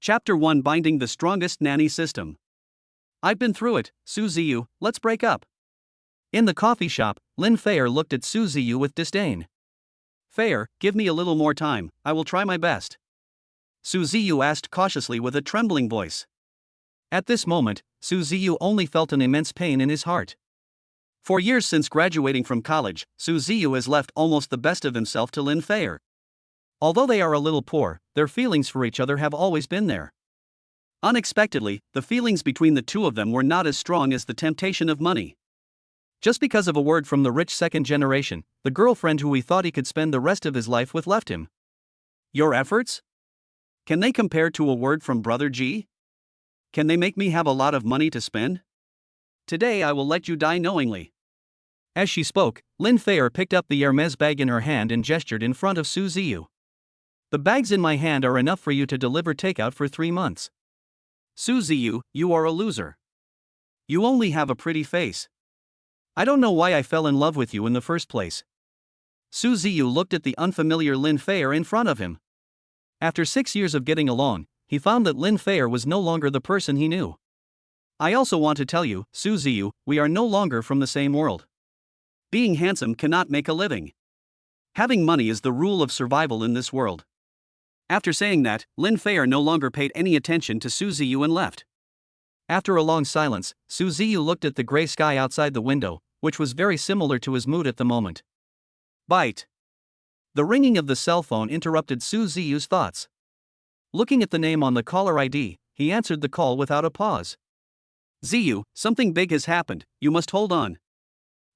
Chapter 1, Binding the Strongest Nanny System. I've been through it, Su Ziyu, let's break up. In the coffee shop, Lin Feer looked at Su Ziyu with disdain. Feer, give me a little more time, I will try my best. Su Ziyu asked cautiously with a trembling voice. At this moment, Su Ziyu only felt an immense pain in his heart. For years since graduating from college, Su Ziyu has left almost the best of himself to Lin Feer. Although they are a little poor, their feelings for each other have always been there. Unexpectedly, the feelings between the two of them were not as strong as the temptation of money. Just because of a word from the rich second generation, the girlfriend who he thought he could spend the rest of his life with left him. Your efforts? Can they compare to a word from Brother G? Can they make me have a lot of money to spend? Today I will let you die knowingly. As she spoke, Lin Feer picked up the Hermes bag in her hand and gestured in front of Su Ziyu. The bags in my hand are enough for you to deliver takeout for 3 months. Su Ziyu, you are a loser. You only have a pretty face. I don't know why I fell in love with you in the first place. Su Ziyu looked at the unfamiliar Lin Feer in front of him. After 6 years of getting along, he found that Lin Feer was no longer the person he knew. I also want to tell you, Su Ziyu, we are no longer from the same world. Being handsome cannot make a living. Having money is the rule of survival in this world. After saying that, Lin Feer no longer paid any attention to Su Ziyu and left. After a long silence, Su Ziyu looked at the gray sky outside the window, which was very similar to his mood at the moment. Bite. The ringing of the cell phone interrupted Su Ziyu's thoughts. Looking at the name on the caller ID, he answered the call without a pause. Ziyu, something big has happened, you must hold on.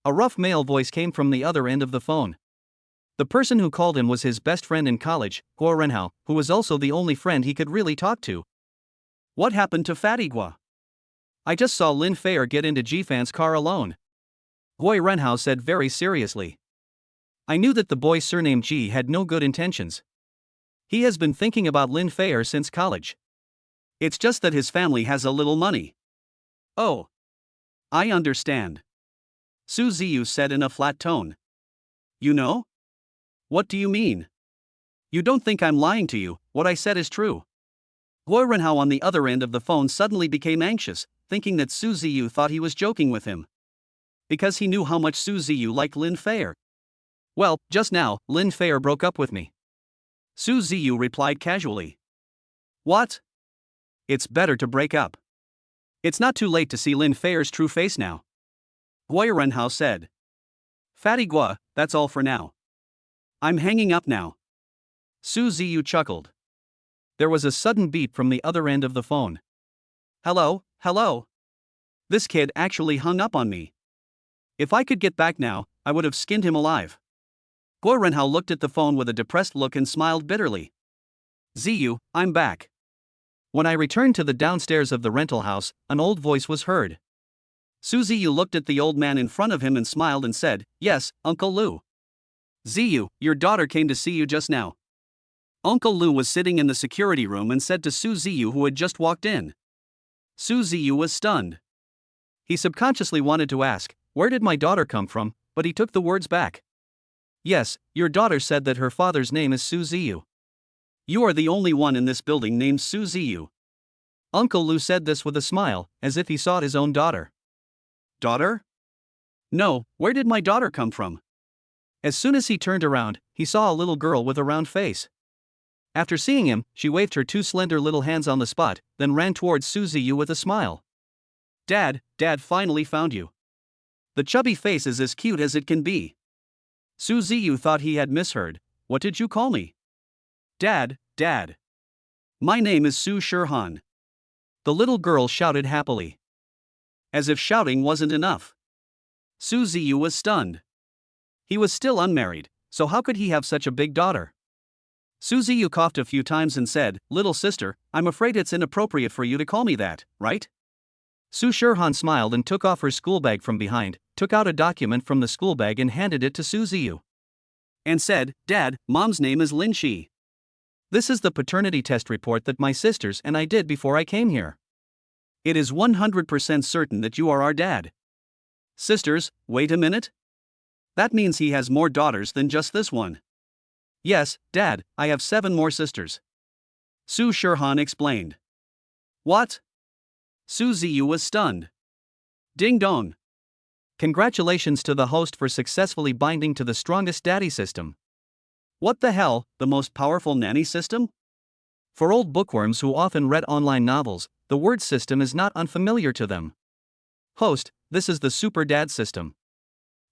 A rough male voice came from the other end of the phone. The person who called him was his best friend in college, Guo Renhao, who was also the only friend he could really talk to. What happened to Fatty Guo? I just saw Lin Feer get into Jifan's car alone. Guo Renhao said very seriously. I knew that the boy's surname Ji had no good intentions. He has been thinking about Lin Feer since college. It's just that his family has a little money. Oh. I understand. Su Ziyu said in a flat tone. You know? What do you mean? You don't think I'm lying to you, what I said is true. Guo Renhao on the other end of the phone suddenly became anxious, thinking that Su Ziyu thought he was joking with him. Because he knew how much Su Ziyu liked Lin Feer. Well, just now, Lin Feer broke up with me. Su Ziyu replied casually. What? It's better to break up. It's not too late to see Lin Feer's true face now. Guo Renhao said. Fatty Guo, that's all for now. I'm hanging up now. Su Ziyu chuckled. There was a sudden beep from the other end of the phone. Hello, hello. This kid actually hung up on me. If I could get back now, I would have skinned him alive. Guo Renhao looked at the phone with a depressed look and smiled bitterly. Ziyu, I'm back. When I returned to the downstairs of the rental house, an old voice was heard. Su Ziyu looked at the old man in front of him and smiled and said, Yes, Uncle Lu. Ziyu, your daughter came to see you just now. Uncle Lu was sitting in the security room and said to Su Ziyu, who had just walked in. Su Ziyu was stunned. He subconsciously wanted to ask, where did my daughter come from, but he took the words back. Yes, your daughter said that her father's name is Su Ziyu. You are the only one in this building named Su Ziyu. Uncle Lu said this with a smile, as if he saw his own daughter. Daughter? No, where did my daughter come from? As soon as he turned around, he saw a little girl with a round face. After seeing him, she waved her 2 slender little hands on the spot, then ran towards Su Ziyu with a smile. Dad finally found you. The chubby face is as cute as it can be. Su Ziyu thought he had misheard. What did you call me? Dad. My name is Su Shirhan. The little girl shouted happily. As if shouting wasn't enough. Su Ziyu was stunned. He was still unmarried, so how could he have such a big daughter? Su Ziyu coughed a few times and said, Little sister, I'm afraid it's inappropriate for you to call me that, right? Su Shirhan smiled and took off her school bag from behind, took out a document from the school bag and handed it to Su Ziyu. And said, Dad, Mom's name is Lin Shi. This is the paternity test report that my sisters and I did before I came here. It is 100% certain that you are our dad. Sisters, wait a minute. That means he has more daughters than just this one. Yes, Dad, I have 7 more sisters. Su Shirhan explained. What? Su Ziyu was stunned. Ding dong. Congratulations to the host for successfully binding to the strongest daddy system. What the hell, the most powerful nanny system? For old bookworms who often read online novels, the word system is not unfamiliar to them. Host, this is the super dad system.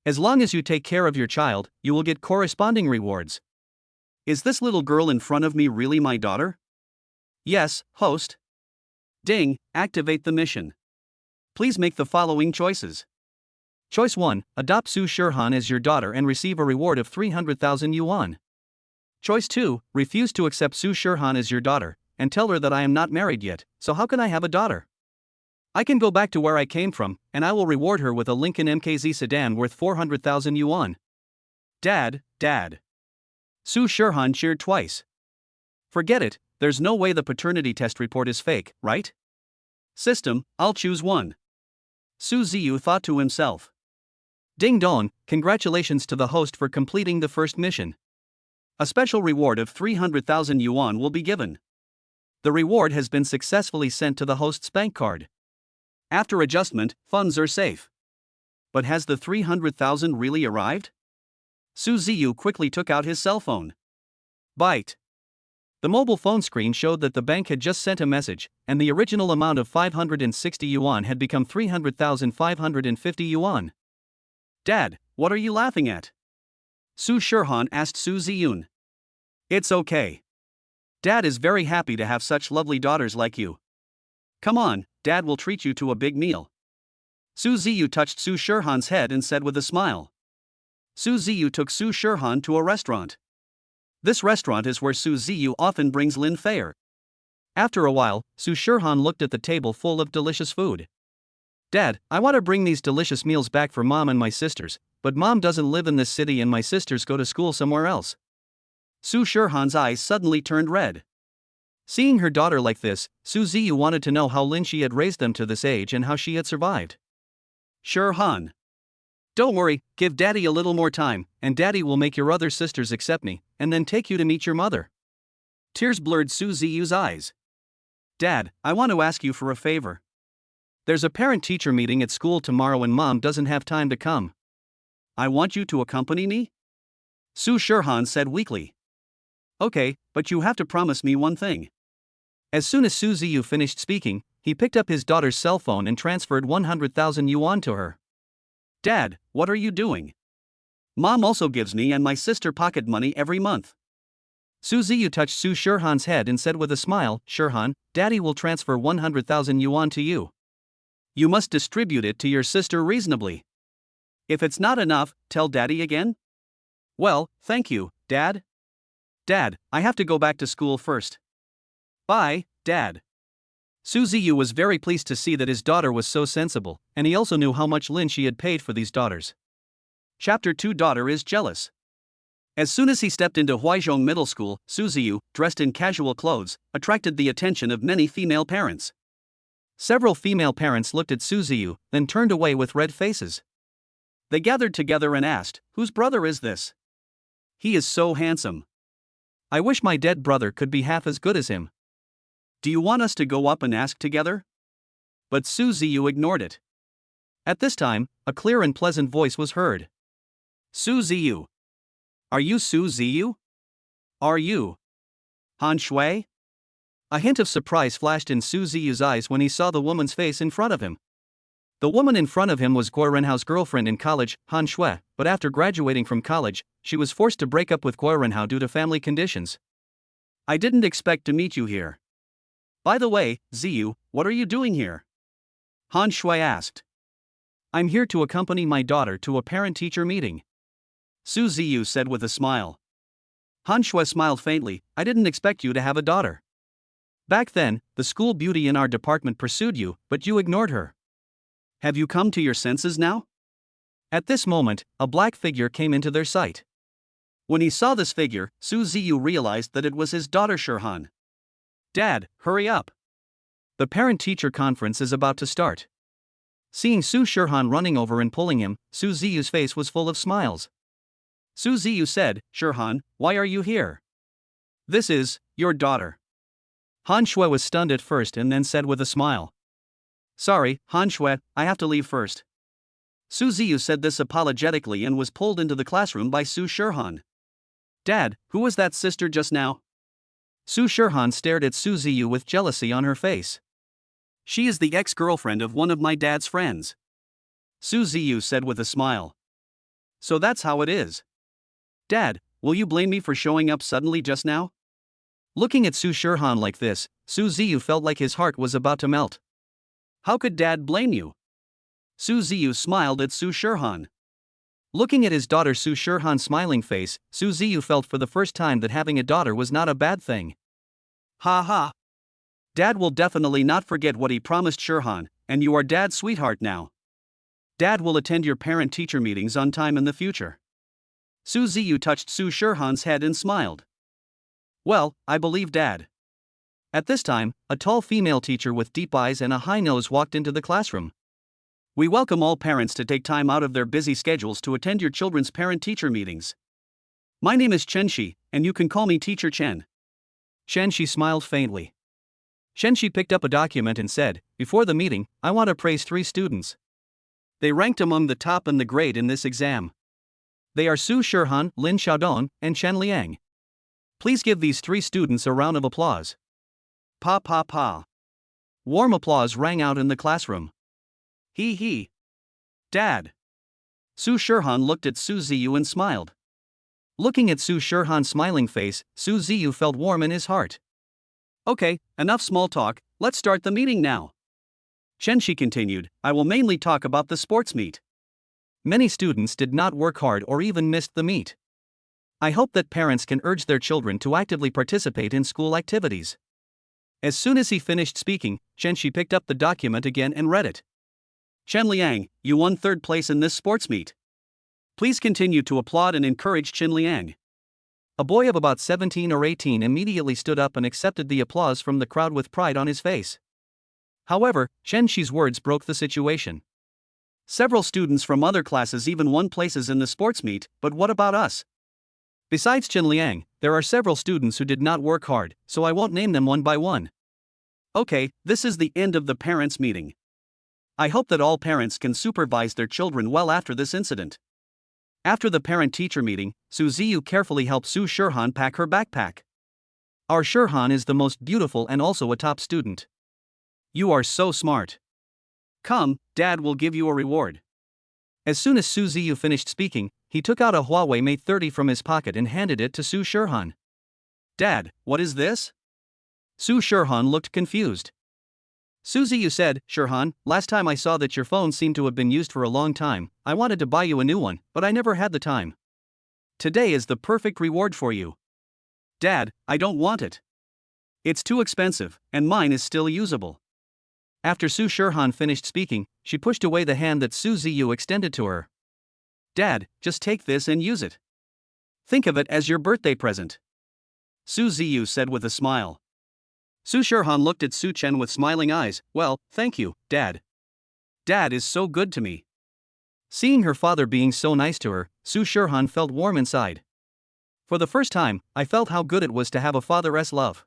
As long as you take care of your child, you will get corresponding rewards. Is this little girl in front of me really my daughter? Yes, host. Ding, activate the mission. Please make the following choices. Choice 1, adopt Su Shirhan as your daughter and receive a reward of 300,000 yuan. Choice 2, refuse to accept Su Shirhan as your daughter, and tell her that I am not married yet, so how can I have a daughter? I can go back to where I came from, and I will reward her with a Lincoln MKZ sedan worth 400,000 yuan. Dad. Su Shirhan cheered twice. Forget it, there's no way the paternity test report is fake, right? System, I'll choose 1. Su Ziyu thought to himself. Ding dong, congratulations to the host for completing the first mission. A special reward of 300,000 yuan will be given. The reward has been successfully sent to the host's bank card. After adjustment, funds are safe. But has the 300,000 really arrived? Su Ziyu quickly took out his cell phone. Byte. The mobile phone screen showed that the bank had just sent a message, and the original amount of 560 yuan had become 300,550 yuan. Dad, what are you laughing at? Su Shirhan asked Su Ziyun. It's okay. Dad is very happy to have such lovely daughters like you. Come on, Dad will treat you to a big meal. Su Ziyu touched Su Shirhan's head and said with a smile. Su Ziyu took Su Shirhan to a restaurant. This restaurant is where Su Ziyu often brings Lin Feer. After a while, Su Shirhan looked at the table full of delicious food. Dad, I want to bring these delicious meals back for Mom and my sisters, but Mom doesn't live in this city and my sisters go to school somewhere else. Su Shirhan's eyes suddenly turned red. Seeing her daughter like this, Su Ziyu wanted to know how Lin Shi had raised them to this age and how she had survived. Shirhan. Don't worry, give Daddy a little more time, and Daddy will make your other sisters accept me, and then take you to meet your mother. Tears blurred Su Ziyu's eyes. Dad, I want to ask you for a favor. There's a parent-teacher meeting at school tomorrow and Mom doesn't have time to come. I want you to accompany me? Su Shirhan said weakly. Okay, but you have to promise me one thing. As soon as Su Ziyu finished speaking, he picked up his daughter's cell phone and transferred 100,000 yuan to her. Dad, what are you doing? Mom also gives me and my sister pocket money every month. Su Ziyu touched Su Shirhan's head and said with a smile, Shirhan, Daddy will transfer 100,000 yuan to you. You must distribute it to your sister reasonably. If it's not enough, tell Daddy again? Well, thank you, Dad. Dad, I have to go back to school first. Bye, Dad. Su Ziyu was very pleased to see that his daughter was so sensible, and he also knew how much Lin Shi had paid for these daughters. Chapter 2 Daughter is jealous. As soon as he stepped into Huaizhong Middle School, Su Ziyu, dressed in casual clothes, attracted the attention of many female parents. Several female parents looked at Su Ziyu, then turned away with red faces. They gathered together and asked, whose brother is this? He is so handsome. I wish my dead brother could be half as good as him. Do you want us to go up and ask together? But Su Ziyu ignored it. At this time, a clear and pleasant voice was heard. Su Ziyu. Are you Su Ziyu? Are you Han Shui? A hint of surprise flashed in Su Ziyu's eyes when he saw the woman's face in front of him. The woman in front of him was Guo Renhao's girlfriend in college, Han Shui, but after graduating from college, she was forced to break up with Guo Renhao due to family conditions. I didn't expect to meet you here. By the way, Ziyu, what are you doing here? Han Shui asked. I'm here to accompany my daughter to a parent-teacher meeting. Su Ziyu said with a smile. Han Shui smiled faintly, I didn't expect you to have a daughter. Back then, the school beauty in our department pursued you, but you ignored her. Have you come to your senses now? At this moment, a black figure came into their sight. When he saw this figure, Su Ziyu realized that it was his daughter Shirhan. Dad, hurry up. The parent-teacher conference is about to start. Seeing Su Shirhan running over and pulling him, Su Ziyu's face was full of smiles. Su Ziyu said, Shirhan, why are you here? This is your daughter. Han Shui was stunned at first and then said with a smile. Sorry, Han Shui, I have to leave first. Su Ziyu said this apologetically and was pulled into the classroom by Su Shirhan. Dad, who was that sister just now? Su Shirhan stared at Su Ziyu with jealousy on her face. She is the ex-girlfriend of one of my dad's friends. Su Ziyu said with a smile. So that's how it is. Dad, will you blame me for showing up suddenly just now? Looking at Su Shirhan like this, Su Ziyu felt like his heart was about to melt. How could Dad blame you? Su Ziyu smiled at Su Shirhan. Looking at his daughter Su Shirhan's smiling face, Su Ziyu felt for the first time that having a daughter was not a bad thing. Ha ha. Dad will definitely not forget what he promised Shirhan, and you are Dad's sweetheart now. Dad will attend your parent-teacher meetings on time in the future. Su Ziyu touched Su Shirhan's head and smiled. Well, I believe Dad. At this time, a tall female teacher with deep eyes and a high nose walked into the classroom. We welcome all parents to take time out of their busy schedules to attend your children's parent-teacher meetings. My name is Chen Shi, and you can call me Teacher Chen. Chen Shi smiled faintly. Chen Shi picked up a document and said, Before the meeting, I want to praise 3 students. They ranked among the top in the grade in this exam. They are Su Shirhan, Lin Xiaodong, and Chen Liang. Please give these 3 students a round of applause. Pa pa pa. Warm applause rang out in the classroom. Hee hee. Dad. Su Shirhan looked at Su Ziyu and smiled. Looking at Su Shirhan's smiling face, Su Ziyu felt warm in his heart. Okay, enough small talk, let's start the meeting now. Chen Shi continued, I will mainly talk about the sports meet. Many students did not work hard or even missed the meet. I hope that parents can urge their children to actively participate in school activities. As soon as he finished speaking, Chen Shi picked up the document again and read it. Chen Liang, you won 3rd place in this sports meet. Please continue to applaud and encourage Chen Liang. A boy of about 17 or 18 immediately stood up and accepted the applause from the crowd with pride on his face. However, Chen Shi's words broke the situation. Several students from other classes even won places in the sports meet, but what about us? Besides Chen Liang, there are several students who did not work hard, so I won't name them one by one. Okay, this is the end of the parents' meeting. I hope that all parents can supervise their children well after this incident. After the parent-teacher meeting, Su Ziyu carefully helped Su Shirhan pack her backpack. Our Shirhan is the most beautiful and also a top student. You are so smart. Come, Dad will give you a reward. As soon as Su Ziyu finished speaking, he took out a Huawei Mate 30 from his pocket and handed it to Su Shirhan. Dad, what is this? Su Shirhan looked confused. Su Ziyu said, Shirhan, last time I saw that your phone seemed to have been used for a long time, I wanted to buy you a new one, but I never had the time. Today is the perfect reward for you. Dad, I don't want it. It's too expensive, and mine is still usable. After Su Shirhan finished speaking, she pushed away the hand that Su Ziyu extended to her. Dad, just take this and use it. Think of it as your birthday present. Su Ziyu said with a smile. Su Shirhan looked at Su Chen with smiling eyes. Well, thank you, Dad. Dad is so good to me. Seeing her father being so nice to her, Su Shirhan felt warm inside. For the first time, I felt how good it was to have a father's love.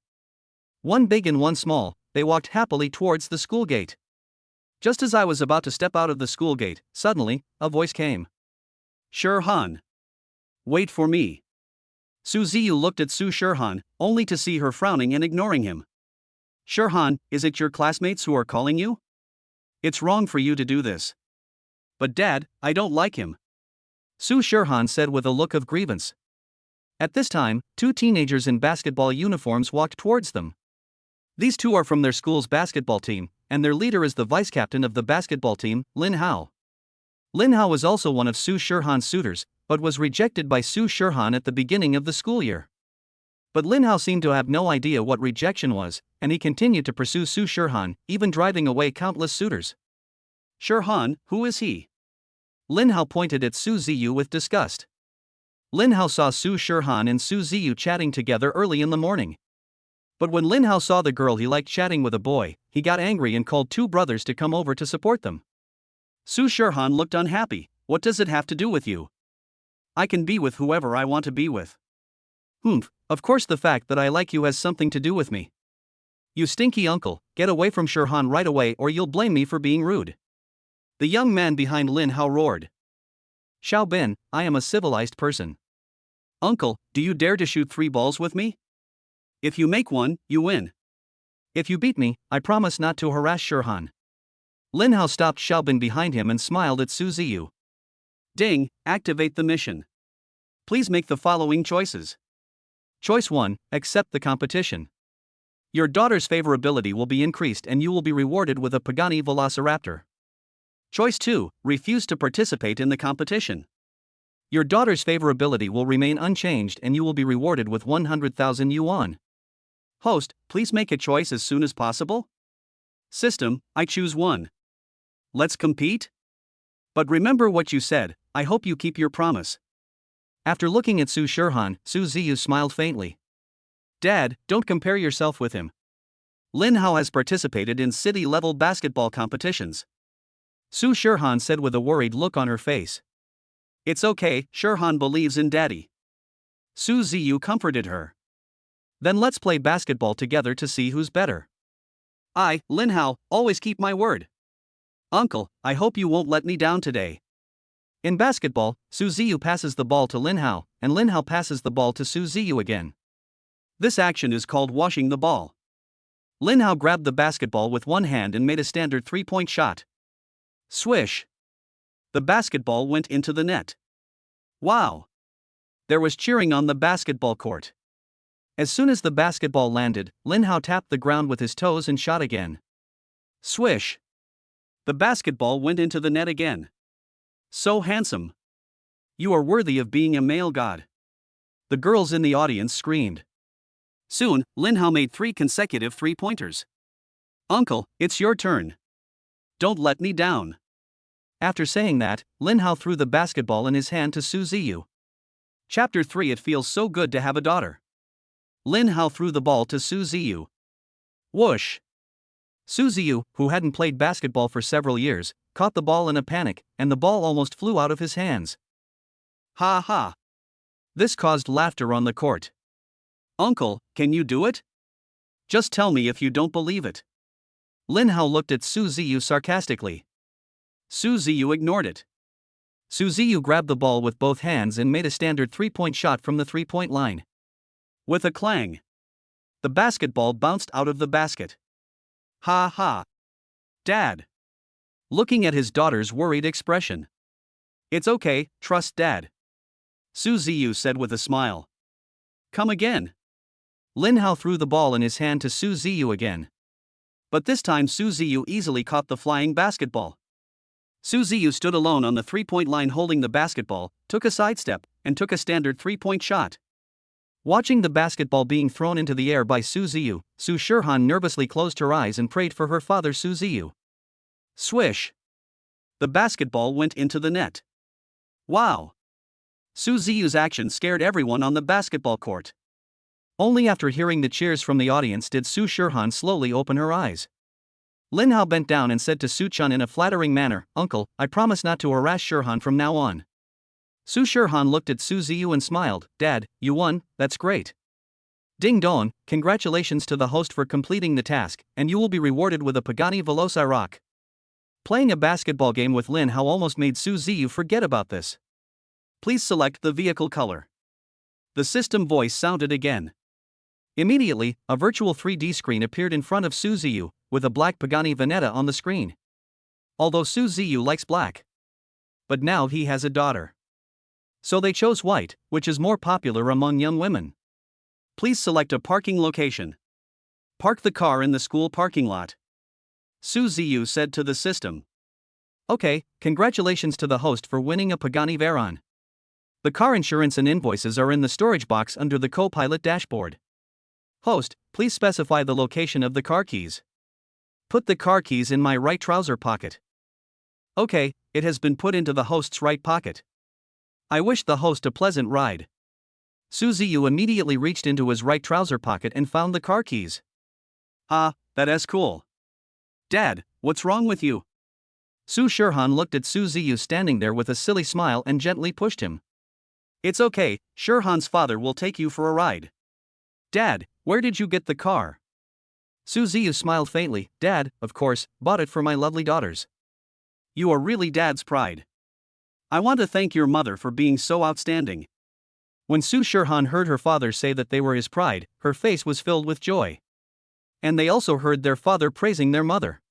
One big and one small, they walked happily towards the school gate. Just as I was about to step out of the school gate, suddenly, a voice came. Shirhan. Wait for me. Su Ziyu looked at Su Shirhan, only to see her frowning and ignoring him. Shirhan, is it your classmates who are calling you? It's wrong for you to do this. But Dad, I don't like him. Su Shirhan said with a look of grievance. At this time, 2 teenagers in basketball uniforms walked towards them. These 2 are from their school's basketball team, and their leader is the vice-captain of the basketball team, Lin Hao. Lin Hao was also one of Su Shirhan's suitors, but was rejected by Su Shirhan at the beginning of the school year. But Lin Hao seemed to have no idea what rejection was, and he continued to pursue Su Shirhan, even driving away countless suitors. Shirhan, who is he? Lin Hao pointed at Su Ziyu with disgust. Lin Hao saw Su Shirhan and Su Ziyu chatting together early in the morning. But when Lin Hao saw the girl he liked chatting with a boy, he got angry and called 2 brothers to come over to support them. Su Shirhan looked unhappy. What does it have to do with you? I can be with whoever I want to be with. Of course the fact that I like you has something to do with me. You stinky uncle, get away from Shirhan right away or you'll blame me for being rude. The young man behind Lin Hao roared. Xiaobin, I am a civilized person. Uncle, do you dare to shoot 3 balls with me? If you make one, you win. If you beat me, I promise not to harass Shirhan. Lin Hao stopped Xiaobin behind him and smiled at Su Ziyu. Ding, activate the mission. Please make the following choices. Choice 1, accept the competition. Your daughter's favorability will be increased and you will be rewarded with a Pagani Velociraptor. Choice 2, refuse to participate in the competition. Your daughter's favorability will remain unchanged and you will be rewarded with 100,000 yuan. Host, please make a choice as soon as possible. System, I choose 1. Let's compete? But remember what you said, I hope you keep your promise. After looking at Su Shirhan, Su Ziyu smiled faintly. Dad, don't compare yourself with him. Lin Hao has participated in city-level basketball competitions. Su Shirhan said with a worried look on her face. It's okay, Shirhan believes in daddy. Su Ziyu comforted her. Then let's play basketball together to see who's better. I, Lin Hao, always keep my word. Uncle, I hope you won't let me down today. In basketball, Su Ziyu passes the ball to Lin Hao, and Lin Hao passes the ball to Su Ziyu again. This action is called washing the ball. Lin Hao grabbed the basketball with one hand and made a standard 3-point shot. Swish! The basketball went into the net. Wow! There was cheering on the basketball court. As soon as the basketball landed, Lin Hao tapped the ground with his toes and shot again. Swish! The basketball went into the net again. So handsome! You are worthy of being a male god. The girls in the audience screamed. Soon, Lin Hao made 3 consecutive 3-pointers. Uncle, it's your turn. Don't let me down. After saying that, Lin Hao threw the basketball in his hand to Su Ziyu. Chapter 3. It feels so good to have a daughter. Lin Hao threw the ball to Su Ziyu. Whoosh! Su Ziyu, who hadn't played basketball for several years, caught the ball in a panic, and the ball almost flew out of his hands. Ha ha! This caused laughter on the court. Uncle, can you do it? Just tell me if you don't believe it. Lin Hao looked at Su Ziyu sarcastically. Su Ziyu ignored it. Su Ziyu grabbed the ball with both hands and made a standard 3-point shot from the 3-point line. With a clang, the basketball bounced out of the basket. Ha ha! Dad! Looking at his daughter's worried expression. It's okay, trust Dad. Su Ziyu said with a smile. Come again. Lin Hao threw the ball in his hand to Su Ziyu again. But this time Su Ziyu easily caught the flying basketball. Su Ziyu stood alone on the 3-point line holding the basketball, took a sidestep, and took a standard 3-point shot. Watching the basketball being thrown into the air by Su Ziyu, Su Shirhan nervously closed her eyes and prayed for her father Su Ziyu. Swish! The basketball went into the net. Wow! Su Ziyu's action scared everyone on the basketball court. Only after hearing the cheers from the audience did Su Shirhan slowly open her eyes. Lin Hao bent down and said to Su Chun in a flattering manner, Uncle, I promise not to harass Shirhan from now on. Su Shirhan looked at Su Ziyu and smiled. Dad, you won, that's great. Ding dong, congratulations to the host for completing the task, and you will be rewarded with a Pagani Velociraptor. Playing a basketball game with Lin Hao almost made Su Ziyu forget about this. Please select the vehicle color. The system voice sounded again. Immediately, a virtual 3D screen appeared in front of Su Ziyu, with a black Pagani Veneta on the screen. Although Su Ziyu likes black. But now he has a daughter. So they chose white, which is more popular among young women. Please select a parking location. Park the car in the school parking lot. Su Ziyu said to the system. Okay, congratulations to the host for winning a Pagani Veyron. The car insurance and invoices are in the storage box under the co-pilot dashboard. Host, please specify the location of the car keys. Put the car keys in my right trouser pocket. Okay, it has been put into the host's right pocket. I wish the host a pleasant ride. Su Ziyu immediately reached into his right trouser pocket and found the car keys. Ah, that is cool. Dad, what's wrong with you? Su Shirhan looked at Su Ziyu standing there with a silly smile and gently pushed him. It's okay, Shirhan's father will take you for a ride. Dad, where did you get the car? Su Ziyu smiled faintly. Dad, of course, bought it for my lovely daughters. You are really Dad's pride. I want to thank your mother for being so outstanding. When Su Shirhan heard her father say that they were his pride, her face was filled with joy. And they also heard their father praising their mother.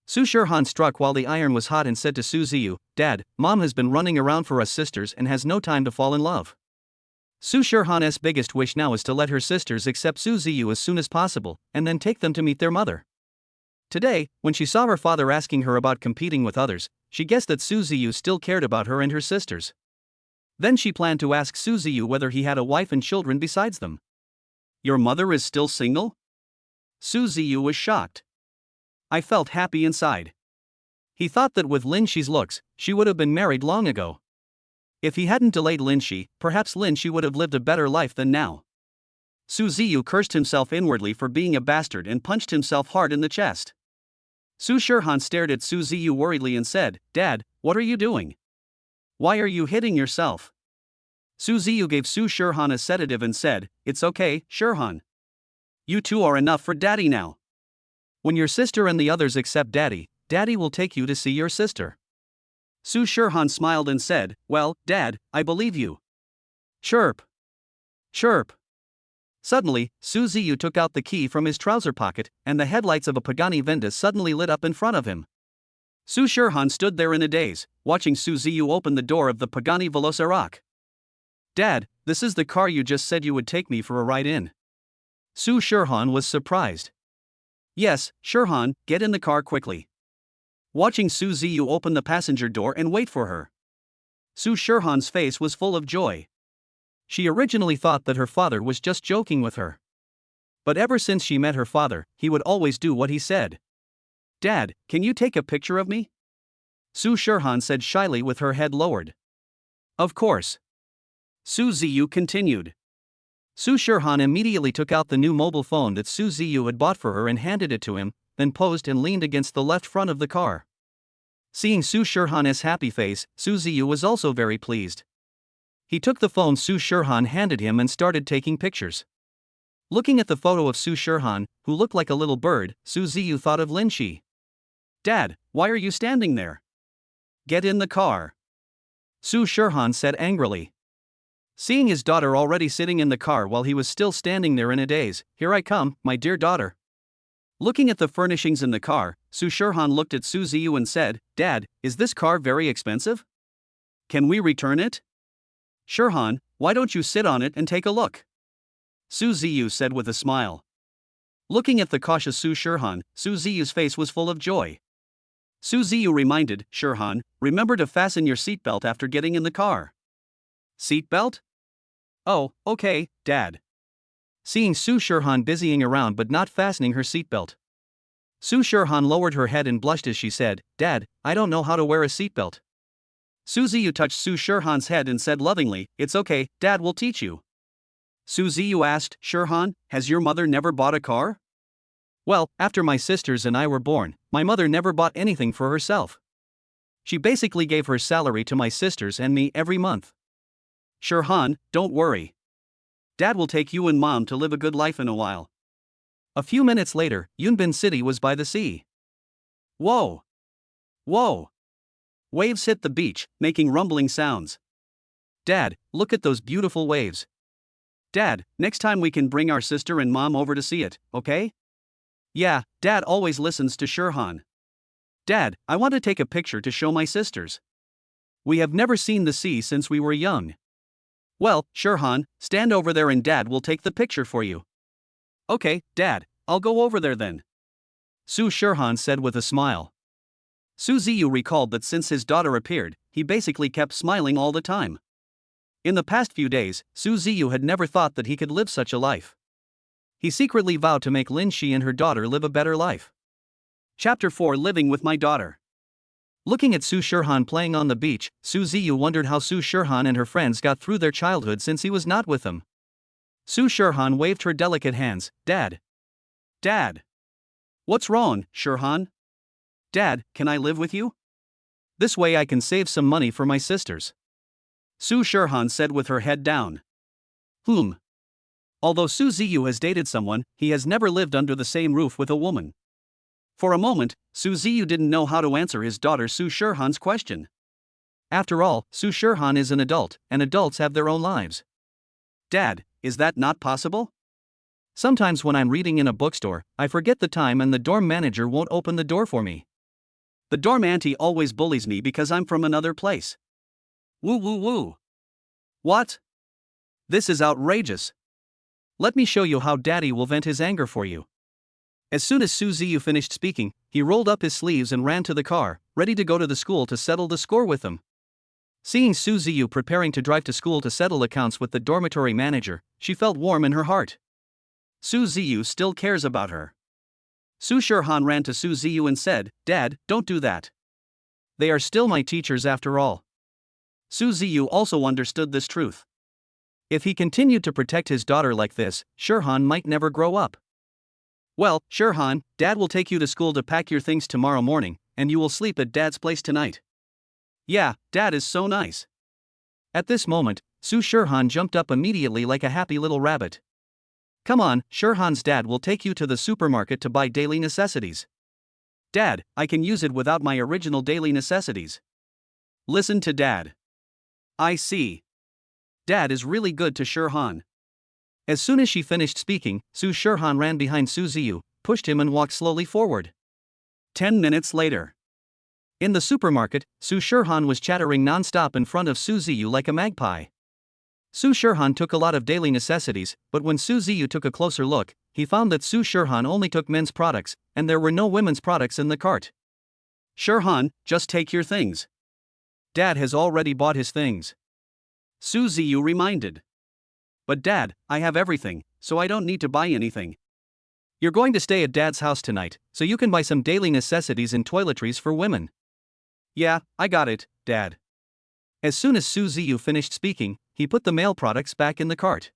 Su Shirhan struck while the iron was hot and said to Su Ziyu, Dad, Mom has been running around for us sisters and has no time to fall in love. Su Shirhan's biggest wish now is to let her sisters accept Su Ziyu as soon as possible, and then take them to meet their mother. Today, when she saw her father asking her about competing with others, she guessed that Su Ziyu still cared about her and her sisters. Then she planned to ask Su Ziyu whether he had a wife and children besides them. Your mother is still single? Su Ziyu was shocked. I felt happy inside. He thought that with Lin Shi's looks, she would have been married long ago. If he hadn't delayed Lin Shi, perhaps Lin Shi would have lived a better life than now. Su Ziyu cursed himself inwardly for being a bastard and punched himself hard in the chest. Su Shirhan stared at Su Ziyu worriedly and said, Dad, what are you doing? Why are you hitting yourself? Su Ziyu gave Su Shirhan a sedative and said, It's okay, Shirhan. You two are enough for Daddy now. When your sister and the others accept Daddy, Daddy will take you to see your sister. Su Shirhan smiled and said, Well, Dad, I believe you. Chirp. Chirp. Suddenly, Su Ziyu took out the key from his trouser pocket, and the headlights of a Pagani Venda suddenly lit up in front of him. Su Shirhan stood there in a daze, watching Su Ziyu open the door of the Pagani Velociraptor. Dad, this is the car you just said you would take me for a ride in. Su Shirhan was surprised. Yes, Shirhan, get in the car quickly. Watching Su Ziyu open the passenger door and wait for her. Su Shirhan's face was full of joy. She originally thought that her father was just joking with her. But ever since she met her father, he would always do what he said. Dad, can you take a picture of me? Su Shirhan said shyly with her head lowered. Of course. Su Ziyu continued. Su Shirhan immediately took out the new mobile phone that Su Ziyu had bought for her and handed it to him, then posed and leaned against the left front of the car. Seeing Su Shirhan's happy face, Su Ziyu was also very pleased. He took the phone Su Shirhan handed him and started taking pictures. Looking at the photo of Su Shirhan, who looked like a little bird, Su Ziyu thought of Lin Shi. Dad, why are you standing there? Get in the car. Su Shirhan said angrily. Seeing his daughter already sitting in the car while he was still standing there in a daze, Here I come, my dear daughter. Looking at the furnishings in the car, Su Shirhan looked at Su Ziyu and said, Dad, is this car very expensive? Can we return it? Shirhan, why don't you sit on it and take a look? Su Ziyu said with a smile. Looking at the cautious Su Shirhan, Su Ziyu's face was full of joy. Su Ziyu reminded Shirhan, remember to fasten your seatbelt after getting in the car. Seatbelt? Oh, okay, Dad. Seeing Su Shirhan busying around but not fastening her seatbelt. Su Shirhan lowered her head and blushed as she said, Dad, I don't know how to wear a seatbelt. Su Ziyu touched Su Shirhan's head and said lovingly, It's okay, Dad will teach you. Su Ziyu asked, Shirhan, has your mother never bought a car? Well, after my sisters and I were born, my mother never bought anything for herself. She basically gave her salary to my sisters and me every month. Shirhan, don't worry. Dad will take you and Mom to live a good life in a while. A few minutes later, Yunbin City was by the sea. Whoa! Whoa! Waves hit the beach, making rumbling sounds. Dad, look at those beautiful waves. Dad, next time we can bring our sister and Mom over to see it, okay? Yeah, Dad always listens to Shirhan. Dad, I want to take a picture to show my sisters. We have never seen the sea since we were young. Well, Shirhan, stand over there and Dad will take the picture for you. Okay, Dad, I'll go over there then. Su Shirhan said with a smile. Su Ziyu recalled that since his daughter appeared, he basically kept smiling all the time. In the past few days, Su Ziyu had never thought that he could live such a life. He secretly vowed to make Lin Shi and her daughter live a better life. Chapter 4 Living with My Daughter. Looking at Su Shirhan playing on the beach, Su Ziyu wondered how Su Shirhan and her friends got through their childhood since he was not with them. Su Shirhan waved her delicate hands, Dad. Dad. What's wrong, Shirhan? Dad, can I live with you? This way I can save some money for my sisters. Su Shirhan said with her head down. Although Su Ziyu has dated someone, he has never lived under the same roof with a woman. For a moment, Su Ziyu didn't know how to answer his daughter Su Shirhan's question. After all, Su Shirhan is an adult, and adults have their own lives. Dad, is that not possible? Sometimes when I'm reading in a bookstore, I forget the time and the dorm manager won't open the door for me. The dorm auntie always bullies me because I'm from another place. Woo woo woo. What? This is outrageous. Let me show you how Daddy will vent his anger for you. As soon as Su Ziyu finished speaking, he rolled up his sleeves and ran to the car, ready to go to the school to settle the score with them. Seeing Su Ziyu preparing to drive to school to settle accounts with the dormitory manager, she felt warm in her heart. Su Ziyu still cares about her. Su Shirhan ran to Su Ziyu and said, "Dad, don't do that. They are still my teachers after all." Su Ziyu also understood this truth. If he continued to protect his daughter like this, Shirhan might never grow up. "Well, Shirhan, Dad will take you to school to pack your things tomorrow morning, and you will sleep at Dad's place tonight." "Yeah, Dad is so nice." At this moment, Su Shirhan jumped up immediately like a happy little rabbit. "Come on, Shirhan's dad will take you to the supermarket to buy daily necessities." "Dad, I can use it without my original daily necessities." "Listen to Dad." "I see. Dad is really good to Shirhan." As soon as she finished speaking, Su Shirhan ran behind Su Ziyu, pushed him and walked slowly forward. 10 minutes later. In the supermarket, Su Shirhan was chattering non-stop in front of Su Ziyu like a magpie. Su Shirhan took a lot of daily necessities, but when Su Ziyu took a closer look, he found that Su Shirhan only took men's products, and there were no women's products in the cart. "Shirhan, just take your things. Dad has already bought his things." Su Ziyu reminded. "But Dad, I have everything, so I don't need to buy anything." "You're going to stay at Dad's house tonight, so you can buy some daily necessities and toiletries for women." "Yeah, I got it, Dad." As soon as Su Ziyu finished speaking, he put the male products back in the cart.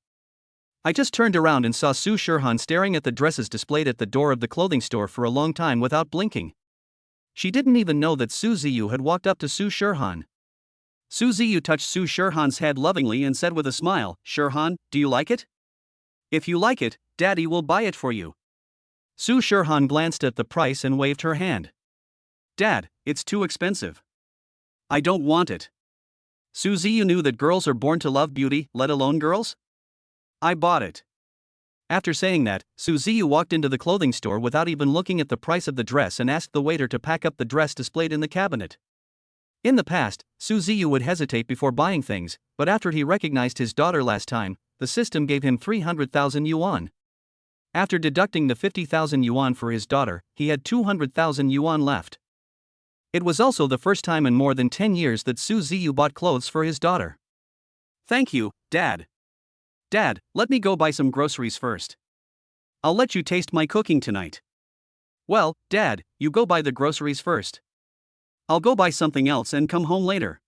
I just turned around and saw Su Shirhan staring at the dresses displayed at the door of the clothing store for a long time without blinking. She didn't even know that Su Ziyu had walked up to Su Shirhan. Su Ziyu touched Su Shirhan's head lovingly and said with a smile, "Shirhan, do you like it? If you like it, Daddy will buy it for you." Su Shirhan glanced at the price and waved her hand. "Dad, it's too expensive. I don't want it." Su Ziyu knew that girls are born to love beauty, let alone girls. "I bought it." After saying that, Su Ziyu walked into the clothing store without even looking at the price of the dress and asked the waiter to pack up the dress displayed in the cabinet. In the past, Su Ziyu would hesitate before buying things, but after he recognized his daughter last time, the system gave him 300,000 yuan. After deducting the 50,000 yuan for his daughter, he had 200,000 yuan left. It was also the first time in more than 10 years that Su Ziyu bought clothes for his daughter. "Thank you, Dad. Dad, let me go buy some groceries first. I'll let you taste my cooking tonight." "Well, Dad, you go buy the groceries first. I'll go buy something else and come home later."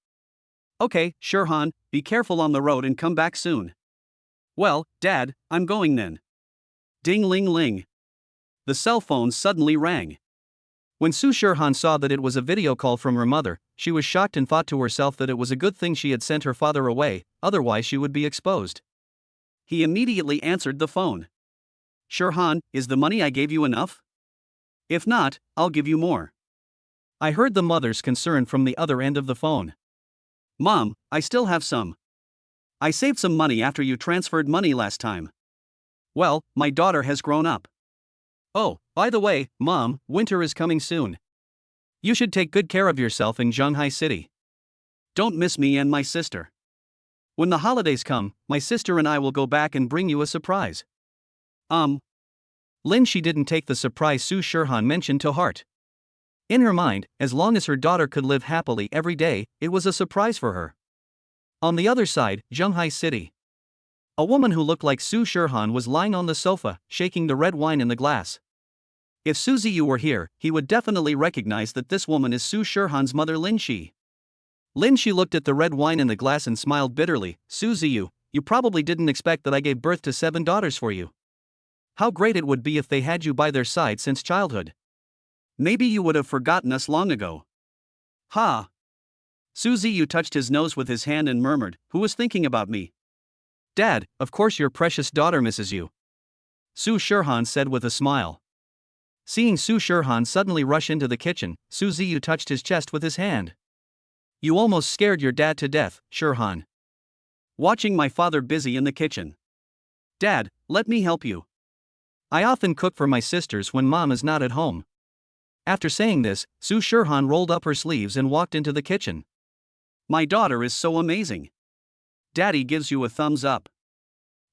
"Okay, Shirhan, be careful on the road and come back soon." "Well, Dad, I'm going then." Ding-ling-ling. The cell phone suddenly rang. When Su Shirhan saw that it was a video call from her mother, she was shocked and thought to herself that it was a good thing she had sent her father away, otherwise she would be exposed. He immediately answered the phone. "Shirhan, is the money I gave you enough? If not, I'll give you more." I heard the mother's concern from the other end of the phone. "Mom, I still have some. I saved some money after you transferred money last time. Well, my daughter has grown up. Oh, by the way, Mom, winter is coming soon. You should take good care of yourself in Shanghai City. Don't miss me and my sister. When the holidays come, my sister and I will go back and bring you a surprise." Lin Feer didn't take the surprise Su Shirhan mentioned to heart. In her mind, as long as her daughter could live happily every day, it was a surprise for her. On the other side, Shanghai City. A woman who looked like Su Shirhan was lying on the sofa, shaking the red wine in the glass. If Su Ziyu were here, he would definitely recognize that this woman is Su Shirhan's mother Lin Feer. Lin Feer looked at the red wine in the glass and smiled bitterly. "Su Ziyu, you probably didn't expect that I gave birth to 7 daughters for you. How great it would be if they had you by their side since childhood. Maybe you would have forgotten us long ago." "Ha!" Su Ziyu touched his nose with his hand and murmured, "Who was thinking about me?" Dad, of course your precious daughter misses you, Su Shirhan said with a smile. Seeing Su Shirhan suddenly rush into the kitchen, Su Ziyu touched his chest with his hand. You almost scared your dad to death, Shirhan. Watching my father busy in the kitchen. Dad, let me help you. I often cook for my sisters when mom is not at home. After saying this, Su Shirhan rolled up her sleeves and walked into the kitchen. My daughter is so amazing. Daddy gives you a thumbs up.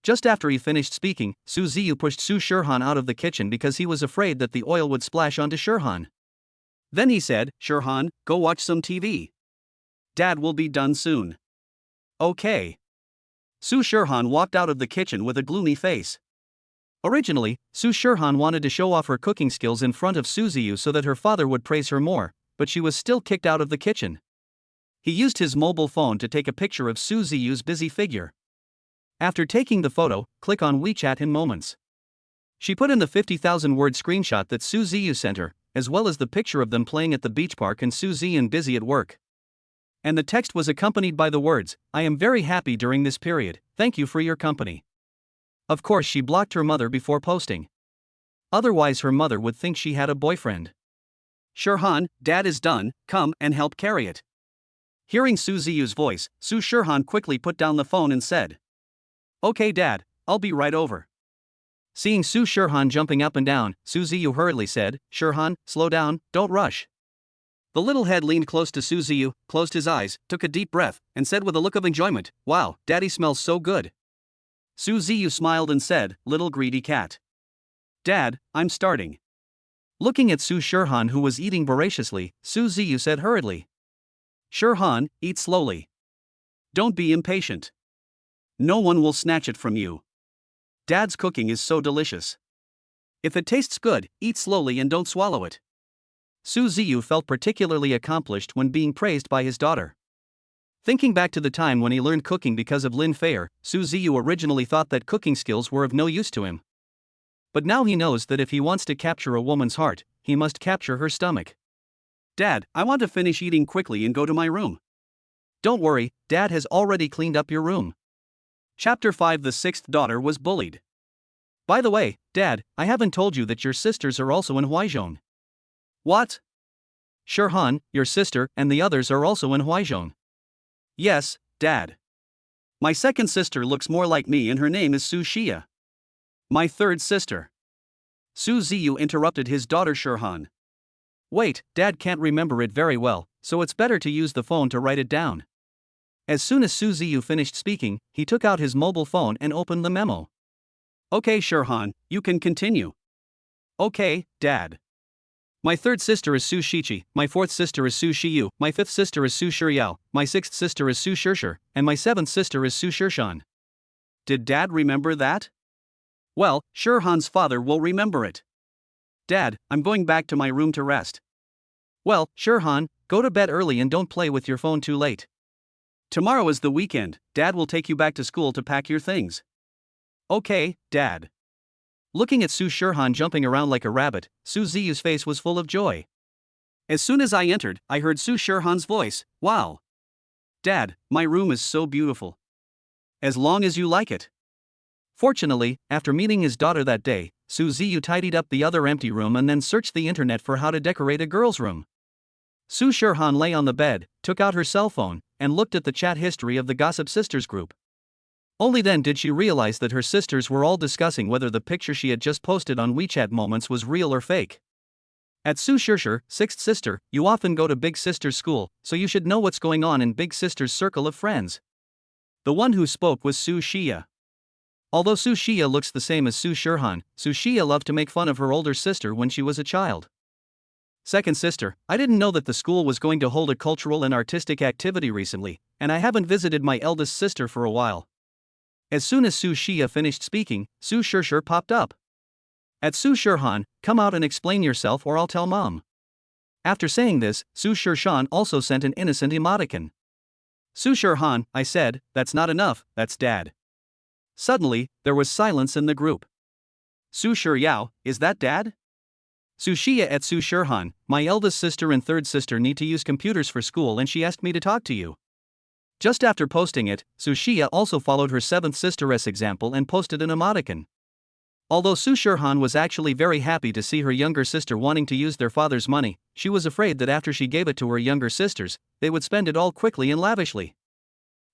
Just after he finished speaking, Su Ziyu pushed Su Shirhan out of the kitchen because he was afraid that the oil would splash onto Shirhan. Then he said, Shirhan, go watch some TV. Dad will be done soon. Okay. Su Shirhan walked out of the kitchen with a gloomy face. Originally, Su Shirhan wanted to show off her cooking skills in front of Su Ziyu so that her father would praise her more, but she was still kicked out of the kitchen. He used his mobile phone to take a picture of Su Ziyu's busy figure. After taking the photo, click on WeChat in moments. She put in the 50,000-word screenshot that Su Ziyu sent her, as well as the picture of them playing at the beach park and Su Ziyu busy at work. And the text was accompanied by the words, I am very happy during this period, thank you for your company. Of course she blocked her mother before posting. Otherwise her mother would think she had a boyfriend. Shirhan, Dad is done, come and help carry it. Hearing Su Ziyu's voice, Su Shirhan quickly put down the phone and said, Okay Dad, I'll be right over. Seeing Su Shirhan jumping up and down, Su Ziyu hurriedly said, Shirhan, slow down, don't rush. The little head leaned close to Su Ziyu, closed his eyes, took a deep breath, and said with a look of enjoyment, Wow, Daddy smells so good. Su Ziyu smiled and said, Little greedy cat. Dad, I'm starting. Looking at Su Shirhan who was eating voraciously, Su Ziyu said hurriedly, Shirhan, eat slowly. Don't be impatient. No one will snatch it from you. Dad's cooking is so delicious. If it tastes good, eat slowly and don't swallow it. Su Ziyu felt particularly accomplished when being praised by his daughter. Thinking back to the time when he learned cooking because of Lin Feer, Su Ziyu originally thought that cooking skills were of no use to him. But now he knows that if he wants to capture a woman's heart, he must capture her stomach. Dad, I want to finish eating quickly and go to my room. Don't worry, Dad has already cleaned up your room. Chapter 5 The sixth daughter was bullied. By the way, Dad, I haven't told you that your sisters are also in Huaizhong. What? Shirhan, your sister, and the others are also in Huaizhong. Yes, Dad. My second sister looks more like me and her name is Su Xia. My third sister. Su Ziyu interrupted his daughter Shirhan. Wait, Dad can't remember it very well, so it's better to use the phone to write it down. As soon as Su Ziyu finished speaking, he took out his mobile phone and opened the memo. Okay Shirhan, you can continue. Okay, Dad. My third sister is Su Shiqi, my fourth sister is Su Shiyu, my fifth sister is Su Shiryao, my sixth sister is Su Shirshir, and my seventh sister is Su Shirshan. Did Dad remember that? Well, Shirhan's father will remember it. Dad, I'm going back to my room to rest. Well, Shirhan, go to bed early and don't play with your phone too late. Tomorrow is the weekend, Dad will take you back to school to pack your things. Okay, Dad. Looking at Su Shirhan jumping around like a rabbit, Su Ziyu's face was full of joy. As soon as I entered, I heard Su Shirhan's voice, Wow. Dad, my room is so beautiful. As long as you like it. Fortunately, after meeting his daughter that day, Su Ziyu tidied up the other empty room and then searched the internet for how to decorate a girl's room. Su Shirhan lay on the bed, took out her cell phone, and looked at the chat history of the Gossip Sisters group. Only then did she realize that her sisters were all discussing whether the picture she had just posted on WeChat Moments was real or fake. At Su Shirshir, sixth sister, you often go to Big Sister's school, so you should know what's going on in Big Sister's circle of friends. The one who spoke was Su Xia. Although Su Xia looks the same as Su Shirhan, Su Xia loved to make fun of her older sister when she was a child. Second sister, I didn't know that the school was going to hold a cultural and artistic activity recently, and I haven't visited my eldest sister for a while. As soon as Su Xia finished speaking, Su Shirshir popped up. At Su Shirhan, come out and explain yourself or I'll tell Mom. After saying this, Su Shirshan also sent an innocent emoticon. Su Shirhan, I said, that's not enough, that's Dad. Suddenly, there was silence in the group. Su Shiryao, is that Dad? Su Xia at Su Shirhan, my eldest sister and third sister need to use computers for school and she asked me to talk to you. Just after posting it, Su Xia also followed her seventh sister's example and posted an emoticon. Although Su Shirhan was actually very happy to see her younger sister wanting to use their father's money, she was afraid that after she gave it to her younger sisters, they would spend it all quickly and lavishly.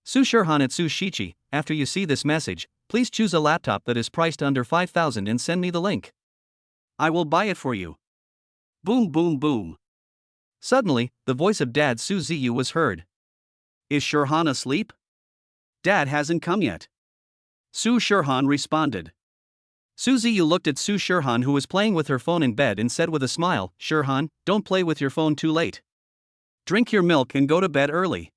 Su Shirhan at Su Shichi, after you see this message, please choose a laptop that is priced under 5,000 and send me the link. I will buy it for you. Boom boom boom. Suddenly, the voice of Dad Su Ziyu was heard. Is Shirhan asleep? Dad hasn't come yet. Su Shirhan responded. Su Ziyu looked at Su Shirhan, who was playing with her phone in bed, and said with a smile, Shirhan, don't play with your phone too late. Drink your milk and go to bed early.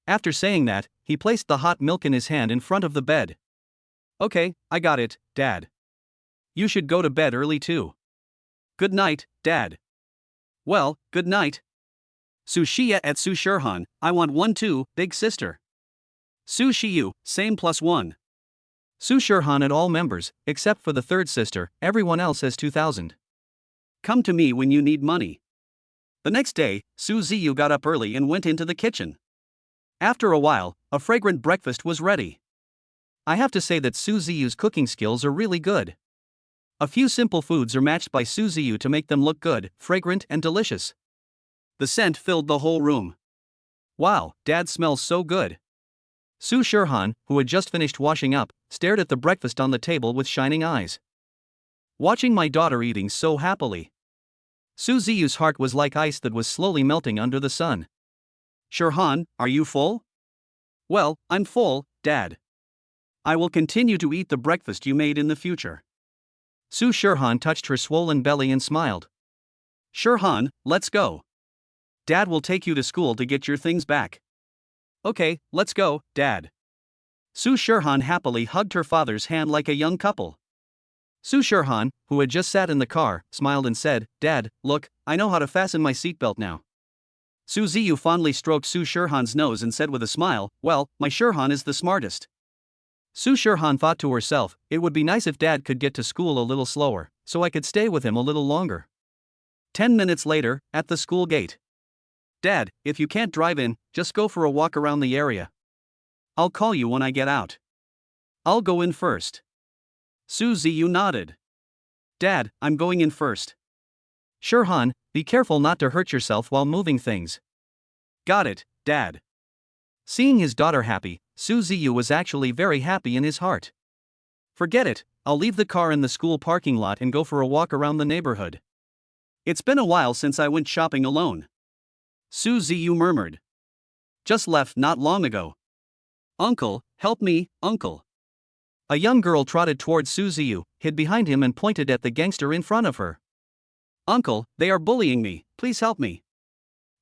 After saying that, he placed the hot milk in his hand in front of the bed. Okay, I got it, Dad. You should go to bed early too. Good night, Dad. Well, good night. Su Xia at Su Shirhan, I want one too, big sister. Su Xiyu, same +1. Su Shirhan at all members, except for the third sister, everyone else has 2,000. Come to me when you need money. The next day, Su Ziyu got up early and went into the kitchen. After a while, a fragrant breakfast was ready. I have to say that Su Ziyu's cooking skills are really good. A few simple foods are matched by Su Ziyu to make them look good, fragrant, and delicious. The scent filled the whole room. Wow, Dad smells so good. Su Shirhan, who had just finished washing up, stared at the breakfast on the table with shining eyes. Watching my daughter eating so happily. Su Ziyu's heart was like ice that was slowly melting under the sun. Shirhan, are you full? Well, I'm full, Dad. I will continue to eat the breakfast you made in the future. Su Shirhan touched her swollen belly and smiled. Shirhan, let's go. Dad will take you to school to get your things back. Okay, let's go, Dad. Su Shirhan happily hugged her father's hand like a young couple. Su Shirhan, who had just sat in the car, smiled and said, Dad, look, I know how to fasten my seatbelt now. Su Ziyu fondly stroked Su Shirhan's nose and said with a smile, well, my Shirhan is the smartest. Su Shirhan thought to herself, it would be nice if Dad could get to school a little slower, so I could stay with him a little longer. 10 minutes later, at the school gate. Dad, if you can't drive in, just go for a walk around the area. I'll call you when I get out. I'll go in first. Su Ziyu nodded. Dad, I'm going in first. Shirhan, be careful not to hurt yourself while moving things. Got it, Dad. Seeing his daughter happy, Su Ziyu was actually very happy in his heart. Forget it, I'll leave the car in the school parking lot and go for a walk around the neighborhood. It's been a while since I went shopping alone. Su Ziyu murmured. Just left not long ago. Uncle, help me, uncle. A young girl trotted towards Su Ziyu, hid behind him and pointed at the gangster in front of her. Uncle, they are bullying me, please help me.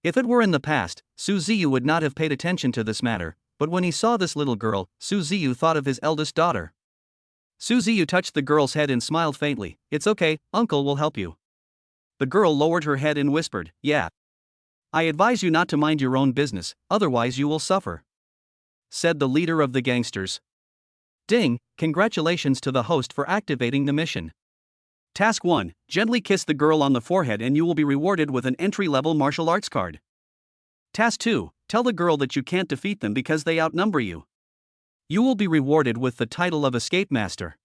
If it were in the past, Su Ziyu would not have paid attention to this matter, but when he saw this little girl, Su Ziyu thought of his eldest daughter. Su Ziyu touched the girl's head and smiled faintly. It's okay, uncle will help you. The girl lowered her head and whispered, yeah. I advise you not to mind your own business, otherwise you will suffer. Said the leader of the gangsters. Ding, congratulations to the host for activating the mission. Task 1, gently kiss the girl on the forehead and you will be rewarded with an entry-level martial arts card. Task 2, tell the girl that you can't defeat them because they outnumber you. You will be rewarded with the title of Escape Master.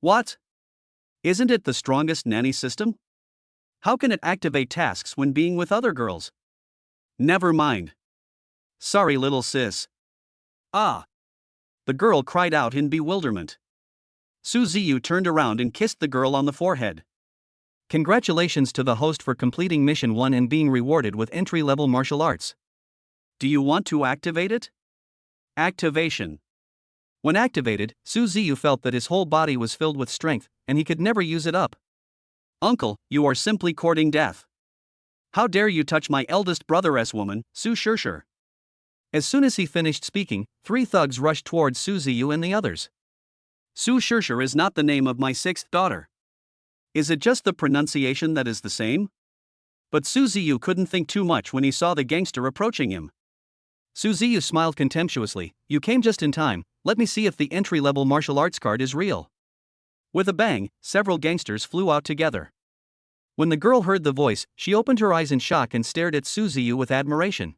What? Isn't it the strongest nanny system? How can it activate tasks when being with other girls? Never mind. Sorry, little sis. Ah. The girl cried out in bewilderment. Su Ziyu turned around and kissed the girl on the forehead. Congratulations to the host for completing Mission 1 and being rewarded with entry-level martial arts. Do you want to activate it? Activation. When activated, Su Ziyu felt that his whole body was filled with strength, and he could never use it up. Uncle, you are simply courting death. How dare you touch my eldest brother's woman, Su Shirshir. As soon as he finished speaking, 3 thugs rushed towards Su Ziyu and the others. Su Shirshir is not the name of my 6th daughter. Is it just the pronunciation that is the same? But Su Ziyu couldn't think too much when he saw the gangster approaching him. Su Ziyu smiled contemptuously. You came just in time, let me see if the entry-level martial arts card is real. With a bang, several gangsters flew out together. When the girl heard the voice, she opened her eyes in shock and stared at Su Ziyu with admiration.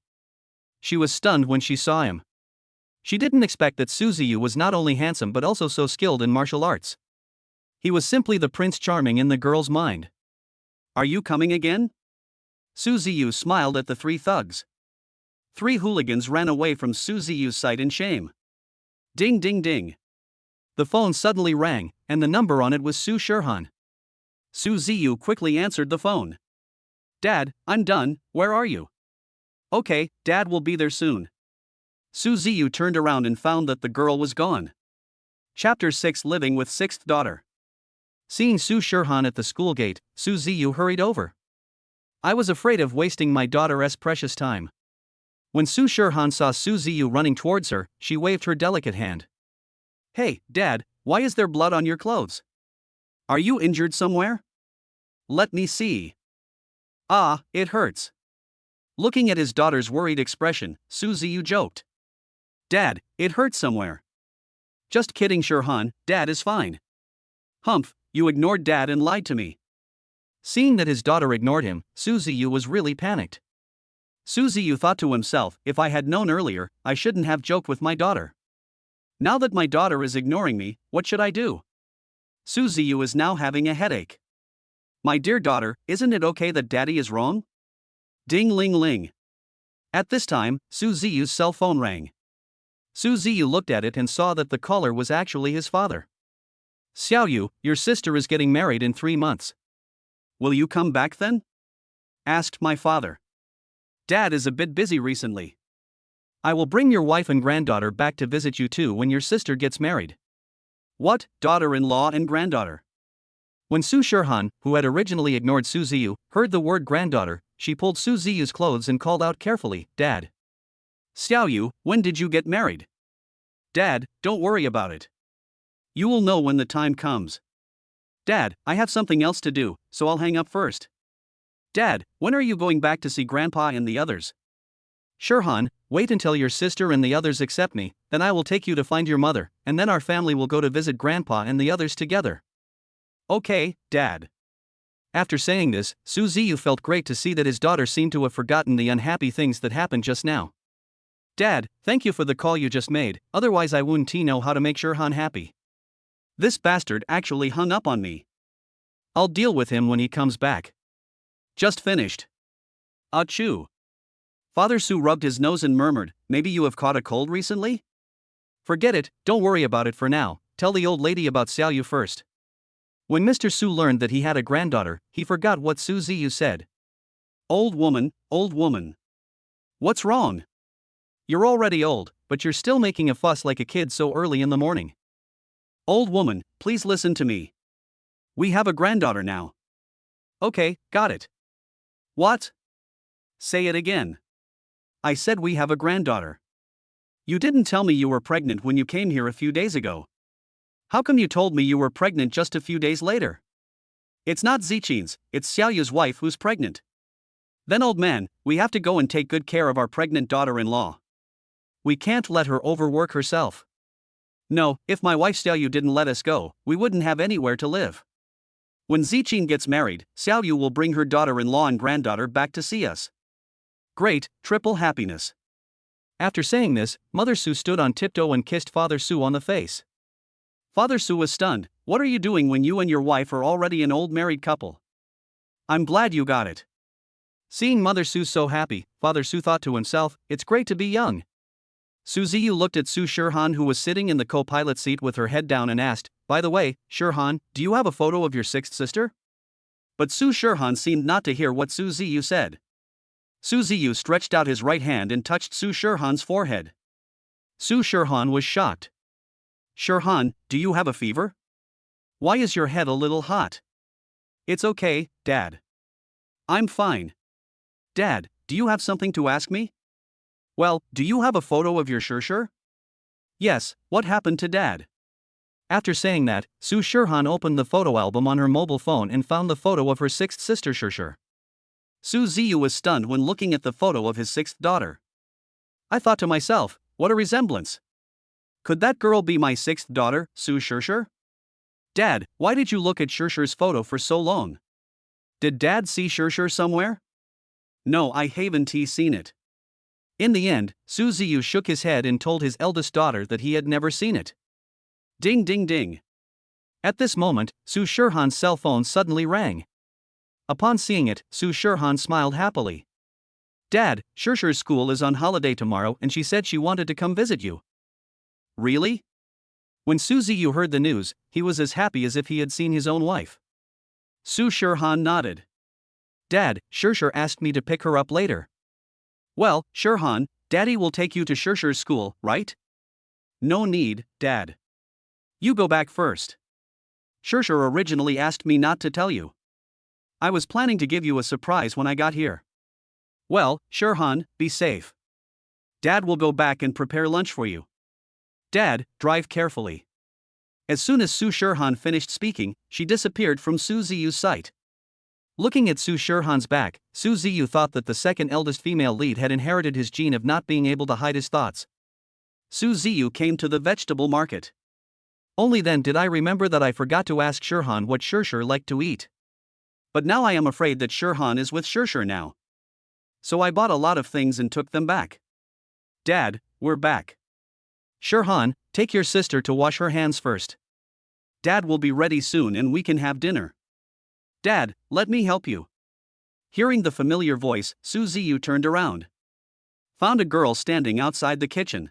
She was stunned when she saw him. She didn't expect that Su Ziyu was not only handsome but also so skilled in martial arts. He was simply the Prince Charming in the girl's mind. Are you coming again? Su Ziyu smiled at the three thugs. Three hooligans ran away from Su Ziyu's sight in shame. Ding ding ding. The phone suddenly rang, and the number on it was Su Shirhan. Su Ziyu quickly answered the phone. Dad, I'm done, where are you? Okay, Dad will be there soon. Su Ziyu turned around and found that the girl was gone. Chapter 6 Living with Sixth Daughter. Seeing Su Shirhan at the school gate, Su Ziyu hurried over. I was afraid of wasting my daughter's precious time. When Su Shirhan saw Su Ziyu running towards her, she waved her delicate hand. Hey, Dad, why is there blood on your clothes? Are you injured somewhere? Let me see. Ah, it hurts. Looking at his daughter's worried expression, Su Ziyu joked. Dad, it hurts somewhere. Just kidding, Shirhan, Dad is fine. Humph, you ignored Dad and lied to me. Seeing that his daughter ignored him, Su Ziyu was really panicked. Su Ziyu thought to himself, if I had known earlier, I shouldn't have joked with my daughter. Now that my daughter is ignoring me, what should I do? Su Ziyu is now having a headache. My dear daughter, isn't it okay that Daddy is wrong? Ding ling ling. At this time, Su Ziyu's cell phone rang. Su Ziyu looked at it and saw that the caller was actually his father. Xiaoyu, your sister is getting married in 3 months. Will you come back then? Asked my father. Dad is a bit busy recently. I will bring your wife and granddaughter back to visit you too when your sister gets married. What, daughter-in-law and granddaughter? When Su Shirhan, who had originally ignored Su Ziyu, heard the word granddaughter, she pulled Su Ziyu's clothes and called out carefully, Dad. Xiaoyu, when did you get married? Dad, don't worry about it. You will know when the time comes. Dad, I have something else to do, so I'll hang up first. Dad, when are you going back to see Grandpa and the others? Shirhan, wait until your sister and the others accept me, then I will take you to find your mother, and then our family will go to visit Grandpa and the others together. Okay, Dad. After saying this, Su Ziyu felt great to see that his daughter seemed to have forgotten the unhappy things that happened just now. Dad, thank you for the call you just made, otherwise I wouldn't know how to make Shirhan happy. This bastard actually hung up on me. I'll deal with him when he comes back. Just finished. Achoo. Father Su rubbed his nose and murmured, maybe you have caught a cold recently? Forget it, don't worry about it for now, tell the old lady about Xiaoyu first. When Mr. Su learned that he had a granddaughter, he forgot what Su Ziyu said. Old woman, what's wrong? You're already old, but you're still making a fuss like a kid so early in the morning. Old woman, please listen to me. We have a granddaughter now. Okay, got it. What? Say it again. I said we have a granddaughter. You didn't tell me you were pregnant when you came here a few days ago. How come you told me you were pregnant just a few days later? It's not Zichin's, it's Xiaoyu's wife who's pregnant. Then old man, we have to go and take good care of our pregnant daughter-in-law. We can't let her overwork herself. No, if my wife Xiaoyu didn't let us go, we wouldn't have anywhere to live. When Zichin gets married, Xiaoyu will bring her daughter-in-law and granddaughter back to see us. Great, triple happiness. After saying this, Mother Su stood on tiptoe and kissed Father Su on the face. Father Su was stunned. What are you doing when you and your wife are already an old married couple? I'm glad you got it. Seeing Mother Su so happy, Father Su thought to himself, it's great to be young. Su Ziyu looked at Su Shirhan, who was sitting in the co-pilot seat with her head down, and asked, by the way, Shirhan, do you have a photo of your sixth sister? But Su Shirhan seemed not to hear what Su Ziyu said. Su Ziyu stretched out his right hand and touched Su Shirhan's forehead. Su Shirhan was shocked. Shirhan, do you have a fever? Why is your head a little hot? It's okay, Dad. I'm fine. Dad, do you have something to ask me? Well, do you have a photo of your Shirshir? Yes, what happened to Dad? After saying that, Su Shirhan opened the photo album on her mobile phone and found the photo of her sixth sister Shirshir. Su Ziyu was stunned when looking at the photo of his sixth daughter. I thought to myself, what a resemblance. Could that girl be my sixth daughter, Su Shirshir? Dad, why did you look at Shirshir's photo for so long? Did Dad see Shirshir somewhere? No, I haven't seen it. In the end, Su Ziyu shook his head and told his eldest daughter that he had never seen it. Ding ding ding. At this moment, Su Shirhan's cell phone suddenly rang. Upon seeing it, Su Shirhan smiled happily. Dad, Shirshir's school is on holiday tomorrow and she said she wanted to come visit you. Really? When Su Ziyu heard the news, he was as happy as if he had seen his own wife. Su Shirhan nodded. Dad, Shirshir asked me to pick her up later. Well, Shirhan, Daddy will take you to Shirshir's school, right? No need, Dad. You go back first. Shirshir originally asked me not to tell you. I was planning to give you a surprise when I got here. Well, Shirhan, be safe. Dad will go back and prepare lunch for you. Dad, drive carefully. As soon as Su Shirhan finished speaking, she disappeared from Su Ziyu's sight. Looking at Su Shirhan's back, Su Ziyu thought that the second eldest female lead had inherited his gene of not being able to hide his thoughts. Su Ziyu came to the vegetable market. Only then did I remember that I forgot to ask Shirhan what Shirshir liked to eat. But now I am afraid that Shirhan is with Shirshir now. So I bought a lot of things and took them back. Dad, we're back. Shirhan, take your sister to wash her hands first. Dad will be ready soon and we can have dinner. Dad, let me help you. Hearing the familiar voice, Su Ziyu turned around. Found a girl standing outside the kitchen.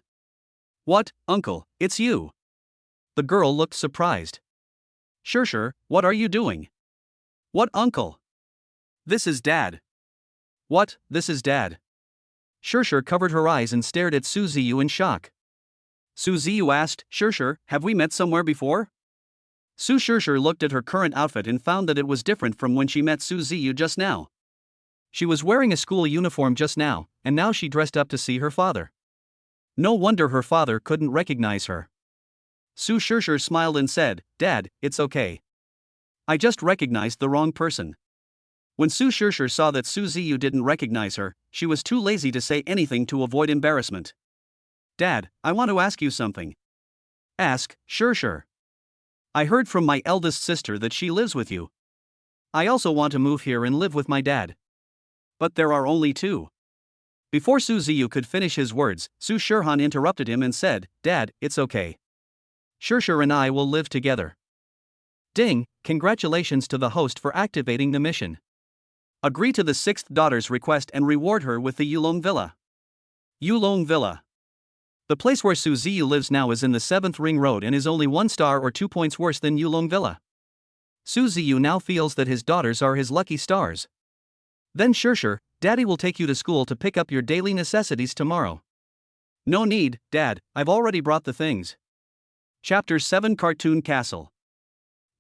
What, uncle, it's you. The girl looked surprised. Shirshir, what are you doing? What, uncle? This is Dad. What, this is Dad? Shirshir covered her eyes and stared at Su Ziyu in shock. Su Ziyu asked, Shirshir, have we met somewhere before? Su Shirshir looked at her current outfit and found that it was different from when she met Su Ziyu just now. She was wearing a school uniform just now, and now she dressed up to see her father. No wonder her father couldn't recognize her. Su Shirshir smiled and said, Dad, it's okay. I just recognized the wrong person. When Su Shirshir saw that Su Ziyu didn't recognize her, she was too lazy to say anything to avoid embarrassment. Dad, I want to ask you something. Ask, Shirshir. I heard from my eldest sister that she lives with you. I also want to move here and live with my dad. But there are only two. Before Su Ziyu could finish his words, Su Shirhan interrupted him and said, Dad, it's okay. Shirshir and I will live together. Ding, congratulations to the host for activating the mission. Agree to the sixth daughter's request and reward her with the Yulong Villa. Yulong Villa. The place where Su Ziyu lives now is in the 7th Ring Road and is only 1 star or 2 points worse than Yulong Villa. Su Ziyu now feels that his daughters are his lucky stars. Then Shirshir, Daddy will take you to school to pick up your daily necessities tomorrow. No need, Dad, I've already brought the things. Chapter 7 Cartoon Castle.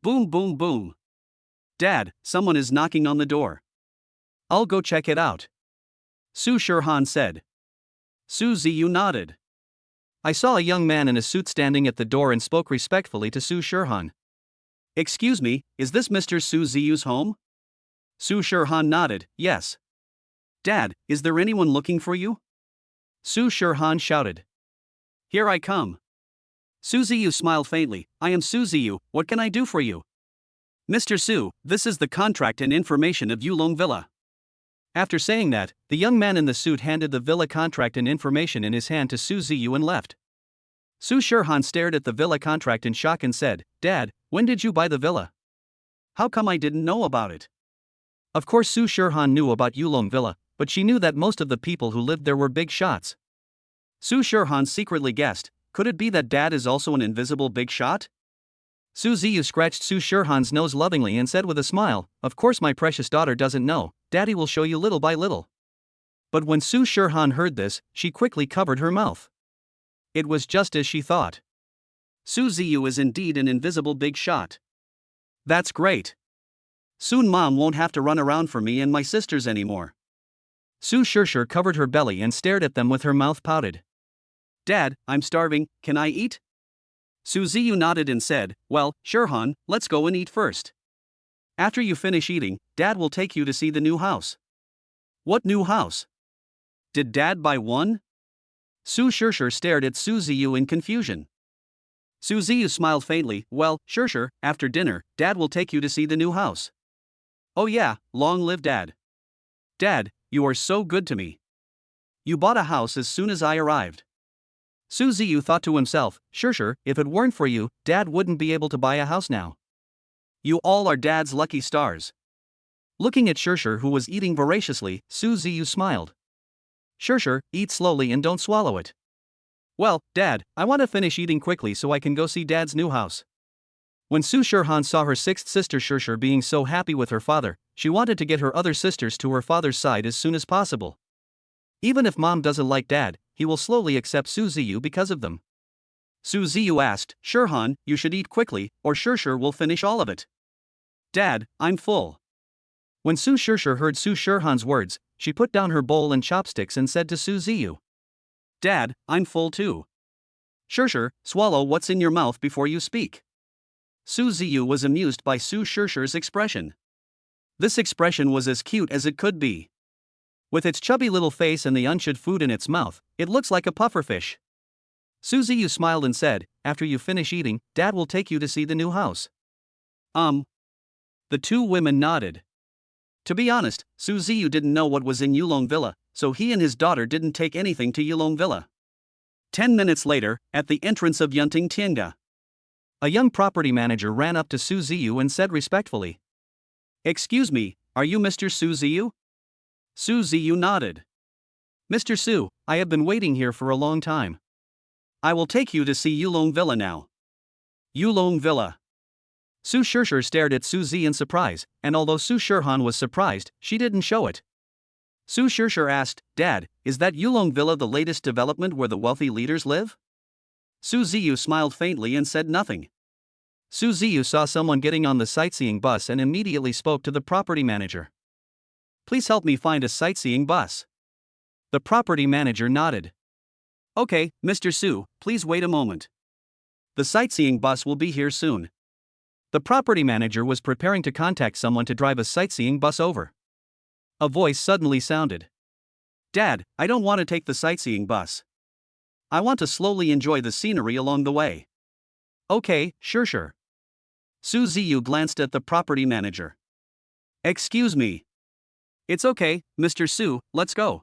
Boom boom boom. Dad, someone is knocking on the door. I'll go check it out. Su Shirhan said. Su Ziyu nodded. I saw a young man in a suit standing at the door and spoke respectfully to Su Shirhan. Excuse me, is this Mr. Su Ziyu's home? Su Shirhan nodded, yes. Dad, is there anyone looking for you? Su Shirhan shouted. Here I come. Su Ziyu smiled faintly, I am Su Ziyu, what can I do for you? Mr. Su, this is the contract and information of Yulong Villa. After saying that, the young man in the suit handed the villa contract and information in his hand to Su Ziyu and left. Su Shirhan stared at the villa contract in shock and said, Dad, when did you buy the villa? How come I didn't know about it? Of course Su Shirhan knew about Yulong Villa, but she knew that most of the people who lived there were big shots. Su Shirhan secretly guessed, could it be that Dad is also an invisible big shot? Su Ziyu scratched Su Shirhan's nose lovingly and said with a smile, of course my precious daughter doesn't know, Daddy will show you little by little. But when Su Shirhan heard this, she quickly covered her mouth. It was just as she thought. Su Ziyu is indeed an invisible big shot. That's great. Soon Mom won't have to run around for me and my sisters anymore. Su Shirshir covered her belly and stared at them with her mouth pouted. Dad, I'm starving, can I eat? Su Ziyu nodded and said, well, Shirhan, let's go and eat first. After you finish eating, Dad will take you to see the new house. What new house? Did Dad buy one? Su Shirshir stared at Su Ziyu in confusion. Su Ziyu smiled faintly, well, Shirshir, after dinner, Dad will take you to see the new house. Oh yeah, long live Dad. Dad, you are so good to me. You bought a house as soon as I arrived. Su Ziyu thought to himself, sure, if it weren't for you, Dad wouldn't be able to buy a house now. You all are Dad's lucky stars. Looking at Sure, who was eating voraciously, Su Ziyu smiled. Sure, eat slowly and don't swallow it. Well, Dad, I want to finish eating quickly so I can go see Dad's new house. When Su Shirhan saw her sixth sister Sure being so happy with her father, she wanted to get her other sisters to her father's side as soon as possible. Even if Mom doesn't like Dad, he will slowly accept Su Ziyu because of them. Su Ziyu asked, Shirhan, you should eat quickly, or Sure will finish all of it. Dad, I'm full. When Su Sure heard Su Shirhan's words, she put down her bowl and chopsticks and said to Su Ziyu, Dad, I'm full too. Sure, swallow what's in your mouth before you speak. Su Ziyu was amused by Su Sure's expression. This expression was as cute as it could be. With its chubby little face and the unchewed food in its mouth, it looks like a pufferfish. Su Ziyu smiled and said, after you finish eating, Dad will take you to see the new house. The two women nodded. To be honest, Su Ziyu didn't know what was in Yulong Villa, so he and his daughter didn't take anything to Yulong Villa. 10 minutes later, at the entrance of Yunting Tianga, a young property manager ran up to Su Ziyu and said respectfully, Excuse me, are you Mr. Su Ziyu? Su Ziyu nodded. Mr. Su, I have been waiting here for a long time. I will take you to see Yulong Villa now. Yulong Villa. Su Sure stared at Su Zi in surprise, and although Su Shirhan was surprised, she didn't show it. Su Sure asked, Dad, is that Yulong Villa the latest development where the wealthy leaders live? Su Ziyu smiled faintly and said nothing. Su Ziyu saw someone getting on the sightseeing bus and immediately spoke to the property manager. Please help me find a sightseeing bus. The property manager nodded. Okay, Mr. Su, please wait a moment. The sightseeing bus will be here soon. The property manager was preparing to contact someone to drive a sightseeing bus over. A voice suddenly sounded. Dad, I don't want to take the sightseeing bus. I want to slowly enjoy the scenery along the way. Okay, sure. Su Ziyu glanced at the property manager. Excuse me. It's okay, Mr. Su, let's go.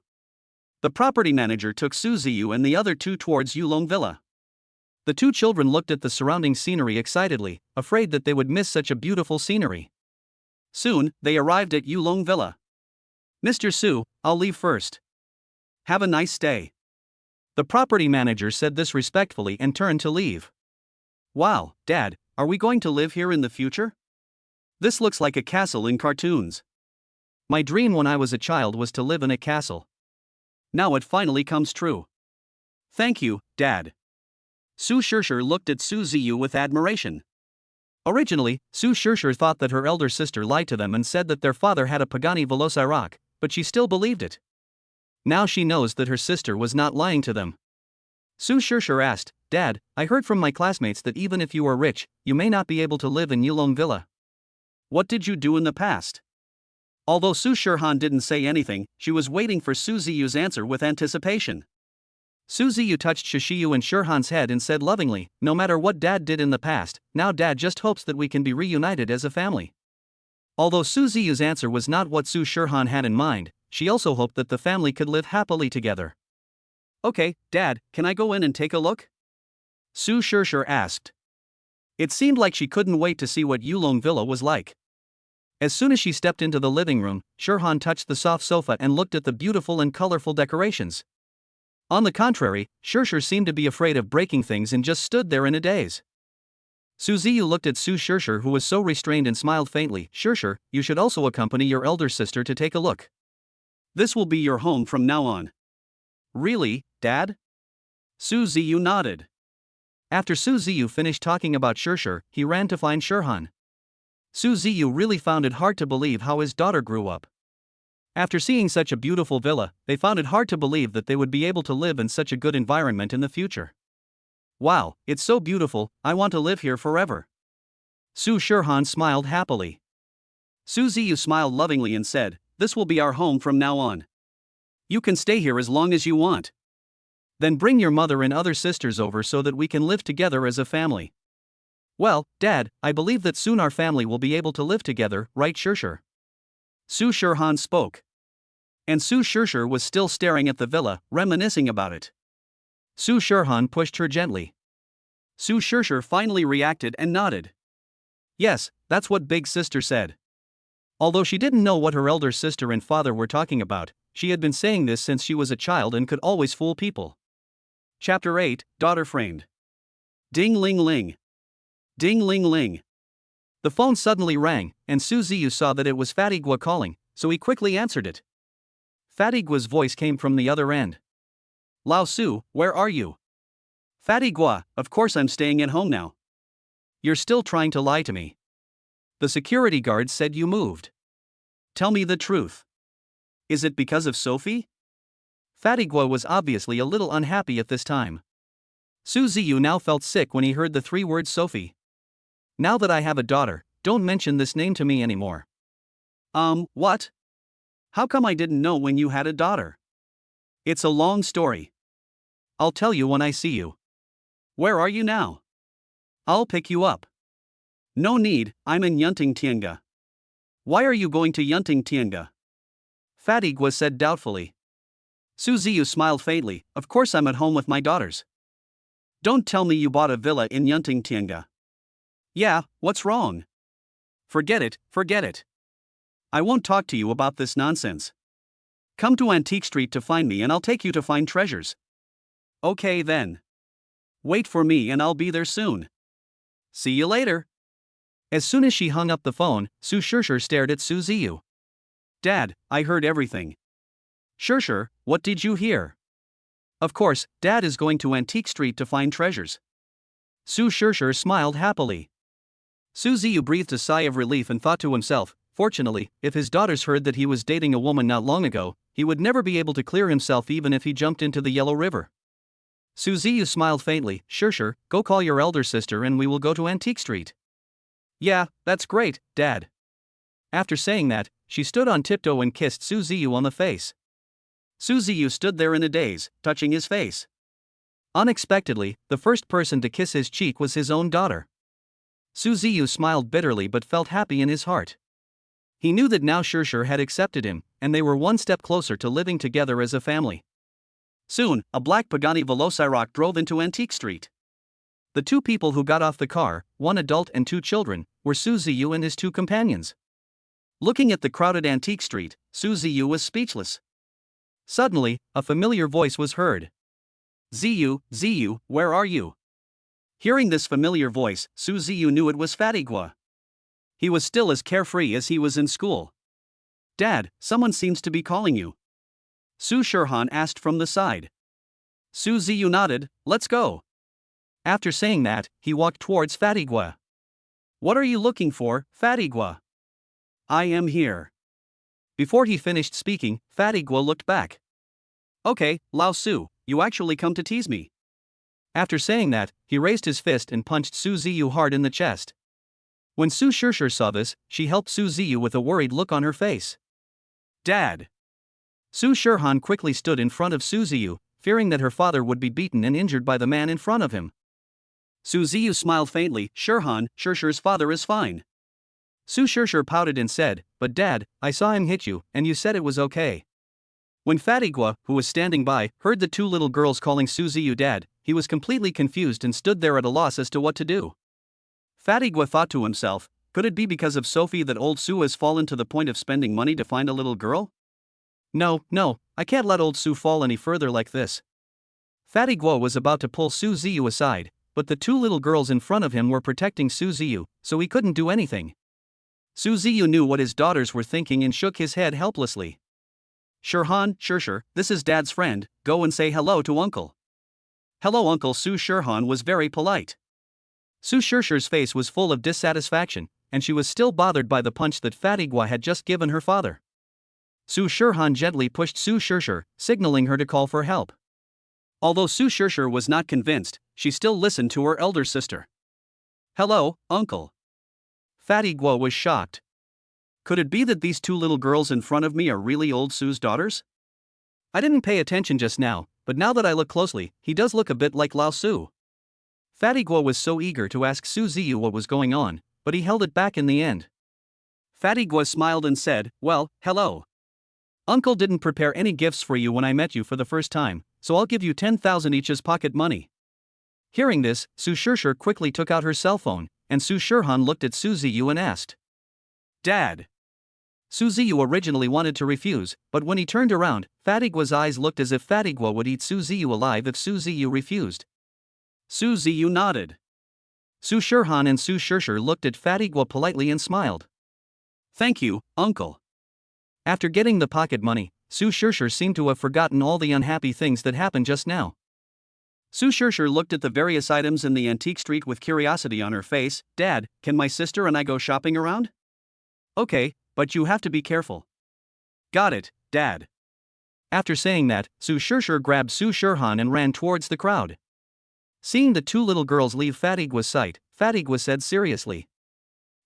The property manager took Su Ziyu and the other two towards Yulong Villa. The two children looked at the surrounding scenery excitedly, afraid that they would miss such a beautiful scenery. Soon, they arrived at Yulong Villa. Mr. Su, I'll leave first. Have a nice stay. The property manager said this respectfully and turned to leave. Wow, Dad, are we going to live here in the future? This looks like a castle in cartoons. My dream when I was a child was to live in a castle. Now it finally comes true. Thank you, Dad. Su Sure looked at Su Ziyu with admiration. Originally, Su Sure thought that her elder sister lied to them and said that their father had a Pagani Velociraptor, but she still believed it. Now she knows that her sister was not lying to them. Su Sure asked, Dad, I heard from my classmates that even if you are rich, you may not be able to live in Yulong Villa. What did you do in the past? Although Su Shirhan didn't say anything, she was waiting for Su Ziyu's answer with anticipation. Su Ziyu touched Shishiyu and Shirhan's head and said lovingly, no matter what Dad did in the past, now Dad just hopes that we can be reunited as a family. Although Su Ziyu's answer was not what Su Shirhan had in mind, she also hoped that the family could live happily together. Okay, Dad, can I go in and take a look? Su Sure asked. It seemed like she couldn't wait to see what Yulong Villa was like. As soon as she stepped into the living room, Shirhan touched the soft sofa and looked at the beautiful and colorful decorations. On the contrary, Sure seemed to be afraid of breaking things and just stood there in a daze. Su Ziyu looked at Su Sure, who was so restrained, and smiled faintly. Sure, you should also accompany your elder sister to take a look. This will be your home from now on. Really, Dad? Su Ziyu nodded. After Su Ziyu finished talking about Sure, he ran to find Shirhan. Su Ziyu really found it hard to believe how his daughter grew up. After seeing such a beautiful villa, they found it hard to believe that they would be able to live in such a good environment in the future. Wow, it's so beautiful, I want to live here forever. Su Shirhan smiled happily. Su Ziyu smiled lovingly and said, This will be our home from now on. You can stay here as long as you want. Then bring your mother and other sisters over so that we can live together as a family. Well, Dad, I believe that soon our family will be able to live together, right Sure? Su Shirhan spoke. And Su Shishir was still staring at the villa, reminiscing about it. Su Shirhan pushed her gently. Su Shishir finally reacted and nodded. Yes, that's what big sister said. Although she didn't know what her elder sister and father were talking about, she had been saying this since she was a child and could always fool people. Chapter 8, Daughter Framed. Ding ling ling. Ding ling ling. The phone suddenly rang, and Su Ziyu saw that it was Fatigua calling, so he quickly answered it. Fatigua's voice came from the other end. Lao Su, where are you? Fatigua, of course I'm staying at home now. You're still trying to lie to me. The security guard said you moved. Tell me the truth. Is it because of Sophie? Fatigua was obviously a little unhappy at this time. Su Ziyu now felt sick when he heard the 3 words Sophie. Now that I have a daughter, don't mention this name to me anymore. What? How come I didn't know when you had a daughter? It's a long story. I'll tell you when I see you. Where are you now? I'll pick you up. No need, I'm in Yunting Tianga. Why are you going to Yunting Tianga? Fatigua said doubtfully. Su Ziyu smiled faintly, of course I'm at home with my daughters. Don't tell me you bought a villa in Yunting Tianga. Yeah, what's wrong? Forget it, forget it. I won't talk to you about this nonsense. Come to Antique Street to find me and I'll take you to find treasures. Okay then. Wait for me and I'll be there soon. See you later. As soon as she hung up the phone, Su Shishir stared at Su Ziyu. Dad, I heard everything. Shishir, what did you hear? Of course, Dad is going to Antique Street to find treasures. Su Shishir smiled happily. Su Ziyu breathed a sigh of relief and thought to himself, fortunately, if his daughters heard that he was dating a woman not long ago, he would never be able to clear himself even if he jumped into the Yellow River. Su Ziyu smiled faintly. Shishir, go call your elder sister and we will go to Antique Street. Yeah, that's great, Dad. After saying that, she stood on tiptoe and kissed Su Ziyu on the face. Su Ziyu stood there in a daze, touching his face. Unexpectedly, the first person to kiss his cheek was his own daughter. Su Ziyu smiled bitterly but felt happy in his heart. He knew that now Shishir had accepted him, and they were one step closer to living together as a family. Soon, a black Pagani Velociraptor drove into Antique Street. The 2 people who got off the car, 1 adult and 2 children, were Su Ziyu and his 2 companions. Looking at the crowded Antique Street, Su Ziyu was speechless. Suddenly, a familiar voice was heard. Ziyu, Ziyu, where are you? Hearing this familiar voice, Su Ziyu knew it was Fatigua. He was still as carefree as he was in school. Dad, someone seems to be calling you. Su Shirhan asked from the side. Su Ziyu nodded, let's go. After saying that, he walked towards Fatigua. What are you looking for, Fatigua? I am here. Before he finished speaking, Fatigua looked back. Okay, Lao Su, you actually come to tease me. After saying that, he raised his fist and punched Su Ziyu hard in the chest. When Su Shishir saw this, she helped Su Ziyu with a worried look on her face. Dad. Su Shirhan quickly stood in front of Su Ziyu, fearing that her father would be beaten and injured by the man in front of him. Su Ziyu smiled faintly. Shirhan, Shishir's father is fine. Su Shishir pouted and said, but Dad, I saw him hit you, and you said it was okay. When Fatigua, who was standing by, heard the 2 little girls calling Su Ziyu Dad, he was completely confused and stood there at a loss as to what to do. Fatigua thought to himself, could it be because of Sophie that old Su has fallen to the point of spending money to find a little girl? No, I can't let old Su fall any further like this. Fatigua was about to pull Su Ziyu aside, but the 2 little girls in front of him were protecting Su Ziyu, so he couldn't do anything. Su Ziyu knew what his daughters were thinking and shook his head helplessly. Shirhan, Shishir, this is Dad's friend, go and say hello to Uncle. Hello Uncle. Su Shirhan was very polite. Su Shishir's face was full of dissatisfaction, and she was still bothered by the punch that Fatigua had just given her father. Su Shirhan gently pushed Su Shishir, signaling her to call for help. Although Su Shishir was not convinced, she still listened to her elder sister. Hello, Uncle. Fatigua was shocked. Could it be that these 2 little girls in front of me are really old Su's daughters? I didn't pay attention just now, but now that I look closely, he does look a bit like Lao Su. Fatigua was so eager to ask Su Ziyu what was going on, but he held it back in the end. Fatigua smiled and said, well, hello. Uncle didn't prepare any gifts for you when I met you for the first time, so I'll give you 10,000 each as pocket money. Hearing this, Su Shishir quickly took out her cell phone, and Su Shirhan looked at Su Ziyu and asked, Dad. Su Ziyu originally wanted to refuse, but when he turned around, Fatigwa's eyes looked as if Fatigwa would eat Su Ziyu alive if Su Ziyu refused. Su Ziyu nodded. Su Shirhan and Su Shishir looked at Fatigwa politely and smiled. Thank you, Uncle. After getting the pocket money, Su Shishir seemed to have forgotten all the unhappy things that happened just now. Su Shishir looked at the various items in the antique street with curiosity on her face. Dad, can my sister and I go shopping around? Okay, but you have to be careful. Got it, Dad. After saying that, Su Shishir grabbed Su Shirhan and ran towards the crowd. Seeing the two little girls leave Fatigwa's sight, Fatigwa said seriously,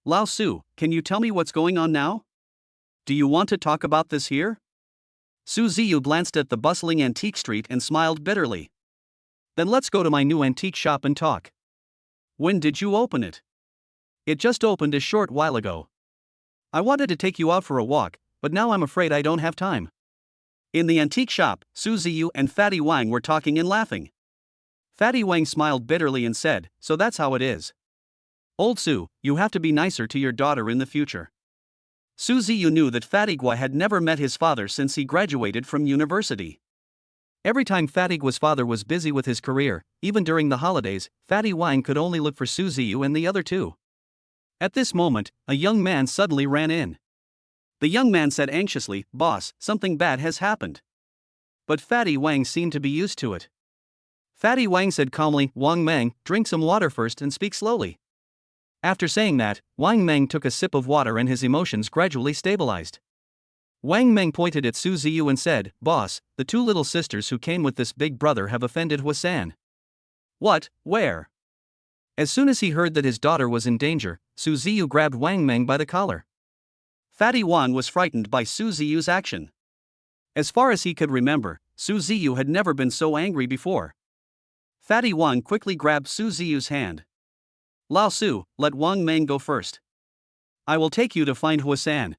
Lao Su, can you tell me what's going on now? Do you want to talk about this here? Su Ziyu glanced at the bustling antique street and smiled bitterly. Then let's go to my new antique shop and talk. When did you open it? It just opened a short while ago. I wanted to take you out for a walk, but now I'm afraid I don't have time. In the antique shop, Su Ziyu and Fatty Wang were talking and laughing. Fatty Wang smiled bitterly and said, So that's how it is. Old Su, you have to be nicer to your daughter in the future. Su Ziyu knew that Fatigwa had never met his father since he graduated from university. Every time Fatigwa's father was busy with his career, even during the holidays, Fatty Wang could only look for Su Ziyu and the other two. At this moment, a young man suddenly ran in. The young man said anxiously, Boss, something bad has happened. But Fatty Wang seemed to be used to it. Fatty Wang said calmly, Wang Meng, drink some water first and speak slowly. After saying that, Wang Meng took a sip of water and his emotions gradually stabilized. Wang Meng pointed at Su Ziyu and said, Boss, the two little sisters who came with this big brother have offended Huasan. What, where? As soon as he heard that his daughter was in danger, Su Ziyu grabbed Wang Meng by the collar. Fatty Wang was frightened by Su Ziyu's action. As far as he could remember, Su Ziyu had never been so angry before. Fatty Wang quickly grabbed Su Ziyu's hand. Lao Su, let Wang Meng go first. I will take you to find Huasan.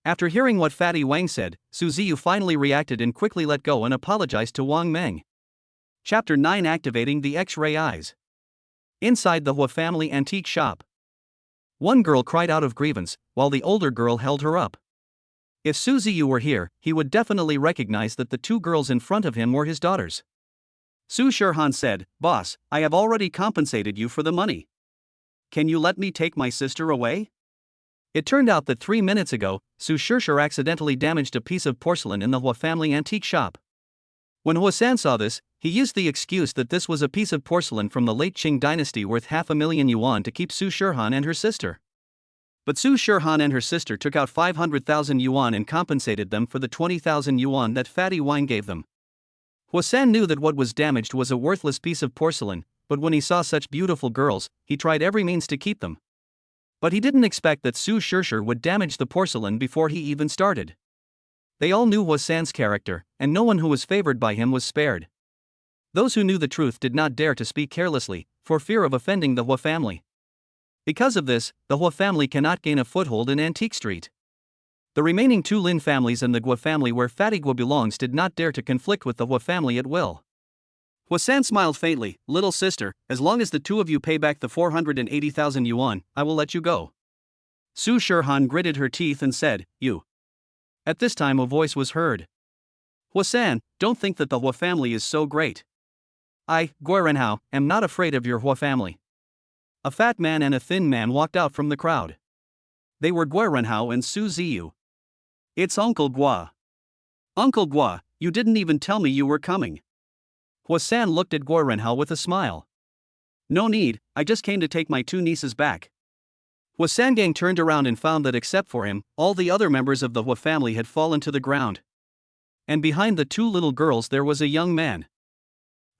After hearing what Fatty Wang said, Su Ziyu finally reacted and quickly let go and apologized to Wang Meng. Chapter 9 Activating the X-ray Eyes. Inside the Hua family antique shop. One girl cried out of grievance, while the older girl held her up. If Su Ziyu were here, he would definitely recognize that the two girls in front of him were his daughters. Su Shirhan said, Boss, I have already compensated you for the money. Can you let me take my sister away? It turned out that 3 minutes ago, Su Shishir accidentally damaged a piece of porcelain in the Hua family antique shop. When Huasan saw this, he used the excuse that this was a piece of porcelain from the late Qing dynasty worth 500,000 yuan to keep Su Shirhan and her sister. But Su Shirhan and her sister took out 500,000 yuan and compensated them for the 20,000 yuan that Fatty Wang gave them. Huasan knew that what was damaged was a worthless piece of porcelain, but when he saw such beautiful girls, he tried every means to keep them. But he didn't expect that Su Shishir would damage the porcelain before he even started. They all knew Huasan's character, and no one who was favored by him was spared. Those who knew the truth did not dare to speak carelessly, for fear of offending the Hua family. Because of this, the Hua family cannot gain a foothold in Antique Street. The remaining two Lin families and the Gua family where Fatigua belongs did not dare to conflict with the Hua family at will. Huasan smiled faintly, Little sister, as long as the two of you pay back the 480,000 yuan, I will let you go. Su Shirhan gritted her teeth and said, You. At this time a voice was heard. Huasan, don't think that the Hua family is so great. I, Guirenhao, am not afraid of your Hua family. A fat man and a thin man walked out from the crowd. They were Guirenhao and Su Ziyu. It's Uncle Gua. Uncle Gua, you didn't even tell me you were coming. Huasan looked at Guirenhao with a smile. No need, I just came to take my two nieces back. Huasan Gang turned around and found that except for him, all the other members of the Hua family had fallen to the ground. And behind the two little girls there was a young man.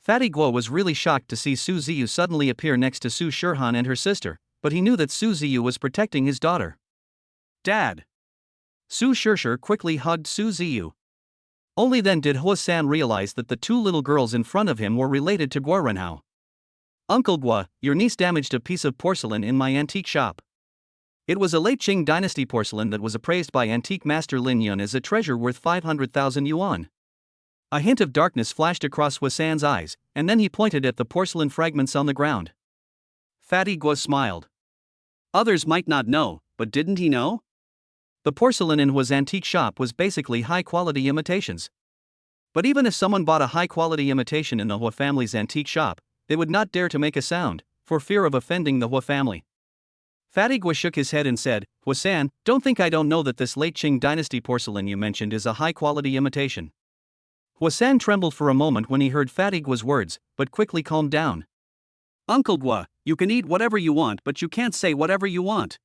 Fatty Gua was really shocked to see Su Ziyu suddenly appear next to Su Shirhan and her sister, but he knew that Su Ziyu was protecting his daughter. Dad! Su Shishir quickly hugged Su Ziyu. Only then did Huasan realize that the two little girls in front of him were related to Guirenhao. Uncle Gua, your niece damaged a piece of porcelain in my antique shop. It was a late Qing dynasty porcelain that was appraised by antique master Lin Yun as a treasure worth 500,000 yuan. A hint of darkness flashed across Huasan's eyes, and then he pointed at the porcelain fragments on the ground. Fatty Gua smiled. Others might not know, but didn't he know? The porcelain in Hua's antique shop was basically high-quality imitations. But even if someone bought a high-quality imitation in the Hua family's antique shop, they would not dare to make a sound, for fear of offending the Hua family. Fatty Gua shook his head and said, Huasan, don't think I don't know that this late Qing dynasty porcelain you mentioned is a high-quality imitation. Huasan trembled for a moment when he heard Fatty Gua's words, but quickly calmed down. Uncle Gua, you can eat whatever you want, but you can't say whatever you want.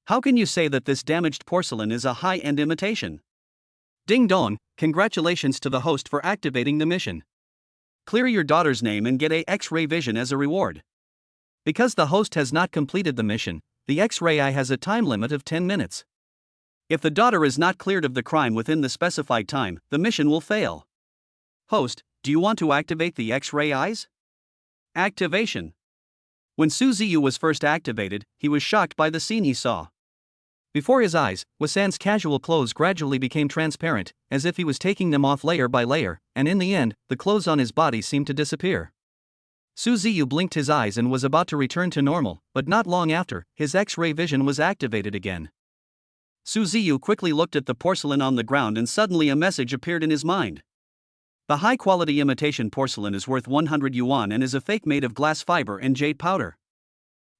How can you say that this damaged porcelain is a high-end imitation? Ding dong, congratulations to the host for activating the mission. Clear your daughter's name and get a X-ray vision as a reward. Because the host has not completed the mission, the X-ray eye has a time limit of 10 minutes. If the daughter is not cleared of the crime within the specified time, the mission will fail. Host, do you want to activate the X-ray eyes? Activation. When Su Ziyu was first activated, he was shocked by the scene he saw. Before his eyes, Huasan's casual clothes gradually became transparent, as if he was taking them off layer by layer, and in the end, the clothes on his body seemed to disappear. Su Ziyu blinked his eyes and was about to return to normal, but not long after, his X-ray vision was activated again. Su Ziyu quickly looked at the porcelain on the ground and suddenly a message appeared in his mind. The high-quality imitation porcelain is worth 100 yuan and is a fake made of glass fiber and jade powder.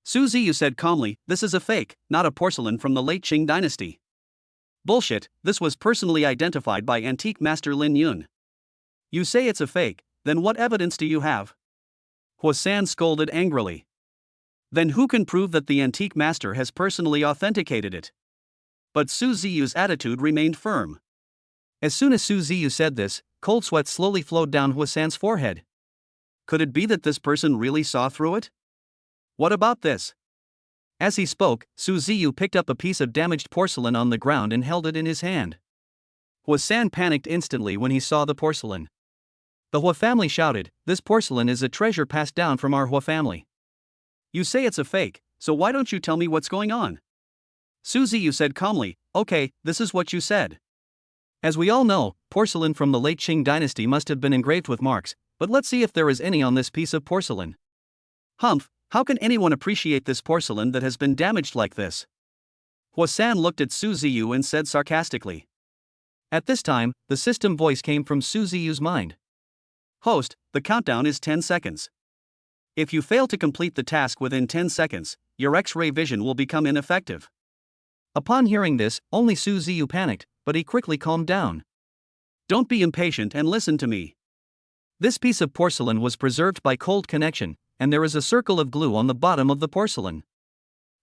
Su Ziyu said calmly, this is a fake, not a porcelain from the late Qing dynasty. Bullshit, this was personally identified by antique master Lin Yun. You say it's a fake, then what evidence do you have? Huasan scolded angrily. Then who can prove that the antique master has personally authenticated it? But Su Ziyu's attitude remained firm. As soon as Su Ziyu said this, cold sweat slowly flowed down Huasan's forehead. Could it be that this person really saw through it? What about this? As he spoke, Su Ziyu picked up a piece of damaged porcelain on the ground and held it in his hand. Huasan panicked instantly when he saw the porcelain. The Hua family shouted, this porcelain is a treasure passed down from our Hua family. You say it's a fake, so why don't you tell me what's going on? Su Ziyu said calmly, okay, this is what you said. As we all know, porcelain from the late Qing dynasty must have been engraved with marks, but let's see if there is any on this piece of porcelain. Humph, how can anyone appreciate this porcelain that has been damaged like this? Huasan looked at Su Ziyu and said sarcastically. At this time, the system voice came from Su Ziyu's mind. Host, the countdown is 10 seconds. If you fail to complete the task within 10 seconds, your X-ray vision will become ineffective. Upon hearing this, only Su Ziyu panicked, but he quickly calmed down. Don't be impatient and listen to me. This piece of porcelain was preserved by cold connection, and there is a circle of glue on the bottom of the porcelain.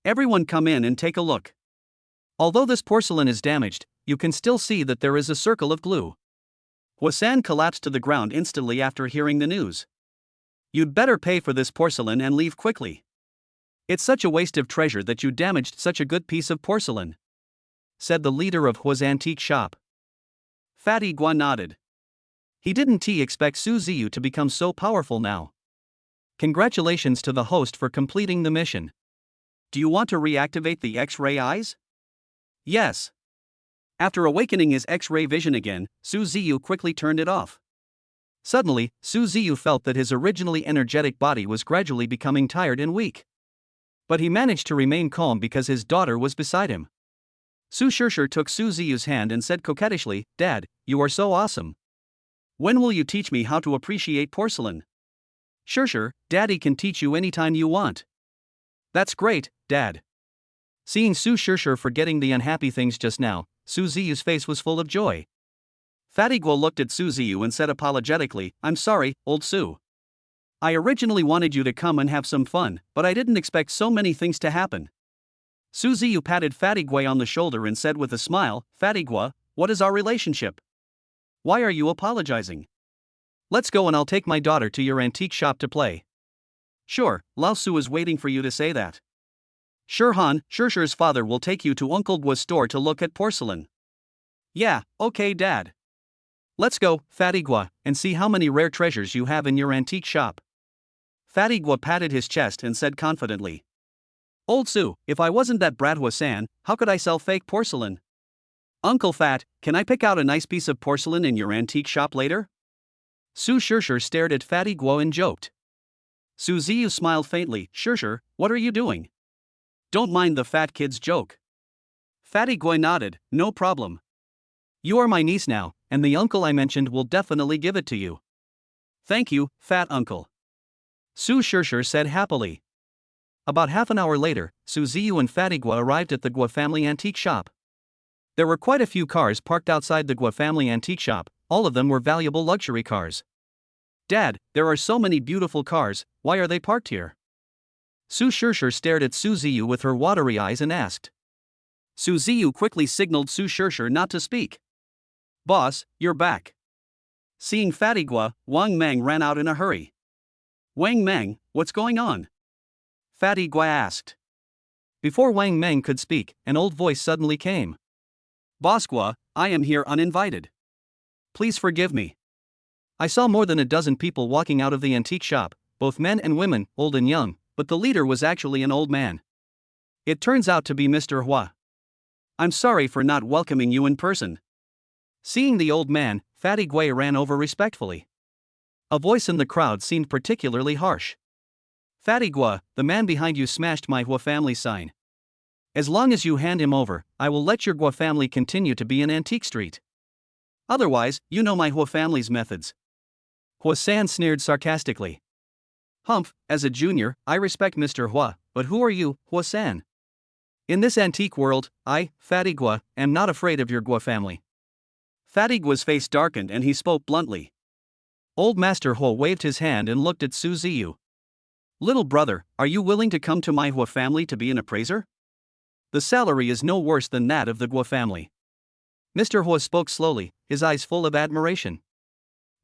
Everyone come in and take a look. Although this porcelain is damaged, you can still see that there is a circle of glue. Huasan collapsed to the ground instantly after hearing the news. You'd better pay for this porcelain and leave quickly. It's such a waste of treasure that you damaged such a good piece of porcelain, said the leader of Hua's antique shop. Fatty Gua nodded. He didn't expect Su Ziyu to become so powerful now. Congratulations to the host for completing the mission. Do you want to reactivate the X-ray eyes? Yes. After awakening his X-ray vision again, Su Ziyu quickly turned it off. Suddenly, Su Ziyu felt that his originally energetic body was gradually becoming tired and weak. But he managed to remain calm because his daughter was beside him. Su Shishir took Su Ziyu's hand and said coquettishly, Dad, you are so awesome. When will you teach me how to appreciate porcelain? Shishir, Daddy can teach you anytime you want. That's great, Dad. Seeing Su Shishir forgetting the unhappy things just now, Su Ziyu's face was full of joy. Fatty Guo looked at Su Ziyu and said apologetically, I'm sorry, old Su. I originally wanted you to come and have some fun, but I didn't expect so many things to happen. Su Ziyu patted Fatty Guo on the shoulder and said with a smile, Fatty Guo, what is our relationship? Why are you apologizing? Let's go and I'll take my daughter to your antique shop to play. Sure, Lao Su is waiting for you to say that. Sure Han, Shishir's father will take you to Uncle Guo's store to look at porcelain. Yeah, okay Dad. Let's go, Fatty Guo, and see how many rare treasures you have in your antique shop. Fatty Guo patted his chest and said confidently. Old Sue, if I wasn't that brat Hua-san, how could I sell fake porcelain? Uncle Fat, can I pick out a nice piece of porcelain in your antique shop later? Su Shusher stared at Fatty Guo and joked. Su Ziyu smiled faintly. Shusher, what are you doing? Don't mind the fat kid's joke. Fatty Guo nodded. No problem. You are my niece now, and the uncle I mentioned will definitely give it to you. Thank you, fat uncle. Su Shusher said happily. About half an hour later, Su Ziyu and Fatty Guo arrived at the Guo family antique shop. There were quite a few cars parked outside the Guo family antique shop. All of them were valuable luxury cars. Dad, there are so many beautiful cars, why are they parked here? Su Shusher stared at Su Ziyu with her watery eyes and asked. Su Ziyu quickly signaled Su Shusher not to speak. Boss, you're back. Seeing Fatty Guo, Wang Meng ran out in a hurry. Wang Meng, what's going on? Fatty Guo asked. Before Wang Meng could speak, an old voice suddenly came. Boss Guo, I am here uninvited. Please forgive me. I saw more than a dozen people walking out of the antique shop, both men and women, old and young, but the leader was actually an old man. It turns out to be Mr. Hua. I'm sorry for not welcoming you in person. Seeing the old man, Fatty Guo ran over respectfully. A voice in the crowd seemed particularly harsh. Fatty Guo, the man behind you smashed my Hua family sign. As long as you hand him over, I will let your Guo family continue to be an antique street. Otherwise, you know my Hua family's methods. Hua-san sneered sarcastically. Humph, as a junior, I respect Mr. Hua, but who are you, Hua-san? In this antique world, I, Fatty Guo, am not afraid of your Guo family. Fatty Guo's face darkened and he spoke bluntly. Old Master Hua waved his hand and looked at Su Ziyu. Little brother, are you willing to come to my Hua family to be an appraiser? The salary is no worse than that of the Guo family. Mr. Hua spoke slowly, his eyes full of admiration.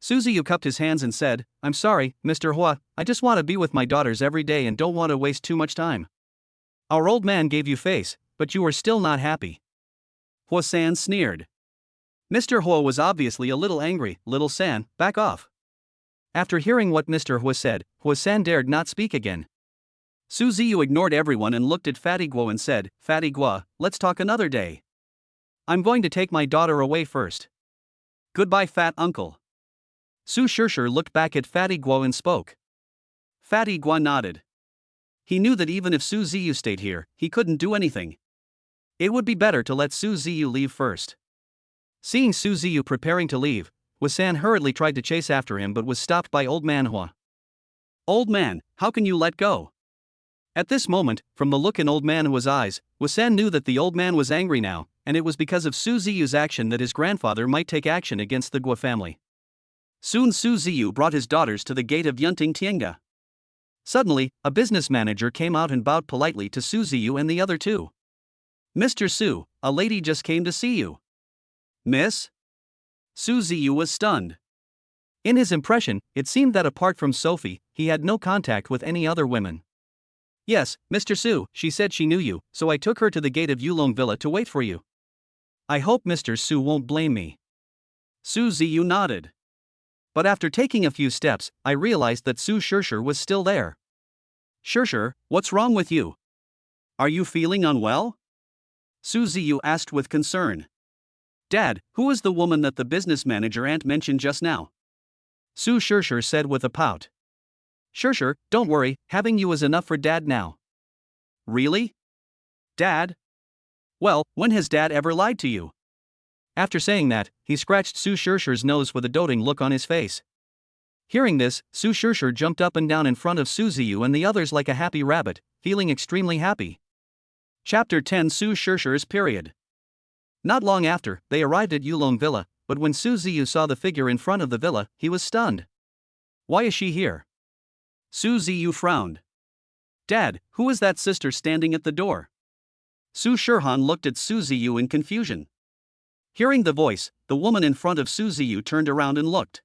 Su Ziyu cupped his hands and said, I'm sorry, Mr. Hua, I just want to be with my daughters every day and don't want to waste too much time. Our old man gave you face, but you are still not happy. Hua-san sneered. Mr. Hua was obviously a little angry. Little San, back off. After hearing what Mr. Hua said, Hua-san dared not speak again. Su Ziyu ignored everyone and looked at Fatty Guo and said, Fatty Guo, let's talk another day. I'm going to take my daughter away first. Goodbye, fat uncle. Su Shusher looked back at Fatty Guo and spoke. Fatty Guo nodded. He knew that even if Su Ziyu stayed here, he couldn't do anything. It would be better to let Su Ziyu leave first. Seeing Su Ziyu preparing to leave, Hua-san hurriedly tried to chase after him but was stopped by Old Man Hua. Old man, how can you let go? At this moment, from the look in Old Man Hua's eyes, Hua-san knew that the old man was angry now, and it was because of Su Ziyu's action that his grandfather might take action against the Guo family. Soon Su Ziyu brought his daughters to the gate of Yunting Tienga. Suddenly, a business manager came out and bowed politely to Su Ziyu and the other two. Mr. Su, a lady just came to see you. Miss? Su Ziyu was stunned. In his impression, it seemed that apart from Sophie, he had no contact with any other women. Yes, Mr. Su, she said she knew you, so I took her to the gate of Yulong Villa to wait for you. I hope Mr. Su won't blame me. Su Ziyu nodded. But after taking a few steps, I realized that Su Shusher was still there. Shusher, what's wrong with you? Are you feeling unwell? Su Ziyu asked with concern. Dad, who is the woman that the business manager aunt mentioned just now? Su Shusher said with a pout. Shusher, don't worry, having you is enough for Dad now. Really? Dad? Well, when has Dad ever lied to you? After saying that, he scratched Su Shusher's nose with a doting look on his face. Hearing this, Su Shusher jumped up and down in front of Su Ziyu and the others like a happy rabbit, feeling extremely happy. Chapter 10 Su Shusher's period. Not long after, they arrived at Yulong Villa, but when Su Ziyu saw the figure in front of the villa, he was stunned. Why is she here? Su Ziyu frowned. Dad, who is that sister standing at the door? Su Shurhan looked at Su Ziyu in confusion. Hearing the voice, the woman in front of Su Ziyu turned around and looked.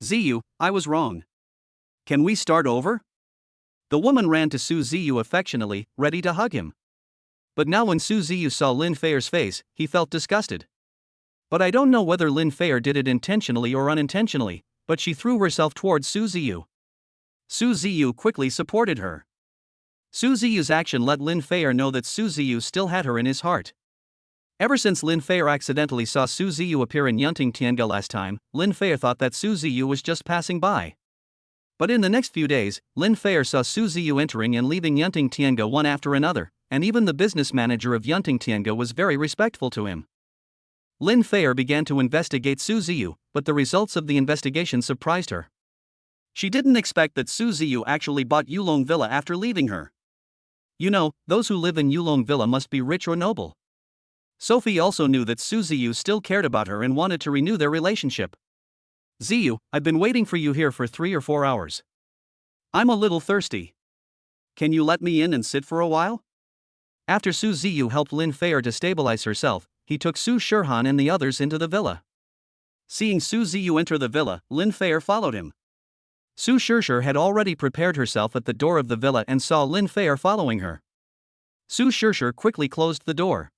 Ziyu, I was wrong. Can we start over? The woman ran to Su Ziyu affectionately, ready to hug him. But now when Su Ziyu saw Lin Feer's face, he felt disgusted. But I don't know whether Lin Feer did it intentionally or unintentionally, but she threw herself towards Su Ziyu. Su Ziyu quickly supported her. Su Ziyu's action let Lin Feer know that Su Ziyu still had her in his heart. Ever since Lin Feer accidentally saw Su Ziyu appear in Yunting Tiange last time, Lin Feer thought that Su Ziyu was just passing by. But in the next few days, Lin Feer saw Su Ziyu entering and leaving Yunting Tiange one after another, and even the business manager of Yunting Tiange was very respectful to him. Lin Feer began to investigate Su Ziyu, but the results of the investigation surprised her. She didn't expect that Su Ziyu actually bought Yulong Villa after leaving her. You know, those who live in Yulong Villa must be rich or noble. Sophie also knew that Su Ziyu still cared about her and wanted to renew their relationship. Ziyu, I've been waiting for you here for 3 or 4 hours. I'm a little thirsty. Can you let me in and sit for a while? After Su Ziyu helped Lin Feer to stabilize herself, he took Su Shirhan and the others into the villa. Seeing Su Ziyu enter the villa, Lin Feer followed him. Su Shirshir had already prepared herself at the door of the villa and saw Lin Feer following her. Su Shirshir quickly closed the door.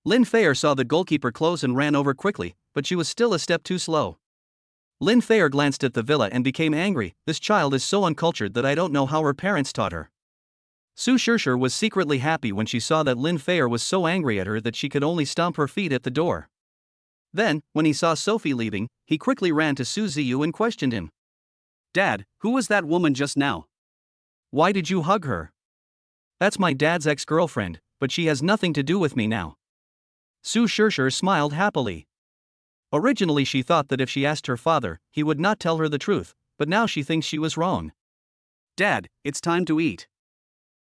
Lin Feer saw the goalkeeper close and ran over quickly, but she was still a step too slow. Lin Feer glanced at the villa and became angry. This child is so uncultured that I don't know how her parents taught her. Su Shirshir was secretly happy when she saw that Lin Feer was so angry at her that she could only stomp her feet at the door. Then, when he saw Sophie leaving, he quickly ran to Su Ziyu and questioned him. Dad, who was that woman just now? Why did you hug her? That's my dad's ex-girlfriend, but she has nothing to do with me now. Su Shirshir smiled happily. Originally she thought that if she asked her father, he would not tell her the truth, but now she thinks she was wrong. Dad, it's time to eat.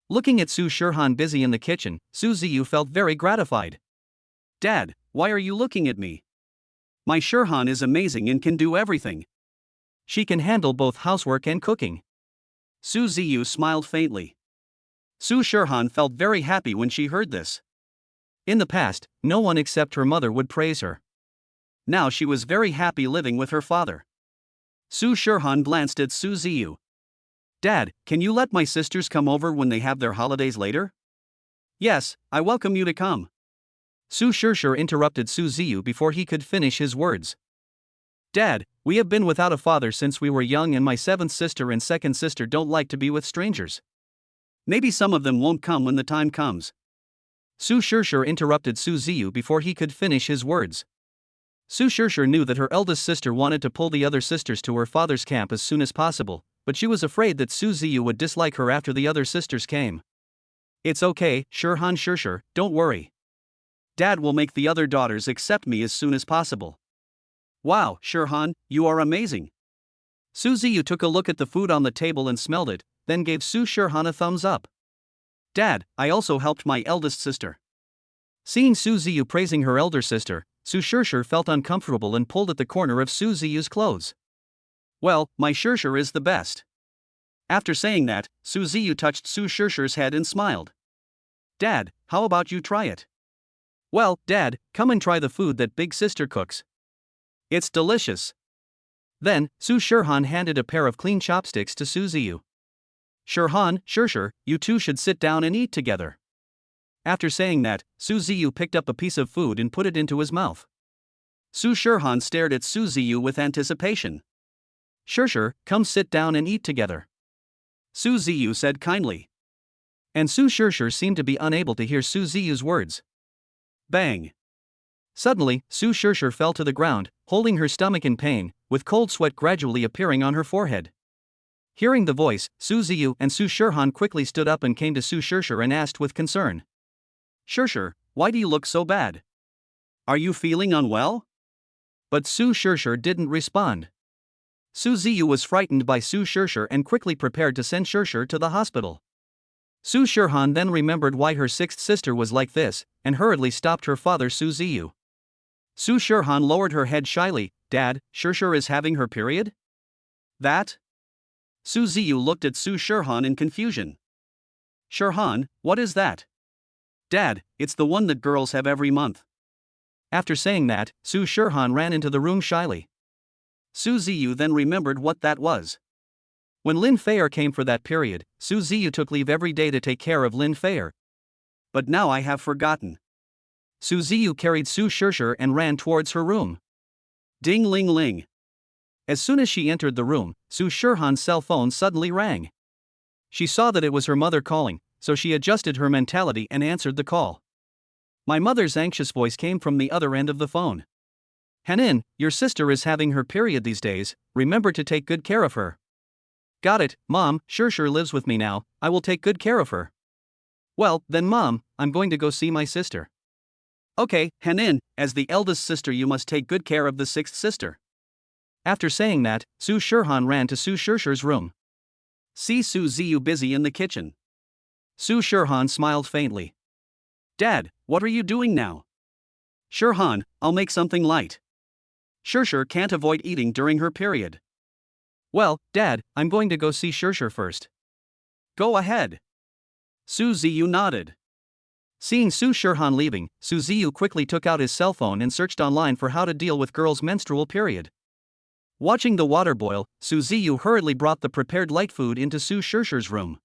Looking at Su Shirhan busy in the kitchen, Su Ziyu felt very gratified. Dad, why are you looking at me? My Shirhan is amazing and can do everything. She can handle both housework and cooking. Su Ziyu smiled faintly. Su Shirhan felt very happy when she heard this. In the past, no one except her mother would praise her. Now she was very happy living with her father. Su Shirhan glanced at Su Ziyu. Dad, can you let my sisters come over when they have their holidays later? Yes, I welcome you to come. Su Shirshir interrupted Su Ziyu before he could finish his words. Dad, we have been without a father since we were young and my 7th sister and 2nd sister don't like to be with strangers. Maybe some of them won't come when the time comes. Su Shirshir interrupted Su Ziyu before he could finish his words. Su Shirshir knew that her eldest sister wanted to pull the other sisters to her father's camp as soon as possible, but she was afraid that Su Ziyu would dislike her after the other sisters came. It's okay, Shirhan Shirshir, don't worry. Dad will make the other daughters accept me as soon as possible. Wow, Shirhan, you are amazing. Su Ziyu took a look at the food on the table and smelled it, then gave Su Shirhan a thumbs up. Dad, I also helped my eldest sister. Seeing Su Ziyu praising her elder sister, Su Shirshir felt uncomfortable and pulled at the corner of Su Ziyu's clothes. Well, my Shirshir is the best. After saying that, Su Ziyu touched Su Shirshir's head and smiled. Dad, how about you try it? Well, Dad, come and try the food that big sister cooks. It's delicious. Then, Su Shirhan handed a pair of clean chopsticks to Su Ziyu. Shirhan, Shirshir, you two should sit down and eat together. After saying that, Su Ziyu picked up a piece of food and put it into his mouth. Su Shirhan stared at Su Ziyu with anticipation. Shirshir, come sit down and eat together. Su Ziyu said kindly. And Su Shirshir seemed to be unable to hear Su Ziyu's words. Bang! Suddenly, Su Shirshir fell to the ground, holding her stomach in pain, with cold sweat gradually appearing on her forehead. Hearing the voice, Su Ziyu and Su Shirhan quickly stood up and came to Su Shirshir and asked with concern. Shirshir, why do you look so bad? Are you feeling unwell? But Su Shirshir didn't respond. Su Ziyu was frightened by Su Shirshir and quickly prepared to send Shirshir to the hospital. Su Shirhan then remembered why her 6th sister was like this, and hurriedly stopped her father Su Ziyu. Su Shirhan lowered her head shyly. Dad, Shirshir is having her period? That? Su Ziyu looked at Su Shirhan in confusion. Shirhan, what is that? Dad, it's the one that girls have every month. After saying that, Su Shirhan ran into the room shyly. Su Ziyu then remembered what that was. When Lin Feer came for that period, Su Ziyu took leave every day to take care of Lin Feer. But now I have forgotten. Su Ziyu carried Su Shirshir and ran towards her room. Ding ling ling. As soon as she entered the room, Su Shirhan's cell phone suddenly rang. She saw that it was her mother calling, so she adjusted her mentality and answered the call. My mother's anxious voice came from the other end of the phone. Hanin, your sister is having her period these days, remember to take good care of her. Got it, Mom, Sure lives with me now, I will take good care of her. Well, then Mom, I'm going to go see my sister. Okay, Hanin, as the eldest sister you must take good care of the sixth sister. After saying that, Su Shirhan ran to Su Shirshir's room. See Su Ziyu busy in the kitchen. Su Shirhan smiled faintly. Dad, what are you doing now? Shirhan, I'll make something light. Shirshir can't avoid eating during her period. Well, Dad, I'm going to go see Shirshir first. Go ahead. Su Ziyu nodded. Seeing Su Shirhan leaving, Su Ziyu quickly took out his cell phone and searched online for how to deal with girls' menstrual period. Watching the water boil, Su Ziyu hurriedly brought the prepared light food into Su Shirshir's room.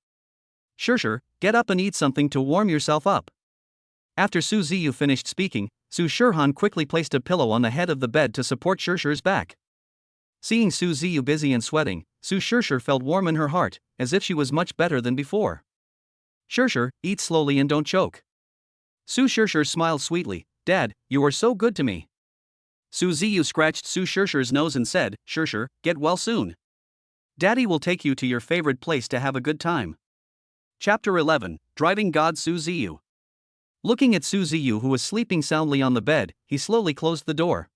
Shirshir, get up and eat something to warm yourself up. After Su Ziyu finished speaking, Su Shirhan quickly placed a pillow on the head of the bed to support Shirshir's back. Seeing Su Ziyu busy and sweating, Su Shirshir felt warm in her heart, as if she was much better than before. Shirshir, eat slowly and don't choke. Su Shirshir smiled sweetly. Dad, you are so good to me. Su Ziyu scratched Su Shirshir's nose and said, Shirshir, get well soon. Daddy will take you to your favorite place to have a good time. Chapter 11, Driving God Su Ziyu. Looking at Su Ziyu who was sleeping soundly on the bed, he slowly closed the door.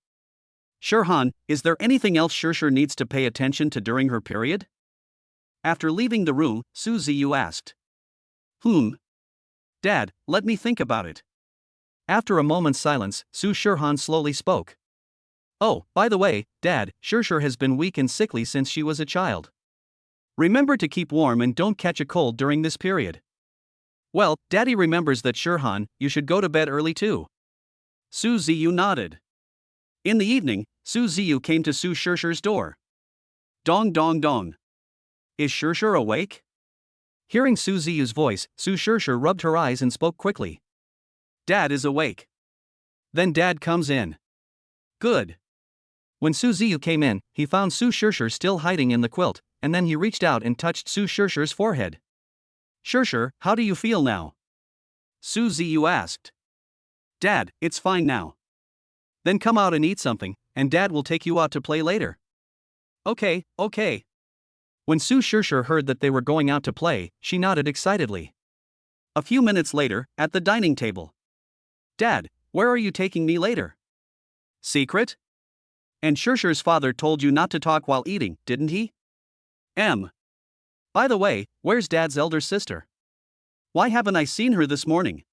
Shirhan, is there anything else Shirshir needs to pay attention to during her period? After leaving the room, Su Ziyu asked. Dad, let me think about it. After a moment's silence, Su Shirhan slowly spoke. Oh, by the way, Dad, Shirshir has been weak and sickly since she was a child. Remember to keep warm and don't catch a cold during this period. Well, Daddy remembers that. Shirhan, you should go to bed early too. Su Ziyu nodded. In the evening, Su Ziyu came to Su Shirshir's door. Dong dong dong. Is Shirshir awake? Hearing Su Ziyu's voice, Su Shirshir rubbed her eyes and spoke quickly. Dad is awake. Then Dad comes in. Good. When Su Ziyu came in, he found Su Shirshir still hiding in the quilt, and then he reached out and touched Su Shirshir's forehead. Shirshir, how do you feel now? Su Ziyu asked. Dad, it's fine now. Then come out and eat something, and Dad will take you out to play later. Okay. When Su Shirshir heard that they were going out to play, she nodded excitedly. A few minutes later, at the dining table. Dad, where are you taking me later? Secret? And Shirshir's father told you not to talk while eating, didn't he? By the way, where's Dad's elder sister? Why haven't I seen her this morning?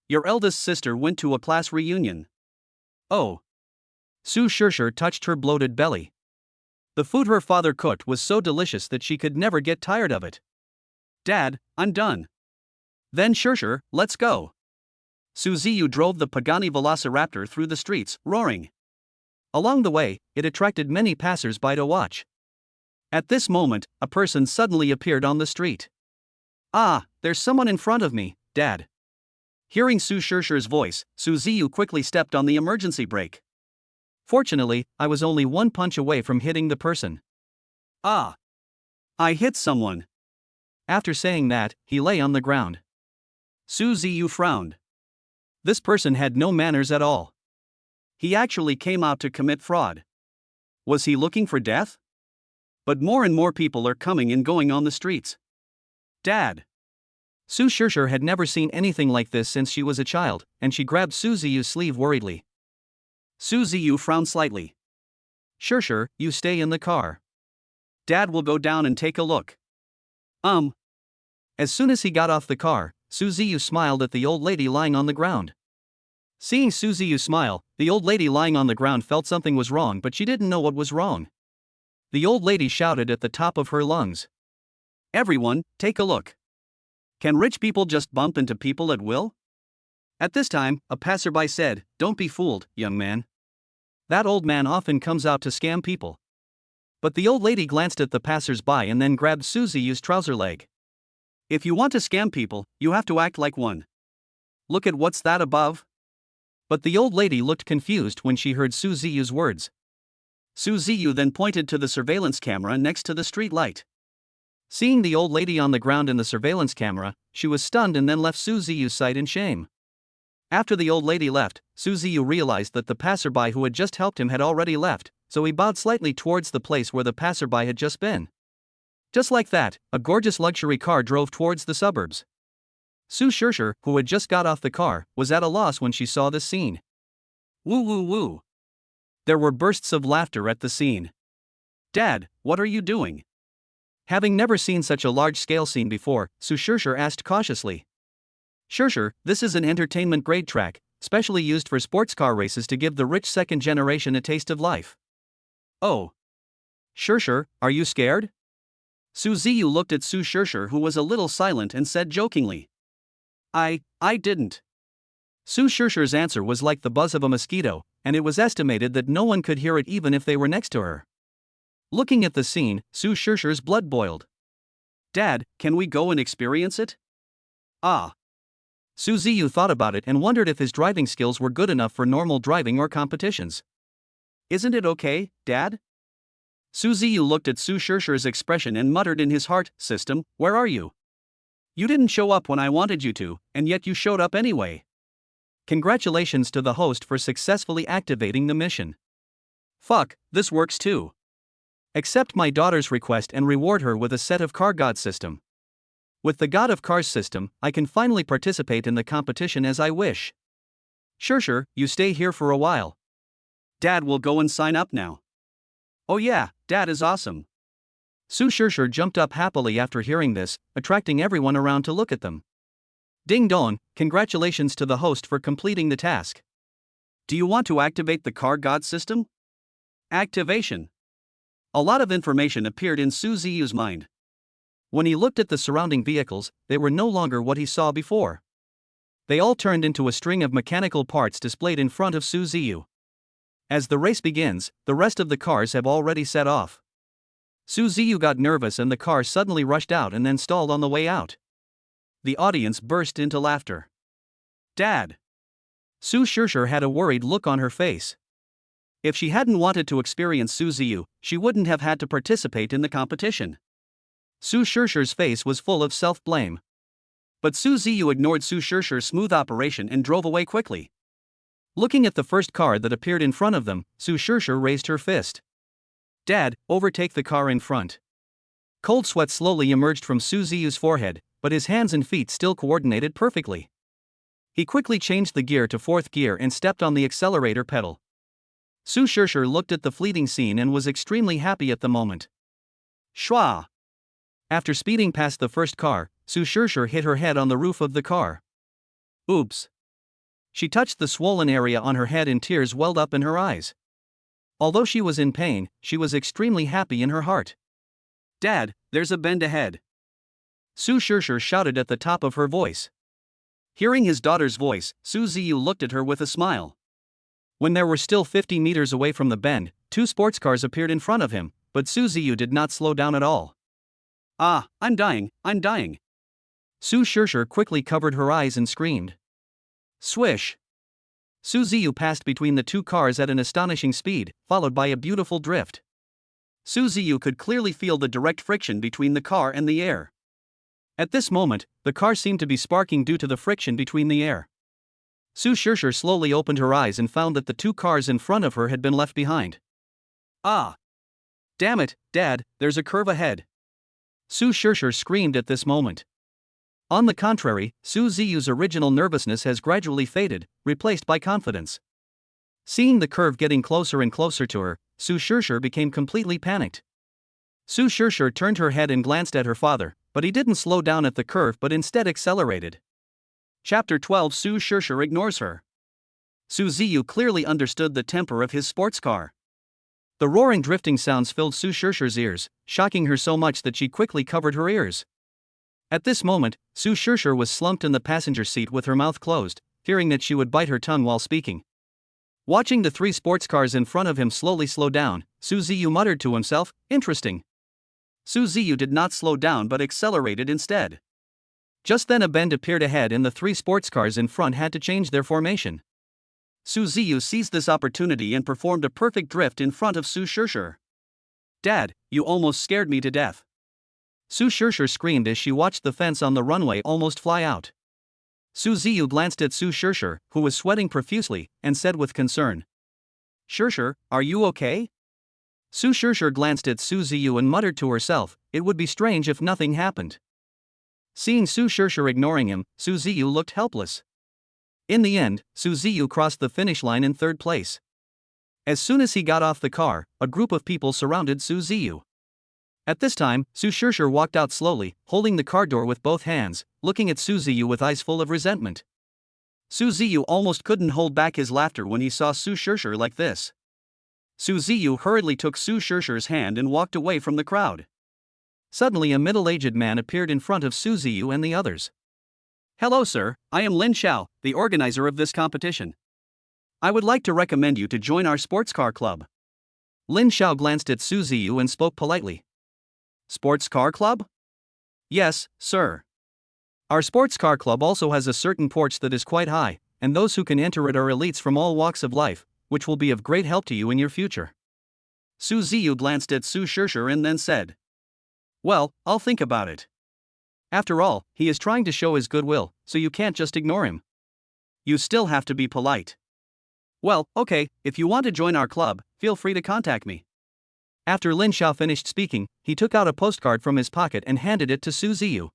Your eldest sister went to a class reunion. Oh. Su Shirshir touched her bloated belly. The food her father cooked was so delicious that she could never get tired of it. Dad, I'm done. Then Shirshir, let's go. Su Ziyu drove the Pagani Velociraptor through the streets, roaring. Along the way, it attracted many passers-by to watch. At this moment, a person suddenly appeared on the street. Ah, there's someone in front of me, Dad. Hearing Su Shirshir's voice, Su Ziyu quickly stepped on the emergency brake. Fortunately, I was only one punch away from hitting the person. Ah! I hit someone. After saying that, he lay on the ground. Su Ziyu frowned. This person had no manners at all. He actually came out to commit fraud. Was he looking for death? But more and more people are coming and going on the streets. Dad! Su Shirshir had never seen anything like this since she was a child, and she grabbed Su Ziyu's sleeve worriedly. Su Ziyu frowned slightly. Shirshir, you stay in the car. Dad will go down and take a look. As soon as he got off the car, Su Ziyu smiled at the old lady lying on the ground. Seeing Su Ziyu smile, the old lady lying on the ground felt something was wrong, but she didn't know what was wrong. The old lady shouted at the top of her lungs. Everyone, take a look. Can rich people just bump into people at will? At this time, a passerby said, Don't be fooled, young man. That old man often comes out to scam people. But the old lady glanced at the passers-by and then grabbed Su Ziyu's trouser leg. If you want to scam people, you have to act like one. Look at what's that above? But the old lady looked confused when she heard Su Ziyu's words. Su Ziyu then pointed to the surveillance camera next to the street light. Seeing the old lady on the ground in the surveillance camera, she was stunned and then left Su Ziyu's sight in shame. After the old lady left, Su Ziyu realized that the passerby who had just helped him had already left, so he bowed slightly towards the place where the passerby had just been. Just like that, a gorgeous luxury car drove towards the suburbs. Su Shishir, who had just got off the car, was at a loss when she saw this scene. Woo woo woo. There were bursts of laughter at the scene. Dad, what are you doing? Having never seen such a large-scale scene before, Su Shishir asked cautiously. Shishir, this is an entertainment-grade track, specially used for sports car races to give the rich second generation a taste of life. Oh. Shishir, are you scared? Su Ziyu looked at Su Shishir, who was a little silent, and said jokingly. I didn't. Su Shishir's answer was like the buzz of a mosquito, and it was estimated that no one could hear it even if they were next to her. Looking at the scene, Su Shishir's blood boiled. Dad, can we go and experience it? Ah. Su Ziyu thought about it and wondered if his driving skills were good enough for normal driving or competitions. Isn't it okay, Dad? Su Ziyu looked at Su Shishir's expression and muttered in his heart, System, where are you? You didn't show up when I wanted you to, and yet you showed up anyway. Congratulations to the host for successfully activating the mission. Fuck, this works too. Accept my daughter's request and reward her with a set of Car God system. With the God of Cars system, I can finally participate in the competition as I wish. Shishir, you stay here for a while. Dad will go and sign up now. Oh yeah, Dad is awesome. Su Shishir jumped up happily after hearing this, attracting everyone around to look at them. Ding dong, congratulations to the host for completing the task. Do you want to activate the Car God system? Activation. A lot of information appeared in Su Ziyu's mind. When he looked at the surrounding vehicles, they were no longer what he saw before. They all turned into a string of mechanical parts displayed in front of Su Ziyu. As the race begins, the rest of the cars have already set off. Su Ziyu got nervous and the car suddenly rushed out and then stalled on the way out. The audience burst into laughter. Dad! Su Shishir had a worried look on her face. If she hadn't wanted to experience Su Ziyu, she wouldn't have had to participate in the competition. Su Shishir's face was full of self-blame. But Su Ziyu ignored Su Shishir's smooth operation and drove away quickly. Looking at the first car that appeared in front of them, Su Shishir raised her fist. Dad, overtake the car in front. Cold sweat slowly emerged from Su Ziyu's forehead, but his hands and feet still coordinated perfectly. He quickly changed the gear to fourth gear and stepped on the accelerator pedal. Su Shishir looked at the fleeting scene and was extremely happy at the moment. Shwa! After speeding past the first car, Su Shishir hit her head on the roof of the car. Oops. She touched the swollen area on her head and tears welled up in her eyes. Although she was in pain, she was extremely happy in her heart. Dad, there's a bend ahead. Su Shishir shouted at the top of her voice. Hearing his daughter's voice, Su Ziyu looked at her with a smile. When they were still 50 meters away from the bend, two sports cars appeared in front of him, but Su Ziyu did not slow down at all. Ah, I'm dying. Su Shishir quickly covered her eyes and screamed. Swish! Su Ziyu passed between the two cars at an astonishing speed, followed by a beautiful drift. Su Ziyu could clearly feel the direct friction between the car and the air. At this moment, the car seemed to be sparking due to the friction between the air. Su Shishir slowly opened her eyes and found that the two cars in front of her had been left behind. Ah! Damn it, Dad, there's a curve ahead. Su Shishir screamed at this moment. On the contrary, Su Ziyu's original nervousness has gradually faded, replaced by confidence. Seeing the curve getting closer and closer to her, Su Shishir became completely panicked. Su Shishir turned her head and glanced at her father, but he didn't slow down at the curve but instead accelerated. Chapter 12. Su Shishir ignores her. Su Ziyu clearly understood the temper of his sports car. The roaring drifting sounds filled Su Shishir's ears, shocking her so much that she quickly covered her ears. At this moment, Su Shishir was slumped in the passenger seat with her mouth closed, fearing that she would bite her tongue while speaking. Watching the three sports cars in front of him slowly slow down, Su Ziyu muttered to himself, interesting. Su Ziyu did not slow down but accelerated instead. Just then a bend appeared ahead and the three sports cars in front had to change their formation. Su Ziyu seized this opportunity and performed a perfect drift in front of Su Shishir. Dad, you almost scared me to death. Su Shishir screamed as she watched the fence on the runway almost fly out. Su Ziyu glanced at Su Shishir, who was sweating profusely, and said with concern, "Shishir, are you okay?" Su Shishir glanced at Su Ziyu and muttered to herself, "It would be strange if nothing happened." Seeing Su Shishir ignoring him, Su Ziyu looked helpless. In the end, Su Ziyu crossed the finish line in third place. As soon as he got off the car, a group of people surrounded Su Ziyu. At this time, Su Shishir walked out slowly, holding the car door with both hands, looking at Su Ziyu with eyes full of resentment. Su Ziyu almost couldn't hold back his laughter when he saw Su Shishir like this. Su Ziyu hurriedly took Su Shishir's hand and walked away from the crowd. Suddenly a middle-aged man appeared in front of Su Ziyu and the others. "Hello sir, I am Lin Xiao, the organizer of this competition. I would like to recommend you to join our sports car club." Lin Xiao glanced at Su Ziyu and spoke politely. "Sports car club?" "Yes, sir. Our sports car club also has a certain porch that is quite high, and those who can enter it are elites from all walks of life, which will be of great help to you in your future." Su Ziyu glanced at Su Shishir and then said, "Well, I'll think about it. After all, he is trying to show his goodwill, so you can't just ignore him. You still have to be polite." "Well, okay, if you want to join our club, feel free to contact me." After Lin Xiao finished speaking, he took out a postcard from his pocket and handed it to Su Ziyu.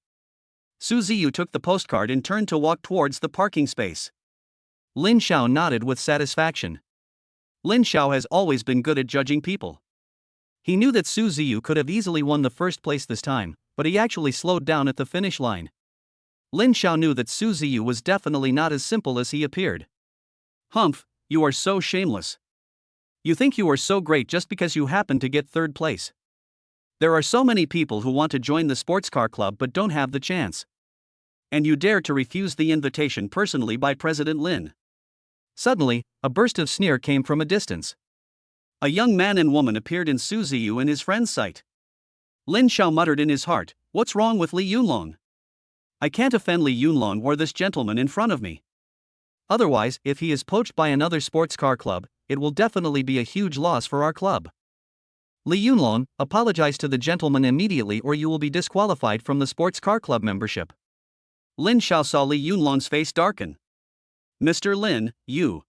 Su Ziyu took the postcard and turned to walk towards the parking space. Lin Xiao nodded with satisfaction. Lin Xiao has always been good at judging people. He knew that Su Ziyu could have easily won the first place this time, but he actually slowed down at the finish line. Lin Xiao knew that Su Ziyu was definitely not as simple as he appeared. "Humph, you are so shameless. You think you are so great just because you happen to get third place. There are so many people who want to join the sports car club but don't have the chance. And you dare to refuse the invitation personally by President Lin." Suddenly, a burst of sneer came from a distance. A young man and woman appeared in Su Ziyu and his friend's sight. Lin Xiao muttered in his heart, "What's wrong with Li Yunlong? I can't offend Li Yunlong or this gentleman in front of me. Otherwise, if he is poached by another sports car club, it will definitely be a huge loss for our club. Li Yunlong, apologize to the gentleman immediately or you will be disqualified from the sports car club membership." Lin Xiao saw Li Yunlong's face darken. "Mr. Lin, you..."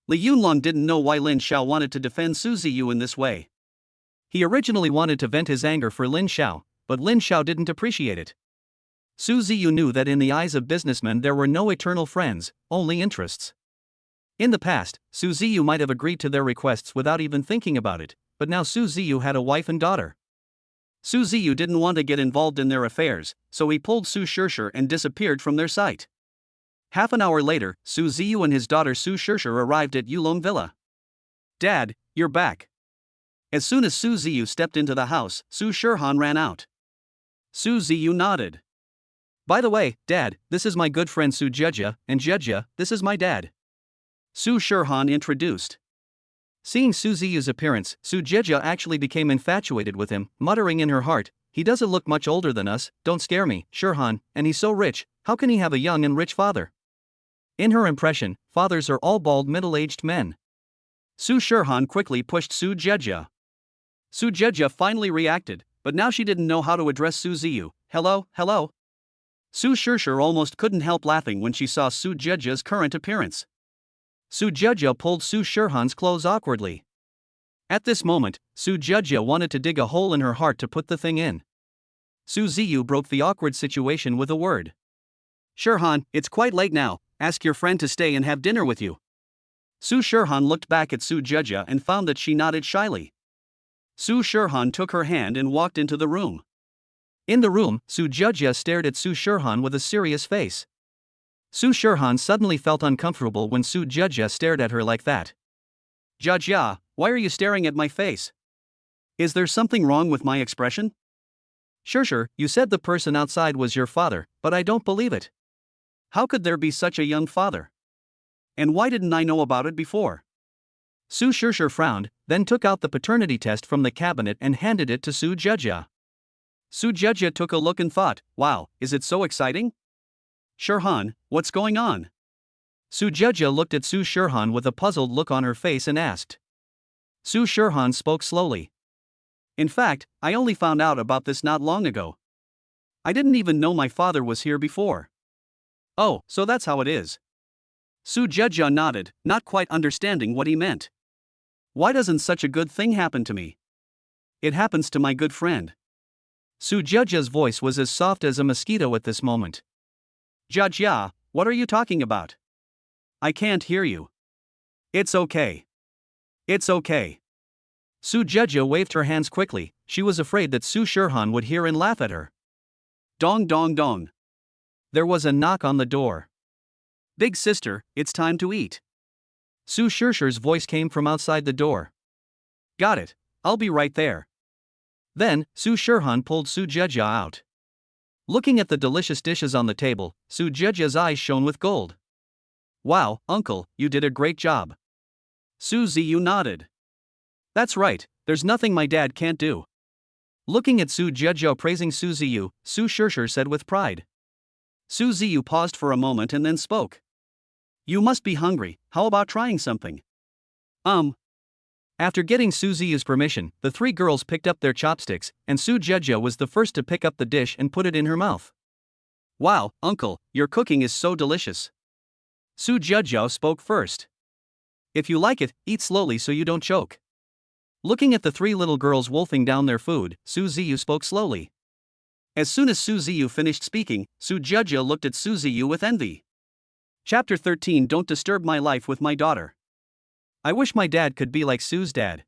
Li Yunlong didn't know why Lin Xiao wanted to defend Su Ziyu in this way. He originally wanted to vent his anger for Lin Xiao, but Lin Xiao didn't appreciate it. Su Ziyu knew that in the eyes of businessmen there were no eternal friends, only interests. In the past, Su Ziyu might have agreed to their requests without even thinking about it, but now Su Ziyu had a wife and daughter. Su Ziyu didn't want to get involved in their affairs, so he pulled Su Shishir and disappeared from their sight. Half an hour later, Su Ziyu and his daughter Su Shishir arrived at Yulong Villa. "Dad, you're back." As soon as Su Ziyu stepped into the house, Su Shirhan ran out. Su Ziyu nodded. "By the way, Dad, this is my good friend Su Jejia, and Jejia, this is my dad." Su Shirhan introduced. Seeing Su Ziyu's appearance, Su Jejia actually became infatuated with him, muttering in her heart, "He doesn't look much older than us, don't scare me, Shirhan, and he's so rich, how can he have a young and rich father?" In her impression, fathers are all bald middle-aged men. Su Shirhan quickly pushed Su Jejia. Su Jejia finally reacted, but now she didn't know how to address Su Ziyu. "Hello, hello." Su Shishir almost couldn't help laughing when she saw Su Jejia's current appearance. Su Jejia pulled Su Shirhan's clothes awkwardly. At this moment, Su Jejia wanted to dig a hole in her heart to put the thing in. Su Ziyu broke the awkward situation with a word. "Shirhan, it's quite late now, ask your friend to stay and have dinner with you." Su Shirhan looked back at Su Jejia and found that she nodded shyly. Su Shirhan took her hand and walked into the room. In the room, Su Jejia stared at Su Shirhan with a serious face. Su Shirhan suddenly felt uncomfortable when Su Jejia stared at her like that. "Jejia, why are you staring at my face? Is there something wrong with my expression?" "Shishir, you said the person outside was your father, but I don't believe it. How could there be such a young father? And why didn't I know about it before?" Su Shishir frowned, then took out the paternity test from the cabinet and handed it to Su Jejia. Su Jejia took a look and thought, "Wow, is it so exciting? Shirhan, what's going on?" Su Jejia looked at Su Shirhan with a puzzled look on her face and asked. Su Shirhan spoke slowly. "In fact, I only found out about this not long ago. I didn't even know my father was here before. Oh, so that's how it is. Su Jejia nodded, not quite understanding what he meant. Why doesn't such a good thing happen to me? It happens to my good friend. Su Jejia's voice was as soft as a mosquito at this moment. Jejia, what are you talking about? I can't hear you. It's okay. It's okay. Su Jejia waved her hands quickly. She was afraid that Su Shirhan would hear and laugh at her. Dong dong dong. There was a knock on the door. Big sister, it's time to eat. Su Shirshir's voice came from outside the door. Got it, I'll be right there. Then, Su Shirhan pulled Su Jejia out. Looking at the delicious dishes on the table, Su Jejia's eyes shone with gold. Wow, uncle, you did a great job. Su Ziyu nodded. That's right, there's nothing my dad can't do. Looking at Su Jejia praising Su Ziyu, Su Shirshir said with pride. Su Ziyu paused for a moment and then spoke. You must be hungry, how about trying something? After getting Su Ziyu's permission, the three girls picked up their chopsticks, and Su Jejia was the first to pick up the dish and put it in her mouth. Wow, uncle, your cooking is so delicious. Su Jejia spoke first. If you like it, eat slowly so you don't choke. Looking at the three little girls wolfing down their food, Su Ziyu spoke slowly. As soon as Su Ziyu finished speaking, Su Jejia looked at Su Ziyu with envy. Chapter 13. Don't disturb my life with my daughter. I wish my dad could be like Su's dad.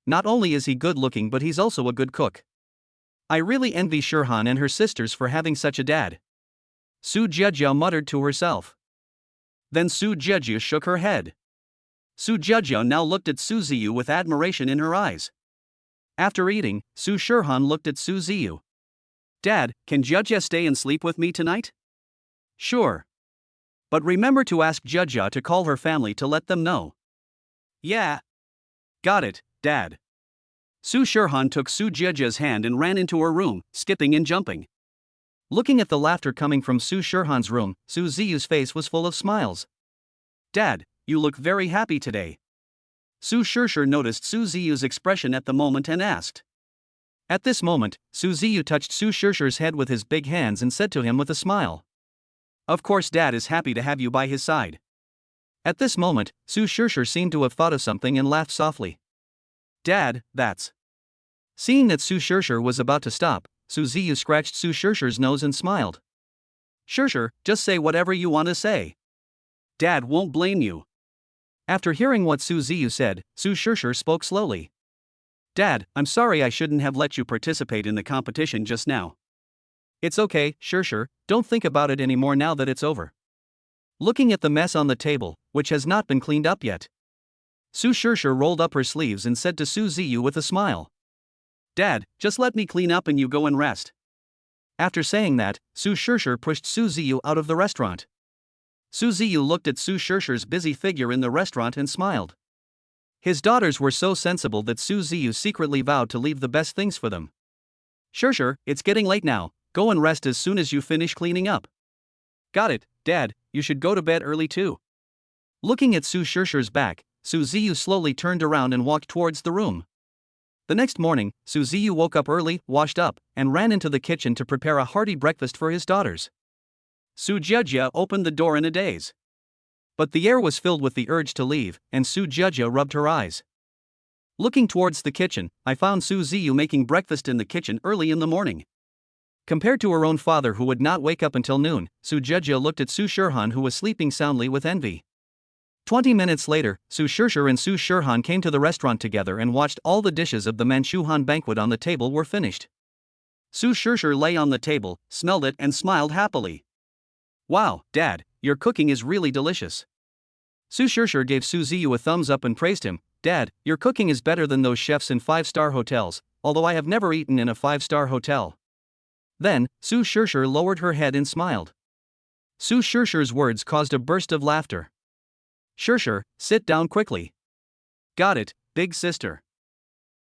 Not only is he good looking but he's also a good cook. I really envy Shirhan and her sisters for having such a dad. Su Jejia muttered to herself. Then Su Jejia shook her head. Su Jejia now looked at Su Ziyu with admiration in her eyes. After eating, Su Shirhan looked at Su Ziyu. Dad, can Jejia stay and sleep with me tonight? Sure. But remember to ask Jejia to call her family to let them know. Yeah. Got it, Dad. Su Shirhan took Su Jejia's hand and ran into her room, skipping and jumping. Looking at the laughter coming from Su Shirhan's room, Su Ziyu's face was full of smiles. Dad, you look very happy today. Su Shirshir noticed Su Ziyu's expression at the moment and asked. At this moment, Su Ziyu touched Su Shirshir's head with his big hands and said to him with a smile. Of course Dad is happy to have you by his side. At this moment, Su Shirshir seemed to have thought of something and laughed softly. Dad, that's... Seeing that Su Shirshir was about to stop, Su Ziyu scratched Su Shirshir's nose and smiled. Shirshir, just say whatever you want to say. Dad won't blame you. After hearing what Su Ziyu said, Su Shirshir spoke slowly. Dad, I'm sorry I shouldn't have let you participate in the competition just now. It's okay, Shirshir, don't think about it anymore now that it's over. Looking at the mess on the table, which has not been cleaned up yet, Su Shirshir rolled up her sleeves and said to Su Ziyu with a smile. Dad, just let me clean up and you go and rest. After saying that, Su Shirshir pushed Su Ziyu out of the restaurant. Su Ziyu looked at Su Shirshir's busy figure in the restaurant and smiled. His daughters were so sensible that Su Ziyu secretly vowed to leave the best things for them. Shirshir, it's getting late now, go and rest as soon as you finish cleaning up. Got it, Dad, you should go to bed early too. Looking at Su Shirshir's back, Su Ziyu slowly turned around and walked towards the room. The next morning, Su Ziyu woke up early, washed up, and ran into the kitchen to prepare a hearty breakfast for his daughters. Su Jejia opened the door in a daze. But the air was filled with the urge to leave, and Su Jejia rubbed her eyes. Looking towards the kitchen, I found Su Ziyu making breakfast in the kitchen early in the morning. Compared to her own father who would not wake up until noon, Su Jejia looked at Su Shirhan who was sleeping soundly with envy. 20 minutes later, Su Shirshir and Su Shirhan came to the restaurant together and watched all the dishes of the Manchuhan banquet on the table were finished. Su Shirshir lay on the table, smelled it and smiled happily. Wow, Dad, your cooking is really delicious. Su Shirshir gave Su Ziyu a thumbs up and praised him. Dad, your cooking is better than those chefs in 5-star hotels, although I have never eaten in a 5-star hotel. Then, Su Shirshir lowered her head and smiled. Su Shirshir's words caused a burst of laughter. Shirshir, sit down quickly. Got it, big sister.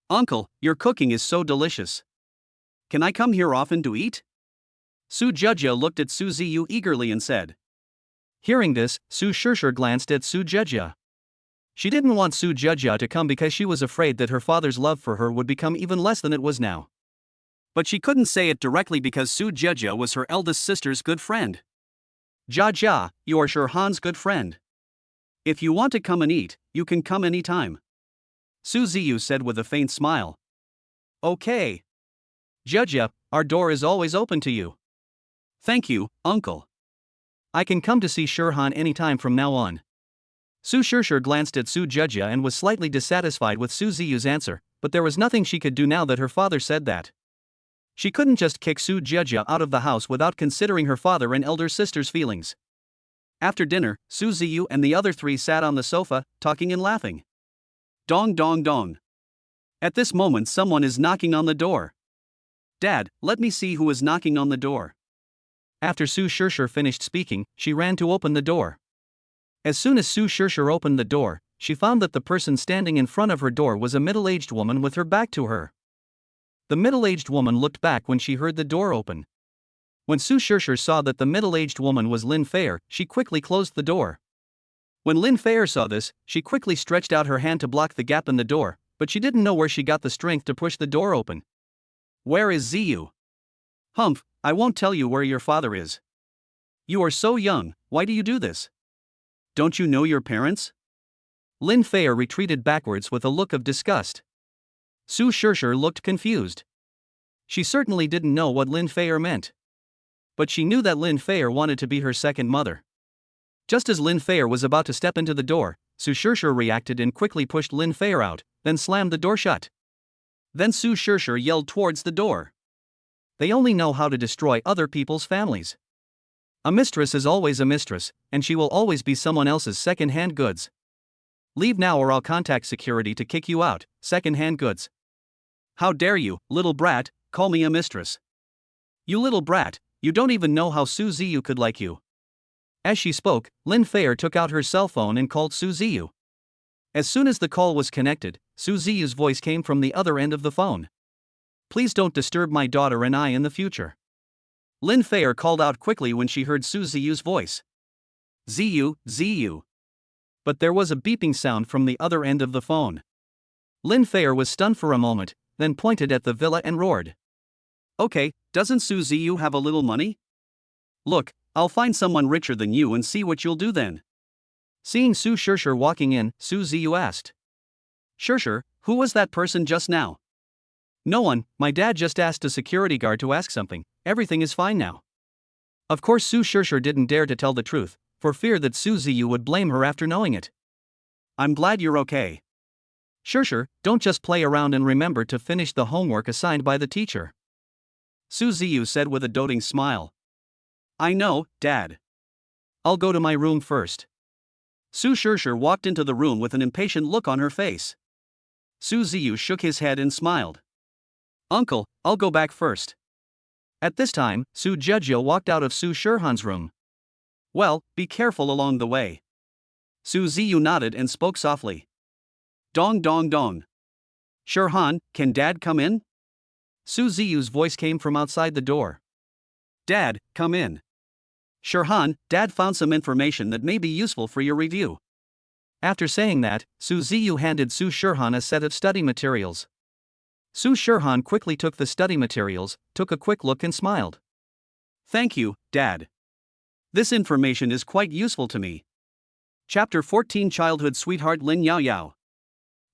Uncle, your cooking is so delicious. Can I come here often to eat? Su Jejia looked at Su Ziyu eagerly and said. Hearing this, Su Shirshir glanced at Su Jejia. She didn't want Su Jejia to come because she was afraid that her father's love for her would become even less than it was now. But she couldn't say it directly because Su Jia was her eldest sister's good friend. Jia, you are Shirhan's good friend. If you want to come and eat, you can come anytime. Su Ziyu said with a faint smile. Okay. Jia, our door is always open to you. Thank you, uncle. I can come to see Shirhan anytime from now on. Su Shishir glanced at Su Jia and was slightly dissatisfied with Su Ziyu's answer, but there was nothing she could do now that her father said that. She couldn't just kick Su Jia out of the house without considering her father and elder sister's feelings. After dinner, Su Ziyu and the other three sat on the sofa, talking and laughing. Dong dong dong. At this moment someone is knocking on the door. Dad, let me see who is knocking on the door. After Su Shishir finished speaking, she ran to open the door. As soon as Su Shishir opened the door, she found that the person standing in front of her door was a middle-aged woman with her back to her. The middle-aged woman looked back when she heard the door open. When Su Shishir saw that the middle-aged woman was Lin Feer, she quickly closed the door. When Lin Feer saw this, she quickly stretched out her hand to block the gap in the door, but she didn't know where she got the strength to push the door open. Where is Ziyu? Humph, I won't tell you where your father is. You are so young, why do you do this? Don't you know your parents? Lin Feer retreated backwards with a look of disgust. Su Shishir looked confused. She certainly didn't know what Lin Feer meant. But she knew that Lin Feer wanted to be her second mother. Just as Lin Feer was about to step into the door, Su Shishir reacted and quickly pushed Lin Feer out, then slammed the door shut. Then Su Shishir yelled towards the door. They only know how to destroy other people's families. A mistress is always a mistress, and she will always be someone else's second-hand goods. Leave now or I'll contact security to kick you out, second-hand goods. How dare you, little brat, call me a mistress. You little brat, you don't even know how Su Ziyu could like you. As she spoke, Lin Feer took out her cell phone and called Su Ziyu. As soon as the call was connected, Su Ziyu's voice came from the other end of the phone. Please don't disturb my daughter and I in the future. Lin Feer called out quickly when she heard Su Ziyu's voice. Ziyu, Ziyu. But there was a beeping sound from the other end of the phone. Lin Feer was stunned for a moment, then pointed at the villa and roared. Okay, doesn't Su Ziyu have a little money? Look, I'll find someone richer than you and see what you'll do then. Seeing Su Shishir walking in, Su Ziyu asked. Shishir, who was that person just now? No one, my dad just asked a security guard to ask something, everything is fine now. Of course Su Shishir didn't dare to tell the truth, for fear that Su Ziyu would blame her after knowing it. I'm glad you're okay. Shishir, don't just play around and remember to finish the homework assigned by the teacher. Su Ziyu said with a doting smile. I know, Dad. I'll go to my room first. Su Shishir walked into the room with an impatient look on her face. Su Ziyu shook his head and smiled. Uncle, I'll go back first. At this time, Su Jia walked out of Su Shirhan's room. Well, be careful along the way. Su Ziyu nodded and spoke softly. Dong dong dong. Shirhan, can Dad come in? Su Ziyu's voice came from outside the door. Dad, come in. Shirhan, Dad found some information that may be useful for your review. After saying that, Su Ziyu handed Su Shirhan a set of study materials. Su Shirhan quickly took the study materials, took a quick look and smiled. Thank you, Dad. This information is quite useful to me. Chapter 14 Childhood Sweetheart Lin Yao Yao.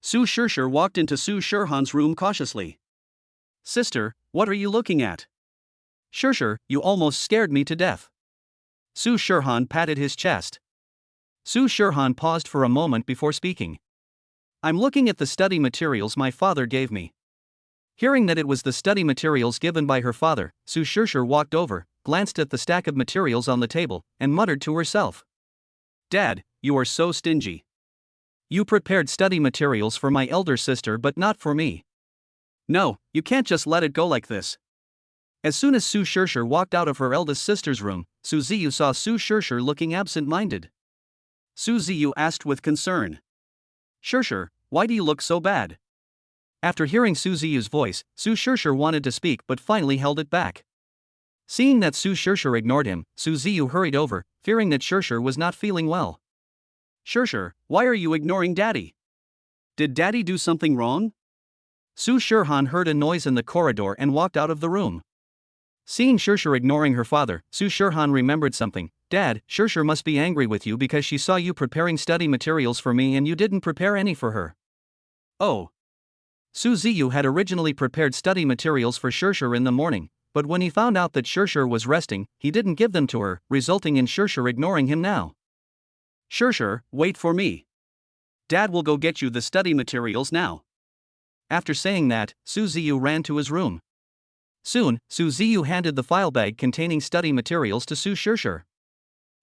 Su Shishir walked into Su Shirhan's room cautiously. Sister, what are you looking at? Shishir, you almost scared me to death. Su Shirhan patted his chest. Su Shirhan paused for a moment before speaking. I'm looking at the study materials my father gave me. Hearing that it was the study materials given by her father, Su Shishir walked over, glanced at the stack of materials on the table, and muttered to herself. Dad, you are so stingy. You prepared study materials for my elder sister but not for me. No, you can't just let it go like this. As soon as Su Shishir walked out of her eldest sister's room, Su Ziyu saw Su Shishir looking absent-minded. Su Ziyu asked with concern. Shishir, why do you look so bad? After hearing Su Ziyu's voice, Su Shishir wanted to speak but finally held it back. Seeing that Su Shishir ignored him, Su Ziyu hurried over, fearing that Shishir was not feeling well. Shishir, why are you ignoring Daddy? Did Daddy do something wrong? Su Shirhan heard a noise in the corridor and walked out of the room. Seeing Shirshir ignoring her father, Su Shirhan remembered something. Dad, Shirshir must be angry with you because she saw you preparing study materials for me and you didn't prepare any for her. Oh. Su Ziyu had originally prepared study materials for Shirshir in the morning, but when he found out that Shirshir was resting, he didn't give them to her, resulting in Shirshir ignoring him now. Shirshir, wait for me. Dad will go get you the study materials now. After saying that, Su Ziyu ran to his room. Soon, Su Ziyu handed the file bag containing study materials to Su Shirshir.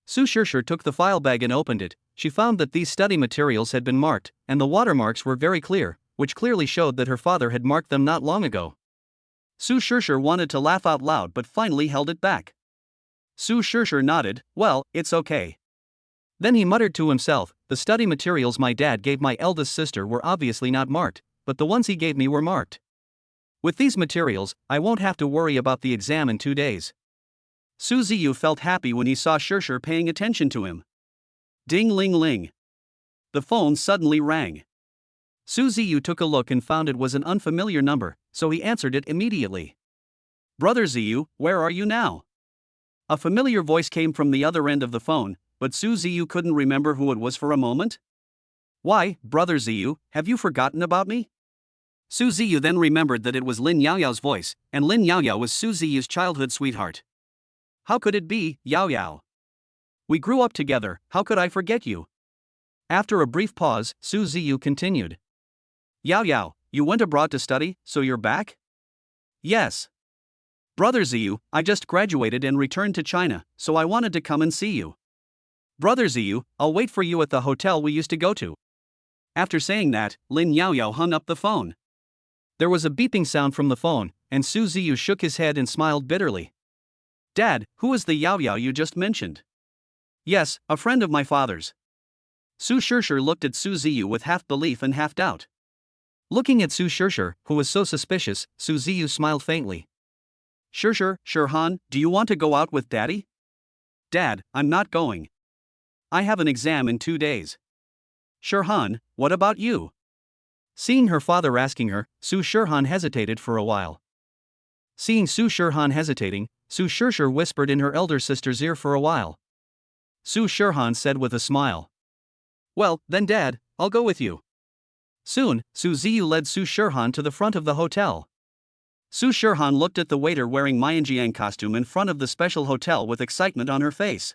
Su Shirshir took the file bag and opened it. She found that these study materials had been marked, and the watermarks were very clear, which clearly showed that her father had marked them not long ago. Su Shirshir wanted to laugh out loud but finally held it back. Su Shirshir nodded, well, it's okay. Then he muttered to himself, the study materials my dad gave my eldest sister were obviously not marked, but the ones he gave me were marked. With these materials, I won't have to worry about the exam in 2 days. Su Ziyu felt happy when he saw Shirshir paying attention to him. Ding ling ling. The phone suddenly rang. Su Ziyu took a look and found it was an unfamiliar number, so he answered it immediately. Brother Ziyu, where are you now? A familiar voice came from the other end of the phone, but Su Ziyu couldn't remember who it was for a moment. Why, Brother Ziyu, have you forgotten about me? Su Ziyu then remembered that it was Lin Yaoyao's voice, and Lin Yaoyao was Su Ziyu's childhood sweetheart. How could it be, Yaoyao? We grew up together, how could I forget you? After a brief pause, Su Ziyu continued. Yaoyao, you went abroad to study, so you're back? Yes. Brother Ziyu, I just graduated and returned to China, so I wanted to come and see you. Brother Ziyu, I'll wait for you at the hotel we used to go to. After saying that, Lin Yaoyao hung up the phone. There was a beeping sound from the phone, and Su Ziyu shook his head and smiled bitterly. Dad, who is the Yaoyao you just mentioned? Yes, a friend of my father's. Su Shirshir looked at Su Ziyu with half belief and half doubt. Looking at Su Shirshir, who was so suspicious, Su Ziyu smiled faintly. Shirshir, Shirhan, do you want to go out with Daddy? Dad, I'm not going. I have an exam in 2 days. Shirhan, what about you? Seeing her father asking her, Su Shirhan hesitated for a while. Seeing Su Shirhan hesitating, Su Shirshir whispered in her elder sister's ear for a while. Su Shirhan said with a smile. Well, then Dad, I'll go with you. Soon, Su Ziyu led Su Shirhan to the front of the hotel. Su Shirhan looked at the waiter wearing Mianjiang costume in front of the special hotel with excitement on her face.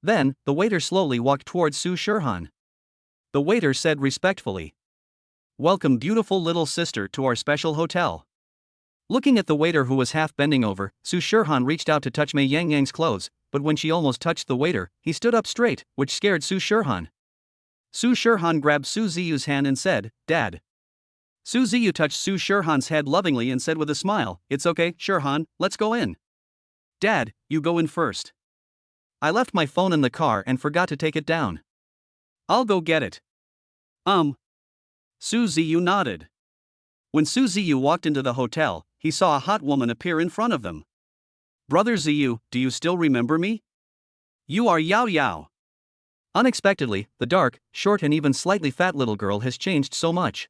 Then, the waiter slowly walked towards Su Shirhan. The waiter said respectfully, Welcome beautiful little sister to our special hotel. Looking at the waiter who was half bending over, Su Shirhan reached out to touch Mei Yang Yang's clothes, but when she almost touched the waiter, he stood up straight, which scared Su Shirhan. Su Shirhan grabbed Su Ziyu's hand and said, Dad. Su Ziyu touched Su Shirhan's head lovingly and said with a smile, It's okay, Shirhan, let's go in. Dad, you go in first. I left my phone in the car and forgot to take it down. I'll go get it. Su Ziyu nodded. When Su Ziyu walked into the hotel, he saw a hot woman appear in front of them. Brother Ziyu, do you still remember me? You are Yao Yao. Unexpectedly, the dark, short and even slightly fat little girl has changed so much.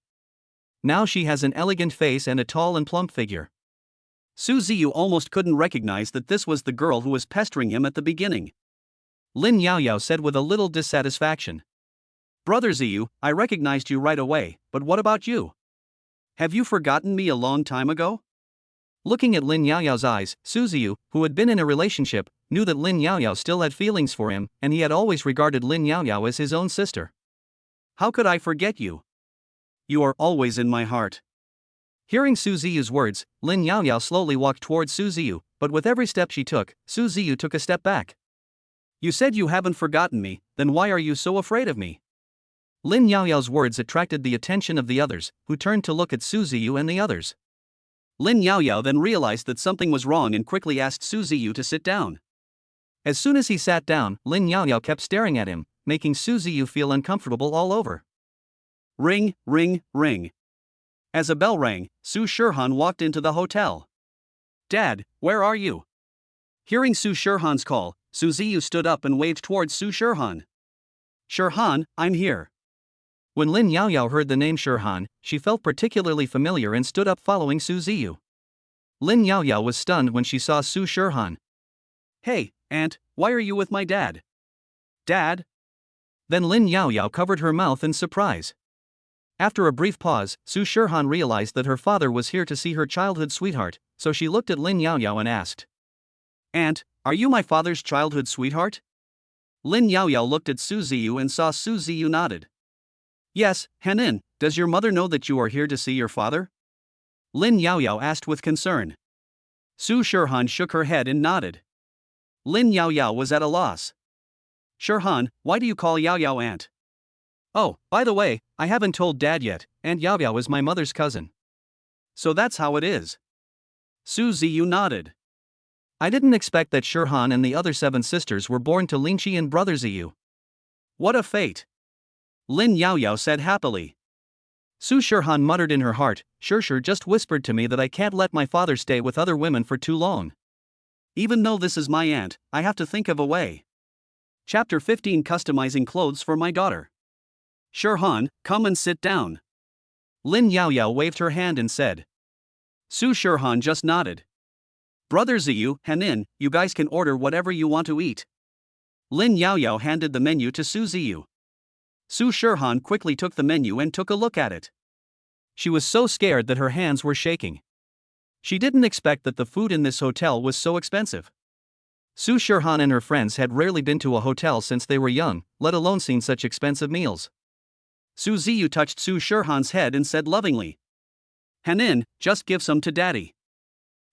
Now she has an elegant face and a tall and plump figure. Su Ziyu almost couldn't recognize that this was the girl who was pestering him at the beginning. Lin Yaoyao said with a little dissatisfaction. Brother Ziyu, I recognized you right away, but what about you? Have you forgotten me a long time ago? Looking at Lin Yaoyao's eyes, Su Ziyu, who had been in a relationship, knew that Lin Yaoyao still had feelings for him, and he had always regarded Lin Yaoyao as his own sister. How could I forget you? You are always in my heart. Hearing Su Ziyu's words, Lin Yaoyao slowly walked towards Su Ziyu, but with every step she took, Su Ziyu took a step back. You said you haven't forgotten me, then why are you so afraid of me? Lin Yaoyao's words attracted the attention of the others, who turned to look at Su Ziyu and the others. Lin Yaoyao then realized that something was wrong and quickly asked Su Ziyu to sit down. As soon as he sat down, Lin Yaoyao kept staring at him, making Su Ziyu feel uncomfortable all over. Ring, ring, ring. As a bell rang, Su Shirhan walked into the hotel. Dad, where are you? Hearing Su Shirhan's call, Su Ziyu stood up and waved towards Su Shirhan. Shirhan, I'm here. When Lin Yaoyao heard the name Shirhan, she felt particularly familiar and stood up following Su Ziyu. Lin Yaoyao was stunned when she saw Su Shirhan. "Hey, aunt, why are you with my dad?" "Dad?" Then Lin Yaoyao covered her mouth in surprise. After a brief pause, Su Shirhan realized that her father was here to see her childhood sweetheart, so she looked at Lin Yaoyao and asked, "Aunt, are you my father's childhood sweetheart?" Lin Yaoyao looked at Su Ziyu and saw Su Ziyu nodded. "Yes, Hanin, does your mother know that you are here to see your father?" Lin Yaoyao asked with concern. Su Shirhan shook her head and nodded. Lin Yaoyao was at a loss. "Shirhan, why do you call Yaoyao aunt?" "Oh, by the way, I haven't told Dad yet, Aunt Yaoyao is my mother's cousin." "So that's how it is." Su Ziyu nodded. "I didn't expect that Shirhan and the other 7 sisters were born to Linqi and brother Ziyu." "What a fate!" Lin Yaoyao said happily. Su Shirhan muttered in her heart, Shirshir just whispered to me that I can't let my father stay with other women for too long. Even though this is my aunt, I have to think of a way. Chapter 15: Customizing Clothes for My Daughter. "Shirhan, come and sit down." Lin Yaoyao waved her hand and said. Su Shirhan just nodded. "Brother Ziyu, Hanin, you guys can order whatever you want to eat." Lin Yaoyao handed the menu to Su Ziyu. Su Shirhan quickly took the menu and took a look at it. She was so scared that her hands were shaking. She didn't expect that the food in this hotel was so expensive. Su Shirhan and her friends had rarely been to a hotel since they were young, let alone seen such expensive meals. Su Ziyu touched Su Shirhan's head and said lovingly, "Hanin, just give some to daddy."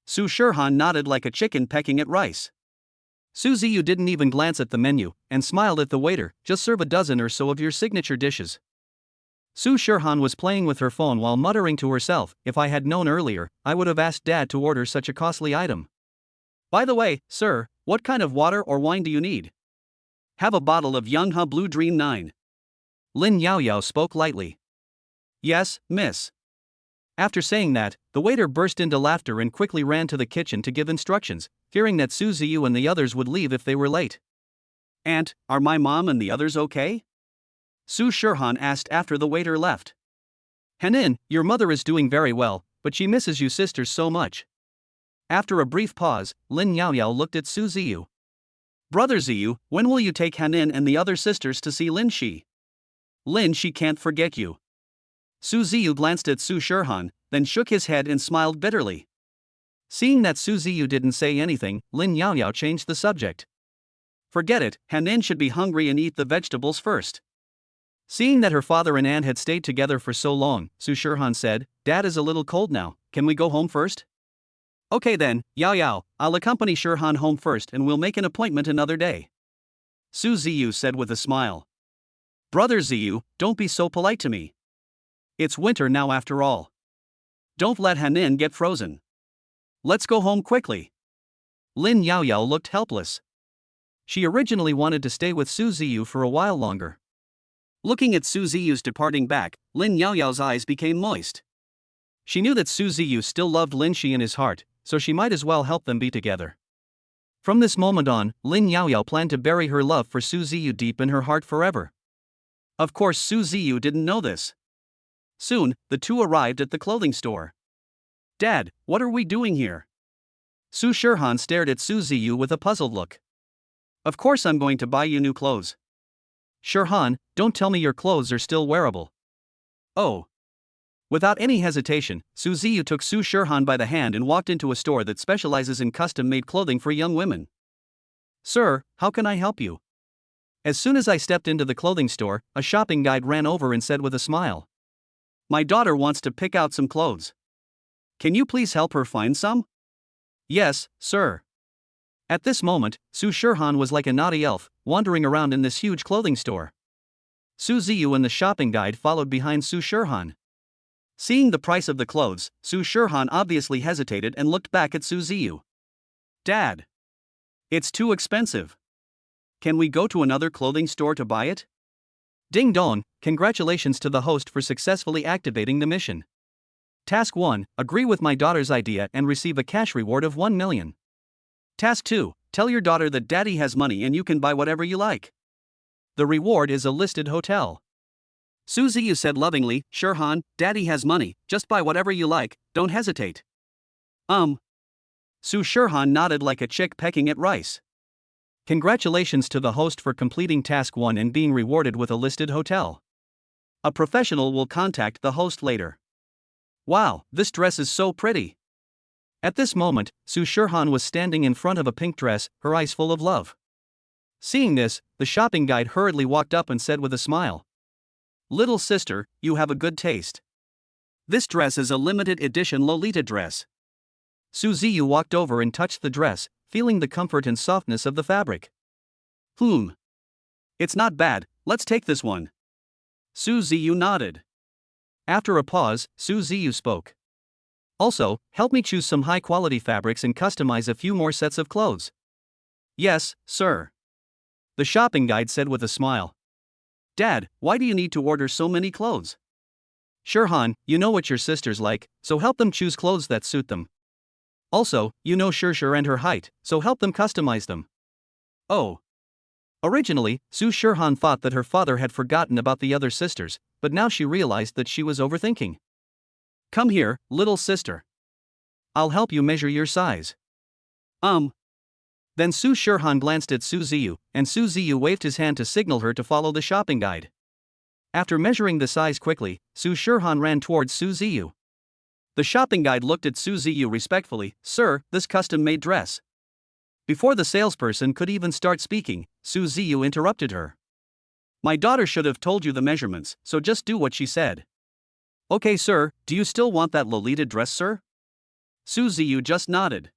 Su Shirhan nodded like a chicken pecking at rice. Su Ziyu didn't even glance at the menu, and smiled at the waiter, "Just serve a dozen or so of your signature dishes." Su Shirhan was playing with her phone while muttering to herself, "If I had known earlier, I would have asked Dad to order such a costly item. By the way, sir, what kind of water or wine do you need?" "Have a bottle of Yanghe Blue Dream 9. Lin Yaoyao spoke lightly. "Yes, miss." After saying that, the waiter burst into laughter and quickly ran to the kitchen to give instructions, fearing that Su Ziyu and the others would leave if they were late. "Aunt, are my mom and the others okay?" Su Shirhan asked after the waiter left. "Hanin, your mother is doing very well, but she misses you sisters so much." After a brief pause, Lin Yaoyao looked at Su Ziyu. "Brother Ziyu, when will you take Hanin and the other sisters to see Lin Shi? Lin Shi can't forget you." Su Ziyu glanced at Su Shirhan, then shook his head and smiled bitterly. Seeing that Su Ziyu didn't say anything, Lin Yaoyao changed the subject. "Forget it, Hanin should be hungry and eat the vegetables first." Seeing that her father and aunt had stayed together for so long, Su Shirhan said, "Dad is a little cold now, can we go home first?" "Okay then, Yaoyao, I'll accompany Shirhan home first and we'll make an appointment another day." Su Ziyu said with a smile. "Brother Ziyu, don't be so polite to me. It's winter now after all. Don't let Hanin get frozen. Let's go home quickly." Lin Yaoyao looked helpless. She originally wanted to stay with Su Ziyu for a while longer. Looking at Su Ziyu's departing back, Lin Yaoyao's eyes became moist. She knew that Su Ziyu still loved Lin Shi in his heart, so she might as well help them be together. From this moment on, Lin Yaoyao planned to bury her love for Su Ziyu deep in her heart forever. Of course, Su Ziyu didn't know this. Soon, the two arrived at the clothing store. "Dad, what are we doing here?" Su Shirhan stared at Su Ziyu with a puzzled look. "Of course I'm going to buy you new clothes." "Shirhan, don't tell me your clothes are still wearable." "Oh." Without any hesitation, Su Ziyu took Su Shirhan by the hand and walked into a store that specializes in custom-made clothing for young women. "Sir, how can I help you?" As soon as I stepped into the clothing store, a shopping guide ran over and said with a smile, "My daughter wants to pick out some clothes. Can you please help her find some?" "Yes, sir." At this moment, Su Shirhan was like a naughty elf, wandering around in this huge clothing store. Su Ziyu and the shopping guide followed behind Su Shirhan. Seeing the price of the clothes, Su Shirhan obviously hesitated and looked back at Su Ziyu. "Dad. It's too expensive. Can we go to another clothing store to buy it?" Ding dong, congratulations to the host for successfully activating the mission. Task 1, agree with my daughter's idea and receive a cash reward of 1 million. Task 2, tell your daughter that daddy has money and you can buy whatever you like. The reward is a listed hotel. Su Ziyu said lovingly, "Sure Han, Daddy has money, just buy whatever you like, don't hesitate." Su Shurhan nodded like a chick pecking at rice. Congratulations to the host for completing task 1 and being rewarded with a listed hotel. A professional will contact the host later. Wow, this dress is so pretty. At this moment, Su Shurhan was standing in front of a pink dress, her eyes full of love. Seeing this, the shopping guide hurriedly walked up and said with a smile, "Little sister, you have a good taste. This dress is a limited edition Lolita dress." Su Ziyu walked over and touched the dress, feeling the comfort and softness of the fabric. It's not bad, let's take this one." Su Ziyu nodded. After a pause, Su Ziyu spoke. "Also, help me choose some high-quality fabrics and customize a few more sets of clothes." "Yes, sir." The shopping guide said with a smile. "Dad, why do you need to order so many clothes?" "Shurhan, you know what your sisters like, so help them choose clothes that suit them. Also, you know Shurshur and her height, so help them customize them." Oh. Originally, Su Shurhan thought that her father had forgotten about the other sisters, but now she realized that she was overthinking. "Come here, little sister. I'll help you measure your size." Then Su Shurhan glanced at Su Ziyu, and Su Ziyu waved his hand to signal her to follow the shopping guide. After measuring the size quickly, Su Shurhan ran towards Su Ziyu. The shopping guide looked at Su Ziyu respectfully. "Sir, this custom-made dress." Before the salesperson could even start speaking, Su Ziyu interrupted her. "My daughter should have told you the measurements, so just do what she said." "Okay, sir, do you still want that Lolita dress, sir?" Su Ziyu just nodded.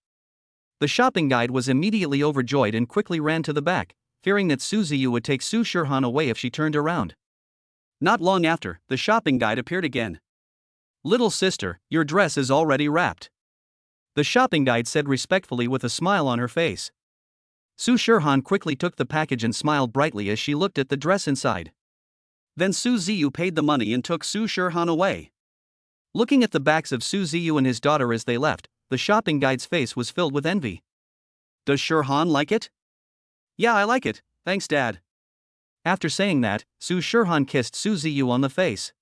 The shopping guide was immediately overjoyed and quickly ran to the back, fearing that Su Ziyu would take Su Shurhan away if she turned around. Not long after, the shopping guide appeared again. "Little sister, your dress is already wrapped," the shopping guide said respectfully with a smile on her face. Su Shurhan quickly took the package and smiled brightly as she looked at the dress inside. Then Su Ziyu paid the money and took Su Shurhan away. Looking at the backs of Su Ziyu and his daughter as they left, the shopping guide's face was filled with envy. "Does Shurhan like it?" "Yeah, I like it, thanks Dad." After saying that, Su Shurhan kissed Su Ziyu on the face.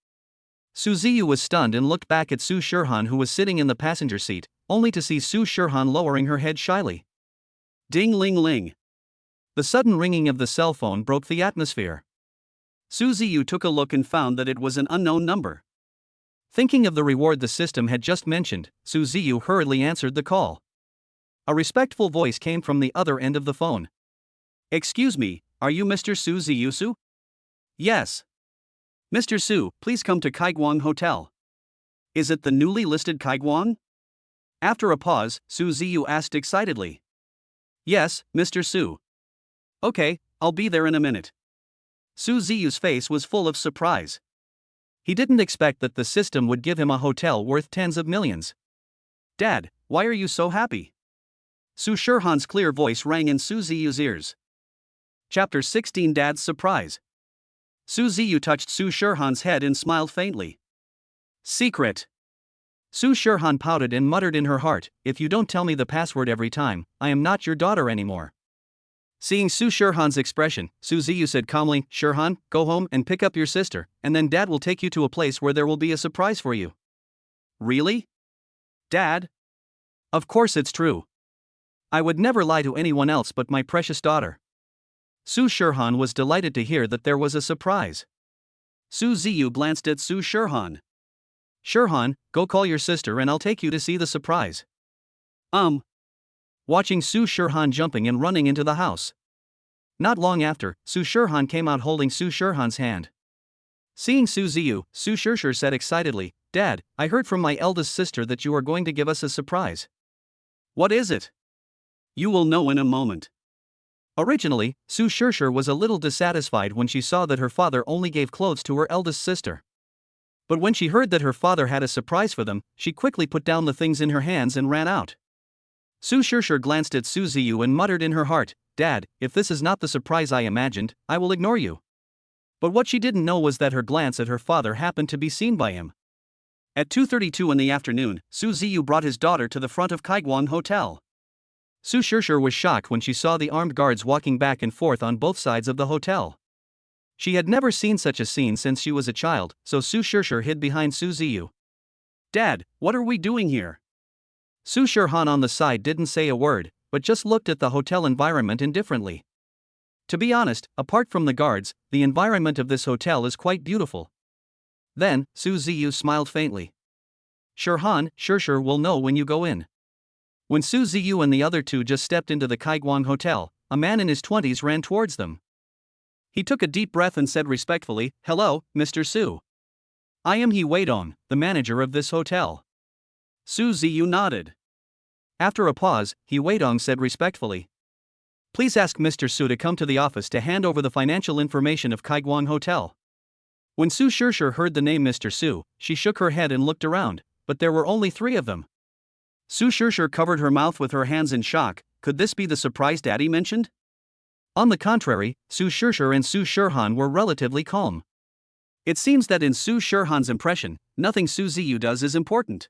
Su Ziyu was stunned and looked back at Su Shurhan, who was sitting in the passenger seat, only to see Su Shurhan lowering her head shyly. Ding ling ling. The sudden ringing of the cell phone broke the atmosphere. Su Ziyu took a look and found that it was an unknown number. Thinking of the reward the system had just mentioned, Su Ziyu hurriedly answered the call. A respectful voice came from the other end of the phone. "Excuse me, are you Mr. Su Ziyu? "Yes." "Mr. Su, please come to Kaigwang Hotel." "Is it the newly listed Kaigwang?" After a pause, Su Ziyu asked excitedly. "Yes, Mr. Su." "Okay, I'll be there in a minute." Su Ziyu's face was full of surprise. He didn't expect that the system would give him a hotel worth tens of millions. "Dad, why are you so happy?" Su Shurhan's clear voice rang in Su Ziyu's ears. Chapter 16: Dad's Surprise. Su Ziyu touched Su Shurhan's head and smiled faintly. "Secret." Su Shurhan pouted and muttered in her heart, "If you don't tell me the password every time, I am not your daughter anymore." Seeing Su Shurhan's expression, Su Ziyu said calmly, "Shurhan, go home and pick up your sister, and then Dad will take you to a place where there will be a surprise for you." "Really? Dad?" "Of course it's true. I would never lie to anyone else but my precious daughter." Su Shurhan was delighted to hear that there was a surprise. Su Ziyu glanced at Su Shurhan. "Shurhan, go call your sister and I'll take you to see the surprise." Watching Su Shurhan jumping and running into the house. Not long after, Su Shurhan came out holding Su Shurhan's hand. Seeing Su Ziyu, Su Shurshur said excitedly, "Dad, I heard from my eldest sister that you are going to give us a surprise." "What is it?" "You will know in a moment." Originally, Su Shurshur was a little dissatisfied when she saw that her father only gave clothes to her eldest sister. But when she heard that her father had a surprise for them, she quickly put down the things in her hands and ran out. Su Shurshur glanced at Su Ziyu and muttered in her heart, "Dad, if this is not the surprise I imagined, I will ignore you." But what she didn't know was that her glance at her father happened to be seen by him. At 2:32 in the afternoon, Su Ziyu brought his daughter to the front of Kaigwang Hotel. Su Shurshur was shocked when she saw the armed guards walking back and forth on both sides of the hotel. She had never seen such a scene since she was a child, so Su Shishir hid behind Su Ziyu. Dad, what are we doing here? Su Shirhan on the side didn't say a word, but just looked at the hotel environment indifferently. To be honest, apart from the guards, the environment of this hotel is quite beautiful. Then, Su Ziyu smiled faintly. Shirhan, Shishir will know when you go in. When Su Ziyu and the other two just stepped into the Kaiguang Hotel, a man in his 20s ran towards them. He took a deep breath and said respectfully, "Hello, Mr. Su. I am He Weidong, the manager of this hotel." Su Ziyu nodded. After a pause, He Weidong said respectfully, "Please ask Mr. Su to come to the office to hand over the financial information of Kaiguang Hotel." When Su Shishir heard the name Mr. Su, she shook her head and looked around, but there were only 3 of them. Su Shishir covered her mouth with her hands in shock. Could this be the surprise daddy mentioned? On the contrary, Su Shishir and Su Shirhan were relatively calm. It seems that in Su Shirhan's impression, nothing Su Ziyu does is important.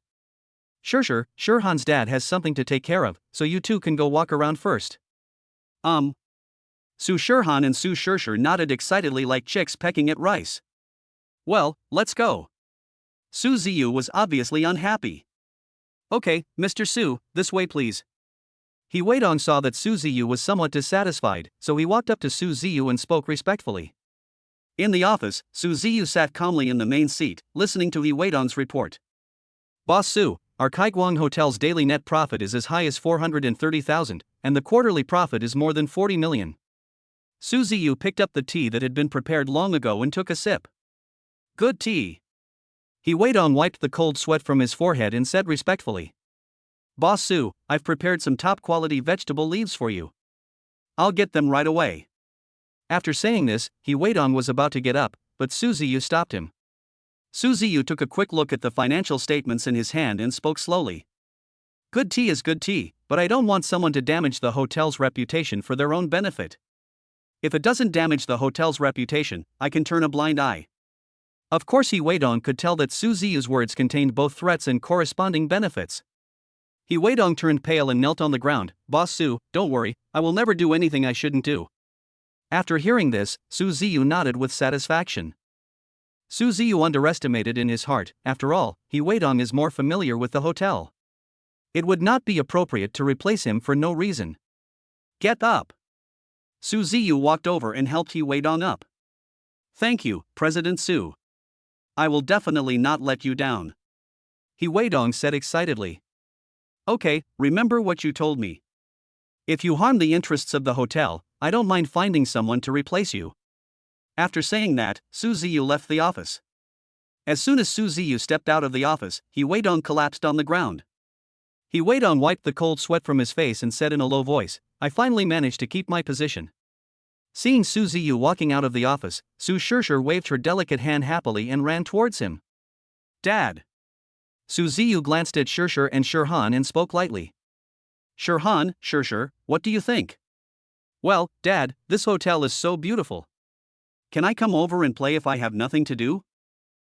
Shishir, Shirhan's dad has something to take care of, so you two can go walk around first. Su Shirhan and Su Shishir nodded excitedly like chicks pecking at rice. Well, let's go. Su Ziyu was obviously unhappy. Okay, Mr. Su, this way please. He Weidong saw that Su Ziyu was somewhat dissatisfied, so he walked up to Su Ziyu and spoke respectfully. In the office, Su Ziyu sat calmly in the main seat, listening to He Weidong's report. Boss Su, our Kaiguang Hotel's daily net profit is as high as 430,000, and the quarterly profit is more than 40 million. Su Ziyu picked up the tea that had been prepared long ago and took a sip. Good tea. He Weidong wiped the cold sweat from his forehead and said respectfully, Boss Su, I've prepared some top-quality vegetable leaves for you. I'll get them right away. After saying this, He Weidong was about to get up, but Su Ziyu stopped him. Su Ziyu took a quick look at the financial statements in his hand and spoke slowly. Good tea is good tea, but I don't want someone to damage the hotel's reputation for their own benefit. If it doesn't damage the hotel's reputation, I can turn a blind eye. Of course He Weidong could tell that Su Ziyu's words contained both threats and corresponding benefits. He Weidong turned pale and knelt on the ground. Boss Su, don't worry, I will never do anything I shouldn't do. After hearing this, Su Ziyu nodded with satisfaction. Su Ziyu underestimated in his heart, after all, He Weidong is more familiar with the hotel. It would not be appropriate to replace him for no reason. Get up. Su Ziyu walked over and helped He Weidong up. Thank you, President Su. I will definitely not let you down. He Weidong said excitedly. Okay, remember what you told me. If you harm the interests of the hotel, I don't mind finding someone to replace you. After saying that, Su Ziyu left the office. As soon as Su Ziyu stepped out of the office, He Weidong collapsed on the ground. He Weidong wiped the cold sweat from his face and said in a low voice, I finally managed to keep my position. Seeing Su Ziyu walking out of the office, Su Shishir waved her delicate hand happily and ran towards him. Dad. Su Ziyu glanced at Shishir and Shirhan and spoke lightly. Shirhan, Shishir, what do you think? Well, Dad, this hotel is so beautiful. Can I come over and play if I have nothing to do?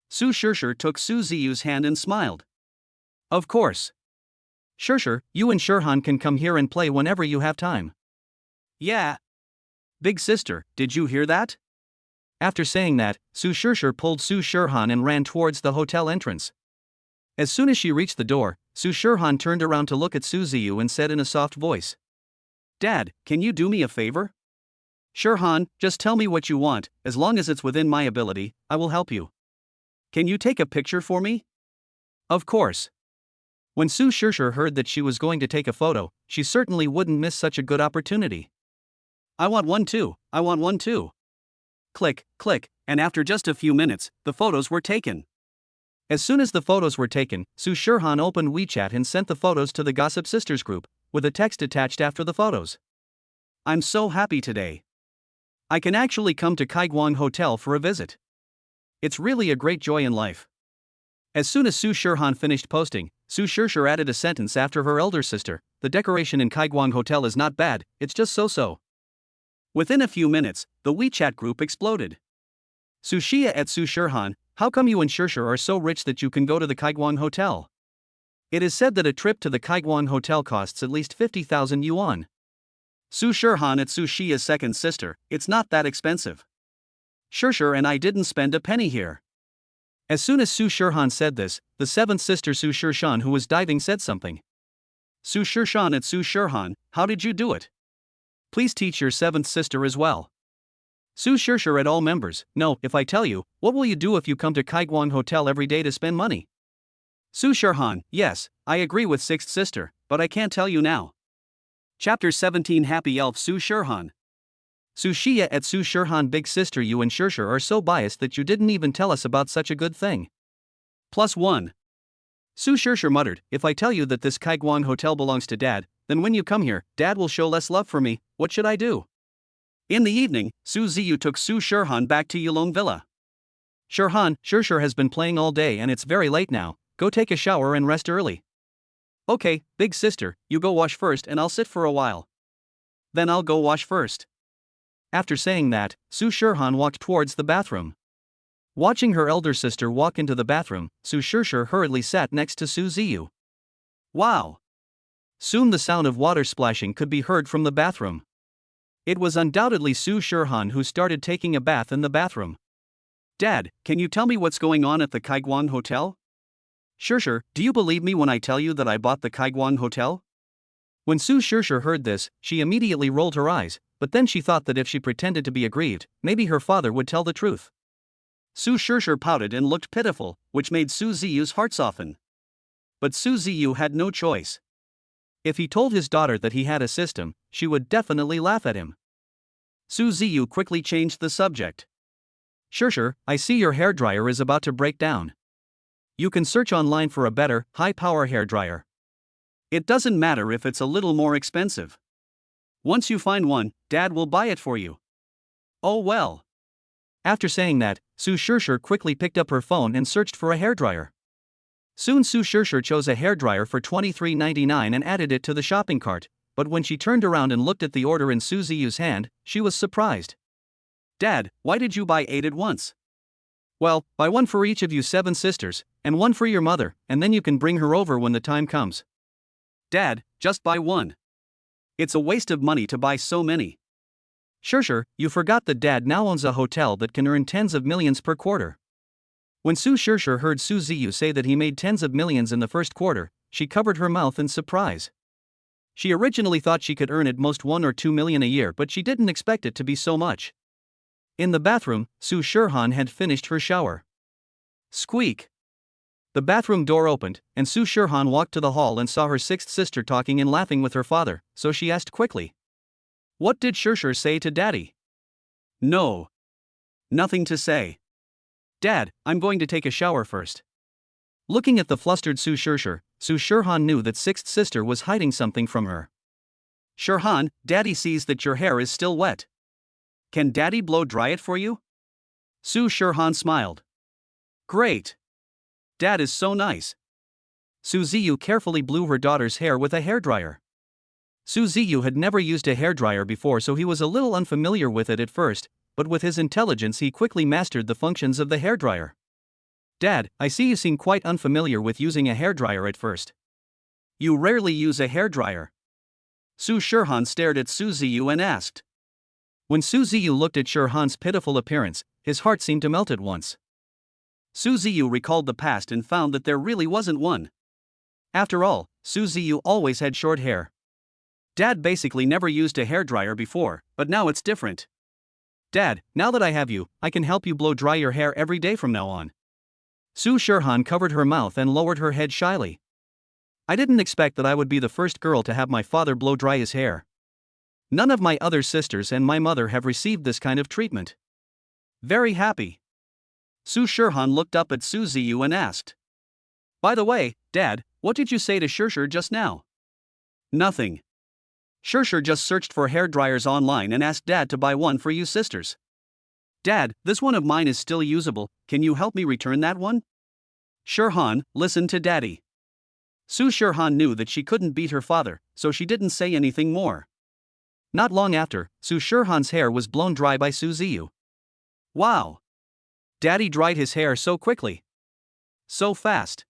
Su Shishir took Su Ziyu's hand and smiled. Of course. Shishir, you and Shirhan can come here and play whenever you have time. Yeah. Big sister, did you hear that? After saying that, Su Shishir pulled Su Shirhan and ran towards the hotel entrance. As soon as she reached the door, Su Shirhan turned around to look at Su Ziyu and said in a soft voice. Dad, can you do me a favor? Shirhan, just tell me what you want, as long as it's within my ability, I will help you. Can you take a picture for me? Of course. When Su Shishir heard that she was going to take a photo, she certainly wouldn't miss such a good opportunity. I want one too, I want one too. Click, click, and after just a few minutes, the photos were taken. As soon as the photos were taken, Su Shirhan opened WeChat and sent the photos to the Gossip Sisters group, with a text attached after the photos. I'm so happy today. I can actually come to Kaiguang Hotel for a visit. It's really a great joy in life. As soon as Su Shirhan finished posting, Su Shishir added a sentence after her elder sister, the decoration in Kaiguang Hotel is not bad, it's just so-so. Within a few minutes, the WeChat group exploded. Sushia at Su Shirhan, how come you and Shishir are so rich that you can go to the Kaiguang Hotel? It is said that a trip to the Kaiguang Hotel costs at least 50,000 yuan. Su Shirhan at Su Shia's second sister, it's not that expensive. Sure, and I didn't spend a penny here. As soon as Su Shirhan said this, the seventh sister Su Shirshan, who was diving, said something. Su Shirshan at Su Shirhan, how did you do it? Please teach your seventh sister as well. Su Shirshir at all members, no, if I tell you, what will you do if you come to Kaiguang Hotel every day to spend money? Su Shirhan, yes, I agree with sixth sister, but I can't tell you now. Chapter 17 Happy Elf Su Shirhan. Su Shia at Su Shirhan, big sister, you and Shirshir are so biased that you didn't even tell us about such a good thing. +1. Su Shirshir muttered, if I tell you that this Kaiguang Hotel belongs to Dad, then when you come here, Dad will show less love for me. What should I do? In the evening, Su Ziyu took Su Shirhan back to Yulong Villa. Shirhan, Shirshir has been playing all day and it's very late now. Go take a shower and rest early. Okay, big sister, you go wash first and I'll sit for a while. Then I'll go wash first. After saying that, Su Shirhan walked towards the bathroom. Watching her elder sister walk into the bathroom, Su Shirshir hurriedly sat next to Su Ziyu. Wow! Soon the sound of water splashing could be heard from the bathroom. It was undoubtedly Su Shirhan who started taking a bath in the bathroom. Dad, can you tell me what's going on at the Kaiguang Hotel? Shirshir, do you believe me when I tell you that I bought the Kaiguang Hotel? When Su Shirshir heard this, she immediately rolled her eyes, but then she thought that if she pretended to be aggrieved, maybe her father would tell the truth. Su Shirshir pouted and looked pitiful, which made Su Ziyu's heart soften. But Su Ziyu had no choice. If he told his daughter that he had a system, she would definitely laugh at him. Su Ziyu quickly changed the subject. Shirshir, I see your hairdryer is about to break down. You can search online for a better, high-power hairdryer. It doesn't matter if it's a little more expensive. Once you find one, Dad will buy it for you. Oh well. After saying that, Su Shirshir quickly picked up her phone and searched for a hairdryer. Soon Su Shirshir chose a hairdryer for $23.99 and added it to the shopping cart, but when she turned around and looked at the order in Su Ziyu's hand, she was surprised. Dad, why did you buy 8 at once? Well, buy one for each of you 7 sisters, and one for your mother, and then you can bring her over when the time comes. Dad, just buy one. It's a waste of money to buy so many. Shirshir, you forgot that Dad now owns a hotel that can earn tens of millions per quarter. When Su Shirshir heard Su Ziyu say that he made tens of millions in the first quarter, she covered her mouth in surprise. She originally thought she could earn at most 1 or 2 million a year, but she didn't expect it to be so much. In the bathroom, Su Shirhan had finished her shower. Squeak! The bathroom door opened, and Su Shirhan walked to the hall and saw her sixth sister talking and laughing with her father, so she asked quickly. What did Shirshir say to Daddy? No. Nothing to say. Dad, I'm going to take a shower first. Looking at the flustered Su Shirshir, Su Shirhan knew that sixth sister was hiding something from her. Shirhan, Daddy sees that your hair is still wet. Can Daddy blow dry it for you? Su Shirhan smiled. Great. Dad is so nice. Su Ziyu carefully blew her daughter's hair with a hairdryer. Su Ziyu had never used a hairdryer before, so he was a little unfamiliar with it at first, but with his intelligence he quickly mastered the functions of the hairdryer. Dad, I see you seem quite unfamiliar with using a hairdryer at first. You rarely use a hairdryer. Su Shirhan stared at Su Ziyu and asked. When Su Ziyu looked at Shirhan's pitiful appearance, his heart seemed to melt at once. Su Ziyu recalled the past and found that there really wasn't one. After all, Su Ziyu always had short hair. Dad basically never used a hairdryer before, but now it's different. Dad, now that I have you, I can help you blow dry your hair every day from now on. Su Shirhan covered her mouth and lowered her head shyly. I didn't expect that I would be the first girl to have my father blow dry his hair. None of my other sisters and my mother have received this kind of treatment. Very happy. Su Shirhan looked up at Su Ziyu and asked. By the way, Dad, what did you say to Shirshir just now? Nothing. Shirshir just searched for hairdryers online and asked Dad to buy one for you sisters. Dad, this one of mine is still usable, can you help me return that one? Shirhan, listen to Daddy. Su Shirhan knew that she couldn't beat her father, so she didn't say anything more. Not long after, Su Shirhan's hair was blown dry by Su Ziyu. Wow! Daddy dried his hair so quickly. So fast.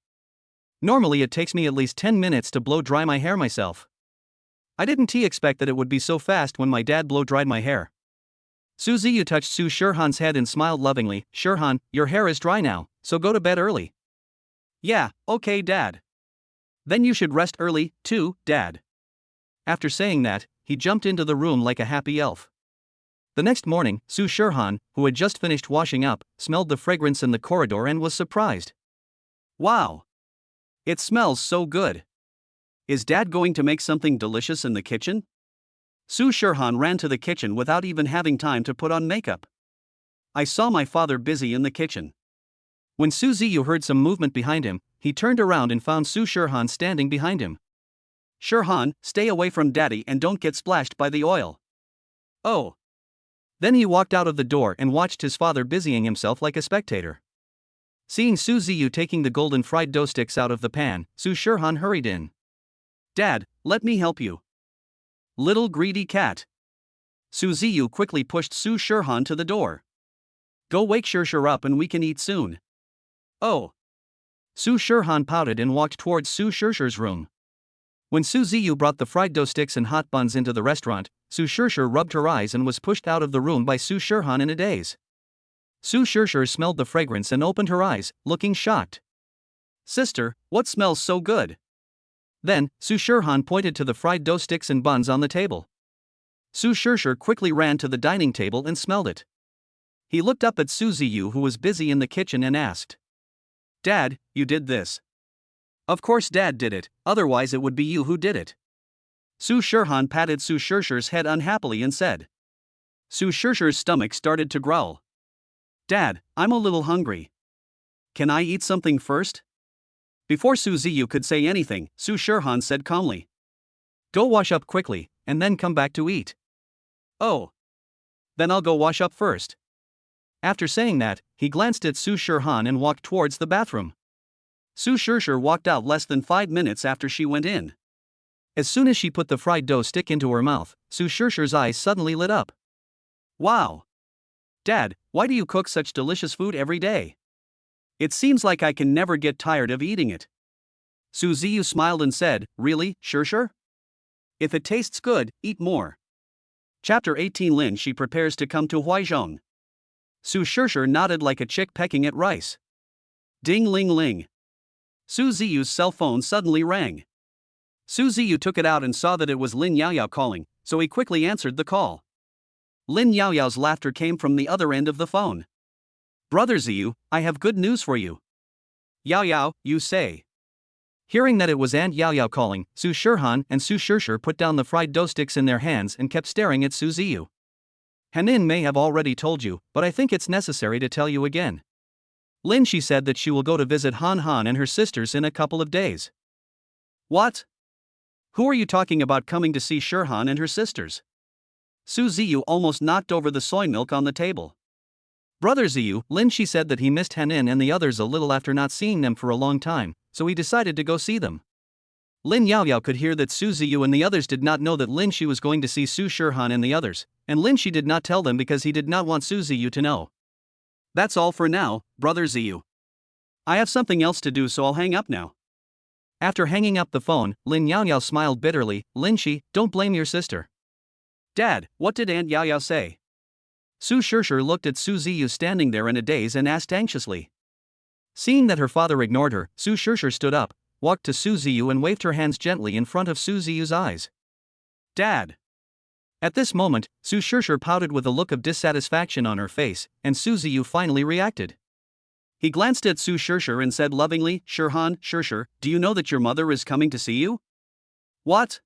Normally it takes me at least 10 minutes to blow dry my hair myself. I didn't expect that it would be so fast when my dad blow dried my hair. Su Ziyu touched Su Shirhan's head and smiled lovingly. Shirhan, your hair is dry now, so go to bed early. Yeah, okay, Dad. Then you should rest early, too, Dad. After saying that, he jumped into the room like a happy elf. The next morning, Su Shirhan, who had just finished washing up, smelled the fragrance in the corridor and was surprised. Wow! It smells so good. Is Dad going to make something delicious in the kitchen? Su Shirhan ran to the kitchen without even having time to put on makeup. I saw my father busy in the kitchen. When Su Ziyu heard some movement behind him, he turned around and found Su Shirhan standing behind him. Shirhan, stay away from Daddy and don't get splashed by the oil. Oh. Then he walked out of the door and watched his father busying himself like a spectator. Seeing Su Ziyu taking the golden fried dough sticks out of the pan, Su Shirhan hurried in. Dad, let me help you. Little greedy cat. Su Ziyu quickly pushed Su Shirhan to the door. Go wake Shirshir up and we can eat soon. Oh. Su Shirhan pouted and walked towards Su Shirshir's room. When Su Ziyu brought the fried dough sticks and hot buns into the restaurant, Su Shirshir rubbed her eyes and was pushed out of the room by Su Shirhan in a daze. Su Shirshir smelled the fragrance and opened her eyes, looking shocked. Sister, what smells so good? Then, Su Shirhan pointed to the fried dough sticks and buns on the table. Su Shirshir quickly ran to the dining table and smelled it. He looked up at Su Ziyu, who was busy in the kitchen, and asked, Dad, you did this? Of course Dad did it, otherwise it would be you who did it. Su Shirhan patted Su Shirshir's head unhappily and said. Su Shirshir's stomach started to growl. Dad, I'm a little hungry. Can I eat something first? Before Su Ziyu could say anything, Su Shirhan said calmly. Go wash up quickly, and then come back to eat. Oh. Then I'll go wash up first. After saying that, he glanced at Su Shirhan and walked towards the bathroom. Su Shirshir walked out less than 5 minutes after she went in. As soon as she put the fried dough stick into her mouth, Su Shirshir's eyes suddenly lit up. Wow! Dad, why do you cook such delicious food every day? It seems like I can never get tired of eating it. Su Ziyu smiled and said, Really, Shirshir? If it tastes good, eat more. Chapter 18 Lin She prepares to come to Huaizhong. Su Shirshir nodded like a chick pecking at rice. Ding ling ling. Su Ziyu's cell phone suddenly rang. Su Ziyu took it out and saw that it was Lin Yaoyao calling, so he quickly answered the call. Lin Yaoyao's laughter came from the other end of the phone. Brother Ziyu, I have good news for you. Yaoyao, you say. Hearing that it was Aunt Yaoyao calling, Su Shirhan and Su Shirshir put down the fried dough sticks in their hands and kept staring at Su Ziyu. Hanin may have already told you, but I think it's necessary to tell you again. Lin she said that she will go to visit Han Han and her sisters in a couple of days. What? Who are you talking about coming to see Shirhan and her sisters? Su Ziyu almost knocked over the soy milk on the table. Brother Ziyu, Lin she said that he missed Hanin and the others a little after not seeing them for a long time, so he decided to go see them. Lin Yaoyao could hear that Su Ziyu and the others did not know that Lin she was going to see Su Shirhan and the others, and Lin she did not tell them because he did not want Su Ziyu to know. That's all for now, Brother Ziyu. I have something else to do, so I'll hang up now. After hanging up the phone, Lin Yaoyao smiled bitterly. Lin she, don't blame your sister. Dad, what did Aunt Yaoyao say? Su Shirshir looked at Su Ziyu standing there in a daze and asked anxiously. Seeing that her father ignored her, Su Shirshir stood up, walked to Su Ziyu and waved her hands gently in front of Su Ziyu's eyes. Dad! At this moment, Su Shirshir pouted with a look of dissatisfaction on her face, and Su Ziyu finally reacted. He glanced at Su Shirshir and said lovingly, Shirhan, Shirshir, do you know that your mother is coming to see you? What?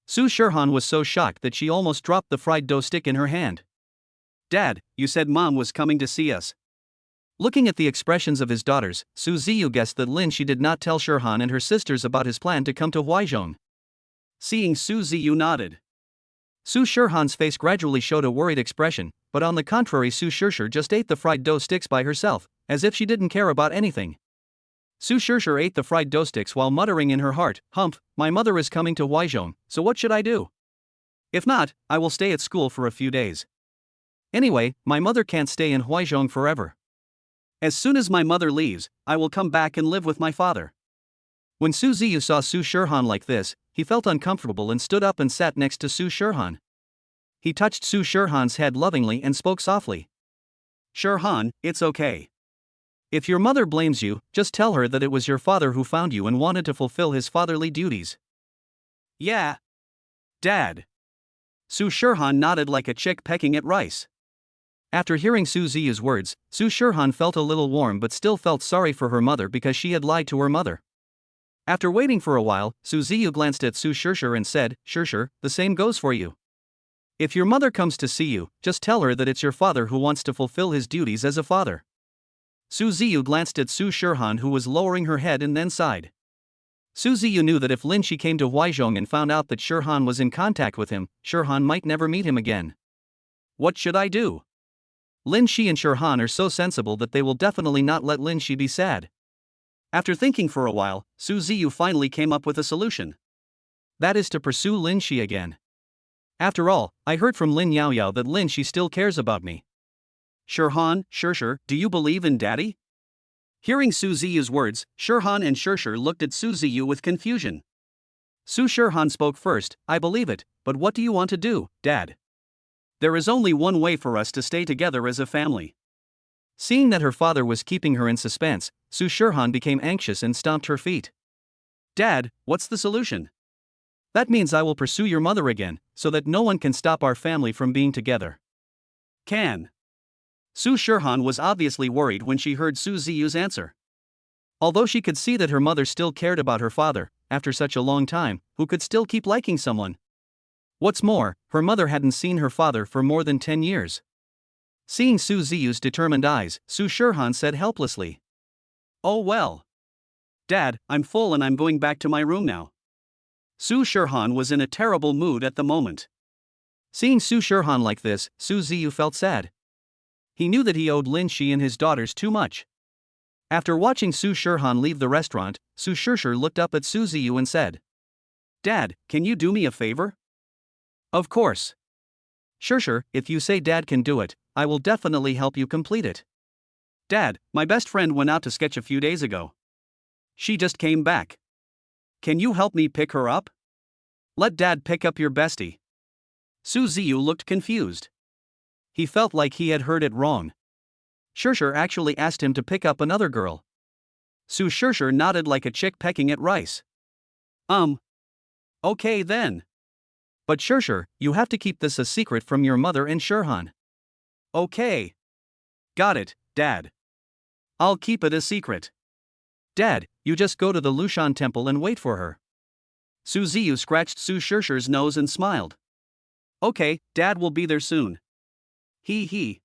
Su Shirhan was so shocked that she almost dropped the fried dough stick in her hand. Dad, you said Mom was coming to see us. Looking at the expressions of his daughters, Su Ziyu guessed that Lin she did not tell Shirhan and her sisters about his plan to come to Huaizhong. Seeing Su Ziyu nodded. Su Shirhan's face gradually showed a worried expression, but on the contrary Su Shirshir just ate the fried dough sticks by herself, as if she didn't care about anything. Su Shirshir ate the fried dough sticks while muttering in her heart, Humph, my mother is coming to Huaizhong, so what should I do? If not, I will stay at school for a few days. Anyway, my mother can't stay in Huaizhong forever. As soon as my mother leaves, I will come back and live with my father. When Su Ziyu saw Su Shirhan like this, he felt uncomfortable and stood up and sat next to Su Shirhan. He touched Su Shirhan's head lovingly and spoke softly. Shirhan, it's okay. If your mother blames you, just tell her that it was your father who found you and wanted to fulfill his fatherly duties. Yeah. Dad. Su Shirhan nodded like a chick pecking at rice. After hearing Su Ziyu's words, Su Shirhan felt a little warm but still felt sorry for her mother because she had lied to her mother. After waiting for a while, Su Ziyu glanced at Su Shirshir and said, Shirshir, the same goes for you. If your mother comes to see you, just tell her that it's your father who wants to fulfill his duties as a father. Su Ziyu glanced at Su Shirhan, who was lowering her head, and then sighed. Su Ziyu knew that if Lin Shi came to Huizhong and found out that Shirhan was in contact with him, Shirhan might never meet him again. What should I do? Lin Shi and Shirhan are so sensible that they will definitely not let Lin Shi be sad. After thinking for a while, Su Ziyu finally came up with a solution. That is to pursue Lin Shi again. After all, I heard from Lin Yaoyao that Lin Shi still cares about me. Shirhan, Shirshir, do you believe in Daddy? Hearing Su Ziyu's words, Shirhan and Shirshir looked at Su Ziyu with confusion. Su Shirhan spoke first. I believe it, but what do you want to do, Dad? There is only one way for us to stay together as a family. Seeing that her father was keeping her in suspense, Su Shirhan became anxious and stomped her feet. Dad, what's the solution? That means I will pursue your mother again, so that no one can stop our family from being together. Can. Su Shirhan was obviously worried when she heard Su Ziyu's answer. Although she could see that her mother still cared about her father, after such a long time, who could still keep liking someone? What's more, her mother hadn't seen her father for more than 10 years. Seeing Su Ziyu's determined eyes, Su Shirhan said helplessly. Oh well. Dad, I'm full and I'm going back to my room now. Su Shirhan was in a terrible mood at the moment. Seeing Su Shirhan like this, Su Ziyu felt sad. He knew that he owed Lin Shi and his daughters too much. After watching Su Shirhan leave the restaurant, Su Shirshir looked up at Su Ziyu and said, Dad, can you do me a favor? Of course. Shirshir, if you say Dad can do it, I will definitely help you complete it. Dad, my best friend went out to sketch a few days ago. She just came back. Can you help me pick her up? Let Dad pick up your bestie. Su Ziyu looked confused. He felt like he had heard it wrong. Shirshir actually asked him to pick up another girl. Su Shirshir nodded like a chick pecking at rice. Okay then. But Shirshir, you have to keep this a secret from your mother and Shirhan. Okay. Got it, Dad. I'll keep it a secret. Dad, you just go to the Lushan temple and wait for her. Su Ziyu scratched Su Shirshir's nose and smiled. Okay, Dad will be there soon. He.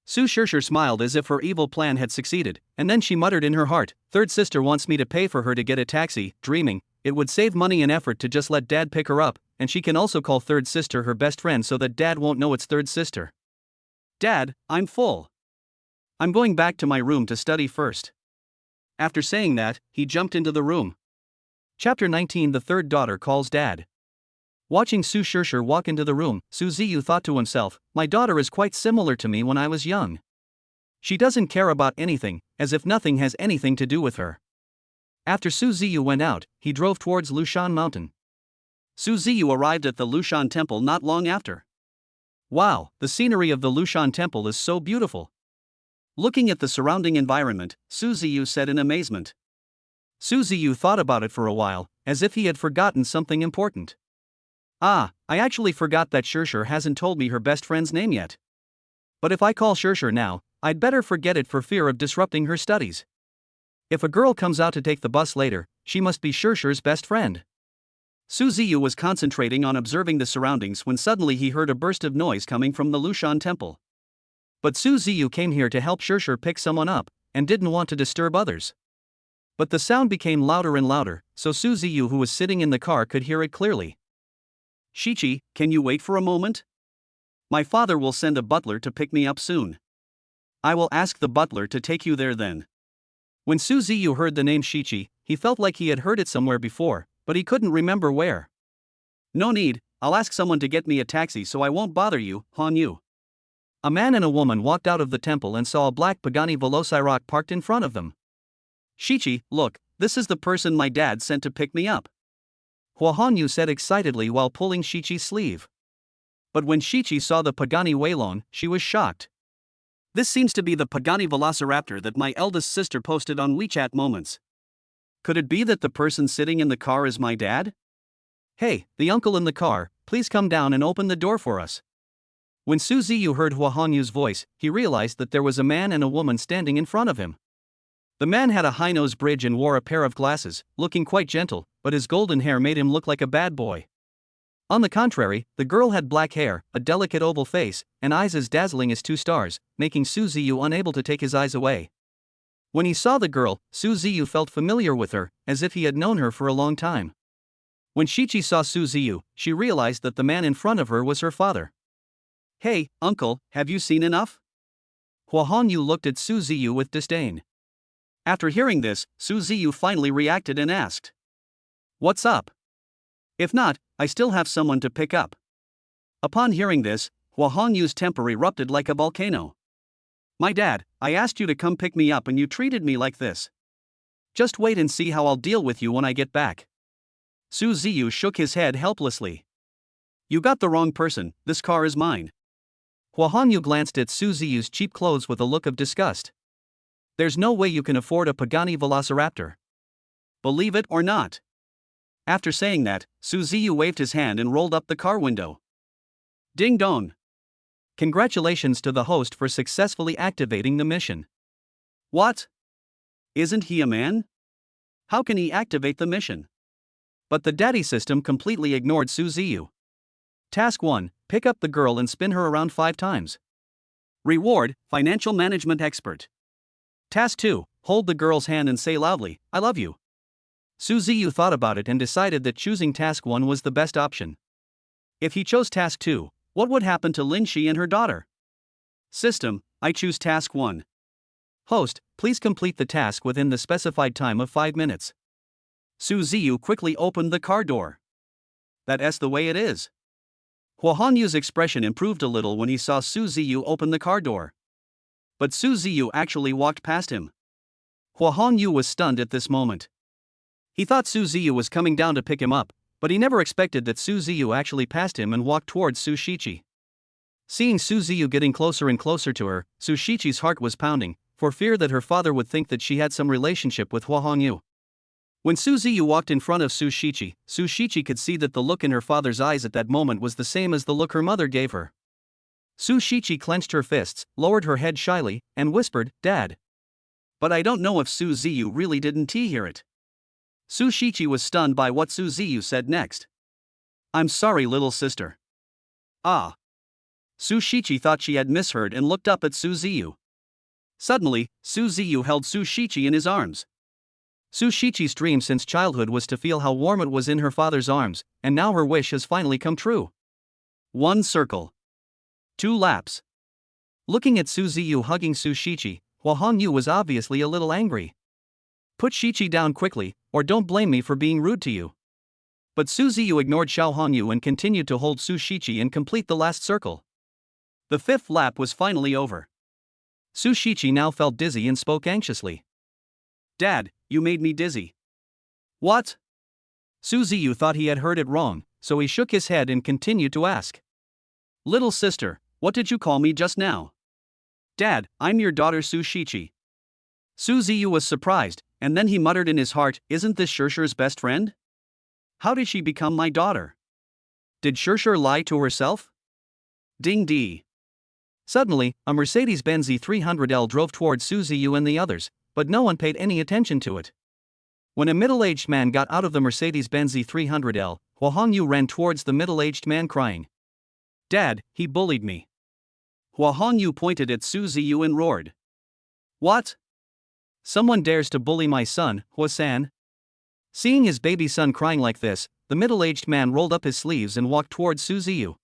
Su Shirshir smiled as if her evil plan had succeeded, and then she muttered in her heart, Third sister wants me to pay for her to get a taxi, dreaming, it would save money and effort to just let Dad pick her up, and she can also call third sister her best friend so that Dad won't know it's third sister. Dad, I'm full. I'm going back to my room to study first. After saying that, he jumped into the room. Chapter 19. The third daughter calls Dad. Watching Su Shirshir walk into the room, Su Ziyu thought to himself, my daughter is quite similar to me when I was young. She doesn't care about anything, as if nothing has anything to do with her. After Su Ziyu went out, he drove towards Lushan Mountain. Su Ziyu arrived at the Lushan Temple not long after. Wow, the scenery of the Lushan Temple is so beautiful. Looking at the surrounding environment, Su Ziyu said in amazement. Su Ziyu thought about it for a while, as if he had forgotten something important. I actually forgot that Shirshir hasn't told me her best friend's name yet. But if I call Shirshir now, I'd better forget it for fear of disrupting her studies. If a girl comes out to take the bus later, she must be Shirshir's best friend. Su Ziyu was concentrating on observing the surroundings when suddenly he heard a burst of noise coming from the Lushan Temple. But Su Ziyu came here to help Shirshir pick someone up, and didn't want to disturb others. But the sound became louder and louder, so Su Ziyu, who was sitting in the car, could hear it clearly. Shichi, can you wait for a moment? My father will send a butler to pick me up soon. I will ask the butler to take you there then. When Su Ziyu heard the name Shichi, he felt like he had heard it somewhere before, but he couldn't remember where. No need, I'll ask someone to get me a taxi so I won't bother you, Han Yu. A man and a woman walked out of the temple and saw a black Pagani Velociraptor parked in front of them. Shichi, look, this is the person my dad sent to pick me up. Han Yu said excitedly while pulling Shichi's sleeve. But when Shichi saw the Pagani Waylon, she was shocked. This seems to be the Pagani Velociraptor that my eldest sister posted on WeChat Moments. Could it be that the person sitting in the car is my dad? Hey, the uncle in the car, please come down and open the door for us. When Su Ziyu heard Hua Honyu's voice, he realized that there was a man and a woman standing in front of him. The man had a high-nose bridge and wore a pair of glasses, looking quite gentle, but his golden hair made him look like a bad boy. On the contrary, the girl had black hair, a delicate oval face, and eyes as dazzling as two stars, making Su Ziyu unable to take his eyes away. When he saw the girl, Su Ziyu felt familiar with her, as if he had known her for a long time. When Shichi saw Su Ziyu, she realized that the man in front of her was her father. Hey, uncle, have you seen enough? Hua Hongyu looked at Su Ziyu with disdain. After hearing this, Su Ziyu finally reacted and asked, "What's up? If not, I still have someone to pick up." Upon hearing this, Hua Hongyu's temper erupted like a volcano. "My dad, I asked you to come pick me up and you treated me like this. Just wait and see how I'll deal with you when I get back." Su Ziyu shook his head helplessly. "You got the wrong person, this car is mine." Hua Hongyu glanced at Su Ziyu's cheap clothes with a look of disgust. "There's no way you can afford a Pagani Velociraptor. Believe it or not." After saying that, Su Ziyu waved his hand and rolled up the car window. Ding dong! Congratulations to the host for successfully activating the mission. What? Isn't he a man? How can he activate the mission? But the daddy system completely ignored Su Ziyu. Task 1, pick up the girl and spin her around 5 times. Reward, Financial Management Expert. Task 2, hold the girl's hand and say loudly, "I love you." Su Ziyu thought about it and decided that choosing Task 1 was the best option. If he chose Task 2, what would happen to Lin Shi and her daughter? System, I choose Task 1. Host, please complete the task within the specified time of 5 minutes. Su Ziyu quickly opened the car door. That's the way it is. Hua Honyu's expression improved a little when he saw Su Ziyu open the car door. But Su Ziyu actually walked past him. Hua Hongyu was stunned at this moment. He thought Su Ziyu was coming down to pick him up, but he never expected that Su Ziyu actually passed him and walked towards Su Shichi. Seeing Su Ziyu getting closer and closer to her, Su Shichi's heart was pounding, for fear that her father would think that she had some relationship with Hua Hongyu. When Su Ziyu walked in front of Su Shichi could see that the look in her father's eyes at that moment was the same as the look her mother gave her. Su Shichi clenched her fists, lowered her head shyly, and whispered, "Dad." But I don't know if Su Ziyu really didn't hear it. Su Shichi was stunned by what Su Ziyu said next. "I'm sorry, little sister." Ah. Su Shichi thought she had misheard and looked up at Su Ziyu. Suddenly, Su Ziyu held Su Shichi in his arms. Su Shichi's dream since childhood was to feel how warm it was in her father's arms, and now her wish has finally come true. 1 circle. 2 laps. Looking at Su Ziyu hugging Su Shichi, Hua Hongyu was obviously a little angry. "Put Shichi down quickly, or don't blame me for being rude to you." But Su Ziyu ignored Xiao Hongyu and continued to hold Su Shichi and complete the last circle. The 5th lap was finally over. Su Shichi now felt dizzy and spoke anxiously. "Dad, you made me dizzy." "What?" Su Ziyu thought he had heard it wrong, so he shook his head and continued to ask. "Little sister, what did you call me just now?" "Dad, I'm your daughter Su Shichi." Su Ziyu was surprised, and then he muttered in his heart, "Isn't this Shirshir's best friend? How did she become my daughter? Did Shirshir lie to herself?" Ding dee. Suddenly, a Mercedes-Benz E300L drove towards Su Ziyu and the others, but no one paid any attention to it. When a middle-aged man got out of the Mercedes-Benz E300L, Hua Hongyu ran towards the middle-aged man crying. "Dad, he bullied me." Hua Hongyu pointed at Su Ziyu and roared. "What? Someone dares to bully my son, Hua-san?" Seeing his baby son crying like this, the middle-aged man rolled up his sleeves and walked towards Su Ziyu.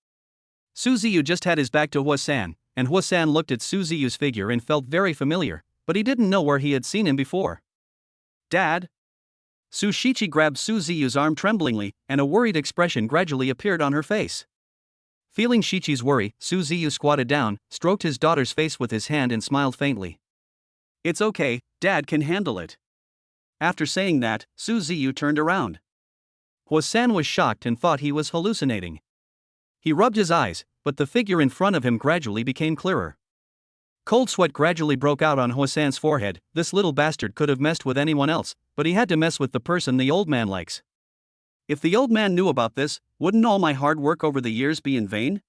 Su Ziyu just had his back to Hua-san, and Hua-san looked at Su Ziyu's figure and felt very familiar, but he didn't know where he had seen him before. "Dad?" Su Shichi grabbed Su Ziyu's arm tremblingly, and a worried expression gradually appeared on her face. Feeling Shichi's worry, Su Ziyu squatted down, stroked his daughter's face with his hand and smiled faintly. "It's okay, Dad can handle it." After saying that, Su Ziyu turned around. Hua-san was shocked and thought he was hallucinating. He rubbed his eyes, but the figure in front of him gradually became clearer. Cold sweat gradually broke out on Hossan's forehead. This little bastard could have messed with anyone else, but he had to mess with the person the old man likes. If the old man knew about this, wouldn't all my hard work over the years be in vain?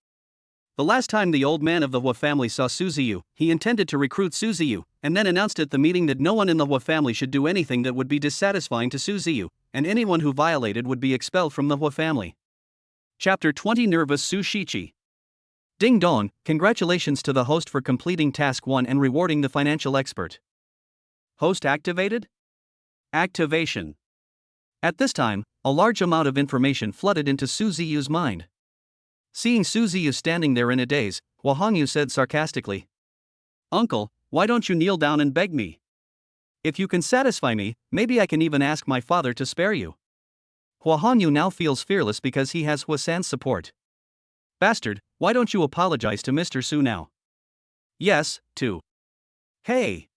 The last time the old man of the Hua family saw Suziyu, he intended to recruit Suziyu, and then announced at the meeting that no one in the Hua family should do anything that would be dissatisfying to Suziyu, and anyone who violated would be expelled from the Hua family. Chapter 20 Nervous Su Shichi. Ding dong, congratulations to the host for completing task 1 and rewarding the financial expert. Host activated? Activation. At this time, a large amount of information flooded into Su Ziyu's mind. Seeing Su Ziyu standing there in a daze, Hua Hongyu said sarcastically, "Uncle, why don't you kneel down and beg me? If you can satisfy me, maybe I can even ask my father to spare you." Hua Hongyu now feels fearless because he has Hua-san's support. "Bastard, why don't you apologize to Mr. Su now?" "Yes, to." "Hey!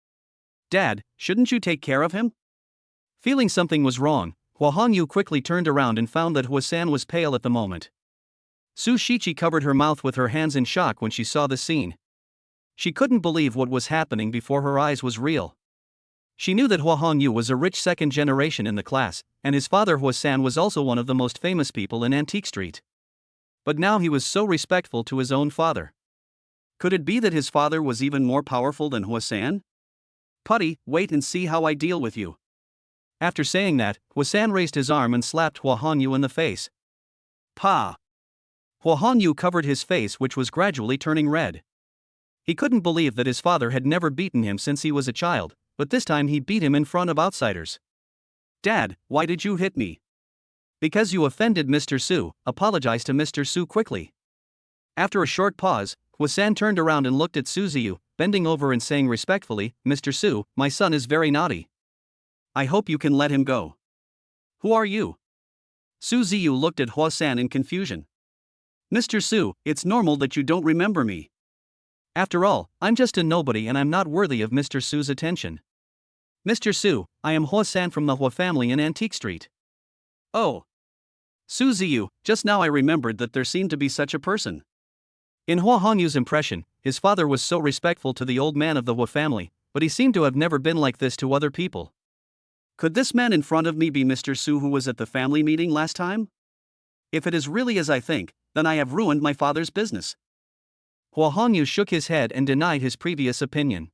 Dad, shouldn't you take care of him?" Feeling something was wrong, Hua Hongyu quickly turned around and found that Hua-san was pale at the moment. Su Shichi covered her mouth with her hands in shock when she saw the scene. She couldn't believe what was happening before her eyes was real. She knew that Hua Hongyu was a rich second generation in the class, and his father Hua-san was also one of the most famous people in Antique Street. But now he was so respectful to his own father. Could it be that his father was even more powerful than Hua-san? "Putty, wait and see how I deal with you." After saying that, Hua-san raised his arm and slapped Hua Hongyu in the face. Pa! Hua Hongyu covered his face, which was gradually turning red. He couldn't believe that his father had never beaten him since he was a child, but this time he beat him in front of outsiders. "Dad, why did you hit me?" "Because you offended Mr. Su, apologize to Mr. Su quickly." After a short pause, Hua-san turned around and looked at Su Ziyu, bending over and saying respectfully, "Mr. Su, my son is very naughty. I hope you can let him go." "Who are you?" Su Ziyu looked at Hua-san in confusion. "Mr. Su, it's normal that you don't remember me. After all, I'm just a nobody and I'm not worthy of Mr. Su's attention. Mr. Su, I am Hua-san from the Hua family in Antique Street." "Oh. Su Ziyu, just now I remembered that there seemed to be such a person." In Hua Hongyu's impression, his father was so respectful to the old man of the Hua family, but he seemed to have never been like this to other people. Could this man in front of me be Mr. Su who was at the family meeting last time? If it is really as I think, then I have ruined my father's business. Hua Hongyu shook his head and denied his previous opinion.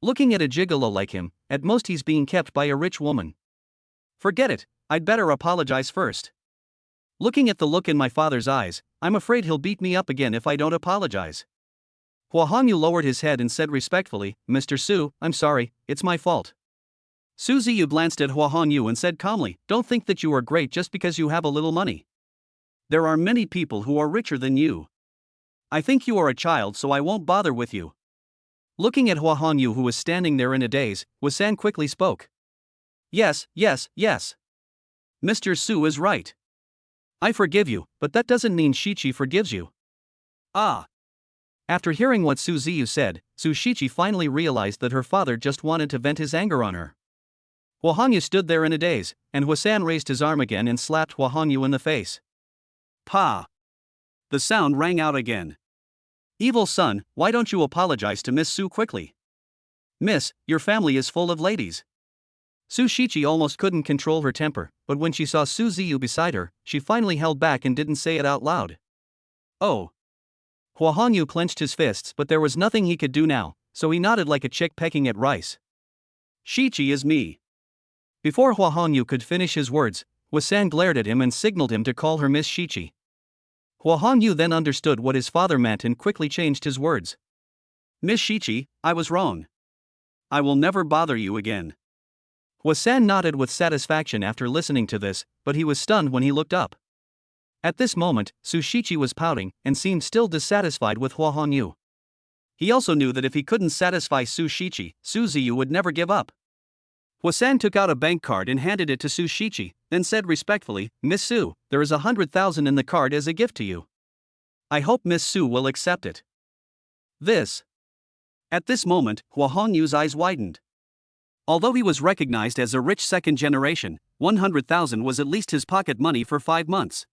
Looking at a gigolo like him, at most he's being kept by a rich woman. Forget it, I'd better apologize first. Looking at the look in my father's eyes, I'm afraid he'll beat me up again if I don't apologize. Hua Hongyu lowered his head and said respectfully, "Mr. Su, I'm sorry, it's my fault." Su Ziyu glanced at Hua Hongyu and said calmly, "Don't think that you are great just because you have a little money. There are many people who are richer than you. I think you are a child, so I won't bother with you." Looking at Hua Hongyu, who was standing there in a daze, Hua-san quickly spoke. Yes. Mr. Su is right. I forgive you, but that doesn't mean Shichi forgives you." "Ah." After hearing what Su Ziyu said, Su Shichi finally realized that her father just wanted to vent his anger on her. Hua Hongyu stood there in a daze, and Hua-san raised his arm again and slapped Hua Hongyu in the face. "Pa!" The sound rang out again. "Evil son, why don't you apologize to Miss Su quickly? Miss, your family is full of ladies." Su Shichi almost couldn't control her temper, but when she saw Su Ziyu beside her, she finally held back and didn't say it out loud. "Oh." Hua Hongyu clenched his fists, but there was nothing he could do now, so he nodded like a chick pecking at rice. "Shichi is me." Before Hua Hongyu could finish his words, Hua-san glared at him and signaled him to call her Miss Shichi. Hua Hongyu then understood what his father meant and quickly changed his words. "Miss Shichi, I was wrong. I will never bother you again." Hua-san nodded with satisfaction after listening to this, but he was stunned when he looked up. At this moment, Su Shichi was pouting and seemed still dissatisfied with Hua Hongyu. He also knew that if he couldn't satisfy Su Shichi, Su Ziyu would never give up. Hua-san took out a bank card and handed it to Su Shichi, then said respectfully, "Miss Su, there is 100,000 in the card as a gift to you. I hope Miss Su will accept it." This. At this moment, Hua Hongyu's eyes widened. Although he was recognized as a rich second generation, 100,000 was at least his pocket money for 5 months.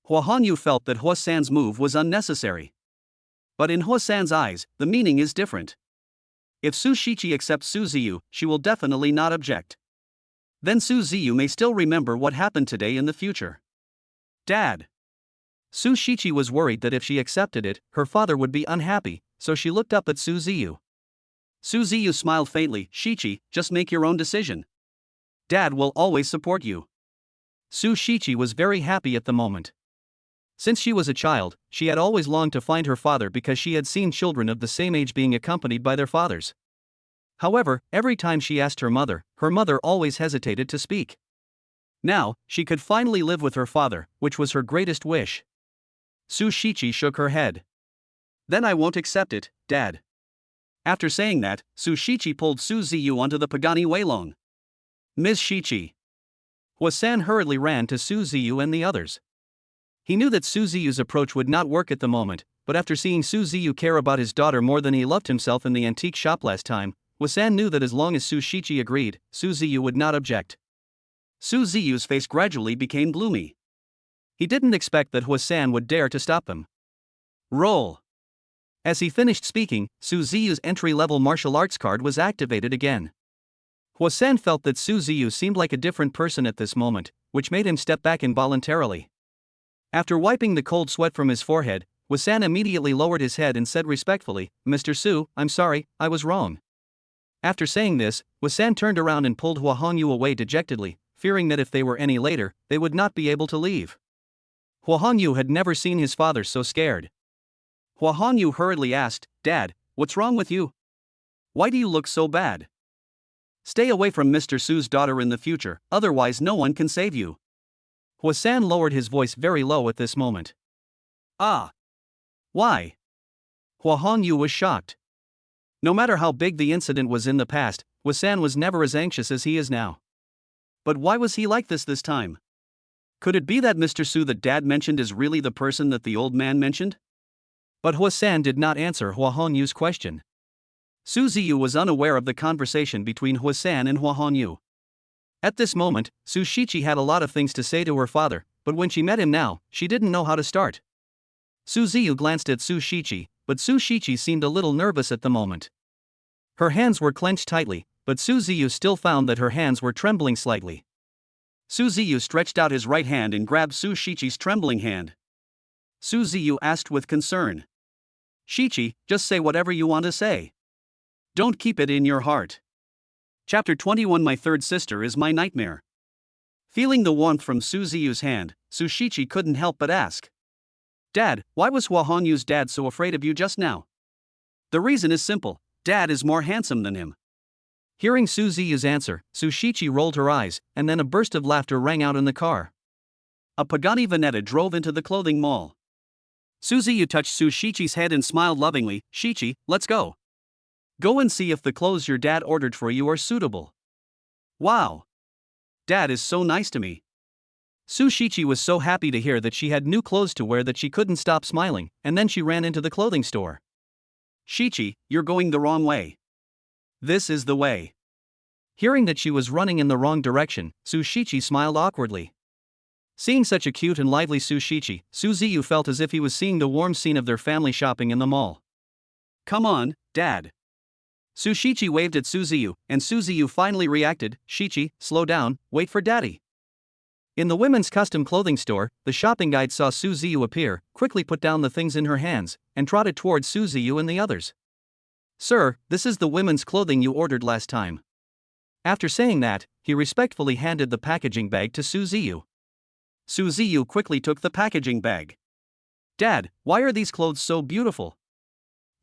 Hua Hongyu felt that Hua San's move was unnecessary. But in Hua San's eyes, the meaning is different. If Su Shiqi accepts Su Ziyu, she will definitely not object. Then Su Ziyu may still remember what happened today in the future. Dad. Su Shiqi was worried that if she accepted it, her father would be unhappy, so she looked up at Su Ziyu. Su Ziyu smiled faintly. Shiqi, just make your own decision. Dad will always support you. Su Shiqi was very happy at the moment. Since she was a child, she had always longed to find her father because she had seen children of the same age being accompanied by their fathers. However, every time she asked her mother always hesitated to speak. Now, she could finally live with her father, which was her greatest wish. Su Shiqi shook her head. Then I won't accept it, Dad. After saying that, Su Shiqi pulled Su Ziyu onto the Pagani Weilong. Ms. Shiqi. Hua San hurriedly ran to Su Ziyu and the others. He knew that Su Ziyu's approach would not work at the moment, but after seeing Su Ziyu care about his daughter more than he loved himself in the antique shop last time, Hua San knew that as long as Su Shiqi agreed, Su Ziyu would not object. Su Ziyu's face gradually became gloomy. He didn't expect that Hua San would dare to stop him. Roll. As he finished speaking, Su Ziyu's entry-level martial arts card was activated again. Hua San felt that Su Ziyu seemed like a different person at this moment, which made him step back involuntarily. After wiping the cold sweat from his forehead, Hua San immediately lowered his head and said respectfully, Mr. Su, I'm sorry, I was wrong. After saying this, Hua San turned around and pulled Hua Hongyu away dejectedly, fearing that if they were any later, they would not be able to leave. Hua Hongyu had never seen his father so scared. Hua Hongyu hurriedly asked, Dad, what's wrong with you? Why do you look so bad? Stay away from Mr. Su's daughter in the future, otherwise no one can save you. Hua San lowered his voice very low at this moment. Ah. Why? Hua Hongyu was shocked. No matter how big the incident was in the past, Hua San was never as anxious as he is now. But why was he like this time? Could it be that Mr. Su that Dad mentioned is really the person that the old man mentioned? But Hua San did not answer Hua Hongyu's question. Su Ziyu was unaware of the conversation between Hua San and Hua Hongyu. At this moment, Su Shiqi had a lot of things to say to her father, but when she met him now, she didn't know how to start. Su Ziyu glanced at Su Shiqi, but Su Shiqi seemed a little nervous at the moment. Her hands were clenched tightly, but Su Ziyu still found that her hands were trembling slightly. Su Ziyu stretched out his right hand and grabbed Su Shiqi's trembling hand. Su Ziyu asked with concern. Shiqi, just say whatever you want to say. Don't keep it in your heart. Chapter 21 My third sister is my nightmare. Feeling the warmth from Su Ziyu's hand, Su Shiqi couldn't help but ask. Dad, why was Hua Hongyu's dad so afraid of you just now? The reason is simple, Dad is more handsome than him. Hearing Su Ziyu's answer, Su Shiqi rolled her eyes, and then a burst of laughter rang out in the car. A Pagani Veneta drove into the clothing mall. Su Ziyu touched Su Shiqi's head and smiled lovingly. Shiqi, let's go. Go and see if the clothes your dad ordered for you are suitable. Wow. Dad is so nice to me. Su Shiqi was so happy to hear that she had new clothes to wear that she couldn't stop smiling, and then she ran into the clothing store. Shiqi, you're going the wrong way. This is the way. Hearing that she was running in the wrong direction, Su Shiqi smiled awkwardly. Seeing such a cute and lively Su Shiqi, Su Ziyu felt as if he was seeing the warm scene of their family shopping in the mall. Come on, Dad. Su Shiqi waved at Su Ziyu, and Su Ziyu finally reacted. Shiqi, slow down, wait for Daddy. In the women's custom clothing store, the shopping guide saw Su Ziyu appear, quickly put down the things in her hands, and trotted towards Su Ziyu and the others. Sir, this is the women's clothing you ordered last time. After saying that, he respectfully handed the packaging bag to Su Ziyu. Su Ziyu quickly took the packaging bag. Dad, why are these clothes so beautiful?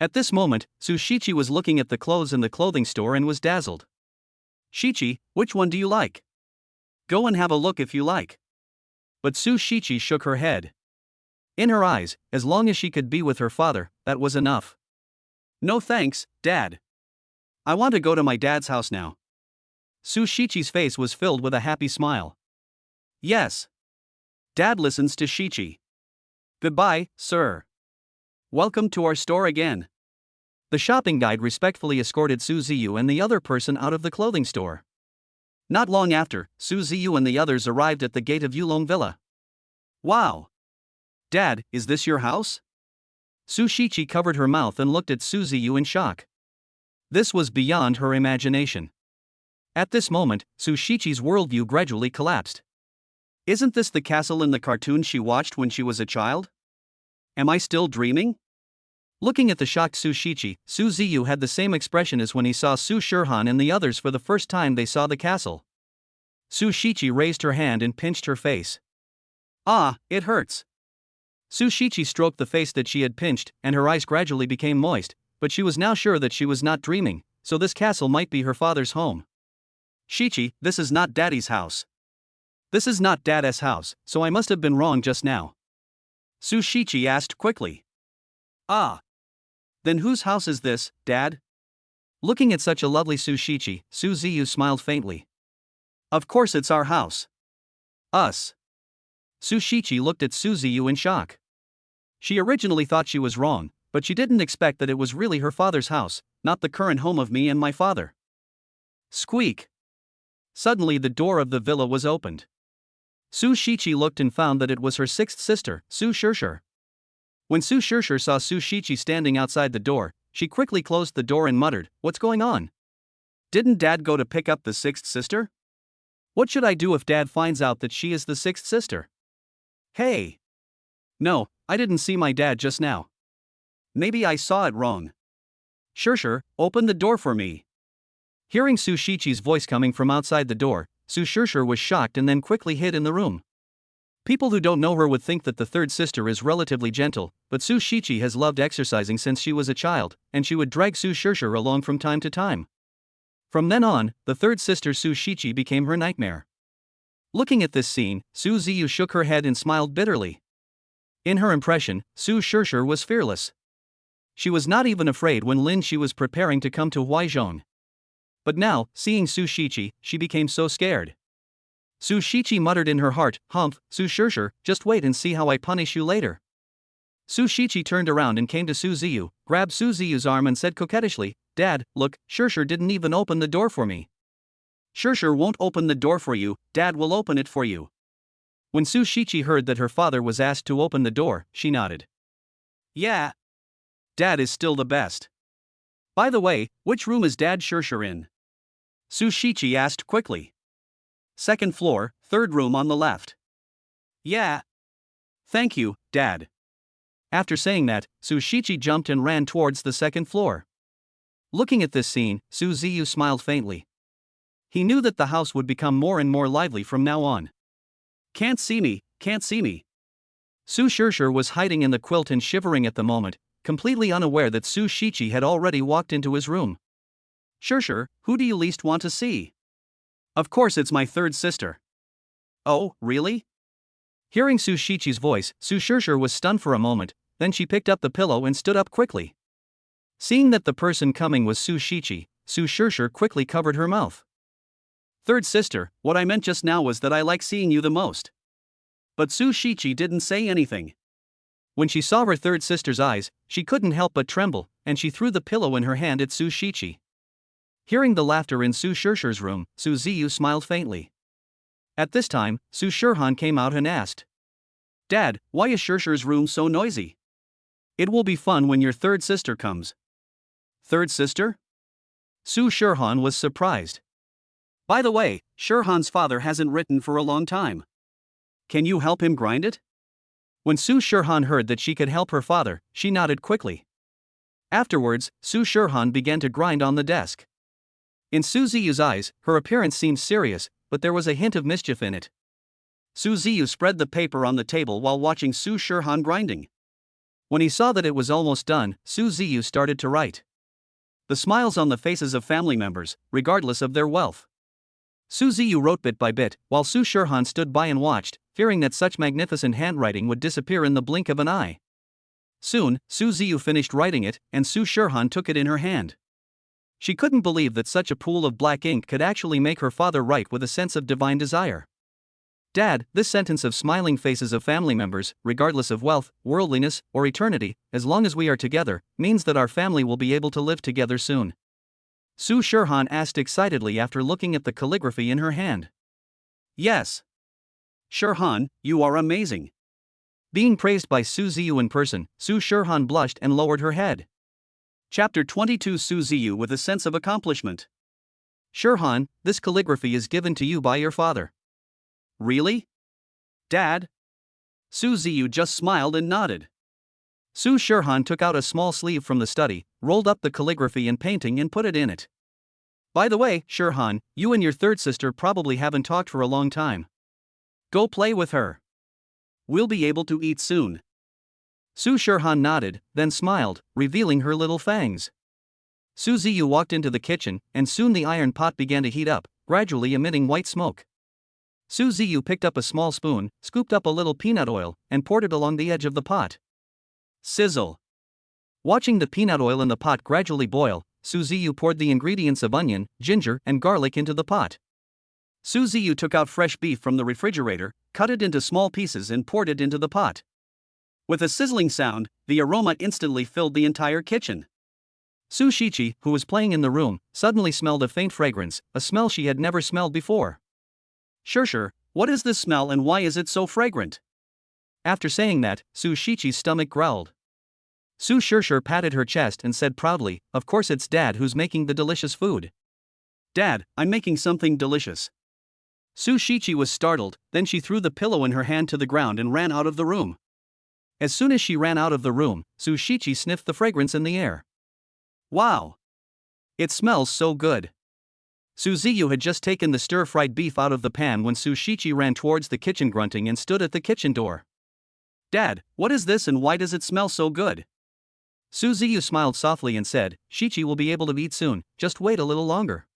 At this moment, Su Shiqi was looking at the clothes in the clothing store and was dazzled. Shiqi, which one do you like? Go and have a look if you like. But Su Shiqi shook her head. In her eyes, as long as she could be with her father, that was enough. No thanks, Dad. I want to go to my dad's house now. Su Shiqi's face was filled with a happy smile. Yes. Dad listens to Shiqi. Goodbye, sir. Welcome to our store again. The shopping guide respectfully escorted Su Ziyu and the other person out of the clothing store. Not long after, Su Ziyu and the others arrived at the gate of Yulong Villa. Wow! Dad, is this your house? Su Shiqi covered her mouth and looked at Su Ziyu in shock. This was beyond her imagination. At this moment, Su Shiqi's worldview gradually collapsed. Isn't this the castle in the cartoon she watched when she was a child? Am I still dreaming? Looking at the shocked Su Shiqi, Su Ziyu had the same expression as when he saw Su Shirhan and the others for the first time they saw the castle. Su Shiqi raised her hand and pinched her face. Ah, it hurts. Su Shiqi stroked the face that she had pinched, and her eyes gradually became moist, but she was now sure that she was not dreaming, so this castle might be her father's home. Shiqi, this is not Daddy's house. This is not Dad's house, so I must have been wrong just now. Su Shiqi asked quickly. Ah. Then whose house is this, Dad? Looking at such a lovely Su Shiqi, Su Ziyu smiled faintly. Of course it's our house. Us. Su Shiqi looked at Su Ziyu in shock. She originally thought she was wrong, but she didn't expect that it was really her father's house, not the current home of me and my father. Squeak. Suddenly the door of the villa was opened. Su Shiqi looked and found that it was her sixth sister, Su Shirshir. When Su Shirshir saw Su Shiqi standing outside the door, she quickly closed the door and muttered, "What's going on? Didn't Dad go to pick up the sixth sister? What should I do if Dad finds out that she is the sixth sister? Hey! No, I didn't see my dad just now. Maybe I saw it wrong. Shirshir, open the door for me." Hearing Su Shiqi's voice coming from outside the door, Su Shirshir was shocked and then quickly hid in the room. People who don't know her would think that the third sister is relatively gentle, but Su Shiqi has loved exercising since she was a child, and she would drag Su Shirshir along from time to time. From then on, the third sister Su Shiqi became her nightmare. Looking at this scene, Su Ziyu shook her head and smiled bitterly. In her impression, Su Shirshir was fearless. She was not even afraid when Lin Shi was preparing to come to Huaizhong. But now, seeing Su Shiqi, she became so scared. Su Shiqi muttered in her heart, "Humph, Su Shirshir, just wait and see how I punish you later." Su Shiqi turned around and came to Su Ziyu, grabbed Su Ziyu's arm and said coquettishly, "Dad, look, Shirshir didn't even open the door for me." "Shirshir won't open the door for you, Dad will open it for you." When Su Shiqi heard that her father was asked to open the door, she nodded. "Yeah. Dad is still the best. By the way, which room is Dad Shirshir in?" Su Shiqi asked quickly. "Second floor, third room on the left." "Yeah. Thank you, Dad." After saying that, Su Shiqi jumped and ran towards the second floor. Looking at this scene, Su Ziyu smiled faintly. He knew that the house would become more and more lively from now on. "Can't see me, can't see me." Su Shirshir was hiding in the quilt and shivering at the moment, completely unaware that Su Shiqi had already walked into his room. "Shirshir, who do you least want to see?" "Of course it's my third sister." "Oh, really?" Hearing Su Shiqi's voice, Su Shirshir was stunned for a moment, then she picked up the pillow and stood up quickly. Seeing that the person coming was Su Shiqi, Su Shirshir quickly covered her mouth. "Third sister, what I meant just now was that I like seeing you the most." But Su Shiqi didn't say anything. When she saw her third sister's eyes, she couldn't help but tremble, and she threw the pillow in her hand at Su Shiqi. Hearing the laughter in Su Shirshir's room, Su Ziyu smiled faintly. At this time, Su Shirhan came out and asked, "Dad, why is Shirshir's room so noisy? It will be fun when your third sister comes." "Third sister?" Su Shirhan was surprised. "By the way, Shirhan's father hasn't written for a long time. Can you help him grind it?" When Su Shirhan heard that she could help her father, she nodded quickly. Afterwards, Su Shirhan began to grind on the desk. In Su Ziyu's eyes, her appearance seemed serious, but there was a hint of mischief in it. Su Ziyu spread the paper on the table while watching Su Shirhan grinding. When he saw that it was almost done, Su Ziyu started to write. The smiles on the faces of family members, regardless of their wealth. Su Ziyu wrote bit by bit, while Su Shirhan stood by and watched, fearing that such magnificent handwriting would disappear in the blink of an eye. Soon, Su Ziyu finished writing it, and Su Shirhan took it in her hand. She couldn't believe that such a pool of black ink could actually make her father write with a sense of divine desire. "Dad, this sentence of smiling faces of family members, regardless of wealth, worldliness, or eternity, as long as we are together, means that our family will be able to live together soon." Su Shirhan asked excitedly after looking at the calligraphy in her hand. "Yes. Shirhan, you are amazing. Being praised by Su Ziyu in person, Su Shirhan blushed and lowered her head. Chapter 22. Su Ziyu with a sense of accomplishment. Shirhan, this calligraphy is given to you by your father. Really? Dad? Su Ziyu just smiled and nodded. Su Shirhan took out a small sleeve from the study, rolled up the calligraphy and painting and put it in it. By the way, Shirhan, you and your third sister probably haven't talked for a long time. Go play with her. We'll be able to eat soon. Su Shirhan nodded, then smiled, revealing her little fangs. Su Ziyu walked into the kitchen, and soon the iron pot began to heat up, gradually emitting white smoke. Su Ziyu picked up a small spoon, scooped up a little peanut oil, and poured it along the edge of the pot. Sizzle. Watching the peanut oil in the pot gradually boil, Su Ziyu poured the ingredients of onion, ginger, and garlic into the pot. Su Ziyu took out fresh beef from the refrigerator, cut it into small pieces and poured it into the pot. With a sizzling sound, the aroma instantly filled the entire kitchen. Su Shiqi, who was playing in the room, suddenly smelled a faint fragrance, a smell she had never smelled before. Shirshir, what is this smell and why is it so fragrant? After saying that, Su Shiqi's stomach growled. Su Shirshir patted her chest and said proudly, of course it's Dad who's making the delicious food. Dad, I'm making something delicious. Su Shiqi was startled, then she threw the pillow in her hand to the ground and ran out of the room. As soon as she ran out of the room, Su Shiqi sniffed the fragrance in the air. Wow! It smells so good. Su Ziyu had just taken the stir-fried beef out of the pan when Su Shiqi ran towards the kitchen grunting and stood at the kitchen door. Dad, what is this and why does it smell so good? Su Ziyu smiled softly and said, Shiqi will be able to eat soon, just wait a little longer.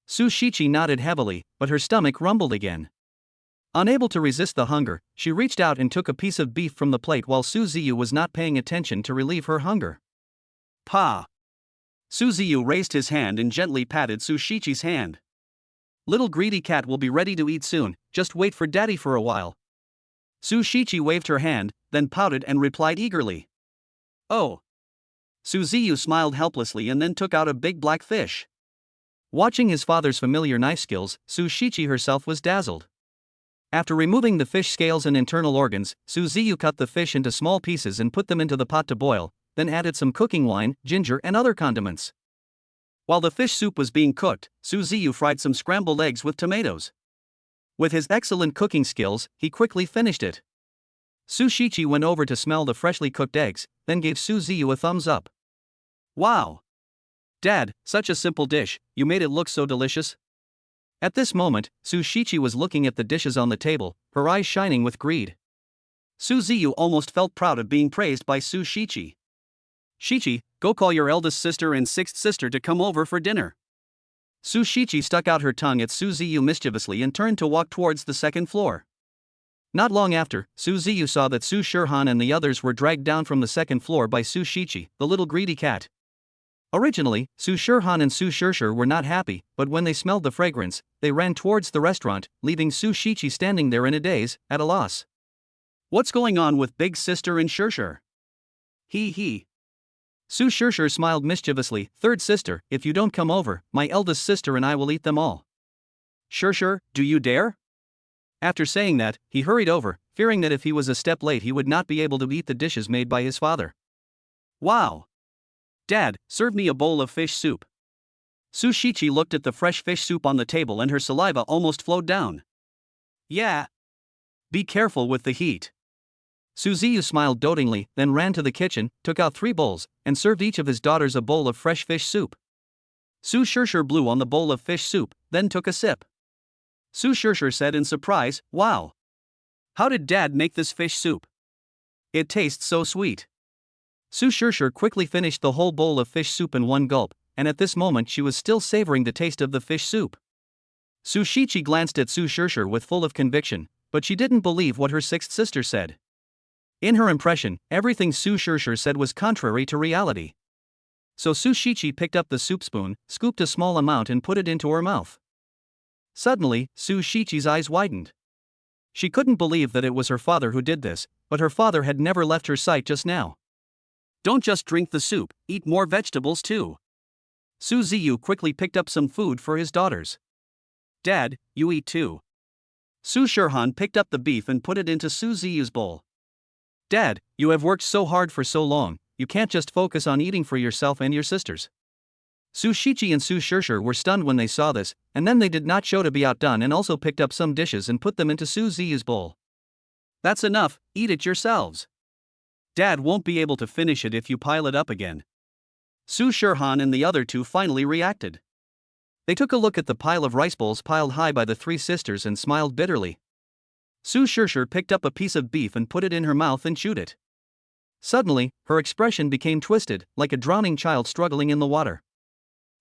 Su Shiqi nodded heavily, but her stomach rumbled again. Unable to resist the hunger, she reached out and took a piece of beef from the plate while Su Ziyu was not paying attention to relieve her hunger. Pa! Su Ziyu raised his hand and gently patted Su Shiqi's hand. Little greedy cat will be ready to eat soon, just wait for Daddy for a while. Su Shiqi waved her hand, then pouted and replied eagerly. Oh! Su Ziyu smiled helplessly and then took out a big black fish. Watching his father's familiar knife skills, Su Shiqi herself was dazzled. After removing the fish scales and internal organs, Su Ziyu cut the fish into small pieces and put them into the pot to boil, then added some cooking wine, ginger and other condiments. While the fish soup was being cooked, Su Ziyu fried some scrambled eggs with tomatoes. With his excellent cooking skills, he quickly finished it. Su Shiqi went over to smell the freshly cooked eggs, then gave Su Ziyu a thumbs up. Wow! Dad, such a simple dish, you made it look so delicious. At this moment, Su Shiqi was looking at the dishes on the table, her eyes shining with greed. Su Ziyu almost felt proud of being praised by Su Shiqi. Shiqi, go call your eldest sister and sixth sister to come over for dinner. Su Shiqi stuck out her tongue at Su Ziyu mischievously and turned to walk towards the second floor. Not long after, Su Ziyu saw that Su Shirhan and the others were dragged down from the second floor by Su Shiqi, the little greedy cat. Originally, Su Shirhan and Su Shirshir were not happy, but when they smelled the fragrance, they ran towards the restaurant, leaving Su Shiqi standing there in a daze, at a loss. What's going on with Big Sister and Shirshir? He. Su Shirshir smiled mischievously, third sister, if you don't come over, my eldest sister and I will eat them all. Shirshir, do you dare? After saying that, he hurried over, fearing that if he was a step late he would not be able to eat the dishes made by his father. Wow! Dad, serve me a bowl of fish soup. Su Shiqi looked at the fresh fish soup on the table and her saliva almost flowed down. Yeah. Be careful with the heat. Su Ziyu smiled dotingly, then ran to the kitchen, took out 3 bowls, and served each of his daughters a bowl of fresh fish soup. Su Shirshir blew on the bowl of fish soup, then took a sip. Su Shirshir said in surprise, wow! How did Dad make this fish soup? It tastes so sweet. Su Shirshir quickly finished the whole bowl of fish soup in one gulp, and at this moment she was still savoring the taste of the fish soup. Su Shiqi glanced at Su Shirshir with full of conviction, but she didn't believe what her sixth sister said. In her impression, everything Su Shirshir said was contrary to reality. So Su Shiqi picked up the soup spoon, scooped a small amount and put it into her mouth. Suddenly, Su Shiqi's eyes widened. She couldn't believe that it was her father who did this, but her father had never left her sight just now. Don't just drink the soup, eat more vegetables too. Su Ziyu quickly picked up some food for his daughters. Dad, you eat too. Su Shirhan picked up the beef and put it into Su Ziyu's bowl. Dad, you have worked so hard for so long, you can't just focus on eating for yourself and your sisters. Su Shichi and Su Shishir were stunned when they saw this, and then they did not show to be outdone and also picked up some dishes and put them into Su Ziyu's bowl. That's enough, eat it yourselves. Dad won't be able to finish it if you pile it up again. Su Shirhan and the other two finally reacted. They took a look at the pile of rice bowls piled high by the three sisters and smiled bitterly. Su Shishir picked up a piece of beef and put it in her mouth and chewed it. Suddenly, her expression became twisted, like a drowning child struggling in the water.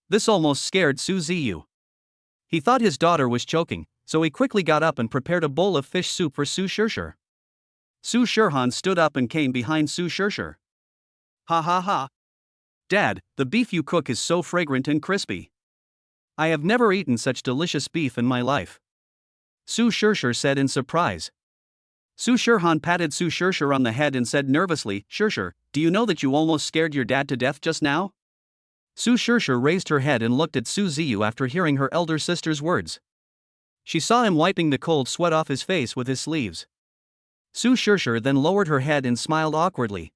This almost scared Su Ziyu. He thought his daughter was choking, so he quickly got up and prepared a bowl of fish soup for Su Shishir. Su Shirhan stood up and came behind Su Shishir. Ha ha ha. Dad, the beef you cook is so fragrant and crispy. I have never eaten such delicious beef in my life. Su Shishir said in surprise. Su Shirhan patted Su Shishir on the head and said nervously, Shishir, do you know that you almost scared your dad to death just now? Su Shishir raised her head and looked at Su Ziyu after hearing her elder sister's words. She saw him wiping the cold sweat off his face with his sleeves. Su Shishir then lowered her head and smiled awkwardly.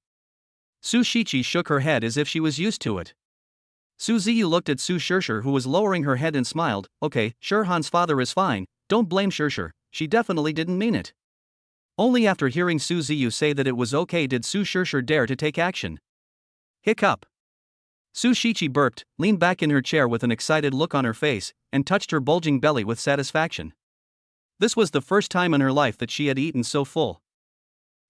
Su Shichi shook her head as if she was used to it. Su Ziyu looked at Su Shishir, who was lowering her head, and smiled. Okay, Shirhan's father is fine, don't blame Shishir, she definitely didn't mean it. Only after hearing Su Ziyu say that it was okay did Su Shishir dare to take action. Hiccup. Su Shichi burped, leaned back in her chair with an excited look on her face, and touched her bulging belly with satisfaction. This was the first time in her life that she had eaten so full.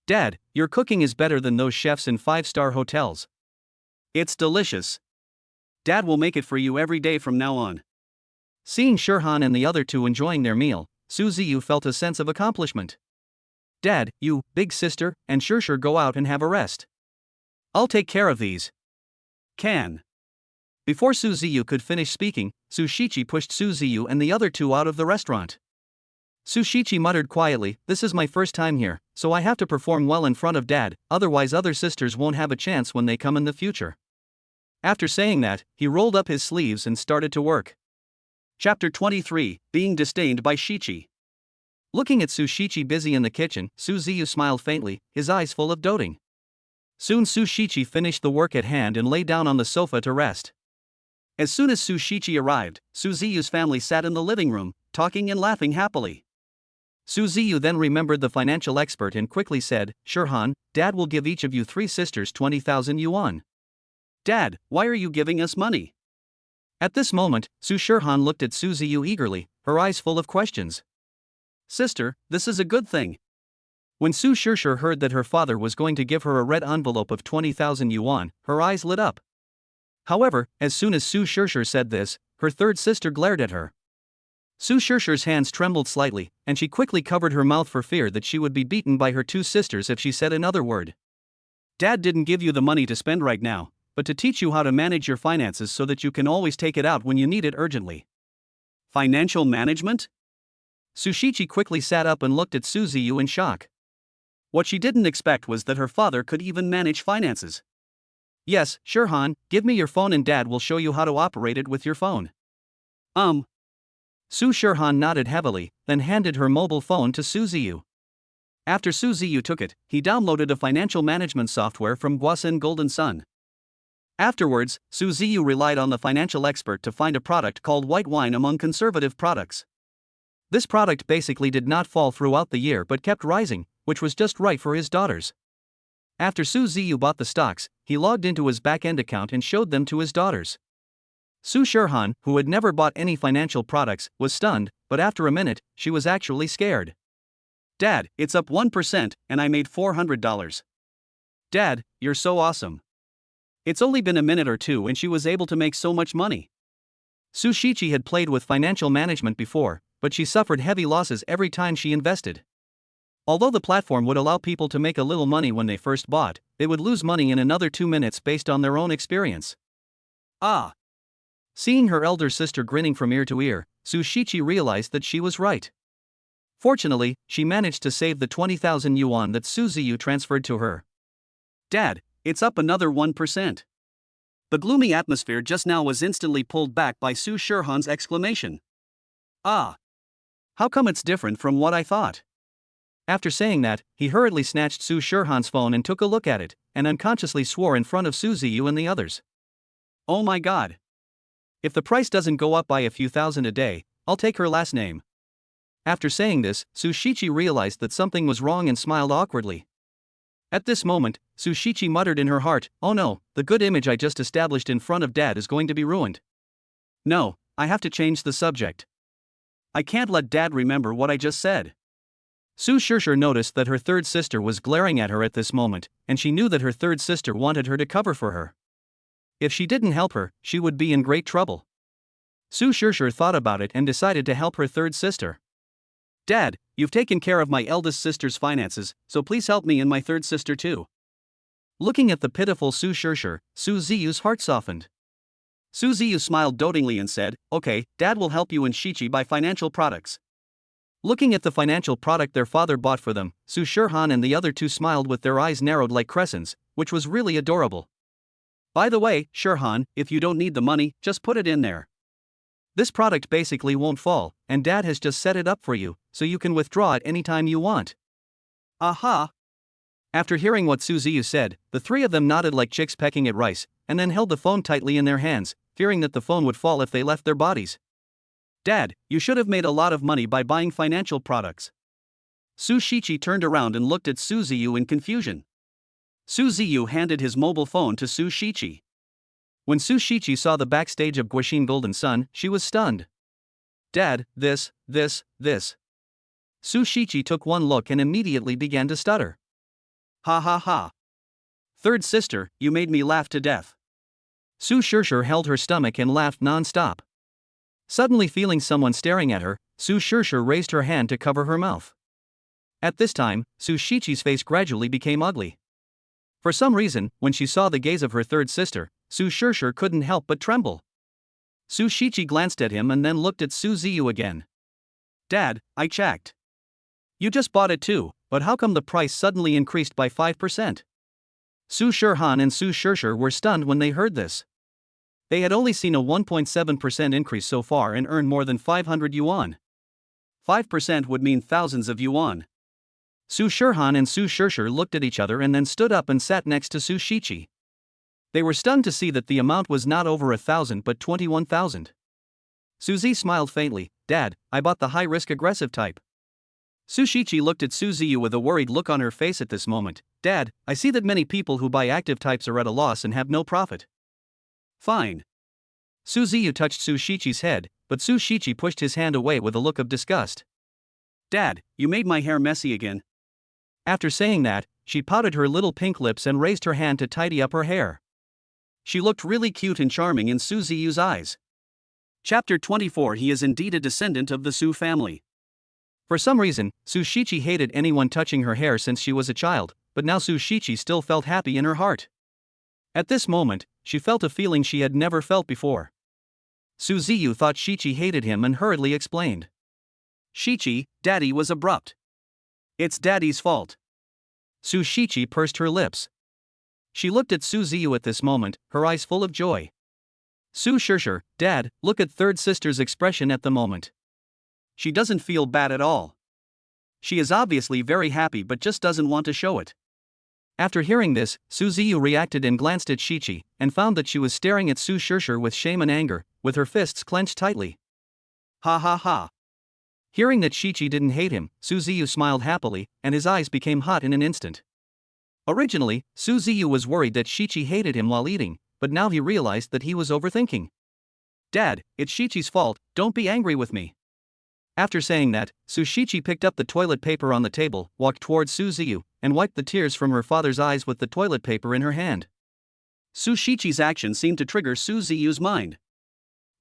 Dad, your cooking is better than those chefs in 5-star hotels. It's delicious. Dad will make it for you every day from now on. Seeing Shirhan and the other two enjoying their meal, Su Ziyu felt a sense of accomplishment. Dad, you, big sister, and Shishir go out and have a rest. I'll take care of these. Can. Before Su Ziyu could finish speaking, Su Shichi pushed Su Ziyu and the other two out of the restaurant. Su Shichi muttered quietly, this is my first time here, so I have to perform well in front of Dad, otherwise other sisters won't have a chance when they come in the future. After saying that, he rolled up his sleeves and started to work. Chapter 23, Being Disdained by Shichi. Looking at Su Shichi busy in the kitchen, Su Ziyu smiled faintly, his eyes full of doting. Soon Su Shichi finished the work at hand and lay down on the sofa to rest. As soon as Su Shichi arrived, Su Ziyu's family sat in the living room, talking and laughing happily. Su Ziyu then remembered the financial expert and quickly said, Shirhan, Dad will give each of you three sisters 20,000 yuan. Dad, why are you giving us money? At this moment, Su Shirhan looked at Su Ziyu eagerly, her eyes full of questions. Sister, this is a good thing. When Su Shishir heard that her father was going to give her a red envelope of 20,000 yuan, her eyes lit up. However, as soon as Su Shishir said this, her third sister glared at her. Su Shishir's hands trembled slightly, and she quickly covered her mouth for fear that she would be beaten by her two sisters if she said another word. Dad didn't give you the money to spend right now, but to teach you how to manage your finances so that you can always take it out when you need it urgently. Financial management? Su Shichi quickly sat up and looked at Su Ziyu in shock. What she didn't expect was that her father could even manage finances. Yes, Shirhan, give me your phone and Dad will show you how to operate it with your phone. Su Shirhan nodded heavily, then handed her mobile phone to Su Ziyu. After Su Ziyu took it, he downloaded a financial management software from Guasin Golden Sun. Afterwards, Su Ziyu relied on the financial expert to find a product called white wine among conservative products. This product basically did not fall throughout the year but kept rising, which was just right for his daughters. After Su Ziyu bought the stocks, he logged into his back-end account and showed them to his daughters. Su Shirhan, who had never bought any financial products, was stunned, but after a minute, she was actually scared. Dad, it's up 1% and I made $400. Dad, you're so awesome. It's only been a minute or two and she was able to make so much money. Su Shichi had played with financial management before, but she suffered heavy losses every time she invested. Although the platform would allow people to make a little money when they first bought, they would lose money in another 2 minutes based on their own experience. Seeing her elder sister grinning from ear to ear, Su Shichi realized that she was right. Fortunately, she managed to save the 20,000 yuan that Su Ziyu transferred to her. Dad, it's up another 1%. The gloomy atmosphere just now was instantly pulled back by Su Shirhan's exclamation. How come it's different from what I thought? After saying that, he hurriedly snatched Su Shirhan's phone and took a look at it, and unconsciously swore in front of Su Ziyu and the others. Oh my god. If the price doesn't go up by a few thousand a day, I'll take her last name. After saying this, Su Shiqi realized that something was wrong and smiled awkwardly. At this moment, Su Shiqi muttered in her heart, oh no, the good image I just established in front of Dad is going to be ruined. No, I have to change the subject. I can't let Dad remember what I just said. Su Shirshir noticed that her third sister was glaring at her at this moment, and she knew that her third sister wanted her to cover for her. If she didn't help her, she would be in great trouble. Su Shirshir thought about it and decided to help her third sister. Dad, you've taken care of my eldest sister's finances, so please help me and my third sister too. Looking at the pitiful Su Shirshir, Su Ziyu's heart softened. Su Ziyu smiled dotingly and said, okay, Dad will help you and Shiqi buy financial products. Looking at the financial product their father bought for them, Su Shirhan and the other two smiled with their eyes narrowed like crescents, which was really adorable. By the way, Shirhan, if you don't need the money, just put it in there. This product basically won't fall, and Dad has just set it up for you, so you can withdraw it anytime you want. Aha! After hearing what Su Ziyu said, the three of them nodded like chicks pecking at rice, and then held the phone tightly in their hands, fearing that the phone would fall if they left their bodies. Dad, you should have made a lot of money by buying financial products. Su Shiqi turned around and looked at Su Ziyu in confusion. Su Ziyu handed his mobile phone to Su Shiqi. When Su Shiqi saw the backstage of Guixin Golden Sun, she was stunned. Dad, this. Su Shiqi took one look and immediately began to stutter. Ha ha ha. Third sister, you made me laugh to death. Su Shirshir held her stomach and laughed non-stop. Suddenly feeling someone staring at her, Su Shirshir raised her hand to cover her mouth. At this time, Su Shiqi's face gradually became ugly. For some reason, when she saw the gaze of her third sister, Su Shirshir couldn't help but tremble. Su Shiqi glanced at him and then looked at Su Ziyu again. Dad, I checked. You just bought it too, but how come the price suddenly increased by 5%? Su Shirhan and Su Shirshir were stunned when they heard this. They had only seen a 1.7% increase so far and earned more than 500 yuan. 5% would mean thousands of yuan. Su Shirhan and Su Shirshir looked at each other and then stood up and sat next to Su Shiqi. They were stunned to see that the amount was not over 1,000 but 21,000. Su Zi smiled faintly, Dad, I bought the high-risk aggressive type. Su Shiqi looked at Su Ziyu with a worried look on her face at this moment. Dad, I see that many people who buy active types are at a loss and have no profit. Fine. Su Ziyu touched Su Shiqi's head, but Su Shiqi pushed his hand away with a look of disgust. Dad, you made my hair messy again. After saying that, she pouted her little pink lips and raised her hand to tidy up her hair. She looked really cute and charming in Su Ziyu's eyes. Chapter 24. He is indeed a descendant of the Su family. For some reason, Su Shiqi hated anyone touching her hair since she was a child, but now Su Shiqi still felt happy in her heart. At this moment, she felt a feeling she had never felt before. Su Ziyu thought Shiqi hated him and hurriedly explained. Shiqi, Daddy was abrupt. It's Daddy's fault. Su Shiqi pursed her lips. She looked at Su Ziyu at this moment, her eyes full of joy. Su Shirshir, Dad, look at third sister's expression at the moment. She doesn't feel bad at all. She is obviously very happy but just doesn't want to show it. After hearing this, Su Ziyu reacted and glanced at Shiqi, and found that she was staring at Su Shirshir with shame and anger, with her fists clenched tightly. Ha ha ha. Hearing that Shiqi didn't hate him, Su Ziyu smiled happily, and his eyes became hot in an instant. Originally, Su Ziyu was worried that Shiqi hated him while eating, but now he realized that he was overthinking. Dad, it's Shiqi's fault, don't be angry with me. After saying that, Su Shiqi picked up the toilet paper on the table, walked towards Su Ziyu, and wiped the tears from her father's eyes with the toilet paper in her hand. Su Shiqi's action seemed to trigger Su Ziyu's mind.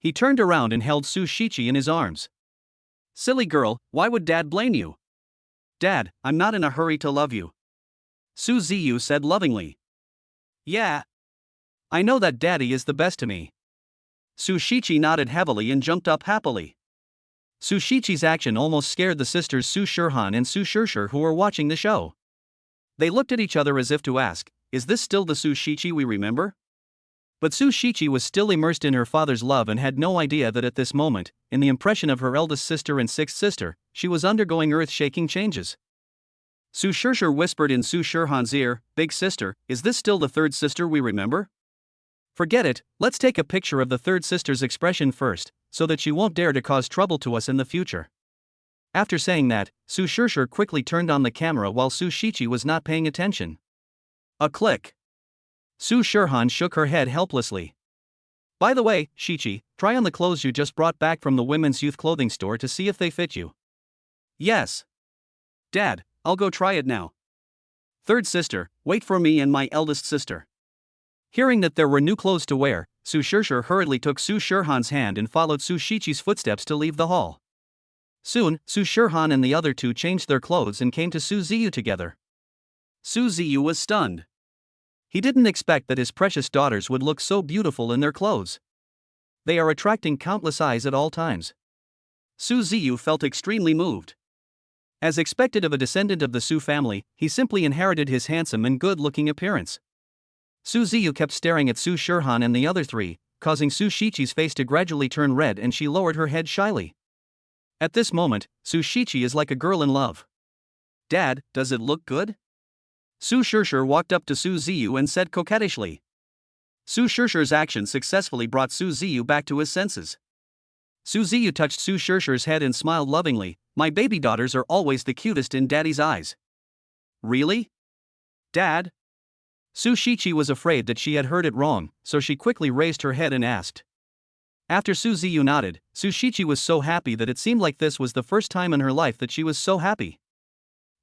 He turned around and held Su Shiqi in his arms. Silly girl, why would Dad blame you? Dad, I'm not in a hurry to love you. Su Ziyu said lovingly. Yeah. I know that Daddy is the best to me. Su Shiqi nodded heavily and jumped up happily. Su Shiqi's action almost scared the sisters Su Shirhan and Su Shirshir who were watching the show. They looked at each other as if to ask, is this still the Su Shiqi we remember? But Su Shiqi was still immersed in her father's love and had no idea that at this moment, in the impression of her eldest sister and sixth sister, she was undergoing earth-shaking changes. Su Shishir whispered in Su Shirhan's ear, "Big sister, is this still the third sister we remember? Forget it, let's take a picture of the third sister's expression first, so that she won't dare to cause trouble to us in the future." After saying that, Su Shishir quickly turned on the camera while Su Shichi was not paying attention. A click. Su Shirhan shook her head helplessly. "By the way, Shichi, try on the clothes you just brought back from the women's youth clothing store to see if they fit you." "Yes. Dad, I'll go try it now." "Third sister, wait for me and my eldest sister." Hearing that there were new clothes to wear, Su Shishir hurriedly took Su Shirhan's hand and followed Su Shichi's footsteps to leave the hall. Soon, Su Shirhan and the other two changed their clothes and came to Su Ziyu together. Su Ziyu was stunned. He didn't expect that his precious daughters would look so beautiful in their clothes. They are attracting countless eyes at all times. Su Ziyu felt extremely moved. As expected of a descendant of the Su family, he simply inherited his handsome and good-looking appearance. Su Ziyu kept staring at Su Shirhan and the other three, causing Su Shichi's face to gradually turn red, and she lowered her head shyly. At this moment, Su Shichi is like a girl in love. "Dad, does it look good?" Su Shishir walked up to Su Ziyu and said coquettishly. Su Shishir's action successfully brought Su Ziyu back to his senses. Su Ziyu touched Su Shishir's head and smiled lovingly. "My baby daughters are always the cutest in Daddy's eyes." "Really? Dad?" Su Shichi was afraid that she had heard it wrong, so she quickly raised her head and asked. After Su Ziyu nodded, Su Shichi was so happy that it seemed like this was the first time in her life that she was so happy.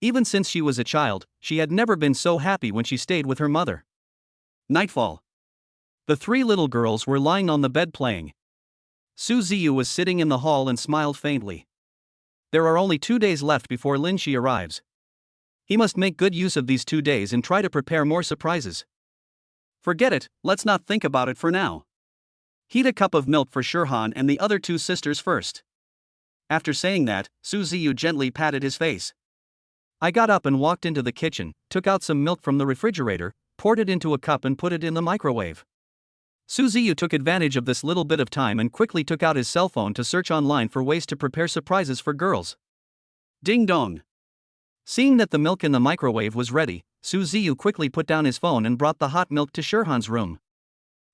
Even since she was a child, she had never been so happy when she stayed with her mother. Nightfall. The three little girls were lying on the bed playing. Su Ziyu was sitting in the hall and smiled faintly. There are only 2 days left before Lin Feer arrives. He must make good use of these 2 days and try to prepare more surprises. Forget it, let's not think about it for now. Heat a cup of milk for Shirhan and the other two sisters first. After saying that, Su Ziyu gently patted his face. I got up and walked into the kitchen, took out some milk from the refrigerator, poured it into a cup and put it in the microwave. Su Ziyu took advantage of this little bit of time and quickly took out his cell phone to search online for ways to prepare surprises for girls. Ding dong. Seeing that the milk in the microwave was ready, Su Ziyu quickly put down his phone and brought the hot milk to Shirhan's room.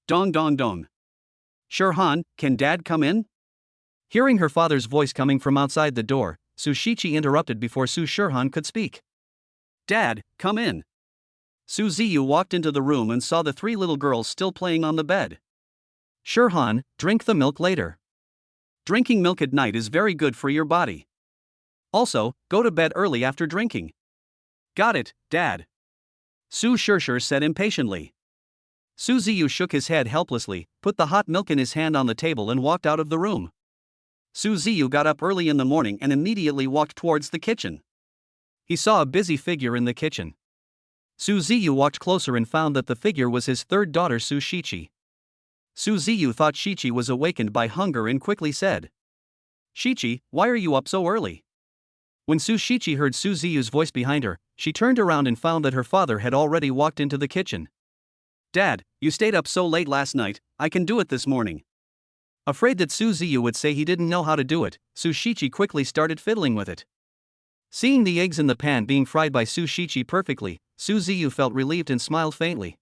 Dong dong dong. "Shirhan, can Dad come in?" Hearing her father's voice coming from outside the door, Su Shichi interrupted before Su Shirhan could speak. "Dad, come in." Su Ziyu walked into the room and saw the three little girls still playing on the bed. "Shirhan, drink the milk later. Drinking milk at night is very good for your body. Also, go to bed early after drinking." "Got it, Dad," Su Shishir said impatiently. Su Ziyu shook his head helplessly, put the hot milk in his hand on the table and walked out of the room. Su Ziyu got up early in the morning and immediately walked towards the kitchen. He saw a busy figure in the kitchen. Su Ziyu walked closer and found that the figure was his third daughter Su Shichi. Su Ziyu thought Shichi was awakened by hunger and quickly said, "Shichi, why are you up so early?" When Su Shichi heard Su Ziyu's voice behind her, she turned around and found that her father had already walked into the kitchen. "Dad, you stayed up so late last night, I can do it this morning." Afraid that Su Ziyu would say he didn't know how to do it, Su Shichi quickly started fiddling with it. Seeing the eggs in the pan being fried by Su Shichi perfectly, Su Ziyu felt relieved and smiled faintly.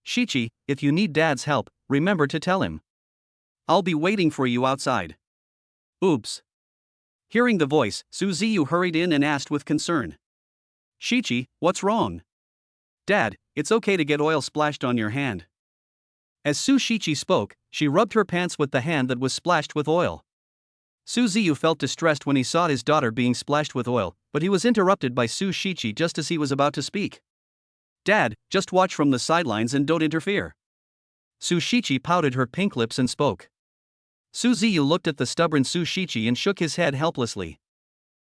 "Shichi, if you need Dad's help, remember to tell him. I'll be waiting for you outside." Oops. Hearing the voice, Su Ziyu hurried in and asked with concern. "Shichi, what's wrong?" "Dad, it's okay to get oil splashed on your hand." As Su Shichi spoke, she rubbed her pants with the hand that was splashed with oil. Su Ziyu felt distressed when he saw his daughter being splashed with oil, but he was interrupted by Su Shichi just as he was about to speak. "Dad, just watch from the sidelines and don't interfere." Su Shichi pouted her pink lips and spoke. Su Ziyu looked at the stubborn Su Shichi and shook his head helplessly.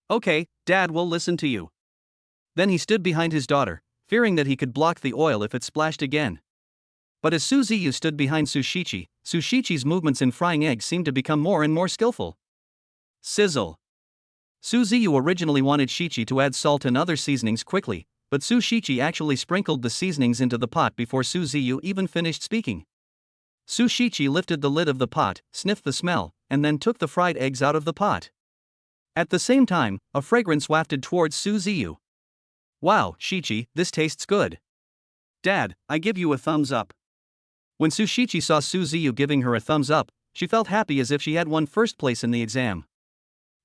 "Okay, Dad will listen to you." Then he stood behind his daughter, fearing that he could block the oil if it splashed again. But as Su Ziyu stood behind Su Shichi's movements in frying eggs seemed to become more and more skillful. Sizzle. Su Ziyu originally wanted Shichi to add salt and other seasonings quickly, but Su Shichi actually sprinkled the seasonings into the pot before Su Ziyu even finished speaking. Su Shichi lifted the lid of the pot, sniffed the smell, and then took the fried eggs out of the pot. At the same time, a fragrance wafted towards Su Ziyu. Wow, Shichi, this tastes good. Dad, I give you a thumbs up. When Su Shichi saw Su Ziyu giving her a thumbs up, she felt happy as if she had won first place in the exam.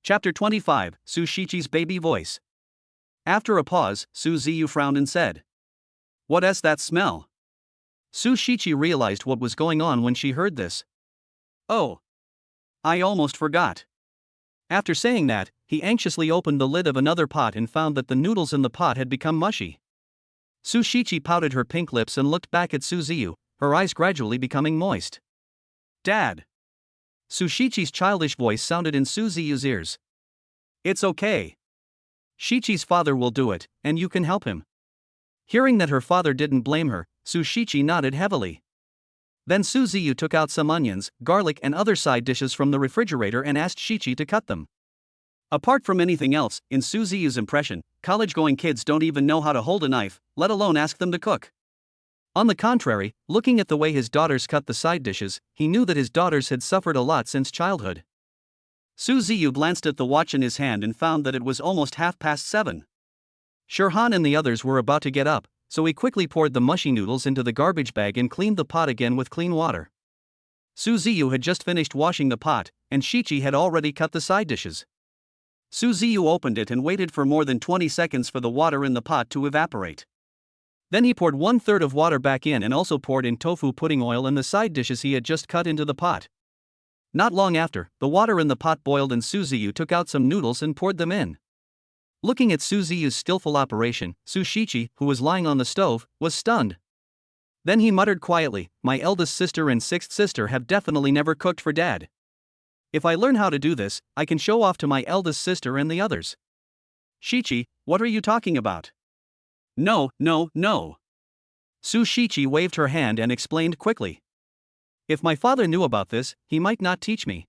Chapter 25, Su Shichi's baby voice. After a pause, Su Ziyu frowned and said, "What's that smell?" Su Shichi realized what was going on when she heard this. Oh, I almost forgot. After saying that, he anxiously opened the lid of another pot and found that the noodles in the pot had become mushy. Su Shichi pouted her pink lips and looked back at Su Ziyu, her eyes gradually becoming moist. Dad! Su Shichi's childish voice sounded in Su Ziyu's ears. It's okay. Shichi's father will do it, and you can help him. Hearing that her father didn't blame her, Su Shichi nodded heavily. Then Su Ziyu took out some onions, garlic and other side dishes from the refrigerator and asked Shichi to cut them. Apart from anything else, in Su Ziyu's impression, college-going kids don't even know how to hold a knife, let alone ask them to cook. On the contrary, looking at the way his daughters cut the side dishes, he knew that his daughters had suffered a lot since childhood. Su Ziyu glanced at the watch in his hand and found that it was almost 7:30. Shirhan and the others were about to get up, so he quickly poured the mushy noodles into the garbage bag and cleaned the pot again with clean water. Su Ziyu had just finished washing the pot, and Shichi had already cut the side dishes. Su Ziyu opened it and waited for more than 20 seconds for the water in the pot to evaporate. Then he poured 1/3 of water back in and also poured in tofu pudding oil and the side dishes he had just cut into the pot. Not long after, the water in the pot boiled and Su Ziyu took out some noodles and poured them in. Looking at Su Ziyu's skillful operation, Su Shichi, who was lying on the stove, was stunned. Then he muttered quietly, "My eldest sister and sixth sister have definitely never cooked for Dad. If I learn how to do this, I can show off to my eldest sister and the others." Shichi, what are you talking about? No. Su Shichi waved her hand and explained quickly. If my father knew about this, he might not teach me.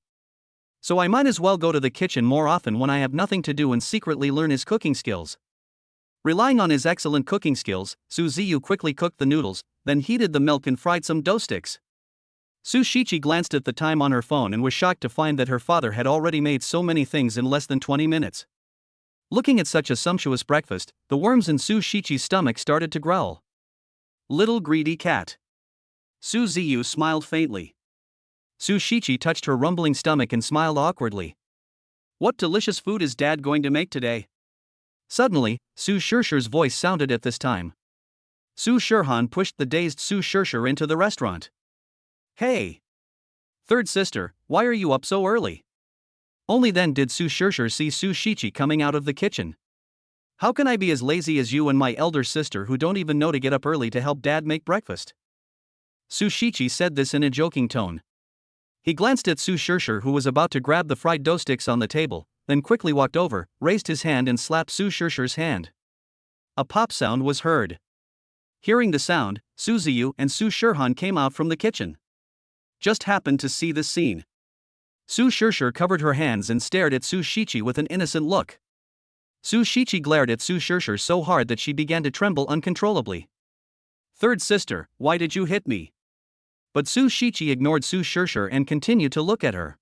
So I might as well go to the kitchen more often when I have nothing to do and secretly learn his cooking skills. Relying on his excellent cooking skills, Su Ziyu quickly cooked the noodles, then heated the milk and fried some dough sticks. Su Shichi glanced at the time on her phone and was shocked to find that her father had already made so many things in less than 20 minutes. Looking at such a sumptuous breakfast, the worms in Su Shichi's stomach started to growl. Little greedy cat. Su Ziyu smiled faintly. Su Shichi touched her rumbling stomach and smiled awkwardly. What delicious food is Dad going to make today? Suddenly, Su Shirshir's voice sounded at this time. Su Shirhan pushed the dazed Su Shirshir into the restaurant. Hey! Third sister, why are you up so early? Only then did Su Shirshir see Su Shichi coming out of the kitchen. How can I be as lazy as you and my elder sister who don't even know to get up early to help Dad make breakfast? Su Shichi said this in a joking tone. He glanced at Su Shirshir who was about to grab the fried dough sticks on the table, then quickly walked over, raised his hand and slapped Su Shirshir's hand. A pop sound was heard. Hearing the sound, Su Ziyu and Su Shirhan came out from the kitchen. Just happened to see this scene. Su Shirshir covered her hands and stared at Su Shichi with an innocent look. Su Shichi glared at Su Shirshir so hard that she began to tremble uncontrollably. Third sister, why did you hit me? But Su Shichi ignored Su Shirshir and continued to look at her.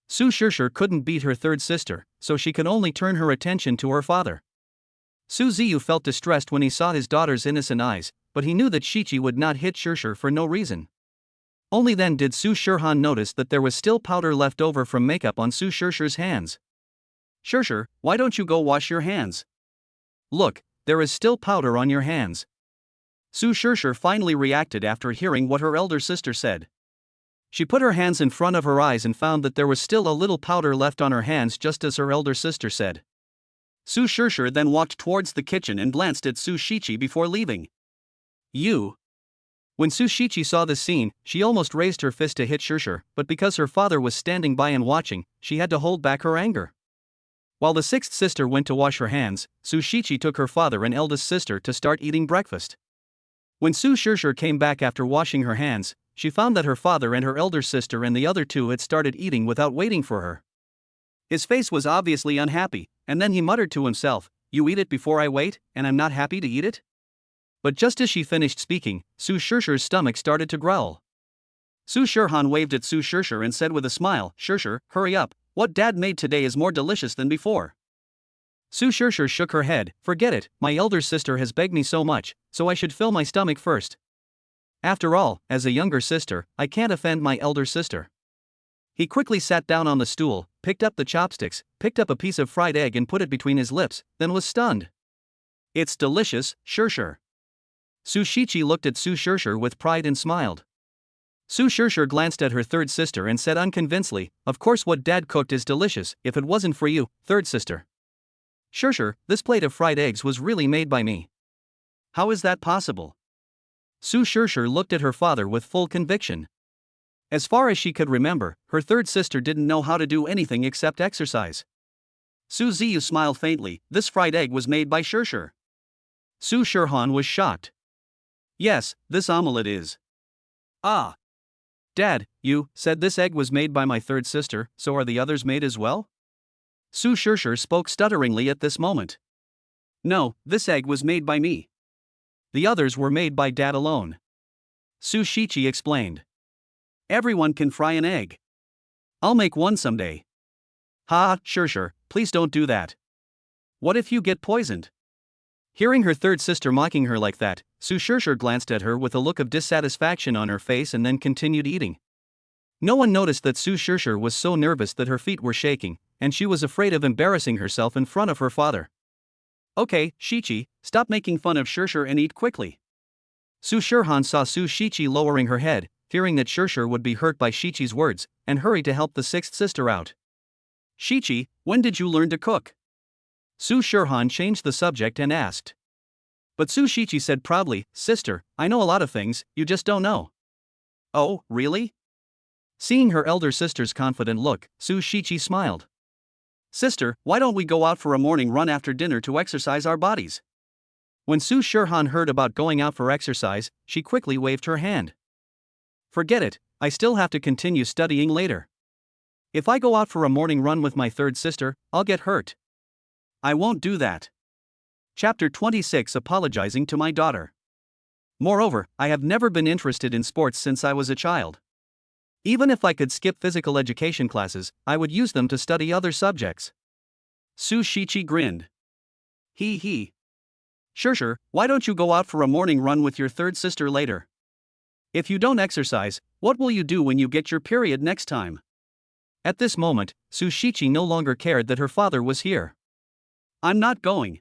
Su Shirshir couldn't beat her third sister, so she could only turn her attention to her father. Su Ziyu felt distressed when he saw his daughter's innocent eyes, but he knew that Shichi would not hit Shirshir for no reason. Only then did Su Shirhan notice that there was still powder left over from makeup on Su Shirshir's hands. Shirshir, why don't you go wash your hands? Look, there is still powder on your hands. Su Shirshir finally reacted after hearing what her elder sister said. She put her hands in front of her eyes and found that there was still a little powder left on her hands just as her elder sister said. Su Shirshir then walked towards the kitchen and glanced at Su Shichi before leaving. You. When Su Shichi saw this scene, she almost raised her fist to hit Shirshir, but because her father was standing by and watching, she had to hold back her anger. While the sixth sister went to wash her hands, Su Shichi took her father and eldest sister to start eating breakfast. When Su Shirshir came back after washing her hands, she found that her father and her elder sister and the other two had started eating without waiting for her. His face was obviously unhappy, and then he muttered to himself, "You eat it before I wait, and I'm not happy to eat it?" But just as she finished speaking, Su Shirshir's stomach started to growl. Su Shirhan waved at Su Shirshir and said with a smile, "Shirshir, hurry up, what Dad made today is more delicious than before." Su Shishir shook her head. Forget it, my elder sister has begged me so much, so I should fill my stomach first. After all, as a younger sister, I can't offend my elder sister. He quickly sat down on the stool, picked up the chopsticks, picked up a piece of fried egg and put it between his lips, then was stunned. It's delicious, Shishir. Su Shichi looked at Su Shishir with pride and smiled. Su Shishir glanced at her third sister and said unconvincedly, of course what Dad cooked is delicious, if it wasn't for you, third sister. Shishir, this plate of fried eggs was really made by me. How is that possible? Su Shishir looked at her father with full conviction. As far as she could remember, her third sister didn't know how to do anything except exercise. Su Ziyu smiled faintly. This fried egg was made by Shishir. Su Shirhan was shocked. Yes, this omelette is. Ah. Dad, you said this egg was made by my third sister, so are the others made as well? Su Shishir spoke stutteringly at this moment. No, this egg was made by me. The others were made by Dad alone. Su Shichi explained. Everyone can fry an egg. I'll make one someday. Ha, Shishir, please don't do that. What if you get poisoned? Hearing her third sister mocking her like that, Su Shishir glanced at her with a look of dissatisfaction on her face and then continued eating. No one noticed that Su Shishir was so nervous that her feet were shaking, and she was afraid of embarrassing herself in front of her father. Okay, Shichi, stop making fun of Shishir and eat quickly. Su Shirhan saw Su Shichi lowering her head, fearing that Shishir would be hurt by Shichi's words, and hurried to help the sixth sister out. Shichi, when did you learn to cook? Su Shirhan changed the subject and asked. But Su Shichi said proudly, Sister, I know a lot of things, you just don't know. Oh, really? Seeing her elder sister's confident look, Su Shichi smiled. Sister, why don't we go out for a morning run after dinner to exercise our bodies? When Su Shirhan heard about going out for exercise, she quickly waved her hand. Forget it, I still have to continue studying later. If I go out for a morning run with my third sister, I'll get hurt. I won't do that. Chapter 26 Apologizing to my daughter. Moreover, I have never been interested in sports since I was a child. Even if I could skip physical education classes, I would use them to study other subjects. Su Shichi grinned. He. Shishir, why don't you go out for a morning run with your third sister later? If you don't exercise, what will you do when you get your period next time? At this moment, Su Shichi no longer cared that her father was here. I'm not going.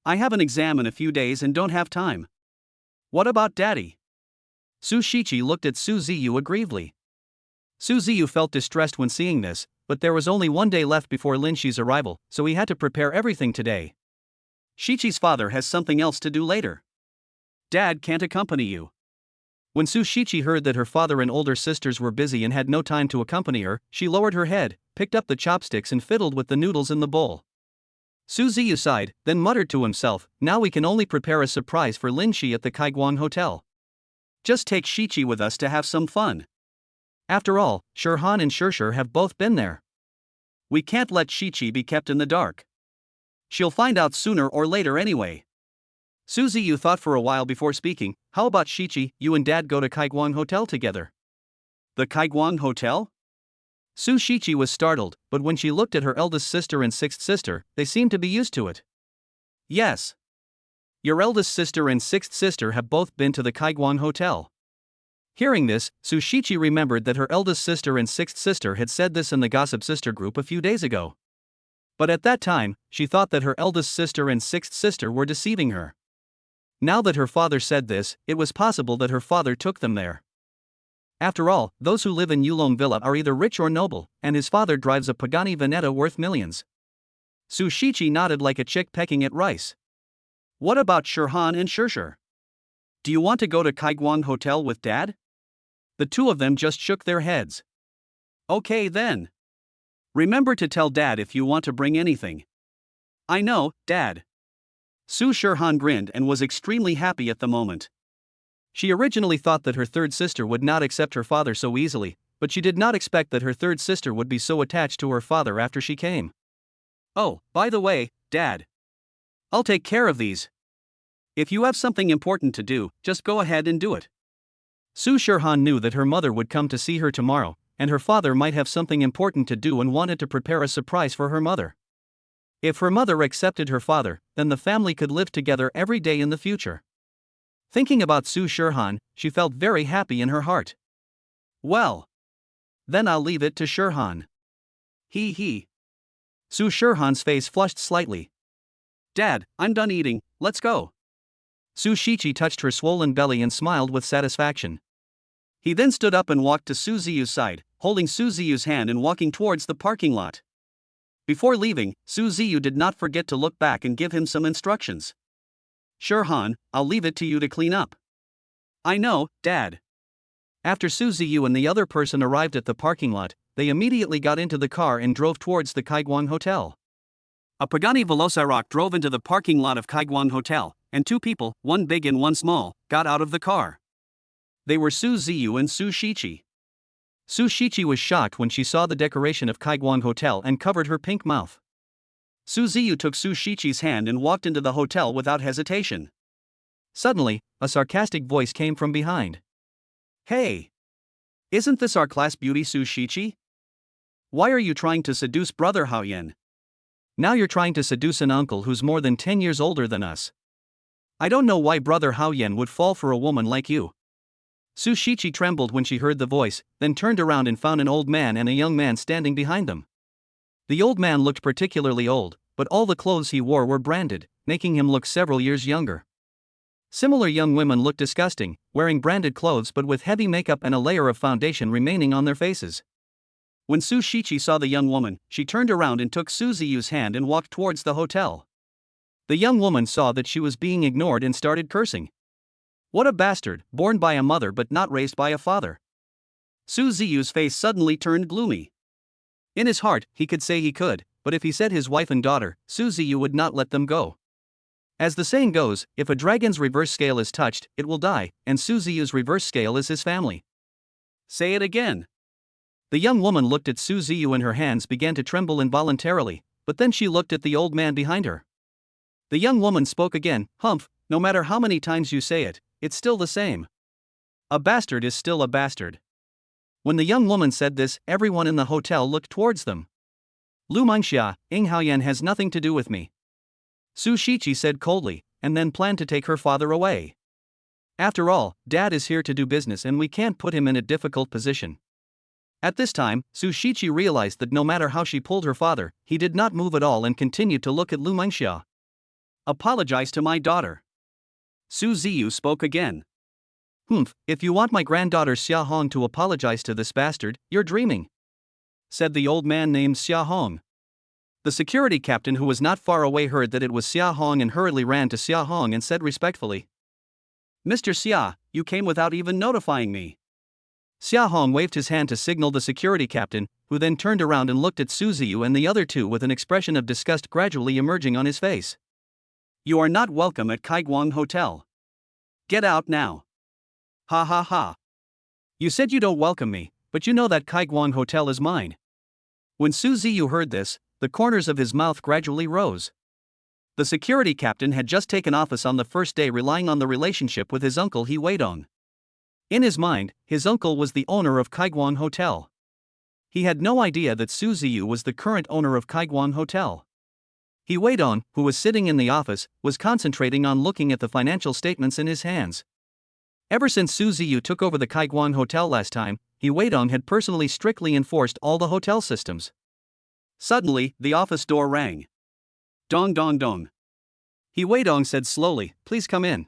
I have an exam in a few days and don't have time. What about Daddy? Su Shichi looked at Su Ziyu aggrievedly. Su Ziyu felt distressed when seeing this, but there was only one day left before Lin Shi's arrival, so he had to prepare everything today. Shichi's father has something else to do later. Dad can't accompany you. When Su Shichi heard that her father and older sisters were busy and had no time to accompany her, she lowered her head, picked up the chopsticks and fiddled with the noodles in the bowl. Su Ziyu sighed, then muttered to himself, now we can only prepare a surprise for Lin Shi at the Kaiguang Hotel. Just take Shichi with us to have some fun. After all, Shirhan and Shishir have both been there. We can't let Shichi be kept in the dark. She'll find out sooner or later anyway. Su Ziyu thought for a while before speaking. How about Shichi, you and Dad go to Kaiguang Hotel together? The Kaiguang Hotel? Su Shichi was startled, but when she looked at her eldest sister and sixth sister, they seemed to be used to it. Yes. Your eldest sister and sixth sister have both been to the Kaiguang Hotel. Hearing this, Su Shichi remembered that her eldest sister and sixth sister had said this in the Gossip Sister group a few days ago. But at that time, she thought that her eldest sister and sixth sister were deceiving her. Now that her father said this, it was possible that her father took them there. After all, those who live in Yulong Villa are either rich or noble, and his father drives a Pagani Veneta worth millions. Su Shichi nodded like a chick pecking at rice. What about Shirhan and Shishir? Do you want to go to Kaiguang Hotel with Dad? The two of them just shook their heads. Okay then. Remember to tell Dad if you want to bring anything. I know, Dad. Su Shirhan grinned and was extremely happy at the moment. She originally thought that her third sister would not accept her father so easily, but she did not expect that her third sister would be so attached to her father after she came. Oh, by the way, Dad. I'll take care of these. If you have something important to do, just go ahead and do it. Su Shirhan knew that her mother would come to see her tomorrow, and her father might have something important to do and wanted to prepare a surprise for her mother. If her mother accepted her father, then the family could live together every day in the future. Thinking about Su Shirhan, she felt very happy in her heart. Well, then I'll leave it to Shirhan. He. Su Shirhan's face flushed slightly. Dad, I'm done eating, let's go. Su Shichi touched her swollen belly and smiled with satisfaction. He then stood up and walked to Su Ziyu's side, holding Su Ziyu's hand and walking towards the parking lot. Before leaving, Su Ziyu did not forget to look back and give him some instructions. Shirhan, I'll leave it to you to clean up. I know, Dad. After Su Ziyu and the other person arrived at the parking lot, they immediately got into the car and drove towards the Kaigwang Hotel. A Pagani Velociraptor drove into the parking lot of Kaigwang Hotel, and two people, one big and one small, got out of the car. They were Su Ziyu and Su Shichi. Su Shichi was shocked when she saw the decoration of Kaigwang Hotel and covered her pink mouth. Su Ziyu took Su Shichi's hand and walked into the hotel without hesitation. Suddenly, a sarcastic voice came from behind. Hey! Isn't this our class beauty Su Shichi? Why are you trying to seduce brother Haoyan? Now you're trying to seduce an uncle who's more than 10 years older than us. I don't know why brother Haoyan would fall for a woman like you. Su Shichi trembled when she heard the voice, then turned around and found an old man and a young man standing behind them. The old man looked particularly old, but all the clothes he wore were branded, making him look several years younger. Similar young women looked disgusting, wearing branded clothes but with heavy makeup and a layer of foundation remaining on their faces. When Su Shichi saw the young woman, she turned around and took Su Ziyu's hand and walked towards the hotel. The young woman saw that she was being ignored and started cursing. What a bastard, born by a mother but not raised by a father. Su Ziyu's face suddenly turned gloomy. In his heart, he could say he could, but if he said his wife and daughter, Su Ziyu would not let them go. As the saying goes, if a dragon's reverse scale is touched, it will die, and Su Ziyu's reverse scale is his family. Say it again. The young woman looked at Su Ziyu and her hands began to tremble involuntarily, but then she looked at the old man behind her. The young woman spoke again, Humph, no matter how many times you say it, it's still the same. A bastard is still a bastard. When the young woman said this, everyone in the hotel looked towards them. Lu Mingxia, Ing Haoyan has nothing to do with me. Su Shichi said coldly, and then planned to take her father away. After all, Dad is here to do business and we can't put him in a difficult position. At this time, Su Shichi realized that no matter how she pulled her father, he did not move at all and continued to look at Lu Mingxia. Apologize to my daughter. Su Ziyu spoke again. Humph, if you want my granddaughter Xia Hong to apologize to this bastard, you're dreaming, said the old man named Xia Hong. The security captain who was not far away heard that it was Xia Hong and hurriedly ran to Xia Hong and said respectfully, Mr. Xia, you came without even notifying me. Xia Hong waved his hand to signal the security captain, who then turned around and looked at Su Ziyu and the other two with an expression of disgust gradually emerging on his face. You are not welcome at Kaigwang Hotel. Get out now. Ha ha ha. You said you don't welcome me, but you know that Kaigwang Hotel is mine. When Su Ziyu heard this, the corners of his mouth gradually rose. The security captain had just taken office on the first day relying on the relationship with his uncle He Weidong. In his mind, his uncle was the owner of Kaigwang Hotel. He had no idea that Su Ziyu was the current owner of Kaigwang Hotel. He Weidong, who was sitting in the office, was concentrating on looking at the financial statements in his hands. Ever since Su Ziyu took over the Kaigwang Hotel last time, He Weidong had personally strictly enforced all the hotel systems. Suddenly, the office door rang. Dong dong dong. He Weidong said slowly, please come in.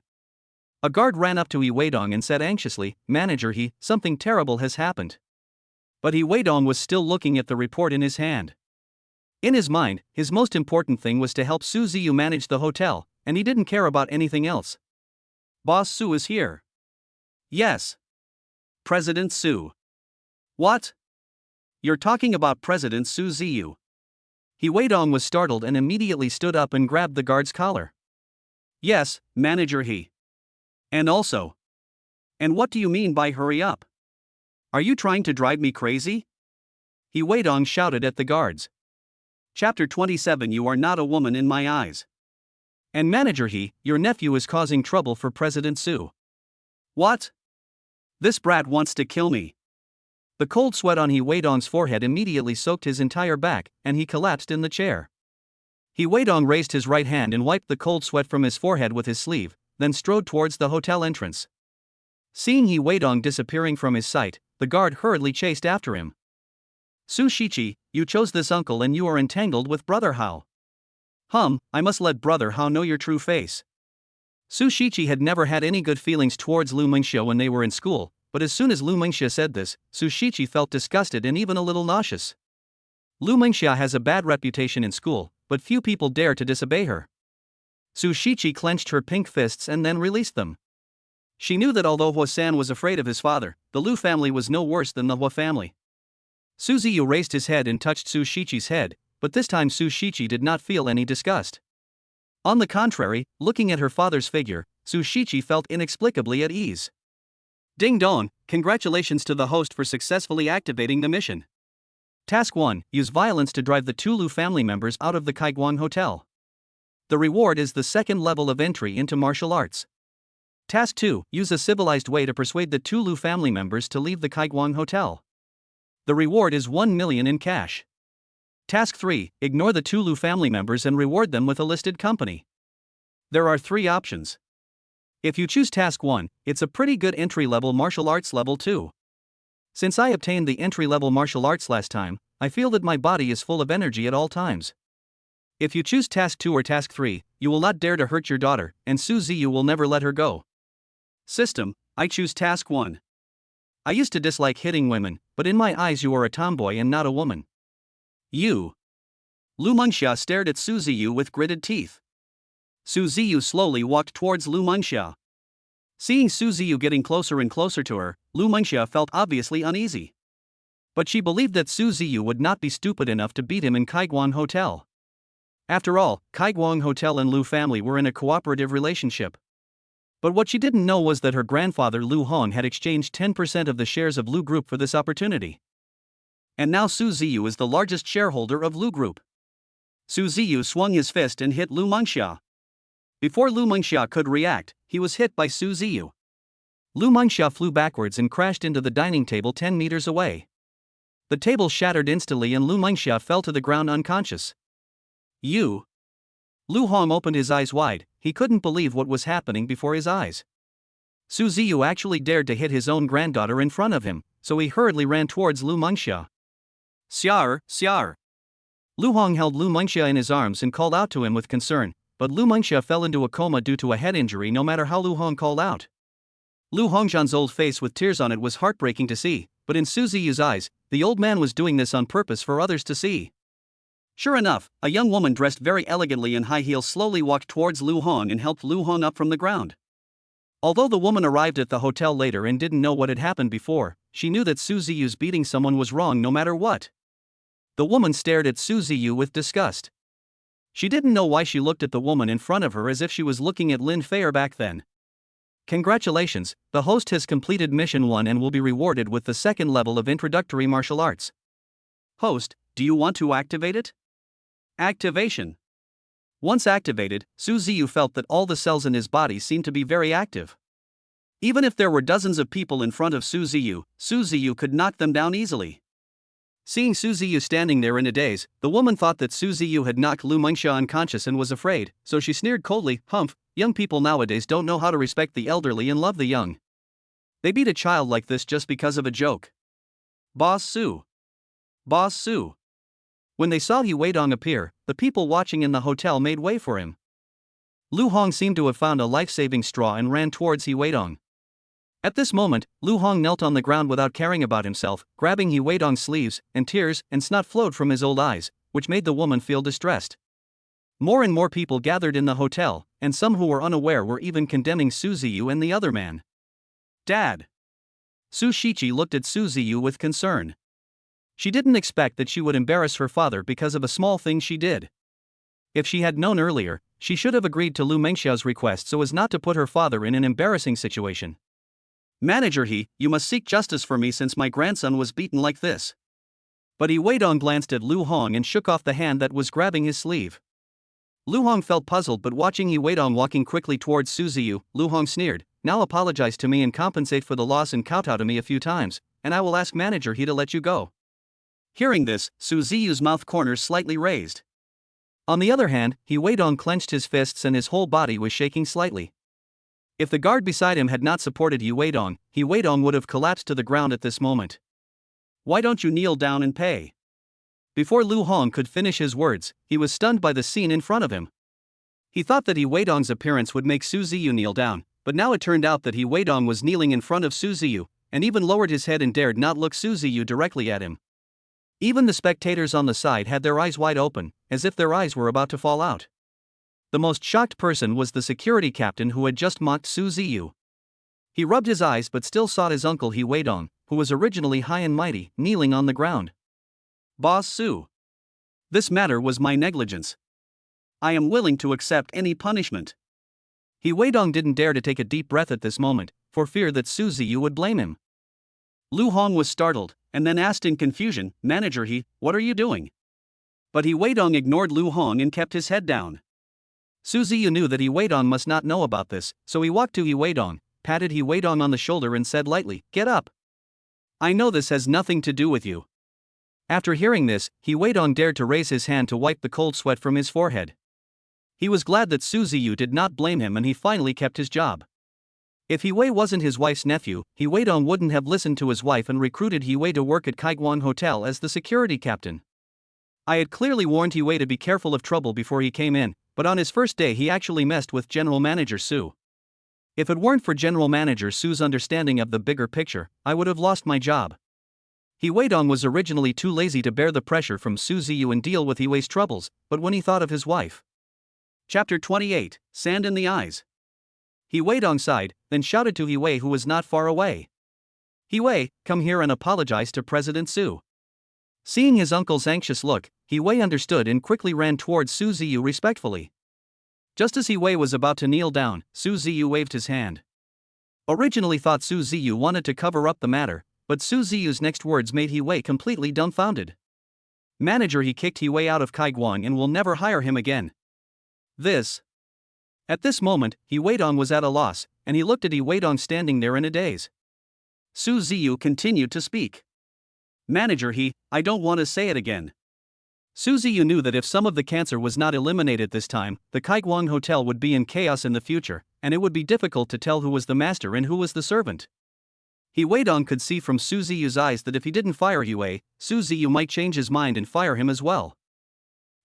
A guard ran up to He Weidong and said anxiously, Manager He, something terrible has happened. But He Weidong was still looking at the report in his hand. In his mind, his most important thing was to help Su Ziyu manage the hotel, and he didn't care about anything else. Boss Su is here. Yes. President Su. What? You're talking about President Su Ziyu. He Weidong was startled and immediately stood up and grabbed the guard's collar. Yes, Manager He. And also. And what do you mean by hurry up? Are you trying to drive me crazy? He Weidong shouted at the guards. Chapter 27 You are not a woman in my eyes. And Manager He, your nephew is causing trouble for President Su. What? This brat wants to kill me. The cold sweat on He Weidong's forehead immediately soaked his entire back, and he collapsed in the chair. He Weidong raised his right hand and wiped the cold sweat from his forehead with his sleeve, then strode towards the hotel entrance. Seeing He Weidong disappearing from his sight, the guard hurriedly chased after him. Su Shiqi, you chose this uncle and you are entangled with Brother Hao. I must let Brother Hao know your true face. Su Shiqi had never had any good feelings towards Lu Mengxia when they were in school, but as soon as Lu Mengxia said this, Su Shiqi felt disgusted and even a little nauseous. Lu Mengxia has a bad reputation in school, but few people dare to disobey her. Su Shiqi clenched her pink fists and then released them. She knew that although Hua San was afraid of his father, the Lu family was no worse than the Hua family. Su Ziyu raised his head and touched Su Shiqi's head, but this time Su Shiqi did not feel any disgust. On the contrary, looking at her father's figure, Su Shiqi felt inexplicably at ease. Ding dong, congratulations to the host for successfully activating the mission. Task 1, use violence to drive the two Lu family members out of the Kaiguang Hotel. The reward is the second level of entry into martial arts. Task 2, use a civilized way to persuade the two Lu family members to leave the Kaiguang Hotel. The reward is 1 million in cash. Task 3, ignore the two Lu family members and reward them with a listed company. There are 3 options. If you choose Task 1, it's a pretty good entry-level martial arts level 2. Since I obtained the entry-level martial arts last time, I feel that my body is full of energy at all times. If you choose Task 2 or Task 3, you will not dare to hurt your daughter, and Su Ziyu will never let her go. System, I choose Task 1. I used to dislike hitting women, but in my eyes you are a tomboy and not a woman. You. Lu Mengxia stared at Su Ziyu with gritted teeth. Su Ziyu slowly walked towards Lu Mengxia. Seeing Su Ziyu getting closer and closer to her, Lu Mengxia felt obviously uneasy. But she believed that Su Ziyu would not be stupid enough to beat him in Kaiguang Hotel. After all, Kaiguang Hotel and Lu family were in a cooperative relationship. But what she didn't know was that her grandfather Lu Hong had exchanged 10% of the shares of Lu Group for this opportunity. And now Su Ziyu is the largest shareholder of Lu Group. Su Ziyu swung his fist and hit Lu Mengxia. Before Lu Mengxia could react, he was hit by Su Ziyu. Lu Mengxia flew backwards and crashed into the dining table 10 meters away. The table shattered instantly and Lu Mengxia fell to the ground unconscious. You. Lu Hong opened his eyes wide, he couldn't believe what was happening before his eyes. Su Ziyu actually dared to hit his own granddaughter in front of him, so he hurriedly ran towards Lu Mengxia. Xiar, Xiar. Lu Hong held Lu Mengxia in his arms and called out to him with concern, but Lu Mengxia fell into a coma due to a head injury no matter how Lu Hong called out. Lu Hongzhan's old face with tears on it was heartbreaking to see, but in Su Ziyu's eyes, the old man was doing this on purpose for others to see. Sure enough, a young woman dressed very elegantly in high heels slowly walked towards Lu Hong and helped Lu Hong up from the ground. Although the woman arrived at the hotel later and didn't know what had happened before, she knew that Su Ziyu's beating someone was wrong no matter what. The woman stared at Su Ziyu with disgust. She didn't know why she looked at the woman in front of her as if she was looking at Lin Feer back then. Congratulations, the host has completed Mission 1 and will be rewarded with the second level of Introductory Martial Arts. Host, do you want to activate it? Activation. Once activated, Su Ziyu felt that all the cells in his body seemed to be very active. Even if there were dozens of people in front of Su Ziyu could knock them down easily. Seeing Su Ziyu standing there in a daze, the woman thought that Su Ziyu had knocked Lu Mengxia unconscious and was afraid, so she sneered coldly, "Humph, young people nowadays don't know how to respect the elderly and love the young. They beat a child like this just because of a joke." Boss Su. Boss Su. When they saw He Weidong appear, the people watching in the hotel made way for him. Lu Hong seemed to have found a life-saving straw and ran towards He Weidong. At this moment, Lu Hong knelt on the ground without caring about himself, grabbing He Weidong's sleeves, and tears and snot flowed from his old eyes, which made the woman feel distressed. More and more people gathered in the hotel, and some who were unaware were even condemning Su Ziyu and the other man. Dad. Su Shiqi looked at Su Ziyu with concern. She didn't expect that she would embarrass her father because of a small thing she did. If she had known earlier, she should have agreed to Lu Mengxia's request so as not to put her father in an embarrassing situation. Manager He, you must seek justice for me since my grandson was beaten like this. But He Weidong glanced at Lu Hong and shook off the hand that was grabbing his sleeve. Lu Hong felt puzzled, but watching He Weidong walking quickly towards Su Ziyu, Lu Hong sneered, "Now apologize to me and compensate for the loss and kowtow to me a few times, and I will ask Manager He to let you go." Hearing this, Su Ziyu's mouth corners slightly raised. On the other hand, He Weidong clenched his fists and his whole body was shaking slightly. If the guard beside him had not supported He Weidong would have collapsed to the ground at this moment. Why don't you kneel down and pay? Before Lu Hong could finish his words, he was stunned by the scene in front of him. He thought that He Weidong's appearance would make Su Ziyu kneel down, but now it turned out that He Weidong was kneeling in front of Su Ziyu, and even lowered his head and dared not look Su Ziyu directly at him. Even the spectators on the side had their eyes wide open, as if their eyes were about to fall out. The most shocked person was the security captain who had just mocked Su Ziyu. He rubbed his eyes but still sought his uncle He Weidong, who was originally high and mighty, kneeling on the ground. Boss Su. This matter was my negligence. I am willing to accept any punishment. He Weidong didn't dare to take a deep breath at this moment, for fear that Su Ziyu would blame him. Lu Hong was startled, and then asked in confusion, Manager what are you doing? But He Weidong ignored Lu Hong and kept his head down. Su Ziyu knew that He Weidong must not know about this, so he walked to He Weidong, patted He Weidong on the shoulder and said lightly, Get up. I know this has nothing to do with you. After hearing this, He Weidong dared to raise his hand to wipe the cold sweat from his forehead. He was glad that Su Ziyu did not blame him and he finally kept his job. If He Wei wasn't his wife's nephew, He Weidong wouldn't have listened to his wife and recruited He Wei to work at Kaiguang Hotel as the security captain. I had clearly warned He Wei to be careful of trouble before he came in, but on his first day he actually messed with General Manager Su. If it weren't for General Manager Su's understanding of the bigger picture, I would have lost my job. He Weidong was originally too lazy to bear the pressure from Su Ziyu and deal with He Wei's troubles, but when he thought of his wife. Chapter 28, Sand in the Eyes. He Weidong sighed, then shouted to He Wei who was not far away. He Wei, come here and apologize to President Su. Seeing his uncle's anxious look, He Wei understood and quickly ran towards Su Ziyu respectfully. Just as He Wei was about to kneel down, Su Ziyu waved his hand. Originally thought Su Ziyu wanted to cover up the matter, but Su Ziyu's next words made He Wei completely dumbfounded. Manager he kicked He Wei out of Kaiguang and will never hire him again. At this moment, He Weidong was at a loss, and he looked at He Weidong standing there in a daze. Su Ziyu continued to speak. Manager I don't want to say it again. Su Ziyu knew that if some of the cancer was not eliminated this time, the Kaiguang Hotel would be in chaos in the future, and it would be difficult to tell who was the master and who was the servant. He Weidong could see from Su Ziyu's eyes that if he didn't fire He Wei, Su Ziyu might change his mind and fire him as well.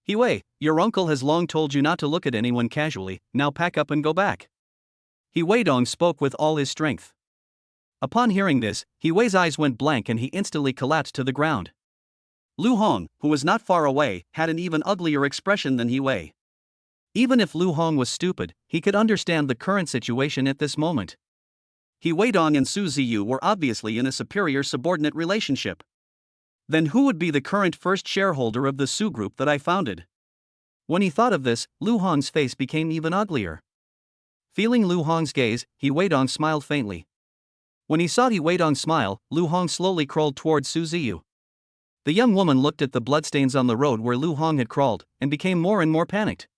He Wei, your uncle has long told you not to look at anyone casually, now pack up and go back. He Weidong spoke with all his strength. Upon hearing this, He Wei's eyes went blank and he instantly collapsed to the ground. Lu Hong, who was not far away, had an even uglier expression than He Wei. Even if Lu Hong was stupid, he could understand the current situation at this moment. He Weidong and Su Ziyu were obviously in a superior-subordinate relationship. Then who would be the current first shareholder of the Su Group that I founded? When he thought of this, Lu Hong's face became even uglier. Feeling Lu Hong's gaze, He Weidong smiled faintly. When he saw He Weidong smile, Lu Hong slowly crawled towards Su Ziyu. The young woman looked at the bloodstains on the road where Lu Hong had crawled, and became more and more panicked.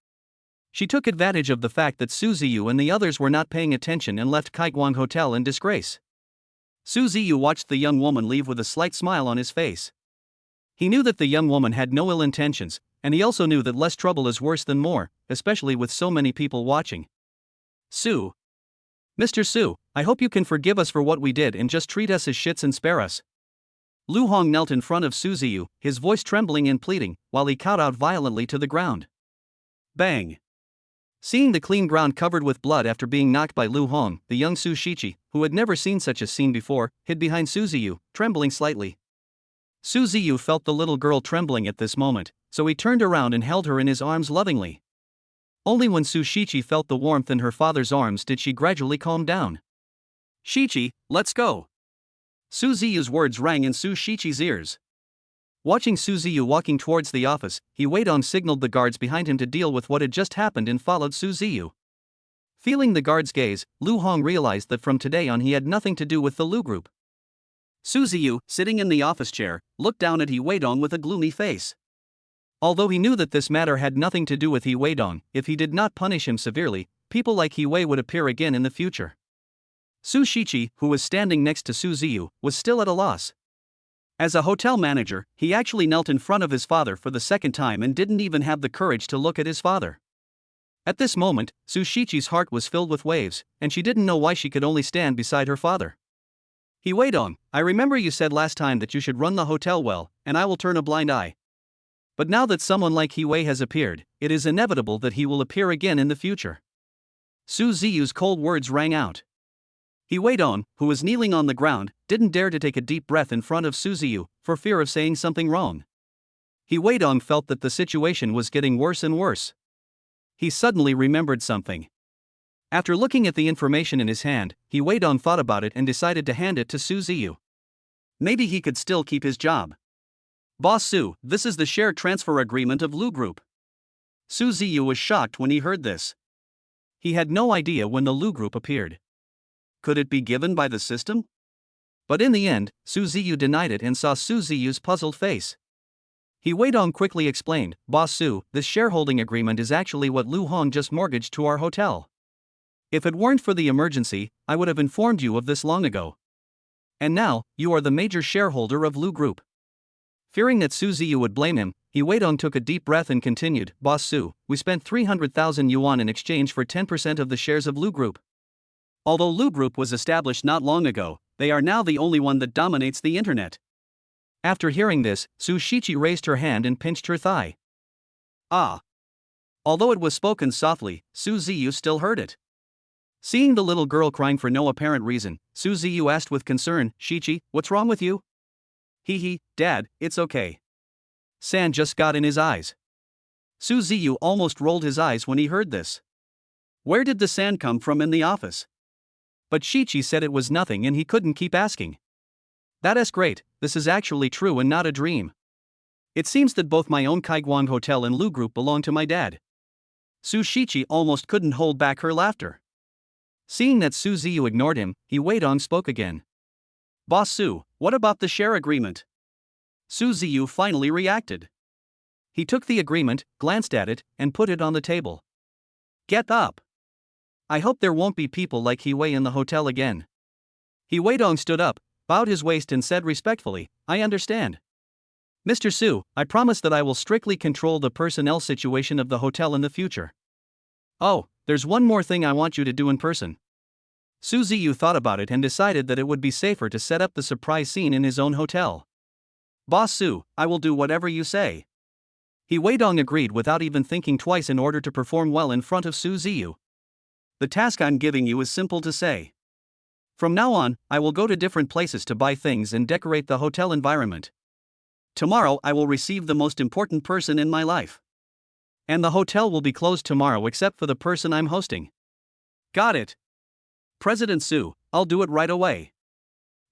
She took advantage of the fact that Su Ziyu and the others were not paying attention and left Kaiguang Hotel in disgrace. Su Ziyu watched the young woman leave with a slight smile on his face. He knew that the young woman had no ill intentions, and he also knew that less trouble is worse than more, especially with so many people watching. Su. Mr. Su, I hope you can forgive us for what we did and just treat us as shits and spare us. Lu Hong knelt in front of Su Ziyu, his voice trembling and pleading, while he cowed out violently to the ground. Bang! Seeing the clean ground covered with blood after being knocked by Lu Hong, the young Su Shichi, who had never seen such a scene before, hid behind Su Ziyu, trembling slightly. Su Ziyu felt the little girl trembling at this moment, so he turned around and held her in his arms lovingly. Only when Su Shichi felt the warmth in her father's arms did she gradually calm down. Shichi, let's go. Su Ziyu's words rang in Su Shichi's ears. Watching Su Ziyu walking towards the office, He Weidong signaled the guards behind him to deal with what had just happened and followed Su Ziyu. Feeling the guards' gaze, Lu Hong realized that from today on he had nothing to do with the Lu Group. Su Ziyu, sitting in the office chair, looked down at He Weidong with a gloomy face. Although he knew that this matter had nothing to do with He Weidong, if he did not punish him severely, people like He Wei would appear again in the future. Su Shichi, who was standing next to Su Ziyu, was still at a loss. As a hotel manager, he actually knelt in front of his father for the second time and didn't even have the courage to look at his father. At this moment, Sushichi's heart was filled with waves, and she didn't know why she could only stand beside her father. He wait on, I remember you said last time that you should run the hotel well, and I will turn a blind eye. But now that someone like Hiwei has appeared, it is inevitable that he will appear again in the future. Su Ziyu's cold words rang out. Hiwei Dong, who was kneeling on the ground, didn't dare to take a deep breath in front of Su Ziyu, for fear of saying something wrong. Hiwei Dong felt that the situation was getting worse and worse. He suddenly remembered something. After looking at the information in his hand, Hiwei Dong thought about it and decided to hand it to Su Ziyu. Maybe he could still keep his job. Boss Su, this is the share transfer agreement of Lu Group. Su Ziyu was shocked when he heard this. He had no idea when the Lu Group appeared. Could it be given by the system? But in the end, Su Ziyu denied it and saw Su Ziyu's puzzled face. Hiwei Dong quickly explained, Boss Su, this shareholding agreement is actually what Lu Hong just mortgaged to our hotel. If it weren't for the emergency, I would have informed you of this long ago. And now, you are the major shareholder of Lu Group. Fearing that Su Ziyu would blame him, Hiwei Dong took a deep breath and continued, Boss Su, we spent 300,000 yuan in exchange for 10% of the shares of Lu Group. Although Lu Group was established not long ago, they are now the only one that dominates the internet. After hearing this, Su Shichi raised her hand and pinched her thigh. Ah! Although it was spoken softly, Su Ziyu still heard it. Seeing the little girl crying for no apparent reason, Su Ziyu asked with concern, Shichi, what's wrong with you? Hee, Dad, it's okay. Sand just got in his eyes. Su Ziyu almost rolled his eyes when he heard this. Where did the sand come from in the office? But Shichi said it was nothing and he couldn't keep asking. That's great, this is actually true and not a dream. It seems that both my own Kaiguang Hotel and Lu Group belong to my dad. Su Shichi almost couldn't hold back her laughter. Seeing that Su Ziyu ignored him, Hiwei Dong spoke again. Boss Su, what about the share agreement? Su Ziyu finally reacted. He took the agreement, glanced at it, and put it on the table. Get up. I hope there won't be people like Hiwei in the hotel again. Hiwei Dong stood up, bowed his waist and said respectfully, I understand. Mr. Su, I promise that I will strictly control the personnel situation of the hotel in the future. Oh, there's one more thing I want you to do in person. Su Ziyu thought about it and decided that it would be safer to set up the surprise scene in his own hotel. Boss Su, I will do whatever you say. Hiwei Dong agreed without even thinking twice in order to perform well in front of Su Ziyu. The task I'm giving you is simple to say. From now on, I will go to different places to buy things and decorate the hotel environment. Tomorrow I will receive the most important person in my life. And the hotel will be closed tomorrow except for the person I'm hosting. Got it. President Su, I'll do it right away.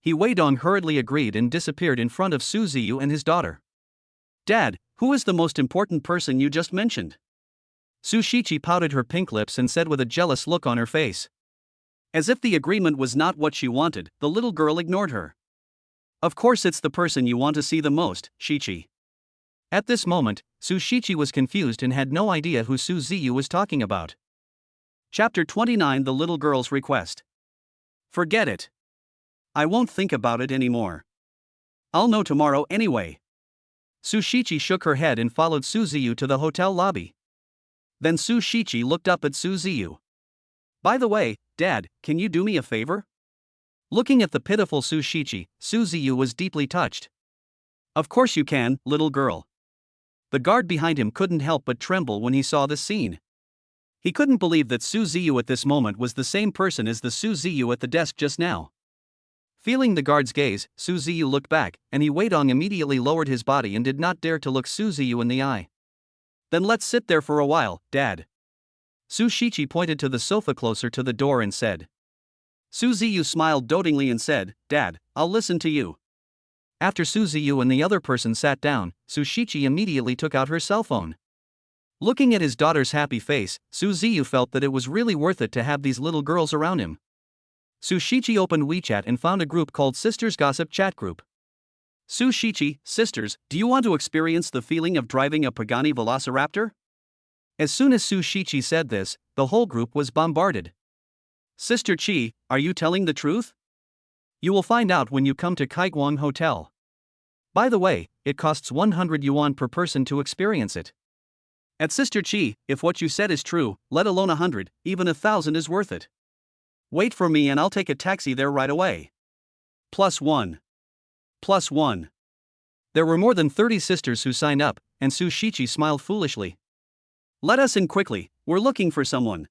Hiwei Dong hurriedly agreed and disappeared in front of Su Ziyu and his daughter. Dad, who is the most important person you just mentioned? Su Shichi pouted her pink lips and said with a jealous look on her face. As if the agreement was not what she wanted, the little girl ignored her. Of course it's the person you want to see the most, Shichi. At this moment, Su Shichi was confused and had no idea who Su Ziyu was talking about. Chapter 29 The Little Girl's Request. Forget it. I won't think about it anymore. I'll know tomorrow anyway. Su Shichi shook her head and followed Su Ziyu to the hotel lobby. Then Su Shichi looked up at Su Ziyu. By the way, Dad, can you do me a favor? Looking at the pitiful Su Shichi, Su Ziyu was deeply touched. Of course you can, little girl. The guard behind him couldn't help but tremble when he saw this scene. He couldn't believe that Su Ziyu at this moment was the same person as the Su Ziyu at the desk just now. Feeling the guard's gaze, Su Ziyu looked back, and Hiwei Dong immediately lowered his body and did not dare to look Su Ziyu in the eye. Then let's sit there for a while, Dad. Su Shichi pointed to the sofa closer to the door and said. Su Ziyu smiled dotingly and said, Dad, I'll listen to you. After Su Ziyu and the other person sat down, Su Shichi immediately took out her cell phone. Looking at his daughter's happy face, Su Ziyu felt that it was really worth it to have these little girls around him. Su Shichi opened WeChat and found a group called Sisters Gossip Chat Group. Su Shichi, sisters, do you want to experience the feeling of driving a Pagani Velociraptor? As soon as Su Shichi said this, the whole group was bombarded. Sister Chi, are you telling the truth? You will find out when you come to Kaiguang Hotel. By the way, it costs 100 yuan per person to experience it. At Sister Chi, if what you said is true, let alone 100, even 1,000 is worth it. Wait for me and I'll take a taxi there right away. +1. +1. There were more than 30 sisters who signed up, and Su Shichi smiled foolishly. Let us in quickly, we're looking for someone.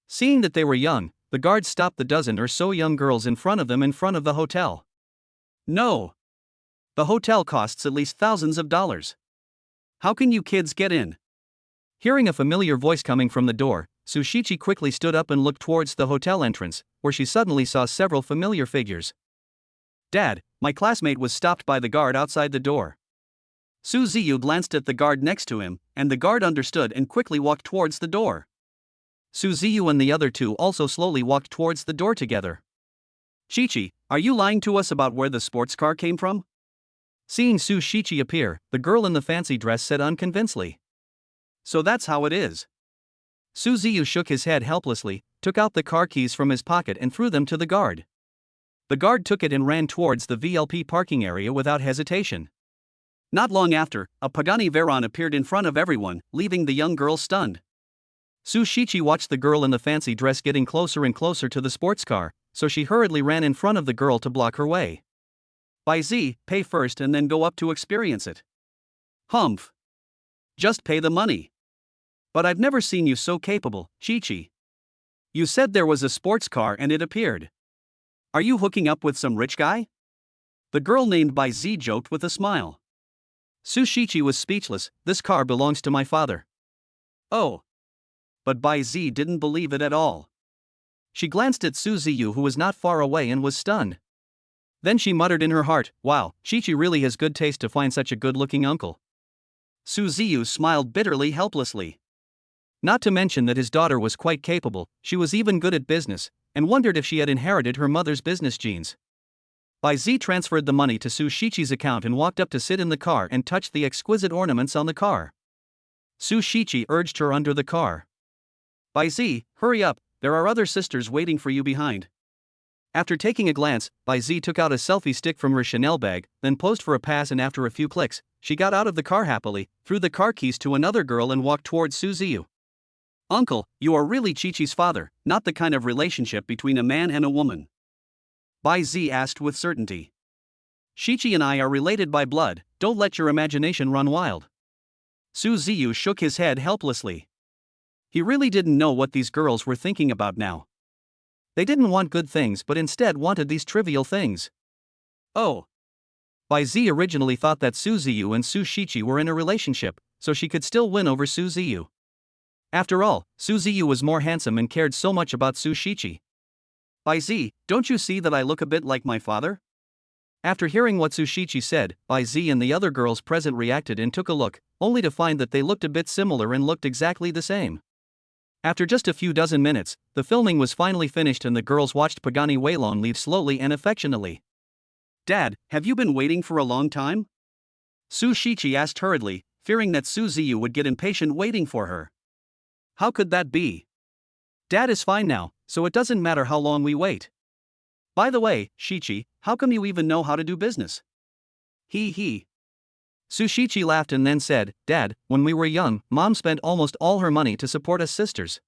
Seeing that they were young, the guards stopped the dozen or so young girls in front of them in front of the hotel. No. The hotel costs at least thousands of dollars. How can you kids get in? Hearing a familiar voice coming from the door, Su Shichi quickly stood up and looked towards the hotel entrance, where she suddenly saw several familiar figures. Dad, my classmate was stopped by the guard outside the door. Su Ziyu glanced at the guard next to him, and the guard understood and quickly walked towards the door. Su Ziyu and the other two also slowly walked towards the door together. Shichi, are you lying to us about where the sports car came from? Seeing Su Shichi appear, the girl in the fancy dress said unconvincingly. So that's how it is. Su Ziyu shook his head helplessly, took out the car keys from his pocket and threw them to the guard. The guard took it and ran towards the VLP parking area without hesitation. Not long after, a Pagani Veyron appeared in front of everyone, leaving the young girl stunned. Su Shichi watched the girl in the fancy dress getting closer and closer to the sports car, so she hurriedly ran in front of the girl to block her way. By Z, pay first and then go up to experience it. Humph. Just pay the money. But I've never seen you so capable, Shichi. You said there was a sports car and it appeared. Are you hooking up with some rich guy? The girl named By Z joked with a smile. Su Shichi was speechless. This car belongs to my father. Oh. But By Z didn't believe it at all. She glanced at Su Ziyu, who was not far away, and was stunned. Then she muttered in her heart, wow, Shichi really has good taste to find such a good-looking uncle. Su Ziyu smiled bitterly helplessly. Not to mention that his daughter was quite capable, she was even good at business, and wondered if she had inherited her mother's business genes. Bai Zi transferred the money to Su Shichi's account and walked up to sit in the car and touch the exquisite ornaments on the car. Su Shichi urged her under the car. Bai Zi, hurry up, there are other sisters waiting for you behind. After taking a glance, Bai Zi took out a selfie stick from her Chanel bag, then posed for a pass, and after a few clicks, she got out of the car happily, threw the car keys to another girl and walked towards Su Ziyu. Uncle, you are really Chi-Chi's father, not the kind of relationship between a man and a woman. Bai Zi asked with certainty. Shichi and I are related by blood, don't let your imagination run wild. Su Ziyu shook his head helplessly. He really didn't know what these girls were thinking about now. They didn't want good things but instead wanted these trivial things. Oh. Bai Zi originally thought that Su Ziyu and Su Shichi were in a relationship, so she could still win over Su Ziyu. After all, Su Ziyu was more handsome and cared so much about Su Shichi. Bai Zi, don't you see that I look a bit like my father? After hearing what Su Shichi said, Bai Zi and the other girls present reacted and took a look, only to find that they looked a bit similar and looked exactly the same. After just a few dozen minutes, the filming was finally finished and the girls watched Pagani Weilong leave slowly and affectionately. Dad, have you been waiting for a long time? Su Shichi asked hurriedly, fearing that Su Ziyu would get impatient waiting for her. How could that be? Dad is fine now, so it doesn't matter how long we wait. By the way, Shichi, how come you even know how to do business? He. Su Shichi laughed and then said, Dad, when we were young, Mom spent almost all her money to support us sisters.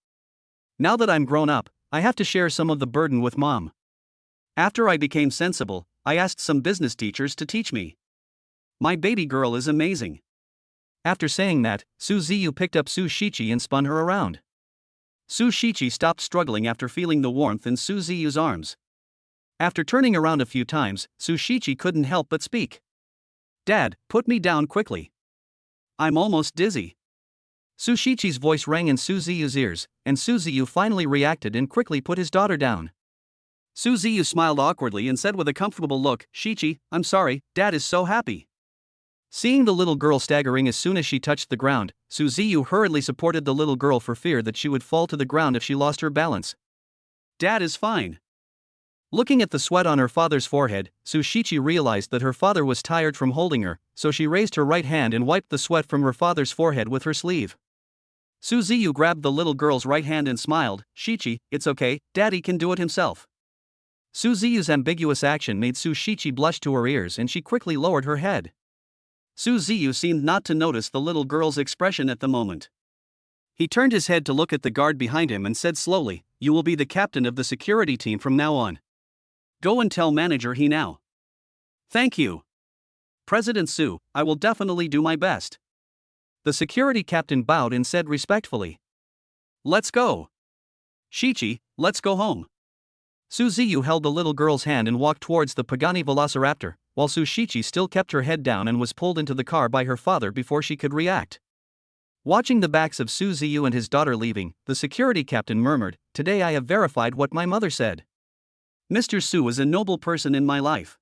Now that I'm grown up, I have to share some of the burden with Mom. After I became sensible, I asked some business teachers to teach me. My baby girl is amazing. After saying that, Su Ziyu picked up Su Shichi and spun her around. Su Shichi stopped struggling after feeling the warmth in Su Ziyu's arms. After turning around a few times, Su Shichi couldn't help but speak. Dad, put me down quickly. I'm almost dizzy. Su Shichi's voice rang in Su Ziyu's ears, and Su Ziyu finally reacted and quickly put his daughter down. Su Ziyu smiled awkwardly and said with a comfortable look, Shichi, I'm sorry, Dad is so happy. Seeing the little girl staggering as soon as she touched the ground, Su Ziyu hurriedly supported the little girl for fear that she would fall to the ground if she lost her balance. Dad is fine. Looking at the sweat on her father's forehead, Su Shichi realized that her father was tired from holding her, so she raised her right hand and wiped the sweat from her father's forehead with her sleeve. Su Ziyu grabbed the little girl's right hand and smiled, Shichi, it's okay, Daddy can do it himself. Su Ziyu's ambiguous action made Su Shiqi blush to her ears and she quickly lowered her head. Su Ziyu seemed not to notice the little girl's expression at the moment. He turned his head to look at the guard behind him and said slowly, "You will be the captain of the security team from now on. Go and tell manager he now." "Thank you, President Su, I will definitely do my best." The security captain bowed and said respectfully, "Let's go. Shichi, let's go home." Su Ziyu held the little girl's hand and walked towards the Pagani Velociraptor, while Su Shichi still kept her head down and was pulled into the car by her father before she could react. Watching the backs of Su Ziyu and his daughter leaving, the security captain murmured, "Today I have verified what my mother said. Mr. Su is a noble person in my life."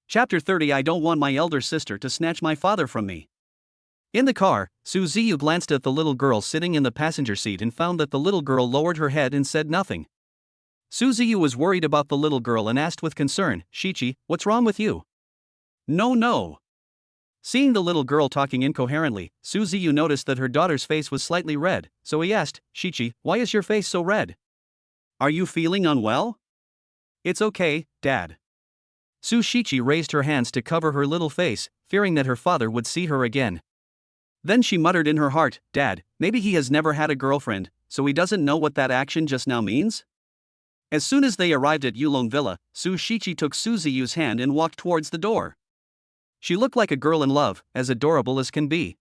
Chapter 30. I don't want my elder sister to snatch my father from me. In the car, Su Ziyu glanced at the little girl sitting in the passenger seat and found that the little girl lowered her head and said nothing. Su Ziyu was worried about the little girl and asked with concern, "Shichi, what's wrong with you?" No. Seeing the little girl talking incoherently, Su Ziyu noticed that her daughter's face was slightly red, so he asked, "Shichi, why is your face so red? Are you feeling unwell?" "It's okay, Dad." Su Shichi raised her hands to cover her little face, fearing that her father would see her again. Then she muttered in her heart, "Dad, maybe he has never had a girlfriend, so he doesn't know what that action just now means?" As soon as they arrived at Yulong Villa, Su Shichi took Su Ziyu's hand and walked towards the door. She looked like a girl in love, as adorable as can be.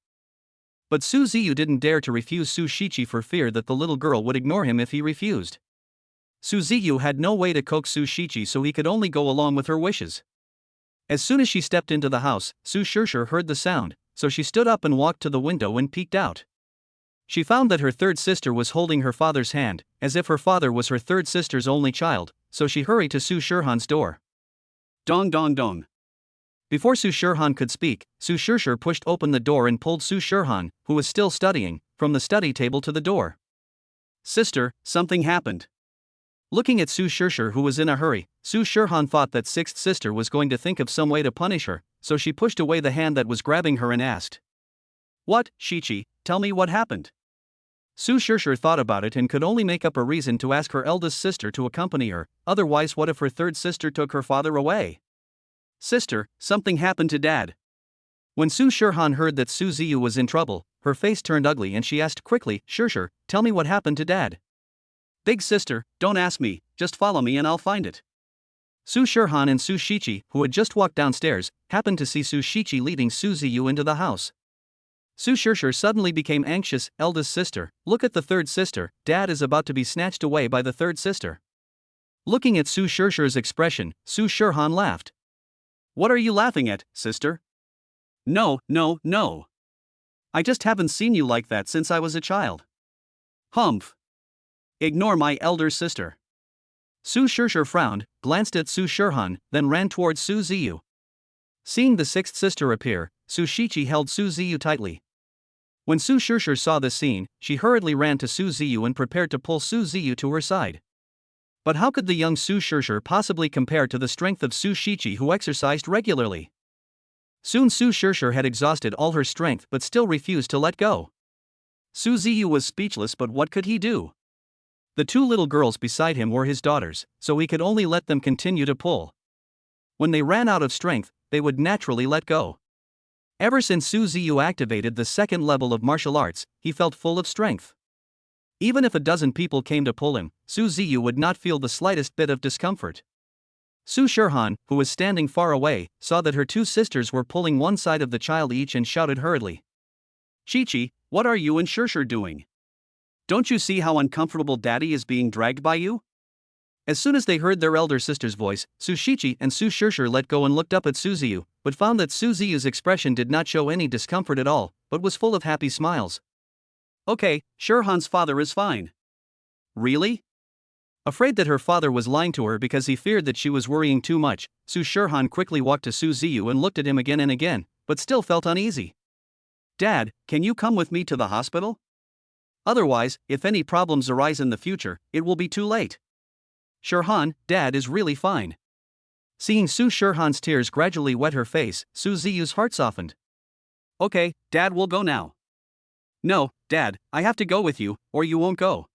But Su Ziyu didn't dare to refuse Su Shichi for fear that the little girl would ignore him if he refused. Su Ziyu had no way to coax Su Shichi, so he could only go along with her wishes. As soon as she stepped into the house, Su Shishir heard the sound, so she stood up and walked to the window and peeked out. She found that her third sister was holding her father's hand, as if her father was her third sister's only child, so she hurried to Su Shirhan's door. Dong dong dong. Before Su Shirhan could speak, Su Shishir pushed open the door and pulled Su Shirhan, who was still studying, from the study table to the door. "Sister, something happened." Looking at Su Shishir, who was in a hurry, Su Shirhan thought that sixth sister was going to think of some way to punish her, so she pushed away the hand that was grabbing her and asked, "What, Shichi, tell me what happened?" Su Shishir thought about it and could only make up a reason to ask her eldest sister to accompany her, otherwise what if her third sister took her father away? "Sister, something happened to Dad." When Su Shirhan heard that Su Ziyu was in trouble, her face turned ugly and she asked quickly, "Shishir, tell me what happened to Dad." "Big sister, don't ask me, just follow me and I'll find it." Su Shirhan and Su Shichi, who had just walked downstairs, happened to see Su Shichi leading Su Ziyu into the house. Su Shishir suddenly became anxious. "Eldest sister, look at the third sister, Dad is about to be snatched away by the third sister." Looking at Su Shishir's expression, Su Shirhan laughed. "What are you laughing at, sister?" No. I just haven't seen you like that since I was a child." "Humph. Ignore my elder sister." Su Shishir frowned, glanced at Su Shirhan, then ran towards Su Ziyu. Seeing the sixth sister appear, Su Shichi held Su Ziyu tightly. When Su Shishir saw this scene, she hurriedly ran to Su Ziyu and prepared to pull Su Ziyu to her side. But how could the young Su Shishir possibly compare to the strength of Su Shichi, who exercised regularly? Soon Su Shishir had exhausted all her strength but still refused to let go. Su Ziyu was speechless, but what could he do? The two little girls beside him were his daughters, so he could only let them continue to pull. When they ran out of strength, they would naturally let go. Ever since Su Ziyu activated the second level of martial arts, he felt full of strength. Even if a dozen people came to pull him, Su Ziyu would not feel the slightest bit of discomfort. Su Shirhan, who was standing far away, saw that her two sisters were pulling one side of the child each and shouted hurriedly, "Chichi, what are you and Shishir doing? Don't you see how uncomfortable Daddy is being dragged by you?" As soon as they heard their elder sister's voice, Su Shichi and Su Shishir let go and looked up at Su Ziyu, but found that Su Ziyu's expression did not show any discomfort at all, but was full of happy smiles. "Okay, Shirhan's father is fine." "Really?" Afraid that her father was lying to her because he feared that she was worrying too much, Su Shirhan quickly walked to Su Ziyu and looked at him again and again, but still felt uneasy. "Dad, can you come with me to the hospital? Otherwise, if any problems arise in the future, it will be too late." "Shirhan, Dad is really fine." Seeing Su Shirhan's tears gradually wet her face, Su Ziyu's heart softened. "Okay, Dad will go now." "No, Dad, I have to go with you, or you won't go."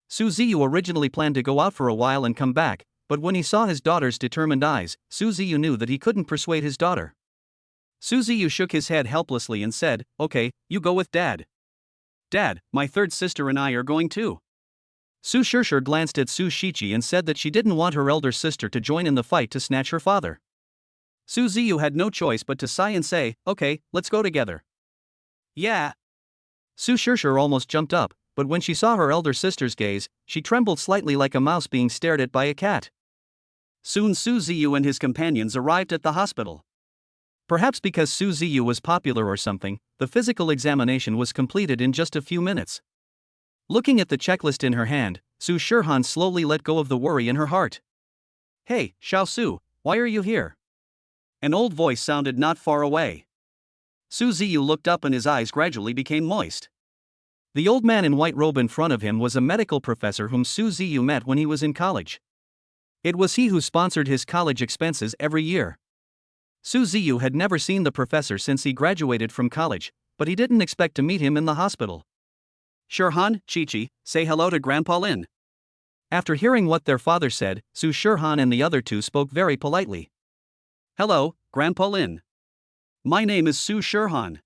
Su Ziyu originally planned to go out for a while and come back, but when he saw his daughter's determined eyes, Su Ziyu knew that he couldn't persuade his daughter. Su Ziyu shook his head helplessly and said, "Okay, you go with Dad." "Dad, my third sister and I are going too." Su Shishir glanced at Su Shichi and said that she didn't want her elder sister to join in the fight to snatch her father. Su Ziyu had no choice but to sigh and say, "Okay, let's go together." "Yeah." Su Shishir almost jumped up, but when she saw her elder sister's gaze, she trembled slightly like a mouse being stared at by a cat. Soon Su Ziyu and his companions arrived at the hospital. Perhaps because Su Ziyu was popular or something, the physical examination was completed in just a few minutes. Looking at the checklist in her hand, Su Shirhan slowly let go of the worry in her heart. "Hey, Xiao Su, why are you here?" An old voice sounded not far away. Su Ziyu looked up and his eyes gradually became moist. The old man in white robe in front of him was a medical professor whom Su Ziyu met when he was in college. It was he who sponsored his college expenses every year. Su Ziyu had never seen the professor since he graduated from college, but he didn't expect to meet him in the hospital. "Shirhan, Chichi, say hello to Grandpa Lin." After hearing what their father said, Su Shirhan and the other two spoke very politely. "Hello, Grandpa Lin. My name is Su Shirhan.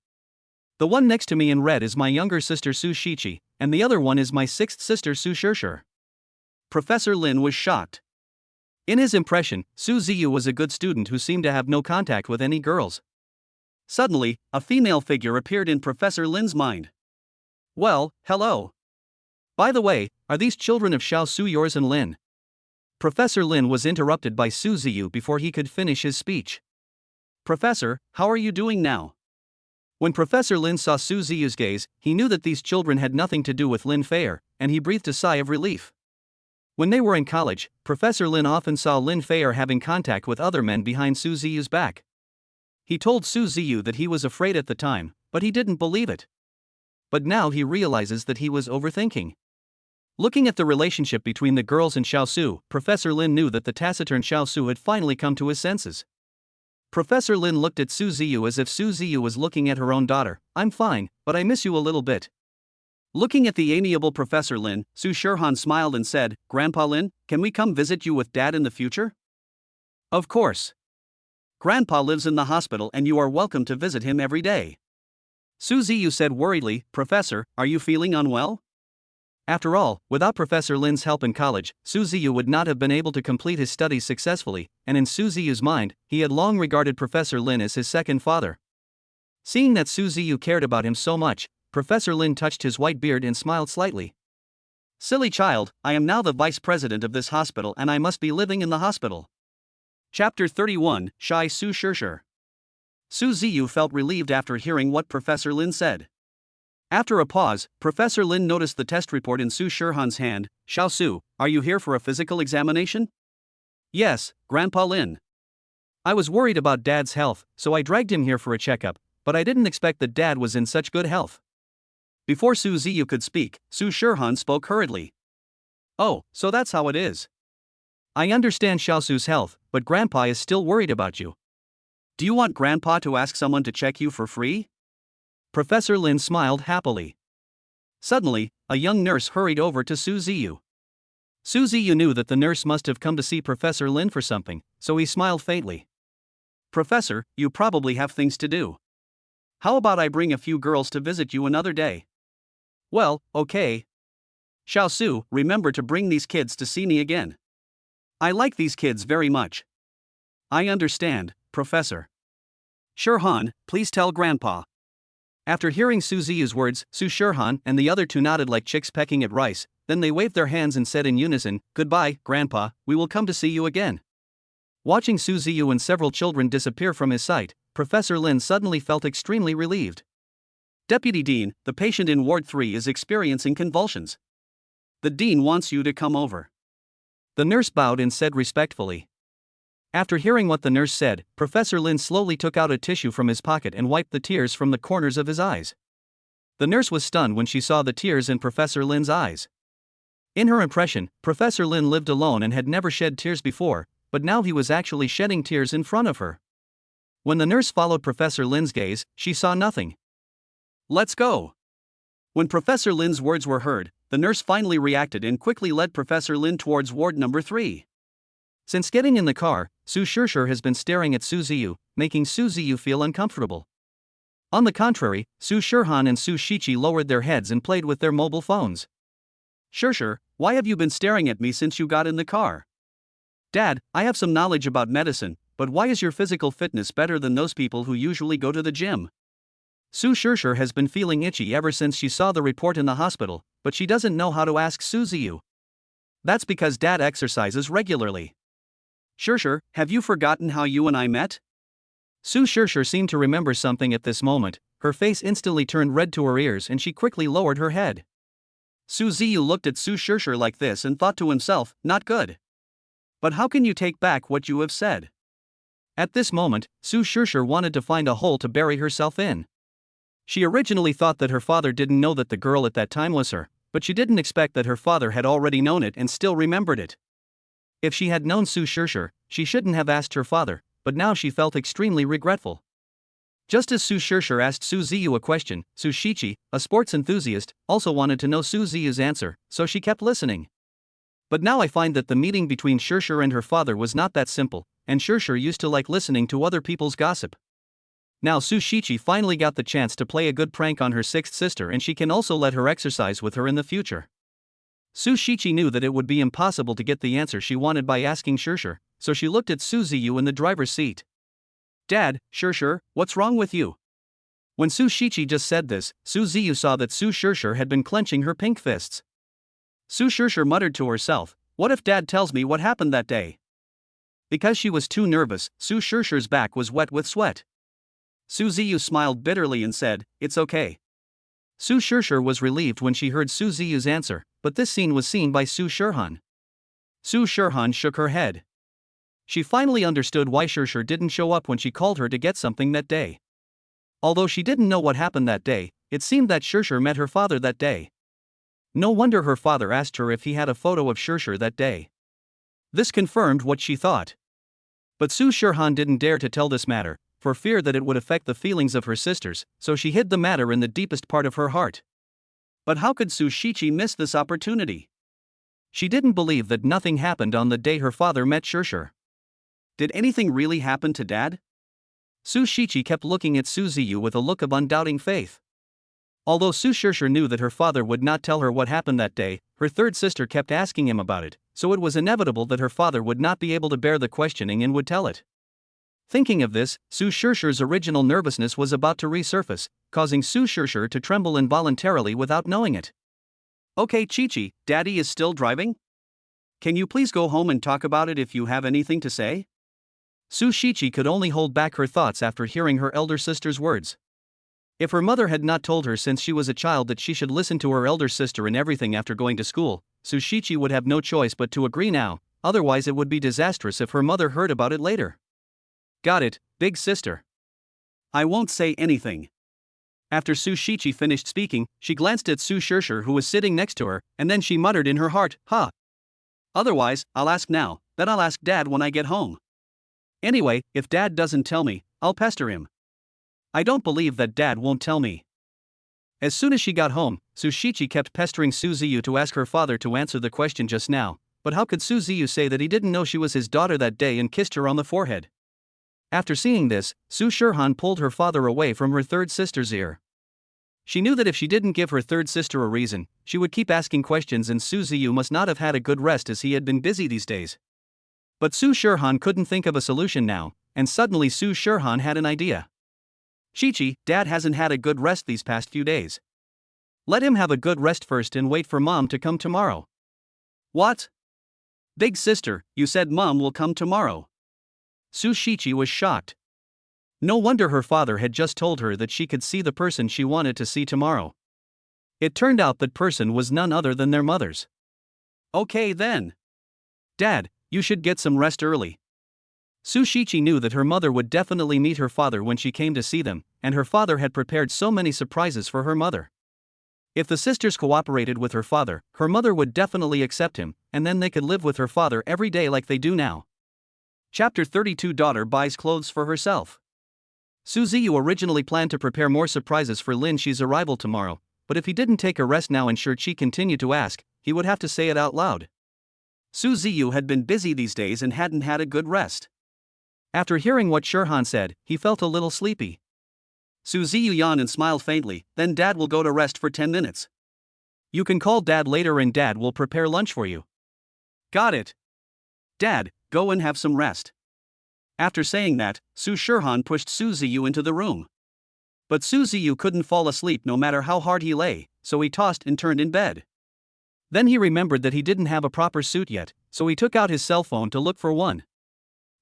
The one next to me in red is my younger sister Su Shichi, and the other one is my sixth sister Su Shishir." Professor Lin was shocked. In his impression, Su Ziyu was a good student who seemed to have no contact with any girls. Suddenly, a female figure appeared in Professor Lin's mind. "Well, hello. By the way, are these children of Xiao Su yours and Lin?" Professor Lin was interrupted by Su Ziyu before he could finish his speech. "Professor, how are you doing now?" When Professor Lin saw Su Ziyu's gaze, he knew that these children had nothing to do with Lin Feer, and he breathed a sigh of relief. When they were in college, Professor Lin often saw Lin Feer having contact with other men behind Su Ziyu's back. He told Su Ziyu that he was afraid at the time, but he didn't believe it. But now he realizes that he was overthinking. Looking at the relationship between the girls and Xiao Su, Professor Lin knew that the taciturn Xiao Su had finally come to his senses. Professor Lin looked at Su Ziyu as if Su Ziyu was looking at her own daughter. "I'm fine, but I miss you a little bit." Looking at the amiable Professor Lin, Su Shirhan smiled and said, "Grandpa Lin, can we come visit you with Dad in the future?" "Of course. Grandpa lives in the hospital and you are welcome to visit him every day." Su Ziyu said worriedly, "Professor, are you feeling unwell?" After all, without Professor Lin's help in college, Su Ziyu would not have been able to complete his studies successfully, and in Su Ziyu's mind, he had long regarded Professor Lin as his second father. Seeing that Su Ziyu cared about him so much, Professor Lin touched his white beard and smiled slightly. "Silly child, I am now the vice president of this hospital and I must be living in the hospital." Chapter 31, Shy Su Shishir. Su Ziyu felt relieved after hearing what Professor Lin said. After a pause, Professor Lin noticed the test report in Su Shirhan's hand. "Xiao Su, are you here for a physical examination?" "Yes, Grandpa Lin. I was worried about Dad's health, so I dragged him here for a checkup, but I didn't expect that Dad was in such good health." Before Su Ziyu could speak, Su Shirhan spoke hurriedly. "Oh, so that's how it is. I understand Xiao Su's health, but Grandpa is still worried about you. Do you want Grandpa to ask someone to check you for free?" Professor Lin smiled happily. Suddenly, a young nurse hurried over to Su Ziyu. Su Ziyu knew that the nurse must have come to see Professor Lin for something, so he smiled faintly. "Professor, you probably have things to do. How about I bring a few girls to visit you another day?" "Well, okay. Xiao Su, remember to bring these kids to see me again. I like these kids very much." "I understand, Professor." "Shirhan, please tell Grandpa." After hearing Su Ziyu's words, Su Shirhan and the other two nodded like chicks pecking at rice, then they waved their hands and said in unison, "Goodbye, Grandpa, we will come to see you again." Watching Su Ziyu and several children disappear from his sight, Professor Lin suddenly felt extremely relieved. "Deputy Dean, the patient in Ward 3 is experiencing convulsions. The Dean wants you to come over." The nurse bowed and said respectfully. After hearing what the nurse said, Professor Lin slowly took out a tissue from his pocket and wiped the tears from the corners of his eyes. The nurse was stunned when she saw the tears in Professor Lin's eyes. In her impression, Professor Lin lived alone and had never shed tears before, but now he was actually shedding tears in front of her. When the nurse followed Professor Lin's gaze, she saw nothing. "Let's go." When Professor Lin's words were heard, the nurse finally reacted and quickly led Professor Lin towards ward number 3. Since getting in the car, Su Shishir has been staring at Su Ziyu, making Su Ziyu feel uncomfortable. On the contrary, Su Shirhan and Su Shichi lowered their heads and played with their mobile phones. Shishir, why have you been staring at me since you got in the car? Dad, I have some knowledge about medicine, but why is your physical fitness better than those people who usually go to the gym? Su Shishir has been feeling itchy ever since she saw the report in the hospital, but she doesn't know how to ask Su Ziyu. That's because Dad exercises regularly. Shishir, have you forgotten how you and I met? Su Shishir seemed to remember something at this moment. Her face instantly turned red to her ears and she quickly lowered her head. Su Ziyu looked at Su Shishir like this and thought to himself, not good. But how can you take back what you have said? At this moment, Su Shishir wanted to find a hole to bury herself in. She originally thought that her father didn't know that the girl at that time was her, but she didn't expect that her father had already known it and still remembered it. If she had known Su Shishir, she shouldn't have asked her father, but now she felt extremely regretful. Just as Su Shishir asked Su Ziyu a question, Su Shichi, a sports enthusiast, also wanted to know Su Ziyu's answer, so she kept listening. But now I find that the meeting between Shishir and her father was not that simple, and Shishir used to like listening to other people's gossip. Now Su Shichi finally got the chance to play a good prank on her sixth sister and she can also let her exercise with her in the future. Su Shichi knew that it would be impossible to get the answer she wanted by asking Shishir, so she looked at Su Ziyu in the driver's seat. Dad, Shishir, what's wrong with you? When Su Shichi just said this, Su Ziyu saw that Su Shishir had been clenching her pink fists. Su Shishir muttered to herself, what if Dad tells me what happened that day? Because she was too nervous, Su Shishir's back was wet with sweat. Su Ziyu smiled bitterly and said, it's okay. Su Shishir was relieved when she heard Su Ziyu's answer, but this scene was seen by Su Shirhan. Su Shirhan shook her head. She finally understood why Shishir didn't show up when she called her to get something that day. Although she didn't know what happened that day, it seemed that Shishir met her father that day. No wonder her father asked her if he had a photo of Shishir that day. This confirmed what she thought. But Su Shirhan didn't dare to tell this matter, for fear that it would affect the feelings of her sisters, so she hid the matter in the deepest part of her heart. But how could Su Shichi miss this opportunity? She didn't believe that nothing happened on the day her father met Shishir. Did anything really happen to Dad? Su Shichi kept looking at Su Ziyu with a look of undoubting faith. Although Su Shishir knew that her father would not tell her what happened that day, her third sister kept asking him about it, so it was inevitable that her father would not be able to bear the questioning and would tell it. Thinking of this, Su Shishir's original nervousness was about to resurface, causing Su Shishir to tremble involuntarily without knowing it. Okay, Chichi, Daddy is still driving? Can you please go home and talk about it if you have anything to say? Su Shichi could only hold back her thoughts after hearing her elder sister's words. If her mother had not told her since she was a child that she should listen to her elder sister in everything after going to school, Su Shichi would have no choice but to agree now, otherwise it would be disastrous if her mother heard about it later. Got it, big sister. I won't say anything. After Su Shichi finished speaking, she glanced at Su Shishir who was sitting next to her, and then she muttered in her heart, huh. Otherwise, I'll ask now, then I'll ask Dad when I get home. Anyway, if Dad doesn't tell me, I'll pester him. I don't believe that Dad won't tell me. As soon as she got home, Su Shichi kept pestering Su Ziyu to ask her father to answer the question just now, but how could Su Ziyu say that he didn't know she was his daughter that day and kissed her on the forehead? After seeing this, Su Shirhan pulled her father away from her third sister's ear. She knew that if she didn't give her third sister a reason, she would keep asking questions and Su Ziyu must not have had a good rest as he had been busy these days. But Su Shirhan couldn't think of a solution now, and suddenly Su Shirhan had an idea. Chichi, Dad hasn't had a good rest these past few days. Let him have a good rest first and wait for Mom to come tomorrow. What? Big sister, you said Mom will come tomorrow. Su Shichi was shocked. No wonder her father had just told her that she could see the person she wanted to see tomorrow. It turned out that person was none other than their mother's. Okay then. Dad, you should get some rest early. Su Shichi knew that her mother would definitely meet her father when she came to see them, and her father had prepared so many surprises for her mother. If the sisters cooperated with her father, her mother would definitely accept him, and then they could live with her father every day like they do now. Chapter 32 Daughter buys clothes for herself. Su Ziyu originally planned to prepare more surprises for Lin Feer's arrival tomorrow, but if he didn't take a rest now and sure she continued to ask, he would have to say it out loud. Su Ziyu had been busy these days and hadn't had a good rest. After hearing what Shirhan said, he felt a little sleepy. Su Ziyu yawned and smiled faintly. Then Dad will go to rest for 10 minutes. You can call Dad later and Dad will prepare lunch for you. Got it. Dad, go and have some rest. After saying that, Su Shirhan pushed Su Ziyu into the room. But Su Ziyu couldn't fall asleep no matter how hard he lay, so he tossed and turned in bed. Then he remembered that he didn't have a proper suit yet, so he took out his cell phone to look for one.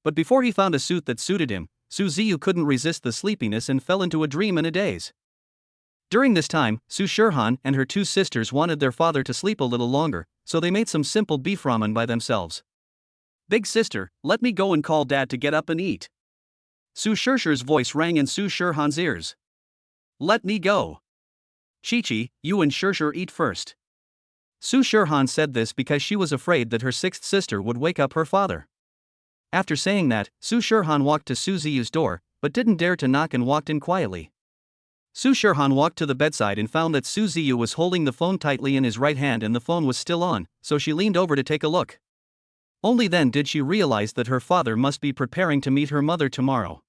But before he found a suit that suited him, Su Ziyu couldn't resist the sleepiness and fell into a dream in a daze. During this time, Su Shirhan and her two sisters wanted their father to sleep a little longer, so they made some simple beef ramen by themselves. Big sister, let me go and call Dad to get up and eat. Su Shirshir's voice rang in Su Shirhan's ears. Let me go. Chi-Chi, you and Shirshir eat first. Su Shirhan said this because she was afraid that her sixth sister would wake up her father. After saying that, Su Shirhan walked to Su Ziyu's door, but didn't dare to knock and walked in quietly. Su Shirhan walked to the bedside and found that Su Ziyu was holding the phone tightly in his right hand and the phone was still on, so she leaned over to take a look. Only then did she realize that her father must be preparing to meet her mother tomorrow.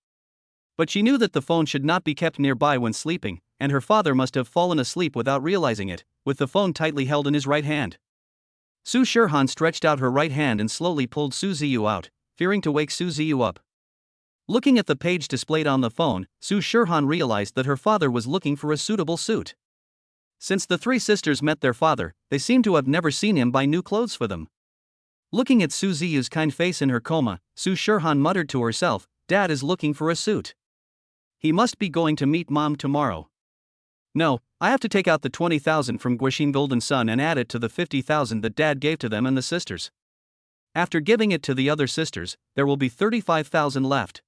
But she knew that the phone should not be kept nearby when sleeping, and her father must have fallen asleep without realizing it, with the phone tightly held in his right hand. Su Shirhan stretched out her right hand and slowly pulled Su Ziyu out, fearing to wake Su Ziyu up. Looking at the page displayed on the phone, Su Shirhan realized that her father was looking for a suitable suit. Since the three sisters met their father, they seemed to have never seen him buy new clothes for them. Looking at Su Ziyu's kind face in her coma, Su Shirhan muttered to herself, Dad is looking for a suit. He must be going to meet Mom tomorrow. No, I have to take out the 20,000 from Guixin Golden Sun and add it to the 50,000 that Dad gave to them and the sisters. After giving it to the other sisters, there will be 35,000 left.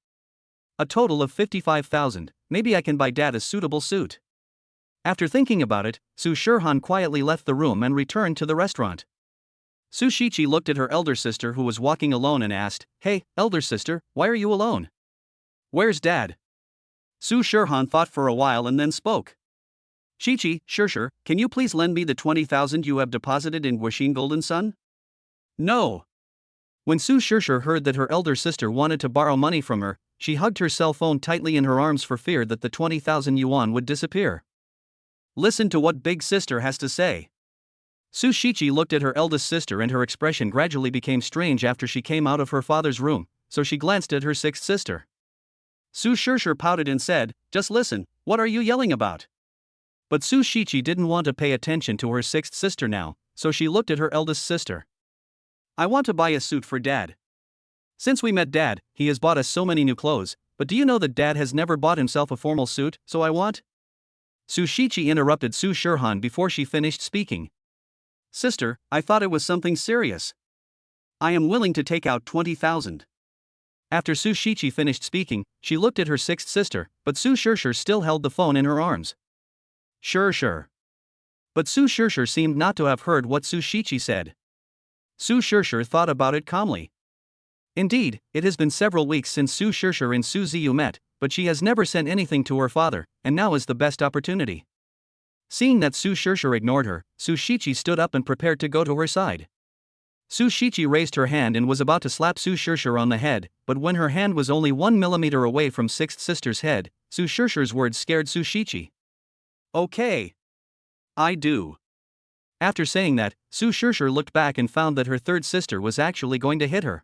A total of 55,000, maybe I can buy Dad a suitable suit. After thinking about it, Su Shirhan quietly left the room and returned to the restaurant. Su Shichi looked at her elder sister who was walking alone and asked, Hey, elder sister, why are you alone? Where's Dad? Su Shirhan thought for a while and then spoke. Shichi, Shirshir, can you please lend me the 20,000 you have deposited in Guixin Golden Sun? No. When Su Shirshir heard that her elder sister wanted to borrow money from her, she hugged her cell phone tightly in her arms for fear that the 20,000 yuan would disappear. Listen to what big sister has to say. Su Shichi looked at her eldest sister and her expression gradually became strange after she came out of her father's room, so she glanced at her sixth sister. Su Shirshir pouted and said, Just listen, what are you yelling about? But Su Shichi didn't want to pay attention to her sixth sister now, so she looked at her eldest sister. I want to buy a suit for Dad. Since we met Dad, he has bought us so many new clothes, but do you know that Dad has never bought himself a formal suit, so I want? Su Shichi interrupted Su Shirhan before she finished speaking. Sister, I thought it was something serious. I am willing to take out 20,000. After Su Shichi finished speaking, she looked at her sixth sister, but Su Shirshir still held the phone in her arms. Sure. But Su Shirshir seemed not to have heard what Su Shichi said. Su Shirshir thought about it calmly. Indeed, it has been several weeks since Su Shirshir and Su Ziyu met, but she has never sent anything to her father, and now is the best opportunity. Seeing that Su Shirshir ignored her, Su Shichi stood up and prepared to go to her side. Su Shichi raised her hand and was about to slap Su Shirshir on the head, but when her hand was only 1 millimeter away from sixth sister's head, Su Shirshir's words scared Su Shichi. Okay. I do. After saying that, Su Shirshir looked back and found that her third sister was actually going to hit her.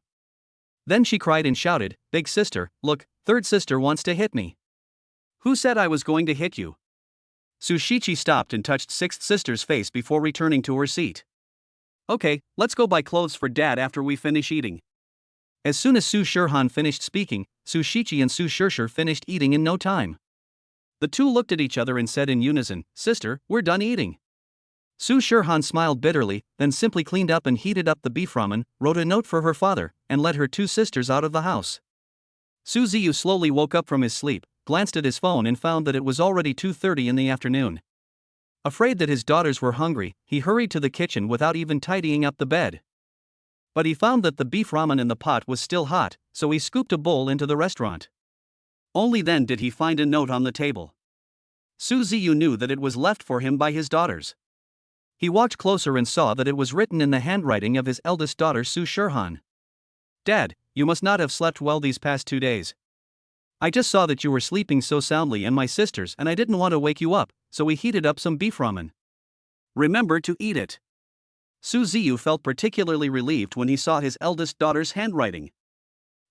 Then she cried and shouted, Big sister, look, third sister wants to hit me. Who said I was going to hit you? Su Shichi stopped and touched sixth sister's face before returning to her seat. Okay, let's go buy clothes for Dad after we finish eating. As soon as Su Shirhan finished speaking, Su Shichi and Su Shirshir finished eating in no time. The two looked at each other and said in unison, Sister, we're done eating. Su Shirhan smiled bitterly, then simply cleaned up and heated up the beef ramen, wrote a note for her father, and led her two sisters out of the house. Su Ziyu slowly woke up from his sleep, glanced at his phone and found that it was already 2:30 in the afternoon. Afraid that his daughters were hungry, he hurried to the kitchen without even tidying up the bed. But he found that the beef ramen in the pot was still hot, so he scooped a bowl into the restaurant. Only then did he find a note on the table. Su Ziyu knew that it was left for him by his daughters. He walked closer and saw that it was written in the handwriting of his eldest daughter Su Shirhan. Dad, you must not have slept well these past 2 days. I just saw that you were sleeping so soundly and my sisters and I didn't want to wake you up, so we heated up some beef ramen. Remember to eat it. Su Ziyu felt particularly relieved when he saw his eldest daughter's handwriting.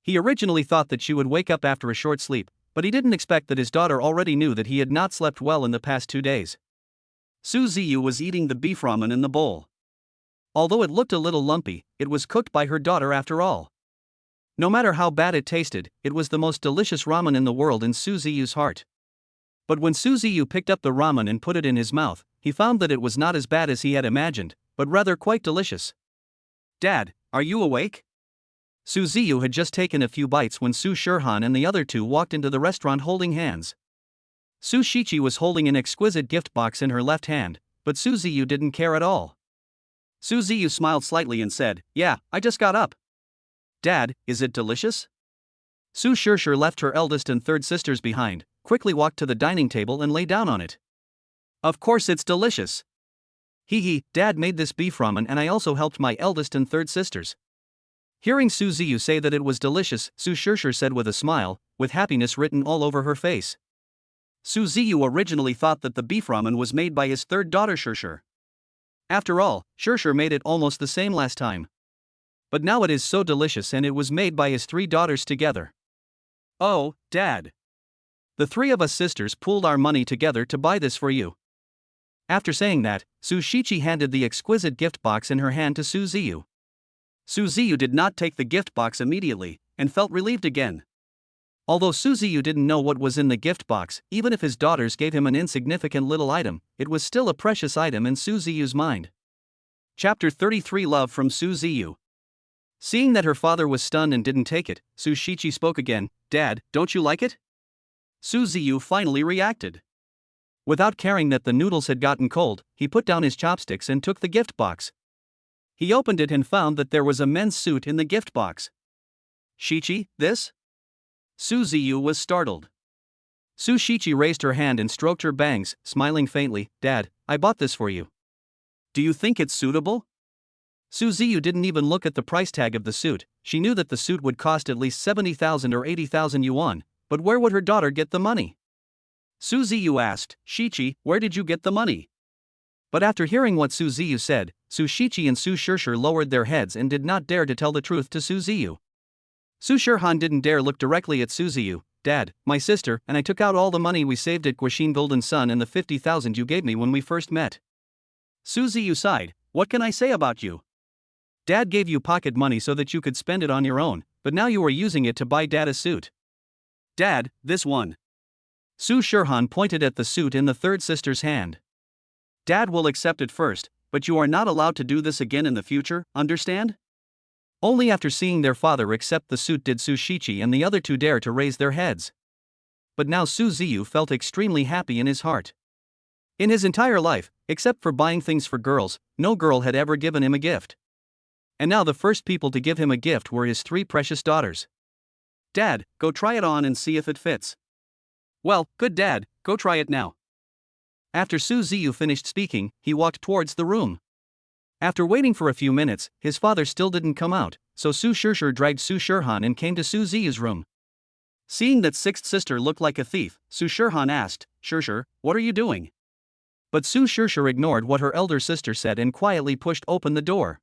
He originally thought that she would wake up after a short sleep, but he didn't expect that his daughter already knew that he had not slept well in the past 2 days. Su Ziyu was eating the beef ramen in the bowl. Although it looked a little lumpy, it was cooked by her daughter after all. No matter how bad it tasted, it was the most delicious ramen in the world in Su Ziyu's heart. But when Su Ziyu picked up the ramen and put it in his mouth, he found that it was not as bad as he had imagined, but rather quite delicious. Dad, are you awake? Su Ziyu had just taken a few bites when Su Shirhan and the other two walked into the restaurant holding hands. Su Shichi was holding an exquisite gift box in her left hand, but Su Ziyu didn't care at all. Su Ziyu smiled slightly and said, "Yeah, I just got up." Dad, is it delicious? Su Shirshir left her eldest and third sisters behind, quickly walked to the dining table and lay down on it. Of course it's delicious. Hee, Dad made this beef ramen and I also helped my eldest and third sisters. Hearing Su Ziyu say that it was delicious, Su Shirshir said with a smile, with happiness written all over her face. Su Ziyu originally thought that the beef ramen was made by his third daughter Shirshir. After all, Shirshir made it almost the same last time. But now it is so delicious and it was made by his 3 daughters together. Oh, Dad. The 3 of us sisters pooled our money together to buy this for you. After saying that, Su Shichi handed the exquisite gift box in her hand to Su Ziyu. Su Ziyu did not take the gift box immediately, and felt relieved again. Although Su Ziyu didn't know what was in the gift box, even if his daughters gave him an insignificant little item, it was still a precious item in Su Ziyu's mind. Chapter 33 Love from Su Ziyu. Seeing that her father was stunned and didn't take it, Su Shichi spoke again. Dad, don't you like it? Su Ziyu finally reacted. Without caring that the noodles had gotten cold, he put down his chopsticks and took the gift box. He opened it and found that there was a men's suit in the gift box. Shichi, this? Su Ziyu was startled. Su Shichi raised her hand and stroked her bangs, smiling faintly. Dad, I bought this for you. Do you think it's suitable? Su Ziyu didn't even look at the price tag of the suit. She knew that the suit would cost at least 70,000 or 80,000 yuan, but where would her daughter get the money? Su Ziyu asked, Shichi, where did you get the money? But after hearing what Su Ziyu said, Su Shichi and Su Shirshir lowered their heads and did not dare to tell the truth to Su Ziyu. Su Shirhan didn't dare look directly at Su Ziyu. Dad, my sister and I took out all the money we saved at Guaxin Golden Sun and the 50,000 you gave me when we first met. Su Ziyu sighed. What can I say about you? Dad gave you pocket money so that you could spend it on your own, but now you are using it to buy Dad a suit. Dad, this one. Su Shirhan pointed at the suit in the third sister's hand. Dad will accept it first, but you are not allowed to do this again in the future, understand? Only after seeing their father accept the suit did Su Shichi and the other 2 dare to raise their heads. But now Su Ziyu felt extremely happy in his heart. In his entire life, except for buying things for girls, no girl had ever given him a gift. And now the first people to give him a gift were his 3 precious daughters. Dad, go try it on and see if it fits. Well, good Dad, go try it now. After Su Ziyu finished speaking, he walked towards the room. After waiting for a few minutes, his father still didn't come out, so Su Shirshir dragged Su Shirhan and came to Su Ziyu's room. Seeing that 6th sister looked like a thief, Su Shirhan asked, Shirshir, what are you doing? But Su Shirshir ignored what her elder sister said and quietly pushed open the door.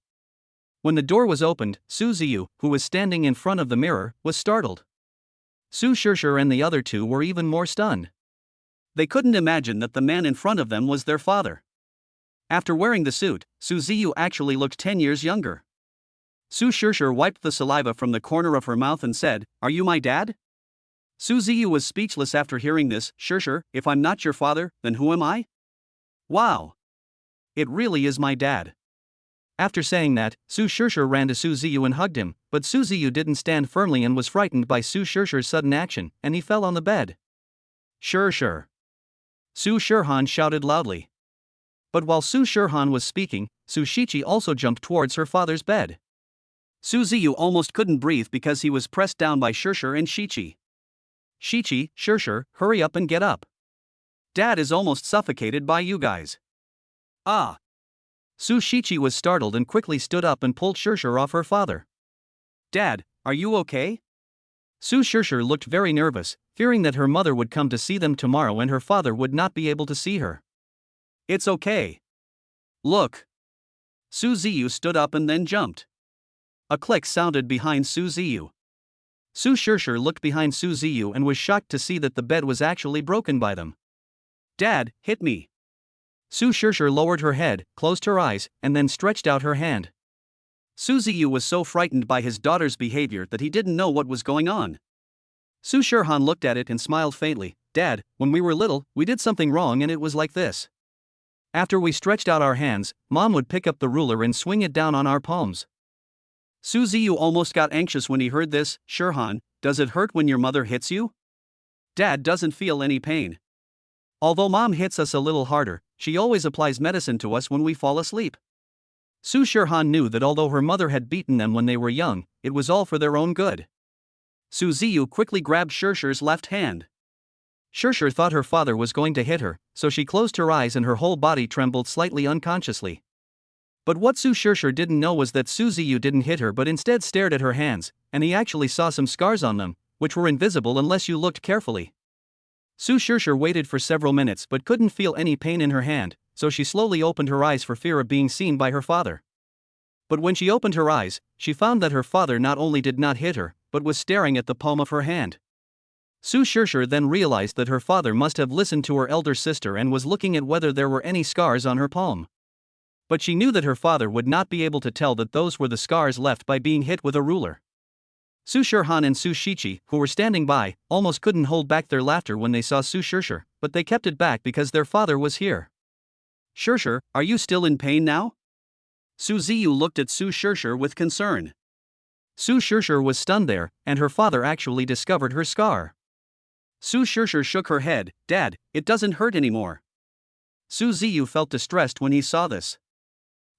When the door was opened, Su Ziyu, who was standing in front of the mirror, was startled. Su Shirshir and the other 2 were even more stunned. They couldn't imagine that the man in front of them was their father. After wearing the suit, Su Ziyu actually looked 10 years younger. Su Shirshir wiped the saliva from the corner of her mouth and said, Are you my dad? Su Ziyu was speechless after hearing this. Shirshir, if I'm not your father, then who am I? Wow! It really is my dad. After saying that, Su Shirshir ran to Su Ziyu and hugged him, but Su Ziyu didn't stand firmly and was frightened by Su Shirshir's sudden action, and he fell on the bed. Shirshir! Su Shirhan shouted loudly. But while Su Shirhan was speaking, Su Shichi also jumped towards her father's bed. Su Ziyu almost couldn't breathe because he was pressed down by Shirshir and Shichi. Shichi, Shirshir, hurry up and get up. Dad is almost suffocated by you guys. Ah! Su Shichi was startled and quickly stood up and pulled Shirshir off her father. Dad, are you okay? Su Shirshir looked very nervous, fearing that her mother would come to see them tomorrow and her father would not be able to see her. It's okay. Look. Su Ziyu stood up and then jumped. A click sounded behind Su Ziyu. Su Shirshir looked behind Su Ziyu and was shocked to see that the bed was actually broken by them. Dad, hit me. Su Shirshir lowered her head, closed her eyes, and then stretched out her hand. Su Ziyu was so frightened by his daughter's behavior that he didn't know what was going on. Su Shirhan looked at it and smiled faintly. Dad, when we were little, we did something wrong and it was like this. After we stretched out our hands, Mom would pick up the ruler and swing it down on our palms. Su Ziyu almost got anxious when he heard this. Shirhan, does it hurt when your mother hits you? Dad doesn't feel any pain. Although Mom hits us a little harder, she always applies medicine to us when we fall asleep. Su Shirhan knew that although her mother had beaten them when they were young, it was all for their own good. Su Ziyu quickly grabbed Shirshir's left hand. Shirshir thought her father was going to hit her, so she closed her eyes and her whole body trembled slightly unconsciously. But what Su Shirshir didn't know was that Su Ziyu didn't hit her but instead stared at her hands, and he actually saw some scars on them, which were invisible unless you looked carefully. Su Shirshir waited for several minutes but couldn't feel any pain in her hand, so she slowly opened her eyes for fear of being seen by her father. But when she opened her eyes, she found that her father not only did not hit her, but was staring at the palm of her hand. Su Shirshir then realized that her father must have listened to her elder sister and was looking at whether there were any scars on her palm. But she knew that her father would not be able to tell that those were the scars left by being hit with a ruler. Su Shirhan and Su Shichi, who were standing by, almost couldn't hold back their laughter when they saw Su Shirshir, but they kept it back because their father was here. Shirshir, are you still in pain now? Su Ziyu looked at Su Shirshir with concern. Su Shirshir was stunned there, and her father actually discovered her scar. Su Shirshir shook her head. Dad, it doesn't hurt anymore. Su Ziyu felt distressed when he saw this.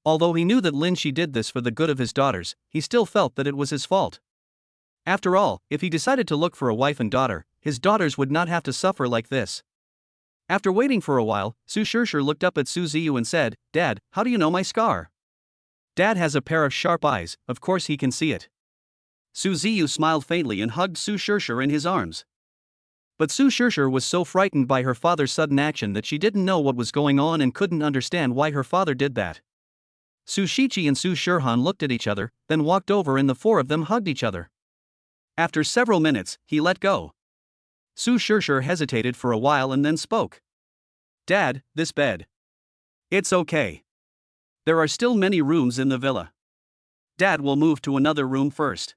Although he knew that Lin Shi did this for the good of his daughters, he still felt that it was his fault. After all, if he decided to look for a wife and daughter, his daughters would not have to suffer like this. After waiting for a while, Su Shirshir looked up at Su Ziyu and said, Dad, how do you know my scar? Dad has a pair of sharp eyes, of course he can see it. Su Ziyu smiled faintly and hugged Su Shirshir in his arms. But Su Shirshir was so frightened by her father's sudden action that she didn't know what was going on and couldn't understand why her father did that. Su Shichi and Su Shirhan looked at each other, then walked over and the four of them hugged each other. After several minutes, he let go. Su Shirshir hesitated for a while and then spoke. Dad, this bed. It's okay. There are still many rooms in the villa. Dad will move to another room first.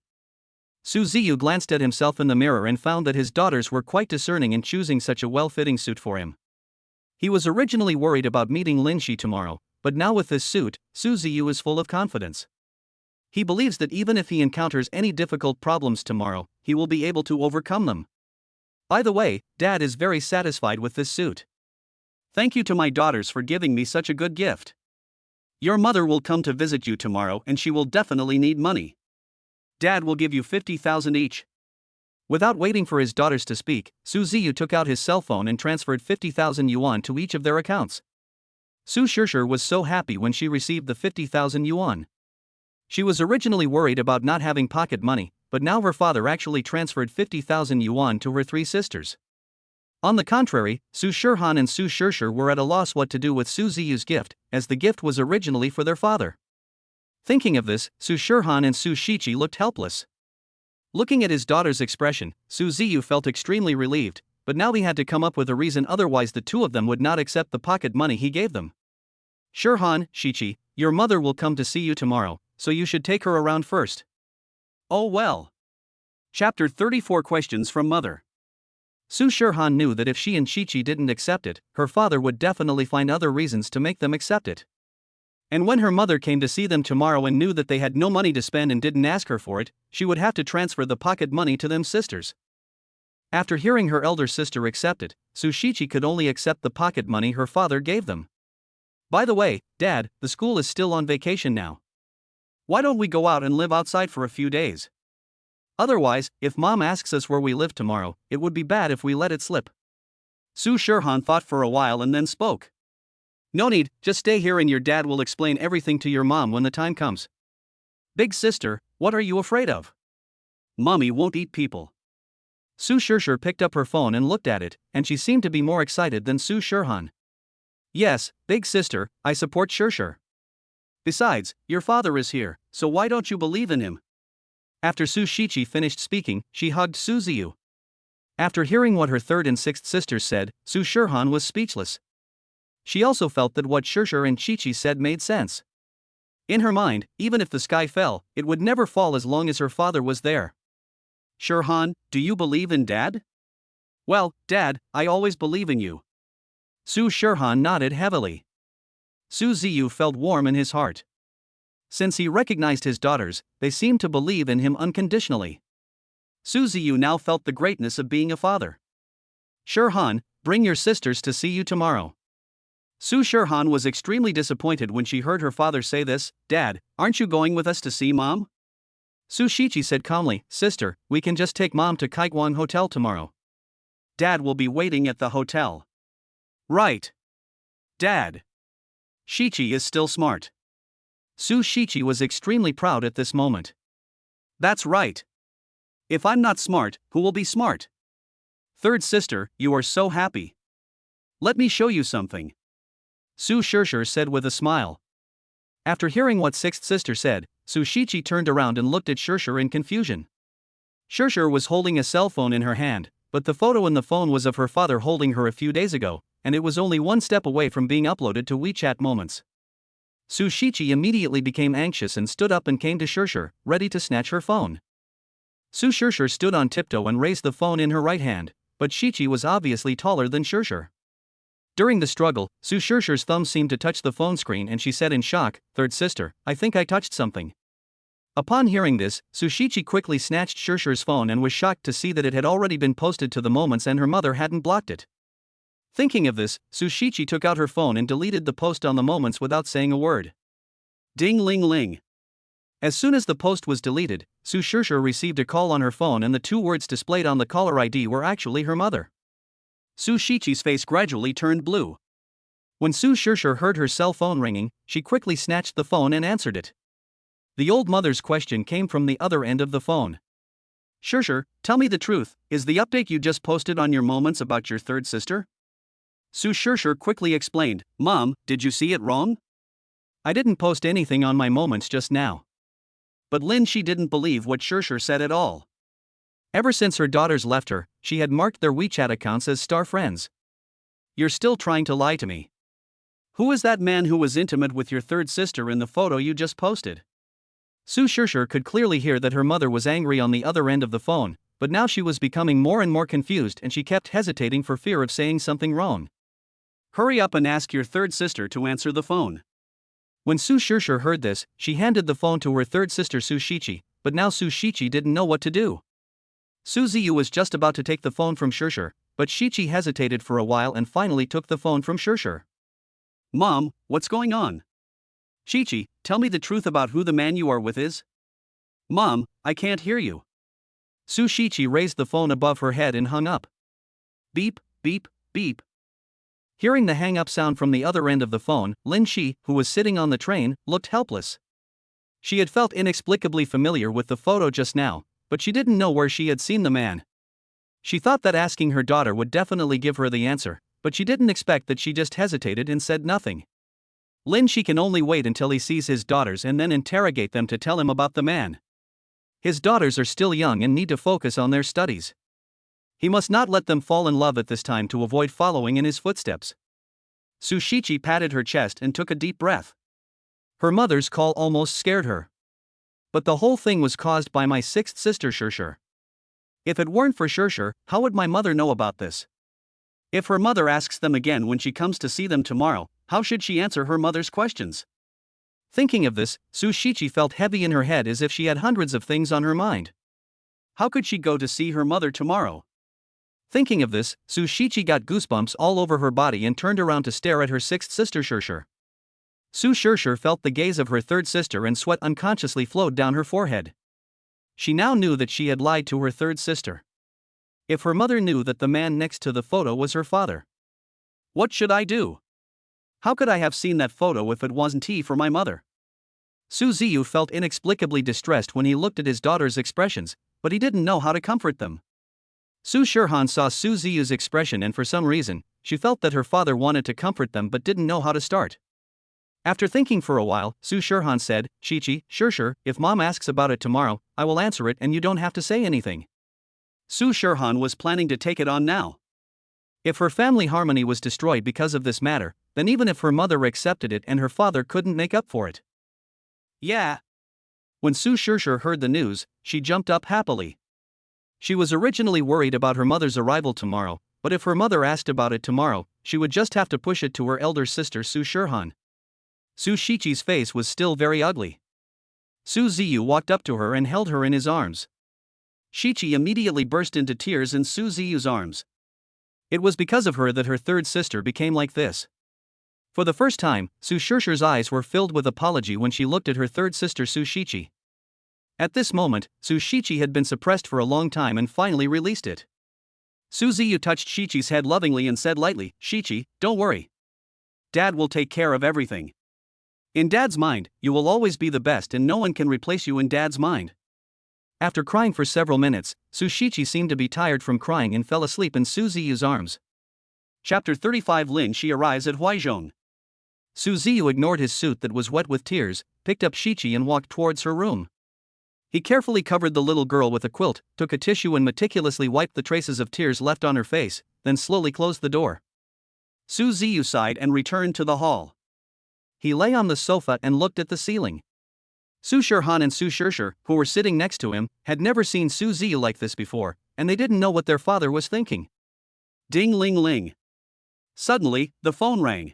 Su Ziyu glanced at himself in the mirror and found that his daughters were quite discerning in choosing such a well-fitting suit for him. He was originally worried about meeting Lin Shi tomorrow, but now with this suit, Su Ziyu is full of confidence. He believes that even if he encounters any difficult problems tomorrow, he will be able to overcome them. By the way, Dad is very satisfied with this suit. Thank you to my daughters for giving me such a good gift. Your mother will come to visit you tomorrow and she will definitely need money. Dad will give you 50,000 each. Without waiting for his daughters to speak, Su Ziyu took out his cell phone and transferred 50,000 yuan to each of their accounts. Su Shirshir was so happy when she received the 50,000 yuan. She was originally worried about not having pocket money, but now her father actually transferred 50,000 yuan to her three sisters. On the contrary, Su Shirhan and Su Shirshir were at a loss what to do with Su Ziyu's gift, as the gift was originally for their father. Thinking of this, Su Shirhan and Su Shichi looked helpless. Looking at his daughter's expression, Su Ziyu felt extremely relieved, but now he had to come up with a reason, otherwise the two of them would not accept the pocket money he gave them. Shirhan, Shichi, your mother will come to see you tomorrow, so you should take her around first. Oh well. Chapter 34 Questions from Mother. Su Shirhan knew that if she and Shichi didn't accept it, her father would definitely find other reasons to make them accept it. And when her mother came to see them tomorrow and knew that they had no money to spend and didn't ask her for it, she would have to transfer the pocket money to them sisters. After hearing her elder sister accept it, Su Shichi could only accept the pocket money her father gave them. By the way, Dad, the school is still on vacation now. Why don't we go out and live outside for a few days? Otherwise, if Mom asks us where we live tomorrow, it would be bad if we let it slip. Su Shirhan thought for a while and then spoke. No need, just stay here and your dad will explain everything to your mom when the time comes. Big sister, what are you afraid of? Mommy won't eat people. Su Shishir picked up her phone and looked at it, and she seemed to be more excited than Su Shirhan. Yes, big sister, I support Shishir. Besides, your father is here, so why don't you believe in him? After Su Shichi finished speaking, she hugged Su Ziyu. After hearing what her third and sixth sisters said, Su Shirhan was speechless. She also felt that what Shishir and Chichi said made sense. In her mind, even if the sky fell, it would never fall as long as her father was there. Shirhan, do you believe in Dad? Well, Dad, I always believe in you. Su Shirhan nodded heavily. Su Ziyu felt warm in his heart. Since he recognized his daughters, they seemed to believe in him unconditionally. Su Ziyu now felt the greatness of being a father. Shirhan, bring your sisters to see you tomorrow. Su Shirhan was extremely disappointed when she heard her father say this. Dad, aren't you going with us to see Mom? Su Shichi said calmly, Sister, we can just take Mom to Kaigwang Hotel tomorrow. Dad will be waiting at the hotel. Right. Dad. Shichi is still smart. Su Shichi was extremely proud at this moment. That's right. If I'm not smart, who will be smart? Third sister, you are so happy. Let me show you something. Su Shishir said with a smile. After hearing what sixth sister said, Su Shichi turned around and looked at Shishir in confusion. Shishir was holding a cell phone in her hand, but the photo in the phone was of her father holding her a few days ago, and it was only one step away from being uploaded to WeChat Moments. Su Shichi immediately became anxious and stood up and came to Shishir, ready to snatch her phone. Su Shishir stood on tiptoe and raised the phone in her right hand, but Shichi was obviously taller than Shishir. During the struggle, Su Shishir's thumb seemed to touch the phone screen and she said in shock, Third sister, I think I touched something. Upon hearing this, Su Shichi quickly snatched Shishir's phone and was shocked to see that it had already been posted to the Moments and her mother hadn't blocked it. Thinking of this, Su Shichi took out her phone and deleted the post on the Moments without saying a word. Ding ling ling. As soon as the post was deleted, Su Shishir received a call on her phone and the two words displayed on the caller ID were actually her mother. Su Shichi's face gradually turned blue. When Su Shishir heard her cell phone ringing, she quickly snatched the phone and answered it. The old mother's question came from the other end of the phone. Shishir, tell me the truth, is the update you just posted on your Moments about your third sister? Su Shishir quickly explained, Mom, did you see it wrong? I didn't post anything on my Moments just now. But Lin she didn't believe what Shishir said at all. Ever since her daughters left her, she had marked their WeChat accounts as star friends. You're still trying to lie to me. Who is that man who was intimate with your third sister in the photo you just posted? Su Shishir could clearly hear that her mother was angry on the other end of the phone, but now she was becoming more and more confused and she kept hesitating for fear of saying something wrong. Hurry up and ask your third sister to answer the phone. When Su Shishir heard this, she handed the phone to her third sister Su Shichi, but now Su Shichi didn't know what to do. Su Ziyu was just about to take the phone from Shishir, but Shichi hesitated for a while and finally took the phone from Shishir. Mom, what's going on? Shichi, tell me the truth about who the man you are with is. Mom, I can't hear you. Su Shichi raised the phone above her head and hung up. Beep, beep, beep. Hearing the hang-up sound from the other end of the phone, Lin Shi, who was sitting on the train, looked helpless. She had felt inexplicably familiar with the photo just now, but she didn't know where she had seen the man. She thought that asking her daughter would definitely give her the answer, but she didn't expect that she just hesitated and said nothing. Lin Shi can only wait until he sees his daughters and then interrogate them to tell him about the man. His daughters are still young and need to focus on their studies. He must not let them fall in love at this time to avoid following in his footsteps. Su Shichi patted her chest and took a deep breath. Her mother's call almost scared her. But the whole thing was caused by my sixth sister Shishir. If it weren't for Shishir, how would my mother know about this? If her mother asks them again when she comes to see them tomorrow, how should she answer her mother's questions? Thinking of this, Su Shichi felt heavy in her head as if she had hundreds of things on her mind. How could she go to see her mother tomorrow? Thinking of this, Su Shichi got goosebumps all over her body and turned around to stare at her sixth sister Shishir. Su Shishir felt the gaze of her third sister and sweat unconsciously flowed down her forehead. She now knew that she had lied to her third sister. If her mother knew that the man next to the photo was her father. What should I do? How could I have seen that photo if it wasn't for my mother? Su Ziyu felt inexplicably distressed when he looked at his daughter's expressions, but he didn't know how to comfort them. Su Shirhan saw Su Ziyu's expression and for some reason, she felt that her father wanted to comfort them but didn't know how to start. After thinking for a while, Su Shirhan said, Shichi, sure, if mom asks about it tomorrow, I will answer it and you don't have to say anything. Su Shirhan was planning to take it on now. If her family harmony was destroyed because of this matter, then even if her mother accepted it and her father couldn't make up for it. Yeah. When Su Shirshir heard the news, she jumped up happily. She was originally worried about her mother's arrival tomorrow, but if her mother asked about it tomorrow, she would just have to push it to her elder sister Su Shirhan. Su Shichi's face was still very ugly. Su Ziyu walked up to her and held her in his arms. Shichi immediately burst into tears in Su Ziyu's arms. It was because of her that her third sister became like this. For the first time, Su Shirshir's eyes were filled with apology when she looked at her third sister Su Shichi. At this moment, Su Shichi had been suppressed for a long time and finally released it. Su Ziyu touched Shichi's head lovingly and said lightly, Shichi, don't worry. Dad will take care of everything. In Dad's mind, you will always be the best and no one can replace you in Dad's mind. After crying for several minutes, Su Shichi seemed to be tired from crying and fell asleep in Su Ziyu's arms. Chapter 35 Lin Shi arrives at Huaizhong. Su Ziyu ignored his suit that was wet with tears, picked up Shichi and walked towards her room. He carefully covered the little girl with a quilt, took a tissue and meticulously wiped the traces of tears left on her face, then slowly closed the door. Su Ziyu sighed and returned to the hall. He lay on the sofa and looked at the ceiling. Su Shirhan and Su Shirshir, who were sitting next to him, had never seen Su Ziyu like this before, and they didn't know what their father was thinking. Ding ling ling. Suddenly, the phone rang.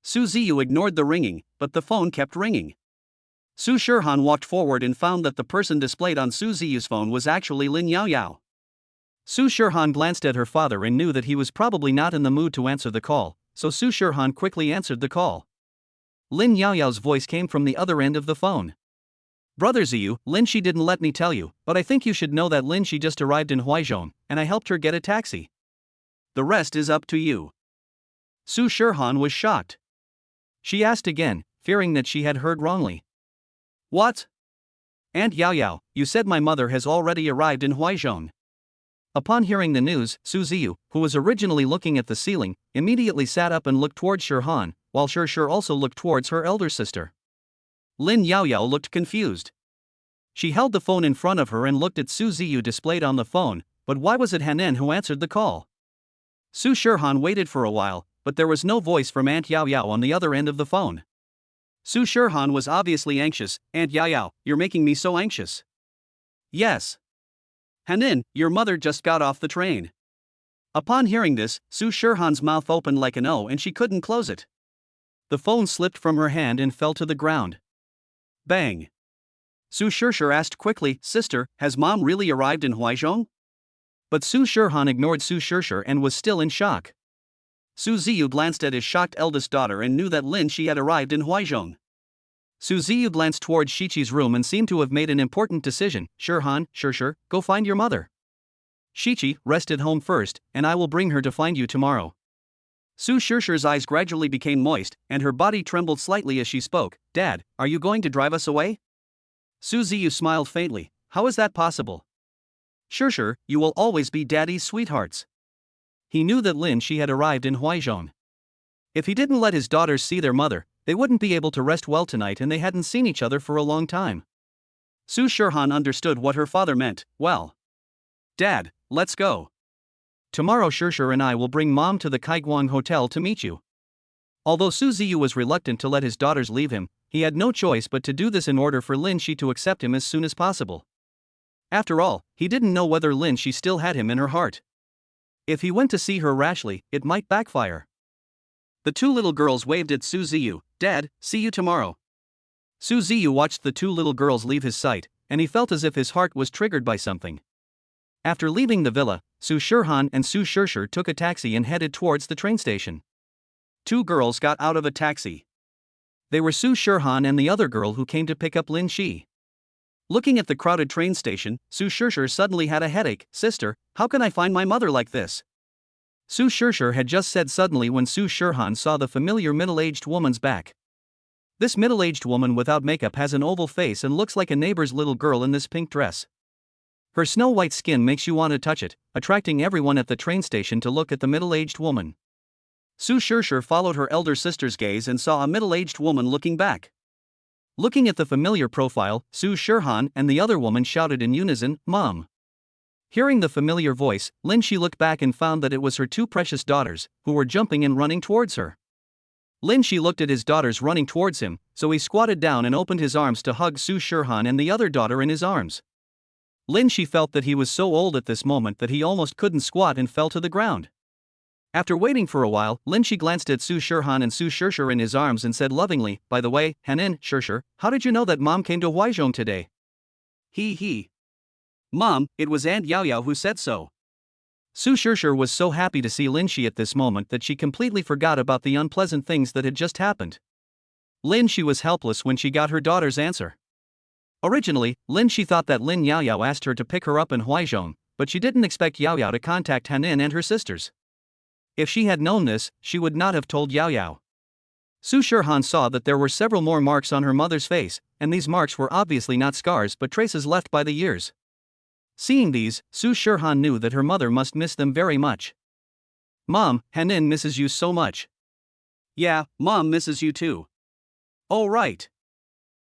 Su Ziyu ignored the ringing, but the phone kept ringing. Su Shirhan walked forward and found that the person displayed on Su Ziyu's phone was actually Lin Yaoyao. Su Shirhan glanced at her father and knew that he was probably not in the mood to answer the call, so Su Shirhan quickly answered the call. Lin Yaoyao's voice came from the other end of the phone. Brother Ziyu, Lin Shi didn't let me tell you, but I think you should know that Lin Shi just arrived in Huaizhong, and I helped her get a taxi. The rest is up to you. Su Shirhan was shocked. She asked again, fearing that she had heard wrongly. What? Aunt Yaoyao, you said my mother has already arrived in Huaizhong. Upon hearing the news, Su Ziyu, who was originally looking at the ceiling, immediately sat up and looked towards Shirhan, while Shirshir also looked towards her elder sister. Lin Yaoyao looked confused. She held the phone in front of her and looked at Su Ziyu displayed on the phone, but why was it Hanen who answered the call? Su Shirhan waited for a while, but there was no voice from Aunt Yaoyao on the other end of the phone. Su Shirhan was obviously anxious. Aunt Yaoyao, you're making me so anxious. Yes. Hanen, your mother just got off the train. Upon hearing this, Su Shirhan's mouth opened like an O and she couldn't close it. The phone slipped from her hand and fell to the ground. Bang. Su Shirshir asked quickly, Sister, has mom really arrived in Huaizhong? But Su Shirhan ignored Su Shirshir and was still in shock. Su Ziyu glanced at his shocked eldest daughter and knew that Lin Shi had arrived in Huaizhong. Su Ziyu glanced towards Shichi's room and seemed to have made an important decision. Shirhan, Shirshir, go find your mother. Shichi, rest at home first, and I will bring her to find you tomorrow. Su Shirshir's eyes gradually became moist, and her body trembled slightly as she spoke. Dad, are you going to drive us away? Su Ziyu smiled faintly. How is that possible? Shirshir, you will always be Daddy's sweethearts. He knew that Lin Shi had arrived in Huaizhong. If he didn't let his daughters see their mother, they wouldn't be able to rest well tonight and they hadn't seen each other for a long time. Su Shirhan understood what her father meant. Well. Dad, let's go. Tomorrow Shirshir and I will bring Mom to the Kaiguang Hotel to meet you. Although Su Ziyu was reluctant to let his daughters leave him, he had no choice but to do this in order for Lin Shi to accept him as soon as possible. After all, he didn't know whether Lin Shi still had him in her heart. If he went to see her rashly, it might backfire. The two little girls waved at Su Ziyu. Dad, see you tomorrow. Su Ziyu watched the two little girls leave his sight, and he felt as if his heart was triggered by something. After leaving the villa, Su Shirhan and Su Shirshir took a taxi and headed towards the train station. Two girls got out of a taxi. They were Su Shirhan and the other girl who came to pick up Lin Shi. Looking at the crowded train station, Su Shirshir suddenly had a headache. Sister, how can I find my mother like this? Su Shishir had just said suddenly when Su Shirhan saw the familiar middle-aged woman's back. This middle-aged woman without makeup has an oval face and looks like a neighbor's little girl in this pink dress. Her snow-white skin makes you want to touch it, attracting everyone at the train station to look at the middle-aged woman. Su Shishir followed her elder sister's gaze and saw a middle-aged woman looking back. Looking at the familiar profile, Su Shirhan and the other woman shouted in unison, "Mom." Hearing the familiar voice, Lin Shi looked back and found that it was her two precious daughters, who were jumping and running towards her. Lin Shi looked at his daughters running towards him, so he squatted down and opened his arms to hug Su Shirhan and the other daughter in his arms. Lin Shi felt that he was so old at this moment that he almost couldn't squat and fell to the ground. After waiting for a while, Lin Shi glanced at Su Shirhan and Su Shishir in his arms and said lovingly, "By the way, Hanin, Shishir, how did you know that Mom came to Huizhong today?" He. "Mom, it was Aunt Yao Yao who said so." Su Shishir was so happy to see Lin Shi at this moment that she completely forgot about the unpleasant things that had just happened. Lin Shi was helpless when she got her daughter's answer. Originally, Lin Shi thought that Lin Yao Yao asked her to pick her up in Huizhong, but she didn't expect Yao Yao to contact Hanin and her sisters. If she had known this, she would not have told Yao Yao. Su Shirhan saw that there were several more marks on her mother's face, and these marks were obviously not scars but traces left by the years. Seeing these, Su Shirhan knew that her mother must miss them very much. "Mom, Hanin misses you so much." "Yeah, Mom misses you too." "Oh right.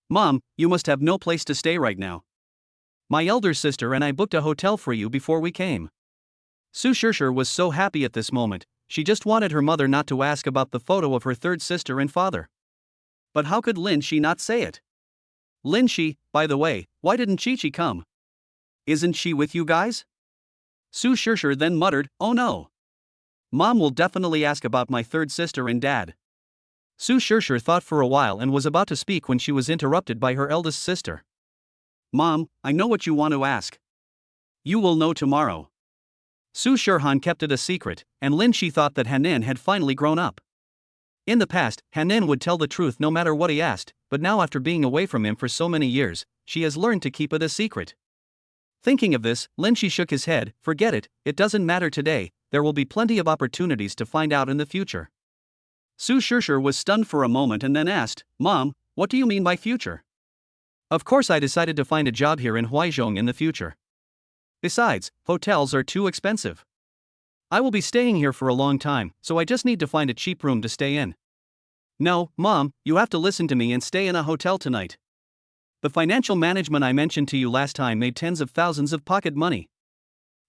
Mom, you must have no place to stay right now. My elder sister and I booked a hotel for you before we came." Su Shishir was so happy at this moment, she just wanted her mother not to ask about the photo of her third sister and father. But how could Lin Shi not say it? "Lin Shi, by the way, why didn't Chi-Chi come? Isn't she with you guys?" Su Shishir then muttered, "Oh no. Mom will definitely ask about my third sister and dad." Su Shishir thought for a while and was about to speak when she was interrupted by her eldest sister. "Mom, I know what you want to ask. You will know tomorrow." Su Shirhan kept it a secret, and Lin Shi thought that Hanin had finally grown up. In the past, Hanin would tell the truth no matter what he asked, but now after being away from him for so many years, she has learned to keep it a secret. Thinking of this, Lin Shi shook his head. "Forget it, it doesn't matter today, there will be plenty of opportunities to find out in the future." Su Shishir was stunned for a moment and then asked, "Mom, what do you mean by future?" "Of course I decided to find a job here in Huizhong in the future. Besides, hotels are too expensive. I will be staying here for a long time, so I just need to find a cheap room to stay in." "No, Mom, you have to listen to me and stay in a hotel tonight. The financial management I mentioned to you last time made tens of thousands of pocket money."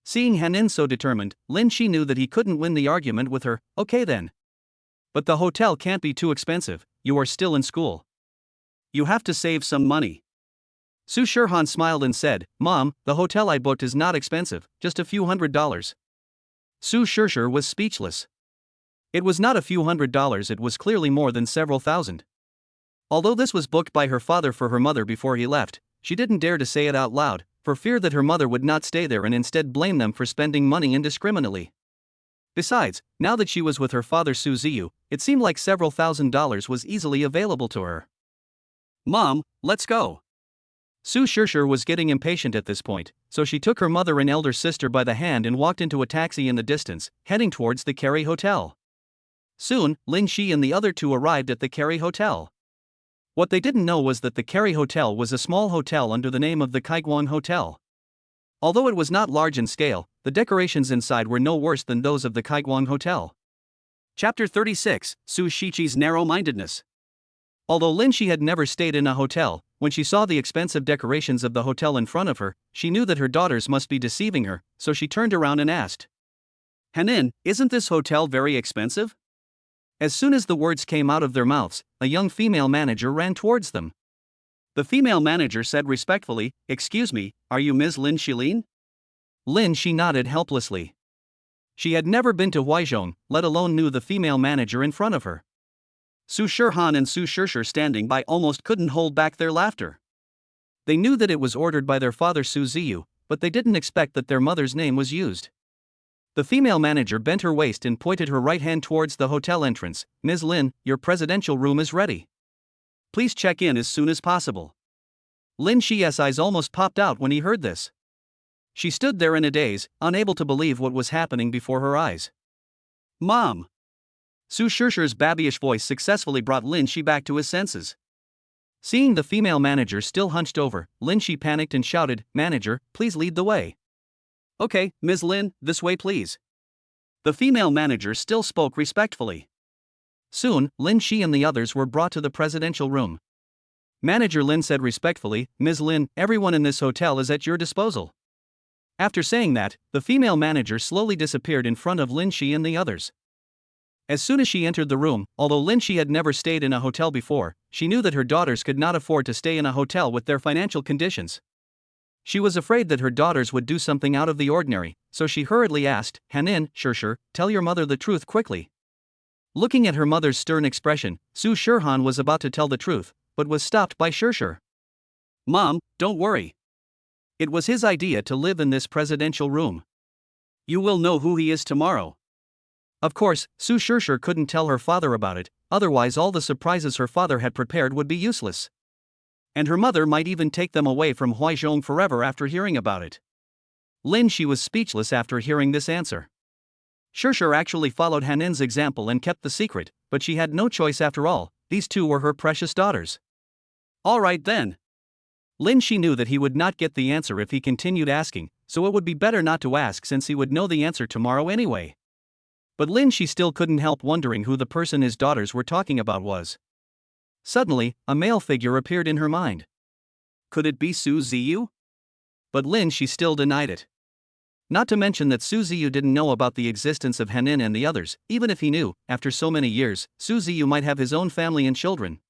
Seeing Hanin so determined, Lin Shi knew that he couldn't win the argument with her. "Okay then. But the hotel can't be too expensive, you are still in school. You have to save some money." Su Shirhan smiled and said, "Mom, the hotel I booked is not expensive, just a few $100s. Su Shishir was speechless. It was not a few $100s, it was clearly more than several thousand. Although this was booked by her father for her mother before he left, she didn't dare to say it out loud, for fear that her mother would not stay there and instead blame them for spending money indiscriminately. Besides, now that she was with her father Su Ziyu, it seemed like several $1,000s was easily available to her. "Mom, let's go." Su Shishir was getting impatient at this point, so she took her mother and elder sister by the hand and walked into a taxi in the distance, heading towards the Kerry Hotel. Soon, Lin Shi and the other two arrived at the Kerry Hotel. What they didn't know was that the Kerry Hotel was a small hotel under the name of the Kaiguan Hotel. Although it was not large in scale, the decorations inside were no worse than those of the Kaiguan Hotel. Chapter 36, Su Shichi's Narrow-Mindedness. Although Lin Shi had never stayed in a hotel, when she saw the expensive decorations of the hotel in front of her, she knew that her daughters must be deceiving her, so she turned around and asked, "Hanin, isn't this hotel very expensive?" As soon as the words came out of their mouths, a young female manager ran towards them. The female manager said respectfully, "Excuse me, are you Ms. Lin Shilin?" Lin Shi nodded helplessly. She had never been to Huizhong, let alone knew the female manager in front of her. Su Shirhan and Su Shishir standing by almost couldn't hold back their laughter. They knew that it was ordered by their father Su Ziyu, but they didn't expect that their mother's name was used. The female manager bent her waist and pointed her right hand towards the hotel entrance. "Ms. Lin, your presidential room is ready. Please check in as soon as possible." Lin Shi's eyes almost popped out when he heard this. She stood there in a daze, unable to believe what was happening before her eyes. Mom! Su Shishir's babyish voice successfully brought Lin Shi back to his senses. Seeing the female manager still hunched over, Lin Shi panicked and shouted, "Manager, please lead the way." "Okay, Ms. Lin, this way please." The female manager still spoke respectfully. Soon, Lin Shi and the others were brought to the presidential room. Manager Lin said respectfully, "Ms. Lin, everyone in this hotel is at your disposal." After saying that, the female manager slowly disappeared in front of Lin Shi and the others. As soon as she entered the room, although Lin Shi had never stayed in a hotel before, she knew that her daughters could not afford to stay in a hotel with their financial conditions. She was afraid that her daughters would do something out of the ordinary, so she hurriedly asked, "Hanin, Shishir, tell your mother the truth quickly." Looking at her mother's stern expression, Su Shirhan was about to tell the truth, but was stopped by Shishir. "Mom, don't worry. It was his idea to live in this presidential room. You will know who he is tomorrow." Of course, Su Shishir couldn't tell her father about it, otherwise all the surprises her father had prepared would be useless. And her mother might even take them away from Huizhong forever after hearing about it. Lin Shi was speechless after hearing this answer. Shishir actually followed Hanin's example and kept the secret, but she had no choice after all, these two were her precious daughters. Alright then. Lin Shi knew that he would not get the answer if he continued asking, so it would be better not to ask since he would know the answer tomorrow anyway. But Lin Shi still couldn't help wondering who the person his daughters were talking about was. Suddenly, a male figure appeared in her mind. Could it be Su Ziyu? But Lin Shi still denied it. Not to mention that Su Ziyu didn't know about the existence of Hanin and the others, even if he knew, after so many years, Su Ziyu might have his own family and children.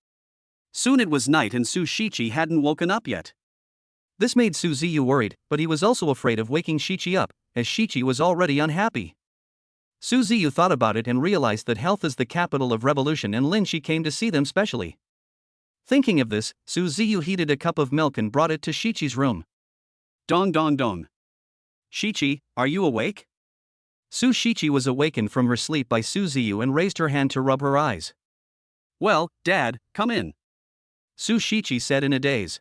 Soon it was night and Su Shichi hadn't woken up yet. This made Su Ziyu worried, but he was also afraid of waking Shichi up, as Shichi was already unhappy. Su Ziyu thought about it and realized that health is the capital of revolution and Lin Shi came to see them specially. Thinking of this, Su Ziyu heated a cup of milk and brought it to Shichi's room. Dong dong dong. "Shichi, are you awake?" Su Shichi was awakened from her sleep by Su Ziyu and raised her hand to rub her eyes. "Well, Dad, come in," Su Shichi said in a daze.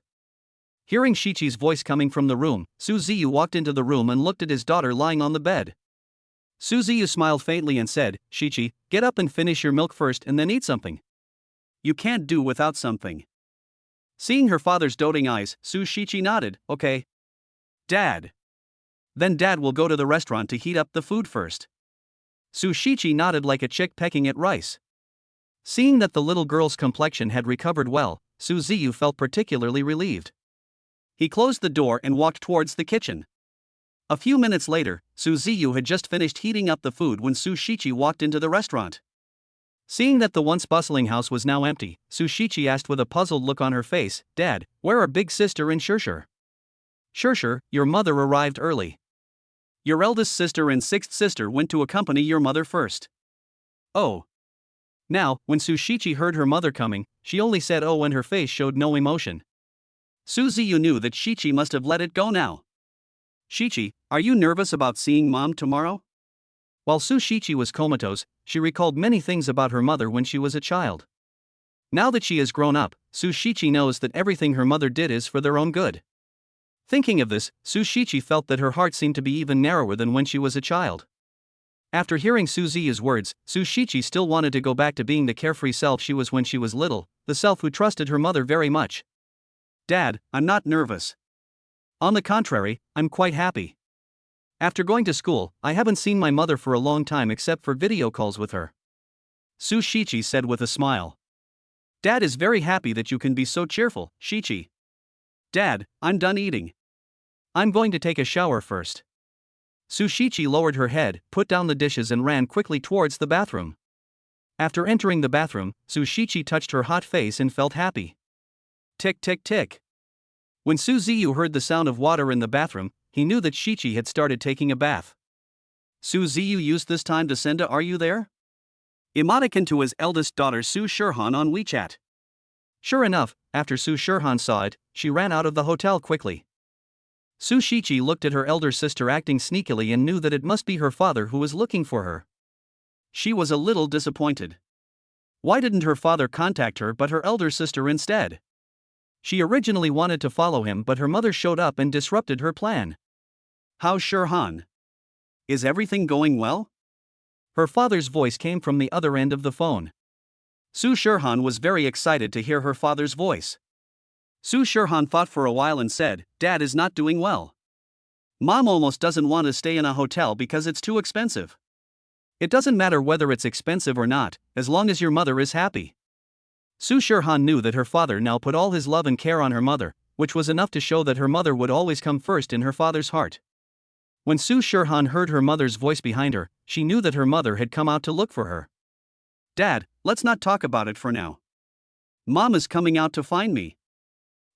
Hearing Shichi's voice coming from the room, Su Ziyu walked into the room and looked at his daughter lying on the bed. Su Ziyu smiled faintly and said, "Shichi, get up and finish your milk first and then eat something. You can't do without something." Seeing her father's doting eyes, Su Shichi nodded, "Okay. Dad." "Then Dad will go to the restaurant to heat up the food first." Su Shichi nodded like a chick pecking at rice. Seeing that the little girl's complexion had recovered well, Su Ziyu felt particularly relieved. He closed the door and walked towards the kitchen. A few minutes later, Su Ziyu had just finished heating up the food when Su Shichi walked into the restaurant. Seeing that the once bustling house was now empty, Su Shichi asked with a puzzled look on her face, "Dad, where are Big Sister and Shishir?" "Shishir, your mother arrived early. Your eldest sister and sixth sister went to accompany your mother first." "Oh." Now, when Su Shichi heard her mother coming, she only said "oh" and her face showed no emotion. Su Ziyu knew that Shichi must have let it go now. "Shichi, are you nervous about seeing Mom tomorrow?" While Su Shichi was comatose, she recalled many things about her mother when she was a child. Now that she is grown up, Su Shichi knows that everything her mother did is for their own good. Thinking of this, Su Shichi felt that her heart seemed to be even narrower than when she was a child. After hearing Su Ziyu's words, Su Shichi still wanted to go back to being the carefree self she was when she was little, the self who trusted her mother very much. "Dad, I'm not nervous. On the contrary, I'm quite happy. After going to school, I haven't seen my mother for a long time except for video calls with her," Su Shichi said with a smile. "Dad is very happy that you can be so cheerful, Shichi." "Dad, I'm done eating. I'm going to take a shower first." Su Shichi lowered her head, put down the dishes and ran quickly towards the bathroom. After entering the bathroom, Su Shichi touched her hot face and felt happy. Tick tick tick. When Su Ziyu heard the sound of water in the bathroom, he knew that Shichi had started taking a bath. Su Ziyu used this time to send a "Are you there?" emoticon to his eldest daughter Su Shirhan on WeChat. Sure enough, after Su Shirhan saw it, she ran out of the hotel quickly. Su Shichi looked at her elder sister acting sneakily and knew that it must be her father who was looking for her. She was a little disappointed. Why didn't her father contact her but her elder sister instead? She originally wanted to follow him but her mother showed up and disrupted her plan. "How's Shirhan? Is everything going well?" Her father's voice came from the other end of the phone. Su Shirhan was very excited to hear her father's voice. Su Shirhan thought for a while and said, "Dad is not doing well. Mom almost doesn't want to stay in a hotel because it's too expensive. It doesn't matter whether it's expensive or not, as long as your mother is happy." Su Shirhan knew that her father now put all his love and care on her mother, which was enough to show that her mother would always come first in her father's heart. When Su Shirhan heard her mother's voice behind her, she knew that her mother had come out to look for her. "Dad, let's not talk about it for now. Mom is coming out to find me.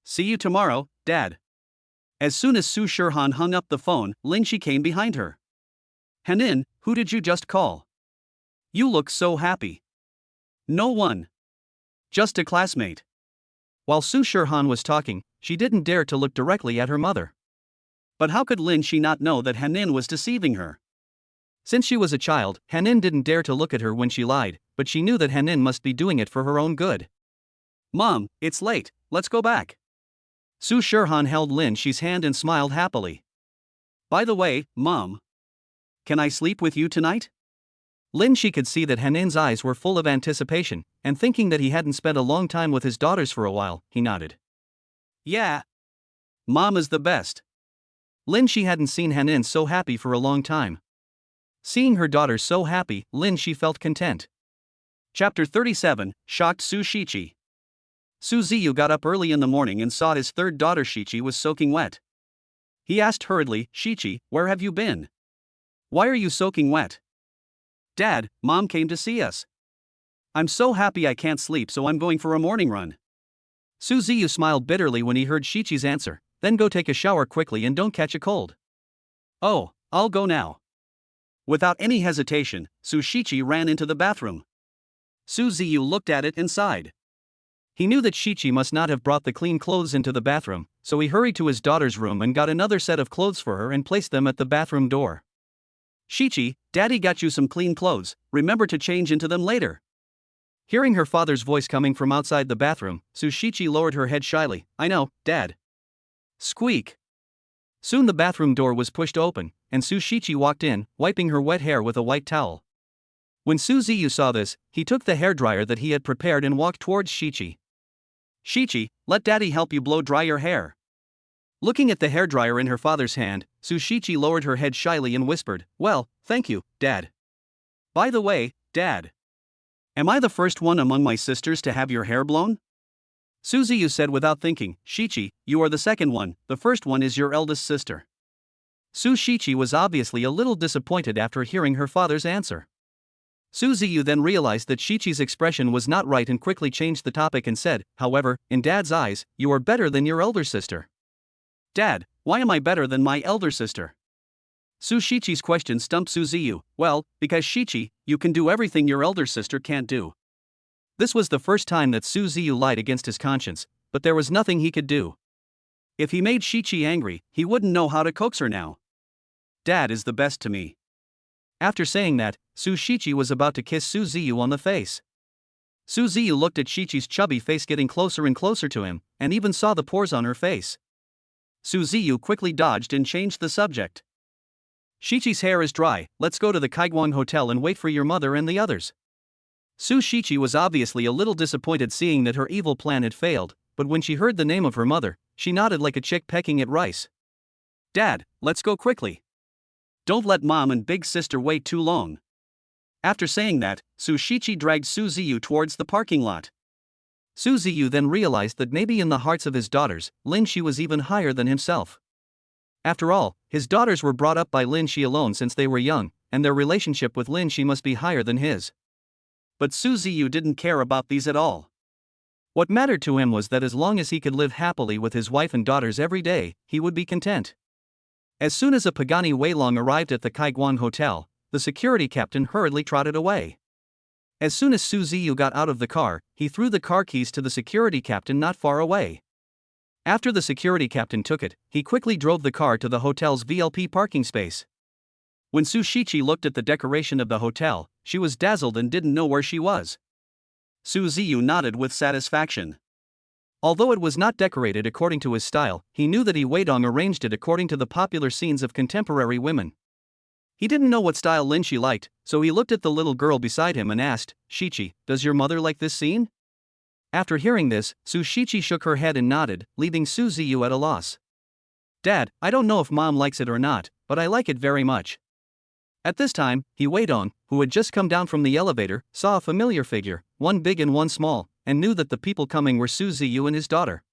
See you tomorrow, Dad." As soon as Su Shirhan hung up the phone, Lin Shi came behind her. "Hanin, who did you just call? You look so happy." "No one. Just a classmate." While Su Shirhan was talking, she didn't dare to look directly at her mother. But how could Lin Shi not know that Hanin was deceiving her? Since she was a child, Hanin didn't dare to look at her when she lied, but she knew that Hanin must be doing it for her own good. "Mom, it's late, let's go back." Su Shirhan held Lin Shi's hand and smiled happily. "By the way, Mom, can I sleep with you tonight?" Lin Shi could see that Hanin's eyes were full of anticipation, and thinking that he hadn't spent a long time with his daughters for a while, he nodded. "Yeah. Mom is the best." Lin Shi hadn't seen Hanin so happy for a long time. Seeing her daughter so happy, Lin Shi felt content. Chapter 37, Shocked Su Shichi. Su Ziyu got up early in the morning and saw his third daughter Shichi was soaking wet. He asked hurriedly, "Shichi, where have you been? Why are you soaking wet?" "Dad, Mom came to see us. I'm so happy I can't sleep, so I'm going for a morning run." Su Ziyu smiled bitterly when he heard Shichi's answer. "Then go take a shower quickly and don't catch a cold." "Oh, I'll go now." Without any hesitation, Su Shichi ran into the bathroom. Su Ziyu looked at it and sighed. He knew that Shichi must not have brought the clean clothes into the bathroom, so he hurried to his daughter's room and got another set of clothes for her and placed them at the bathroom door. "Shichi, Daddy got you some clean clothes, remember to change into them later." Hearing her father's voice coming from outside the bathroom, Su Shichi lowered her head shyly. "I know, Dad." Squeak. Soon the bathroom door was pushed open, and Su Shichi walked in, wiping her wet hair with a white towel. When Su Ziyu saw this, he took the hairdryer that he had prepared and walked towards Shichi. "Shichi, let Daddy help you blow dry your hair." Looking at the hairdryer in her father's hand, Su Shichi lowered her head shyly and whispered, "Well, thank you, Dad. By the way, Dad, am I the first one among my sisters to have your hair blown?" Su Ziyu said without thinking, "Shichi, you are the second one, the first one is your eldest sister." Su Shichi was obviously a little disappointed after hearing her father's answer. Su Ziyu then realized that Shichi's expression was not right and quickly changed the topic and said, "However, in Dad's eyes, you are better than your elder sister." "Dad, why am I better than my elder sister?" Su Shichi's question stumped Su Ziyu. "Well, because Shichi, you can do everything your elder sister can't do." This was the first time that Su Ziyu lied against his conscience, but there was nothing he could do. If he made Shichi angry, he wouldn't know how to coax her now. "Dad is the best to me." After saying that, Su Shichi was about to kiss Su Ziyu on the face. Su Ziyu looked at Shichi's chubby face getting closer and closer to him, and even saw the pores on her face. Su Ziyu quickly dodged and changed the subject. "Shichi's hair is dry, let's go to the Kaigwang Hotel and wait for your mother and the others." Su Shichi was obviously a little disappointed seeing that her evil plan had failed, but when she heard the name of her mother, she nodded like a chick pecking at rice. "Dad, let's go quickly. Don't let Mom and big sister wait too long." After saying that, Su Shichi dragged Su Ziyu towards the parking lot. Su Ziyu then realized that maybe in the hearts of his daughters, Lin Shi was even higher than himself. After all, his daughters were brought up by Lin Shi alone since they were young, and their relationship with Lin Shi must be higher than his. But Su Ziyu didn't care about these at all. What mattered to him was that as long as he could live happily with his wife and daughters every day, he would be content. As soon as a Pagani Weilong arrived at the Kaigwang Hotel, the security captain hurriedly trotted away. As soon as Su Ziyu got out of the car, he threw the car keys to the security captain not far away. After the security captain took it, he quickly drove the car to the hotel's VLP parking space. When Su Shichi looked at the decoration of the hotel, she was dazzled and didn't know where she was. Su Ziyu nodded with satisfaction. Although it was not decorated according to his style, he knew that Weidong arranged it according to the popular scenes of contemporary women. He didn't know what style Lin Shi liked, so he looked at the little girl beside him and asked, Shichi, does your mother like this scene? After hearing this, Su Shichi shook her head and nodded, leaving Su Ziyu at a loss. Dad, I don't know if mom likes it or not, but I like it very much. At this time, He Weidong, who had just come down from the elevator, saw a familiar figure, one big and one small, and knew that the people coming were Su Ziyu and his daughter.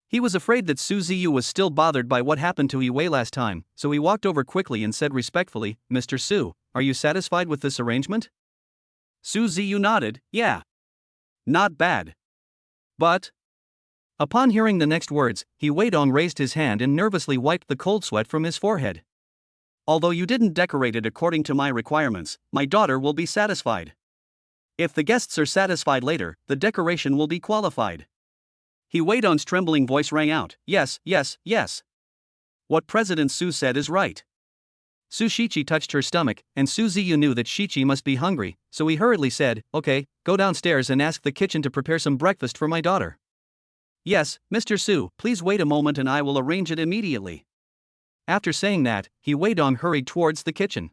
He was afraid that Su Ziyu was still bothered by what happened to Yi Wei last time, so he walked over quickly and said respectfully, Mr. Su, are you satisfied with this arrangement? Su Ziyu nodded, yeah. Not bad. But... Upon hearing the next words, He Weidong raised his hand and nervously wiped the cold sweat from his forehead. Although you didn't decorate it according to my requirements, my daughter will be satisfied. If the guests are satisfied later, the decoration will be qualified. He Weidong's trembling voice rang out, yes, yes, yes. What President Su said is right. Su Shichi touched her stomach, and Su Ziyu knew that Shichi must be hungry, so he hurriedly said, okay, go downstairs and ask the kitchen to prepare some breakfast for my daughter. Yes, Mr. Su, please wait a moment and I will arrange it immediately. After saying that, He Weidong hurried towards the kitchen.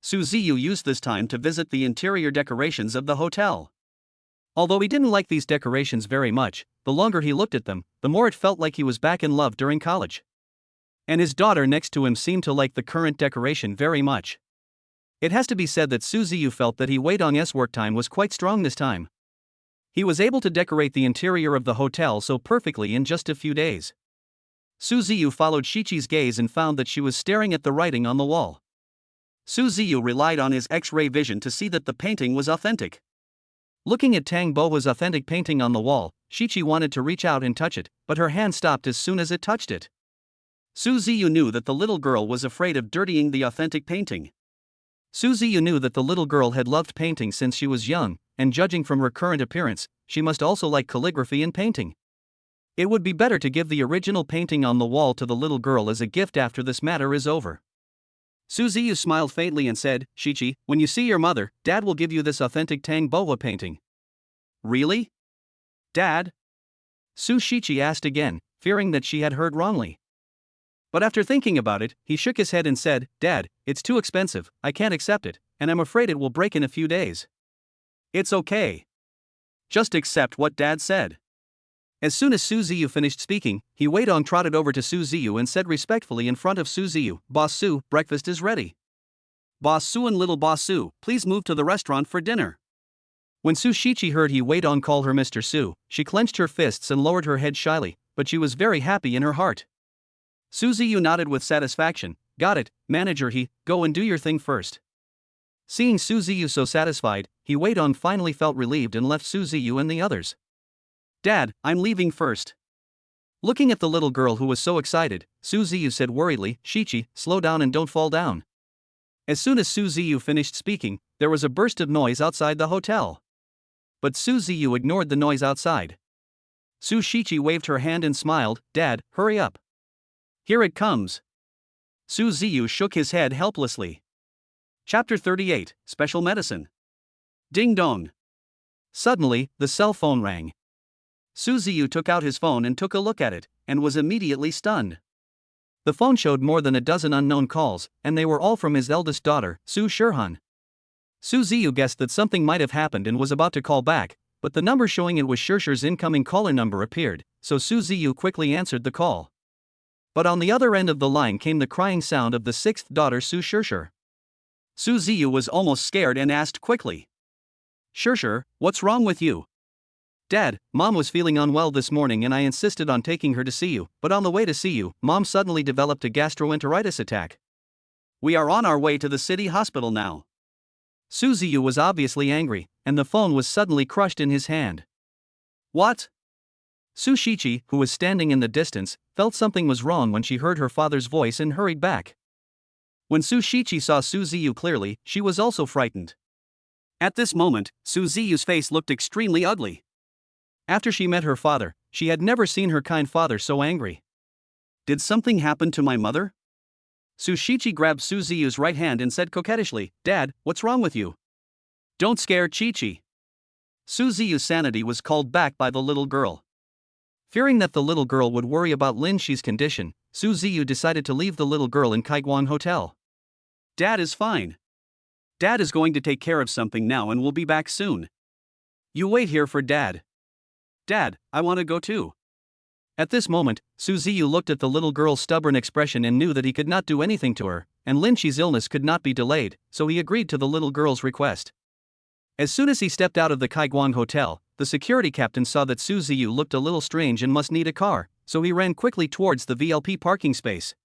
Su Ziyu used this time to visit the interior decorations of the hotel. Although he didn't like these decorations very much, the longer he looked at them, the more it felt like he was back in love during college. And his daughter next to him seemed to like the current decoration very much. It has to be said that Su Ziyu felt that He Weidong's work time was quite strong this time. He was able to decorate the interior of the hotel so perfectly in just a few days. Su Ziyu followed Shichi's gaze and found that she was staring at the writing on the wall. Su Ziyu relied on his X-ray vision to see that the painting was authentic. Looking at Tang Bohua's authentic painting on the wall, Shichi wanted to reach out and touch it, but her hand stopped as soon as it touched it. Su Ziyu knew that the little girl was afraid of dirtying the authentic painting. Su Ziyu knew that the little girl had loved painting since she was young, and judging from her current appearance, she must also like calligraphy and painting. It would be better to give the original painting on the wall to the little girl as a gift after this matter is over. Su Ziyu smiled faintly and said, Shichi, when you see your mother, Dad will give you this authentic Tang Bohua painting. Really? Dad? Su Shichi asked again, fearing that she had heard wrongly. But after thinking about it, he shook his head and said, Dad, it's too expensive, I can't accept it, and I'm afraid it will break in a few days. It's okay. Just accept what Dad said. As soon as Su Ziyu finished speaking, He Weidong trotted over to Su Ziyu and said respectfully in front of Su Ziyu, Boss Su, breakfast is ready. Boss Su and little Boss Su, please move to the restaurant for dinner. When Su Shichi heard He Weidong call her Mr. Su, she clenched her fists and lowered her head shyly, but she was very happy in her heart. Su Ziyu nodded with satisfaction, got it, manager He, go and do your thing first. Seeing Su Ziyu so satisfied, He Weidong finally felt relieved and left Su Ziyu and the others. Dad, I'm leaving first. Looking at the little girl who was so excited, Su Ziyu said worriedly, Shichi, slow down and don't fall down. As soon as Su Ziyu finished speaking, there was a burst of noise outside the hotel. But Su Ziyu ignored the noise outside. Su Shichi waved her hand and smiled, Dad, hurry up. Here it comes. Su Ziyu shook his head helplessly. Chapter 38, Special Medicine. Ding dong. Suddenly, the cell phone rang. Su Ziyu took out his phone and took a look at it, and was immediately stunned. The phone showed more than a dozen unknown calls, and they were all from his eldest daughter, Su Shirhan. Su Ziyu guessed that something might have happened and was about to call back, but the number showing it was Shirshir's incoming caller number appeared, so Su Ziyu quickly answered the call. But on the other end of the line came the crying sound of the sixth daughter Su Shirshir. Su Ziyu was almost scared and asked quickly, Shirshir, what's wrong with you? Dad, Mom was feeling unwell this morning and I insisted on taking her to see you, but on the way to see you, Mom suddenly developed a gastroenteritis attack. We are on our way to the city hospital now. Su Ziyu was obviously angry, and the phone was suddenly crushed in his hand. What? Su Shichi, who was standing in the distance, felt something was wrong when she heard her father's voice and hurried back. When Su Shichi saw Su Ziyu clearly, she was also frightened. At this moment, Su Ziyu's face looked extremely ugly. After she met her father, she had never seen her kind father so angry. Did something happen to my mother? Su Shichi grabbed Su Ziyu's right hand and said coquettishly, Dad, what's wrong with you? Don't scare Chi-Chi. Su Ziyu's sanity was called back by the little girl. Fearing that the little girl would worry about Lin Shi's condition, Su Ziyu decided to leave the little girl in Kaiguan Hotel. Dad is fine. Dad is going to take care of something now and will be back soon. You wait here for Dad. Dad, I want to go too. At this moment, Su Ziyu looked at the little girl's stubborn expression and knew that he could not do anything to her, and Lin Shi's illness could not be delayed, so he agreed to the little girl's request. As soon as he stepped out of the Kaiguan Hotel, the security captain saw that Su Ziyu looked a little strange and must need a car, so he ran quickly towards the VLP parking space.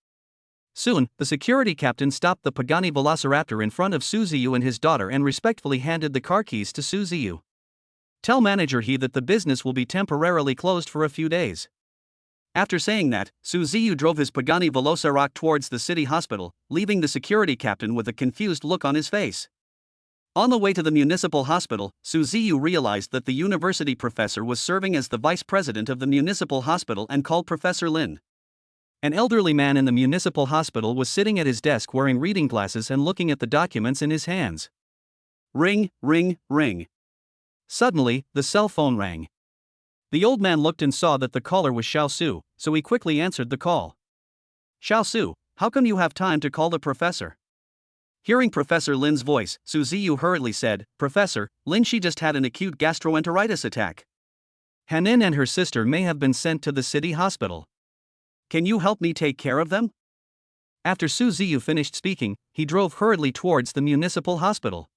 Soon, the security captain stopped the Pagani Velociraptor in front of Su Ziyu and his daughter and respectfully handed the car keys to Su Ziyu. Tell manager he that the business will be temporarily closed for a few days. After saying that, Su Ziyu drove his Pagani Velociraptor towards the city hospital, leaving the security captain with a confused look on his face. On the way to the municipal hospital, Su Ziyu realized that the university professor was serving as the vice president of the municipal hospital and called Professor Lin. An elderly man in the municipal hospital was sitting at his desk wearing reading glasses and looking at the documents in his hands. Ring, ring, ring. Suddenly, the cell phone rang. The old man looked and saw that the caller was Xiao Su, so he quickly answered the call. Xiao Su, how come you have time to call the professor? Hearing Professor Lin's voice, Su Ziyu hurriedly said, Professor, Lin Shi just had an acute gastroenteritis attack. Hanin and her sister may have been sent to the city hospital. Can you help me take care of them? After Su Ziyu finished speaking, he drove hurriedly towards the municipal hospital.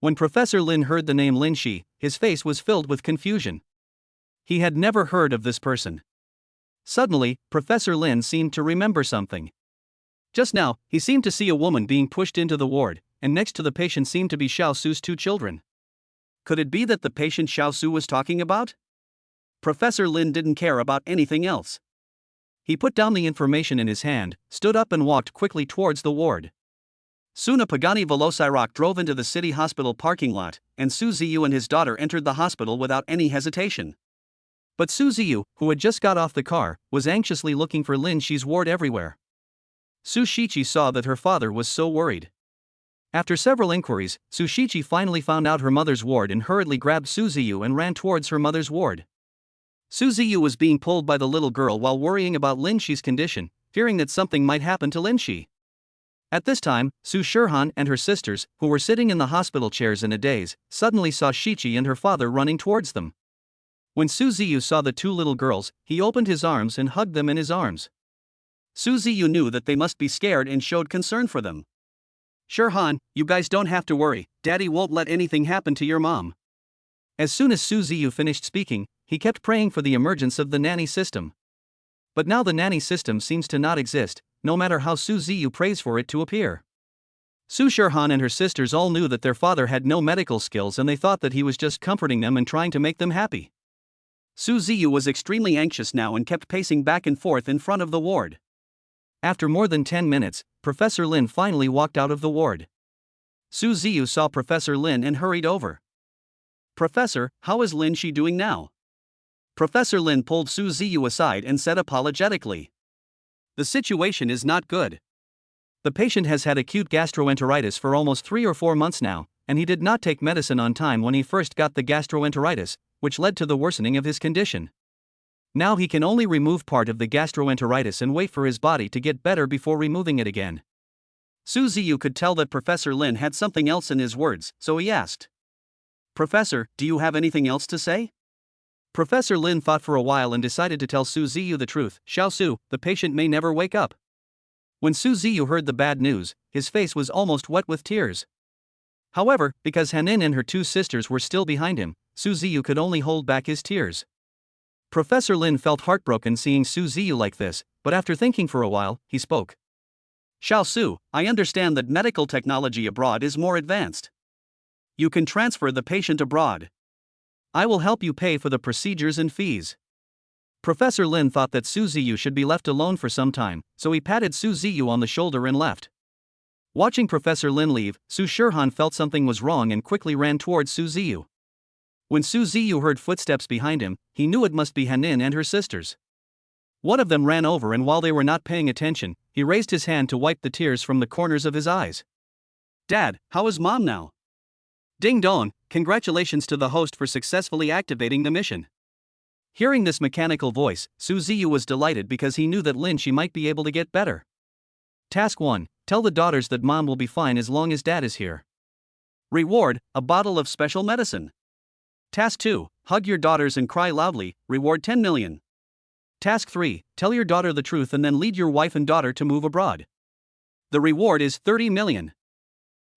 When Professor Lin heard the name Lin Shi, his face was filled with confusion. He had never heard of this person. Suddenly, Professor Lin seemed to remember something. Just now, he seemed to see a woman being pushed into the ward, and next to the patient seemed to be Xiao Su's two children. Could it be that the patient Xiao Su was talking about? Professor Lin didn't care about anything else. He put down the information in his hand, stood up and walked quickly towards the ward. Soon a Pagani Velociraptor drove into the city hospital parking lot, and Su Ziyu and his daughter entered the hospital without any hesitation. But Su Ziyu, who had just got off the car, was anxiously looking for Lin Shi's ward everywhere. Su Shichi saw that her father was so worried. After several inquiries, Su Shichi finally found out her mother's ward and hurriedly grabbed Su Ziyu and ran towards her mother's ward. Su Ziyu was being pulled by the little girl while worrying about Lin Shi's condition, fearing that something might happen to Lin Shi. At this time, Su Shirhan and her sisters, who were sitting in the hospital chairs in a daze, suddenly saw Shichi and her father running towards them. When Su Ziyu saw the two little girls, he opened his arms and hugged them in his arms. Su Ziyu knew that they must be scared and showed concern for them. Shirhan, you guys don't have to worry, Daddy won't let anything happen to your mom. As soon as Su Ziyu finished speaking, he kept praying for the emergence of the nanny system. But now the nanny system seems to not exist, no matter how Su Ziyu prays for it to appear. Su Shirhan and her sisters all knew that their father had no medical skills and they thought that he was just comforting them and trying to make them happy. Su Ziyu was extremely anxious now and kept pacing back and forth in front of the ward. After more than 10 minutes, Professor Lin finally walked out of the ward. Su Ziyu saw Professor Lin and hurried over. Professor, how is Lin Shi doing now? Professor Lin pulled Su Ziyu aside and said apologetically. The situation is not good. The patient has had acute gastroenteritis for almost 3 or 4 months now, and he did not take medicine on time when he first got the gastroenteritis, which led to the worsening of his condition. Now he can only remove part of the gastroenteritis and wait for his body to get better before removing it again. Su Ziyu could tell that Professor Lin had something else in his words, so he asked, Professor, do you have anything else to say? Professor Lin thought for a while and decided to tell Su Ziyu the truth. Xiao Su, the patient may never wake up. When Su Ziyu heard the bad news, his face was almost wet with tears. However, because Hanin and her two sisters were still behind him, Su Ziyu could only hold back his tears. Professor Lin felt heartbroken seeing Su Ziyu like this, but after thinking for a while, he spoke. Xiao Su, I understand that medical technology abroad is more advanced. You can transfer the patient abroad. I will help you pay for the procedures and fees. Professor Lin thought that Su Ziyu should be left alone for some time, so he patted Su Ziyu on the shoulder and left. Watching Professor Lin leave, Su Shirhan felt something was wrong and quickly ran towards Su Ziyu. When Su Ziyu heard footsteps behind him, he knew it must be Hanin and her sisters. One of them ran over and while they were not paying attention, he raised his hand to wipe the tears from the corners of his eyes. Dad, how is Mom now? Ding dong, congratulations to the host for successfully activating the mission. Hearing this mechanical voice, Su Ziyu was delighted because he knew that Lin Shi might be able to get better. Task 1. Tell the daughters that mom will be fine as long as dad is here. Reward, a bottle of special medicine. Task 2, hug your daughters and cry loudly, reward 10 million. Task 3, tell your daughter the truth and then lead your wife and daughter to move abroad. The reward is 30 million.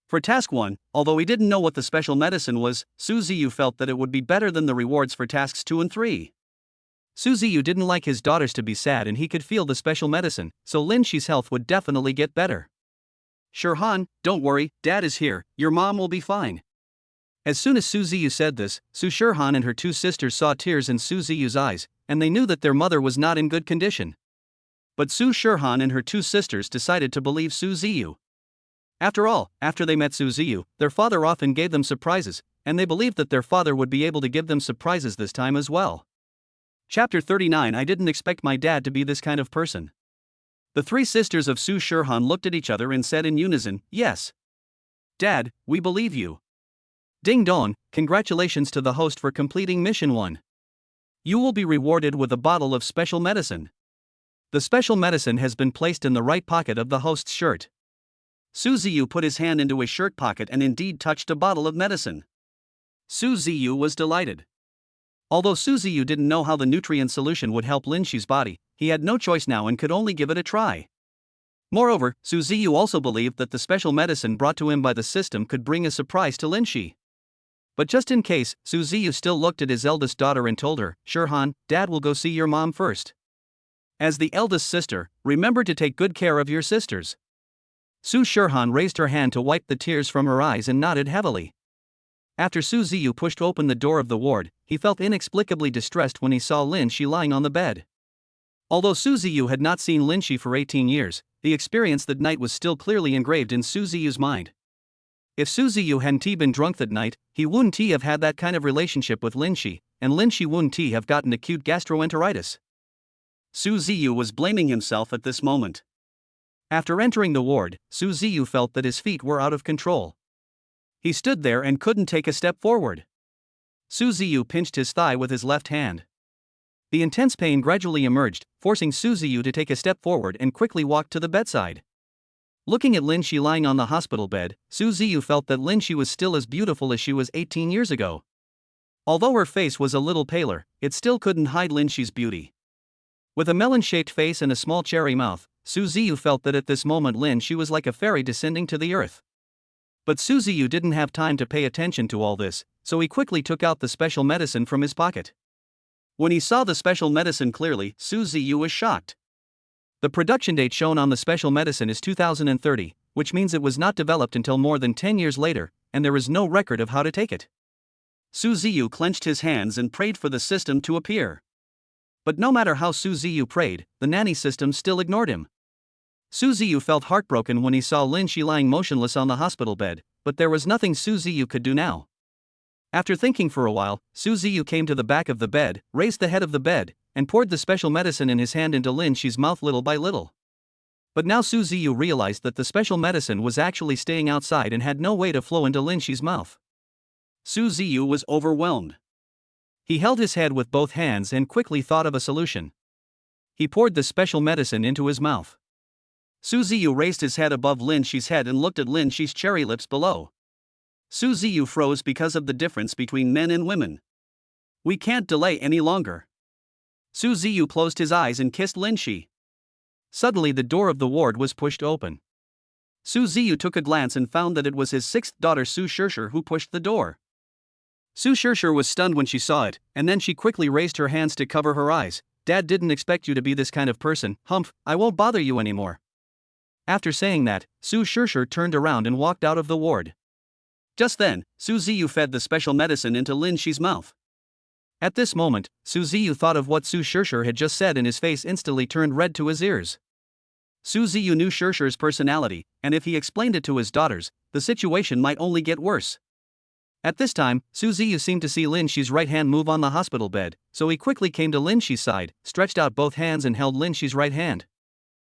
For task 1, although he didn't know what the special medicine was, Su Ziyu felt that it would be better than the rewards for tasks 2 and 3. Su Ziyu didn't like his daughters to be sad and he could feel the special medicine, so Lin Shi's health would definitely get better. Shirhan, don't worry, dad is here, your mom will be fine. As soon as Su Ziyu said this, Su Shirhan and her 2 sisters saw tears in Su Ziyu's eyes, and they knew that their mother was not in good condition. But Su Shirhan and her 2 sisters decided to believe Su Ziyu. After all, after they met Su Ziyu, their father often gave them surprises, and they believed that their father would be able to give them surprises this time as well. Chapter 39. I didn't expect my dad to be this kind of person. The 3 sisters of Su Shirhan looked at each other and said in unison, yes. Dad, we believe you. Ding dong, congratulations to the host for completing mission 1. You will be rewarded with a bottle of special medicine. The special medicine has been placed in the right pocket of the host's shirt. Su Ziyu put his hand into his shirt pocket and indeed touched a bottle of medicine. Su Ziyu was delighted. Although Su Ziyu didn't know how the nutrient solution would help Lin Shi's body, he had no choice now and could only give it a try. Moreover, Su Ziyu also believed that the special medicine brought to him by the system could bring a surprise to Lin Shi. But just in case, Su Ziyu still looked at his eldest daughter and told her, Shirhan, dad will go see your mom first. As the eldest sister, remember to take good care of your sisters. Su Shirhan raised her hand to wipe the tears from her eyes and nodded heavily. After Su Ziyu pushed open the door of the ward, he felt inexplicably distressed when he saw Lin Shi lying on the bed. Although Su Ziyu had not seen Lin Shi for 18 years, the experience that night was still clearly engraved in Su Ziyu's mind. If Su Ziyu hadn't been drunk that night, he wouldn't have had that kind of relationship with Lin Shi, and Lin Shi wouldn't have gotten acute gastroenteritis. Su Ziyu was blaming himself at this moment. After entering the ward, Su Ziyu felt that his feet were out of control. He stood there and couldn't take a step forward. Su Ziyu pinched his thigh with his left hand. The intense pain gradually emerged, forcing Su Ziyu to take a step forward and quickly walk to the bedside. Looking at Lin Shi lying on the hospital bed, Su Ziyu felt that Lin Shi was still as beautiful as she was 18 years ago. Although her face was a little paler, it still couldn't hide Lin Shi's beauty. With a melon-shaped face and a small cherry mouth, Su Ziyu felt that at this moment Lin Shi was like a fairy descending to the earth. But Su Ziyu didn't have time to pay attention to all this, so he quickly took out the special medicine from his pocket. When he saw the special medicine clearly, Su Ziyu was shocked. The production date shown on the special medicine is 2030, which means it was not developed until more than 10 years later, and there is no record of how to take it. Su Ziyu clenched his hands and prayed for the system to appear. But no matter how Su Ziyu prayed, the nanny system still ignored him. Su Ziyu felt heartbroken when he saw Lin Shi lying motionless on the hospital bed, but there was nothing Su Ziyu could do now. After thinking for a while, Su Ziyu came to the back of the bed, raised the head of the bed, and poured the special medicine in his hand into Lin Shi's mouth little by little. But now Su Ziyu realized that the special medicine was actually staying outside and had no way to flow into Lin Shi's mouth. Su Ziyu was overwhelmed. He held his head with both hands and quickly thought of a solution. He poured the special medicine into his mouth. Su Ziyu raised his head above Lin Shi's head and looked at Lin Shi's cherry lips below. Su Ziyu froze because of the difference between men and women. We can't delay any longer. Su Ziyu closed his eyes and kissed Lin Shi. Suddenly the door of the ward was pushed open. Su Ziyu took a glance and found that it was his 6th daughter Su Shishir who pushed the door. Su Shishir was stunned when she saw it, and then she quickly raised her hands to cover her eyes. Dad didn't expect you to be this kind of person, humph, I won't bother you anymore. After saying that, Su Shishir turned around and walked out of the ward. Just then, Su Ziyu fed the special medicine into Lin Shi's mouth. At this moment, Su Ziyu thought of what Su Shishir had just said and his face instantly turned red to his ears. Su Ziyu knew Shishir's personality, and if he explained it to his daughters, the situation might only get worse. At this time, Su Ziyu seemed to see Lin Shi's right hand move on the hospital bed, so he quickly came to Lin Shi's side, stretched out both hands and held Lin Shi's right hand.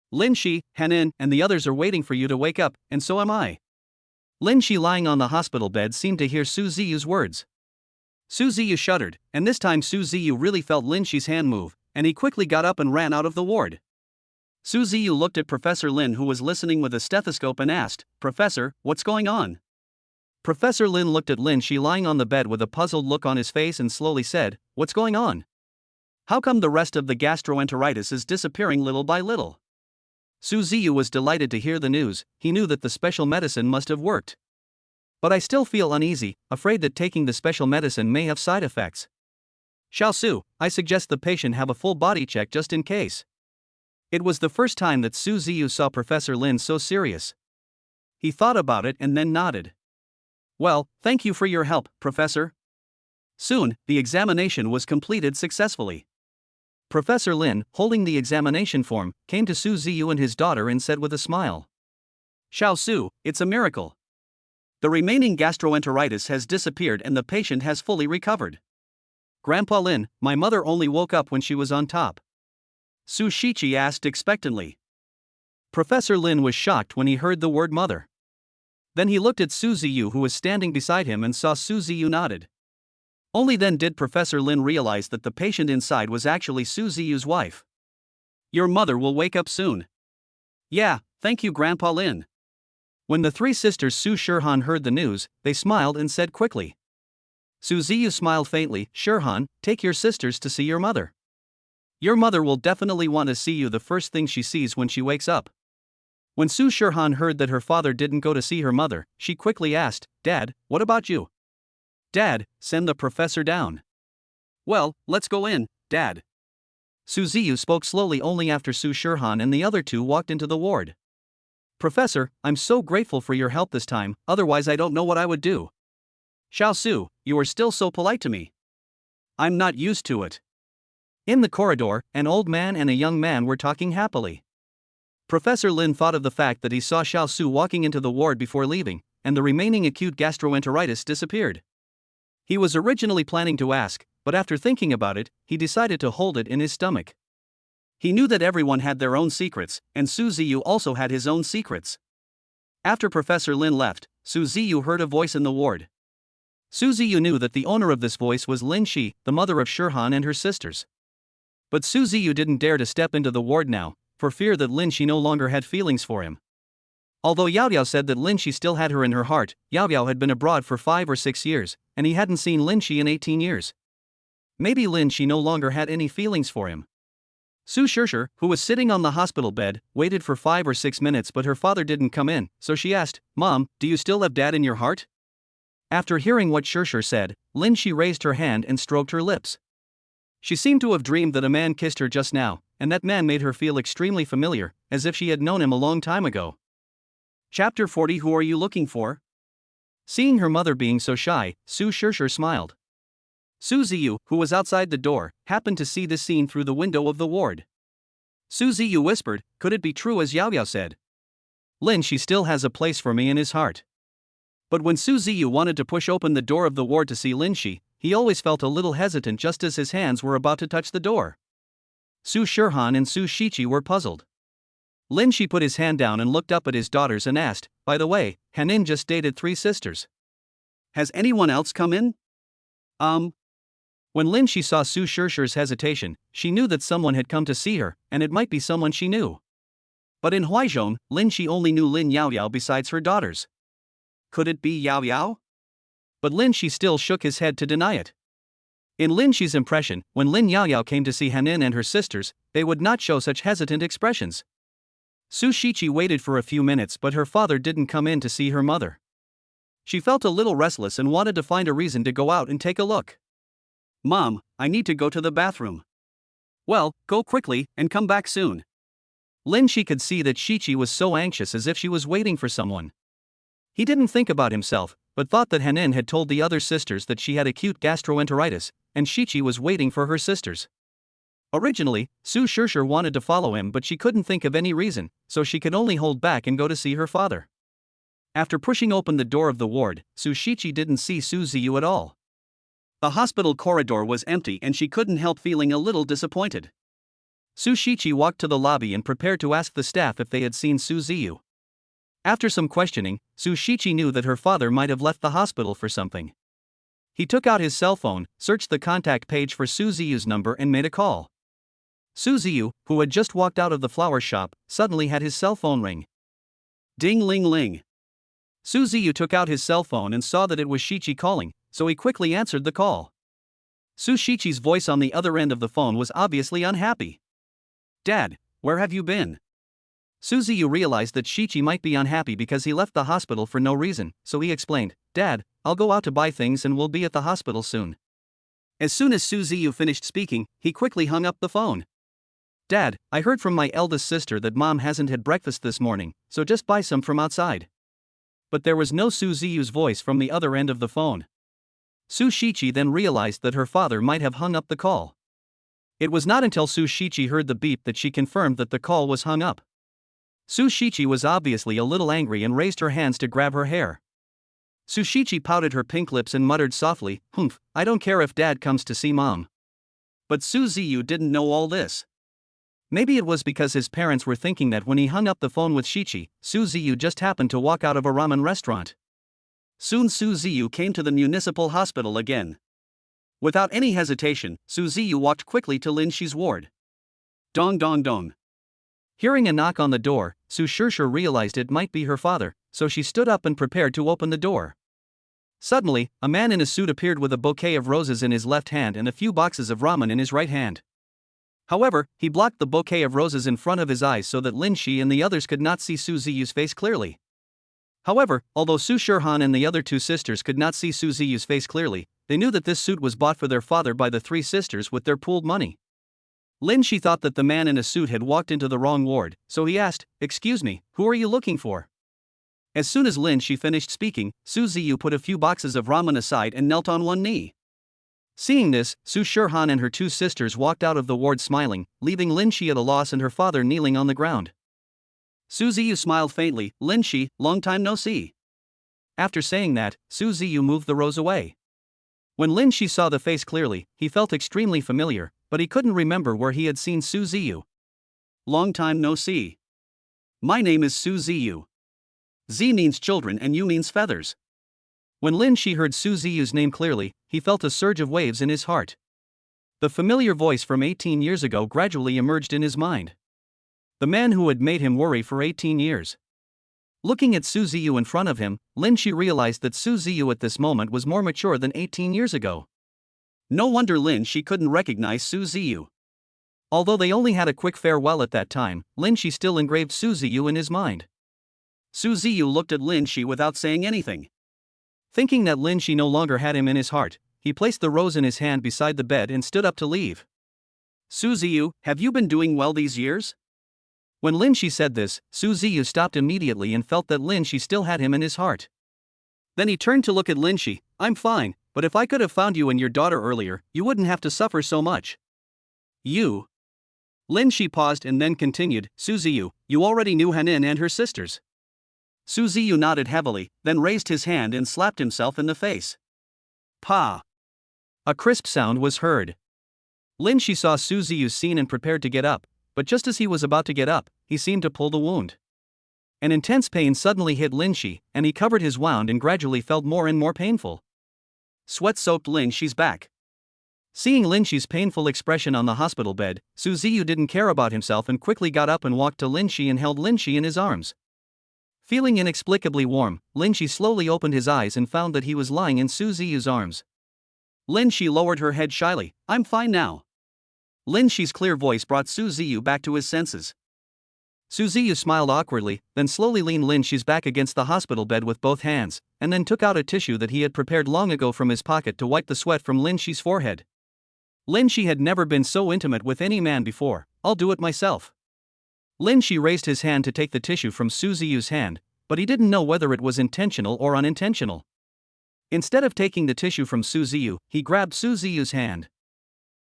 Lin Shi, Hanin, and the others are waiting for you to wake up, and so am I. Lin Shi lying on the hospital bed seemed to hear Su Ziyu's words. Su Ziyu shuddered, and this time Su Ziyu really felt Lin Shi's hand move, and he quickly got up and ran out of the ward. Su Ziyu looked at Professor Lin, who was listening with a stethoscope, and asked, "Professor, what's going on?" Professor Lin looked at Lin Shi lying on the bed with a puzzled look on his face and slowly said, "What's going on? How come the rest of the gastroenteritis is disappearing little by little?" Su Ziyu was delighted to hear the news. He knew that the special medicine must have worked. "But I still feel uneasy, afraid that taking the special medicine may have side effects. Xiao Su, I suggest the patient have a full body check just in case." It was the first time that Su Ziyu saw Professor Lin so serious. He thought about it and then nodded. "Well, thank you for your help, Professor." Soon, the examination was completed successfully. Professor Lin, holding the examination form, came to Su Ziyu and his daughter and said with a smile, "Xiao Su, it's a miracle. The remaining gastroenteritis has disappeared and the patient has fully recovered. Grandpa Lin, my mother only woke up when she was on top." Su Shiqi asked expectantly. Professor Lin was shocked when he heard the word mother. Then he looked at Su Ziyu, who was standing beside him, and saw Su Ziyu nodded. Only then did Professor Lin realize that the patient inside was actually Su Ziyu's wife. "Your mother will wake up soon." "Yeah, thank you, Grandpa Lin." When the three sisters Su Shirhan heard the news, they smiled and said quickly. Su Ziyu smiled faintly, "Shirhan, take your sisters to see your mother. Your mother will definitely want to see you the first thing she sees when she wakes up." When Su Shirhan heard that her father didn't go to see her mother, she quickly asked, "Dad, what about you?" "Dad, send the professor down." "Well, let's go in, Dad." Su Ziyu spoke slowly only after Su Shirhan and the other two walked into the ward. "Professor, I'm so grateful for your help this time, otherwise I don't know what I would do." "Xiao Su, you are still so polite to me." "I'm not used to it." In the corridor, an old man and a young man were talking happily. Professor Lin thought of the fact that he saw Xiao Su walking into the ward before leaving, and the remaining acute gastroenteritis disappeared. He was originally planning to ask, but after thinking about it, he decided to hold it in his stomach. He knew that everyone had their own secrets, and Su Ziyu also had his own secrets. After Professor Lin left, Su Ziyu heard a voice in the ward. Su Ziyu knew that the owner of this voice was Lin Shi, the mother of Shirhan and her sisters. But Su Ziyu didn't dare to step into the ward now, for fear that Lin Shi no longer had feelings for him. Although Yao Yao said that Lin Shi still had her in her heart, Yao Yao had been abroad for 5 or 6 years, and he hadn't seen Lin Shi in 18 years. Maybe Lin Shi no longer had any feelings for him. Su Shishir, who was sitting on the hospital bed, waited for 5 or 6 minutes, but her father didn't come in, so she asked, "Mom, do you still have Dad in your heart?" After hearing what Shishir said, Lin Shi raised her hand and stroked her lips. She seemed to have dreamed that a man kissed her just now, and that man made her feel extremely familiar, as if she had known him a long time ago. Chapter 40. Who are you looking for? Seeing her mother being so shy, Su Shishir smiled. Su Ziyu, who was outside the door, happened to see this scene through the window of the ward. Su Ziyu whispered, "Could it be true as Yao Yao said? Lin Shi still has a place for me in his heart." But when Su Ziyu wanted to push open the door of the ward to see Lin Shi, he always felt a little hesitant just as his hands were about to touch the door. Su Shirhan and Su Shiqi were puzzled. Lin Shi put his hand down and looked up at his daughters and asked, "By the way, Hanin just dated 3 sisters. Has anyone else come in?" When Lin Shi saw Su Shishir's hesitation, she knew that someone had come to see her, and it might be someone she knew. But in Huaizhong, Lin Shi only knew Lin Yao Yao besides her daughters. Could it be Yao Yao? But Lin Shi still shook his head to deny it. In Lin Shi's impression, when Lin Yao Yao came to see Hanin and her sisters, they would not show such hesitant expressions. Su Shiqi waited for a few minutes, but her father didn't come in to see her mother. She felt a little restless and wanted to find a reason to go out and take a look. "Mom, I need to go to the bathroom." "Well, go quickly and come back soon." Lin Shi could see that Shiqi was so anxious, as if she was waiting for someone. He didn't think about himself, but thought that Hanin had told the other sisters that she had acute gastroenteritis, and Shiqi was waiting for her sisters. Originally, Su Shishir wanted to follow him, but she couldn't think of any reason, so she could only hold back and go to see her father. After pushing open the door of the ward, Su Shiqi didn't see Su Ziyu at all. The hospital corridor was empty and she couldn't help feeling a little disappointed. Su Shiqi walked to the lobby and prepared to ask the staff if they had seen Su Ziyu. After some questioning, Su Shiqi knew that her father might have left the hospital for something. He took out his cell phone, searched the contact page for Su Ziyu's number and made a call. Su Ziyu, who had just walked out of the flower shop, suddenly had his cell phone ring. Ding ling ling. Su Ziyu took out his cell phone and saw that it was Shichi calling, so he quickly answered the call. Su Shichi's voice on the other end of the phone was obviously unhappy. Dad, where have you been? Su Ziyu realized that Shichi might be unhappy because he left the hospital for no reason, so he explained, Dad, I'll go out to buy things and we'll be at the hospital soon. As soon as Su Ziyu finished speaking, he quickly hung up the phone. Dad, I heard from my eldest sister that Mom hasn't had breakfast this morning, so just buy some from outside. But there was no Su Ziyu's voice from the other end of the phone. Su Shichi then realized that her father might have hung up the call. It was not until Su Shichi heard the beep that she confirmed that the call was hung up. Su Shichi was obviously a little angry and raised her hands to grab her hair. Su Shichi pouted her pink lips and muttered softly, "Humph, I don't care if Dad comes to see Mom." But Su Ziyu didn't know all this. Maybe it was because his parents were thinking that when he hung up the phone with Shichi, Su Ziyu just happened to walk out of a ramen restaurant. Soon Su Ziyu came to the municipal hospital again. Without any hesitation, Su Ziyu walked quickly to Lin Shi's ward. Dong dong dong. Hearing a knock on the door, Su Shirsher realized it might be her father, so she stood up and prepared to open the door. Suddenly, a man in a suit appeared with a bouquet of roses in his left hand and a few boxes of ramen in his right hand. However, he blocked the bouquet of roses in front of his eyes so that Lin Shi and the others could not see Su Ziyu's face clearly. However, although Su Shirhan and the other two sisters could not see Su Ziyu's face clearly, they knew that this suit was bought for their father by the three sisters with their pooled money. Lin Shi thought that the man in a suit had walked into the wrong ward, so he asked, "Excuse me, who are you looking for?" As soon as Lin Shi finished speaking, Su Ziyu put a few boxes of ramen aside and knelt on one knee. Seeing this, Su Shirhan and her two sisters walked out of the ward smiling, leaving Lin Shi at a loss and her father kneeling on the ground. Su Ziyu smiled faintly, "Lin Shi, long time no see." After saying that, Su Ziyu moved the rose away. When Lin Shi saw the face clearly, he felt extremely familiar, but he couldn't remember where he had seen Su Ziyu. "Long time no see. My name is Su Ziyu. Z means children and U means feathers." When Lin Shi heard Su Ziyu's name clearly, he felt a surge of waves in his heart. The familiar voice from 18 years ago gradually emerged in his mind. The man who had made him worry for 18 years. Looking at Su Ziyu in front of him, Lin Shi realized that Su Ziyu at this moment was more mature than 18 years ago. No wonder Lin Shi couldn't recognize Su Ziyu. Although they only had a quick farewell at that time, Lin Shi still engraved Su Ziyu in his mind. Su Ziyu looked at Lin Shi without saying anything. Thinking that Lin Shi no longer had him in his heart, he placed the rose in his hand beside the bed and stood up to leave. "Su Ziyu, have you been doing well these years?" When Lin Shi said this, Su Ziyu stopped immediately and felt that Lin Shi still had him in his heart. Then he turned to look at Lin Shi. "I'm fine, but if I could have found you and your daughter earlier, you wouldn't have to suffer so much." "You?" Lin Shi paused and then continued, "Su Ziyu, you already knew Hanin and her sisters." Su Ziyu nodded heavily, then raised his hand and slapped himself in the face. Pa! A crisp sound was heard. Lin Shi saw Su Ziyu's scene and prepared to get up, but just as he was about to get up, he seemed to pull the wound. An intense pain suddenly hit Lin Shi, and he covered his wound and gradually felt more and more painful. Sweat soaked Lin Shi's back. Seeing Lin Shi's painful expression on the hospital bed, Su Ziyu didn't care about himself and quickly got up and walked to Lin Shi and held Lin Shi in his arms. Feeling inexplicably warm, Lin Shi slowly opened his eyes and found that he was lying in Su Ziyu's arms. Lin Shi lowered her head shyly. "I'm fine now." Lin Shi's clear voice brought Su Ziyu back to his senses. Su Ziyu smiled awkwardly, then slowly leaned Lin Shi's back against the hospital bed with both hands, and then took out a tissue that he had prepared long ago from his pocket to wipe the sweat from Lin Shi's forehead. Lin Shi had never been so intimate with any man before. "I'll do it myself." Lin Shi raised his hand to take the tissue from Su Ziyu's hand, but he didn't know whether it was intentional or unintentional. Instead of taking the tissue from Su Ziyu, he grabbed Su Ziyu's hand.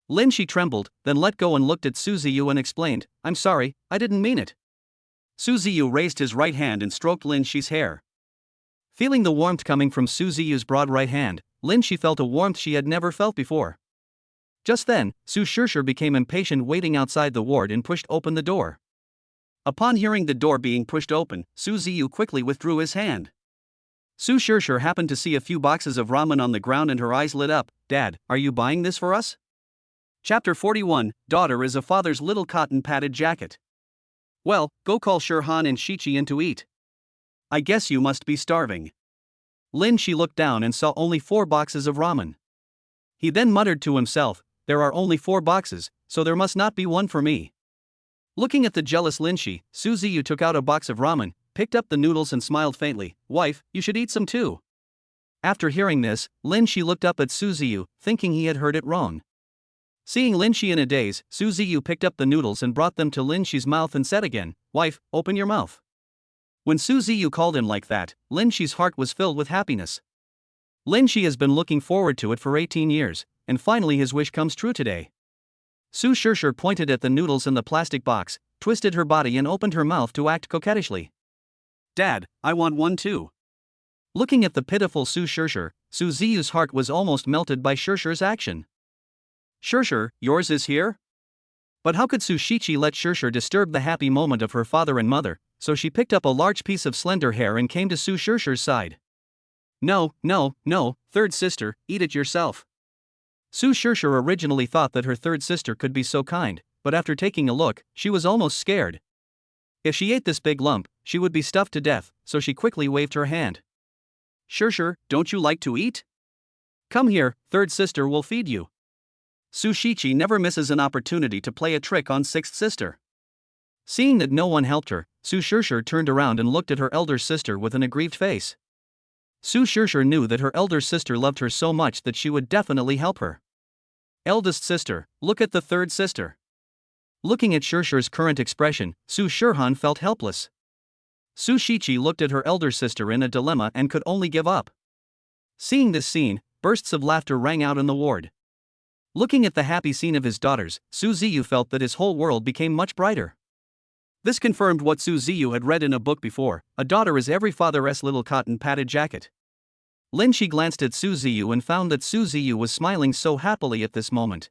Lin Shi trembled, then let go and looked at Su Ziyu and explained, "I'm sorry, I didn't mean it." Su Ziyu raised his right hand and stroked Lin Shi's hair. Feeling the warmth coming from Su Ziyu's broad right hand, Lin Shi felt a warmth she had never felt before. Just then, Su Shirsher became impatient waiting outside the ward and pushed open the door. Upon hearing the door being pushed open, Su Ziyu quickly withdrew his hand. Su Shirsher happened to see a few boxes of ramen on the ground and her eyes lit up. "Dad, are you buying this for us?" Chapter 41, Daughter is a father's little cotton padded jacket. Well, go call Shirhan and Shichi in to eat. I guess you must be starving. Lin Shi looked down and saw only 4 boxes of ramen. He then muttered to himself, there are only 4 boxes, so there must not be one for me. Looking at the jealous Lin Shi, Su Ziyu took out a box of ramen, picked up the noodles and smiled faintly, wife, you should eat some too. After hearing this, Lin Shi looked up at Su Ziyu, thinking he had heard it wrong. Seeing Lin Shi in a daze, Su Ziyu picked up the noodles and brought them to Lin Shi's mouth and said again, wife, open your mouth. When Su Ziyu called him like that, Lin Shi's heart was filled with happiness. Lin Shi has been looking forward to it for 18 years, and finally his wish comes true today. Su Shirshir pointed at the noodles in the plastic box, twisted her body and opened her mouth to act coquettishly. Dad, I want one too. Looking at the pitiful Su Shirshir, Su Ziyu's heart was almost melted by Shirshir's action. Shirshir, yours is here? But how could Su Shichi let Shirshir disturb the happy moment of her father and mother, so she picked up a large piece of slender hair and came to Su Shirshir's side. No, third sister, eat it yourself. Su Shirshir originally thought that her third sister could be so kind, but after taking a look, she was almost scared. If she ate this big lump, she would be stuffed to death, so she quickly waved her hand. Shirshir, don't you like to eat? Come here, third sister will feed you. Su Shichi never misses an opportunity to play a trick on sixth sister. Seeing that no one helped her, Su Shirshir turned around and looked at her elder sister with an aggrieved face. Su Shirshir knew that her elder sister loved her so much that she would definitely help her. Eldest sister, look at the third sister. Looking at Shirshir's current expression, Su Shirhan felt helpless. Su Shichi looked at her elder sister in a dilemma and could only give up. Seeing this scene, bursts of laughter rang out in the ward. Looking at the happy scene of his daughters, Su Ziyu felt that his whole world became much brighter. This confirmed what Su Ziyu had read in a book before, a daughter is every father's little cotton padded jacket. Lin Shi glanced at Su Ziyu and found that Su Ziyu was smiling so happily at this moment.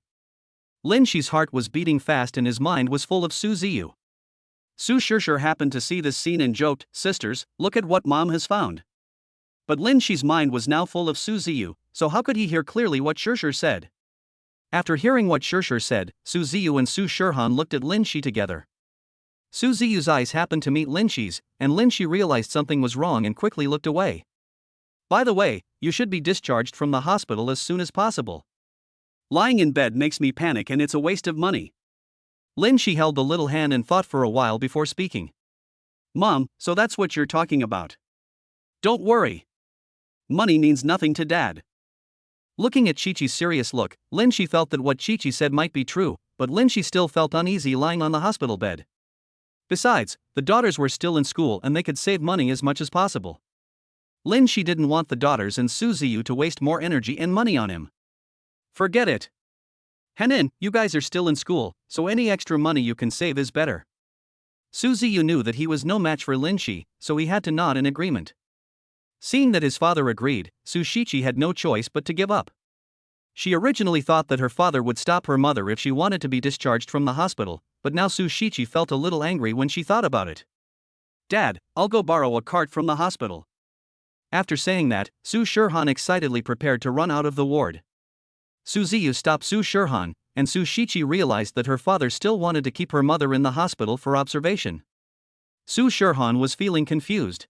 Lin Shi's heart was beating fast and his mind was full of Su Ziyu. Su Shirshir happened to see this scene and joked, sisters, look at what mom has found. But Lin Shi's mind was now full of Su Ziyu, so how could he hear clearly what Shirshir said? After hearing what Shirshir said, Su Ziyu and Su Shirhan looked at Lin Shi together. Su Ziyu's eyes happened to meet Lin Shi's, and Lin Shi realized something was wrong and quickly looked away. By the way, you should be discharged from the hospital as soon as possible. Lying in bed makes me panic and it's a waste of money. Lin Shi held the little hand and thought for a while before speaking. Mom, so that's what you're talking about. Don't worry. Money means nothing to Dad. Looking at Chi-Chi's serious look, Lin Shi felt that what Chi-Chi said might be true, but Lin Shi still felt uneasy lying on the hospital bed. Besides, the daughters were still in school and they could save money as much as possible. Lin Shi didn't want the daughters and Su Ziyu to waste more energy and money on him. Forget it. Henin, you guys are still in school, so any extra money you can save is better. Su Ziyu knew that he was no match for Lin Shi, so he had to nod in agreement. Seeing that his father agreed, Su Shichi had no choice but to give up. She originally thought that her father would stop her mother if she wanted to be discharged from the hospital, but now Su Shichi felt a little angry when she thought about it. Dad, I'll go borrow a cart from the hospital. After saying that, Su Shirhan excitedly prepared to run out of the ward. Su Ziyu stopped Su Shirhan, and Su Shichi realized that her father still wanted to keep her mother in the hospital for observation. Su Shirhan was feeling confused.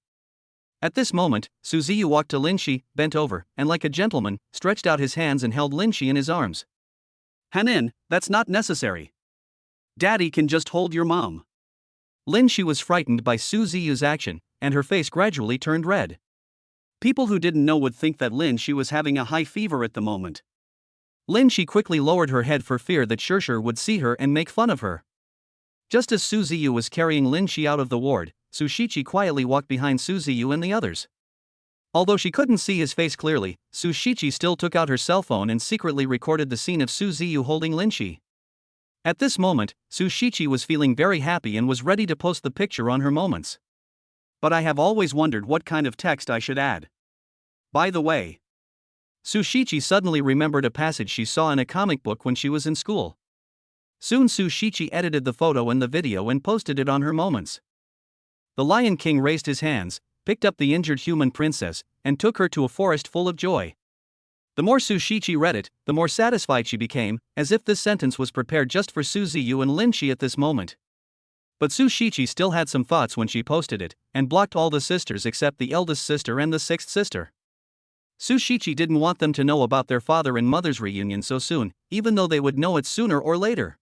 At this moment, Su Ziyu walked to Lin Shi, bent over, and like a gentleman, stretched out his hands and held Lin Shi in his arms. Hanin, that's not necessary. Daddy can just hold your mom. Lin Shi was frightened by Su Ziyu's action, and her face gradually turned red. People who didn't know would think that Lin Shi was having a high fever at the moment. Lin Shi quickly lowered her head for fear that Shirshir would see her and make fun of her. Just as Su Ziyu was carrying Lin Shi out of the ward, Su Shichi quietly walked behind Su Ziyu and the others. Although she couldn't see his face clearly, Su Shichi still took out her cell phone and secretly recorded the scene of Su Ziyu holding Lin Shi. At this moment, Su Shichi was feeling very happy and was ready to post the picture on her moments. But I have always wondered what kind of text I should add. By the way, Su Shichi suddenly remembered a passage she saw in a comic book when she was in school. Soon Su Shichi edited the photo and the video and posted it on her moments. The Lion King raised his hands, picked up the injured human princess, and took her to a forest full of joy. The more Su Shiqi read it, the more satisfied she became, as if this sentence was prepared just for Su Ziyu and Lin Shi at this moment. But Su Shiqi still had some thoughts when she posted it, and blocked all the sisters except the eldest sister and the sixth sister. Su Shiqi didn't want them to know about their father and mother's reunion so soon, even though they would know it sooner or later.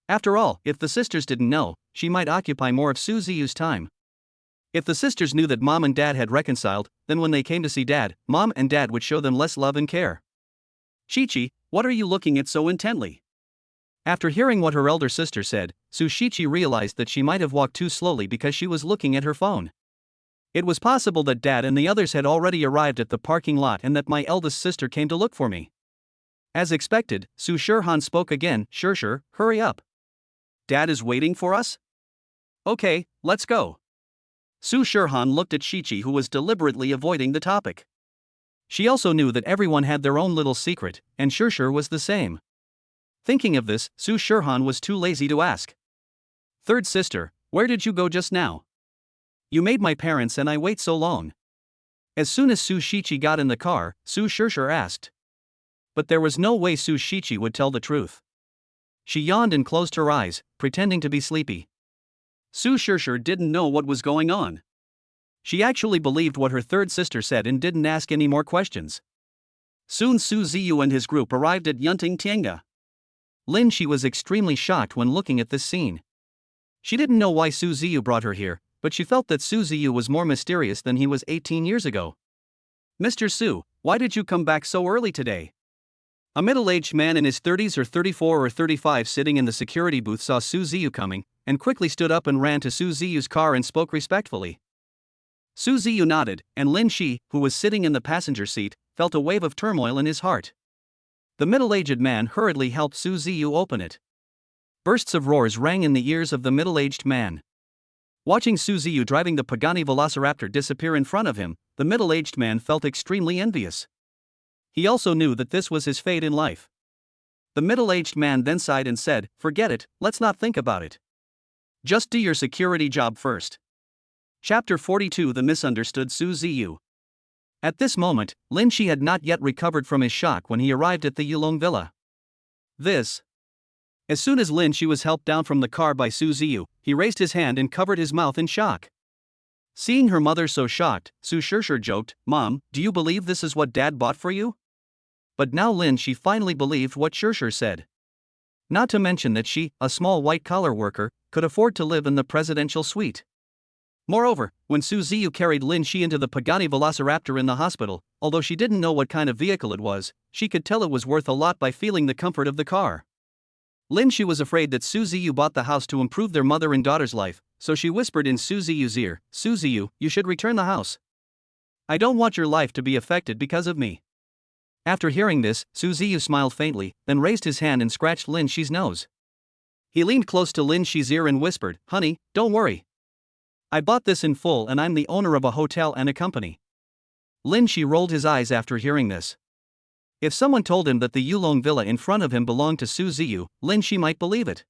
After all, if the sisters didn't know, she might occupy more of Su Ziyu's time. If the sisters knew that mom and dad had reconciled, then when they came to see dad, mom and dad would show them less love and care. Shiqi, what are you looking at so intently? After hearing what her elder sister said, Su Shiqi realized that she might have walked too slowly because she was looking at her phone. It was possible that dad and the others had already arrived at the parking lot and that my eldest sister came to look for me. As expected, Su Shirhan spoke again. Shir, hurry up. Dad is waiting for us? Okay, let's go. Su Shirhan looked at Shiqi, who was deliberately avoiding the topic. She also knew that everyone had their own little secret, and Shir was the same. Thinking of this, Su Shirhan was too lazy to ask. Third sister, where did you go just now? You made my parents and I wait so long. As soon as Su Shiqi got in the car, Su Shir asked. But there was no way Su Shiqi would tell the truth. She yawned and closed her eyes, pretending to be sleepy. Su Shir didn't know what was going on. She actually believed what her third sister said and didn't ask any more questions. Soon Su Ziyu and his group arrived at Yunting Tiange. Lin Shi was extremely shocked when looking at this scene. She didn't know why Su Ziyu brought her here, but she felt that Su Ziyu was more mysterious than he was 18 years ago. Mr. Su, why did you come back so early today? A middle-aged man in his 30s or 34 or 35 sitting in the security booth saw Su Ziyu coming, and quickly stood up and ran to Su Ziyu's car and spoke respectfully. Su Ziyu nodded, and Lin Shi, who was sitting in the passenger seat, felt a wave of turmoil in his heart. The middle-aged man hurriedly helped Su Ziyu open it. Bursts of roars rang in the ears of the middle-aged man. Watching Su Ziyu driving the Pagani Velociraptor disappear in front of him, the middle-aged man felt extremely envious. He also knew that this was his fate in life. The middle-aged man then sighed and said, "Forget it, let's not think about it. Just do your security job first." Chapter 42 The Misunderstood Su Ziyu. At this moment, Lin Shi had not yet recovered from his shock when he arrived at the Yulong Villa. As soon as Lin Shi was helped down from the car by Su Ziyu, he raised his hand and covered his mouth in shock. Seeing her mother so shocked, Su Shir joked, "Mom, do you believe this is what Dad bought for you?" But now Lin Shi finally believed what Shir said. Not to mention that she, a small white-collar worker, could afford to live in the presidential suite. Moreover, when Su Ziyu carried Lin Shi into the Pagani Velociraptor in the hospital, although she didn't know what kind of vehicle it was, she could tell it was worth a lot by feeling the comfort of the car. Lin Shi was afraid that Su Ziyu bought the house to improve their mother and daughter's life, so she whispered in Su Ziyu's ear, "Su Ziyu, you should return the house. I don't want your life to be affected because of me." After hearing this, Su Ziyu smiled faintly, then raised his hand and scratched Lin Shi's nose. He leaned close to Lin Shi's ear and whispered, "Honey, don't worry. I bought this in full and I'm the owner of a hotel and a company." Lin Shi rolled his eyes after hearing this. If someone told him that the Yulong Villa in front of him belonged to Su Ziyu, Lin Shi might believe it.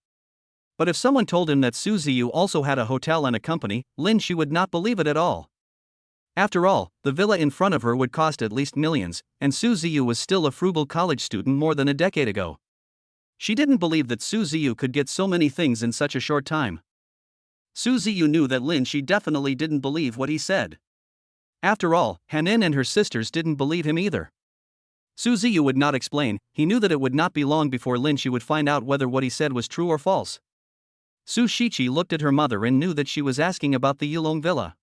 But if someone told him that Su Ziyu also had a hotel and a company, Lin Shi would not believe it at all. After all, the villa in front of her would cost at least millions, and Su Ziyu was still a frugal college student more than a decade ago. She didn't believe that Su Ziyu could get so many things in such a short time. Su Ziyu knew that Lin Shi definitely didn't believe what he said. After all, Hanin and her sisters didn't believe him either. Su Ziyu would not explain. He knew that it would not be long before Lin Shi would find out whether what he said was true or false. Su Shiqi looked at her mother and knew that she was asking about the Yulong Villa.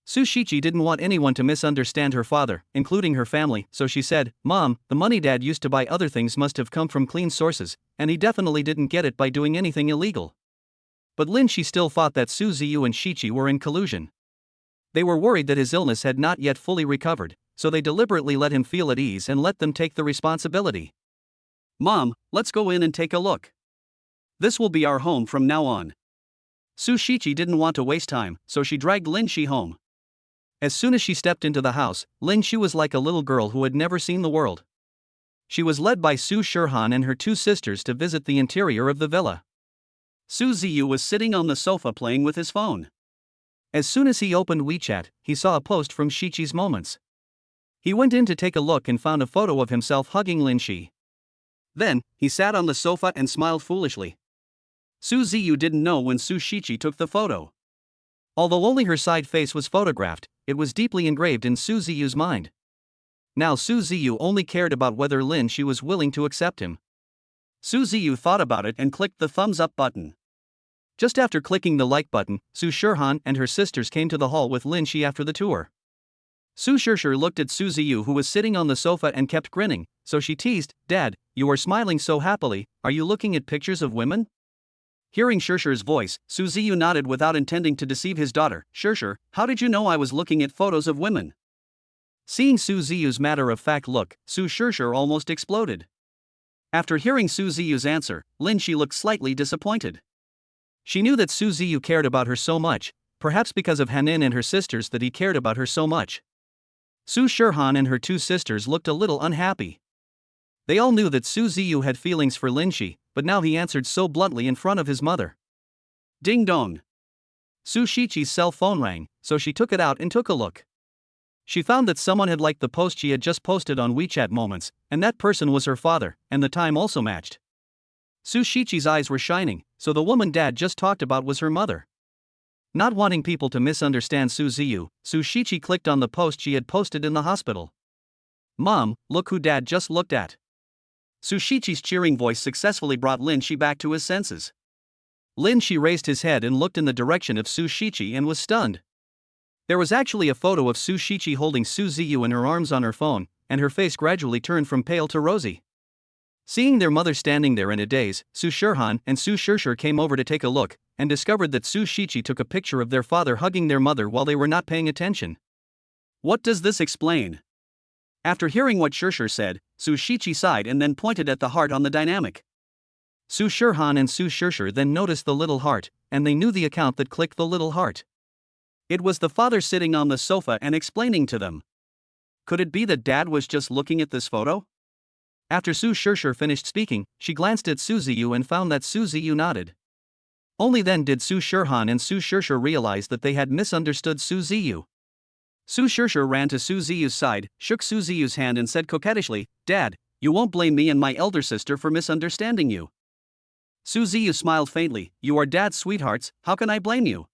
Su Shiqi didn't want anyone to misunderstand her father, including her family, so she said, "Mom, the money Dad used to buy other things must have come from clean sources, and he definitely didn't get it by doing anything illegal." But Lin Shi still thought that Su Ziyu and Shiqi were in collusion. They were worried that his illness had not yet fully recovered, so they deliberately let him feel at ease and let them take the responsibility. "Mom, let's go in and take a look. This will be our home from now on." Su Shiqi didn't want to waste time, so she dragged Lin Shi home. As soon as she stepped into the house, Lin Shi was like a little girl who had never seen the world. She was led by Su Shirhan and her two sisters to visit the interior of the villa. Su Ziyu was sitting on the sofa playing with his phone. As soon as he opened WeChat, he saw a post from Shiqi's Moments. He went in to take a look and found a photo of himself hugging Lin Shi. Then, he sat on the sofa and smiled foolishly. Su Ziyu didn't know when Su Shiqi took the photo. Although only her side face was photographed, it was deeply engraved in Su Ziyu's mind. Now Su Ziyu only cared about whether Lin Shi was willing to accept him. Su Ziyu thought about it and clicked the thumbs up button. Just after clicking the like button, Su Shihan and her sisters came to the hall with Lin Shi after the tour. Su Shishir looked at Su Ziyu, who was sitting on the sofa, and kept grinning, so she teased, "Dad, you are smiling so happily, are you looking at pictures of women?" Hearing Shishir's voice, Su Ziyu nodded without intending to deceive his daughter. "Shishir, how did you know I was looking at photos of women?" Seeing Su Ziyu's matter-of-fact look, Su Shishir almost exploded. After hearing Su Ziyu's answer, Lin Shi looked slightly disappointed. She knew that Su Ziyu cared about her so much, perhaps because of Hanin and her sisters that he cared about her so much. Su Shihan and her two sisters looked a little unhappy. They all knew that Su Ziyu had feelings for Lin Shi, but now he answered so bluntly in front of his mother. Ding dong! Su Shiqi's cell phone rang, so she took it out and took a look. She found that someone had liked the post she had just posted on WeChat Moments, and that person was her father, and the time also matched. Su Shiqi's eyes were shining, so the woman Dad just talked about was her mother. Not wanting people to misunderstand Su Ziyu, Su Shiqi clicked on the post she had posted in the hospital. "Mom, look who Dad just looked at." Su Shiqi's cheering voice successfully brought Lin Shi back to his senses. Lin Shi raised his head and looked in the direction of Su Shiqi and was stunned. There was actually a photo of Su Shiqi holding Su Ziyu in her arms on her phone, and her face gradually turned from pale to rosy. Seeing their mother standing there in a daze, Su Shihan and Su Shishir came over to take a look, and discovered that Su Shiqi took a picture of their father hugging their mother while they were not paying attention. What does this explain? After hearing what Shishir said, Su Shiqi sighed and then pointed at the heart on the dynamic. Su Shihan and Su Shishir then noticed the little heart, and they knew the account that clicked the little heart. It was the father sitting on the sofa and explaining to them. Could it be that Dad was just looking at this photo? After Su Shishir finished speaking, she glanced at Su Ziyu and found that Su Ziyu nodded. Only then did Su Shihan and Su Shishir realize that they had misunderstood Su Ziyu. Su Shishir ran to Su Ziyu's side, shook Su Ziyu's hand and said coquettishly, "Dad, you won't blame me and my elder sister for misunderstanding you." Su Ziyu smiled faintly, "You are Dad's sweethearts, how can I blame you?"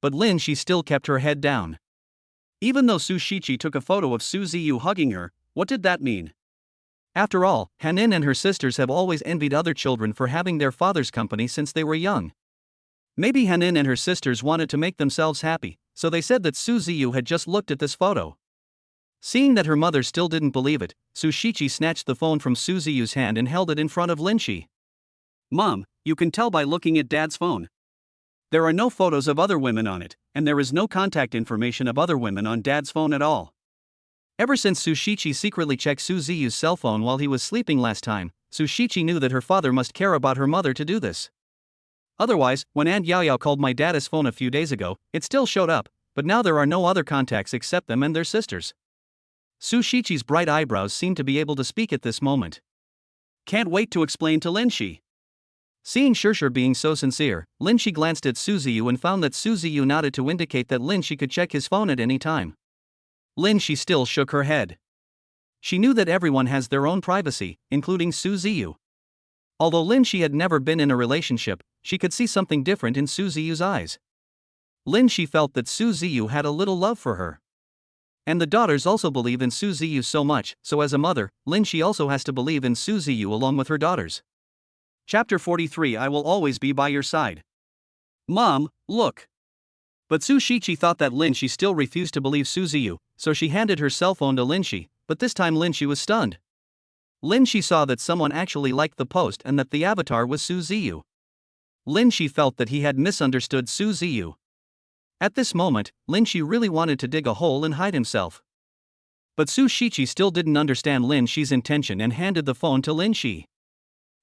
But Lin Shi still kept her head down. Even though Su Shiqi took a photo of Su Ziyu hugging her, what did that mean? After all, Hanin and her sisters have always envied other children for having their father's company since they were young. Maybe Hanin and her sisters wanted to make themselves happy, so they said that Su Ziyu had just looked at this photo. Seeing that her mother still didn't believe it, Su Shiqi snatched the phone from Su Ziyu's hand and held it in front of Lin Shi. "Mom, you can tell by looking at Dad's phone. There are no photos of other women on it, and there is no contact information of other women on Dad's phone at all." Ever since Su Shiqi secretly checked Su Ziyu's cell phone while he was sleeping last time, Su Shiqi knew that her father must care about her mother to do this. Otherwise, when Aunt Yaoyao called my dad's phone a few days ago, it still showed up, but now there are no other contacts except them and their sisters. Su Shiqi's bright eyebrows seemed to be able to speak at this moment. "Can't wait to explain to Lin Shi." Seeing Shishir being so sincere, Lin Shi glanced at Su Ziyu and found that Su Ziyu nodded to indicate that Lin Shi could check his phone at any time. Lin Shi still shook her head. She knew that everyone has their own privacy, including Su Ziyu. Although Lin Shi had never been in a relationship, she could see something different in Su Ziyu's eyes. Lin Shi felt that Su Ziyu had a little love for her. And the daughters also believe in Su Ziyu so much, so as a mother, Lin Shi also has to believe in Su Ziyu along with her daughters. Chapter 43, I will always be by your side. "Mom, look." But Su Shiqi thought that Lin Shi still refused to believe Su Ziyu, so she handed her cell phone to Lin Shi, but this time Lin Shi was stunned. Lin Shi saw that someone actually liked the post and that the avatar was Su Ziyu. Lin Shi felt that he had misunderstood Su Ziyu. At this moment, Lin Shi really wanted to dig a hole and hide himself. But Su Shiqi still didn't understand Lin Shi's intention and handed the phone to Lin Shi.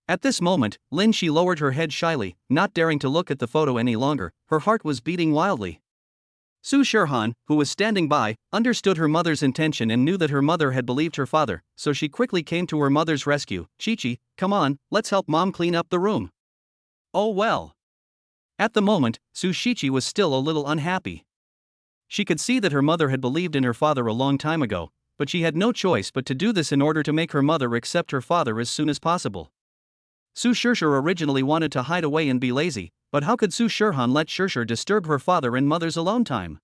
At this moment, Lin Shi lowered her head shyly, not daring to look at the photo any longer. Her heart was beating wildly. Su Shihan, who was standing by, understood her mother's intention and knew that her mother had believed her father, so she quickly came to her mother's rescue. "Chi-Chi, come on, let's help Mom clean up the room." "Oh well." At the moment, Su Shiqi was still a little unhappy. She could see that her mother had believed in her father a long time ago, but she had no choice but to do this in order to make her mother accept her father as soon as possible. Su Shishir originally wanted to hide away and be lazy, but how could Su Shirhan let Shishir disturb her father and mother's alone time?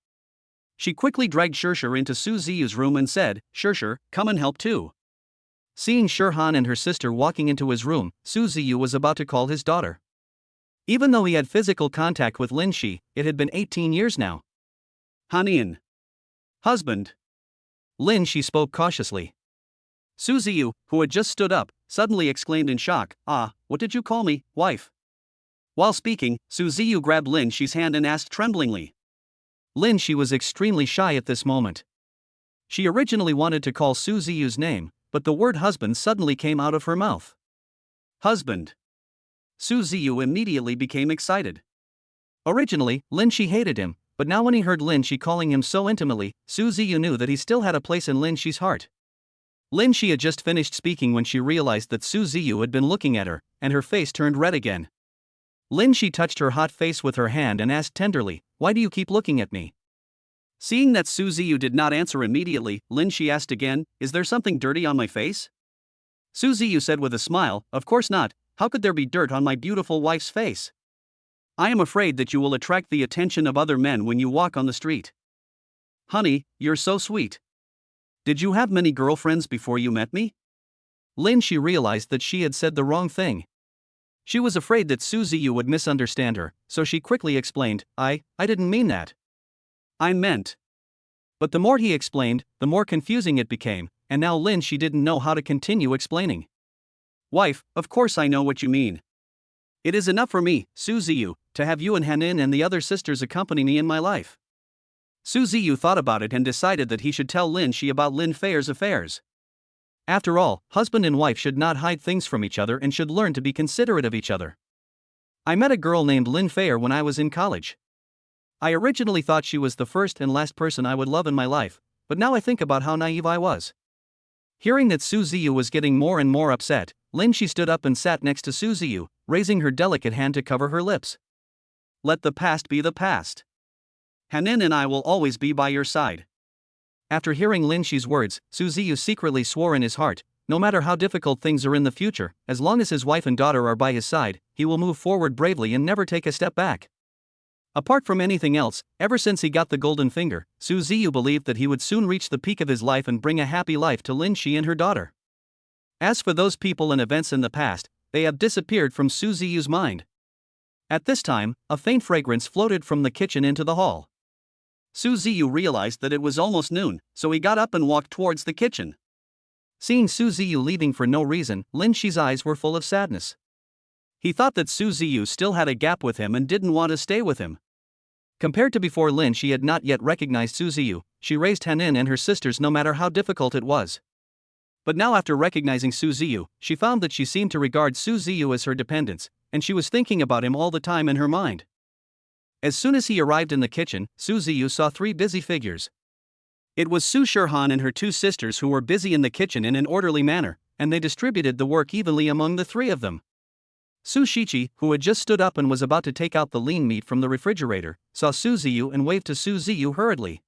She quickly dragged Shishir into Su Ziyu's room and said, "Shishir, come and help too." Seeing Shirhan and her sister walking into his room, Su Ziyu was about to call his daughter. Even though he had physical contact with Lin Shi, it had been 18 years now. "Hanian. Husband." Lin Shi spoke cautiously. Su Ziyu, who had just stood up, suddenly exclaimed in shock, "Ah, what did you call me, wife?" While speaking, Su Ziyu grabbed Lin Shi's hand and asked tremblingly. Lin Shi was extremely shy at this moment. She originally wanted to call Su Ziyu's name, but the word husband suddenly came out of her mouth. Husband. Su Ziyu immediately became excited. Originally, Lin Shi hated him, but now when he heard Lin Shi calling him so intimately, Su Ziyu knew that he still had a place in Lin Shi's heart. Lin Shi had just finished speaking when she realized that Su Ziyu had been looking at her, and her face turned red again. Lin Shi touched her hot face with her hand and asked tenderly, "Why do you keep looking at me?" Seeing that Su Ziyu did not answer immediately, Lin Shi asked again, "Is there something dirty on my face?" Su Ziyu said with a smile, "Of course not, how could there be dirt on my beautiful wife's face? I am afraid that you will attract the attention of other men when you walk on the street." "Honey, you're so sweet. Did you have many girlfriends before you met me?" Lin Shi realized that she had said the wrong thing. She was afraid that Su Ziyu would misunderstand her, so she quickly explained, I didn't mean that. I meant. But the more he explained, the more confusing it became, and now Lin Shi didn't know how to continue explaining. "Wife, of course I know what you mean. It is enough for me, Su Ziyu, to have you and Hanin and the other sisters accompany me in my life." Su Ziyu thought about it and decided that he should tell Lin Shi about Lin Feer's affairs. After all, husband and wife should not hide things from each other and should learn to be considerate of each other. "I met a girl named Lin Feer when I was in college. I originally thought she was the first and last person I would love in my life, but now I think about how naive I was." Hearing that Su Ziyu was getting more and more upset, Lin Shi stood up and sat next to Su Ziyu, raising her delicate hand to cover her lips. "Let the past be the past. Hanin and I will always be by your side." After hearing Lin Shi's words, Su Ziyu secretly swore in his heart, no matter how difficult things are in the future, as long as his wife and daughter are by his side, he will move forward bravely and never take a step back. Apart from anything else, ever since he got the golden finger, Su Ziyu believed that he would soon reach the peak of his life and bring a happy life to Lin Shi and her daughter. As for those people and events in the past, they have disappeared from Su Ziyu's mind. At this time, a faint fragrance floated from the kitchen into the hall. Su Ziyu realized that it was almost noon, so he got up and walked towards the kitchen. Seeing Su Ziyu leaving for no reason, Lin Shi's eyes were full of sadness. He thought that Su Ziyu still had a gap with him and didn't want to stay with him. Compared to before, Lin Shi had not yet recognized Su Ziyu. She raised Hanin and her sisters no matter how difficult it was. But now, after recognizing Su Ziyu, she found that she seemed to regard Su Ziyu as her dependents, and she was thinking about him all the time in her mind. As soon as he arrived in the kitchen, Su Ziyu saw three busy figures. It was Su Shirhan and her two sisters who were busy in the kitchen in an orderly manner, and they distributed the work evenly among the three of them. Su Shichi, who had just stood up and was about to take out the lean meat from the refrigerator, saw Su Ziyu and waved to Su Ziyu hurriedly.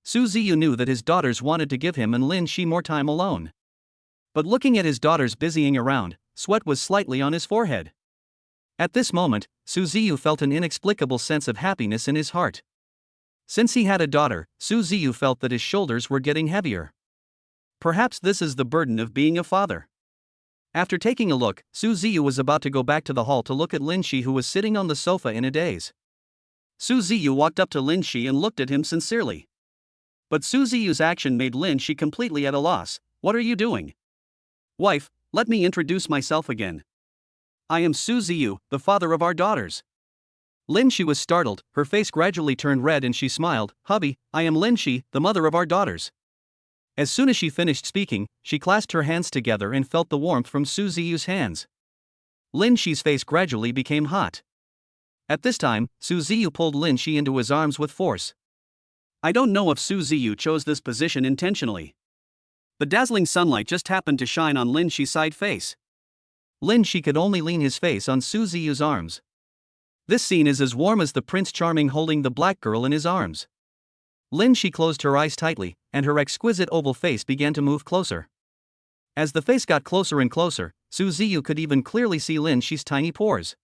Su Ziyu knew that his daughters wanted to give him and Lin Shi more time alone. But looking at his daughters busying around, sweat was slightly on his forehead. At this moment, Su Ziyu felt an inexplicable sense of happiness in his heart. Since he had a daughter, Su Ziyu felt that his shoulders were getting heavier. Perhaps this is the burden of being a father. After taking a look, Su Ziyu was about to go back to the hall to look at Lin Shi, who was sitting on the sofa in a daze. Su Ziyu walked up to Lin Shi and looked at him sincerely. But Su Ziyu's action made Lin Shi completely at a loss. "What are you doing?" "Wife, let me introduce myself again. I am Su Ziyu, the father of our daughters." Lin Shi was startled, her face gradually turned red and she smiled. "Hubby, I am Lin Shi, the mother of our daughters." As soon as she finished speaking, she clasped her hands together and felt the warmth from Su Ziyu's hands. Lin Shi's face gradually became hot. At this time, Su Ziyu pulled Lin Shi into his arms with force. I don't know if Su Ziyu chose this position intentionally. The dazzling sunlight just happened to shine on Lin Shi's side face. Lin Shi could only lean his face on Su Ziyu's arms. This scene is as warm as the Prince Charming holding the black girl in his arms. Lin Shi closed her eyes tightly, and her exquisite oval face began to move closer. As the face got closer and closer, Su Ziyu could even clearly see Lin Shi's tiny pores.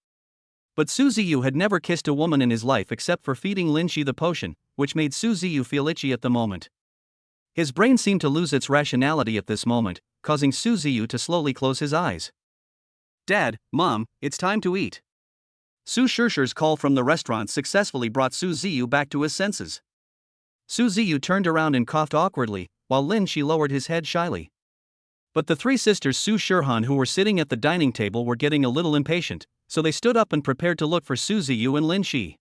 But Su Ziyu had never kissed a woman in his life except for feeding Lin Shi the potion, which made Su Ziyu feel itchy at the moment. His brain seemed to lose its rationality at this moment, causing Su Ziyu to slowly close his eyes. Dad, Mom, it's time to eat. Su Shishir's call from the restaurant successfully brought Su Ziyu back to his senses. Su Ziyu turned around and coughed awkwardly, while Lin Shi lowered his head shyly. But the three sisters Su Shirhan who were sitting at the dining table were getting a little impatient, so they stood up and prepared to look for Su Ziyu and Lin Shi.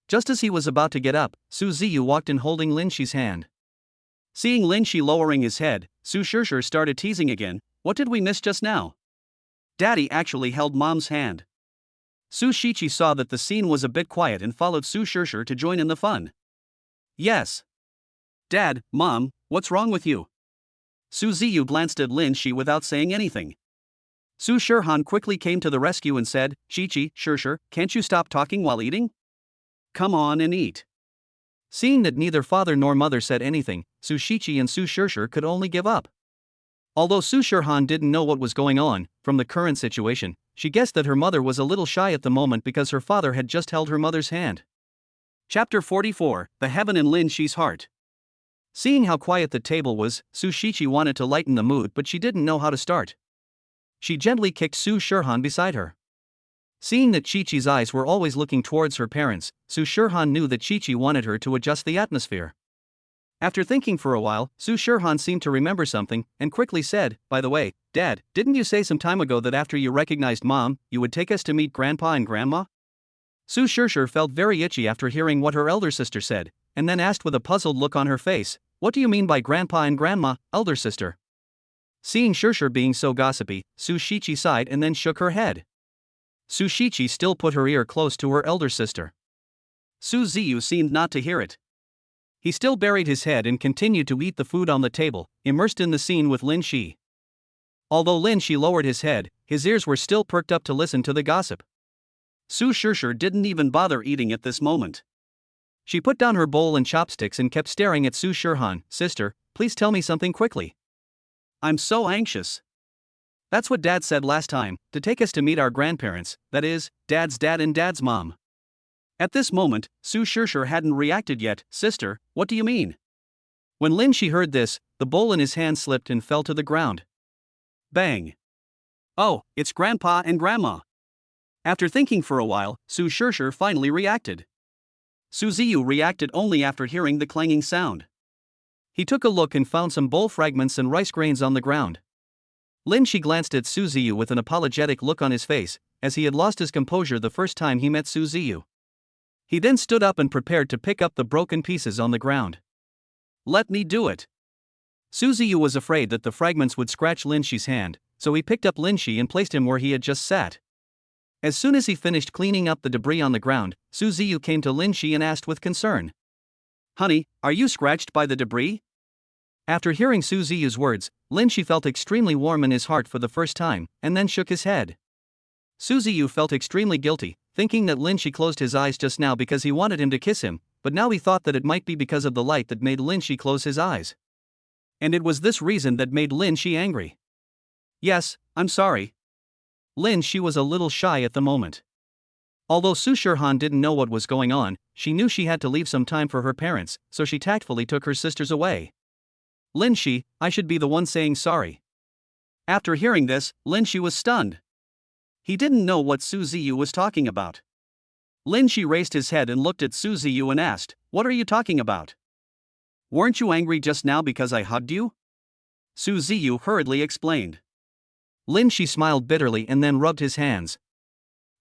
Just as he was about to get up, Su Ziyu walked in holding Lin Shi's hand. Seeing Lin Shi lowering his head, Su Shishir started teasing again. What did we miss just now? Daddy actually held Mom's hand. Su Shichi saw that the scene was a bit quiet and followed Su Shishir to join in the fun. Yes. Dad, Mom, what's wrong with you? Su Ziyu glanced at Lin Shi without saying anything. Su Shirhan quickly came to the rescue and said, Shichi, Shishir, can't you stop talking while eating? Come on and eat. Seeing that neither father nor mother said anything, Su Shichi and Su Shishir could only give up. Although Su Shirhan didn't know what was going on, from the current situation, she guessed that her mother was a little shy at the moment because her father had just held her mother's hand. Chapter 44, The Heaven in Lin Shi's Heart. Seeing how quiet the table was, Su Shichi wanted to lighten the mood but she didn't know how to start. She gently kicked Su Shirhan beside her. Seeing that Chi-Chi's eyes were always looking towards her parents, Su Shirhan knew that Chi-Chi wanted her to adjust the atmosphere. After thinking for a while, Su Shirhan seemed to remember something, and quickly said, By the way, Dad, didn't you say some time ago that after you recognized Mom, you would take us to meet Grandpa and Grandma? Su Shishir felt very itchy after hearing what her elder sister said, and then asked with a puzzled look on her face, What do you mean by Grandpa and Grandma, elder sister? Seeing Shishir being so gossipy, Su Shichi sighed and then shook her head. Su Shichi still put her ear close to her elder sister. Su Ziyu seemed not to hear it. He still buried his head and continued to eat the food on the table, immersed in the scene with Lin Shi. Although Lin Shi lowered his head, his ears were still perked up to listen to the gossip. Su Shishir didn't even bother eating at this moment. She put down her bowl and chopsticks and kept staring at Su Shirhan. Sister, please tell me something quickly. I'm so anxious. That's what Dad said last time, to take us to meet our grandparents, that is, Dad's dad and Dad's mom. At this moment, Su Shishir hadn't reacted yet. Sister, what do you mean? When Lin Shi heard this, the bowl in his hand slipped and fell to the ground. Bang! Oh, it's Grandpa and Grandma. After thinking for a while, Su Shishir finally reacted. Su Ziyu reacted only after hearing the clanging sound. He took a look and found some bowl fragments and rice grains on the ground. Lin Shi glanced at Su Ziyu with an apologetic look on his face, as he had lost his composure the first time he met Su Ziyu. He then stood up and prepared to pick up the broken pieces on the ground. Let me do it. Su Ziyu was afraid that the fragments would scratch Lin Shi's hand, so he picked up Lin Shi and placed him where he had just sat. As soon as he finished cleaning up the debris on the ground, Su Ziyu came to Lin Shi and asked with concern. Honey, are you scratched by the debris? After hearing Su Ziyu's words, Lin Shi felt extremely warm in his heart for the first time, and then shook his head. Su Ziyu felt extremely guilty, thinking that Lin Shi closed his eyes just now because he wanted him to kiss him, but now he thought that it might be because of the light that made Lin Shi close his eyes. And it was this reason that made Lin Shi angry. Yes, I'm sorry. Lin Shi was a little shy at the moment. Although Su Shirhan didn't know what was going on, she knew she had to leave some time for her parents, so she tactfully took her sisters away. Lin Shi, I should be the one saying sorry. After hearing this, Lin Shi was stunned. He didn't know what Su Ziyu was talking about. Lin Shi raised his head and looked at Su Ziyu and asked, What are you talking about? Weren't you angry just now because I hugged you? Su Ziyu hurriedly explained. Lin Shi smiled bitterly and then rubbed his hands.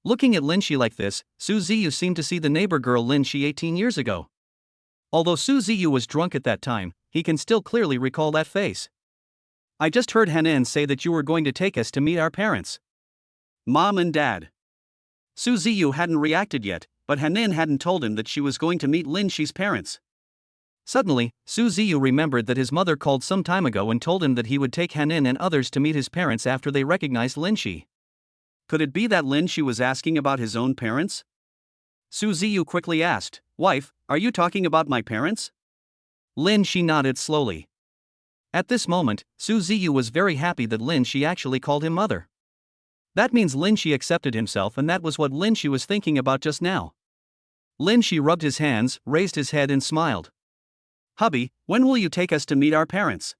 Looking at Lin Shi like this, Su Ziyu seemed to see the neighbor girl Lin Shi 18 years ago. Although Su Ziyu was drunk at that time, he can still clearly recall that face. I just heard Hanan say that you were going to take us to meet our parents. Mom and Dad. Su Ziyu hadn't reacted yet, but Hanan hadn't told him that she was going to meet Lin Shi's parents. Suddenly, Su Ziyu remembered that his mother called some time ago and told him that he would take Hanan and others to meet his parents after they recognized Lin Shi. Could it be that Lin Shi was asking about his own parents? Su Ziyu quickly asked, Wife, are you talking about my parents? Lin Shi nodded slowly. At this moment, Su Ziyu was very happy that Lin Shi actually called him mother. That means Lin Shi accepted himself, and that was what Lin Shi was thinking about just now. Lin Shi rubbed his hands, raised his head and smiled. Hubby, when will you take us to meet our parents?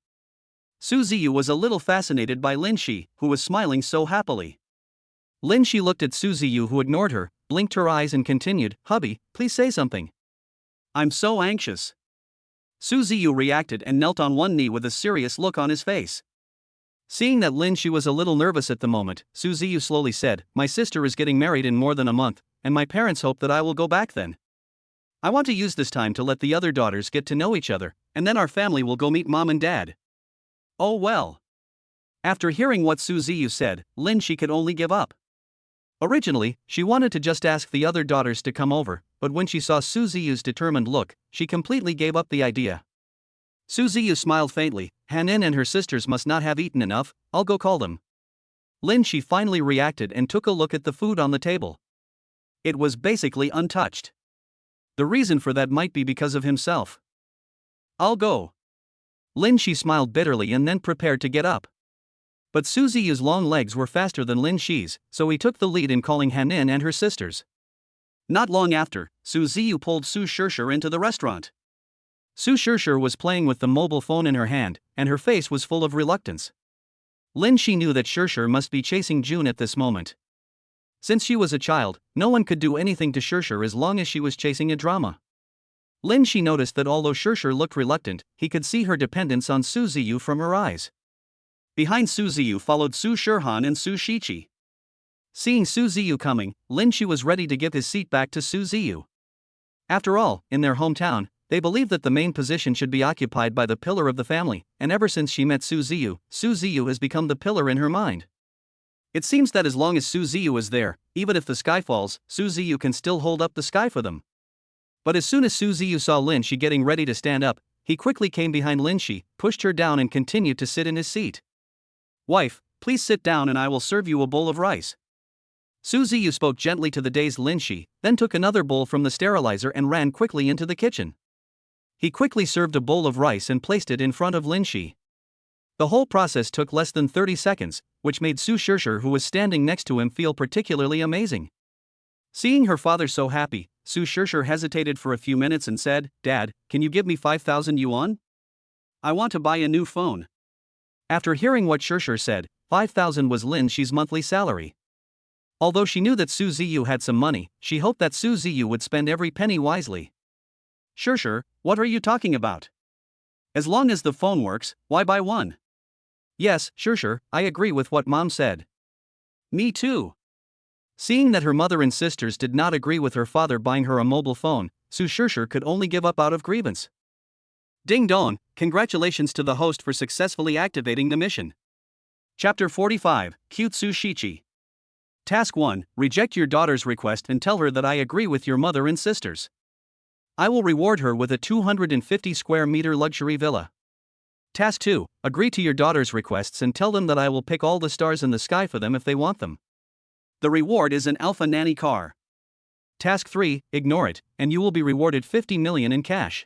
Su Ziyu was a little fascinated by Lin Shi, who was smiling so happily. Lin Shi looked at Su Ziyu, who ignored her, blinked her eyes and continued, Hubby, please say something. I'm so anxious. Su Ziyu reacted and knelt on one knee with a serious look on his face. Seeing that Lin Shi was a little nervous at the moment, Su Ziyu slowly said, My sister is getting married in more than a month, and my parents hope that I will go back then. I want to use this time to let the other daughters get to know each other, and then our family will go meet mom and dad. Oh well. After hearing what Su Ziyu said, Lin Shi could only give up. Originally, she wanted to just ask the other daughters to come over, but when she saw Su Ziyu's determined look, she completely gave up the idea. Su Ziyu smiled faintly, Hanin and her sisters must not have eaten enough, I'll go call them. Lin Shi finally reacted and took a look at the food on the table. It was basically untouched. The reason for that might be because of himself. I'll go. Lin Shi smiled bitterly and then prepared to get up. But Su Ziyu's long legs were faster than Lin Shi's, so he took the lead in calling Hanin and her sisters. Not long after, Su Ziyu pulled Su Shishir into the restaurant. Su Shishir was playing with the mobile phone in her hand, and her face was full of reluctance. Lin Shi knew that Shishir must be chasing June at this moment. Since she was a child, no one could do anything to Shishir as long as she was chasing a drama. Lin Shi noticed that although Shishir looked reluctant, he could see her dependence on Su Ziyu from her eyes. Behind Su Ziyu followed Su Shirhan and Su Shichi. Seeing Su Ziyu coming, Lin Shi was ready to give his seat back to Su Ziyu. After all, in their hometown, they believed that the main position should be occupied by the pillar of the family, and ever since she met Su Ziyu has become the pillar in her mind. It seems that as long as Su Ziyu is there, even if the sky falls, Su Ziyu can still hold up the sky for them. But as soon as Su Ziyu saw Lin Shi getting ready to stand up, he quickly came behind Lin Shi, pushed her down and continued to sit in his seat. Wife, please sit down and I will serve you a bowl of rice. Su Ziyu spoke gently to the dazed Lin Shi, then took another bowl from the sterilizer and ran quickly into the kitchen. He quickly served a bowl of rice and placed it in front of Lin Shi. The whole process took less than 30 seconds, which made Su Shishir, who was standing next to him, feel particularly amazing. Seeing her father so happy, Su Shishir hesitated for a few minutes and said, Dad, can you give me 5,000 yuan? I want to buy a new phone. After hearing what Shishir said, 5,000 was Lin Shi's monthly salary. Although she knew that Su Ziyu had some money, she hoped that Su Ziyu would spend every penny wisely. Shishir, what are you talking about? As long as the phone works, why buy one? Yes, Shishir, I agree with what Mom said. Me too. Seeing that her mother and sisters did not agree with her father buying her a mobile phone, Su Shishir could only give up out of grievance. Ding dong, congratulations to the host for successfully activating the mission. Chapter 45, Cute Su Shichi. Task 1, reject your daughter's request and tell her that I agree with your mother and sisters. I will reward her with a 250 square meter luxury villa. Task 2, agree to your daughter's requests and tell them that I will pick all the stars in the sky for them if they want them. The reward is an Alpha Nanny car. Task 3, ignore it, and you will be rewarded 50 million in cash.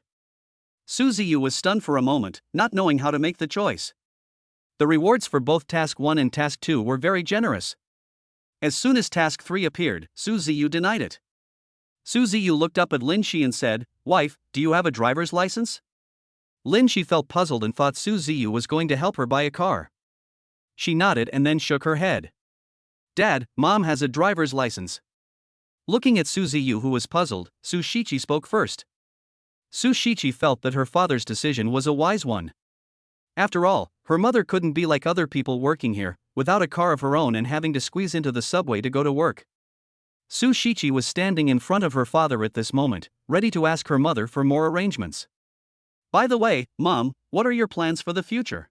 Su Ziyu was stunned for a moment, not knowing how to make the choice. The rewards for both Task 1 and Task 2 were very generous. As soon as Task 3 appeared, Su Ziyu denied it. Su Ziyu looked up at Lin Shi and said, Wife, do you have a driver's license? Lin Shi felt puzzled and thought Su Ziyu was going to help her buy a car. She nodded and then shook her head. Dad, Mom has a driver's license. Looking at Su Ziyu, who was puzzled, Su Shichi spoke first. Su Shichi felt that her father's decision was a wise one. After all, her mother couldn't be like other people working here, without a car of her own and having to squeeze into the subway to go to work. Su Shichi was standing in front of her father at this moment, ready to ask her mother for more arrangements. By the way, Mom, what are your plans for the future?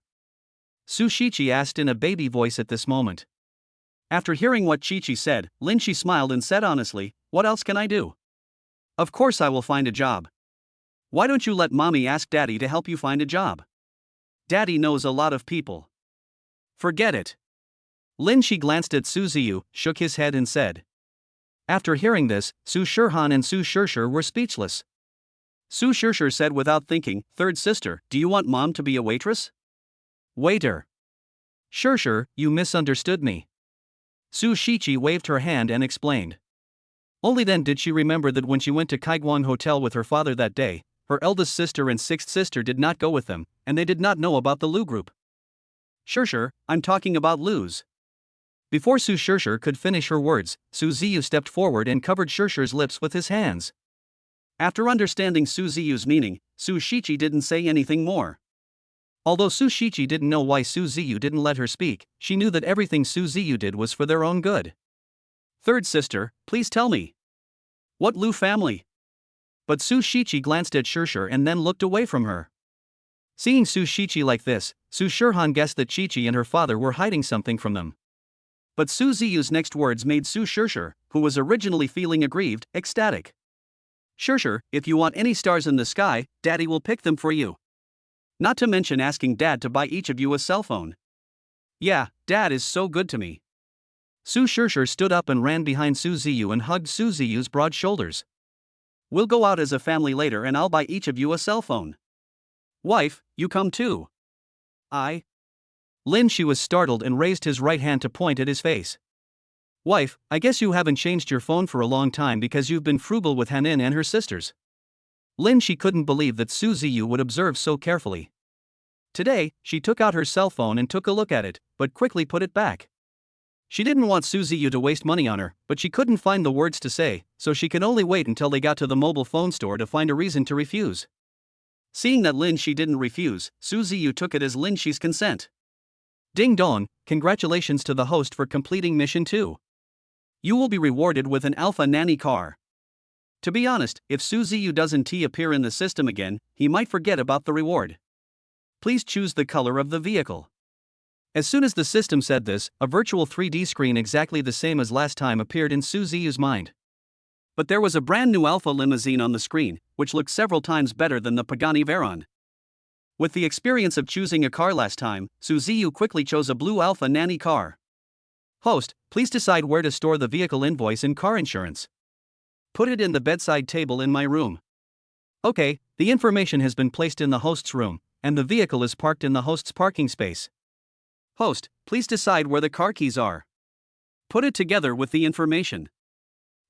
Su Shichi asked in a baby voice at this moment. After hearing what Shichi said, Lin Shi smiled and said honestly, what else can I do? Of course I will find a job. Why don't you let Mommy ask Daddy to help you find a job? Daddy knows a lot of people. Forget it. Lin Shi glanced at Su Ziyu, shook his head and said. After hearing this, Su Shirhan and Su Shishir were speechless. Su Shirsher said without thinking, "Third sister, do you want mom to be a waitress?" Waiter. Shirsher, you misunderstood me. Su Shichi waved her hand and explained. Only then did she remember that when she went to Kaigwang Hotel with her father that day, her eldest sister and sixth sister did not go with them, and they did not know about the Lu group. Shirsher, I'm talking about Lu's. Before Su Shirsher could finish her words, Su Ziyu stepped forward and covered Shirsher's lips with his hands. After understanding Su Ziyu's meaning, Su Shichi didn't say anything more. Although Su Shichi didn't know why Su Ziyu didn't let her speak, she knew that everything Su Ziyu did was for their own good. Third sister, please tell me. What Lu family? But Su Shichi glanced at Shirsher and then looked away from her. Seeing Su Shichi like this, Su Shirhan guessed that Shichi and her father were hiding something from them. But Su Ziyu's next words made Su Shirsher, who was originally feeling aggrieved, ecstatic. Shirsher, if you want any stars in the sky, Daddy will pick them for you. Not to mention asking Dad to buy each of you a cell phone. Yeah, Dad is so good to me. Su Shirsher stood up and ran behind Su Ziyu and hugged Su Ziyu's broad shoulders. We'll go out as a family later and I'll buy each of you a cell phone. Wife, you come too. Lin Shi was startled and raised his right hand to point at his face. Wife, I guess you haven't changed your phone for a long time because you've been frugal with Hanin and her sisters. Lin Shi couldn't believe that Su Ziyu would observe so carefully. Today, she took out her cell phone and took a look at it, but quickly put it back. She didn't want Su Ziyu to waste money on her, but she couldn't find the words to say, so she could only wait until they got to the mobile phone store to find a reason to refuse. Seeing that Lin Shi didn't refuse, Su Ziyu took it as Lin Shi's consent. Ding dong, congratulations to the host for completing mission 2. You will be rewarded with an Alpha Nanny car. To be honest, if Su Ziyu doesn't appear in the system again, he might forget about the reward. Please choose the color of the vehicle. As soon as the system said this, a virtual 3D screen exactly the same as last time appeared in Su Ziyu's mind. But there was a brand new Alpha limousine on the screen, which looked several times better than the Pagani Veyron. With the experience of choosing a car last time, Su Ziyu quickly chose a blue Alpha Nanny car. Host, please decide where to store the vehicle invoice and car insurance. Put it in the bedside table in my room. Okay, the information has been placed in the host's room, and the vehicle is parked in the host's parking space. Host, please decide where the car keys are. Put it together with the information.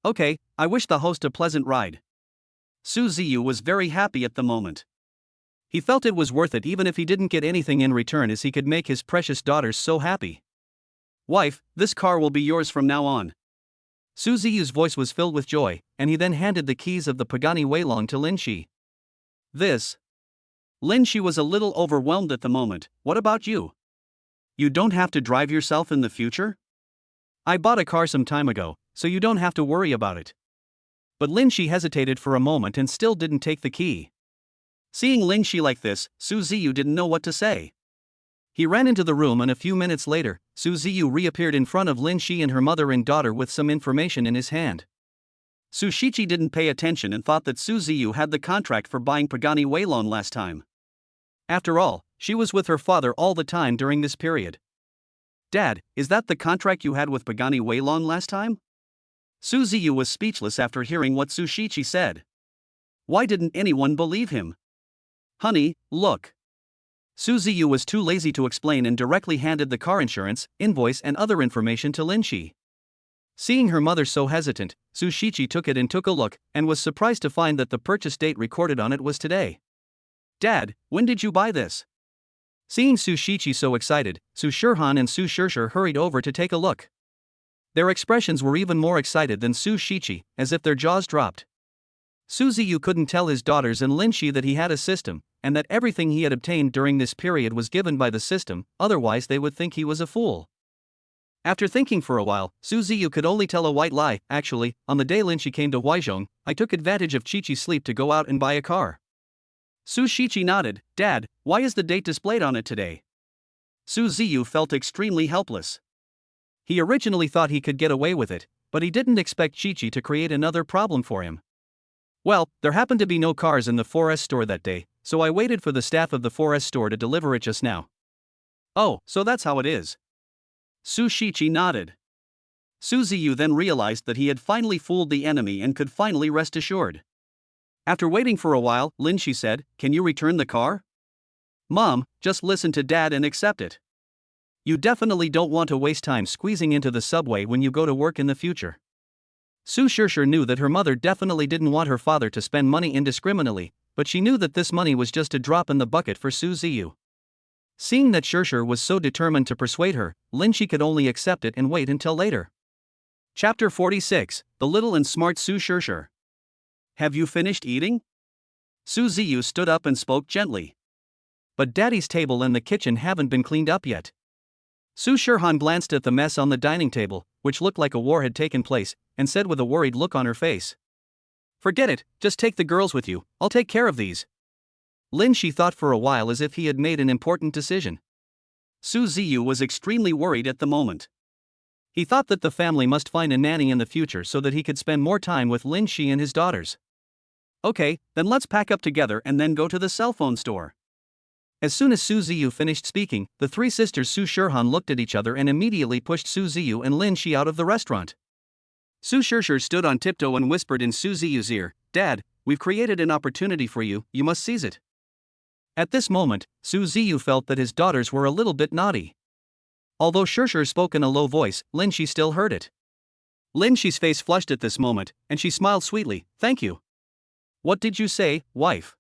Okay, I wish the host a pleasant ride. Su Ziyu was very happy at the moment. He felt it was worth it even if he didn't get anything in return, as he could make his precious daughters so happy. Wife, this car will be yours from now on. Su Ziyu's voice was filled with joy, and he then handed the keys of the Pagani Weilong to Lin Shi. Lin Shi was a little overwhelmed at the moment. What about you? You don't have to drive yourself in the future? I bought a car some time ago, so you don't have to worry about it. But Lin Shi hesitated for a moment and still didn't take the key. Seeing Lin Shi like this, Su Ziyu didn't know what to say. He ran into the room, and a few minutes later, Su Ziyu reappeared in front of Lin Shi and her mother and daughter with some information in his hand. Su Shichi didn't pay attention and thought that Su Ziyu had the contract for buying Pagani Weilong last time. After all, she was with her father all the time during this period. Dad, is that the contract you had with Pagani Weilong last time? Su Ziyu was speechless after hearing what Su Shichi said. Why didn't anyone believe him? Honey, look. Su Ziyu was too lazy to explain and directly handed the car insurance, invoice and other information to Lin Shi. Seeing her mother so hesitant, Su Shichi took it and took a look, and was surprised to find that the purchase date recorded on it was today. Dad, when did you buy this? Seeing Su Shichi so excited, Su Shirhan and Su Shirsher hurried over to take a look. Their expressions were even more excited than Su Shichi, as if their jaws dropped. Su Ziyu couldn't tell his daughters and Lin Shi that he had a system, and that everything he had obtained during this period was given by the system, otherwise they would think he was a fool. After thinking for a while, Su Ziyu could only tell a white lie. Actually, on the day Lin Shi came to Huizhong, I took advantage of Chi-Chi's sleep to go out and buy a car. Su Shichi nodded. Dad, why is the date displayed on it today? Su Ziyu felt extremely helpless. He originally thought he could get away with it, but he didn't expect Chi-Chi to create another problem for him. Well, there happened to be no cars in the 4S store that day, so I waited for the staff of the 4S store to deliver it just now. Oh, so that's how it is. Su Shichi nodded. Su Ziyu then realized that he had finally fooled the enemy and could finally rest assured. After waiting for a while, Lin, she said, "Can you return the car?" "Mom, just listen to Dad and accept it. You definitely don't want to waste time squeezing into the subway when you go to work in the future." Su Shishir knew that her mother definitely didn't want her father to spend money indiscriminately, but she knew that this money was just a drop in the bucket for Su Ziyu. Seeing that Shishir was so determined to persuade her, Lin she could only accept it and wait until later. Chapter 46, The Little and Smart Su Shishir. "Have you finished eating?" Su Ziyu stood up and spoke gently. "But Daddy's table and the kitchen haven't been cleaned up yet." Su Shirhan glanced at the mess on the dining table, which looked like a war had taken place, and said with a worried look on her face, "Forget it, just take the girls with you, I'll take care of these." Lin she thought for a while as if he had made an important decision. Su Ziyu was extremely worried at the moment. He thought that the family must find a nanny in the future so that he could spend more time with Lin Shi and his daughters. "Okay, then let's pack up together and then go to the cell phone store." As soon as Su Ziyu finished speaking, the three sisters Su Shirhan looked at each other and immediately pushed Su Ziyu and Lin Shi out of the restaurant. Su Shishir stood on tiptoe and whispered in Su Ziyu's ear, "Dad, we've created an opportunity for you, you must seize it." At this moment, Su Ziyu felt that his daughters were a little bit naughty. Although Shishir spoke in a low voice, Lin Shi still heard it. Lin Shi's face flushed at this moment, and she smiled sweetly, "Thank you." "What did you say, wife?"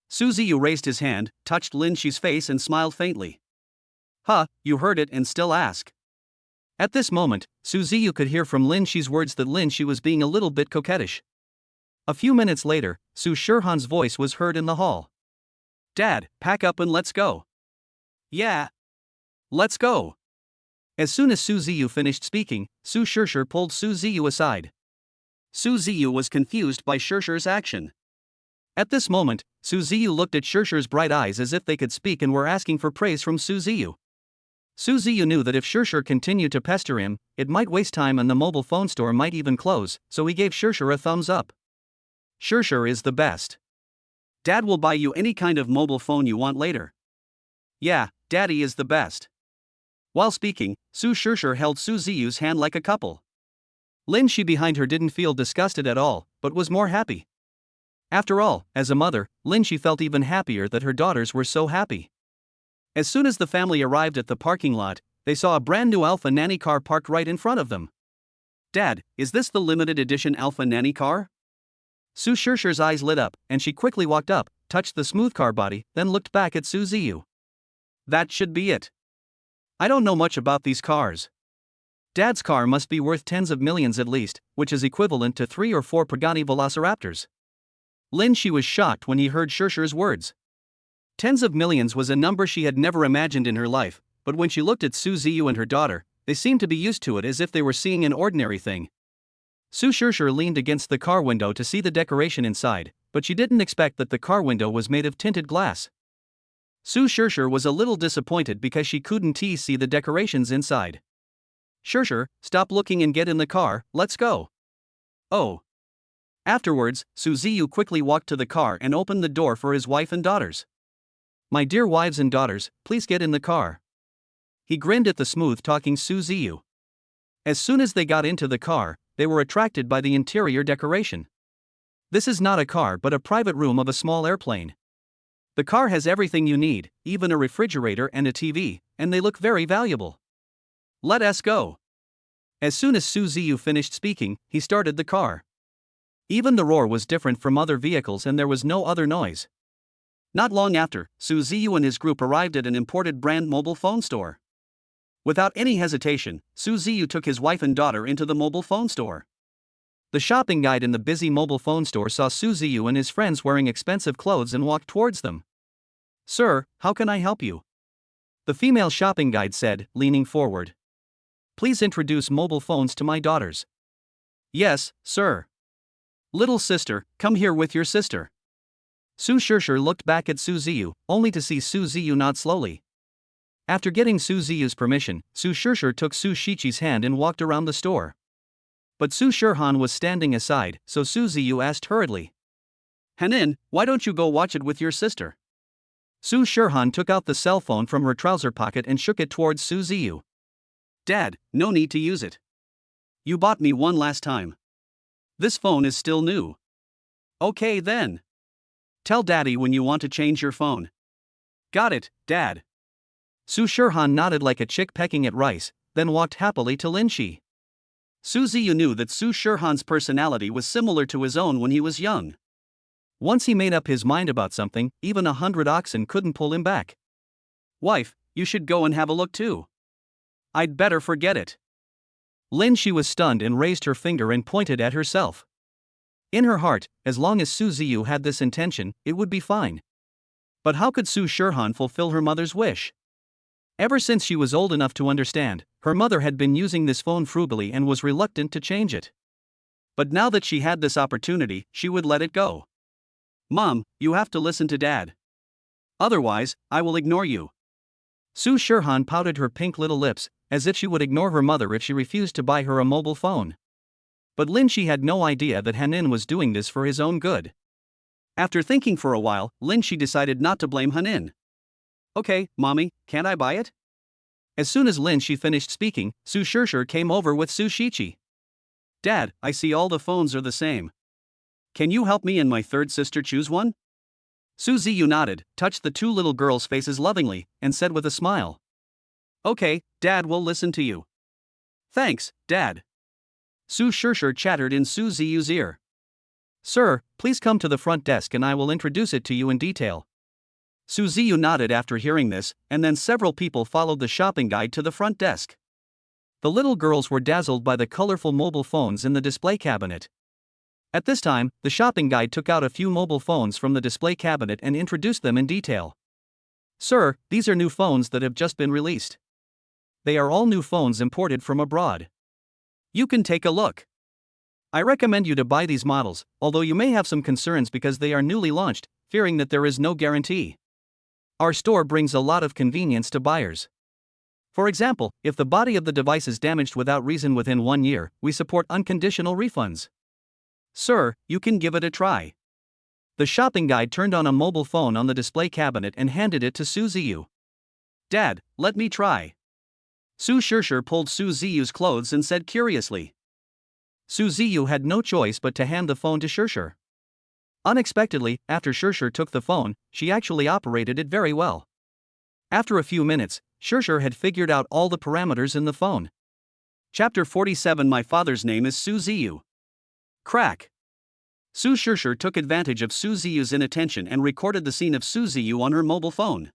Su Ziyu raised his hand, touched Lin Shi's face and smiled faintly. "Huh, you heard it and still ask." At this moment, Su Ziyu could hear from Lin Shi's words that Lin Shi was being a little bit coquettish. A few minutes later, Su Shirhan's voice was heard in the hall. "Dad, pack up and let's go." "Yeah. Let's go." As soon as Su Ziyu finished speaking, Su Shishir pulled Su Ziyu aside. Su Ziyu was confused by Shishir's action. At this moment, Su Ziyu looked at Shishir's bright eyes as if they could speak and were asking for praise from Su Ziyu. Su Ziyu knew that if Shishir continued to pester him, it might waste time and the mobile phone store might even close, so he gave Shishir a thumbs up. "Shishir is the best. Dad will buy you any kind of mobile phone you want later." "Yeah, Daddy is the best." While speaking, Su Shishir held Su Ziyu's hand like a couple. Lin Shi behind her didn't feel disgusted at all, but was more happy. After all, as a mother, Lin Shi felt even happier that her daughters were so happy. As soon as the family arrived at the parking lot, they saw a brand new Alpha Nanny car parked right in front of them. "Dad, is this the limited edition Alpha Nanny car?" Su Shishir's eyes lit up, and she quickly walked up, touched the smooth car body, then looked back at Su Ziyu. "That should be it. I don't know much about these cars. Dad's car must be worth tens of millions at least, which is equivalent to 3 or 4 Pagani Velociraptors." Lin Shi was shocked when he heard Shishir's words. Tens of millions was a number she had never imagined in her life, but when she looked at Su Ziyu and her daughter, they seemed to be used to it as if they were seeing an ordinary thing. Su Shishir leaned against the car window to see the decoration inside, but she didn't expect that the car window was made of tinted glass. Su Shishir was a little disappointed because she couldn't see the decorations inside. "Shishir, stop looking and get in the car, let's go." "Oh." Afterwards, Su Ziyu quickly walked to the car and opened the door for his wife and daughters. "My dear wives and daughters, please get in the car." He grinned at the smooth-talking Su Ziyu. As soon as they got into the car, they were attracted by the interior decoration. This is not a car but a private room of a small airplane. The car has everything you need, even a refrigerator and a TV, and they look very valuable. "Let us go." As soon as Su Ziyu finished speaking, he started the car. Even the roar was different from other vehicles and there was no other noise. Not long after, Su Ziyu and his group arrived at an imported brand mobile phone store. Without any hesitation, Su Ziyu took his wife and daughter into the mobile phone store. The shopping guide in the busy mobile phone store saw Su Ziyu and his friends wearing expensive clothes and walked towards them. "Sir, how can I help you?" the female shopping guide said, leaning forward. "Please introduce mobile phones to my daughters." "Yes, sir." "Little sister, come here with your sister." Su Shishir looked back at Su Ziyu, only to see Su Ziyu nod slowly. After getting Su Ziyu's permission, Su Shishir took Su Shichi's hand and walked around the store. But Su Shirhan was standing aside, so Su Ziyu asked hurriedly, "Hanin, why don't you go watch it with your sister?" Su Shirhan took out the cell phone from her trouser pocket and shook it towards Su Ziyu. "Dad, no need to use it. You bought me one last time. This phone is still new." Okay then. Tell Daddy when you want to change your phone. Got it, Dad. Su Shirhan nodded like a chick pecking at rice, then walked happily to Lin Shi. Su Ziyu knew that Su Shirhan's personality was similar to his own when he was young. Once he made up his mind about something, even 100 oxen couldn't pull him back. Wife, you should go and have a look too. I'd better forget it. Lin Shi was stunned and raised her finger and pointed at herself. In her heart, as long as Su Ziyu had this intention, it would be fine. But how could Su Shirhan fulfill her mother's wish? Ever since she was old enough to understand, her mother had been using this phone frugally and was reluctant to change it. But now that she had this opportunity, she would let it go. Mom, you have to listen to Dad. Otherwise, I will ignore you. Su Shirhan pouted her pink little lips, as if she would ignore her mother if she refused to buy her a mobile phone. But Lin Shi had no idea that Hanin was doing this for his own good. After thinking for a while, Lin Shi decided not to blame Hanin. Okay, Mommy, can't I buy it? As soon as Lin Shi finished speaking, Su Shirshir came over with Su Shichi. Dad, I see all the phones are the same. Can you help me and my third sister choose one? Su Ziyu nodded, touched the two little girls' faces lovingly, and said with a smile. Okay, Dad will listen to you. Thanks, Dad. Su Shirshir chattered in Su Ziyu's ear. Sir, please come to the front desk and I will introduce it to you in detail. Su Ziyu nodded after hearing this, and then several people followed the shopping guide to the front desk. The little girls were dazzled by the colorful mobile phones in the display cabinet. At this time, the shopping guide took out a few mobile phones from the display cabinet and introduced them in detail. Sir, these are new phones that have just been released. They are all new phones imported from abroad. You can take a look. I recommend you to buy these models, although you may have some concerns because they are newly launched, fearing that there is no guarantee. Our store brings a lot of convenience to buyers. For example, if the body of the device is damaged without reason within 1 year, we support unconditional refunds. Sir, you can give it a try. The shopping guide turned on a mobile phone on the display cabinet and handed it to Su Ziyu. Dad, let me try. Su Shirshir pulled Su Ziyu's clothes and said curiously. Su Ziyu had no choice but to hand the phone to Shirshir. Unexpectedly, after Shirshir took the phone, she actually operated it very well. After a few minutes, Shirshir had figured out all the parameters in the phone. Chapter 47. My father's name is Su Ziyu. Crack. Su Shirshir took advantage of Su Ziyu's inattention and recorded the scene of Su Ziyu on her mobile phone.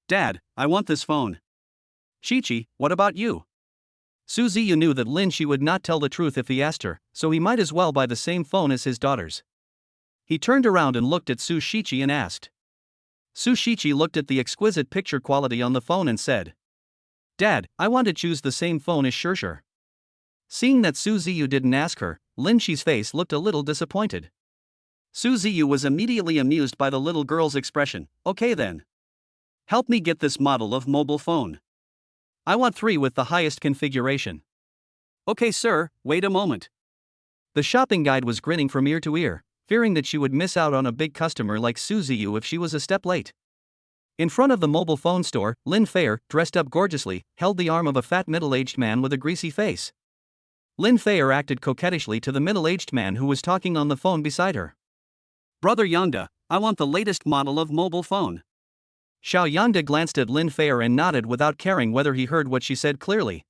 Dad, I want this phone. Shichi, what about you? Su Ziyu knew that Lin Shi would not tell the truth if he asked her, so he might as well buy the same phone as his daughters. He turned around and looked at Su Shichi and asked. Su Shichi looked at the exquisite picture quality on the phone and said, Dad, I want to choose the same phone as Shirshir. Seeing that Su Ziyu didn't ask her, Lin Shi's face looked a little disappointed. Su Ziyu was immediately amused by the little girl's expression. Okay then. Help me get this model of mobile phone. I want 3 with the highest configuration. Okay sir, wait a moment. The shopping guide was grinning from ear to ear, fearing that she would miss out on a big customer like Su Ziyu if she was a step late. In front of the mobile phone store, Lin Feer, dressed up gorgeously, held the arm of a fat middle-aged man with a greasy face. Lin Feer acted coquettishly to the middle-aged man who was talking on the phone beside her. Brother Yangda, I want the latest model of mobile phone. Xiao Yangda glanced at Lin Feer and nodded without caring whether he heard what she said clearly.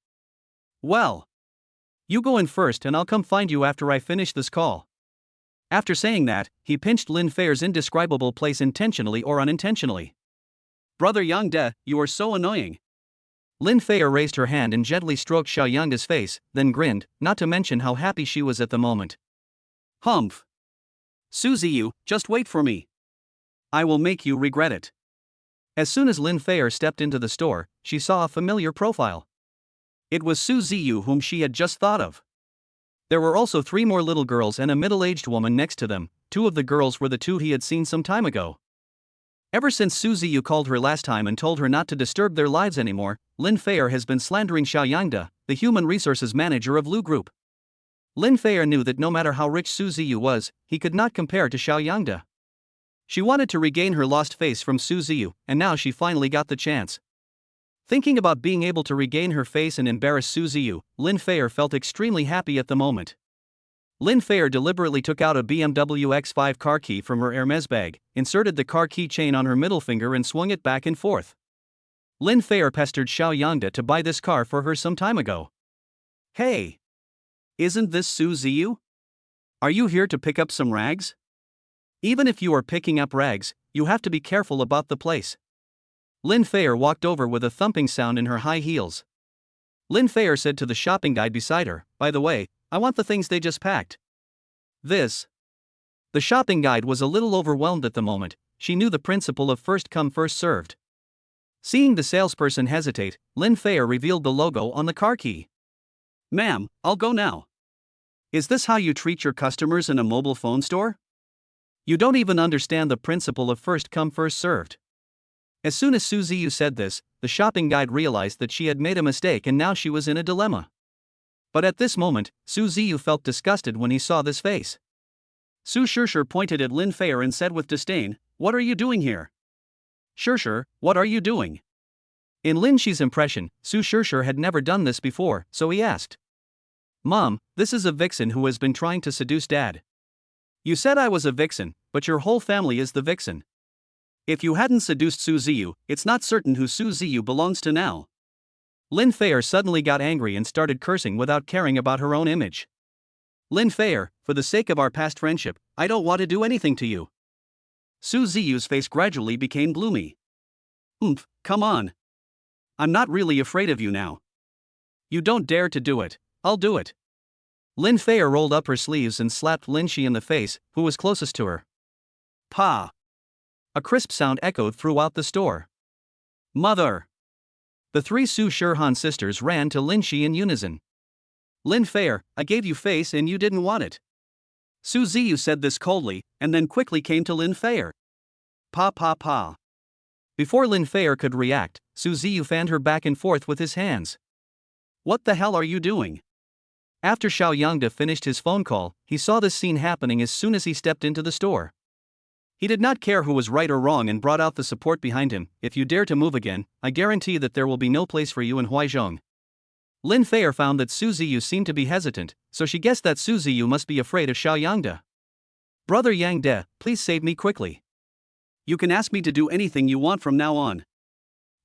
Well. You go in first and I'll come find you after I finish this call. After saying that, he pinched Lin Feer's indescribable place intentionally or unintentionally. Brother Yangda, you are so annoying. Lin Feer raised her hand and gently stroked Xiao Yangda's face, then grinned, not to mention how happy she was at the moment. Humph. Su Ziyu, just wait for me. I will make you regret it. As soon as Lin Feer stepped into the store, she saw a familiar profile. It was Su Ziyu whom she had just thought of. There were also 3 more little girls and a middle-aged woman next to them. 2 of the girls were the 2 he had seen some time ago. Ever since Su Ziyu called her last time and told her not to disturb their lives anymore, Lin Feer has been slandering Xiao Yangda, the human resources manager of Lu Group. Lin Feer knew that no matter how rich Su Ziyu was, he could not compare to Xiao Yangda. She wanted to regain her lost face from Su Ziyu, and now she finally got the chance. Thinking about being able to regain her face and embarrass Su Ziyu, Lin Feer felt extremely happy at the moment. Lin Feer deliberately took out a BMW X5 car key from her Hermes bag, inserted the car keychain on her middle finger and swung it back and forth. Lin Feer pestered Xiao Yangde to buy this car for her some time ago. Hey! Isn't this Su Ziyu? Are you here to pick up some rags? Even if you are picking up rags, you have to be careful about the place. Lin Feer walked over with a thumping sound in her high heels. Lin Feer said to the shopping guide beside her, "By the way, I want the things they just packed." This. The shopping guide was a little overwhelmed at the moment. She knew the principle of first come first served. Seeing the salesperson hesitate, Lin Feer revealed the logo on the car key. "Ma'am, I'll go now." Is this how you treat your customers in a mobile phone store? You don't even understand the principle of first come first served. As soon as Su Ziyu said this, the shopping guide realized that she had made a mistake and now she was in a dilemma. But at this moment, Su Ziyu felt disgusted when he saw this face. Su Shishir pointed at Lin Feer and said with disdain, "What are you doing here?" "Shishir, what are you doing?" In Lin Shi's impression, Su Shishir had never done this before, so he asked. "Mom, this is a vixen who has been trying to seduce Dad." "You said I was a vixen, but your whole family is the vixen. If you hadn't seduced Su Ziyu, it's not certain who Su Ziyu belongs to now." Lin Feer suddenly got angry and started cursing without caring about her own image. "Lin Feer, for the sake of our past friendship, I don't want to do anything to you." Su Ziyu's face gradually became gloomy. Come on. I'm not really afraid of you now. You don't dare to do it, I'll do it." Lin Feer rolled up her sleeves and slapped Lin Shi in the face, who was closest to her. "Pa!" A crisp sound echoed throughout the store. "Mother!" The three Su Shirhan sisters ran to Lin Shi in unison. "Lin Feer, I gave you face and you didn't want it." Su Ziyu said this coldly, and then quickly came to Lin Feer. Pa. Before Lin Feer could react, Su Ziyu fanned her back and forth with his hands. "What the hell are you doing?" After Xiao Yangde finished his phone call, he saw this scene happening as soon as he stepped into the store. He did not care who was right or wrong and brought out the support behind him. "If you dare to move again, I guarantee that there will be no place for you in Huizhong." Lin Feer found that Su Ziyu seemed to be hesitant, so she guessed that Su Ziyu must be afraid of Xiao Yangde. "Brother Yangde, please save me quickly. You can ask me to do anything you want from now on."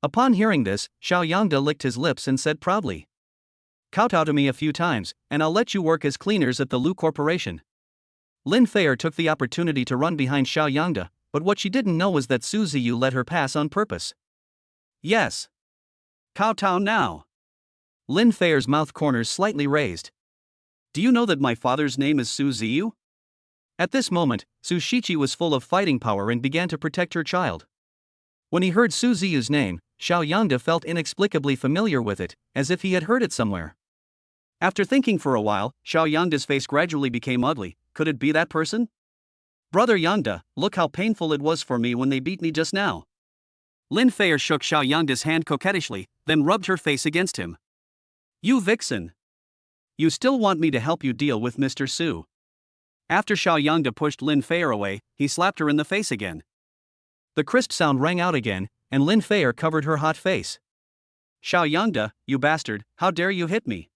Upon hearing this, Xiao Yangde licked his lips and said proudly, "Kowtow to me a few times, and I'll let you work as cleaners at the Lu Corporation." Lin Feer took the opportunity to run behind Xiao Yangde, but what she didn't know was that Su Ziyu let her pass on purpose. "Yes. Kowtow now." Lin Feer's mouth corners slightly raised. "Do you know that my father's name is Su Ziyu?" At this moment, Su Shiqi was full of fighting power and began to protect her child. When he heard Su Ziyu's name, Xiao Yangde felt inexplicably familiar with it, as if he had heard it somewhere. After thinking for a while, Xiao Yangde's face gradually became ugly. Could it be that person? "Brother Yangde, look how painful it was for me when they beat me just now." Lin Feer shook Xiao Yangde's hand coquettishly, then rubbed her face against him. "You vixen! You still want me to help you deal with Mr. Su." After Xiao Yangde pushed Lin Feer away, he slapped her in the face again. The crisp sound rang out again, and Lin Feer covered her hot face. "Xiao Yangde, you bastard, how dare you hit me?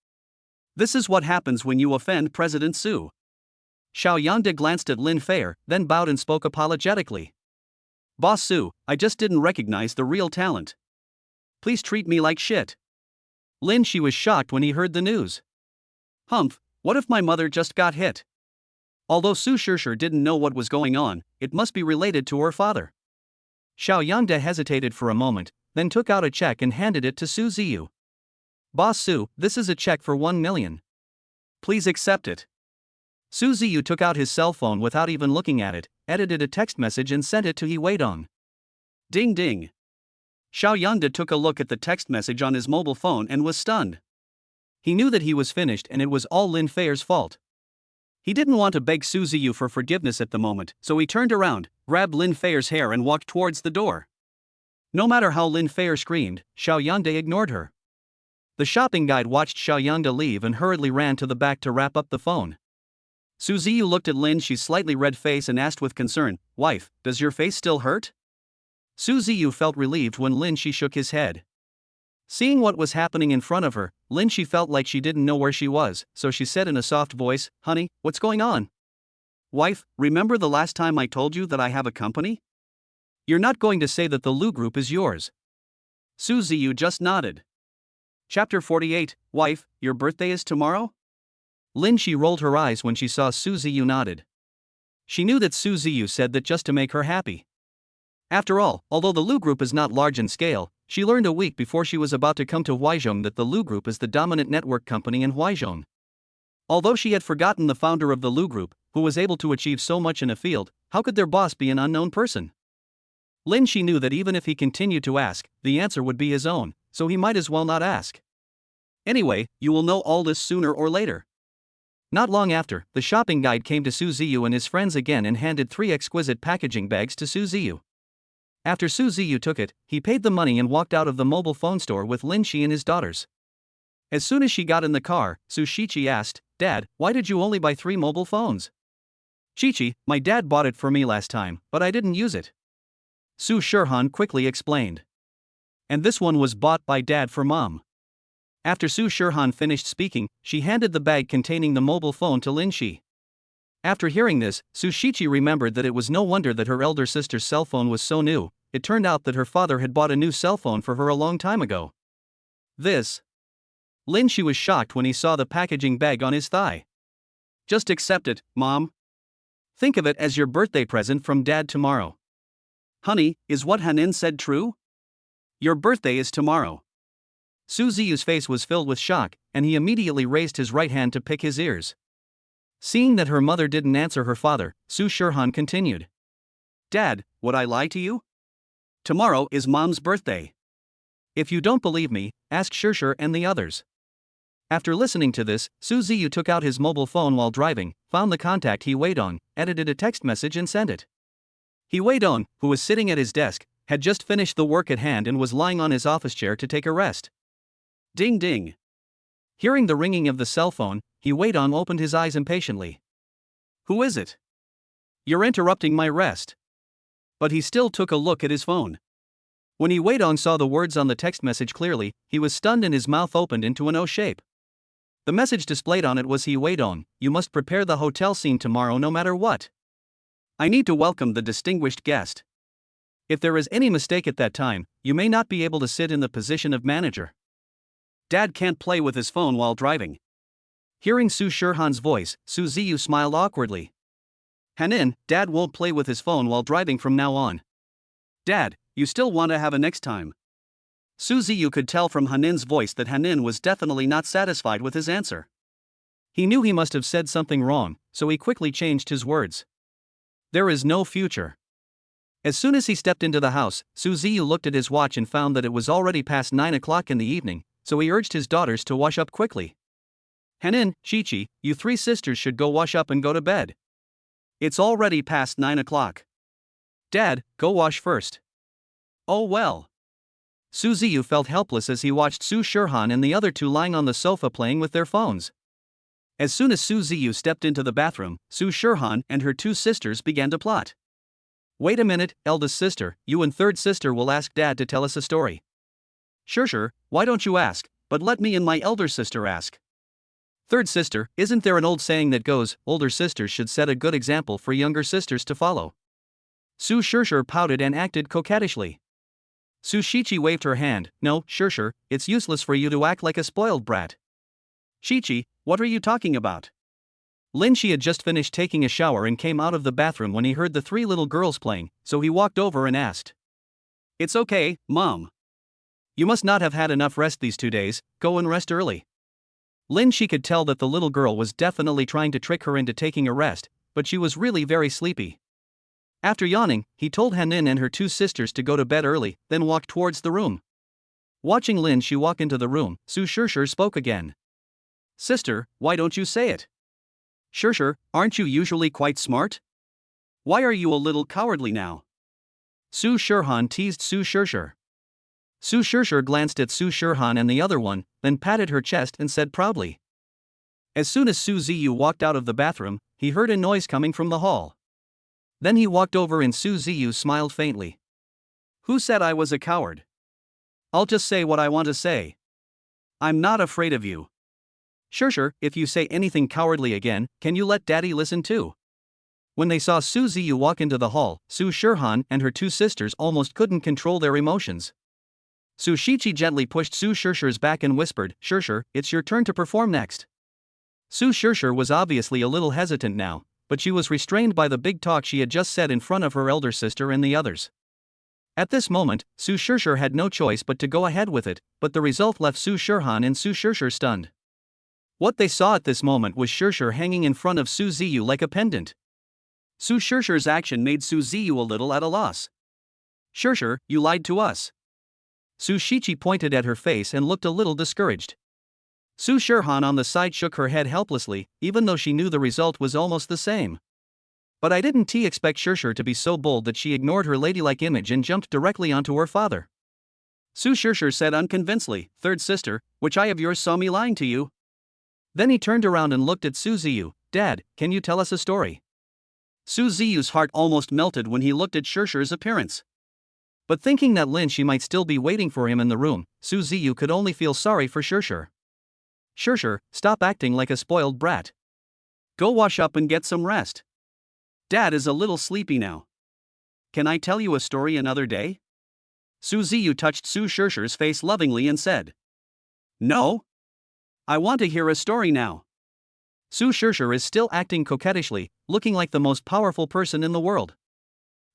This is what happens when you offend President Su." Xiao Yangde glanced at Lin Feer, then bowed and spoke apologetically. "Boss Su, I just didn't recognize the real talent. Please treat me like shit." Lin Shi was shocked when he heard the news. What if my mother just got hit? Although Su Shishir didn't know what was going on, it must be related to her father. Xiao Yangde hesitated for a moment, then took out a check and handed it to Su Ziyu. "Boss Su, this is a check for 1 million. Please accept it." Su Ziyu took out his cell phone without even looking at it, edited a text message and sent it to He Weidong. Ding ding. Xiao Yangde took a look at the text message on his mobile phone and was stunned. He knew that he was finished and it was all Lin Feer's fault. He didn't want to beg Su Ziyu for forgiveness at the moment, so he turned around, grabbed Lin Feer's hair and walked towards the door. No matter how Lin Feer screamed, Xiao Yangde ignored her. The shopping guide watched Xiao Yangde leave and hurriedly ran to the back to wrap up the phone. Su Ziyu looked at Lin Shi's slightly red face and asked with concern, "Wife, does your face still hurt?" Su Ziyu felt relieved when Lin Shi shook his head. Seeing what was happening in front of her, Lin she felt like she didn't know where she was, so she said in a soft voice, "Honey, what's going on?" "Wife, remember the last time I told you that I have a company? You're not going to say that the Lu Group is yours?" Su Ziyu just nodded. Chapter 48, Wife, your birthday is tomorrow? Lin she rolled her eyes when she saw Su Ziyu nodded. She knew that Su Ziyu said that just to make her happy. After all, although the Lu Group is not large in scale, she learned a week before she was about to come to Huaizhong that the Lu Group is the dominant network company in Huaizhong. Although she had forgotten the founder of the Lu Group, who was able to achieve so much in a field, how could their boss be an unknown person? Lin she knew that even if he continued to ask, the answer would be his own, so he might as well not ask. Anyway, you will know all this sooner or later. Not long after, the shopping guide came to Su Ziyu and his friends again and handed 3 exquisite packaging bags to Su Ziyu. After Su Ziyu took it, he paid the money and walked out of the mobile phone store with Lin Shi and his daughters. As soon as she got in the car, Su Shichi asked, "Dad, why did you only buy 3 mobile phones?" "Chichi, my dad bought it for me last time, but I didn't use it," Su Shirhan quickly explained. "And this one was bought by Dad for Mom." After Su Shirhan finished speaking, she handed the bag containing the mobile phone to Lin Shi. After hearing this, Su Shichi remembered that it was no wonder that her elder sister's cell phone was so new. It turned out that her father had bought a new cell phone for her a long time ago. Lin Shi was shocked when he saw the packaging bag on his thigh. "Just accept it, Mom. Think of it as your birthday present from Dad tomorrow." "Honey, is what Hanin said true? Your birthday is tomorrow." Su Ziyu's face was filled with shock, and he immediately raised his right hand to pick his ears. Seeing that her mother didn't answer her father, Su Shirhan continued. "Dad, would I lie to you? Tomorrow is Mom's birthday. If you don't believe me, ask Shirshir and the others." After listening to this, Su Ziyu took out his mobile phone while driving, found the contact he waited on, edited a text message and sent it. He Weidong, who was sitting at his desk, had just finished the work at hand and was lying on his office chair to take a rest. Ding ding. Hearing the ringing of the cell phone, he Weidong opened his eyes impatiently. "Who is it? You're interrupting my rest." But he still took a look at his phone. When he Weidong saw the words on the text message clearly, he was stunned and his mouth opened into an O shape. The message displayed on it was, "He Weidong, you must prepare the hotel scene tomorrow no matter what. I need to welcome the distinguished guest. If there is any mistake at that time, you may not be able to sit in the position of manager. Dad can't play with his phone while driving." Hearing Su Shirhan's voice, Su Ziyu smiled awkwardly. "Hanin, Dad won't play with his phone while driving from now on." "Dad, you still want to have a next time?" Su Ziyu could tell from Hanin's voice that Hanin was definitely not satisfied with his answer. He knew he must have said something wrong, so he quickly changed his words. "There is no future." As soon as he stepped into the house, Su Ziyu looked at his watch and found that it was already past 9 o'clock in the evening, so he urged his daughters to wash up quickly. "Hanin, Chichi, you 3 sisters should go wash up and go to bed. It's already past 9 o'clock. Dad, go wash first." "Oh well." Su Ziyu felt helpless as he watched Su Shirhan and the other 2 lying on the sofa playing with their phones. As soon as Su Ziyu stepped into the bathroom, Su Shirhan and her 2 sisters began to plot. "Wait a minute, eldest sister, you and third sister will ask Dad to tell us a story." "Sure, why don't you ask, but let me and my elder sister ask." "Third sister, isn't there an old saying that goes, older sisters should set a good example for younger sisters to follow?" Su Shirshir pouted and acted coquettishly. Su Shichi waved her hand. "No, Shirshir, it's useless for you to act like a spoiled brat." "Shichi, what are you talking about?" Lin Shi had just finished taking a shower and came out of the bathroom when he heard the 3 little girls playing, so he walked over and asked. "It's okay, Mom. You must not have had enough rest these 2 days, go and rest early." Lin Shi could tell that the little girl was definitely trying to trick her into taking a rest, but she was really very sleepy. After yawning, he told Hanin and her 2 sisters to go to bed early, then walked towards the room. Watching Lin Shi walk into the room, Su Shirshir spoke again. "Sister, why don't you say it? Shirshir, aren't you usually quite smart? Why are you a little cowardly now?" Su Shirhan teased Su Shirshir. Su Shirshir glanced at Su Shirhan and the other one, then patted her chest and said proudly. As soon as Su Ziyu walked out of the bathroom, he heard a noise coming from the hall. Then he walked over and Su Ziyu smiled faintly. "Who said I was a coward? I'll just say what I want to say. I'm not afraid of you. Sure, if you say anything cowardly again, can you let Daddy listen too? When they saw Su Ziyu walk into the hall, Su Shirhan and her two sisters almost couldn't control their emotions. Su Shiqi gently pushed Su Shirshir's back and whispered, Shirshir, it's your turn to perform next. Su Shirshir was obviously a little hesitant now, but she was restrained by the big talk she had just said in front of her elder sister and the others. At this moment, Su Shirshir had no choice but to go ahead with it, but the result left Su Shirhan and Su Shirshir stunned. What they saw at this moment was Shirshir hanging in front of Su Ziyu like a pendant. Su Shirshir's action made Su Ziyu a little at a loss. Shirshir, you lied to us. Su Shiqi pointed at her face and looked a little discouraged. Su Shirhan on the side shook her head helplessly, even though she knew the result was almost the same. But I didn't expect Shirshir to be so bold that she ignored her ladylike image and jumped directly onto her father. Su Shirshir said unconvincingly, third sister, which eye of yours saw me lying to you? Then he turned around and looked at Su Ziyu. Dad, can you tell us a story? Su Ziyu's heart almost melted when he looked at Shirshir's appearance. But thinking that Lin Shi might still be waiting for him in the room, Su Ziyu could only feel sorry for Shirshir. Shirshir, stop acting like a spoiled brat. Go wash up and get some rest. Dad is a little sleepy now. Can I tell you a story another day? Su Ziyu touched Su Shirshir's face lovingly and said. No. I want to hear a story now. Su Shirshir is still acting coquettishly, looking like the most powerful person in the world.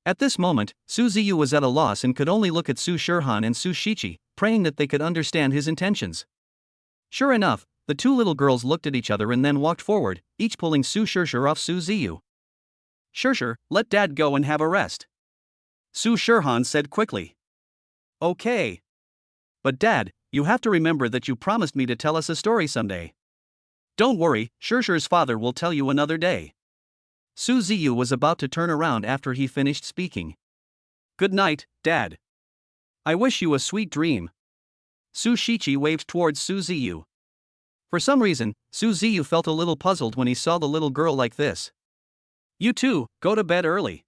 At this moment, Su Ziyu was at a loss and could only look at Su Shirhan and Su Shiqi, praying that they could understand his intentions. Sure enough, the two little girls looked at each other and then walked forward, each pulling Su Shirshir off Su Ziyu. Shirshir, let Dad go and have a rest. Su Shirhan said quickly. Okay. But Dad, you have to remember that you promised me to tell us a story someday. Don't worry, Shirshir's father will tell you another day. Su Ziyu was about to turn around after he finished speaking. Good night, Dad. I wish you a sweet dream. Su Shiqi waved towards Su Ziyu. For some reason, Su Ziyu felt a little puzzled when he saw the little girl like this. You too, go to bed early.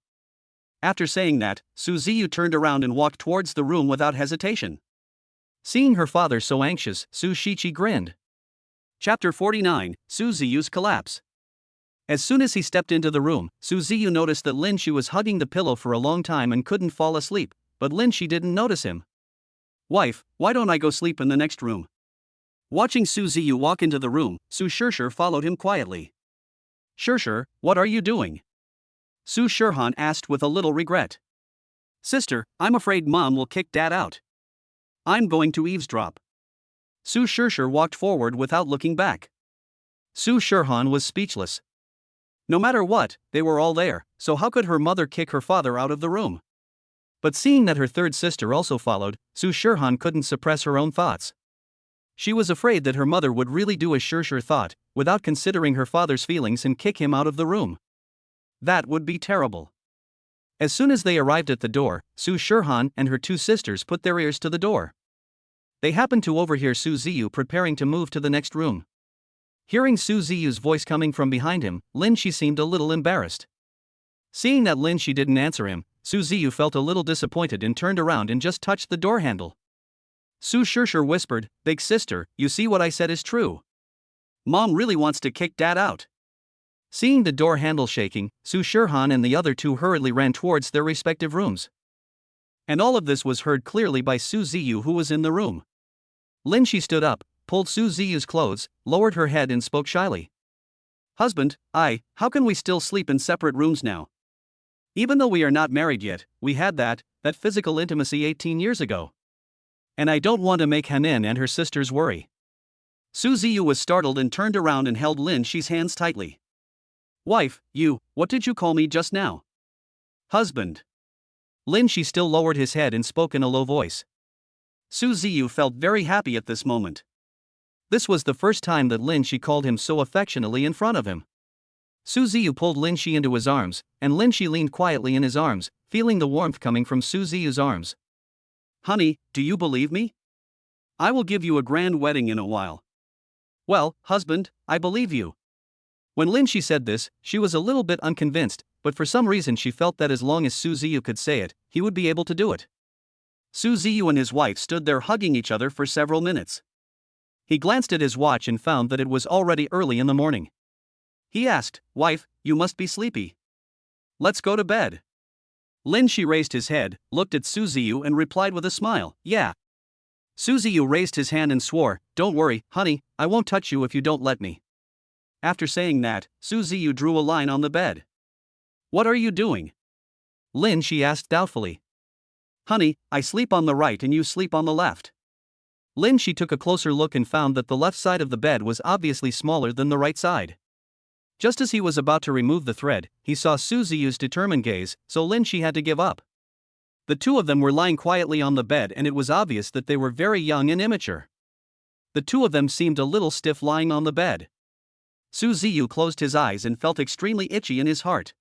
After saying that, Su Ziyu turned around and walked towards the room without hesitation. Seeing her father so anxious, Su Shiqi grinned. Chapter 49, Su Ziyu's Collapse. As soon as he stepped into the room, Su Ziyu noticed that Lin Shi was hugging the pillow for a long time and couldn't fall asleep, but Lin Shi didn't notice him. Wife, why don't I go sleep in the next room? Watching Su Ziyu walk into the room, Su Shirshir followed him quietly. Shirshir, what are you doing? Su Shirhan asked with a little regret. Sister, I'm afraid Mom will kick Dad out. I'm going to eavesdrop. Su Shirshir walked forward without looking back. Su Shirhan was speechless. No matter what, they were all there, so how could her mother kick her father out of the room? But seeing that her third sister also followed, Su Shirhan couldn't suppress her own thoughts. She was afraid that her mother would really do as Shirshir thought, without considering her father's feelings and kick him out of the room. That would be terrible. As soon as they arrived at the door, Su Shirhan and her two sisters put their ears to the door. They happened to overhear Su Ziyu preparing to move to the next room. Hearing Su Ziyu's voice coming from behind him, Lin Shi seemed a little embarrassed. Seeing that Lin Shi didn't answer him, Su Ziyu felt a little disappointed and turned around and just touched the door handle. Su Shirshir whispered, Big sister, you see what I said is true. Mom really wants to kick Dad out. Seeing the door handle shaking, Su Shirhan and the other two hurriedly ran towards their respective rooms. And all of this was heard clearly by Su Ziyu, who was in the room. Lin Shi stood up, pulled Su Ziyu's clothes, lowered her head and spoke shyly. Husband, how can we still sleep in separate rooms now? Even though we are not married yet, we had that physical intimacy 18 years ago. And I don't want to make Hanin and her sisters worry. Su Ziyu was startled and turned around and held Lin Shi's hands tightly. Wife, what did you call me just now? Husband. Lin Shi still lowered his head and spoke in a low voice. Su Ziyu felt very happy at this moment. This was the first time that Lin Shi called him so affectionately in front of him. Su Ziyu pulled Lin Shi into his arms, and Lin Shi leaned quietly in his arms, feeling the warmth coming from Su Ziyu's arms. Honey, do you believe me? I will give you a grand wedding in a while. Well, husband, I believe you. When Lin Shi said this, she was a little bit unconvinced, but for some reason she felt that as long as Su Ziyu could say it, he would be able to do it. Su Ziyu and his wife stood there hugging each other for several minutes. He glanced at his watch and found that it was already early in the morning. He asked, "Wife, you must be sleepy. Let's go to bed." Lin Shi raised his head, looked at Su Ziyu and replied with a smile, "Yeah." Su Ziyu raised his hand and swore, "Don't worry, honey, I won't touch you if you don't let me." After saying that, Su Ziyu drew a line on the bed. "What are you doing?" Lin Shi asked doubtfully. "Honey, I sleep on the right and you sleep on the left." Lin Shi took a closer look and found that the left side of the bed was obviously smaller than the right side. Just as he was about to remove the thread, he saw Su Ziyu's determined gaze, so Lin Shi had to give up. The two of them were lying quietly on the bed and it was obvious that they were very young and immature. The two of them seemed a little stiff lying on the bed. Su Ziyu closed his eyes and felt extremely itchy in his heart.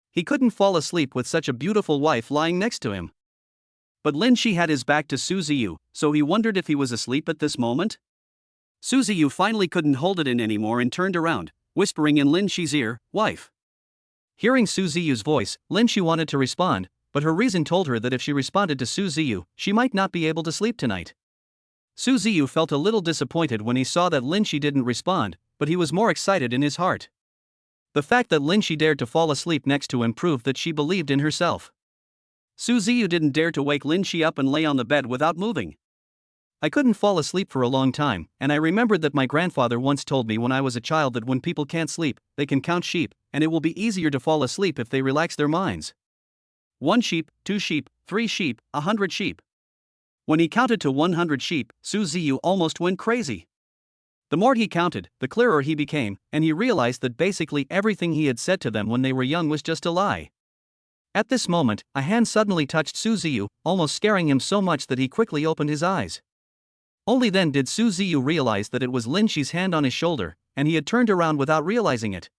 He couldn't fall asleep with such a beautiful wife lying next to him. But Lin Shi had his back to Su Ziyu, so he wondered if he was asleep at this moment. Su Ziyu finally couldn't hold it in anymore and turned around, whispering in Lin Shi's ear, "Wife." Hearing Su Ziyu's voice, Lin Shi wanted to respond, but her reason told her that if she responded to Su Ziyu, she might not be able to sleep tonight. Su Ziyu felt a little disappointed when he saw that Lin Shi didn't respond, but he was more excited in his heart. The fact that Lin Shi dared to fall asleep next to him proved that she believed in herself. Su Ziyu didn't dare to wake Lin Shi up and lay on the bed without moving. "I couldn't fall asleep for a long time, and I remembered that my grandfather once told me when I was a child that when people can't sleep, they can count sheep, and it will be easier to fall asleep if they relax their minds. 1 sheep, 2 sheep, 3 sheep, 100 sheep." When he counted to 100 sheep, Su Ziyu almost went crazy. The more he counted, the clearer he became, and he realized that basically everything he had said to them when they were young was just a lie. At this moment, a hand suddenly touched Su Ziyu, almost scaring him so much that he quickly opened his eyes. Only then did Su Ziyu realize that it was Lin Shi's hand on his shoulder, and he had turned around without realizing it.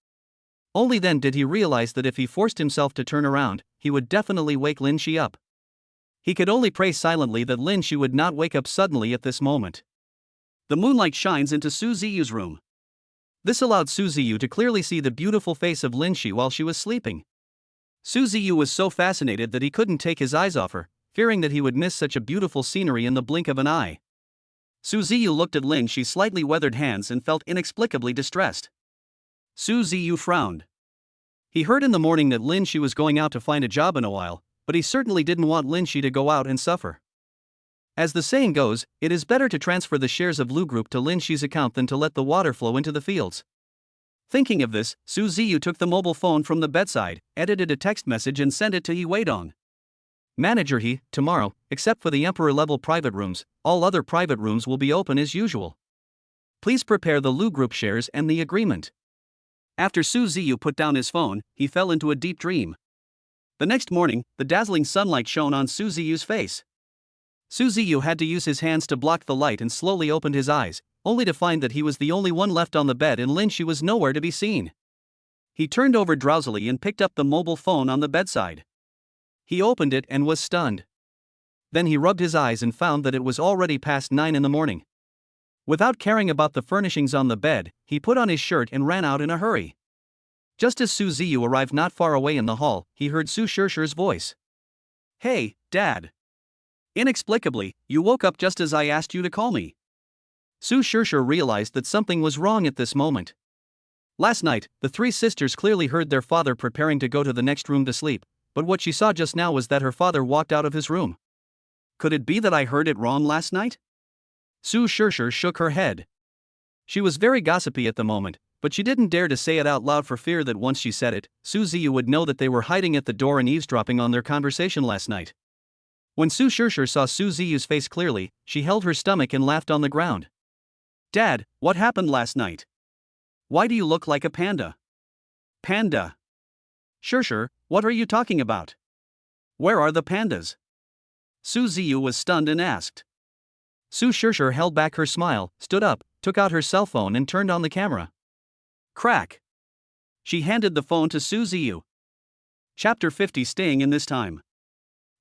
Only then did he realize that if he forced himself to turn around, he would definitely wake Lin Shi up. He could only pray silently that Lin Shi would not wake up suddenly at this moment. The moonlight shines into Su Ziyu's room. This allowed Su Ziyu to clearly see the beautiful face of Lin Shi while she was sleeping. Su Ziyu was so fascinated that he couldn't take his eyes off her, fearing that he would miss such a beautiful scenery in the blink of an eye. Su Ziyu looked at Lin Shi's slightly weathered hands and felt inexplicably distressed. Su Ziyu frowned. He heard in the morning that Lin Shi was going out to find a job in a while, but he certainly didn't want Lin Shi to go out and suffer. As the saying goes, it is better to transfer the shares of Lu Group to Lin Shi's account than to let the water flow into the fields. Thinking of this, Su Ziyu took the mobile phone from the bedside, edited a text message and sent it to He Weidong. "Manager He, tomorrow, except for the Emperor-level private rooms, all other private rooms will be open as usual. Please prepare the Lu Group shares and the agreement." After Su Ziyu put down his phone, he fell into a deep dream. The next morning, the dazzling sunlight shone on Su Ziyu's face. Su Ziyu had to use his hands to block the light and slowly opened his eyes, only to find that he was the only one left on the bed and Lin Shi was nowhere to be seen. He turned over drowsily and picked up the mobile phone on the bedside. He opened it and was stunned. Then he rubbed his eyes and found that it was already past 9 in the morning. Without caring about the furnishings on the bed, he put on his shirt and ran out in a hurry. Just as Su Ziyu arrived not far away in the hall, he heard Su Shishir's voice. "Hey, Dad. Inexplicably, you woke up just as I asked you to call me." Su Shishir realized that something was wrong at this moment. Last night, the three sisters clearly heard their father preparing to go to the next room to sleep, but what she saw just now was that her father walked out of his room. "Could it be that I heard it wrong last night?" Su Shishir shook her head. She was very gossipy at the moment, but she didn't dare to say it out loud for fear that once she said it, Su Ziyu would know that they were hiding at the door and eavesdropping on their conversation last night. When Su Shishir saw Su Ziyu's face clearly, she held her stomach and laughed on the ground. "Dad, what happened last night? Why do you look like a panda?" "Panda? Shishir, what are you talking about? Where are the pandas?" Su Ziyu was stunned and asked. Su Shishir held back her smile, stood up, took out her cell phone and turned on the camera. Crack. She handed the phone to Su Ziyu. Chapter 50. Staying in this time.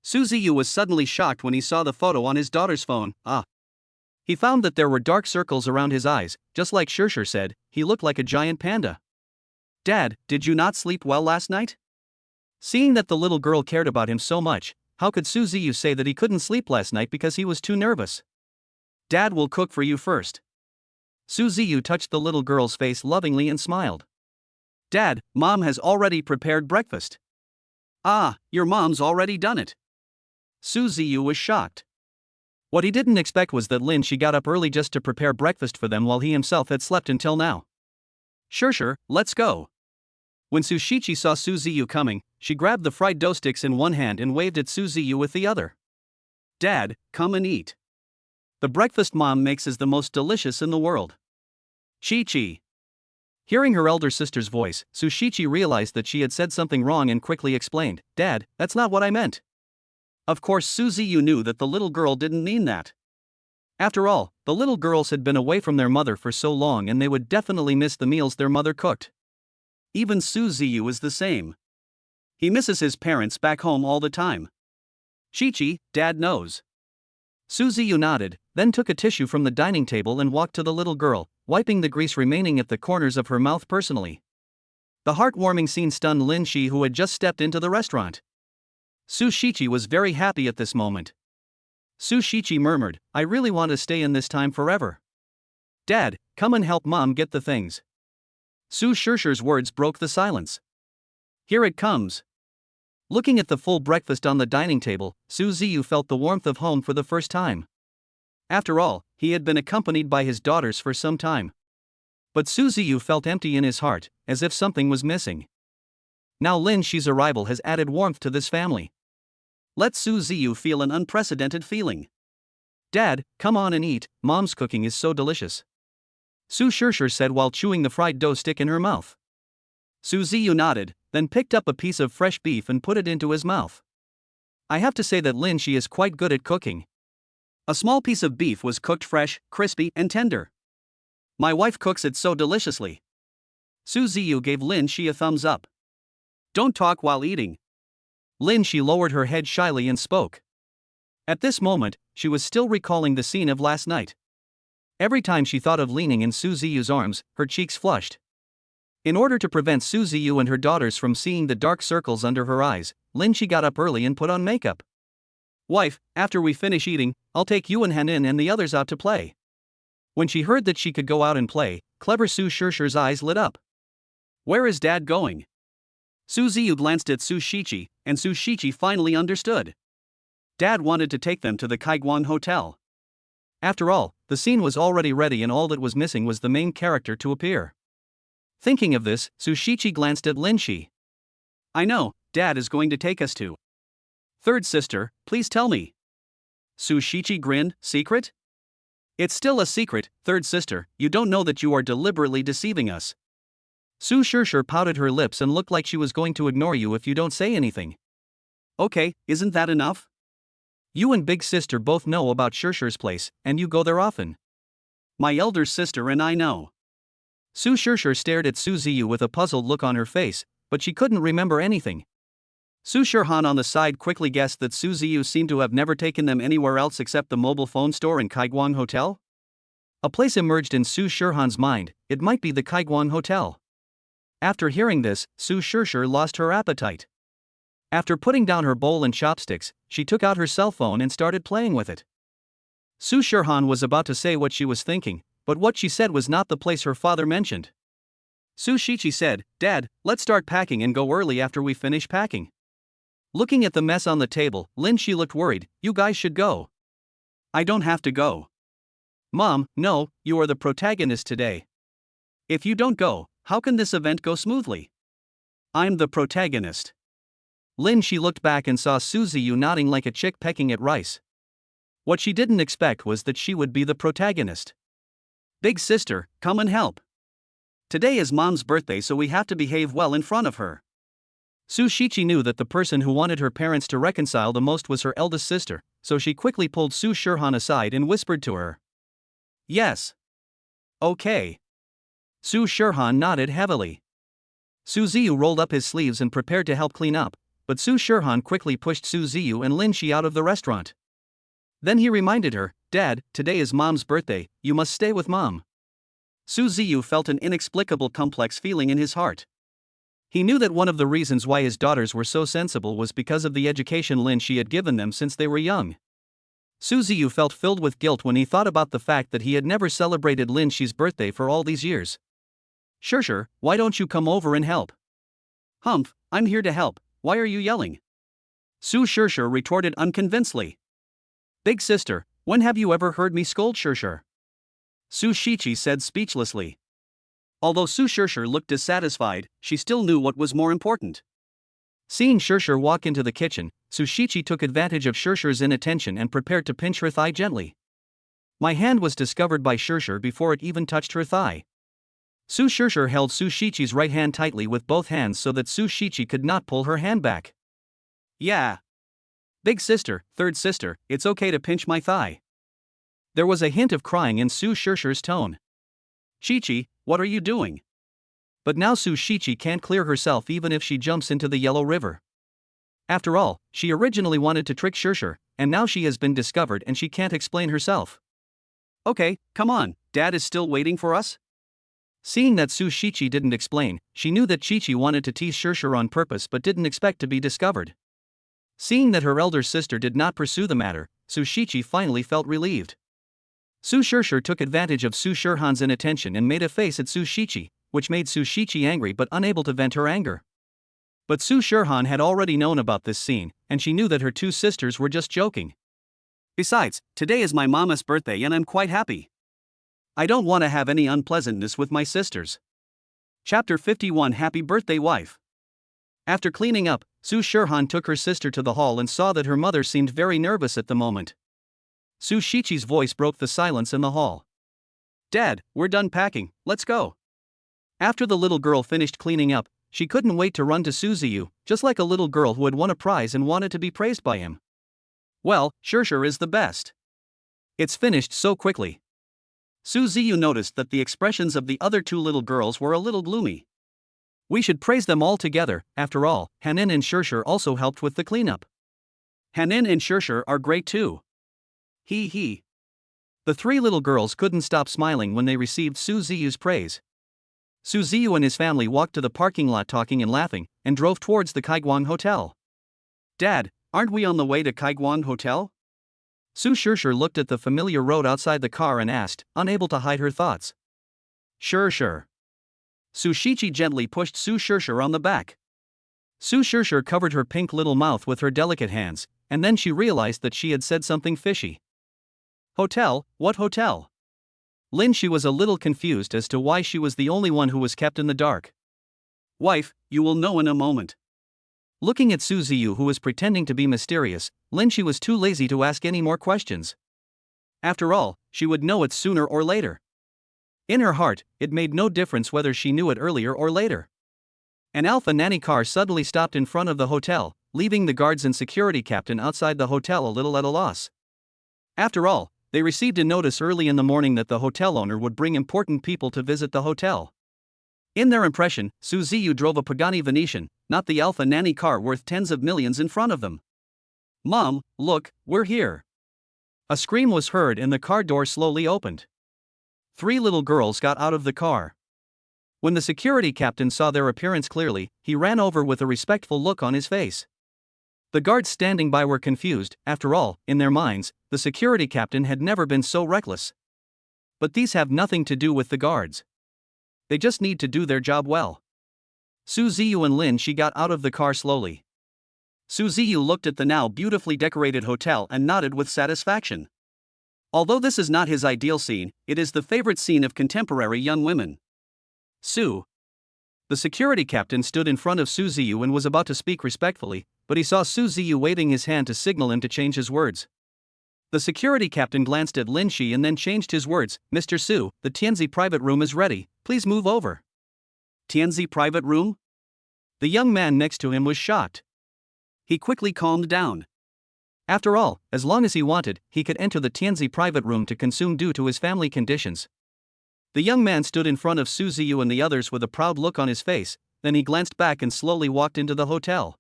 Su Ziyu was suddenly shocked when he saw the photo on his daughter's phone. He found that there were dark circles around his eyes, just like Shishir said, he looked like a giant panda. "Dad, did you not sleep well last night?" Seeing that the little girl cared about him so much, how could Su Ziyu say that he couldn't sleep last night because he was too nervous? "Dad will cook for you first. Su Ziyu touched the little girl's face lovingly and smiled. Dad, Mom has already prepared breakfast. Ah, your mom's already done it. Su Ziyu was shocked. What he didn't expect was that Lin she got up early just to prepare breakfast for them while he himself had slept until now. Sure, let's go. When Su Shichi saw Su Ziyu coming, she grabbed the fried dough sticks in one hand and waved at Su Ziyu with the other. Dad, come and eat. The breakfast Mom makes is the most delicious in the world. Chi-Chi. Hearing her elder sister's voice, Su Shichi realized that she had said something wrong and quickly explained, Dad, that's not what I meant. Of course Su Ziyu knew that the little girl didn't mean that. After all, the little girls had been away from their mother for so long and they would definitely miss the meals their mother cooked. Even Su Ziyu is the same. He misses his parents back home all the time. Chi-Chi, Dad knows. Su Ziyu nodded, then took a tissue from the dining table and walked to the little girl, wiping the grease remaining at the corners of her mouth personally. The heartwarming scene stunned Lin Shi, who had just stepped into the restaurant. Su Shichi was very happy at this moment. Su Shichi murmured, I really want to stay in this time forever. Dad, come and help Mom get the things. Su Shishir's words broke the silence. Here it comes. Looking at the full breakfast on the dining table, Su Ziyu felt the warmth of home for the first time. After all, he had been accompanied by his daughters for some time. But Su Ziyu felt empty in his heart, as if something was missing. Now Lin Shi's arrival has added warmth to this family. Let Su Ziyu feel an unprecedented feeling. Dad, come on and eat, Mom's cooking is so delicious. Su Shishir said while chewing the fried dough stick in her mouth. Su Ziyu nodded, then picked up a piece of fresh beef and put it into his mouth. I have to say that Lin Shi is quite good at cooking. A small piece of beef was cooked fresh, crispy, and tender. My wife cooks it so deliciously. Su Ziyu gave Lin Shi a thumbs up. Don't talk while eating. Lin Shi lowered her head shyly and spoke. At this moment, she was still recalling the scene of last night. Every time she thought of leaning in Su Ziyu's arms, her cheeks flushed. In order to prevent Su Ziyu and her daughters from seeing the dark circles under her eyes, Lin Shi got up early and put on makeup. Wife, after we finish eating, I'll take you and Hanin and the others out to play. When she heard that she could go out and play, clever Su Shishir's eyes lit up. Where is Dad going? Su Ziyu glanced at Su Shichi, and Su Shichi finally understood. Dad wanted to take them to the Kaiguan Hotel. After all, the scene was already ready and all that was missing was the main character to appear. Thinking of this, Su Shichi glanced at Lin Shi. I know, Dad is going to take us to. Third sister, please tell me. Su Shichi grinned, secret? It's still a secret, third sister, you don't know that you are deliberately deceiving us. Su Shishir pouted her lips and looked like she was going to ignore you if you don't say anything. Okay, isn't that enough? You and big sister both know about Shishir's place, and you go there often. My elder sister and I know. Su Shishir stared at Su Ziyu with a puzzled look on her face, but she couldn't remember anything. Su Shirhan on the side quickly guessed that Su Ziyu seemed to have never taken them anywhere else except the mobile phone store in Kaiguan Hotel. A place emerged in Su Shirhan's mind, it might be the Kaiguan Hotel. After hearing this, Su Shishir lost her appetite. After putting down her bowl and chopsticks, she took out her cell phone and started playing with it. Su Shirhan was about to say what she was thinking, but what she said was not the place her father mentioned. Su Shichi said, Dad, let's start packing and go early after we finish packing. Looking at the mess on the table, Lin Shi looked worried, you guys should go. I don't have to go. Mom, no, you are the protagonist today. If you don't go, how can this event go smoothly? I'm the protagonist. Lin Shi looked back and saw Su Ziyu nodding like a chick pecking at rice. What she didn't expect was that she would be the protagonist. Big sister, come and help. Today is Mom's birthday, so we have to behave well in front of her. Su Shichi knew that the person who wanted her parents to reconcile the most was her eldest sister, so she quickly pulled Su Shirhan aside and whispered to her. Yes. Okay. Su Shirhan nodded heavily. Su Ziyu rolled up his sleeves and prepared to help clean up, but Su Shirhan quickly pushed Su Ziyu and Lin Shi out of the restaurant. Then he reminded her, Dad, today is Mom's birthday, you must stay with Mom. Su Ziyu felt an inexplicable complex feeling in his heart. He knew that one of the reasons why his daughters were so sensible was because of the education Lin Shi had given them since they were young. Su Ziyu felt filled with guilt when he thought about the fact that he had never celebrated Lin Shi's birthday for all these years. Sure, why don't you come over and help? Humph, I'm here to help, why are you yelling? Su Sure retorted unconvincedly. Big sister, when have you ever heard me scold Sure? Su Shiqi said speechlessly. Although Su Sure looked dissatisfied, she still knew what was more important. Seeing Sure walk into the kitchen, Su Shiqi took advantage of Sure's inattention and prepared to pinch her thigh gently. My hand was discovered by Sure before it even touched her thigh. Su Sure held Su Shiqi's right hand tightly with both hands so that Su Shiqi could not pull her hand back. Yeah. Big sister, third sister, it's okay to pinch my thigh. There was a hint of crying in Su Sure's tone. Shiqi, what are you doing? But now Su Shiqi can't clear herself even if she jumps into the Yellow River. After all, she originally wanted to trick Sure, and now she has been discovered and she can't explain herself. Okay, come on, Dad is still waiting for us? Seeing that Su Shiqi didn't explain, she knew that Shiqi wanted to tease Sure on purpose but didn't expect to be discovered. Seeing that her elder sister did not pursue the matter, Su Shiqi finally felt relieved. Su Sure took advantage of Su Shihan's inattention and made a face at Su Shiqi, which made Su Shiqi angry but unable to vent her anger. But Su Shihan had already known about this scene, and she knew that her two sisters were just joking. Besides, today is my mama's birthday and I'm quite happy. I don't want to have any unpleasantness with my sisters. Chapter 51 Happy Birthday Wife. After cleaning up, Su Shihan took her sister to the hall and saw that her mother seemed very nervous at the moment. Su Shiqi's voice broke the silence in the hall. Dad, we're done packing, let's go. After the little girl finished cleaning up, she couldn't wait to run to Su Ziyu, just like a little girl who had won a prize and wanted to be praised by him. Well, Sure is the best. It's finished so quickly. Su Ziyu noticed that the expressions of the other two little girls were a little gloomy. We should praise them all together, after all, Hanin and Sure also helped with the cleanup. Hanin and Sure are great too. He. The three little girls couldn't stop smiling when they received Su Ziyu's praise. Su Ziyu and his family walked to the parking lot talking and laughing, and drove towards the Kaiguang Hotel. Dad, aren't we on the way to Kaiguang Hotel? Su Sure looked at the familiar road outside the car and asked, unable to hide her thoughts. Sure. Su Shiqi gently pushed Su Sure on the back. Su Sure covered her pink little mouth with her delicate hands, and then she realized that she had said something fishy. Hotel? What hotel? Lin Shi was a little confused as to why she was the only one who was kept in the dark. Wife, you will know in a moment. Looking at Su Ziyu, who was pretending to be mysterious, Lin Shi was too lazy to ask any more questions. After all, she would know it sooner or later. In her heart, it made no difference whether she knew it earlier or later. An Alpha Nanny car suddenly stopped in front of the hotel, leaving the guards and security captain outside the hotel a little at a loss. After all, they received a notice early in the morning that the hotel owner would bring important people to visit the hotel. In their impression, Su Ziyu drove a Pagani Venetian, not the Alpha Nanny car worth tens of millions in front of them. Mom, look, we're here. A scream was heard and the car door slowly opened. Three little girls got out of the car. When the security captain saw their appearance clearly, he ran over with a respectful look on his face. The guards standing by were confused. After all, in their minds, the security captain had never been so reckless. But these have nothing to do with the guards. They just need to do their job well. Su Ziyu and Lin Shi got out of the car slowly. Su Ziyu looked at the now beautifully decorated hotel and nodded with satisfaction. Although this is not his ideal scene, it is the favorite scene of contemporary young women. Su. The security captain stood in front of Su Ziyu and was about to speak respectfully, but he saw Su Ziyu waving his hand to signal him to change his words. The security captain glanced at Lin Shi and then changed his words. Mr. Su, the Tianzi private room is ready, please move over. Tianzi private room? The young man next to him was shocked. He quickly calmed down. After all, as long as he wanted, he could enter the Tianzi private room to consume due to his family conditions. The young man stood in front of Su Ziyu and the others with a proud look on his face, then he glanced back and slowly walked into the hotel.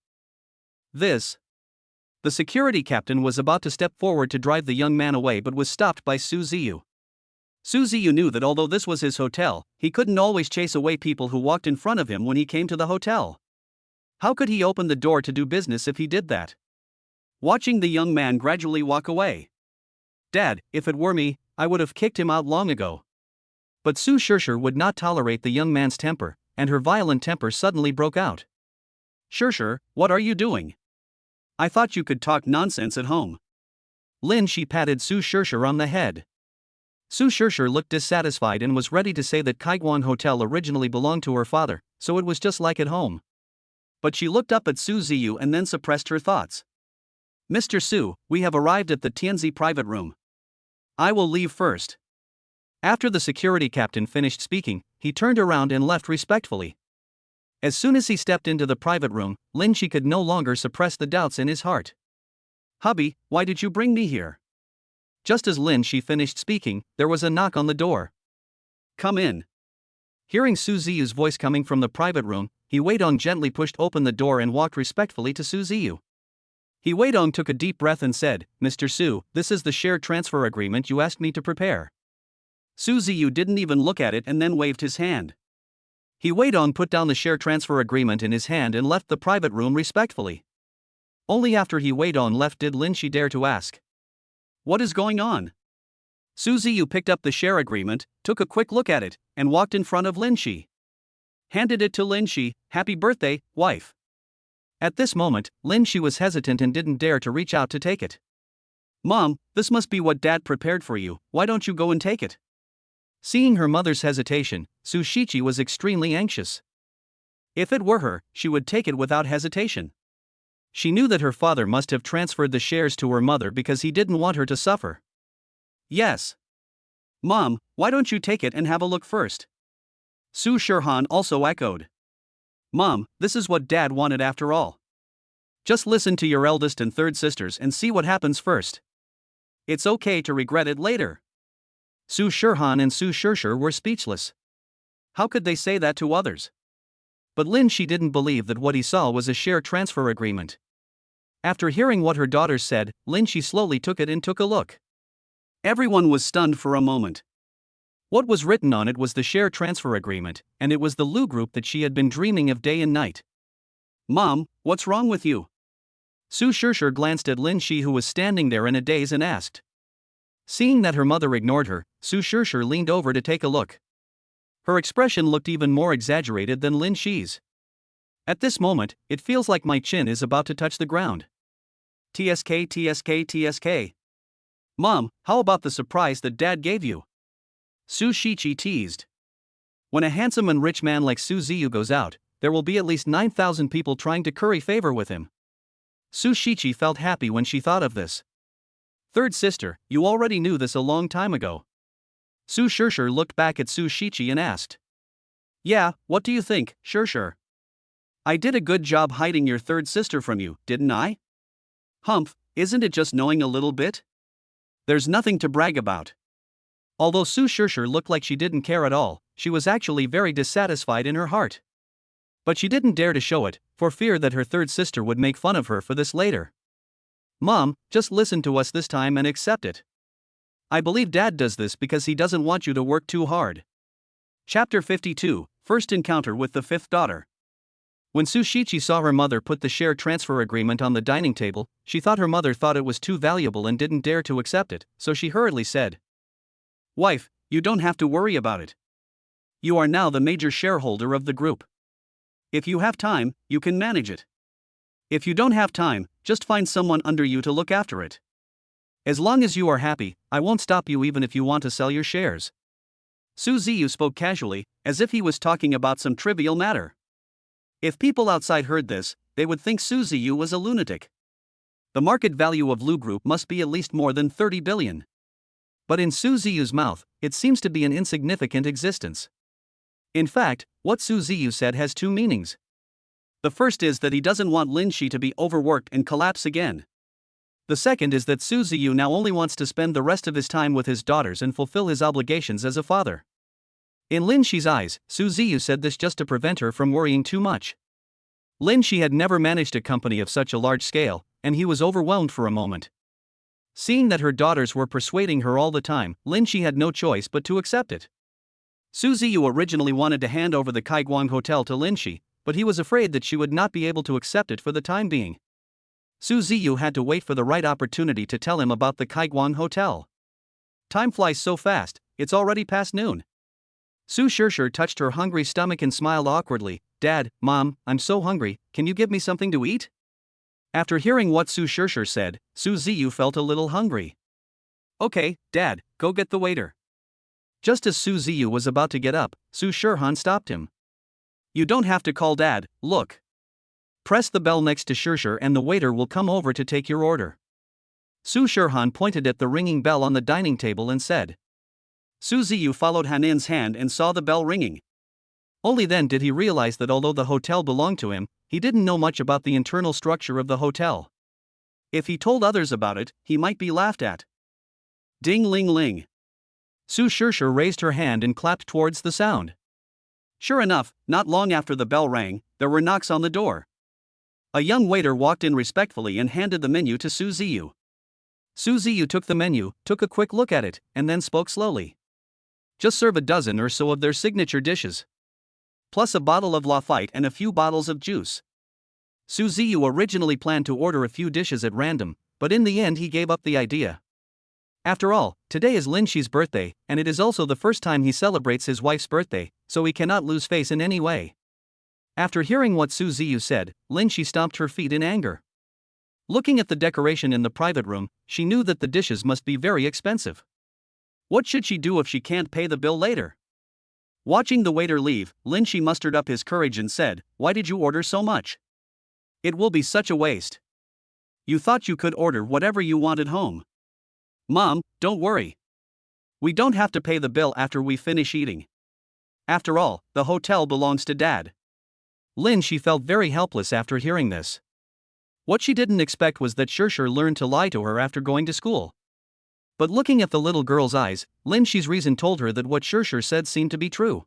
This. The security captain was about to step forward to drive the young man away but was stopped by Su Ziyu. Su Ziyu knew that although this was his hotel, he couldn't always chase away people who walked in front of him when he came to the hotel. How could he open the door to do business if he did that? Watching the young man gradually walk away, Dad, if it were me, I would have kicked him out long ago. But Su Shishir would not tolerate the young man's temper, and her violent temper suddenly broke out. Shishir, what are you doing? I thought you could talk nonsense at home. Lin Shi patted Su Shishir on the head. Su Shishir looked dissatisfied and was ready to say that Kaiguan Hotel originally belonged to her father, so it was just like at home. But she looked up at Su Ziyu and then suppressed her thoughts. Mr. Su, we have arrived at the Tianzi private room. I will leave first. After the security captain finished speaking, he turned around and left respectfully. As soon as he stepped into the private room, Lin Shi could no longer suppress the doubts in his heart. Hubby, why did you bring me here? Just as Lin Shi finished speaking, there was a knock on the door. Come in. Hearing Su Ziyu's voice coming from the private room, He Weidong gently pushed open the door and walked respectfully to Su Ziyu. He Weidong took a deep breath and said, Mr. Su, this is the share transfer agreement you asked me to prepare. Su Ziyu didn't even look at it and then waved his hand. He Weidong put down the share transfer agreement in his hand and left the private room respectfully. Only after He Weidong left did Lin Shi dare to ask. What is going on? Su Ziyu picked up the share agreement, took a quick look at it, and walked in front of Lin Shi. Handed it to Lin Shi. Happy birthday, wife. At this moment, Lin Shi was hesitant and didn't dare to reach out to take it. Mom, this must be what Dad prepared for you, why don't you go and take it? Seeing her mother's hesitation, Su Shichi was extremely anxious. If it were her, she would take it without hesitation. She knew that her father must have transferred the shares to her mother because he didn't want her to suffer. Yes. Mom, why don't you take it and have a look first? Su Shirhan also echoed. Mom, this is what Dad wanted after all. Just listen to your eldest and third sisters and see what happens first. It's okay to regret it later. Su Shirhan and Su Shirshir were speechless. How could they say that to others? But Lin Shi didn't believe that what he saw was a share transfer agreement. After hearing what her daughters said, Lin Shi slowly took it and took a look. Everyone was stunned for a moment. What was written on it was the share transfer agreement, and it was the Lu Group that she had been dreaming of day and night. Mom, what's wrong with you? Su Shishir glanced at Lin Shi, who was standing there in a daze, and asked. Seeing that her mother ignored her, Su Shishir leaned over to take a look. Her expression looked even more exaggerated than Lin Shi's. At this moment, it feels like my chin is about to touch the ground. TSK, TSK, TSK. Mom, how about the surprise that Dad gave you? Su Shichi teased. When a handsome and rich man like Su Ziyu goes out, there will be at least 9,000 people trying to curry favor with him. Su Shichi felt happy when she thought of this. Third sister, you already knew this a long time ago. Su Shishir looked back at Su Shichi and asked. Yeah, what do you think, Shishir? I did a good job hiding your third sister from you, didn't I? Humph, isn't it just knowing a little bit? There's nothing to brag about. Although Su Shishir looked like she didn't care at all, she was actually very dissatisfied in her heart. But she didn't dare to show it, for fear that her third sister would make fun of her for this later. Mom, just listen to us this time and accept it. I believe Dad does this because he doesn't want you to work too hard. Chapter 52, First Encounter with the Fifth Daughter. When Su Shichi saw her mother put the share transfer agreement on the dining table, she thought her mother thought it was too valuable and didn't dare to accept it, so she hurriedly said. Wife, you don't have to worry about it. You are now the major shareholder of the group. If you have time, you can manage it. If you don't have time, just find someone under you to look after it. As long as you are happy, I won't stop you even if you want to sell your shares. Su Ziyu spoke casually, as if he was talking about some trivial matter. If people outside heard this, they would think Su Ziyu was a lunatic. The market value of Lu Group must be at least more than 30 billion. But in Su Ziyu's mouth, it seems to be an insignificant existence. In fact, what Su Ziyu said has two meanings. The first is that he doesn't want Lin Shi to be overworked and collapse again. The second is that Su Ziyu now only wants to spend the rest of his time with his daughters and fulfill his obligations as a father. In Lin Shi's eyes, Su Ziyu said this just to prevent her from worrying too much. Lin Shi had never managed a company of such a large scale, and he was overwhelmed for a moment. Seeing that her daughters were persuading her all the time, Lin Shi had no choice but to accept it. Su Ziyu originally wanted to hand over the Kaiguan Hotel to Lin Shi, but he was afraid that she would not be able to accept it for the time being. Su Ziyu had to wait for the right opportunity to tell him about the Kaiguan Hotel. Time flies so fast, it's already past noon. Su Shishir touched her hungry stomach and smiled awkwardly. Dad, Mom, I'm so hungry, can you give me something to eat? After hearing what Su Shishir said, Su Ziyu felt a little hungry. Okay, Dad, go get the waiter. Just as Su Ziyu was about to get up, Su Shirhan stopped him. You don't have to call Dad, look. Press the bell next to Shishir and the waiter will come over to take your order. Su Shirhan pointed at the ringing bell on the dining table and said. Su Ziyu followed Hanin's hand and saw the bell ringing. Only then did he realize that although the hotel belonged to him, he didn't know much about the internal structure of the hotel. If he told others about it, he might be laughed at. Ding ling ling. Su Shishir raised her hand and clapped towards the sound. Sure enough, not long after the bell rang, there were knocks on the door. A young waiter walked in respectfully and handed the menu to Su Ziyu. Su Ziyu took the menu, took a quick look at it, and then spoke slowly. Just serve a dozen or so of their signature dishes. Plus a bottle of Lafite and a few bottles of juice. Su Ziyu originally planned to order a few dishes at random, but in the end he gave up the idea. After all, today is Lin Shi's birthday, and it is also the first time he celebrates his wife's birthday, so he cannot lose face in any way. After hearing what Su Ziyu said, Lin Shi stomped her feet in anger. Looking at the decoration in the private room, she knew that the dishes must be very expensive. What should she do if she can't pay the bill later? Watching the waiter leave, Lin Shi mustered up his courage and said, Why did you order so much? It will be such a waste. You thought you could order whatever you want at home. Mom, don't worry. We don't have to pay the bill after we finish eating. After all, the hotel belongs to Dad. Lin Shi felt very helpless after hearing this. What she didn't expect was that Shishir learned to lie to her after going to school. But looking at the little girl's eyes, Lin Shi's reason told her that what Shishir said seemed to be true.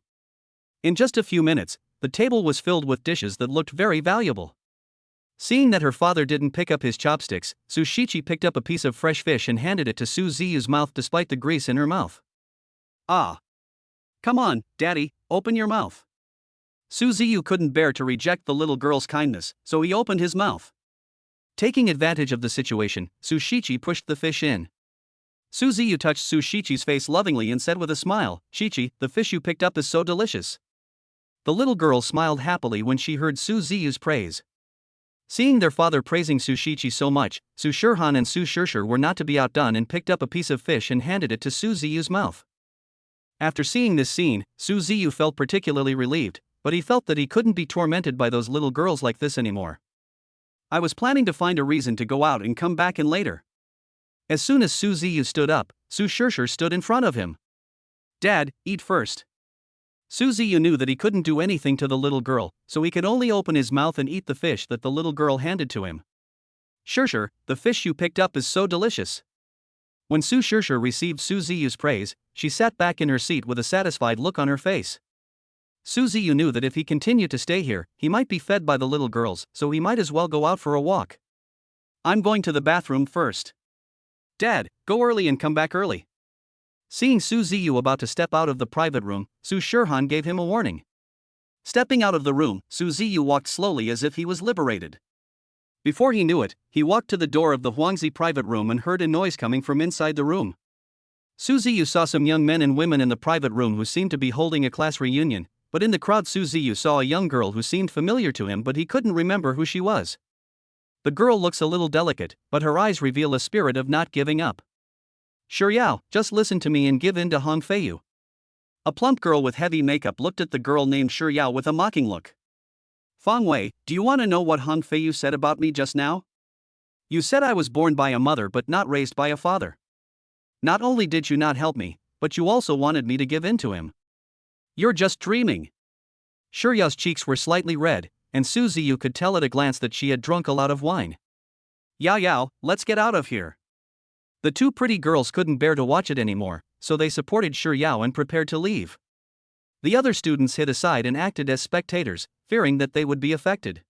In just a few minutes, the table was filled with dishes that looked very valuable. Seeing that her father didn't pick up his chopsticks, Su Shichi picked up a piece of fresh fish and handed it to Su Ziyu's mouth despite the grease in her mouth. Ah! Come on, Daddy, open your mouth. Su Ziyu couldn't bear to reject the little girl's kindness, so he opened his mouth. Taking advantage of the situation, Su Shichi pushed the fish in. Su Ziyu touched Su Shichi's face lovingly and said with a smile, Shichi, the fish you picked up is so delicious. The little girl smiled happily when she heard Su Ziyu's praise. Seeing their father praising Su Shichi so much, Su Shirhan and Su Shishir were not to be outdone and picked up a piece of fish and handed it to Su Ziyu's mouth. After seeing this scene, Su Ziyu felt particularly relieved, but he felt that he couldn't be tormented by those little girls like this anymore. I was planning to find a reason to go out and come back in later. As soon as Su Ziyu stood up, Su Shishir stood in front of him. Dad, eat first. Su Ziyu knew that he couldn't do anything to the little girl, so he could only open his mouth and eat the fish that the little girl handed to him. Shishir, the fish you picked up is so delicious. When Su Shishir received Su Ziyu's praise, she sat back in her seat with a satisfied look on her face. Su Ziyu knew that if he continued to stay here, he might be fed by the little girls, so he might as well go out for a walk. I'm going to the bathroom first. Dad, go early and come back early. Seeing Su Ziyu about to step out of the private room, Su Shirhan gave him a warning. Stepping out of the room, Su Ziyu walked slowly as if he was liberated. Before he knew it, he walked to the door of the Huangzi private room and heard a noise coming from inside the room. Su Ziyu saw some young men and women in the private room who seemed to be holding a class reunion, but in the crowd Su Ziyu saw a young girl who seemed familiar to him but he couldn't remember who she was. The girl looks a little delicate, but her eyes reveal a spirit of not giving up. Shiryao, just listen to me and give in to Hong Feiyu. A plump girl with heavy makeup looked at the girl named Shiryao with a mocking look. Fang Wei, do you want to know what Hong Feiyu said about me just now? You said I was born by a mother but not raised by a father. Not only did you not help me, but you also wanted me to give in to him. You're just dreaming. Shiryao's cheeks were slightly red, and Su Ziyu could tell at a glance that she had drunk a lot of wine. Yao Yao, let's get out of here. The two pretty girls couldn't bear to watch it anymore, so they supported Shiryao and prepared to leave. The other students hid aside and acted as spectators, fearing that they would be affected.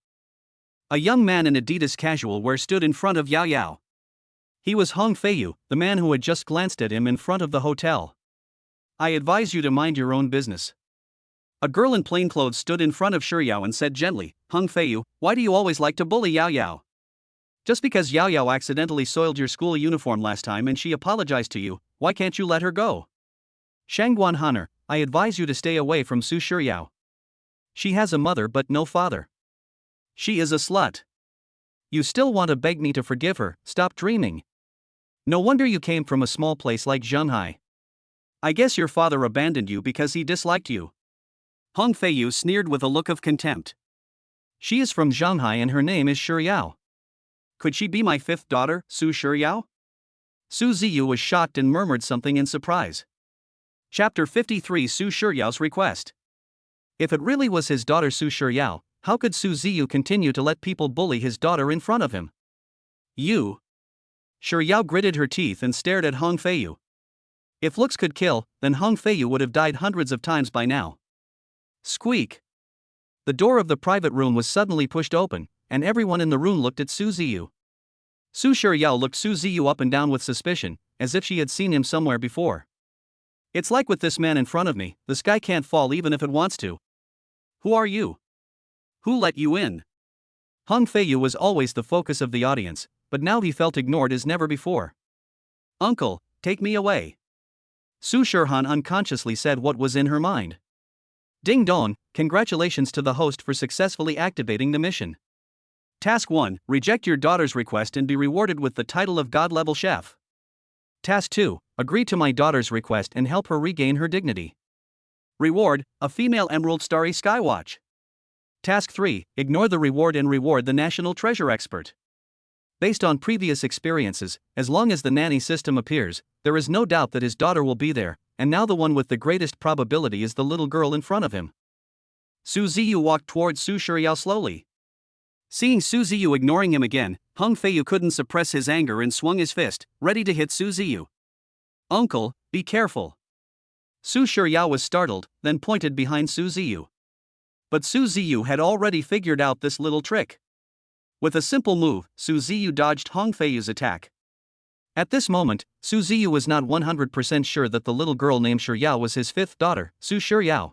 A young man in Adidas casual wear stood in front of Yao Yao. He was Hong Feiyu, the man who had just glanced at him in front of the hotel. I advise you to mind your own business. A girl in plain clothes stood in front of Shiryao and said gently, Hong Feiyu, why do you always like to bully Yao Yao? Just because Yao Yao accidentally soiled your school uniform last time and she apologized to you, why can't you let her go? Shangguan Han'er, I advise you to stay away from Su Shiryao. She has a mother but no father. She is a slut. You still want to beg me to forgive her? Stop dreaming. No wonder you came from a small place like Zhenghai. I guess your father abandoned you because he disliked you. Hong Feiyu sneered with a look of contempt. She is from Zhenghai and her name is Shiryao. Could she be my fifth daughter, Su Shiryao? Su Ziyu was shocked and murmured something in surprise. Chapter 53 Su Shiryao's Request. If it really was his daughter Su Shiryao, how could Su Ziyu continue to let people bully his daughter in front of him? You. Shiryao gritted her teeth and stared at Hong Feiyu. If looks could kill, then Hong Feiyu would have died hundreds of times by now. Squeak. The door of the private room was suddenly pushed open, and everyone in the room looked at Su Ziyu. Su Shiryao looked Su Ziyu up and down with suspicion, as if she had seen him somewhere before. It's like with this man in front of me, the sky can't fall even if it wants to. Who are you? Who let you in? Hong Feiyu was always the focus of the audience, but now he felt ignored as never before. Uncle, take me away. Su Shirhan unconsciously said what was in her mind. Ding dong, congratulations to the host for successfully activating the mission. Task 1, reject your daughter's request and be rewarded with the title of God-level chef. Task 2, agree to my daughter's request and help her regain her dignity. Reward, a female Emerald Starry Skywatch. Task 3, ignore the reward and reward the National Treasure Expert. Based on previous experiences, as long as the nanny system appears, there is no doubt that his daughter will be there, and now the one with the greatest probability is the little girl in front of him. Su Ziyu walked towards Su Shiryao slowly. Seeing Su Ziyu ignoring him again, Hong Feiyu couldn't suppress his anger and swung his fist, ready to hit Su Ziyu. Uncle, be careful. Su Shiryao was startled, then pointed behind Su Ziyu. But Su Ziyu had already figured out this little trick. With a simple move, Su Ziyu dodged Hong Feiyu's attack. At this moment, Su Ziyu was not 100% sure that the little girl named Shiryao was his fifth daughter, Su Shiryao.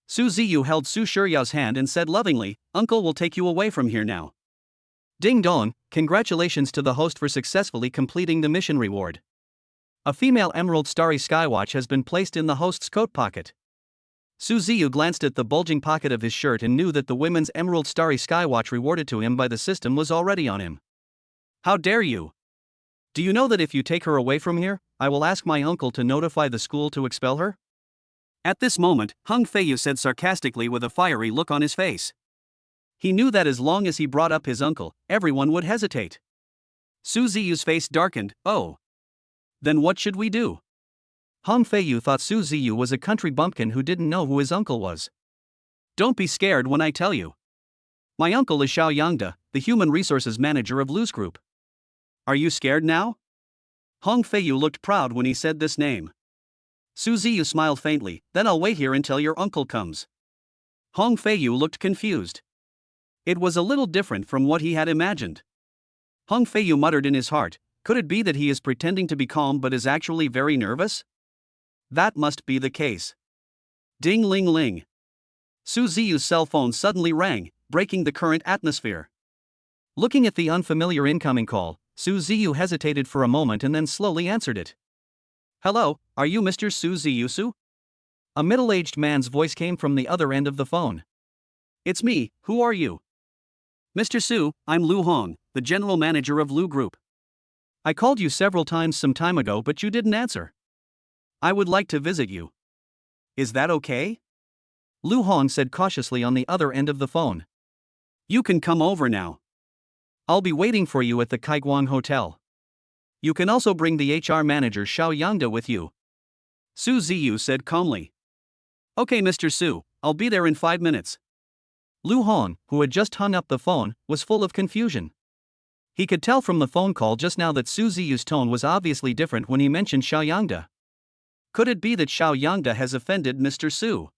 Su Ziyu held Su Shiryao's hand and said lovingly, Uncle will take you away from here now. Ding dong, congratulations to the host for successfully completing the mission reward. A female Emerald Starry Skywatch has been placed in the host's coat pocket. Su Ziyu glanced at the bulging pocket of his shirt and knew that the women's Emerald Starry Skywatch rewarded to him by the system was already on him. How dare you? Do you know that if you take her away from here, I will ask my uncle to notify the school to expel her? At this moment, Hong Feiyu said sarcastically with a fiery look on his face. He knew that as long as he brought up his uncle, everyone would hesitate. Su Ziyu's face darkened. Oh. Then what should we do? Hong Feiyu thought Su Ziyu was a country bumpkin who didn't know who his uncle was. Don't be scared when I tell you. My uncle is Xiao Yangda, the human resources manager of Lu's Group. Are you scared now? Hong Feiyu looked proud when he said this name. Su Ziyu smiled faintly, then I'll wait here until your uncle comes. Hong Feiyu looked confused. It was a little different from what he had imagined. Hong Feiyu muttered in his heart, could it be that he is pretending to be calm but is actually very nervous? That must be the case. Ding ling ling. Su Ziyu's cell phone suddenly rang, breaking the current atmosphere. Looking at the unfamiliar incoming call, Su Ziyu hesitated for a moment and then slowly answered it. Hello, are you Mr. Su Ziyusu? A middle-aged man's voice came from the other end of the phone. It's me, who are you? Mr. Su, I'm Lu Hong, the general manager of Lu Group. I called you several times some time ago but you didn't answer. I would like to visit you. Is that okay? Lu Hong said cautiously on the other end of the phone. You can come over now. I'll be waiting for you at the Kaiguang Hotel. You can also bring the HR manager Xiao Yangda with you. Su Ziyu said calmly. Okay Mr. Su, I'll be there in 5 minutes. Lu Hong, who had just hung up the phone, was full of confusion. He could tell from the phone call just now that Su Ziyu's tone was obviously different when he mentioned Xiao Yangda. Could it be that Xiao Yangda has offended Mr. Su?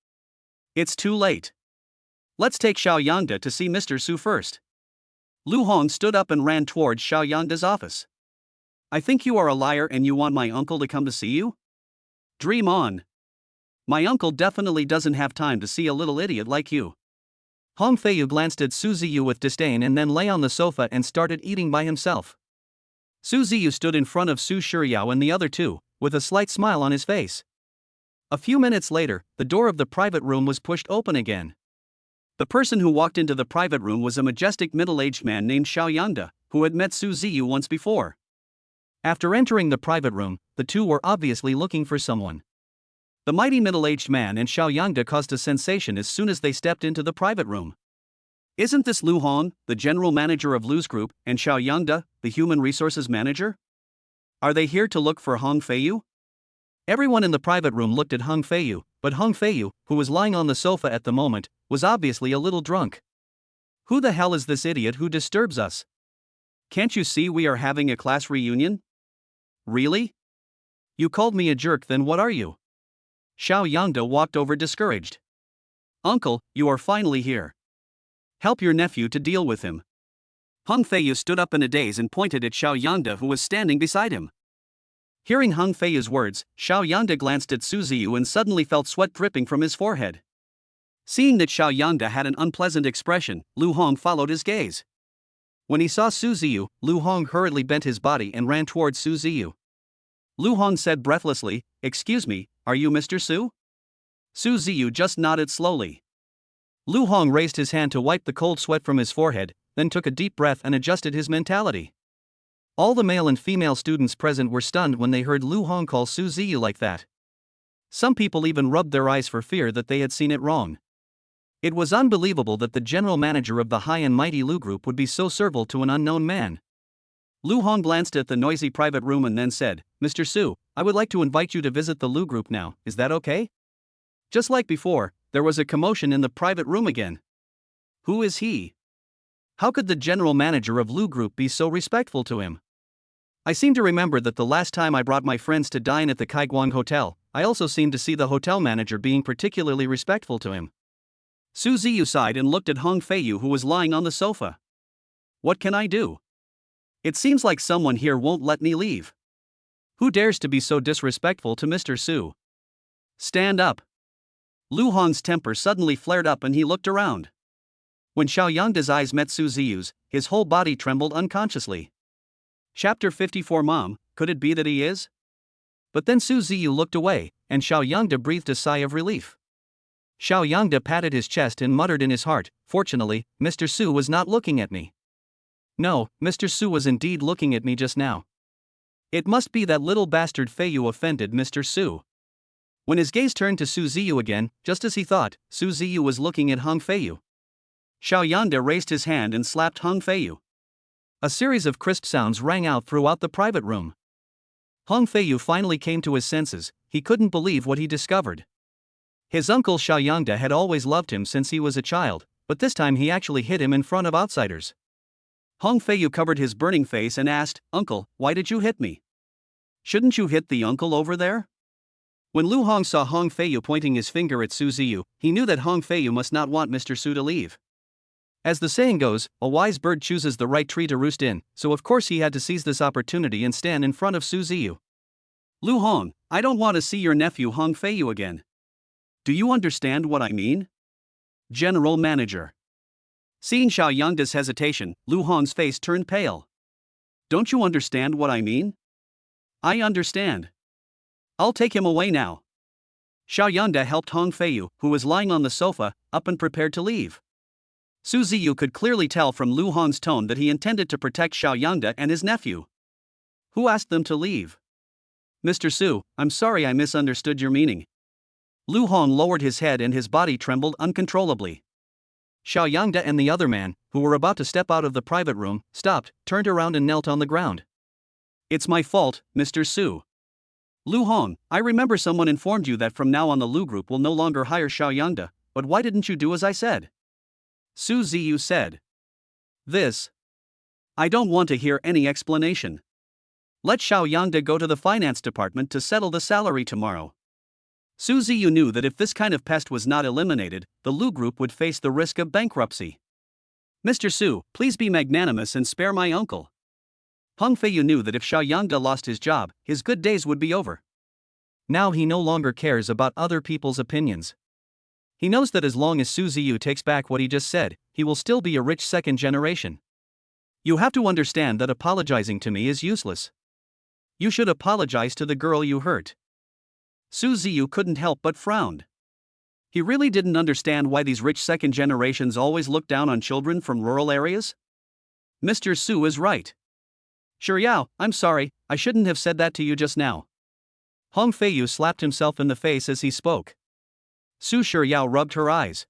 It's too late. Let's take Xiao Yangda to see Mr. Su first. Lu Hong stood up and ran towards Xiao Yangda's office. I think you are a liar and you want my uncle to come to see you? Dream on. My uncle definitely doesn't have time to see a little idiot like you. Hong Feiyu glanced at Su Ziyu with disdain and then lay on the sofa and started eating by himself. Su Ziyu stood in front of Su Shiryao and the other two, with a slight smile on his face. A few minutes later, the door of the private room was pushed open again. The person who walked into the private room was a majestic middle-aged man named Xiao Yangde, who had met Su Ziyu once before. After entering the private room, the two were obviously looking for someone. The mighty middle-aged man and Xiao Yangde caused a sensation as soon as they stepped into the private room. Isn't this Lu Hong, the general manager of Lu's group, and Xiao Yangde, the human resources manager? Are they here to look for Hong Feiyu? Everyone in the private room looked at Hong Feiyu, but Hong Feiyu, who was lying on the sofa at the moment, was obviously a little drunk. Who the hell is this idiot who disturbs us? Can't you see we are having a class reunion? Really? You called me a jerk, then what are you? Xiao Yangde walked over discouraged. Uncle, you are finally here. Help your nephew to deal with him. Hong Feiyu stood up in a daze and pointed at Xiao Yangde, who was standing beside him. Hearing Hong Feiyu's words, Xiao Yangde glanced at Su Ziyu and suddenly felt sweat dripping from his forehead. Seeing that Xiao Yangde had an unpleasant expression, Lu Hong followed his gaze. When he saw Su Ziyu, Lu Hong hurriedly bent his body and ran towards Su Ziyu. Lu Hong said breathlessly, "Excuse me, are you Mr. Su?" Su Ziyu just nodded slowly. Lu Hong raised his hand to wipe the cold sweat from his forehead, then took a deep breath and adjusted his mentality. All the male and female students present were stunned when they heard Lu Hong call Su Ziyu like that. Some people even rubbed their eyes for fear that they had seen it wrong. It was unbelievable that the general manager of the high and mighty Lu group would be so servile to an unknown man. Lu Hong glanced at the noisy private room and then said, "Mr. Su, I would like to invite you to visit the Lu group now, is that okay?" Just like before, there was a commotion in the private room again. Who is he? How could the general manager of Lu group be so respectful to him? I seem to remember that the last time I brought my friends to dine at the Kaiguang Hotel, I also seemed to see the hotel manager being particularly respectful to him. Su Ziyu sighed and looked at Hong Feiyu, who was lying on the sofa. What can I do? It seems like someone here won't let me leave. Who dares to be so disrespectful to Mr. Su? Stand up. Lu Hong's temper suddenly flared up and he looked around. When Xiao Yangde's eyes met Su Ziyu's, his whole body trembled unconsciously. Chapter 54. Mom, could it be that he is? But then Su Ziyu looked away, and Xiao Yangde breathed a sigh of relief. Xiao Yangde patted his chest and muttered in his heart, "Fortunately, Mr. Su was not looking at me." No, Mr. Su was indeed looking at me just now. It must be that little bastard Feiyu offended Mr. Su. When his gaze turned to Su Ziyu again, just as he thought, Su Ziyu was looking at Hong Feiyu. Xiao Yangde raised his hand and slapped Hong Feiyu. A series of crisp sounds rang out throughout the private room. Hong Feiyu finally came to his senses. He couldn't believe what he discovered. His uncle Xiao Yangde had always loved him since he was a child, but this time he actually hit him in front of outsiders. Hong Feiyu covered his burning face and asked, "Uncle, why did you hit me? Shouldn't you hit the uncle over there?" When Lu Hong saw Hong Feiyu pointing his finger at Su Ziyu, he knew that Hong Feiyu must not want Mr. Su to leave. As the saying goes, a wise bird chooses the right tree to roost in, so of course he had to seize this opportunity and stand in front of Su Ziyu. "Lu Hong, I don't want to see your nephew Hong Feiyu again. Do you understand what I mean? General Manager." Seeing Xiao Yangde's hesitation, Lu Hong's face turned pale. "Don't you understand what I mean?" "I understand. I'll take him away now." Xiao Yangde helped Hong Feiyu, who was lying on the sofa, up and prepared to leave. Su Ziyu could clearly tell from Lu Hong's tone that he intended to protect Xiao Yangde and his nephew. "Who asked them to leave?" "Mr. Su, I'm sorry I misunderstood your meaning." Lu Hong lowered his head and his body trembled uncontrollably. Xiao Yangde and the other man, who were about to step out of the private room, stopped, turned around and knelt on the ground. "It's my fault, Mr. Su. Lu Hong, I remember someone informed you that from now on the Lu group will no longer hire Xiao Yangde, but why didn't you do as I said?" Su Ziyu said. "This. I don't want to hear any explanation. Let Xiao Yangde go to the finance department to settle the salary tomorrow." Su Ziyu knew that if this kind of pest was not eliminated, the Lu group would face the risk of bankruptcy. "Mr. Su, please be magnanimous and spare my uncle." Hong Feiyu knew that if Xiao Yangde lost his job, his good days would be over. Now he no longer cares about other people's opinions. He knows that as long as Su Ziyu takes back what he just said, he will still be a rich second generation. You have to understand that apologizing to me is useless. You should apologize to the girl you hurt. Su Ziyu couldn't help but frowned. He really didn't understand why these rich second generations always look down on children from rural areas. Mr. Su is right. Shiryao, I'm sorry, I shouldn't have said that to you just now. Hong Feiyu slapped himself in the face as he spoke. Su Shiryao rubbed her eyes.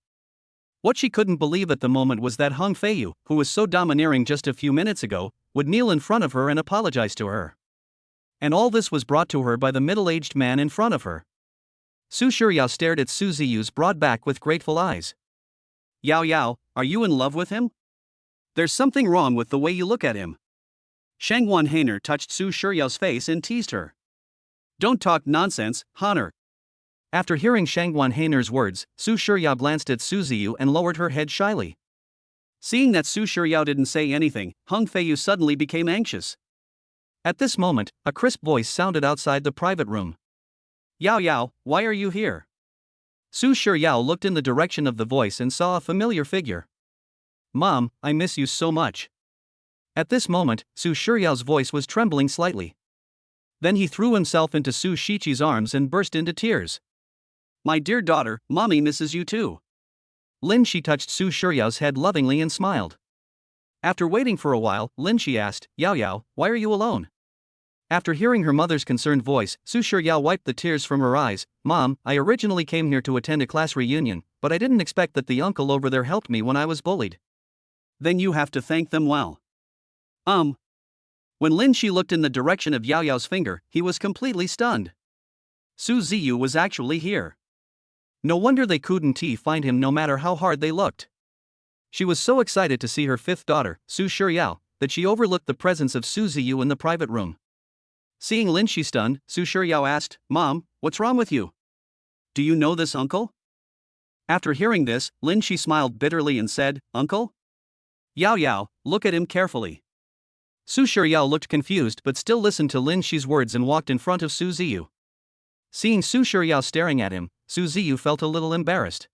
What she couldn't believe at the moment was that Hong Feiyu, who was so domineering just a few minutes ago, would kneel in front of her and apologize to her. And all this was brought to her by the middle-aged man in front of her. Su Shiryao stared at Su Ziyu's broad back with grateful eyes. Yao Yao, are you in love with him? There's something wrong with the way you look at him. Shangwan Hainer touched Su Shiryao's face and teased her. Don't talk nonsense, Honor. After hearing Shangwan Hainer's words, Su Shiryao glanced at Su Ziyu and lowered her head shyly. Seeing that Su Shiryao didn't say anything, Hong Feiyu suddenly became anxious. At this moment, a crisp voice sounded outside the private room. Yao Yao, why are you here? Su Shiryao looked in the direction of the voice and saw a familiar figure. Mom, I miss you so much. At this moment, Su Shiryao's voice was trembling slightly. Then he threw himself into Su Shichi's arms and burst into tears. My dear daughter, Mommy misses you too. Lin Shi touched Su Shiryao's head lovingly and smiled. After waiting for a while, Lin Shi asked, Yao Yao, why are you alone? After hearing her mother's concerned voice, Su Shiryao wiped the tears from her eyes. Mom, I originally came here to attend a class reunion, but I didn't expect that the uncle over there helped me when I was bullied. Then you have to thank them well. When Lin Shi looked in the direction of Yao Yao's finger, he was completely stunned. Su Ziyu was actually here. No wonder they couldn't find him no matter how hard they looked. She was so excited to see her fifth daughter, Su Shiryao, that she overlooked the presence of Su Ziyu in the private room. Seeing Lin Shi stunned, Su Shiryao asked, Mom, what's wrong with you? Do you know this uncle? After hearing this, Lin Shi smiled bitterly and said, Uncle? Yao Yao, look at him carefully. Su Shiryao looked confused but still listened to Lin Shi's words and walked in front of Su Ziyu. Seeing Su Shiryao staring at him, Su Ziyu felt a little embarrassed.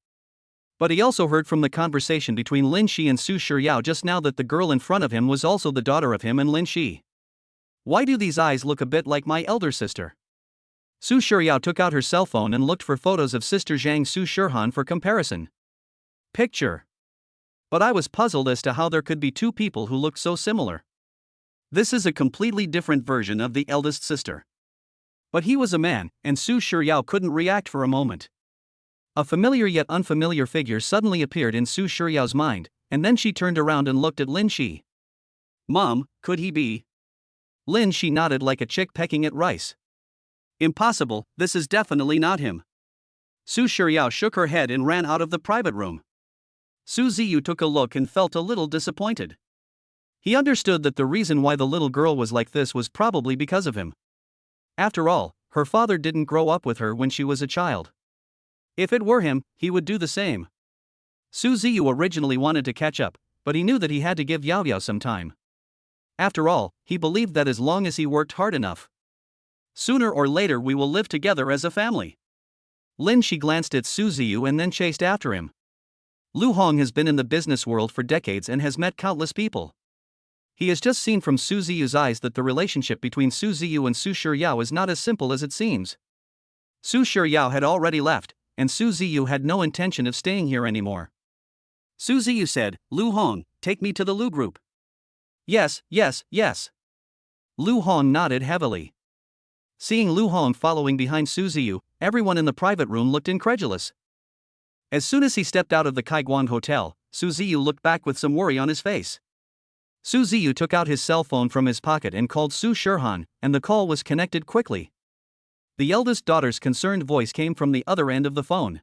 But he also heard from the conversation between Lin Shi and Su Shiryao just now that the girl in front of him was also the daughter of him and Lin Shi. Why do these eyes look a bit like my elder sister? Su Shiryao took out her cell phone and looked for photos of sister Zhang Su Shirhan for comparison. Picture. But I was puzzled as to how there could be two people who looked so similar. This is a completely different version of the eldest sister. But he was a man, and Su Shiryao couldn't react for a moment. A familiar yet unfamiliar figure suddenly appeared in Su Shiryao's mind, and then she turned around and looked at Lin Shi. Mom, could he be? Lin Shi nodded like a chick pecking at rice. Impossible, this is definitely not him. Su Shiryao shook her head and ran out of the private room. Su Ziyu took a look and felt a little disappointed. He understood that the reason why the little girl was like this was probably because of him. After all, her father didn't grow up with her when she was a child. If it were him, he would do the same. Su Ziyu originally wanted to catch up, but he knew that he had to give Yao Yao some time. After all, he believed that as long as he worked hard enough, sooner or later we will live together as a family. Lin Shi glanced at Su Ziyu and then chased after him. Lu Hong has been in the business world for decades and has met countless people. He has just seen from Su Ziyu's eyes that the relationship between Su Ziyu and Su Shiryao is not as simple as it seems. Su Shiryao had already left, and Su Ziyu had no intention of staying here anymore. Su Ziyu said, Lu Hong, take me to the Lu group. Yes, yes, yes. Lu Hong nodded heavily. Seeing Lu Hong following behind Su Ziyu, everyone in the private room looked incredulous. As soon as he stepped out of the Kaiguan Hotel, Su Ziyu looked back with some worry on his face. Su Ziyu took out his cell phone from his pocket and called Su Shirhan, and the call was connected quickly. The eldest daughter's concerned voice came from the other end of the phone.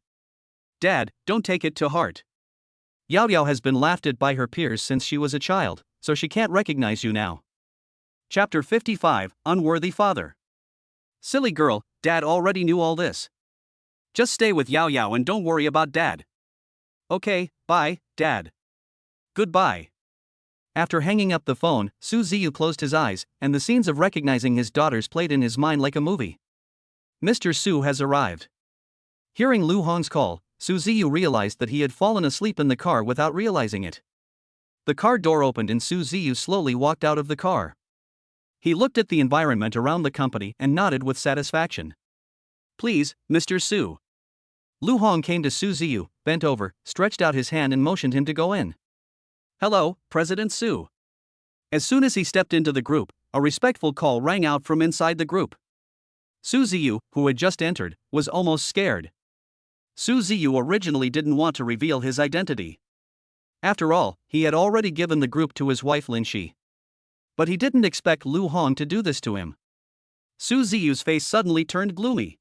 Dad, don't take it to heart. Yao Yao has been laughed at by her peers since she was a child, so she can't recognize you now. Chapter 55, Unworthy Father. Silly girl, Dad already knew all this. Just stay with Yao Yao and don't worry about Dad. Okay, bye, Dad. Goodbye. After hanging up the phone, Su Ziyu closed his eyes, and the scenes of recognizing his daughters played in his mind like a movie. Mr. Su has arrived. Hearing Lu Hong's call, Su Ziyu realized that he had fallen asleep in the car without realizing it. The car door opened and Su Ziyu slowly walked out of the car. He looked at the environment around the company and nodded with satisfaction. "Please, Mr. Su." Lu Hong came to Su Ziyu, bent over, stretched out his hand and motioned him to go in. "Hello, President Su." As soon as he stepped into the group, a respectful call rang out from inside the group. Su Ziyu, who had just entered, was almost scared. Su Ziyu originally didn't want to reveal his identity. After all, he had already given the group to his wife Lin Feer. But he didn't expect Lu Hong to do this to him. Su Ziyu's face suddenly turned gloomy.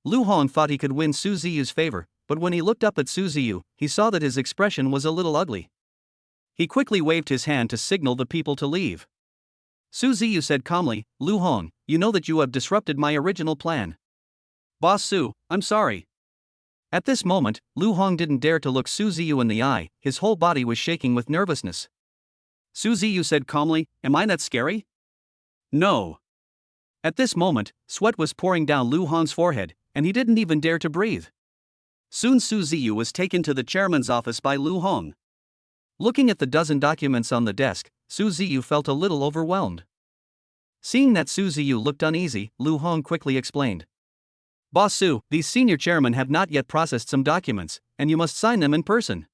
Lu Hong thought he could win Su Ziyu's favor, but when he looked up at Su Ziyu, he saw that his expression was a little ugly. He quickly waved his hand to signal the people to leave. Su Ziyu said calmly, "Lu Hong, you know that you have disrupted my original plan." "Boss Su, I'm sorry." At this moment, Lu Hong didn't dare to look Su Ziyu in the eye, his whole body was shaking with nervousness. Su Ziyu said calmly, "Am I that scary?" "No." At this moment, sweat was pouring down Lu Hong's forehead, and he didn't even dare to breathe. Soon Su Ziyu was taken to the chairman's office by Lu Hong. Looking at the dozen documents on the desk, Su Ziyu felt a little overwhelmed. Seeing that Su Ziyu looked uneasy, Lu Hong quickly explained. "Boss Su, these senior chairmen have not yet processed some documents, and you must sign them in person."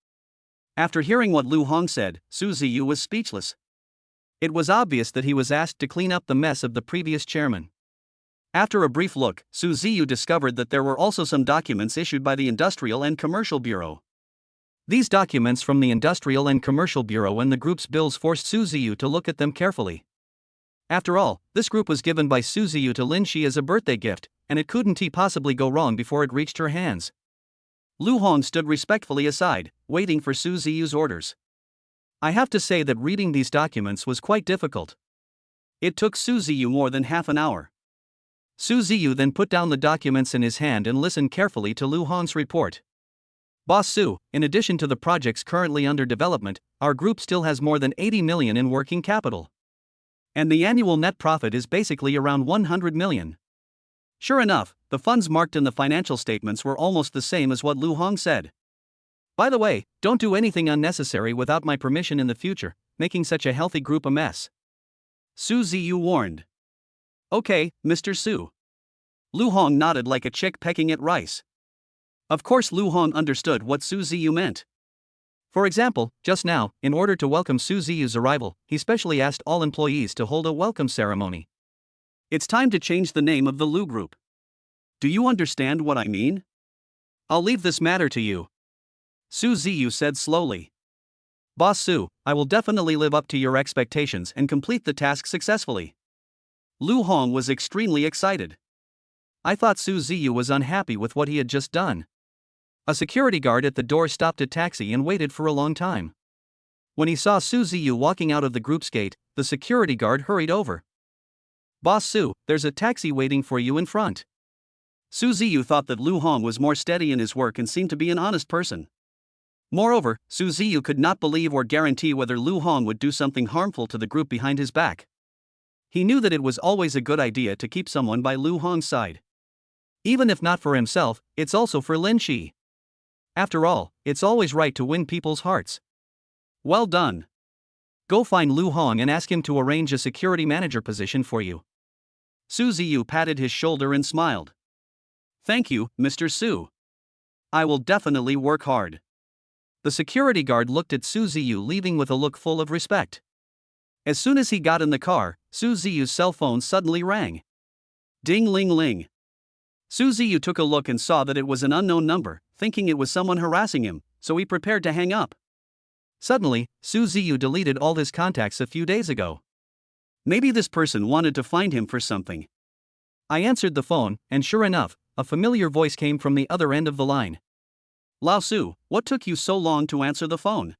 After hearing what Lu Hong said, Su Ziyu was speechless. It was obvious that he was asked to clean up the mess of the previous chairman. After a brief look, Su Ziyu discovered that there were also some documents issued by the Industrial and Commercial Bureau. These documents from the Industrial and Commercial Bureau and the group's bills forced Su Ziyu to look at them carefully. After all, this group was given by Su Ziyu to Lin Feer as a birthday gift, and it couldn't possibly go wrong before it reached her hands. Lu Hong stood respectfully aside, waiting for Su Ziyu's orders. I have to say that reading these documents was quite difficult. It took Su Ziyu more than half an hour. Su Ziyu then put down the documents in his hand and listened carefully to Lu Hong's report. "Boss Su, in addition to the projects currently under development, our group still has more than 80 million in working capital. And the annual net profit is basically around 100 million. Sure enough, the funds marked in the financial statements were almost the same as what Lu Hong said. By the way, don't do anything unnecessary without my permission in the future, making such a healthy group a mess." Su Ziyu warned. "Okay, Mr. Su." Lu Hong nodded like a chick pecking at rice. Of course Lu Hong understood what Su Ziyu meant. For example, just now, in order to welcome Su Ziyu's arrival, he specially asked all employees to hold a welcome ceremony. It's time to change the name of the Lu Group. Do you understand what I mean? I'll leave this matter to you. Su Ziyu said slowly. "Boss Su, I will definitely live up to your expectations and complete the task successfully." Lu Hong was extremely excited. I thought Su Ziyu was unhappy with what he had just done. A security guard at the door stopped a taxi and waited for a long time. When he saw Su Ziyu walking out of the group's gate, the security guard hurried over. "Boss Su, there's a taxi waiting for you in front." Su Ziyu thought that Lu Hong was more steady in his work and seemed to be an honest person. Moreover, Su Ziyu could not believe or guarantee whether Lu Hong would do something harmful to the group behind his back. He knew that it was always a good idea to keep someone by Lu Hong's side. Even if not for himself, it's also for Lin Feer. After all, it's always right to win people's hearts. Well done. Go find Lu Hong and ask him to arrange a security manager position for you. Su Ziyu patted his shoulder and smiled. Thank you, Mr. Su. I will definitely work hard. The security guard looked at Su Ziyu leaving with a look full of respect. As soon as he got in the car, Su Ziyu's cell phone suddenly rang. Ding ling ling. Su Ziyu took a look and saw that it was an unknown number, thinking it was someone harassing him, so he prepared to hang up. Suddenly, Su Ziyu deleted all his contacts a few days ago. Maybe this person wanted to find him for something. I answered the phone, and sure enough, a familiar voice came from the other end of the line. "Lao Su, what took you so long to answer the phone?"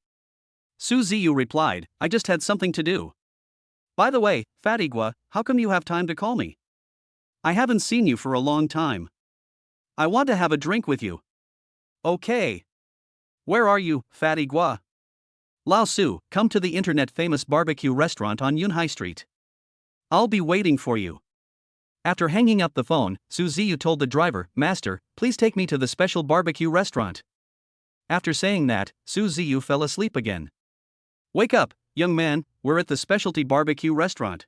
Su Ziyu replied, "I just had something to do. By the way, Fatigua, how come you have time to call me? I haven't seen you for a long time. I want to have a drink with you." "Okay. Where are you, Fatigua?" "Lao Su, come to the internet famous barbecue restaurant on Yunhai Street. I'll be waiting for you." After hanging up the phone, Su Ziyu told the driver, "Master, please take me to the special barbecue restaurant." After saying that, Su Ziyu fell asleep again. "Wake up, young man, we're at the specialty barbecue restaurant."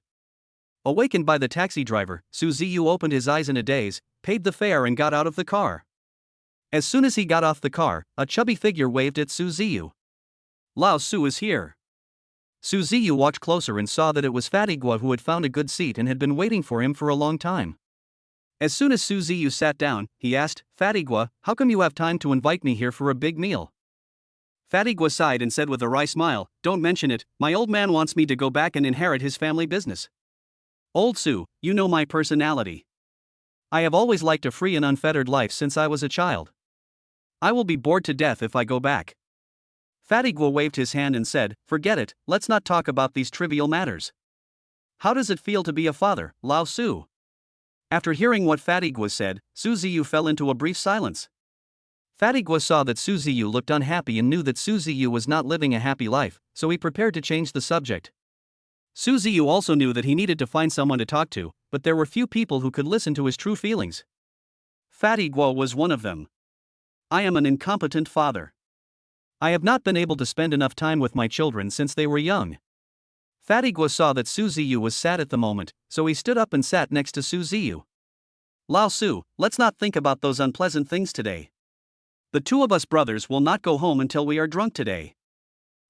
Awakened by the taxi driver, Su Ziyu opened his eyes in a daze, paid the fare and got out of the car. As soon as he got off the car, a chubby figure waved at Su Ziyu. "Lao Su is here." Su Ziyu walked closer and saw that it was Fatigua who had found a good seat and had been waiting for him for a long time. As soon as Su Ziyu sat down, he asked, "Fatigua, how come you have time to invite me here for a big meal?" Fatigua sighed and said with a wry smile, "Don't mention it, my old man wants me to go back and inherit his family business. Old Su, you know my personality. I have always liked a free and unfettered life since I was a child. I will be bored to death if I go back." Fatigua waved his hand and said, "Forget it, let's not talk about these trivial matters. How does it feel to be a father, Lao Su?" After hearing what Fatigua said, Su Ziyu fell into a brief silence. Fatigua saw that Su Ziyu looked unhappy and knew that Su Ziyu was not living a happy life, so he prepared to change the subject. Su Ziyu also knew that he needed to find someone to talk to, but there were few people who could listen to his true feelings. Fatigua was one of them. "I am an incompetent father. I have not been able to spend enough time with my children since they were young." Fatigua saw that Su Ziyu was sad at the moment, so he stood up and sat next to Su Ziyu. "Lao Su, let's not think about those unpleasant things today. The two of us brothers will not go home until we are drunk today."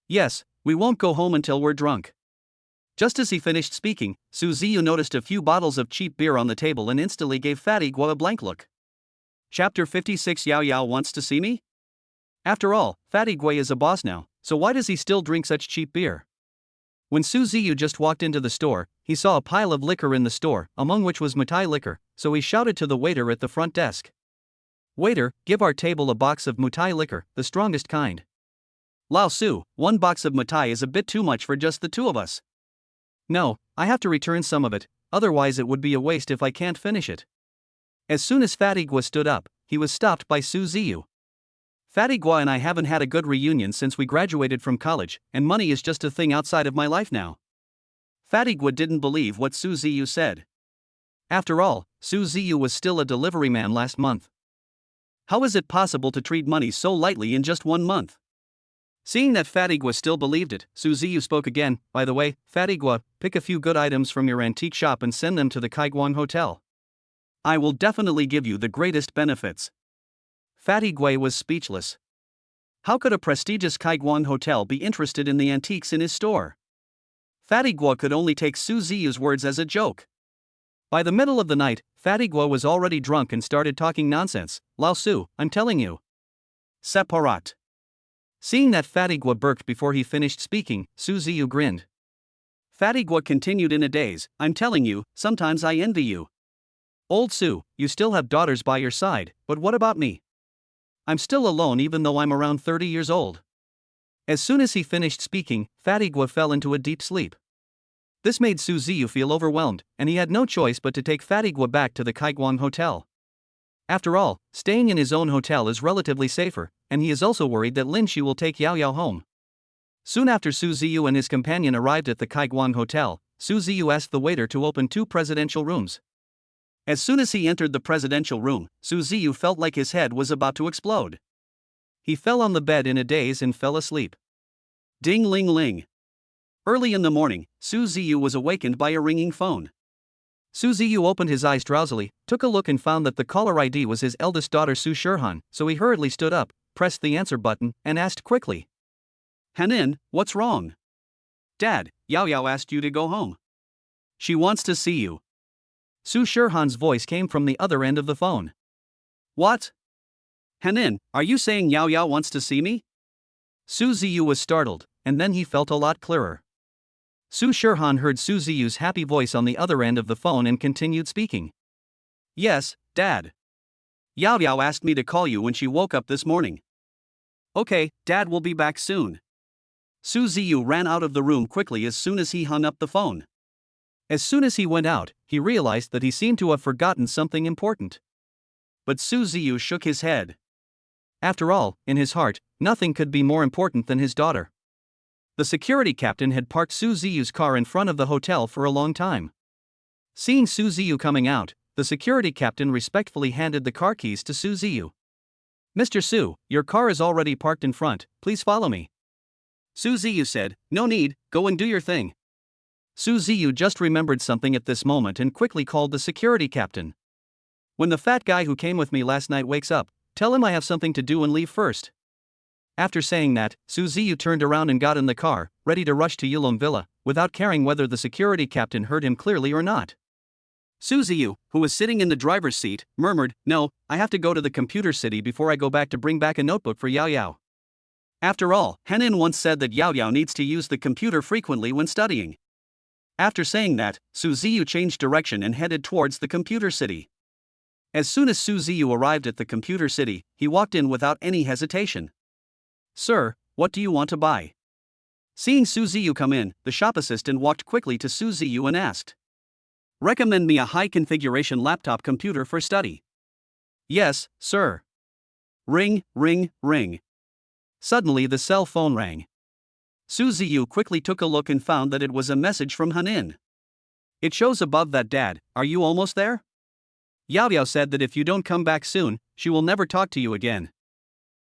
"Yes, we won't go home until we're drunk." Just as he finished speaking, Su Ziyu noticed a few bottles of cheap beer on the table and instantly gave Fatigua a blank look. Chapter 56. Yao Yao wants to see me? After all, Fatigua is a boss now, so why does he still drink such cheap beer? When Su Ziyu just walked into the store, he saw a pile of liquor in the store, among which was Matai liquor, so he shouted to the waiter at the front desk. "Waiter, give our table a box of Matai liquor, the strongest kind." "Lao Su, one box of Matai is a bit too much for just the two of us." "No, I have to return some of it, otherwise it would be a waste if I can't finish it." As soon as Fatigua stood up, he was stopped by Su Ziyu. "Fatigua and I haven't had a good reunion since we graduated from college, and money is just a thing outside of my life now." Fatigua didn't believe what Su Ziyu said. After all, Su Ziyu was still a delivery man last month. How is it possible to treat money so lightly in just 1 month? Seeing that Fatigua still believed it, Su Ziyu spoke again. "By the way, Fatigua, pick a few good items from your antique shop and send them to the Kaiguang Hotel. I will definitely give you the greatest benefits." Fatigua was speechless. How could a prestigious Kaiguang hotel be interested in the antiques in his store? Fatigua could only take Su Ziyu's words as a joke. By the middle of the night, Fatigua was already drunk and started talking nonsense. "Lao Su, I'm telling you. Separat." Seeing that Fatigua burped before he finished speaking, Su Ziyu grinned. Fatigua continued in a daze, "I'm telling you, sometimes I envy you. Old Su, you still have daughters by your side, but what about me? I'm still alone even though I'm around 30 years old." As soon as he finished speaking, Fatigua fell into a deep sleep. This made Su Ziyu feel overwhelmed, and he had no choice but to take Fatigua back to the Kaiguang Hotel. After all, staying in his own hotel is relatively safer, and he is also worried that Lin Feer will take Yao Yao home. Soon after Su Ziyu and his companion arrived at the Kaiguang Hotel, Su Ziyu asked the waiter to open 2 presidential rooms. As soon as he entered the presidential room, Su Ziyu felt like his head was about to explode. He fell on the bed in a daze and fell asleep. Ding ling ling. Early in the morning, Su Ziyu was awakened by a ringing phone. Su Ziyu opened his eyes drowsily, took a look and found that the caller ID was his eldest daughter Su Shirhan, so he hurriedly stood up, pressed the answer button, and asked quickly. "Hanin, what's wrong?" "Dad, Yao Yao asked you to go home. She wants to see you." Su Shirhan's voice came from the other end of the phone. "What? Hanin, are you saying Yao Yao wants to see me?" Su Ziyu was startled, and then he felt a lot clearer. Su Shirhan heard Su Ziyu's happy voice on the other end of the phone and continued speaking. "Yes, Dad. Yao Yao asked me to call you when she woke up this morning." "Okay, Dad will be back soon." Su Ziyu ran out of the room quickly as soon as he hung up the phone. As soon as he went out, he realized that he seemed to have forgotten something important. But Su Ziyu shook his head. After all, in his heart, nothing could be more important than his daughter. The security captain had parked Su Ziyu's car in front of the hotel for a long time. Seeing Su Ziyu coming out, the security captain respectfully handed the car keys to Su Ziyu. "Mr. Su, your car is already parked in front, please follow me." Su Ziyu said, "No need, go and do your thing." Su Ziyu just remembered something at this moment and quickly called the security captain. "When the fat guy who came with me last night wakes up, tell him I have something to do and leave first." After saying that, Su Ziyu turned around and got in the car, ready to rush to Yulong Villa, without caring whether the security captain heard him clearly or not. Su Ziyu, who was sitting in the driver's seat, murmured, "No, I have to go to the computer city before I go back to bring back a notebook for Yao Yao." After all, Henin once said that Yao Yao needs to use the computer frequently when studying. After saying that, Su Ziyu changed direction and headed towards the computer city. As soon as Su Ziyu arrived at the computer city, he walked in without any hesitation. "Sir, what do you want to buy?" Seeing Su Ziyu come in, the shop assistant walked quickly to Su Ziyu and asked, "Recommend me a high-configuration laptop computer for study." "Yes, sir." Ring, ring, ring. Suddenly the cell phone rang. Su Ziyu quickly took a look and found that it was a message from Henin. It shows above that, "Dad, are you almost there? Yao Yao said that if you don't come back soon, she will never talk to you again."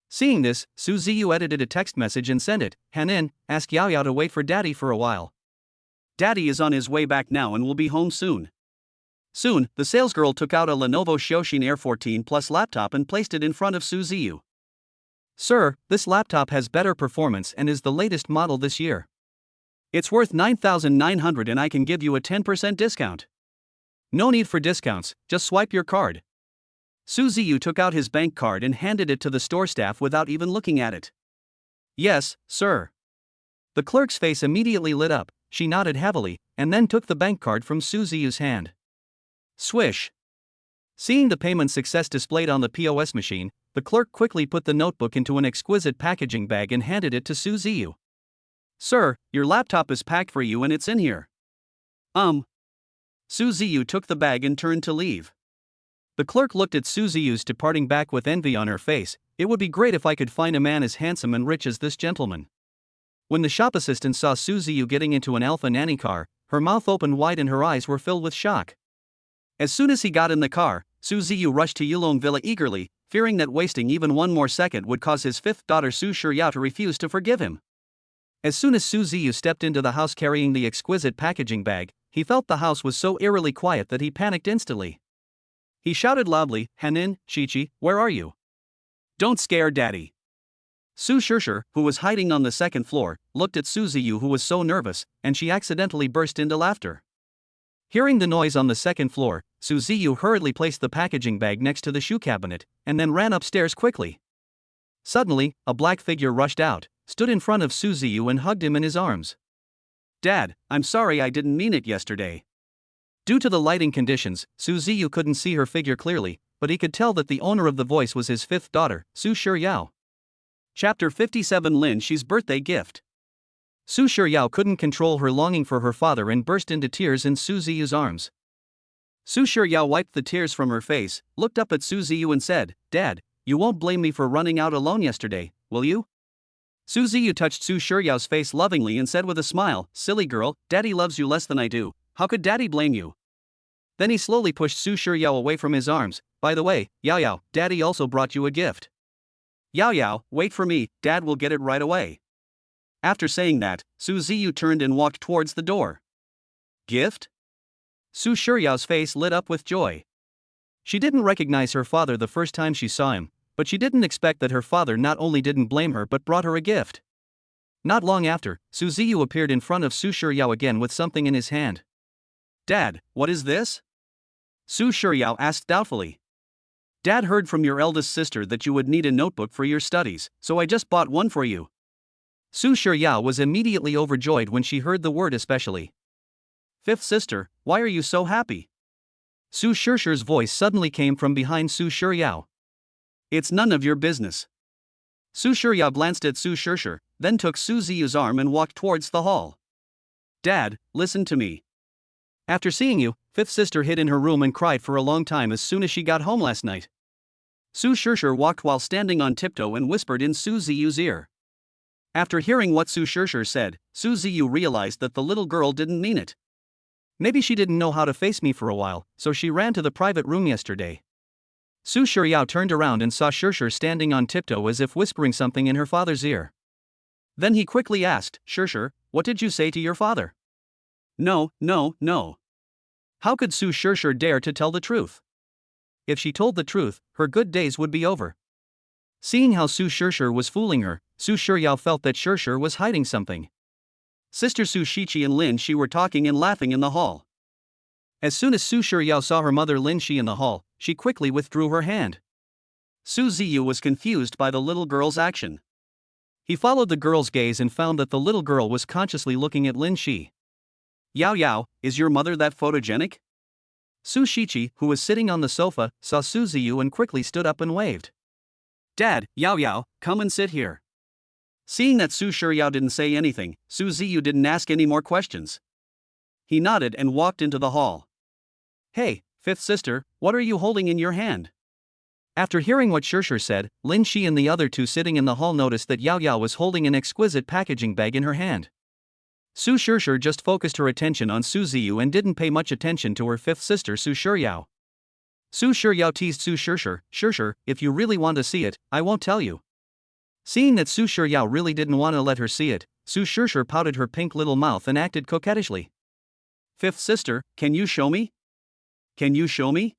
Seeing this, Su Ziyu edited a text message and sent it. "Henin, ask Yao Yao to wait for Daddy for a while. Daddy is on his way back now and will be home soon." Soon, the salesgirl took out a Lenovo Xiaoxin Air 14 Plus laptop and placed it in front of Su Ziyu. "Sir, this laptop has better performance and is the latest model this year. It's worth 9,900 and I can give you a 10% discount." "No need for discounts, just swipe your card." Su Ziyu took out his bank card and handed it to the store staff without even looking at it. "Yes, sir." The clerk's face immediately lit up. She nodded heavily, and then took the bank card from Su Ziyu's hand. Swish. Seeing the payment success displayed on the POS machine, the clerk quickly put the notebook into an exquisite packaging bag and handed it to Su Ziyu. "Sir, your laptop is packed for you and it's in here." Su Ziyu took the bag and turned to leave. The clerk looked at Su Ziyu's departing back with envy on her face. "It would be great if I could find a man as handsome and rich as this gentleman." When the shop assistant saw Su Ziyu getting into an Alpha Nanny car, her mouth opened wide and her eyes were filled with shock. As soon as he got in the car, Su Ziyu rushed to Yulong Villa eagerly, fearing that wasting even one more second would cause his fifth daughter Su Shiryao to refuse to forgive him. As soon as Su Ziyu stepped into the house carrying the exquisite packaging bag, he felt the house was so eerily quiet that he panicked instantly. He shouted loudly, "Henin, Shichi, where are you? Don't scare Daddy." Su Shirsher, who was hiding on the second floor, looked at Su Ziyu, who was so nervous, and she accidentally burst into laughter. Hearing the noise on the second floor, Su Ziyu hurriedly placed the packaging bag next to the shoe cabinet, and then ran upstairs quickly. Suddenly, a black figure rushed out, stood in front of Su Ziyu and hugged him in his arms. "Dad, I'm sorry, I didn't mean it yesterday." Due to the lighting conditions, Su Ziyu couldn't see her figure clearly, but he could tell that the owner of the voice was his fifth daughter, Su Shiryao. Chapter 57 Lin Feer's birthday gift. Su Shiryao couldn't control her longing for her father and burst into tears in Su Ziyu's arms. Su Shiryao wiped the tears from her face, looked up at Su Ziyu and said, "Dad, you won't blame me for running out alone yesterday, will you?" Su Ziyu touched Su Shiryao's face lovingly and said with a smile, "Silly girl, Daddy loves you less than I do. How could Daddy blame you?" Then he slowly pushed Su Shiryao away from his arms. "By the way, Yao Yao, Daddy also brought you a gift." "Yao Yao, wait for me, Dad will get it right away." After saying that, Su Ziyu turned and walked towards the door. "Gift?" Su Shiryao's face lit up with joy. She didn't recognize her father the first time she saw him, but she didn't expect that her father not only didn't blame her but brought her a gift. Not long after, Su Ziyu appeared in front of Su Shiryao again with something in his hand. "Dad, what is this?" Su Shiryao asked doubtfully. "Dad heard from your eldest sister that you would need a notebook for your studies, so I just bought one for you." Su Shiryao was immediately overjoyed when she heard the word especially. "Fifth sister, why are you so happy?" Su Shirsher's voice suddenly came from behind Su Shiryao. "It's none of your business." Su Shiryao glanced at Su Shirsher, then took Su Ziyu's arm and walked towards the hall. "Dad, listen to me. After seeing you, fifth sister hid in her room and cried for a long time as soon as she got home last night." Su Shirsher walked while standing on tiptoe and whispered in Su Ziyu's ear. After hearing what Su Shirsher said, Su Ziyu realized that the little girl didn't mean it. Maybe she didn't know how to face me for a while, so she ran to the private room yesterday. Su Shiryao turned around and saw Shirshir standing on tiptoe as if whispering something in her father's ear. Then he quickly asked, Shirshir, what did you say to your father? No. How could Su Shirshir dare to tell the truth? If she told the truth, her good days would be over. Seeing how Su Shirshir was fooling her, Su Shiryao felt that Shirshir was hiding something. Sister Su Shichi and Lin Shi were talking and laughing in the hall. As soon as Su Shiryao saw her mother Lin Shi in the hall, she quickly withdrew her hand. Su Ziyu was confused by the little girl's action. He followed the girl's gaze and found that the little girl was consciously looking at Lin Shi. Yao, is your mother that photogenic? Su Shichi, who was sitting on the sofa, saw Su Ziyu and quickly stood up and waved. Dad, Yao, come and sit here. Seeing that Su Shiryao didn't say anything, Su Ziyu didn't ask any more questions. He nodded and walked into the hall. Hey, fifth sister, what are you holding in your hand? After hearing what Shirshir said, Lin Shi and the other two sitting in the hall noticed that Yao was holding an exquisite packaging bag in her hand. Su Shirshir just focused her attention on Su Ziyu and didn't pay much attention to her fifth sister Su Shiryao. Su Shiryao teased Su Shirshir, Shirshir, if you really want to see it, I won't tell you. Seeing that Su Shiryao really didn't want to let her see it, Su Shirshir pouted her pink little mouth and acted coquettishly. Fifth sister, can you show me? Can you show me?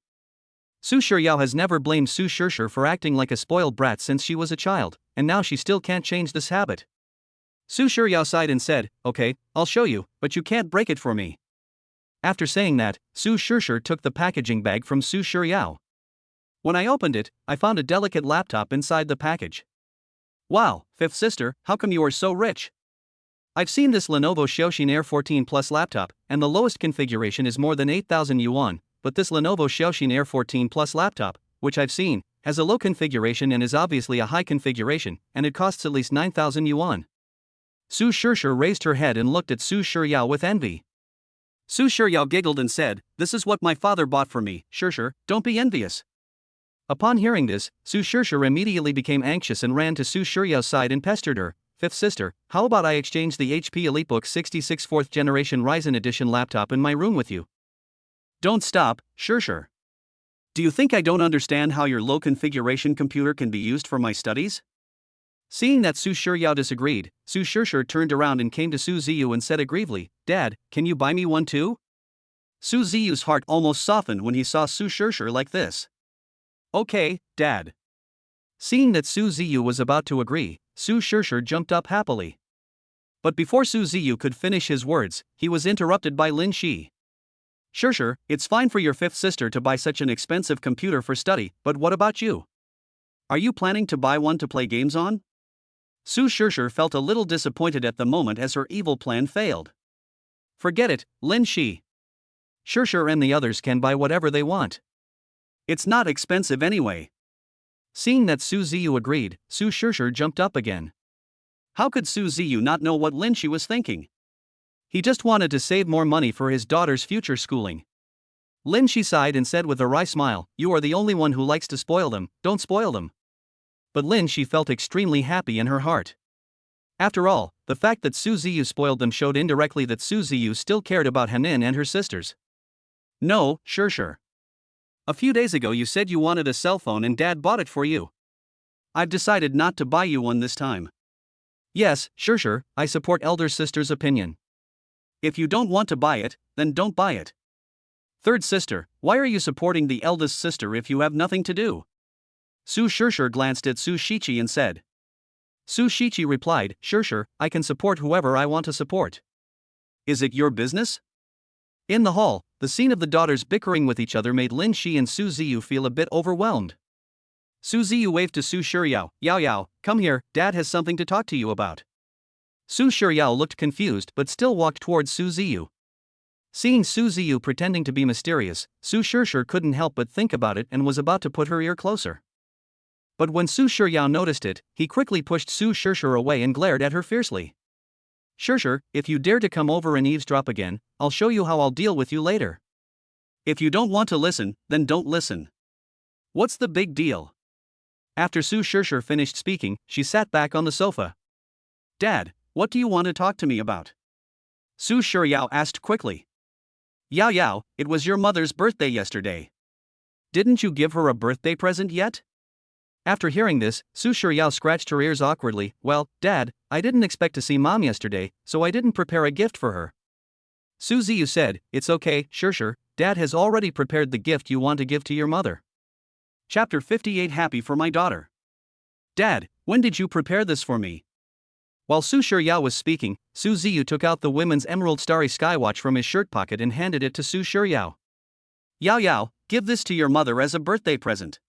Su Shiryao has never blamed Su Shirshir for acting like a spoiled brat since she was a child, and now she still can't change this habit. Su Shiryao sighed and said, okay, I'll show you, but you can't break it for me. After saying that, Su Shirshir took the packaging bag from Su Shiryao. When I opened it, I found a delicate laptop inside the package. Wow, fifth sister, how come you are so rich? I've seen this Lenovo Xiaoxin Air 14 Plus laptop, and the lowest configuration is more than 8,000 yuan, but this Lenovo Xiaoxin Air 14 Plus laptop, which I've seen, has a low configuration and is obviously a high configuration, and it costs at least 9,000 yuan. Su Shirshir raised her head and looked at Su Shiryao with envy. Su Shiryao giggled and said, this is what my father bought for me, Shirshir, don't be envious. Upon hearing this, Su Shirshir immediately became anxious and ran to Su Shiryao's side and pestered her. Fifth sister, how about I exchange the HP EliteBook 66 4th generation Ryzen edition laptop in my room with you? Don't stop, Shirshir. Do you think I don't understand how your low configuration computer can be used for my studies? Seeing that Su Shiryao disagreed, Su Shirshir turned around and came to Su Ziyu and said aggrievedly, Dad, can you buy me one too? Su Ziyu's heart almost softened when he saw Su Shirshir like this. Okay, Dad. Seeing that Su Ziyu was about to agree, Su Shirshir jumped up happily. But before Su Ziyu could finish his words, he was interrupted by Lin Shi. Shirshir, it's fine for your fifth sister to buy such an expensive computer for study, but what about you? Are you planning to buy one to play games on? Su Shirshir felt a little disappointed at the moment as her evil plan failed. Forget it, Lin Shi. Shirshir and the others can buy whatever they want. It's not expensive anyway. Seeing that Su Ziyu agreed, Su Shirshir jumped up again. How could Su Ziyu not know what Lin Shi was thinking? He just wanted to save more money for his daughter's future schooling. Lin Shi sighed and said with a wry smile, you are the only one who likes to spoil them, don't spoil them. But Lin Shi felt extremely happy in her heart. After all, the fact that Su Ziyu spoiled them showed indirectly that Su Ziyu still cared about Hanin and her sisters. No, Shirshir. A few days ago you said you wanted a cell phone and Dad bought it for you. I've decided not to buy you one this time. Yes, Shirshir, I support elder sister's opinion. If you don't want to buy it, then don't buy it. Third sister, why are you supporting the eldest sister if you have nothing to do? Su Shirshir glanced at Su Shichi and said. Su Shichi replied, Shirshir, I can support whoever I want to support. Is it your business? In the hall, the scene of the daughters bickering with each other made Lin Shi and Su Ziyu feel a bit overwhelmed. Su Ziyu waved to Su Shiryao, Yao, come here, Dad has something to talk to you about. Su Shiryao looked confused but still walked towards Su Ziyu. Seeing Su Ziyu pretending to be mysterious, Su Shirshir couldn't help but think about it and was about to put her ear closer. But when Su Shiryao noticed it, he quickly pushed Su Shirshir away and glared at her fiercely. Shirshir, if you dare to come over and eavesdrop again, I'll show you how I'll deal with you later. If you don't want to listen, then don't listen. What's the big deal? After Su Shirshir finished speaking, she sat back on the sofa. Dad, what do you want to talk to me about? Su Shiryao asked quickly. Yao Yao, it was your mother's birthday yesterday. Didn't you give her a birthday present yet? After hearing this, Su Shiryao scratched her ears awkwardly. Well, Dad, I didn't expect to see Mom yesterday, so I didn't prepare a gift for her. Su Ziyu said, It's okay, sure, Dad has already prepared the gift you want to give to your mother. Chapter 58 Happy for my daughter. Dad, when did you prepare this for me? While Su Shiryao was speaking, Su Ziyu took out the women's Emerald Starry Skywatch from his shirt pocket and handed it to Su Shiryao. Yao Yao, give this to your mother as a birthday present.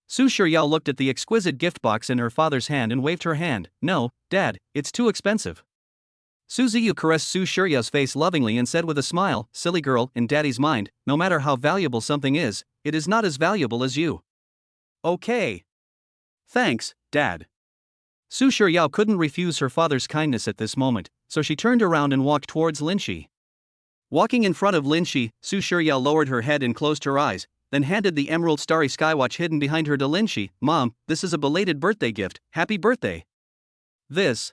Su Shiryao looked at the exquisite gift box in her father's hand and waved her hand. No, Dad, it's too expensive. Su Ziyu caressed Su Shiryao's face lovingly and said with a smile, Silly girl, in Daddy's mind, no matter how valuable something is, it is not as valuable as you. Okay. Thanks, Dad. Su Shiryao couldn't refuse her father's kindness at this moment, so she turned around and walked towards Lin Shi. Walking in front of Lin Shi, Su Shiryao lowered her head and closed her eyes, then handed the Emerald Starry Skywatch hidden behind her to Lin Shi. Mom, this is a belated birthday gift, happy birthday. This.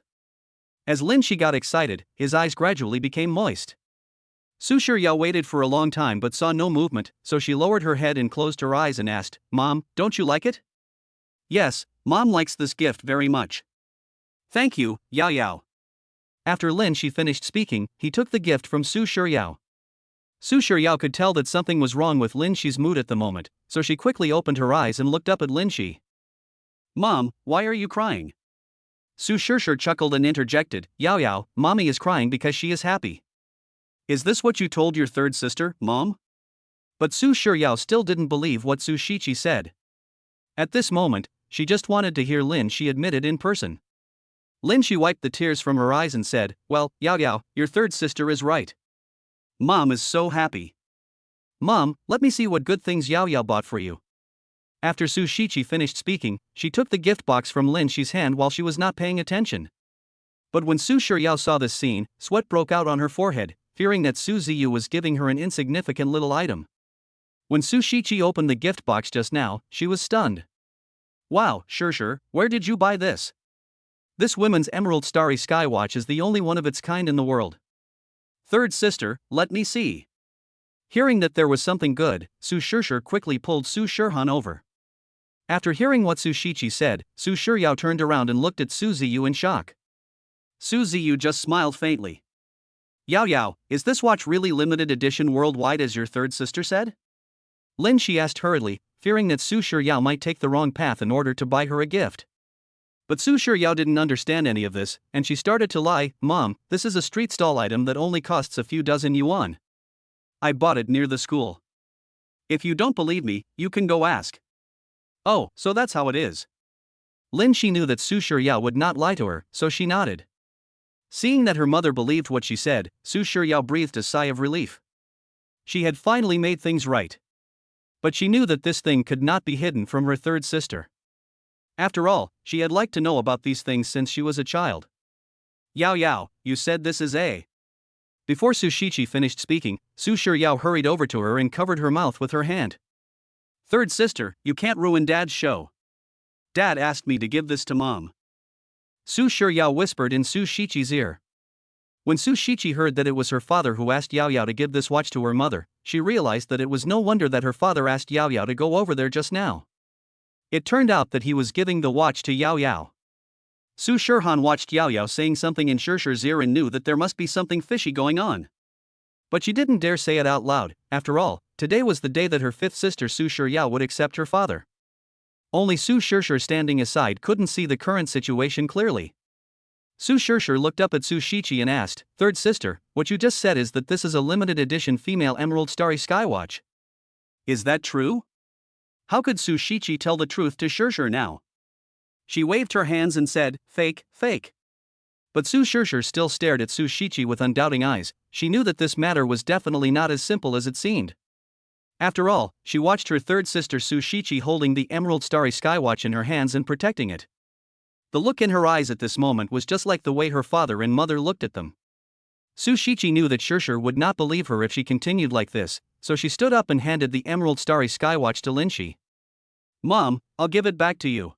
As Lin Shi got excited, his eyes gradually became moist. Su Shiryao waited for a long time but saw no movement, so she lowered her head and closed her eyes and asked, Mom, don't you like it? Yes, Mom likes this gift very much. Thank you, Yao Yao. After Lin Shi finished speaking, he took the gift from Su Shiryao. Su Shiryao could tell that something was wrong with Lin Shi's mood at the moment, so she quickly opened her eyes and looked up at Lin Shi. Mom, why are you crying? Su Shiryao chuckled and interjected, Yao Yao, Mommy is crying because she is happy. Is this what you told your third sister, Mom? But Su Shiryao still didn't believe what Su Shiqi said. At this moment, she just wanted to hear Lin Shi admit it in person. Lin Shi wiped the tears from her eyes and said, Well, Yao Yao, your third sister is right. Mom is so happy. Mom, let me see what good things Yao Yao bought for you. After Su Shiqi finished speaking, she took the gift box from Lin Shi's hand while she was not paying attention. But when Su Shiryao saw this scene, sweat broke out on her forehead, fearing that Su Ziyu was giving her an insignificant little item. When Su Shiqi opened the gift box just now, she was stunned. Wow, sure, where did you buy this? This women's Emerald Starry Skywatch is the only one of its kind in the world. Third sister, let me see. Hearing that there was something good, Su Shiryao quickly pulled Su Shihan over. After hearing what Su Shiqi said, Su Shiryao turned around and looked at Su Ziyu in shock. Su Ziyu just smiled faintly. Yao Yao, is this watch really limited edition worldwide as your third sister said? Lin Shi asked hurriedly, fearing that Su Shiryao might take the wrong path in order to buy her a gift. But Su Shiryao didn't understand any of this, and she started to lie, Mom, this is a street stall item that only costs a few dozen yuan. I bought it near the school. If you don't believe me, you can go ask. Oh, so that's how it is. Lin Shi knew that Su Shiryao would not lie to her, so she nodded. Seeing that her mother believed what she said, Su Shiryao breathed a sigh of relief. She had finally made things right. But she knew that this thing could not be hidden from her third sister. After all, she had liked to know about these things since she was a child. Yao Yao, you said this is a. Before Su Shiqi finished speaking, Su Shiryao hurried over to her and covered her mouth with her hand. Third sister, you can't ruin Dad's show. Dad asked me to give this to Mom. Su Shiryao whispered in Su Shiqi's ear. When Su Shiqi heard that it was her father who asked Yao Yao to give this watch to her mother, she realized that it was no wonder that her father asked Yao Yao to go over there just now. It turned out that he was giving the watch to Yao Yao. Su Shihan watched Yao Yao saying something in Shirshi's ear and knew that there must be something fishy going on. But she didn't dare say it out loud. After all, today was the day that her fifth sister Su Shiryao would accept her father. Only Su Shishi standing aside couldn't see the current situation clearly. Su Shishi looked up at Su Shiqi and asked, Third sister, what you just said is that this is a limited edition female Emerald Starry Skywatch. Is that true? How could Su Shiqi tell the truth to Shishi now? She waved her hands and said, Fake. But Su Shishi still stared at Su Shiqi with undoubting eyes. She knew that this matter was definitely not as simple as it seemed. After all, she watched her third sister Su Shiqi holding the Emerald Starry Skywatch in her hands and protecting it. The look in her eyes at this moment was just like the way her father and mother looked at them. Su Shiqi knew that Shishi would not believe her if she continued like this, so she stood up and handed the Emerald Starry Skywatch to Lin Shi. Mom, I'll give it back to you.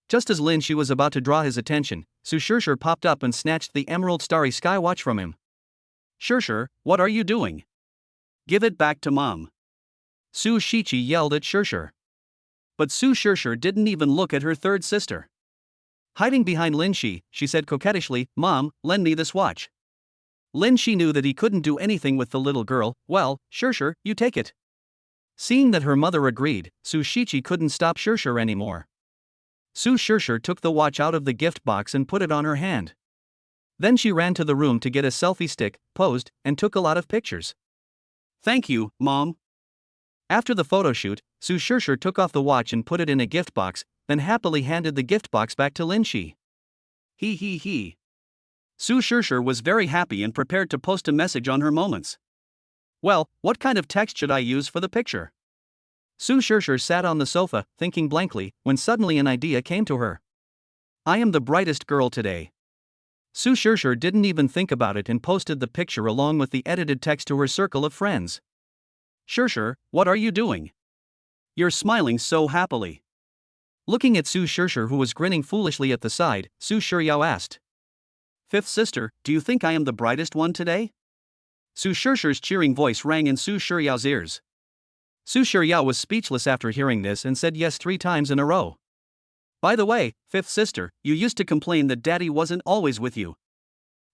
Just as Lin Shi was about to draw his attention, Su Shishi popped up and snatched the Emerald Starry Skywatch from him. Shishi, what are you doing? Give it back to mom. Su Shiqi yelled at Shirshir. But Su Shirshir didn't even look at her third sister. Hiding behind Lin Shi, she said coquettishly, Mom, lend me this watch. Lin Shi knew that he couldn't do anything with the little girl. Well, Shirshir, you take it. Seeing that her mother agreed, Su Shiqi couldn't stop Shirshir anymore. Su Shirshir took the watch out of the gift box and put it on her hand. Then she ran to the room to get a selfie stick, posed, and took a lot of pictures. Thank you, Mom. After the photo shoot, Su Shirshir took off the watch and put it in a gift box, then happily handed the gift box back to Lin Shi. He. Su Shirshir was very happy and prepared to post a message on her moments. Well, what kind of text should I use for the picture? Su Shirshir sat on the sofa, thinking blankly, when suddenly an idea came to her. I am the brightest girl today. Su Shirshir didn't even think about it and posted the picture along with the edited text to her circle of friends. Shirshir, what are you doing? You're smiling so happily. Looking at Su Shirshir, who was grinning foolishly at the side, Su Shiryao asked. Fifth sister, do you think I am the brightest one today? Su Shirshir's cheering voice rang in Su Shiryao's ears. Su Shiryao was speechless after hearing this and said yes 3 times in a row. By the way, fifth sister, you used to complain that daddy wasn't always with you.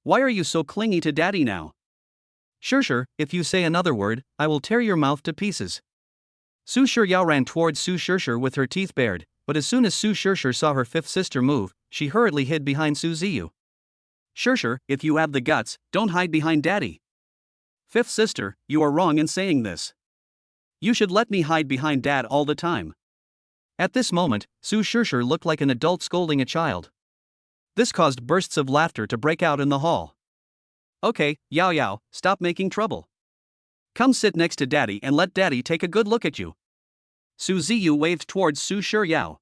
Why are you so clingy to daddy now? Shirshir, if you say another word, I will tear your mouth to pieces. Su Shiryao ran towards Su Shirshir with her teeth bared, but as soon as Su Shirshir saw her fifth sister move, she hurriedly hid behind Su Ziyu. Shirshir, if you have the guts, don't hide behind daddy. Fifth sister, you are wrong in saying this. You should let me hide behind dad all the time. At this moment, Su Shirshir looked like an adult scolding a child. This caused bursts of laughter to break out in the hall. Okay, Yao, stop making trouble. Come sit next to daddy and let daddy take a good look at you. Su Ziyu waved towards Su Shiryao.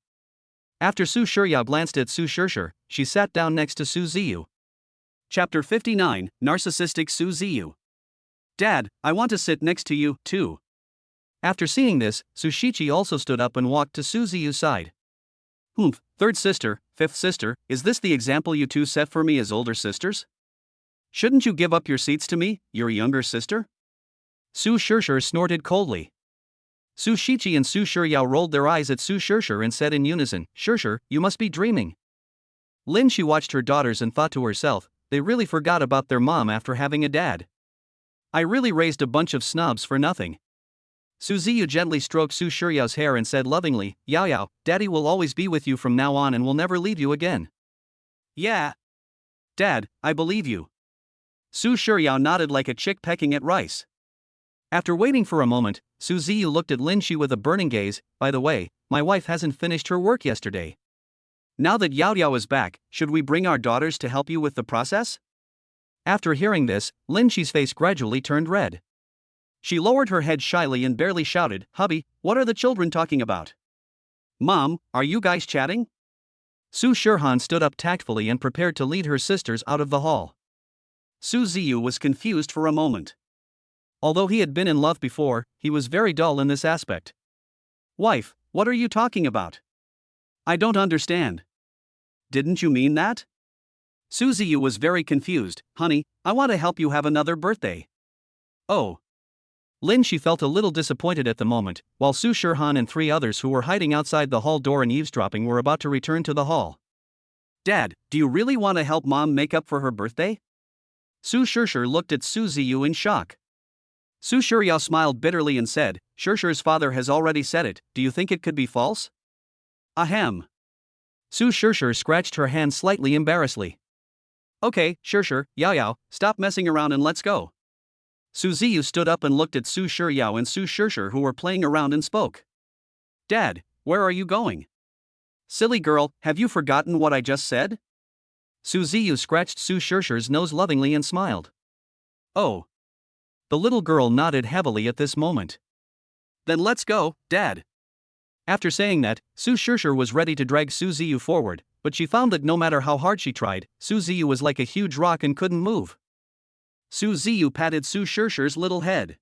After Su Shiryao glanced at Su Shirshir, she sat down next to Su Ziyu. Chapter 59, Narcissistic Su Ziyu. Dad, I want to sit next to you, too. After seeing this, Su Shiqi also stood up and walked to Su Ziyu's side. Third sister, fifth sister, is this the example you two set for me as older sisters? Shouldn't you give up your seats to me, your younger sister? Su Shirshir snorted coldly. Su Shiqi and Su Shiryao rolled their eyes at Su Shirshir and said in unison, Shirshir, you must be dreaming. Lin Shi watched her daughters and thought to herself, they really forgot about their mom after having a dad. I really raised a bunch of snobs for nothing. Su Ziyu gently stroked Su Shiryao's hair and said lovingly, Yao, daddy will always be with you from now on and will never leave you again. Yeah. Dad, I believe you. Su Shiryao nodded like a chick pecking at rice. After waiting for a moment, Su Ziyu looked at Lin Shi with a burning gaze. By the way, my wife hasn't finished her work yesterday. Now that Yao is back, should we bring our daughters to help you with the process? After hearing this, Lin Shi's face gradually turned red. She lowered her head shyly and barely shouted, Hubby, what are the children talking about? Mom, are you guys chatting? Su Shirhan stood up tactfully and prepared to lead her sisters out of the hall. Su Ziyu was confused for a moment. Although he had been in love before, he was very dull in this aspect. Wife, what are you talking about? I don't understand. Didn't you mean that? Su Ziyu was very confused. Honey, I want to help you have another birthday. Oh. Lin Shi felt a little disappointed at the moment, while Su Shirhan and 3 others who were hiding outside the hall door and eavesdropping were about to return to the hall. Dad, do you really want to help Mom make up for her birthday? Su Shirshir looked at Su Ziyu in shock. Su Shiryao smiled bitterly and said, Shirshir's father has already said it, do you think it could be false? Ahem. Su Shirshir scratched her hand slightly embarrassedly. Okay, Shirshir, Yao, stop messing around and let's go. Su Ziyu stood up and looked at Su Shiryao and Su Shirshir who were playing around and spoke. Dad, where are you going? Silly girl, have you forgotten what I just said? Su Ziyu scratched Su Shirshir's nose lovingly and smiled. Oh. The little girl nodded heavily at this moment. Then let's go, Dad. After saying that, Su Shirshir was ready to drag Su Ziyu forward, but she found that no matter how hard she tried, Su Ziyu was like a huge rock and couldn't move. Su Ziyu patted Su Shirshir's little head.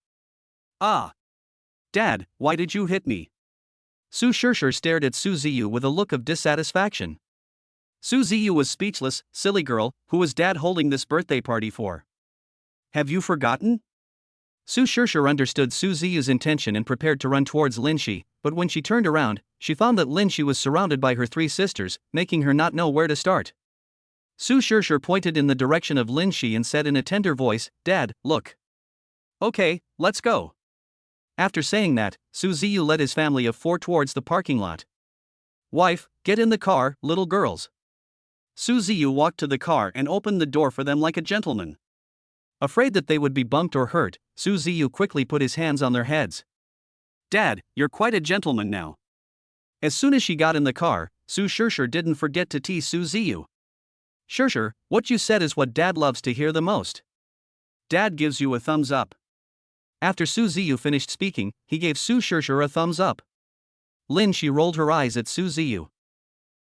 Ah. Dad, why did you hit me? Su Shirshir stared at Su Ziyu with a look of dissatisfaction. Su Ziyu was speechless. Silly girl, who was Dad holding this birthday party for? Have you forgotten? Su Shishir understood Su Ziyu's intention and prepared to run towards Lin Shi, but when she turned around, she found that Lin Shi was surrounded by her three sisters, making her not know where to start. Su Shishir pointed in the direction of Lin Shi and said in a tender voice, "Dad, look." "Okay, let's go." After saying that, Su Ziyu led his family of four towards the parking lot. "Wife, get in the car, little girls." Su Ziyu walked to the car and opened the door for them like a gentleman. Afraid that they would be bumped or hurt, Su Ziyu quickly put his hands on their heads. "Dad, you're quite a gentleman now." As soon as she got in the car, Su Shishir didn't forget to tease Su Ziyu. "Shishir, what you said is what Dad loves to hear the most. Dad gives you a thumbs up." After Su Ziyu finished speaking, he gave Su Shishir a thumbs up. Lin Shi rolled her eyes at Su Ziyu.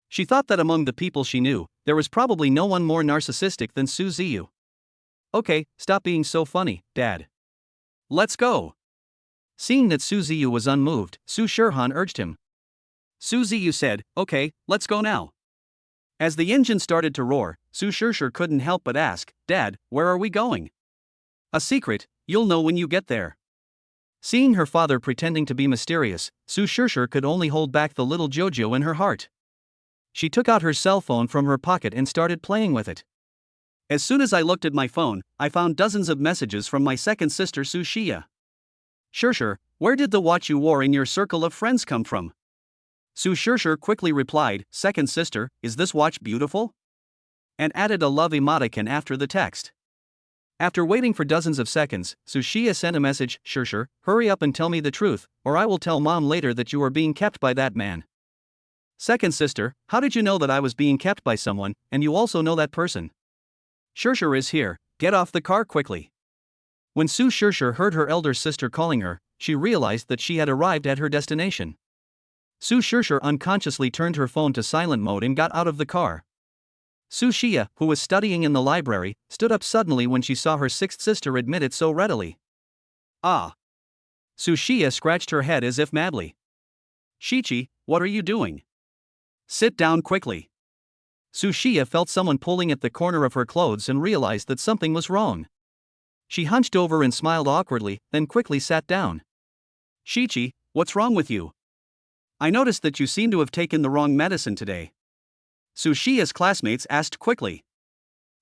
She thought that among the people she knew, there was probably no one more narcissistic than Su Ziyu. "Okay, stop being so funny, Dad. Let's go." Seeing that Su Ziyu was unmoved, Su Shirhan urged him. Su Ziyu said, "Okay, let's go now." As the engine started to roar, Su Shishir couldn't help but ask, "Dad, where are we going?" "A secret, you'll know when you get there." Seeing her father pretending to be mysterious, Su Shishir could only hold back the little Jojo in her heart. She took out her cell phone from her pocket and started playing with it. "As soon as I looked at my phone, I found dozens of messages from my second sister Su Xia. Shishir, where did the watch you wore in your circle of friends come from?" Su Shishir quickly replied, "Second sister, is this watch beautiful?" and added a love emoticon after the text. After waiting for dozens of seconds, Su Xia sent a message, "Shishir, hurry up and tell me the truth, or I will tell Mom later that you are being kept by that man." "Second sister, how did you know that I was being kept by someone, and you also know that person?" "Shishir is here, get off the car quickly." When Su Shishir heard her elder sister calling her, she realized that she had arrived at her destination. Su Shishir unconsciously turned her phone to silent mode and got out of the car. Su Xia, who was studying in the library, stood up suddenly when she saw her sixth sister admit it so readily. "Ah." Su Xia scratched her head as if madly. "Shichi, what are you doing? Sit down quickly." Su Xia felt someone pulling at the corner of her clothes and realized that something was wrong. She hunched over and smiled awkwardly, then quickly sat down. "Shichi, what's wrong with you? I noticed that you seem to have taken the wrong medicine today." Su Xia's classmates asked quickly.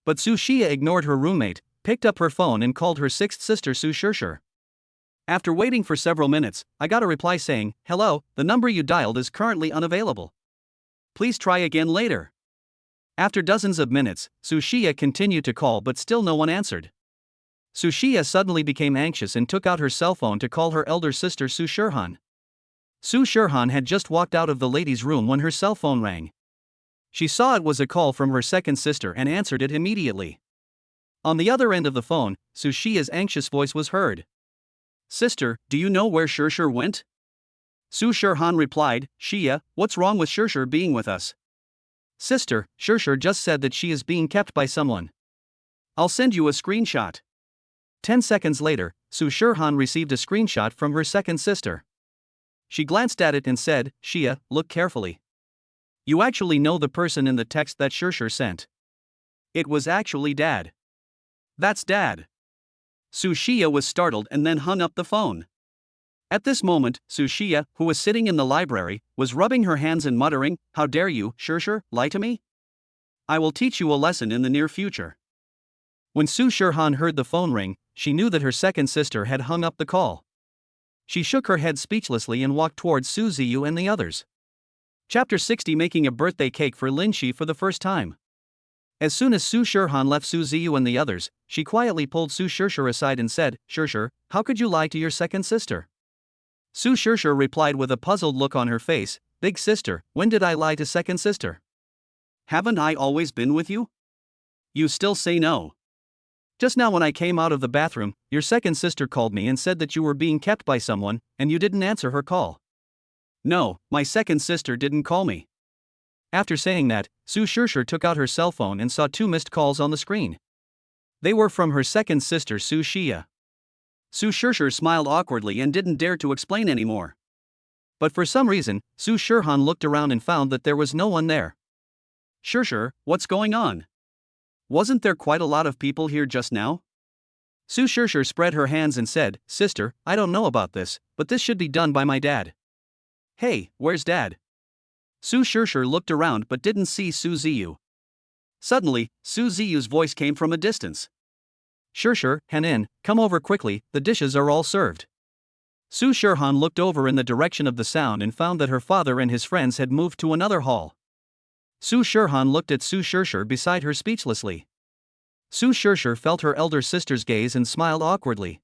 But Su Xia ignored her roommate, picked up her phone and called her sixth sister Su Shishir. After waiting for several minutes, I got a reply saying, "Hello, the number you dialed is currently unavailable. Please try again later." After dozens of minutes, Su Xia continued to call but still no one answered. Su Xia suddenly became anxious and took out her cell phone to call her elder sister Su Shirhan. Su Shirhan had just walked out of the ladies' room when her cell phone rang. She saw it was a call from her second sister and answered it immediately. On the other end of the phone, Su Xia's anxious voice was heard. "Sister, do you know where Shishir went?" Su Shirhan replied, "Xia, what's wrong with Shishir being with us?" "Sister, Shishir just said that she is being kept by someone. I'll send you a screenshot." 10 seconds later, Su Shirhan received a screenshot from her second sister. She glanced at it and said, "Xia, look carefully. You actually know the person in the text that Shishir sent. It was actually Dad. That's Dad." Su Xia was startled and then hung up the phone. At this moment, Su Xia, who was sitting in the library, was rubbing her hands and muttering, "How dare you, Shishir, lie to me? I will teach you a lesson in the near future." When Su Shirhan heard the phone ring, she knew that her second sister had hung up the call. She shook her head speechlessly and walked towards Su Ziyu and the others. Chapter 60, Making a birthday cake for Lin Shi for the first time. As soon as Su Shirhan left Su Ziyu and the others, she quietly pulled Su Shishir aside and said, "Shishir, how could you lie to your second sister?" Su Shishir replied with a puzzled look on her face, "Big sister, when did I lie to second sister? Haven't I always been with you? You still say no. Just now when I came out of the bathroom, your second sister called me and said that you were being kept by someone, and you didn't answer her call." "No, my second sister didn't call me." After saying that, Su Shishir took out her cell phone and saw 2 missed calls on the screen. They were from her second sister Su Xia. Su Shishir smiled awkwardly and didn't dare to explain anymore. But for some reason, Su Shirhan looked around and found that there was no one there. "Shishir, what's going on? Wasn't there quite a lot of people here just now?" Su Shishir spread her hands and said, "Sister, I don't know about this, but this should be done by my dad." "Hey, where's dad?" Su Shishir looked around but didn't see Su Ziyu. Suddenly, Su Ziyu's voice came from a distance. "Shishir, Hanin, come over quickly, the dishes are all served." Su Shirhan looked over in the direction of the sound and found that her father and his friends had moved to another hall. Su Shirhan looked at Su Shishir beside her speechlessly. Su Shishir felt her elder sister's gaze and smiled awkwardly.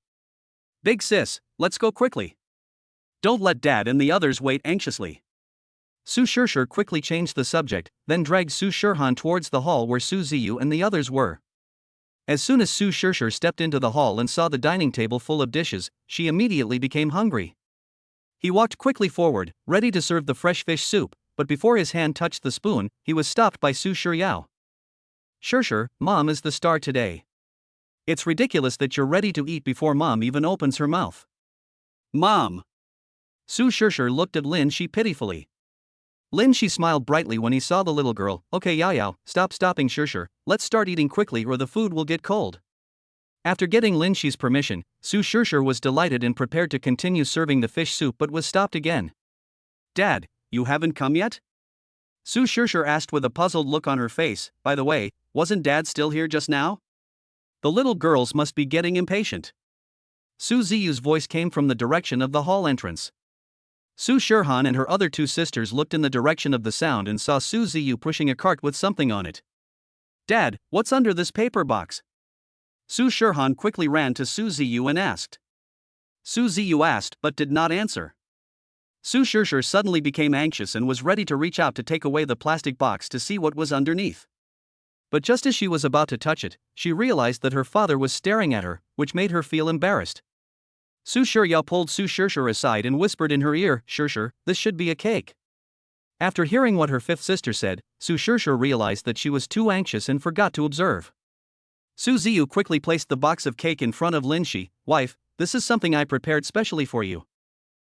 "Big sis, let's go quickly. Don't let dad and the others wait anxiously." Su Shishir quickly changed the subject, then dragged Su Shirhan towards the hall where Su Ziyu and the others were. As soon as Su Shishir stepped into the hall and saw the dining table full of dishes, she immediately became hungry. He walked quickly forward, ready to serve the fresh fish soup, but before his hand touched the spoon, he was stopped by Su Shiryao. "Shishir, Mom is the star today. It's ridiculous that you're ready to eat before Mom even opens her mouth." "Mom!" Su Shishir looked at Lin Shi pitifully. Lin Shi smiled brightly when he saw the little girl. "Okay, Yao, stop stopping Shishir, let's start eating quickly or the food will get cold." After getting Lin Shi's permission, Su Shishir was delighted and prepared to continue serving the fish soup but was stopped again. "Dad, you haven't come yet?" Su Shishir asked with a puzzled look on her face. "By the way, wasn't Dad still here just now?" The little girls must be getting impatient. Su Ziyu's voice came from the direction of the hall entrance. Su Shirhan and her other two sisters looked in the direction of the sound and saw Su Ziyu pushing a cart with something on it. "Dad, what's under this paper box?" Su Shirhan quickly ran to Su Ziyu and asked. Su Ziyu asked but did not answer. Su Shishir suddenly became anxious and was ready to reach out to take away the plastic box to see what was underneath. But just as she was about to touch it, she realized that her father was staring at her, which made her feel embarrassed. Su Shiryao pulled Su Shishir aside and whispered in her ear, "Shishir, this should be a cake." After hearing what her fifth sister said, Su Shishir realized that she was too anxious and forgot to observe. Su Ziyu quickly placed the box of cake in front of Lin Shi. "Wife, this is something I prepared specially for you.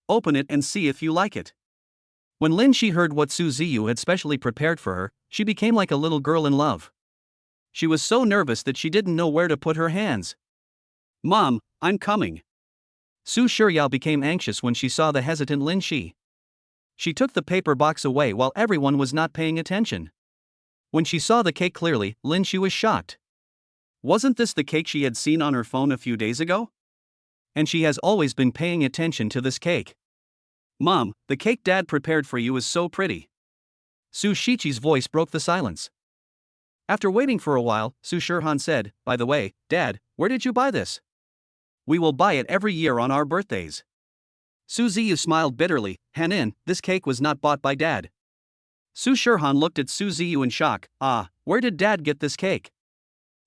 Open it and see if you like it." When Lin Shi heard what Su Ziyu had specially prepared for her, she became like a little girl in love. She was so nervous that she didn't know where to put her hands. "Mom, I'm coming." Su Shiryao became anxious when she saw the hesitant Lin Shi. She took the paper box away while everyone was not paying attention. When she saw the cake clearly, Lin Shi was shocked. Wasn't this the cake she had seen on her phone a few days ago? And she has always been paying attention to this cake. "Mom, the cake Dad prepared for you is so pretty." Su Shichi's voice broke the silence. After waiting for a while, Su Shirhan said, "By the way, Dad, where did you buy this?" "We will buy it every year on our birthdays." Su Ziyu smiled bitterly. "Hanin, this cake was not bought by Dad." Su Shirhan looked at Su Ziyu in shock. "Ah, where did Dad get this cake?"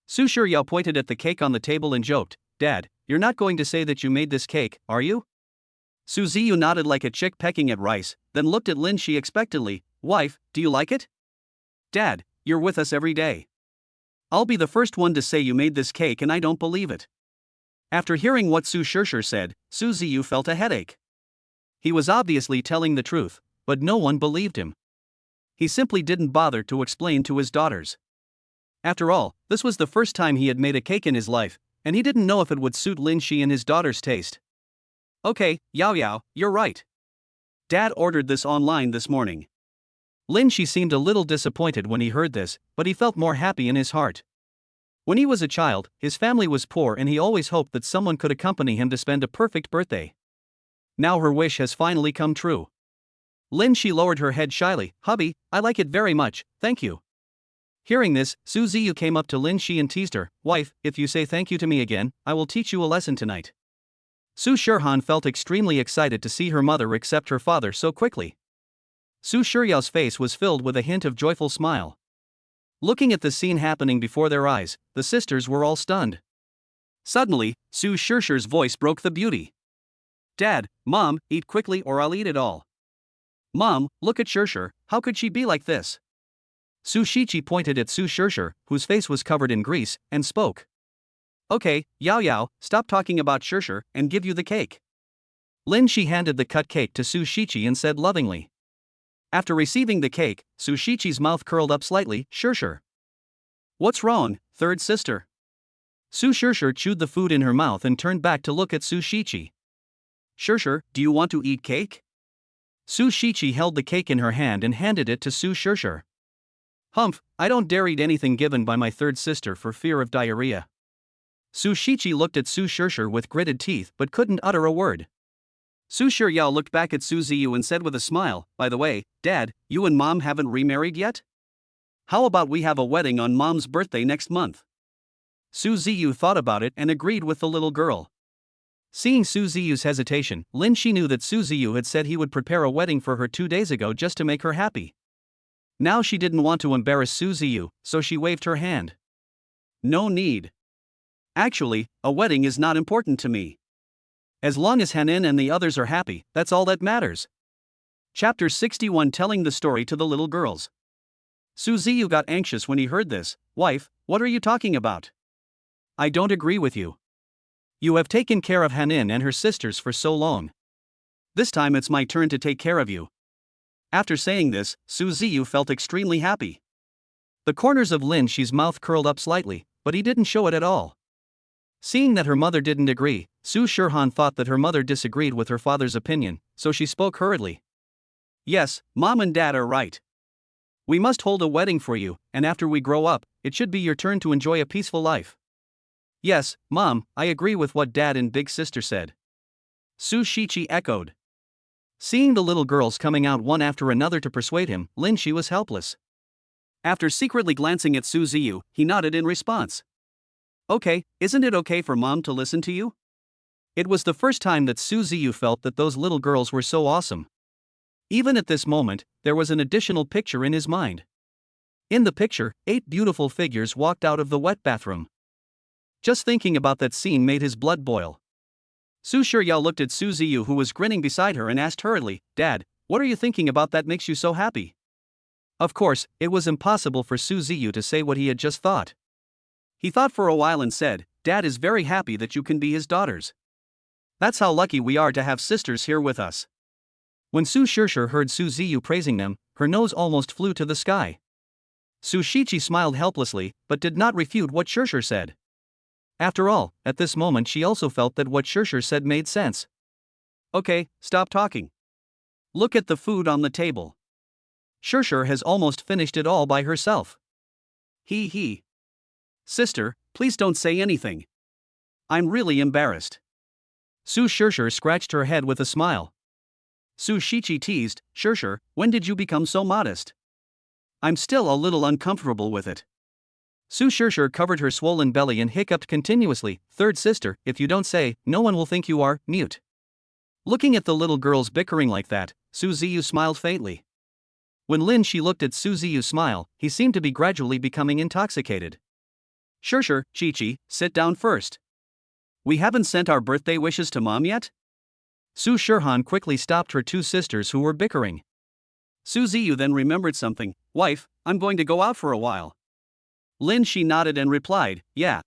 Su Shiryao pointed at the cake on the table and joked, "Dad, you're not going to say that you made this cake, are you?" Su Ziyu nodded like a chick pecking at rice, then looked at Lin Shi expectantly. "Wife, do you like it?" "Dad, you're with us every day. I'll be the first one to say you made this cake and I don't believe it." After hearing what Su Shishir said, Su Ziyu felt a headache. He was obviously telling the truth, but no one believed him. He simply didn't bother to explain to his daughters. After all, this was the first time he had made a cake in his life, and he didn't know if it would suit Lin Shi and his daughter's taste. "Okay, Yao, you're right. Dad ordered this online this morning." Lin Shi seemed a little disappointed when he heard this, but he felt more happy in his heart. When he was a child, his family was poor and he always hoped that someone could accompany him to spend a perfect birthday. Now her wish has finally come true. Lin Shi lowered her head shyly. "Hubby, I like it very much, thank you." Hearing this, Su Ziyu came up to Lin Shi and teased her. "Wife, if you say thank you to me again, I will teach you a lesson tonight." Su Shirhan felt extremely excited to see her mother accept her father so quickly. Su Shiryao's face was filled with a hint of joyful smile. Looking at the scene happening before their eyes, the sisters were all stunned. Suddenly, Su Shishir's voice broke the beauty. "Dad, Mom, eat quickly or I'll eat it all." "Mom, look at Shishir, how could she be like this?" Su Shichi pointed at Su Shishir, whose face was covered in grease, and spoke. "Okay, Yao, stop talking about Shishir and give you the cake." Lin Shi handed the cut cake to Su Shichi and said lovingly. After receiving the cake, Su Shichi's mouth curled up slightly. "Shishir. What's wrong, third sister?" Su Shishir chewed the food in her mouth and turned back to look at Su Shichi. Shishir, do you want to eat cake? Su Shichi held the cake in her hand and handed it to Su Shishir. Humph, I don't dare eat anything given by my third sister for fear of diarrhea. Su Shichi looked at Su Shishir with gritted teeth but couldn't utter a word. Su Shiryao looked back at Su Ziyu and said with a smile, by the way, Dad, you and Mom haven't remarried yet? How about we have a wedding on Mom's birthday next month? Su Ziyu thought about it and agreed with the little girl. Seeing Su Ziyu's hesitation, Lin Shi knew that Su Ziyu had said he would prepare a wedding for her 2 days ago just to make her happy. Now she didn't want to embarrass Su Ziyu, so she waved her hand. No need. Actually, a wedding is not important to me. As long as Hanin and the others are happy, that's all that matters. Chapter 61, telling the story to the little girls. Su Ziyu got anxious when he heard this. Wife, what are you talking about? I don't agree with you. You have taken care of Hanin and her sisters for so long. This time it's my turn to take care of you. After saying this, Su Ziyu felt extremely happy. The corners of Lin Shi's mouth curled up slightly, but he didn't show it at all. Seeing that her mother didn't agree, Su Shirhan thought that her mother disagreed with her father's opinion, so she spoke hurriedly. Yes, Mom and Dad are right. We must hold a wedding for you, and after we grow up, it should be your turn to enjoy a peaceful life. Yes, Mom, I agree with what Dad and Big Sister said. Su Shichi echoed. Seeing the little girls coming out one after another to persuade him, Lin Shi was helpless. After secretly glancing at Su Ziyu, he nodded in response. Okay, isn't it okay for Mom to listen to you? It was the first time that Su Ziyu felt that those little girls were so awesome. Even at this moment, there was an additional picture in his mind. In the picture, 8 beautiful figures walked out of the wet bathroom. Just thinking about that scene made his blood boil. Su Shiryao looked at Su Ziyu, who was grinning beside her, and asked hurriedly, Dad, what are you thinking about that makes you so happy? Of course, it was impossible for Su Ziyu to say what he had just thought. He thought for a while and said, Dad is very happy that you can be his daughters. That's how lucky we are to have sisters here with us. When Su Shishir heard Su Ziyu praising them, her nose almost flew to the sky. Su Shichi smiled helplessly, but did not refute what Shishir said. After all, at this moment she also felt that what Shishir said made sense. Okay, stop talking. Look at the food on the table. Shishir has almost finished it all by herself. He. Sister, please don't say anything. I'm really embarrassed. Su Shishir scratched her head with a smile. Su Shichi teased, Shishir, when did you become so modest? I'm still a little uncomfortable with it. Su Shishir covered her swollen belly and hiccuped continuously, Third sister, if you don't say, no one will think you are mute. Looking at the little girls bickering like that, Su Ziyu smiled faintly. When Lin Shi looked at Su Ziyu's smile, he seemed to be gradually becoming intoxicated. Shishir, Chichi, sit down first. We haven't sent our birthday wishes to Mom yet? Su Shirhan quickly stopped her 2 sisters who were bickering. Su Ziyu then remembered something. Wife, I'm going to go out for a while. Lin Shi nodded and replied, yeah.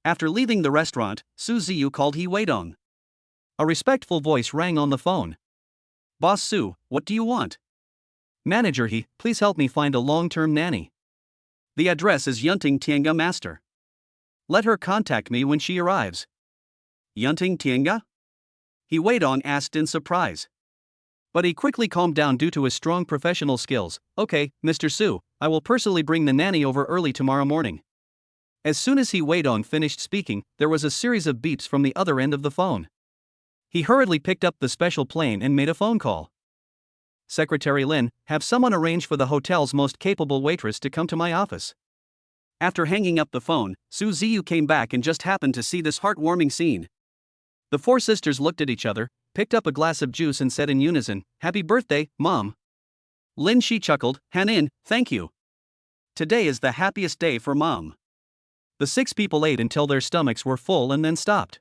After leaving the restaurant, Su Ziyu called He Weidong. A respectful voice rang on the phone. Boss Su, what do you want? Manager He, please help me find a long-term nanny. The address is Yunting Tianga Master. Let her contact me when she arrives. Yunting Tianga? He Weidong asked in surprise. But he quickly calmed down due to his strong professional skills. Okay, Mr. Su, I will personally bring the nanny over early tomorrow morning. As soon as He Weidong finished speaking, there was a series of beeps from the other end of the phone. He hurriedly picked up the special plane and made a phone call. Secretary Lin, have someone arrange for the hotel's most capable waitress to come to my office. After hanging up the phone, Su Ziyu came back and just happened to see this heartwarming scene. The 4 sisters looked at each other, picked up a glass of juice and said in unison, Happy birthday, Mom. Lin Shi chuckled, Hanin, thank you. Today is the happiest day for Mom. The 6 people ate until their stomachs were full and then stopped.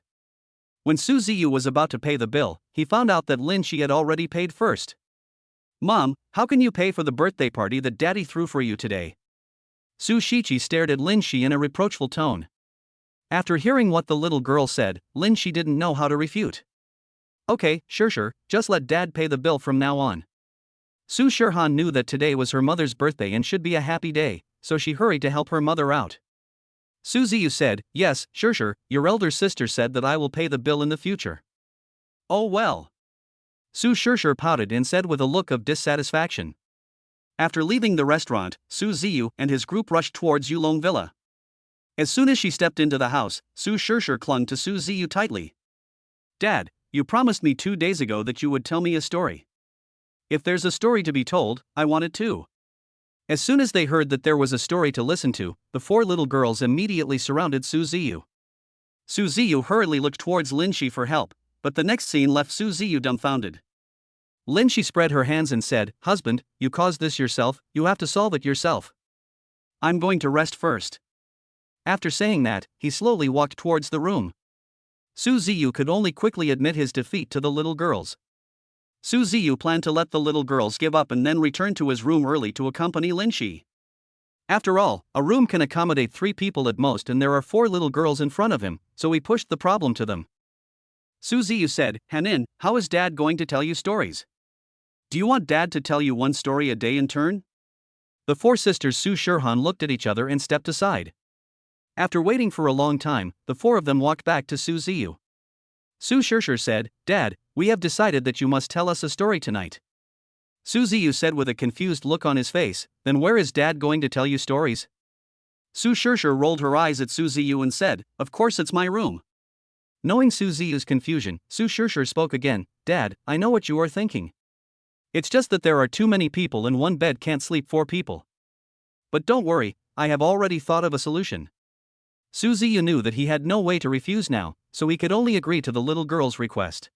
When Su Ziyu was about to pay the bill, he found out that Lin Shi had already paid first. Mom, how can you pay for the birthday party that Daddy threw for you today? Su Shichi stared at Lin Shi in a reproachful tone. After hearing what the little girl said, Lin Shi didn't know how to refute. Okay, sure, just let Dad pay the bill from now on. Su Shirhan knew that today was her mother's birthday and should be a happy day, so she hurried to help her mother out. Su Ziyu said, yes, sure, your elder sister said that I will pay the bill in the future. Oh well. Su Shishir pouted and said with a look of dissatisfaction. After leaving the restaurant, Su Ziyu and his group rushed towards Yulong Villa. As soon as she stepped into the house, Su Shishir clung to Su Ziyu tightly. Dad, you promised me 2 days ago that you would tell me a story. If there's a story to be told, I want it too. As soon as they heard that there was a story to listen to, the 4 little girls immediately surrounded Su Ziyu. Su Ziyu hurriedly looked towards Lin Shi for help, but the next scene left Su Ziyu dumbfounded. Lin Shi spread her hands and said, Husband, you caused this yourself, you have to solve it yourself. I'm going to rest first. After saying that, he slowly walked towards the room. Su Ziyu could only quickly admit his defeat to the little girls. Su Ziyu planned to let the little girls give up and then return to his room early to accompany Lin Shi. After all, a room can accommodate 3 people at most and there are 4 little girls in front of him, so he pushed the problem to them. Su Ziyu said, Hanin, how is Dad going to tell you stories? Do you want Dad to tell you 1 story a day in turn? The 4 sisters Su Shirhan looked at each other and stepped aside. After waiting for a long time, the 4 of them walked back to Su Ziyu. Su Shishir said, Dad, we have decided that you must tell us a story tonight. Su Ziyu said with a confused look on his face, then where is Dad going to tell you stories? Su Shishir rolled her eyes at Su Ziyu and said, of course it's my room. Knowing Su Ziyu's confusion, Su Shishir spoke again, Dad, I know what you are thinking. It's just that there are too many people and 1 bed can't sleep 4 people. But don't worry, I have already thought of a solution. Su Ziyu knew that he had no way to refuse now, so he could only agree to the little girl's request.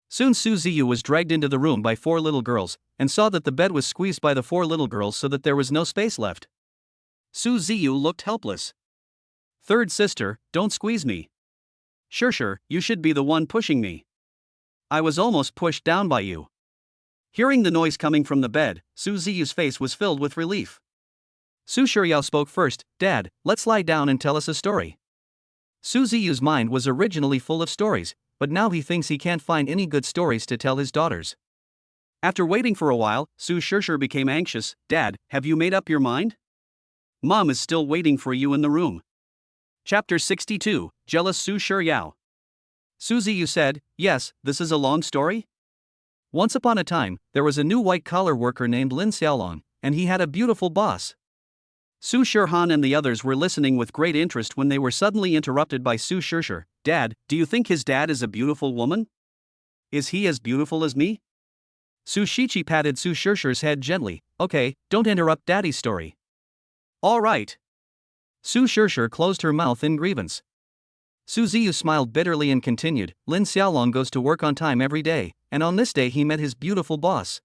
Soon Su Ziyu was dragged into the room by 4 little girls, and saw that the bed was squeezed by the 4 little girls so that there was no space left. Su Ziyu looked helpless. Third sister, don't squeeze me. Sure, you should be the one pushing me. I was almost pushed down by you. Hearing the noise coming from the bed, Su Ziyu's face was filled with relief. Su Shiryao spoke first, Dad, let's lie down and tell us a story. Su Ziyu's mind was originally full of stories, but now he thinks he can't find any good stories to tell his daughters. After waiting for a while, Su Shishir became anxious, Dad, have you made up your mind? Mom is still waiting for you in the room. Chapter 62, Jealous Su Shiryao. Su Ziyu said, yes, this is a long story? Once upon a time, there was a new white-collar worker named Lin Xiaolong, and he had a beautiful boss. Su Shirhan and the others were listening with great interest when they were suddenly interrupted by Su Shishir. Dad, do you think his dad is a beautiful woman? Is he as beautiful as me? Su Shichi patted Su Shishir's head gently. Okay, don't interrupt Daddy's story. All right. Su Shishir closed her mouth in grievance. Su Ziyu smiled bitterly and continued, Lin Xiaolong goes to work on time every day, and on this day he met his beautiful boss.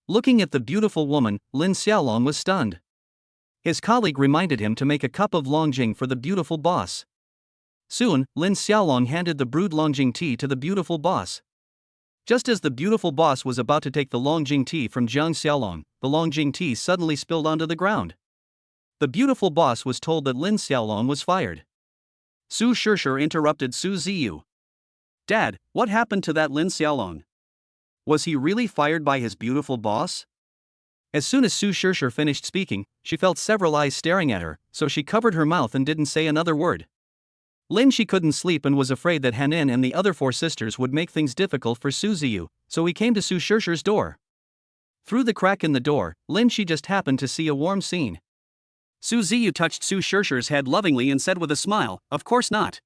Looking at the beautiful woman, Lin Xiaolong was stunned. His colleague reminded him to make a cup of Longjing for the beautiful boss. Soon, Lin Xiaolong handed the brewed Longjing tea to the beautiful boss. Just as the beautiful boss was about to take the Longjing tea from Jiang Xiaolong, the Longjing tea suddenly spilled onto the ground. The beautiful boss was told that Lin Xiaolong was fired. Su Shishir interrupted Su Ziyu. Dad, what happened to that Lin Xiaolong? Was he really fired by his beautiful boss? As soon as Su Shishir finished speaking, she felt several eyes staring at her, so she covered her mouth and didn't say another word. Lin Shi couldn't sleep and was afraid that Hanin and the other 4 sisters would make things difficult for Su Ziyu, so he came to Su Shishir's door. Through the crack in the door, Lin Shi just happened to see a warm scene. Su Ziyu touched Su Shishir's head lovingly and said with a smile, of course not.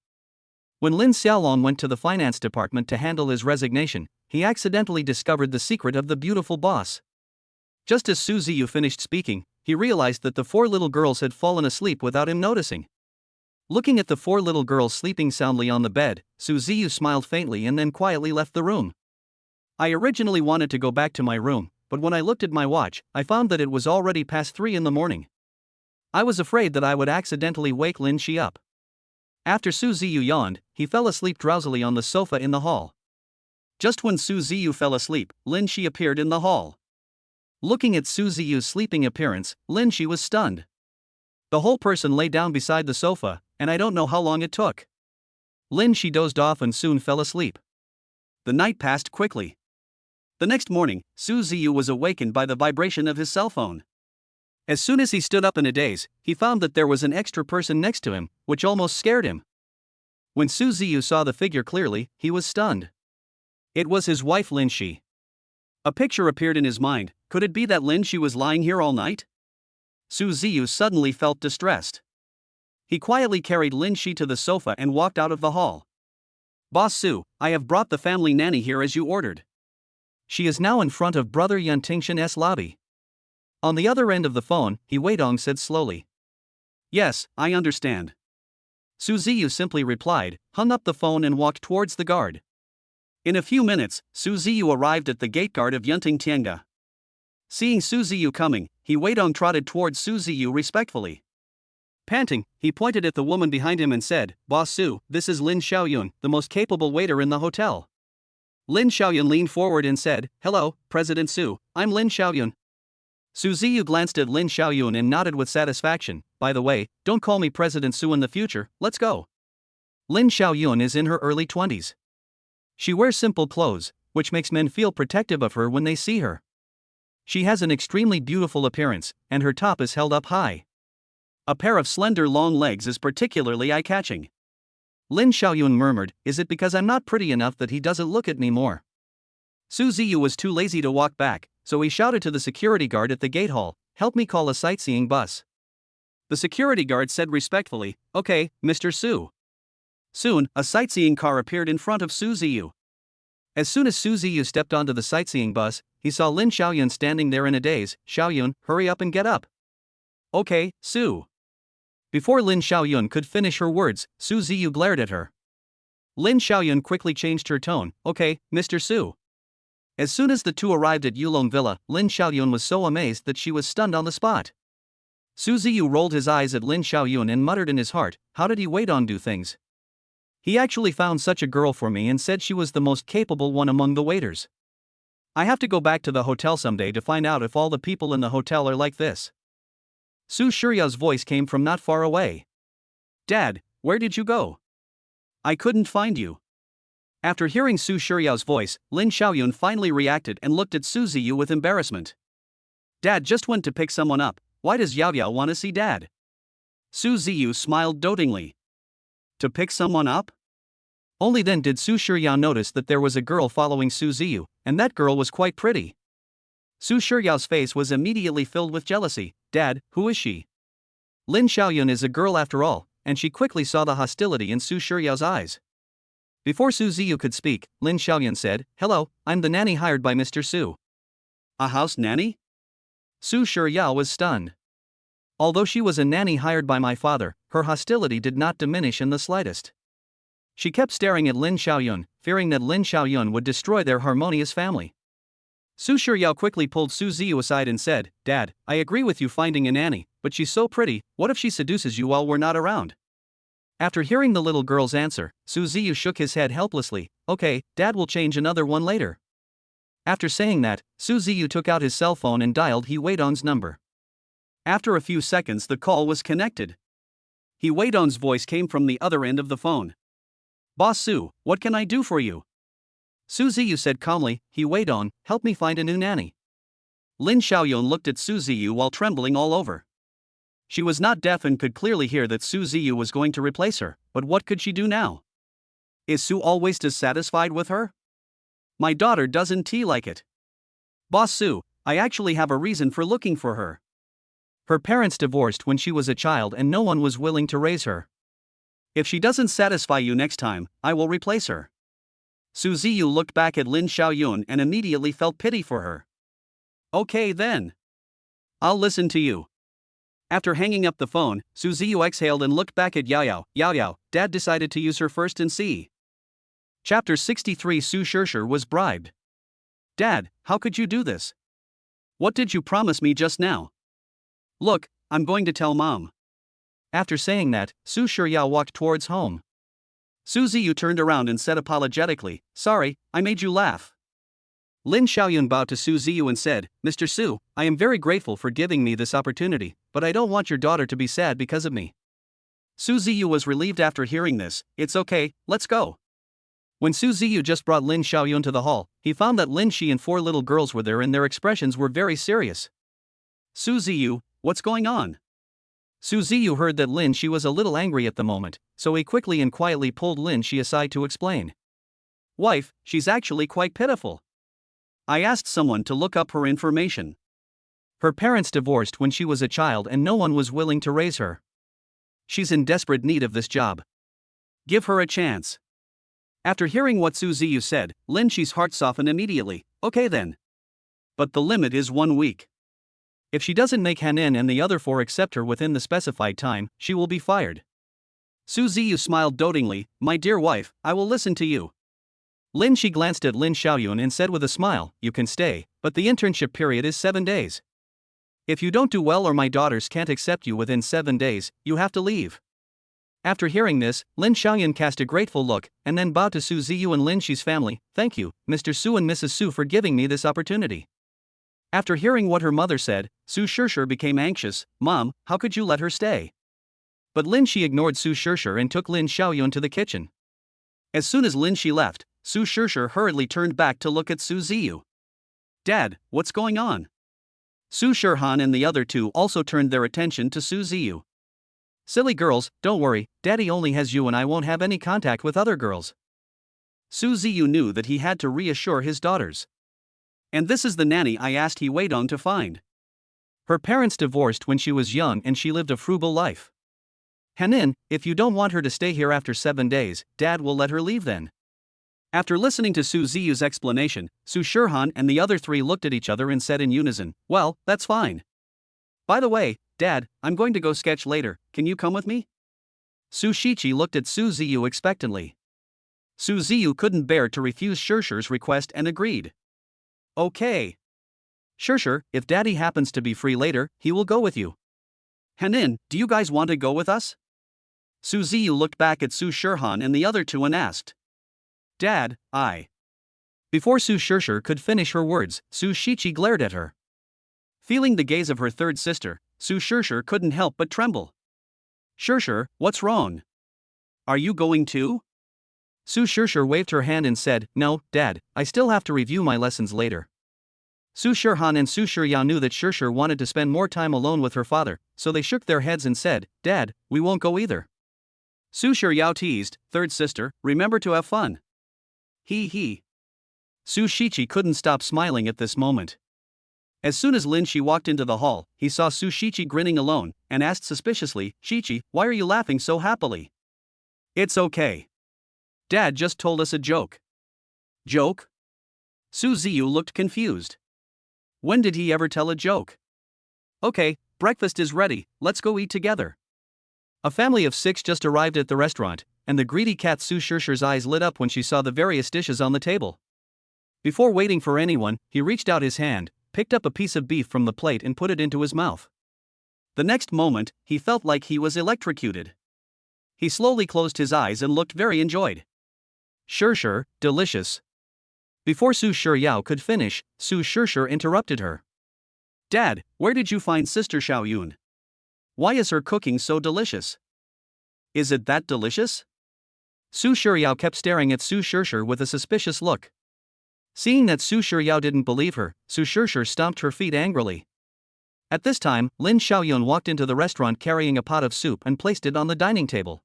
When Lin Xiaolong went to the finance department to handle his resignation, he accidentally discovered the secret of the beautiful boss. Just as Su Ziyu finished speaking, he realized that the 4 little girls had fallen asleep without him noticing. Looking at the 4 little girls sleeping soundly on the bed, Su Ziyu smiled faintly and then quietly left the room. I originally wanted to go back to my room, but when I looked at my watch, I found that it was already past 3 in the morning. I was afraid that I would accidentally wake Lin Shi up. After Su Ziyu yawned, he fell asleep drowsily on the sofa in the hall. Just when Su Ziyu fell asleep, Lin Shi appeared in the hall. Looking at Su Ziyu's sleeping appearance, Lin Shi was stunned. The whole person lay down beside the sofa, and I don't know how long it took. Lin Shi dozed off and soon fell asleep. The night passed quickly. The next morning, Su Ziyu was awakened by the vibration of his cell phone. As soon as he stood up in a daze, he found that there was an extra person next to him, which almost scared him. When Su Ziyu saw the figure clearly, he was stunned. It was his wife Lin Shi. A picture appeared in his mind. Could it be that Lin Shi was lying here all night? Su Ziyu suddenly felt distressed. He quietly carried Lin Shi to the sofa and walked out of the hall. Boss Su, I have brought the family nanny here as you ordered. She is now in front of Brother Yan Tingshan's lobby. On the other end of the phone, He Weidong said slowly. Yes, I understand. Su Ziyu simply replied, hung up the phone and walked towards the guard. In a few minutes, Su Ziyu arrived at the gate guard of Yunting Tianga. Seeing Su Ziyu coming, He Weidong trotted towards Su Ziyu respectfully. Panting, he pointed at the woman behind him and said, Boss Su, this is Lin Xiaoyun, the most capable waiter in the hotel. Lin Xiaoyun leaned forward and said, Hello, President Su, I'm Lin Xiaoyun. Su Ziyu glanced at Lin Xiaoyun and nodded with satisfaction. By the way, don't call me President Su in the future, let's go. Lin Xiaoyun is in her early 20s. She wears simple clothes, which makes men feel protective of her when they see her. She has an extremely beautiful appearance, and her top is held up high. A pair of slender long legs is particularly eye-catching. Lin Xiaoyun murmured, is it because I'm not pretty enough that he doesn't look at me more? Su Ziyu was too lazy to walk back, so he shouted to the security guard at the gate hall, help me call a sightseeing bus. The security guard said respectfully, okay, Mr. Su. Soon, a sightseeing car appeared in front of Su Ziyu. As soon as Su Ziyu stepped onto the sightseeing bus, he saw Lin Xiaoyun standing there in a daze. Xiaoyun, hurry up and get up. Okay, Su. Before Lin Xiaoyun could finish her words, Su Ziyu glared at her. Lin Xiaoyun quickly changed her tone, okay, Mr. Su. As soon as the two arrived at Yulong Villa, Lin Xiaoyun was so amazed that she was stunned on the spot. Su Ziyu rolled his eyes at Lin Xiaoyun and muttered in his heart, how did He Weidong do things? He actually found such a girl for me and said she was the most capable one among the waiters. I have to go back to the hotel someday to find out if all the people in the hotel are like this. Su Shiryao's voice came from not far away. Dad, where did you go? I couldn't find you. After hearing Su Shiryao's voice, Lin Xiaoyun finally reacted and looked at Su Ziyu with embarrassment. Dad just went to pick someone up, why does Yao Yao want to see Dad? Su Ziyu smiled dotingly. To pick someone up? Only then did Su Shiryao notice that there was a girl following Su Ziyu, and that girl was quite pretty. Su Shiryao's face was immediately filled with jealousy. Dad, who is she? Lin Xiaoyun is a girl after all, and she quickly saw the hostility in Su Shiryao's eyes. Before Su Ziyu could speak, Lin Xiaoyun said, Hello, I'm the nanny hired by Mr. Su. A house nanny? Su Shiryao was stunned. Although she was a nanny hired by my father, her hostility did not diminish in the slightest. She kept staring at Lin Xiaoyun, fearing that Lin Xiaoyun would destroy their harmonious family. Su Shiryao quickly pulled Su Ziyu aside and said, Dad, I agree with you finding a nanny, but she's so pretty, what if she seduces you while we're not around? After hearing the little girl's answer, Su Ziyu shook his head helplessly, okay, Dad will change another one later. After saying that, Su Ziyu took out his cell phone and dialed He Weidong's number. After a few seconds the call was connected. He Weidong's voice came from the other end of the phone. Boss Su, what can I do for you? Su Ziyu said calmly, He Weidong, help me find a new nanny. Lin Xiaoyun looked at Su Ziyu while trembling all over. She was not deaf and could clearly hear that Su Ziyu was going to replace her, but what could she do now? Is Su always dissatisfied with her? My daughter doesn't like it. Boss Su, I actually have a reason for looking for her. Her parents divorced when she was a child and no one was willing to raise her. If she doesn't satisfy you next time, I will replace her. Su Ziyu looked back at Lin Xiaoyun and immediately felt pity for her. Okay then. I'll listen to you. After hanging up the phone, Su Ziyu exhaled and looked back at Yao Yao. Yao Yao, Dad decided to use her first and see. Chapter 63 Su Shirshir was bribed. Dad, how could you do this? What did you promise me just now? Look, I'm going to tell Mom. After saying that, Su Shiryao walked towards home. Su Ziyu turned around and said apologetically, Sorry, I made you laugh. Lin Xiaoyun bowed to Su Ziyu and said, Mr. Su, I am very grateful for giving me this opportunity, but I don't want your daughter to be sad because of me. Su Ziyu was relieved after hearing this. It's okay, let's go. When Su Ziyu just brought Lin Xiaoyun to the hall, he found that Lin Shi and 4 little girls were there and their expressions were very serious. Su Ziyu, what's going on? Su Ziyu heard that Lin Shi was a little angry at the moment, so he quickly and quietly pulled Lin Shi aside to explain. Wife, she's actually quite pitiful. I asked someone to look up her information. Her parents divorced when she was a child and no one was willing to raise her. She's in desperate need of this job. Give her a chance. After hearing what Su Ziyu said, Lin Shi's heart softened immediately. Okay then. But the limit is 1 week. If she doesn't make Hanin and the other 4 accept her within the specified time, she will be fired. Su Ziyu smiled dotingly. My dear wife, I will listen to you. Lin Shi glanced at Lin Xiaoyun and said with a smile, you can stay, but the internship period is 7 days. If you don't do well or my daughters can't accept you within 7 days, you have to leave. After hearing this, Lin Xiaoyun cast a grateful look, and then bowed to Su Ziyu and Lin Shi's family. Thank you, Mr. Su and Mrs. Su, for giving me this opportunity. After hearing what her mother said, Su Shishir became anxious. Mom, how could you let her stay? But Lin Shi ignored Su Shishir and took Lin Xiaoyun to the kitchen. As soon as Lin Shi left, Su Shishir hurriedly turned back to look at Su Ziyu. Dad, what's going on? Su Shirhan and the other 2 also turned their attention to Su Ziyu. Silly girls, don't worry, Daddy only has you and I won't have any contact with other girls. Su Ziyu knew that he had to reassure his daughters. And this is the nanny I asked he wait on to find. Her parents divorced when she was young and she lived a frugal life. Hanin, if you don't want her to stay here after 7 days, Dad will let her leave then. After listening to Su Ziyu's explanation, Su Shirhan and the other 3 looked at each other and said in unison, well, that's fine. By the way, Dad, I'm going to go sketch later, can you come with me? Su Shichi looked at Su Ziyu expectantly. Su Ziyu couldn't bear to refuse Shishir's request and agreed. Okay. Shishir, if Daddy happens to be free later, he will go with you. Hanin, do you guys want to go with us? Su Ziyu looked back at Su Shirhan and the other 2 and asked. Dad, I. Before Su Shishir could finish her words, Su Shichi glared at her. Feeling the gaze of her third sister, Su Shishir couldn't help but tremble. Shishir, what's wrong? Are you going too? Su Shishir waved her hand and said, no, Dad, I still have to review my lessons later. Su Shirhan and Su Shiryao knew that Shishir wanted to spend more time alone with her father, so they shook their heads and said, Dad, we won't go either. Su Shiryao teased, third sister, remember to have fun. He. Su Shichi couldn't stop smiling at this moment. As soon as Lin Shi walked into the hall, he saw Su Shichi grinning alone, and asked suspiciously, Shichi, why are you laughing so happily? It's okay. Dad just told us a joke. Joke? Su Ziyu looked confused. When did he ever tell a joke? Okay, breakfast is ready, let's go eat together. A family of 6 just arrived at the restaurant, and the greedy cat Su Shishir's eyes lit up when she saw the various dishes on the table. Before waiting for anyone, he reached out his hand, picked up a piece of beef from the plate and put it into his mouth. The next moment, he felt like he was electrocuted. He slowly closed his eyes and looked very enjoyed. Shishir, delicious. Before Su Shiryao could finish, Su Shishir interrupted her. Dad, where did you find Sister Xiaoyun? Why is her cooking so delicious? Is it that delicious? Su Shiryao kept staring at Su Shishir with a suspicious look. Seeing that Su Shiryao didn't believe her, Su Shishir stomped her feet angrily. At this time, Lin Xiaoyun walked into the restaurant carrying a pot of soup and placed it on the dining table.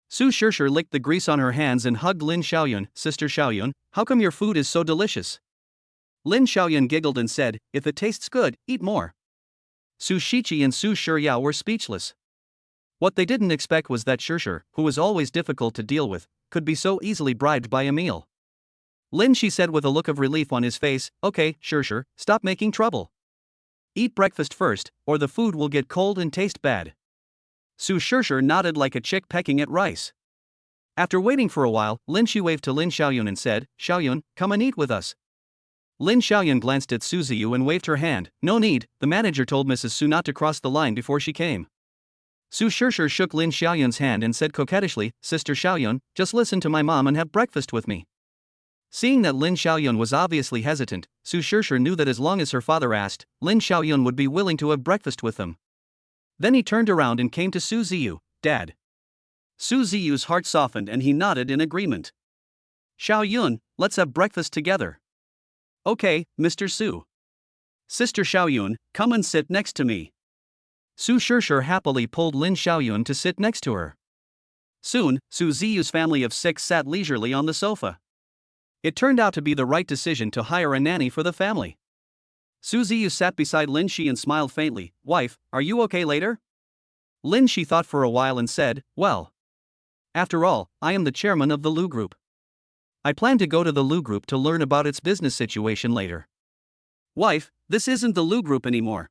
Su Shishir licked the grease on her hands and hugged Lin Xiaoyun. Sister Xiaoyun, how come your food is so delicious? Lin Xiaoyun giggled and said, if it tastes good, eat more. Su Shichi and Su Shiryao were speechless. What they didn't expect was that Shishir, who was always difficult to deal with, could be so easily bribed by a meal. Lin Shi said with a look of relief on his face, okay, Shishir, stop making trouble. Eat breakfast first, or the food will get cold and taste bad. Su Shishir nodded like a chick pecking at rice. After waiting for a while, Lin Shi waved to Lin Xiaoyun and said, Xiaoyun, come and eat with us. Lin Xiaoyun glanced at Su Ziyu and waved her hand. No need, the manager told Mrs. Su not to cross the line before she came. Su Shishir shook Lin Xiaoyun's hand and said coquettishly, Sister Xiaoyun, just listen to my mom and have breakfast with me. Seeing that Lin Xiaoyun was obviously hesitant, Su Shishir knew that as long as her father asked, Lin Xiaoyun would be willing to have breakfast with them. Then he turned around and came to Su Ziyu. Dad. Su Ziyu's heart softened and he nodded in agreement. Xiaoyun, let's have breakfast together. Okay, Mr. Su. Sister Xiaoyun, come and sit next to me. Su Shishir happily pulled Lin Xiaoyun to sit next to her. Soon, Su Ziyu's family of 6 sat leisurely on the sofa. It turned out to be the right decision to hire a nanny for the family. Su Ziyu sat beside Lin Shi and smiled faintly. Wife, are you okay later? Lin Shi thought for a while and said, well. After all, I am the chairman of the Lu Group. I plan to go to the Lu Group to learn about its business situation later. Wife, this isn't the Lu Group anymore.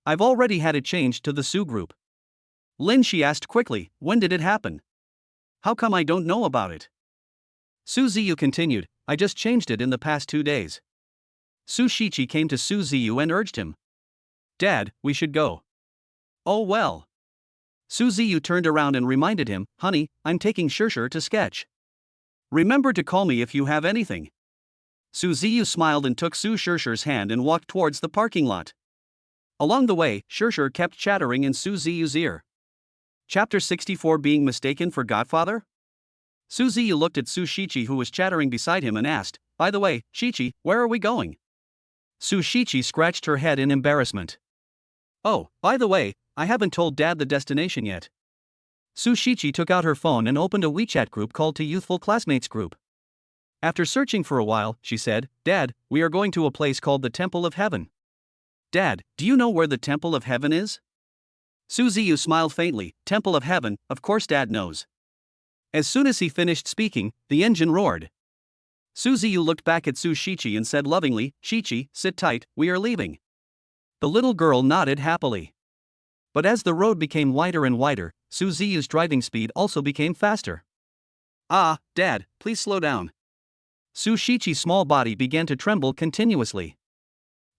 I've already had it changed to the Su Group. Lin Shi asked quickly, when did it happen? How come I don't know about it? Su Ziyu continued, I just changed it in the past 2 days. Su Shiqi came to Su Ziyu and urged him. Dad, we should go. Oh well. Su Ziyu turned around and reminded him, honey, I'm taking Shishir to sketch. Remember to call me if you have anything. Su Ziyu smiled and took Su Shishir's hand and walked towards the parking lot. Along the way, Shishir kept chattering in Su Ziyu's ear. Chapter 64 Being Mistaken for Godfather? Su Ziyu looked at Su Shiqi who was chattering beside him and asked, by the way, Shiqi, where are we going? Su Shiqi scratched her head in embarrassment. Oh, by the way, I haven't told Dad the destination yet. Su Shiqi took out her phone and opened a WeChat group called To Youthful Classmates Group. After searching for a while, she said, Dad, we are going to a place called the Temple of Heaven. Dad, do you know where the Temple of Heaven is? Su Ziyu smiled faintly. Temple of Heaven, of course Dad knows. As soon as he finished speaking, the engine roared. Su Ziyu looked back at Su Shiqi and said lovingly, Shiqi, sit tight, we are leaving. The little girl nodded happily. But as the road became wider and wider, Su Ziyu's driving speed also became faster. Ah, Dad, please slow down. Su Shiqi's small body began to tremble continuously.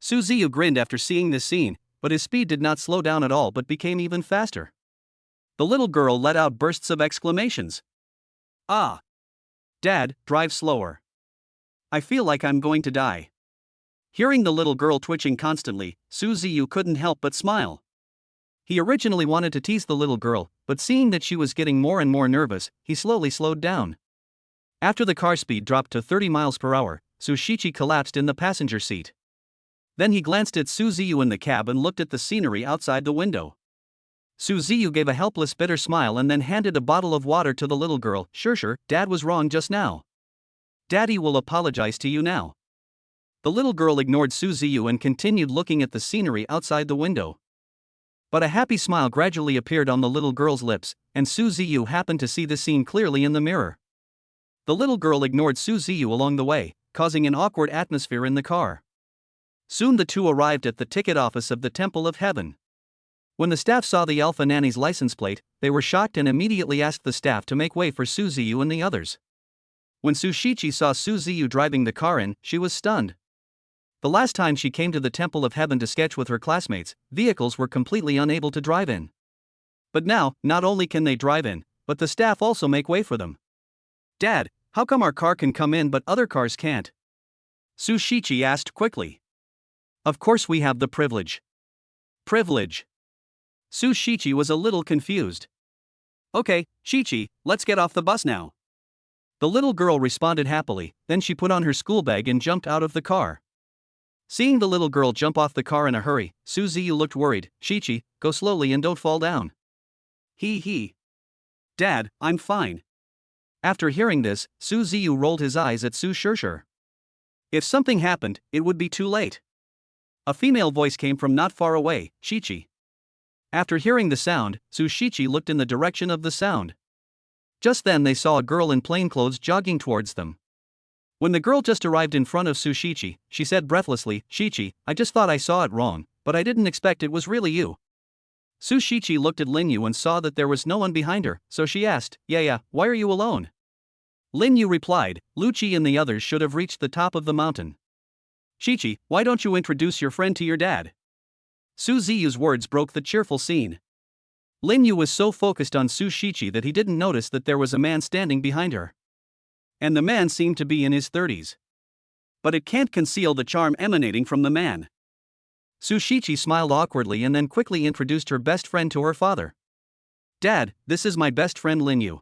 Su Ziyu grinned after seeing this scene, but his speed did not slow down at all but became even faster. The little girl let out bursts of exclamations. Ah! Dad, drive slower. I feel like I'm going to die. Hearing the little girl twitching constantly, Su Ziyu couldn't help but smile. He originally wanted to tease the little girl, but seeing that she was getting more and more nervous, he slowly slowed down. After the car speed dropped to 30 miles per hour, Su Shiqi collapsed in the passenger seat. Then he glanced at Su Ziyu in the cab and looked at the scenery outside the window. Su Ziyu gave a helpless bitter smile and then handed a bottle of water to the little girl. Shishir, Dad was wrong just now. Daddy will apologize to you now. The little girl ignored Su Ziyu and continued looking at the scenery outside the window. But a happy smile gradually appeared on the little girl's lips, and Su Ziyu happened to see the scene clearly in the mirror. The little girl ignored Su Ziyu along the way, causing an awkward atmosphere in the car. Soon the two arrived at the ticket office of the Temple of Heaven. When the staff saw the Alpha Nanny's license plate, they were shocked and immediately asked the staff to make way for Su Ziyu and the others. When Su Shiqi saw Su Ziyu driving the car in, she was stunned. The last time she came to the Temple of Heaven to sketch with her classmates, vehicles were completely unable to drive in. But now, not only can they drive in, but the staff also make way for them. Dad, how come our car can come in but other cars can't? Su Shiqi asked quickly. Of course we have the privilege. Privilege. Su Shiqi was a little confused. Okay, Shiqi, let's get off the bus now. The little girl responded happily, then she put on her school bag and jumped out of the car. Seeing the little girl jump off the car in a hurry, Su Ziyu looked worried. Shiqi, go slowly and don't fall down. He. Dad, I'm fine. After hearing this, Su Ziyu rolled his eyes at Su Shishir. If something happened, it would be too late. A female voice came from not far away, Shiqi. After hearing the sound, Su Shiqi looked in the direction of the sound. Just then they saw a girl in plain clothes jogging towards them. When the girl just arrived in front of Su Shiqi, she said breathlessly, Shiqi, I just thought I saw it wrong, but I didn't expect it was really you. Su Shiqi looked at Lin Yu and saw that there was no one behind her, so she asked, Yeah, why are you alone? Lin Yu replied, Lu Qi and the others should have reached the top of the mountain. Shiqi, why don't you introduce your friend to your dad? Su Ziyu's words broke the cheerful scene. Lin Yu was so focused on Su Shiqi that he didn't notice that there was a man standing behind her. And the man seemed to be in his 30s. But it can't conceal the charm emanating from the man. Su Shiqi smiled awkwardly and then quickly introduced her best friend to her father. Dad, this is my best friend Lin Yu.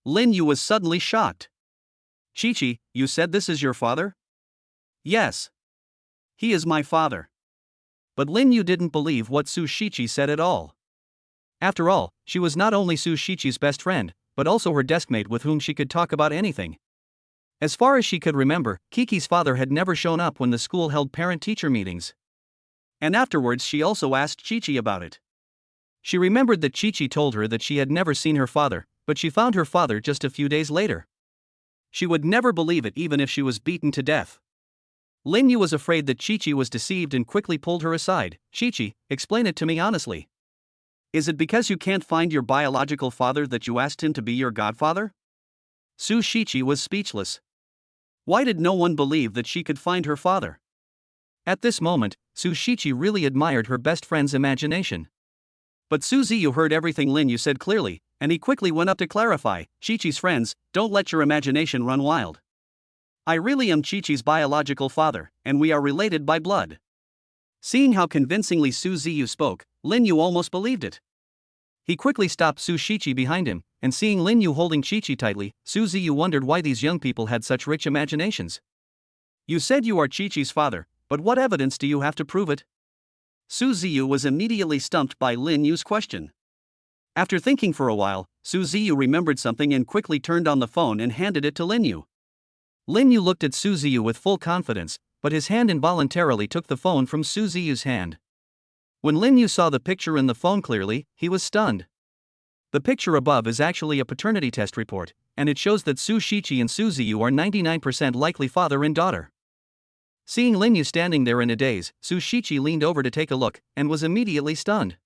Lin Yu was suddenly shocked. Shiqi, you said this is your father? Yes. He is my father. But Lin Yu didn't believe what Su Shiqi said at all. After all, she was not only Su Shiqi's best friend, but also her deskmate with whom she could talk about anything. As far as she could remember, Kiki's father had never shown up when the school held parent-teacher meetings. And afterwards she also asked Qiqi about it. She remembered that Qiqi told her that she had never seen her father, but she found her father just a few days later. She would never believe it even if she was beaten to death. Lin Yu was afraid that Qiqi was deceived and quickly pulled her aside. Qiqi, explain it to me honestly. Is it because you can't find your biological father that you asked him to be your godfather? Su Shiqi was speechless. Why did no one believe that she could find her father? At this moment, Su Shiqi really admired her best friend's imagination. But Su Ziyu heard everything Lin Yu said clearly, and he quickly went up to clarify. Qiqi's friends, don't let your imagination run wild. I really am Qiqi's biological father, and we are related by blood. Seeing how convincingly Su Ziyu spoke, Lin Yu almost believed it. He quickly stopped Su Shiqi behind him, and seeing Lin Yu holding Qiqi tightly, Su Ziyu wondered why these young people had such rich imaginations. You said you are Qiqi's father, but what evidence do you have to prove it? Su Ziyu was immediately stumped by Lin Yu's question. After thinking for a while, Su Ziyu remembered something and quickly turned on the phone and handed it to Lin Yu. Lin Yu looked at Su Ziyu with full confidence, but his hand involuntarily took the phone from Su Ziyu's hand. When Lin Yu saw the picture in the phone clearly, he was stunned. The picture above is actually a paternity test report, and it shows that Su Shiqi and Su Ziyu are 99% likely father and daughter. Seeing Lin Yu standing there in a daze, Su Shiqi leaned over to take a look, and was immediately stunned.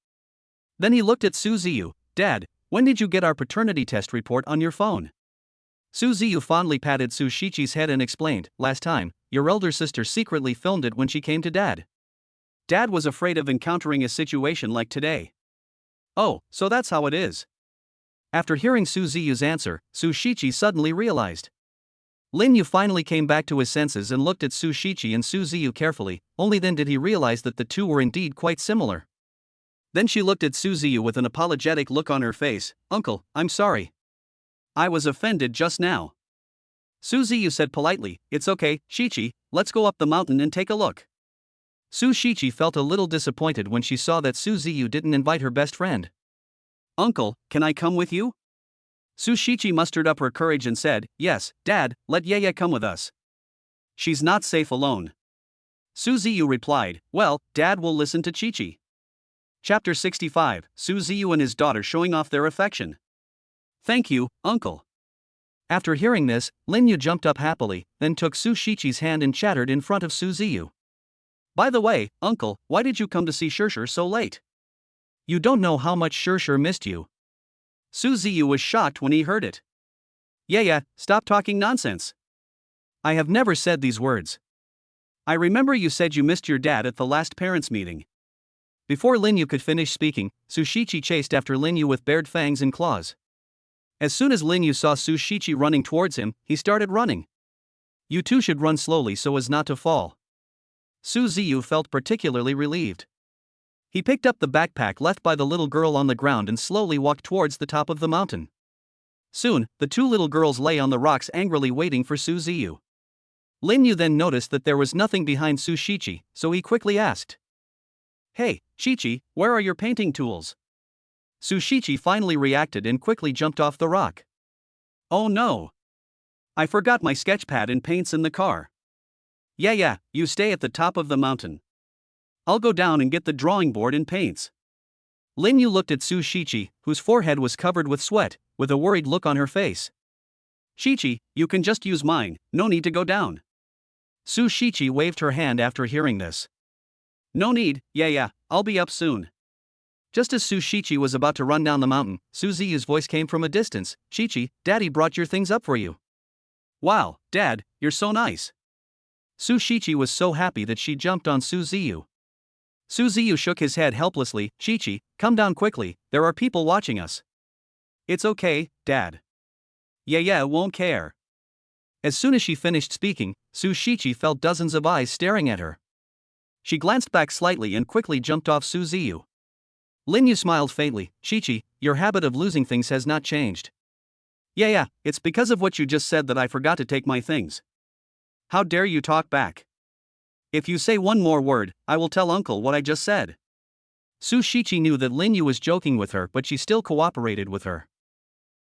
Then he looked at Su Ziyu. Dad, when did you get our paternity test report on your phone? Su Ziyu fondly patted Su Shiqi's head and explained, last time, your elder sister secretly filmed it when she came to Dad. Dad was afraid of encountering a situation like today. Oh, so that's how it is. After hearing Su Ziyu's answer, Su Shiqi suddenly realized. Lin Yu finally came back to his senses and looked at Su Shiqi and Su Ziyu carefully, only then did he realize that the two were indeed quite similar. Then she looked at Su Ziyu with an apologetic look on her face. Uncle, I'm sorry. I was offended just now. Su Ziyu said politely, it's okay, Shiqi, let's go up the mountain and take a look. Su Shiqi felt a little disappointed when she saw that Su Ziyu didn't invite her best friend. Uncle, can I come with you? Su Shiqi mustered up her courage and said, yes, Dad, let Yaya come with us. She's not safe alone. Su Ziyu replied, well, Dad will listen to Qiqi. Chapter 65, Su Ziyu and his daughter showing off their affection. Thank you, Uncle. After hearing this, Lin Yu jumped up happily, then took Su Shiqi's hand and chattered in front of Su Ziyu. By the way, Uncle, why did you come to see Shirshir so late? You don't know how much Shirshir missed you. Su Ziyu was shocked when he heard it. Yeah, stop talking nonsense. I have never said these words. I remember you said you missed your dad at the last parents' meeting. Before Lin Yu could finish speaking, Su Shiqi chased after Lin Yu with bared fangs and claws. As soon as Lin Yu saw Su Shiqi running towards him, he started running. You two should run slowly so as not to fall. Su Ziyu felt particularly relieved. He picked up the backpack left by the little girl on the ground and slowly walked towards the top of the mountain. Soon, the two little girls lay on the rocks angrily waiting for Su Ziyu. Lin Yu then noticed that there was nothing behind Su Shiqi, so he quickly asked. Hey, Qiqi, where are your painting tools? Su Shiqi finally reacted and quickly jumped off the rock. Oh no! I forgot my sketchpad and paints in the car. Yeah, you stay at the top of the mountain. I'll go down and get the drawing board and paints. Lin Yu looked at Su Shiqi, whose forehead was covered with sweat, with a worried look on her face. Qiqi, you can just use mine, no need to go down. Su Shiqi waved her hand after hearing this. No need, yeah, I'll be up soon. Just as Su Shiqi was about to run down the mountain, Su Ziyu's voice came from a distance. Qiqi, Daddy brought your things up for you. Wow, Dad, you're so nice. Su Shiqi was so happy that she jumped on Su Ziyu. Su Ziyu shook his head helplessly. Qiqi, come down quickly, there are people watching us. It's okay, Dad. Yeah, won't care. As soon as she finished speaking, Su Shiqi felt dozens of eyes staring at her. She glanced back slightly and quickly jumped off Su Ziyu. Lin Yu smiled faintly. Qiqi, your habit of losing things has not changed. Yeah, it's because of what you just said that I forgot to take my things. How dare you talk back? If you say one more word, I will tell uncle what I just said. Su Shichi knew that Lin Yu was joking with her, but she still cooperated with her.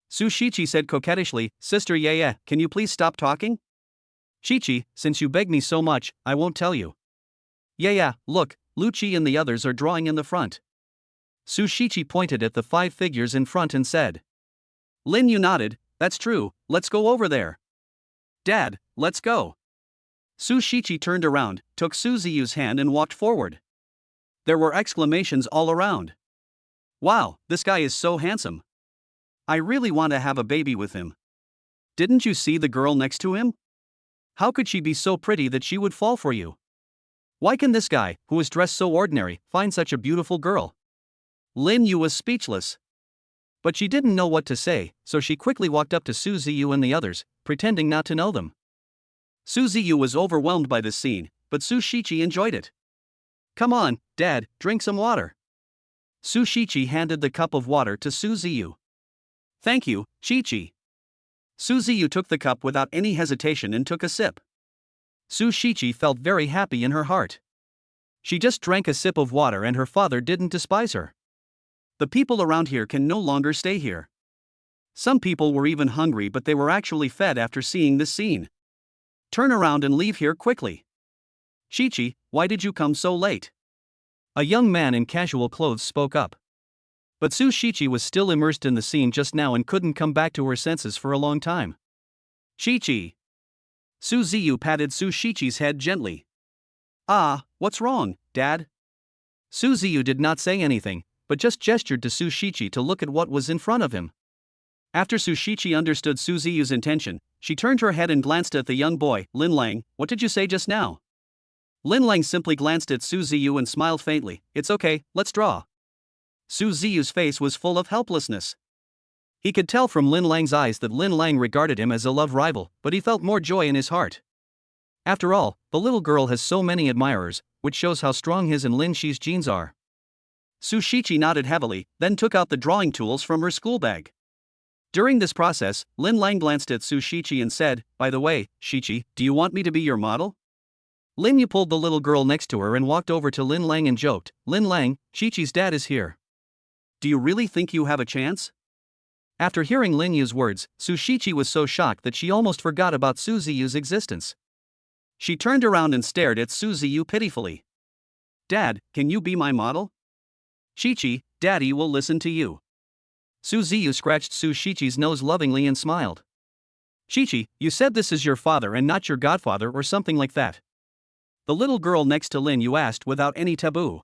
Su Shichi said coquettishly, Sister Yaya, can you please stop talking? Shichi, since you beg me so much, I won't tell you. Yaya, look, Lu Chi and the others are drawing in the front. Su Shichi pointed at the 5 figures in front and said. Lin Yu nodded, that's true, let's go over there. Dad, let's go. Su Shichi turned around, took Su Ziyu's hand and walked forward. There were exclamations all around. Wow, this guy is so handsome. I really want to have a baby with him. Didn't you see the girl next to him? How could she be so pretty that she would fall for you? Why can this guy, who is dressed so ordinary, find such a beautiful girl? Lin Yu was speechless. But she didn't know what to say, so she quickly walked up to Su Ziyu and the others, pretending not to know them. Su Ziyu was overwhelmed by this scene, but Su Shichi enjoyed it. Come on, Dad, drink some water. Su Shichi handed the cup of water to Su Ziyu. Thank you, Shichi. Su Ziyu took the cup without any hesitation and took a sip. Su Shichi felt very happy in her heart. She just drank a sip of water and her father didn't despise her. The people around here can no longer stay here. Some people were even hungry, but they were actually fed after seeing this scene. Turn around and leave here quickly. Shichi, why did you come so late? A young man in casual clothes spoke up. But Su Shichi was still immersed in the scene just now and couldn't come back to her senses for a long time. Shichi. Su Ziyu patted Su Shichi's head gently. Ah, what's wrong, Dad? Su Ziyu did not say anything, but just gestured to Su Shichi to look at what was in front of him. After Su Shichi understood Su Ziyu's intention, she turned her head and glanced at the young boy. Lin Lang, what did you say just now? Lin Lang simply glanced at Su Ziyu and smiled faintly. It's okay, let's draw. Su Ziyu's face was full of helplessness. He could tell from Lin Lang's eyes that Lin Lang regarded him as a love rival, but he felt more joy in his heart. After all, the little girl has so many admirers, which shows how strong his and Lin Shi's genes are. Su Shichi nodded heavily, then took out the drawing tools from her school bag. During this process, Lin Lang glanced at Su Shichi and said, By the way, Shichi, do you want me to be your model? Lin Yu pulled the little girl next to her and walked over to Lin Lang and joked, Lin Lang, Shichi's dad is here. Do you really think you have a chance? After hearing Lin Yu's words, Su Shichi was so shocked that she almost forgot about Su Ziyu's existence. She turned around and stared at Su Ziyu pitifully. Dad, can you be my model? Shichi, Daddy will listen to you. Su Ziyu scratched Su Shichi's nose lovingly and smiled. Shichi, you said this is your father and not your godfather or something like that. The little girl next to Lin Yu asked without any taboo.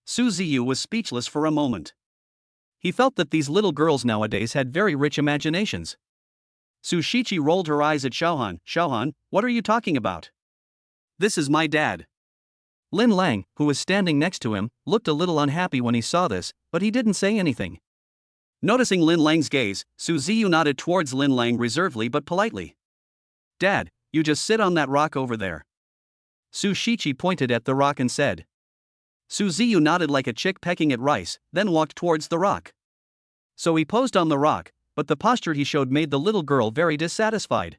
Su Ziyu was speechless for a moment. He felt that these little girls nowadays had very rich imaginations. Su Shichi rolled her eyes at Xiaohan. Xiaohan, what are you talking about? This is my dad. Lin Lang, who was standing next to him, looked a little unhappy when he saw this, but he didn't say anything. Noticing Lin Lang's gaze, Su Ziyu nodded towards Lin Lang reservedly but politely. Dad, you just sit on that rock over there. Su Shichi pointed at the rock and said. Su Ziyu nodded like a chick pecking at rice, then walked towards the rock. So he posed on the rock, but the posture he showed made the little girl very dissatisfied.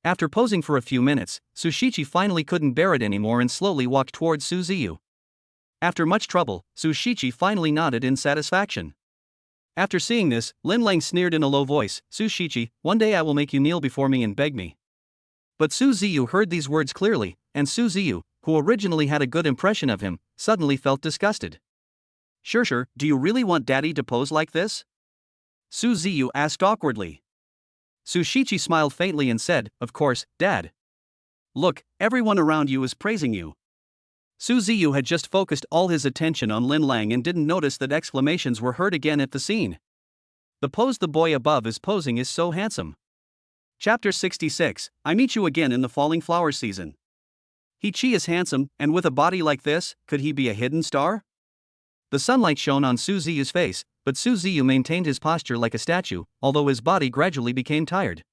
After posing for a few minutes, Su Shichi finally couldn't bear it anymore and slowly walked towards Su Ziyu. After much trouble, Su Shichi finally nodded in satisfaction. After seeing this, Lin Lang sneered in a low voice, Su Shichi, one day I will make you kneel before me and beg me. But Su Ziyu heard these words clearly, and Su Ziyu, who originally had a good impression of him, suddenly felt disgusted. Sure, do you really want Daddy to pose like this? Su Ziyu asked awkwardly. Su Shichi smiled faintly and said, Of course, Dad. Look, everyone around you is praising you. Su Ziyu had just focused all his attention on Lin Lang and didn't notice that exclamations were heard again at the scene. The pose the boy above is posing is so handsome. Chapter 66, I meet you again in the falling flower season. He is handsome, and with a body like this, could he be a hidden star? The sunlight shone on Su Ziyu's face, but Su Ziyu maintained his posture like a statue, although his body gradually became tired.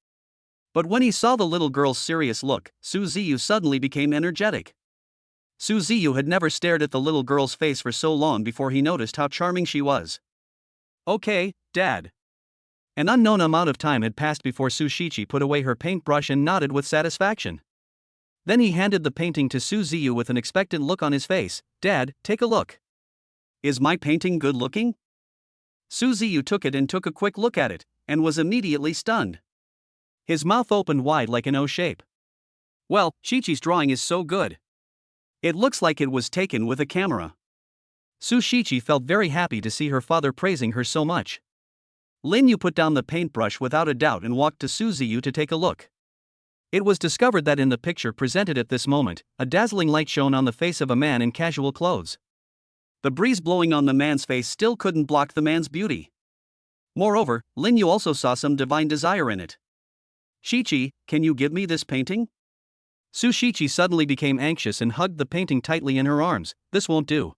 But when he saw the little girl's serious look, Su Ziyu suddenly became energetic. Su Ziyu had never stared at the little girl's face for so long before he noticed how charming she was. Okay, Dad. An unknown amount of time had passed before Su Shichi put away her paintbrush and nodded with satisfaction. Then he handed the painting to Su Ziyu with an expectant look on his face. Dad, take a look. Is my painting good looking? Su Ziyu took it and took a quick look at it, and was immediately stunned. His mouth opened wide like an O shape. Well, Shichi's drawing is so good. It looks like it was taken with a camera. Su Shichi felt very happy to see her father praising her so much. Lin Yu put down the paintbrush without a doubt and walked to Su Ziyu to take a look. It was discovered that in the picture presented at this moment, a dazzling light shone on the face of a man in casual clothes. The breeze blowing on the man's face still couldn't block the man's beauty. Moreover, Lin Yu also saw some divine desire in it. Shichi, can you give me this painting? Su Shichi suddenly became anxious and hugged the painting tightly in her arms. This won't do.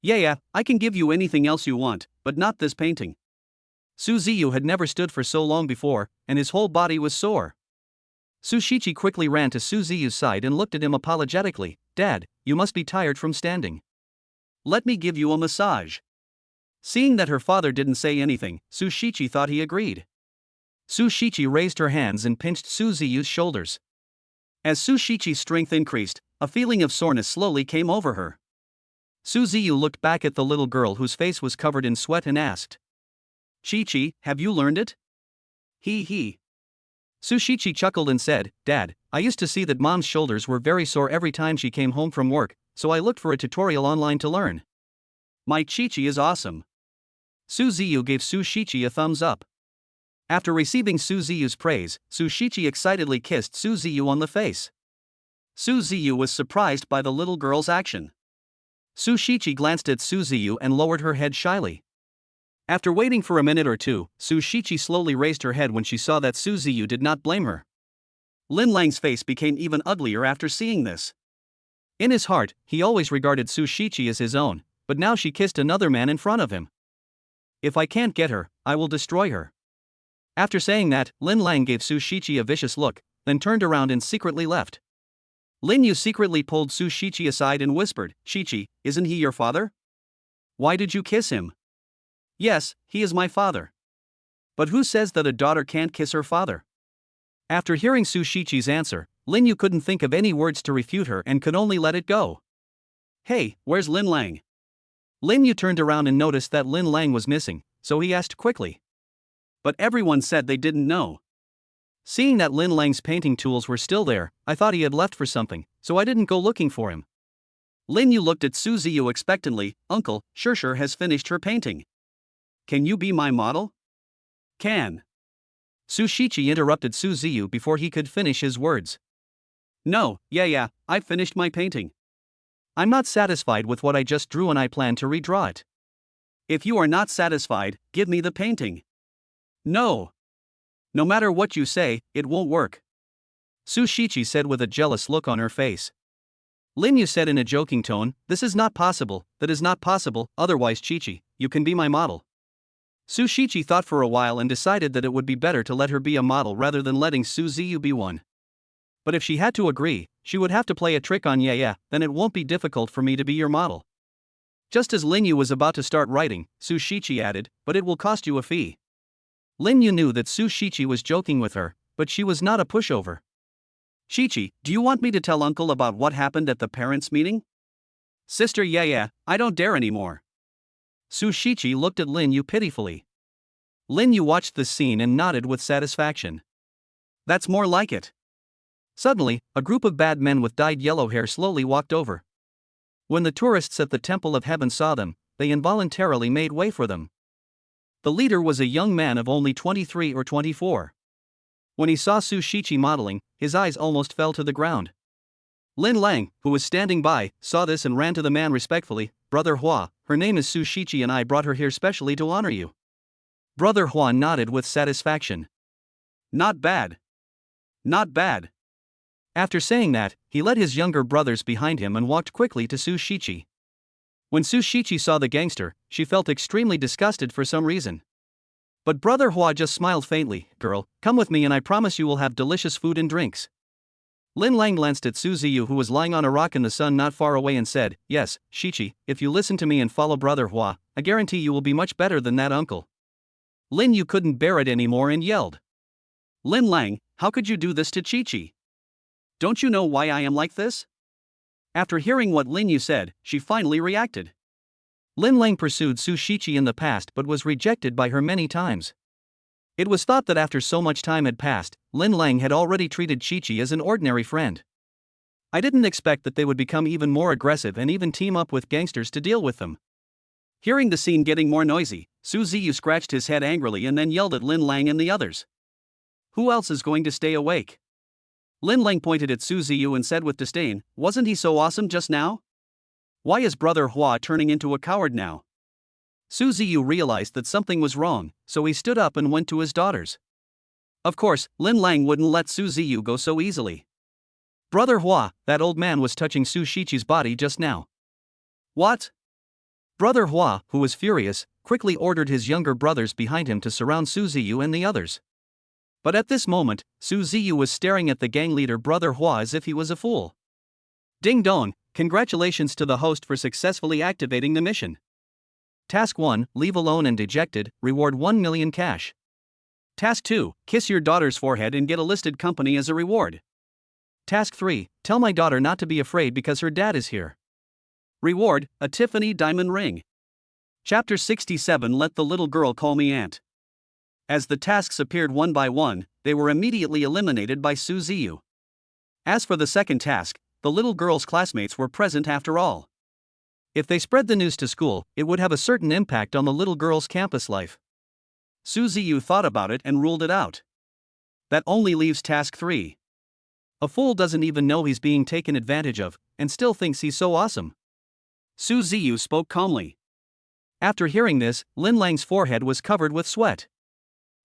Yeah, I can give you anything else you want, but not this painting. Su Ziyu had never stood for so long before, and his whole body was sore. Su Shichi quickly ran to Su Ziyu's side and looked at him apologetically. Dad, you must be tired from standing. Let me give you a massage. Seeing that her father didn't say anything, Su Shichi thought he agreed. Su Shichi raised her hands and pinched Su Ziyu's shoulders. As Su Shichi's strength increased, a feeling of soreness slowly came over her. Su Ziyu looked back at the little girl whose face was covered in sweat and asked, Shichi, have you learned it? He. Su Shichi chuckled and said, Dad, I used to see that Mom's shoulders were very sore every time she came home from work, so I looked for a tutorial online to learn. My Chichi is awesome. Su Ziyu gave Su Shichi a thumbs up. After receiving Su Ziyu's praise, Su Shichi excitedly kissed Su Ziyu on the face. Su Ziyu was surprised by the little girl's action. Su Shichi glanced at Su Ziyu and lowered her head shyly. After waiting for a minute or two, Su Shichi slowly raised her head when she saw that Su Ziyu did not blame her. Lin Lang's face became even uglier after seeing this. In his heart, he always regarded Su Shichi as his own, but now she kissed another man in front of him. If I can't get her, I will destroy her. After saying that, Lin Lang gave Su Shichi a vicious look, then turned around and secretly left. Lin Yu secretly pulled Su Shichi aside and whispered, Shichi, isn't he your father? Why did you kiss him? Yes, he is my father. But who says that a daughter can't kiss her father? After hearing Su Shichi's answer, Lin Yu couldn't think of any words to refute her and could only let it go. Hey, where's Lin Lang? Lin Yu turned around and noticed that Lin Lang was missing, so he asked quickly. But everyone said they didn't know. Seeing that Lin Lang's painting tools were still there, I thought he had left for something, so I didn't go looking for him. Lin Yu looked at Su Ziyu expectantly. Uncle, Shishir has finished her painting. Can you be my model? Can. Su Shichi interrupted Su Ziyu before he could finish his words. No, yeah, I finished my painting. I'm not satisfied with what I just drew and I plan to redraw it. If you are not satisfied, give me the painting. No. No matter what you say, it won't work. Su Shichi said with a jealous look on her face. Lin Yu said in a joking tone, This is not possible, that is not possible, otherwise Chichi, you can be my model. Su Shichi thought for a while and decided that it would be better to let her be a model rather than letting Su Ziyu be one. But if she had to agree, she would have to play a trick on Yaya, then it won't be difficult for me to be your model. Just as Lin Yu was about to start writing, Su Shichi added, but it will cost you a fee. Lin Yu knew that Su Shichi was joking with her, but she was not a pushover. Shichi, do you want me to tell Uncle about what happened at the parents' meeting? Sister Yaya, I don't dare anymore. Su Shichi looked at Lin Yu pitifully. Lin Yu watched the scene and nodded with satisfaction. That's more like it. Suddenly, a group of bad men with dyed yellow hair slowly walked over. When the tourists at the Temple of Heaven saw them, they involuntarily made way for them. The leader was a young man of only 23 or 24. When he saw Su Shichi modeling, his eyes almost fell to the ground. Lin Lang, who was standing by, saw this and ran to the man respectfully. Brother Hua, her name is Su Shichi and I brought her here specially to honor you. Brother Hua nodded with satisfaction. Not bad. Not bad. After saying that, he led his younger brothers behind him and walked quickly to Su Shichi. When Su Shichi saw the gangster, she felt extremely disgusted for some reason. But Brother Hua just smiled faintly. Girl, come with me and I promise you will have delicious food and drinks. Lin Lang glanced at Su Ziyu who was lying on a rock in the sun not far away and said, Yes, Shichi, if you listen to me and follow Brother Hua, I guarantee you will be much better than that uncle. Lin Yu couldn't bear it anymore and yelled. Lin Lang, how could you do this to Chichi? Don't you know why I am like this? After hearing what Lin Yu said, she finally reacted. Lin Lang pursued Su Shiqi in the past but was rejected by her many times. It was thought that after so much time had passed, Lin Lang had already treated Shiqi as an ordinary friend. I didn't expect that they would become even more aggressive and even team up with gangsters to deal with them. Hearing the scene getting more noisy, Su Ziyu scratched his head angrily and then yelled at Lin Lang and the others. Who else is going to stay awake? Lin Lang pointed at Su Ziyu and said with disdain, wasn't he so awesome just now? Why is Brother Hua turning into a coward now? Su Ziyu realized that something was wrong, so he stood up and went to his daughters. Of course, Lin Lang wouldn't let Su Ziyu go so easily. Brother Hua, that old man was touching Su Shiqi's body just now. What? Brother Hua, who was furious, quickly ordered his younger brothers behind him to surround Su Ziyu and the others. But at this moment, Su Ziyu was staring at the gang leader Brother Hua as if he was a fool. Ding dong, congratulations to the host for successfully activating the mission. Task 1, leave alone and dejected, reward 1 million cash. Task 2, kiss your daughter's forehead and get a listed company as a reward. Task 3, tell my daughter not to be afraid because her dad is here. Reward, a Tiffany diamond ring. Chapter 67, let the little girl call me aunt. As the tasks appeared one by one, they were immediately eliminated by Su Ziyu. As for the second task, the little girl's classmates were present after all. If they spread the news to school, it would have a certain impact on the little girl's campus life. Su Ziyu thought about it and ruled it out. That only leaves task 3. A fool doesn't even know he's being taken advantage of, and still thinks he's so awesome. Su Ziyu spoke calmly. After hearing this, Lin Lang's forehead was covered with sweat.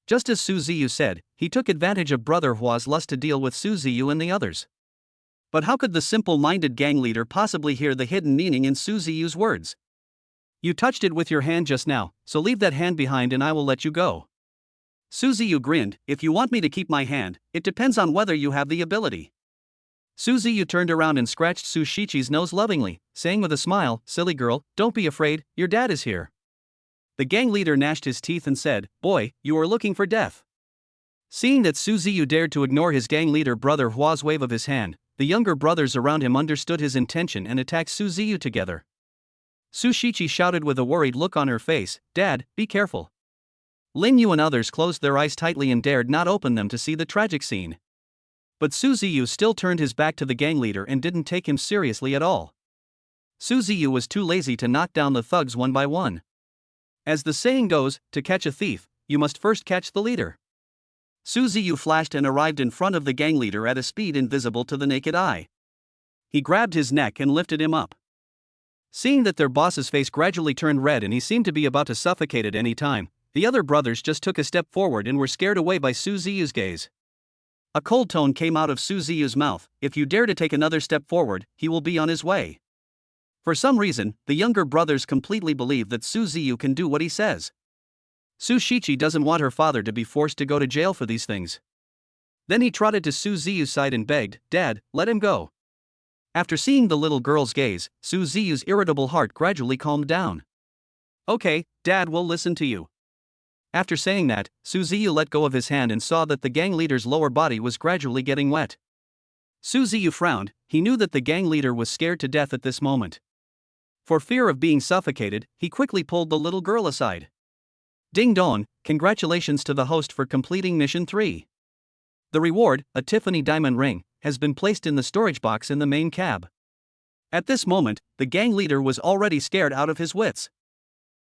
Just as Su Ziyu said, he took advantage of Brother Hua's lust to deal with Su Ziyu and the others. But how could the simple-minded gang leader possibly hear the hidden meaning in Su Ziyu's words? You touched it with your hand just now, so leave that hand behind and I will let you go. Su Ziyu grinned, if you want me to keep my hand, it depends on whether you have the ability. Su Ziyu turned around and scratched Su Shiqi's nose lovingly, saying with a smile, silly girl, don't be afraid, your dad is here. The gang leader gnashed his teeth and said, boy, you are looking for death. Seeing that Su Ziyu dared to ignore his gang leader Brother Hua's wave of his hand, the younger brothers around him understood his intention and attacked Su Ziyu together. Su Shiqi shouted with a worried look on her face, Dad, be careful. Lin Yu and others closed their eyes tightly and dared not open them to see the tragic scene. But Su Ziyu still turned his back to the gang leader and didn't take him seriously at all. Su Ziyu was too lazy to knock down the thugs one by one. As the saying goes, to catch a thief, you must first catch the leader. Su Ziyu flashed and arrived in front of the gang leader at a speed invisible to the naked eye. He grabbed his neck and lifted him up. Seeing that their boss's face gradually turned red and he seemed to be about to suffocate at any time, the other brothers just took a step forward and were scared away by Su Ziyu's gaze. A cold tone came out of Su Ziyu's mouth, if you dare to take another step forward, he will be on his way. For some reason, the younger brothers completely believe that Su Ziyu can do what he says. Su Shiqi doesn't want her father to be forced to go to jail for these things. Then he trotted to Su Ziyu's side and begged, Dad, let him go. After seeing the little girl's gaze, Su Ziyu's irritable heart gradually calmed down. Okay, Dad will listen to you. After saying that, Su Ziyu let go of his hand and saw that the gang leader's lower body was gradually getting wet. Su Ziyu frowned, he knew that the gang leader was scared to death at this moment. For fear of being suffocated, he quickly pulled the little girl aside. Ding dong, congratulations to the host for completing mission 3. The reward, a Tiffany diamond ring, has been placed in the storage box in the main cab. At this moment, the gang leader was already scared out of his wits.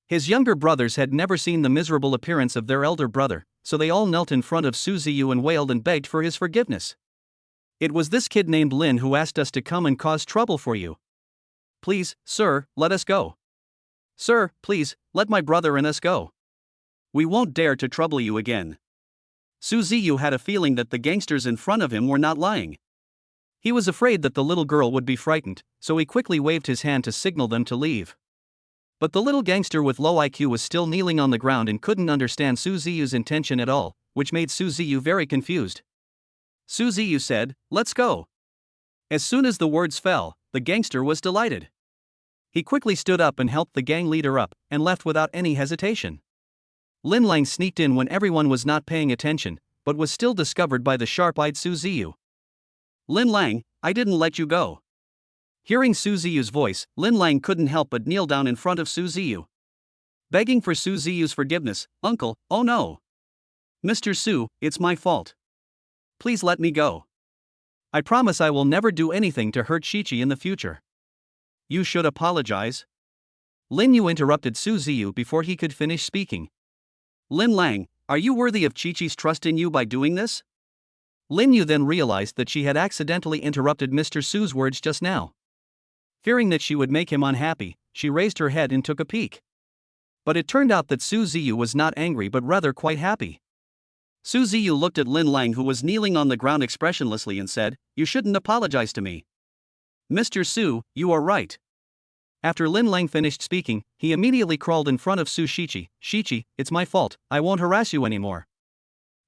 His younger brothers had never seen the miserable appearance of their elder brother, so they all knelt in front of Su Ziyu and wailed and begged for his forgiveness. It was this kid named Lin who asked us to come and cause trouble for you. Please, sir, let us go. Sir, please, let my brother and us go. We won't dare to trouble you again. Su Ziyu had a feeling that the gangsters in front of him were not lying. He was afraid that the little girl would be frightened, so he quickly waved his hand to signal them to leave. But the little gangster with low IQ was still kneeling on the ground and couldn't understand Su Ziyu's intention at all, which made Su Ziyu very confused. Su Ziyu said, let's go. As soon as the words fell, the gangster was delighted. He quickly stood up and helped the gang leader up, and left without any hesitation. Lin Lang sneaked in when everyone was not paying attention, but was still discovered by the sharp-eyed Su Ziyu. Lin Lang, I didn't let you go. Hearing Su Ziyu's voice, Lin Lang couldn't help but kneel down in front of Su Ziyu, begging for Su Ziyu's forgiveness. Uncle, oh no. Mr. Su, it's my fault. Please let me go. I promise I will never do anything to hurt Qiqi in the future. You should apologize. Lin Yu interrupted Su Ziyu before he could finish speaking. Lin Lang, are you worthy of Qiqi's trust in you by doing this? Lin Yu then realized that she had accidentally interrupted Mr. Su's words just now. Fearing that she would make him unhappy, she raised her head and took a peek. But it turned out that Su Ziyu was not angry but rather quite happy. Su Ziyu looked at Lin Lang, who was kneeling on the ground expressionlessly, and said, "You shouldn't apologize to me. Mr. Su, you are right." After Lin Lang finished speaking, he immediately crawled in front of Su Shiqi. "Shiqi, it's my fault, I won't harass you anymore."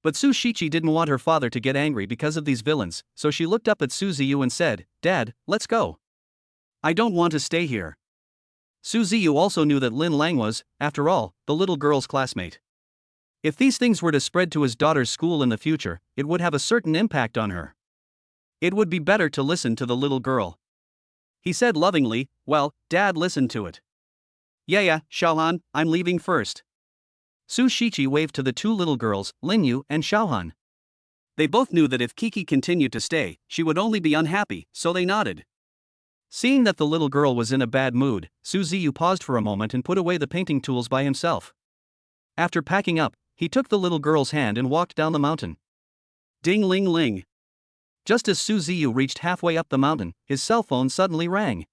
But Su Shiqi didn't want her father to get angry because of these villains, so she looked up at Su Ziyu and said, "Dad, let's go. I don't want to stay here." Su Ziyu also knew that Lin Lang was, after all, the little girl's classmate. If these things were to spread to his daughter's school in the future, it would have a certain impact on her. It would be better to listen to the little girl. He said lovingly, "Well, Dad, listen to it." Yeah, Xiaohan, I'm leaving first." Su Shiqi waved to the two little girls, Lin Yu and Xiaohan. They both knew that if Kiki continued to stay, she would only be unhappy, so they nodded. Seeing that the little girl was in a bad mood, Su Ziyu paused for a moment and put away the painting tools by himself. After packing up, he took the little girl's hand and walked down the mountain. Ding ling ling. Just as Su Ziyu reached halfway up the mountain, his cell phone suddenly rang.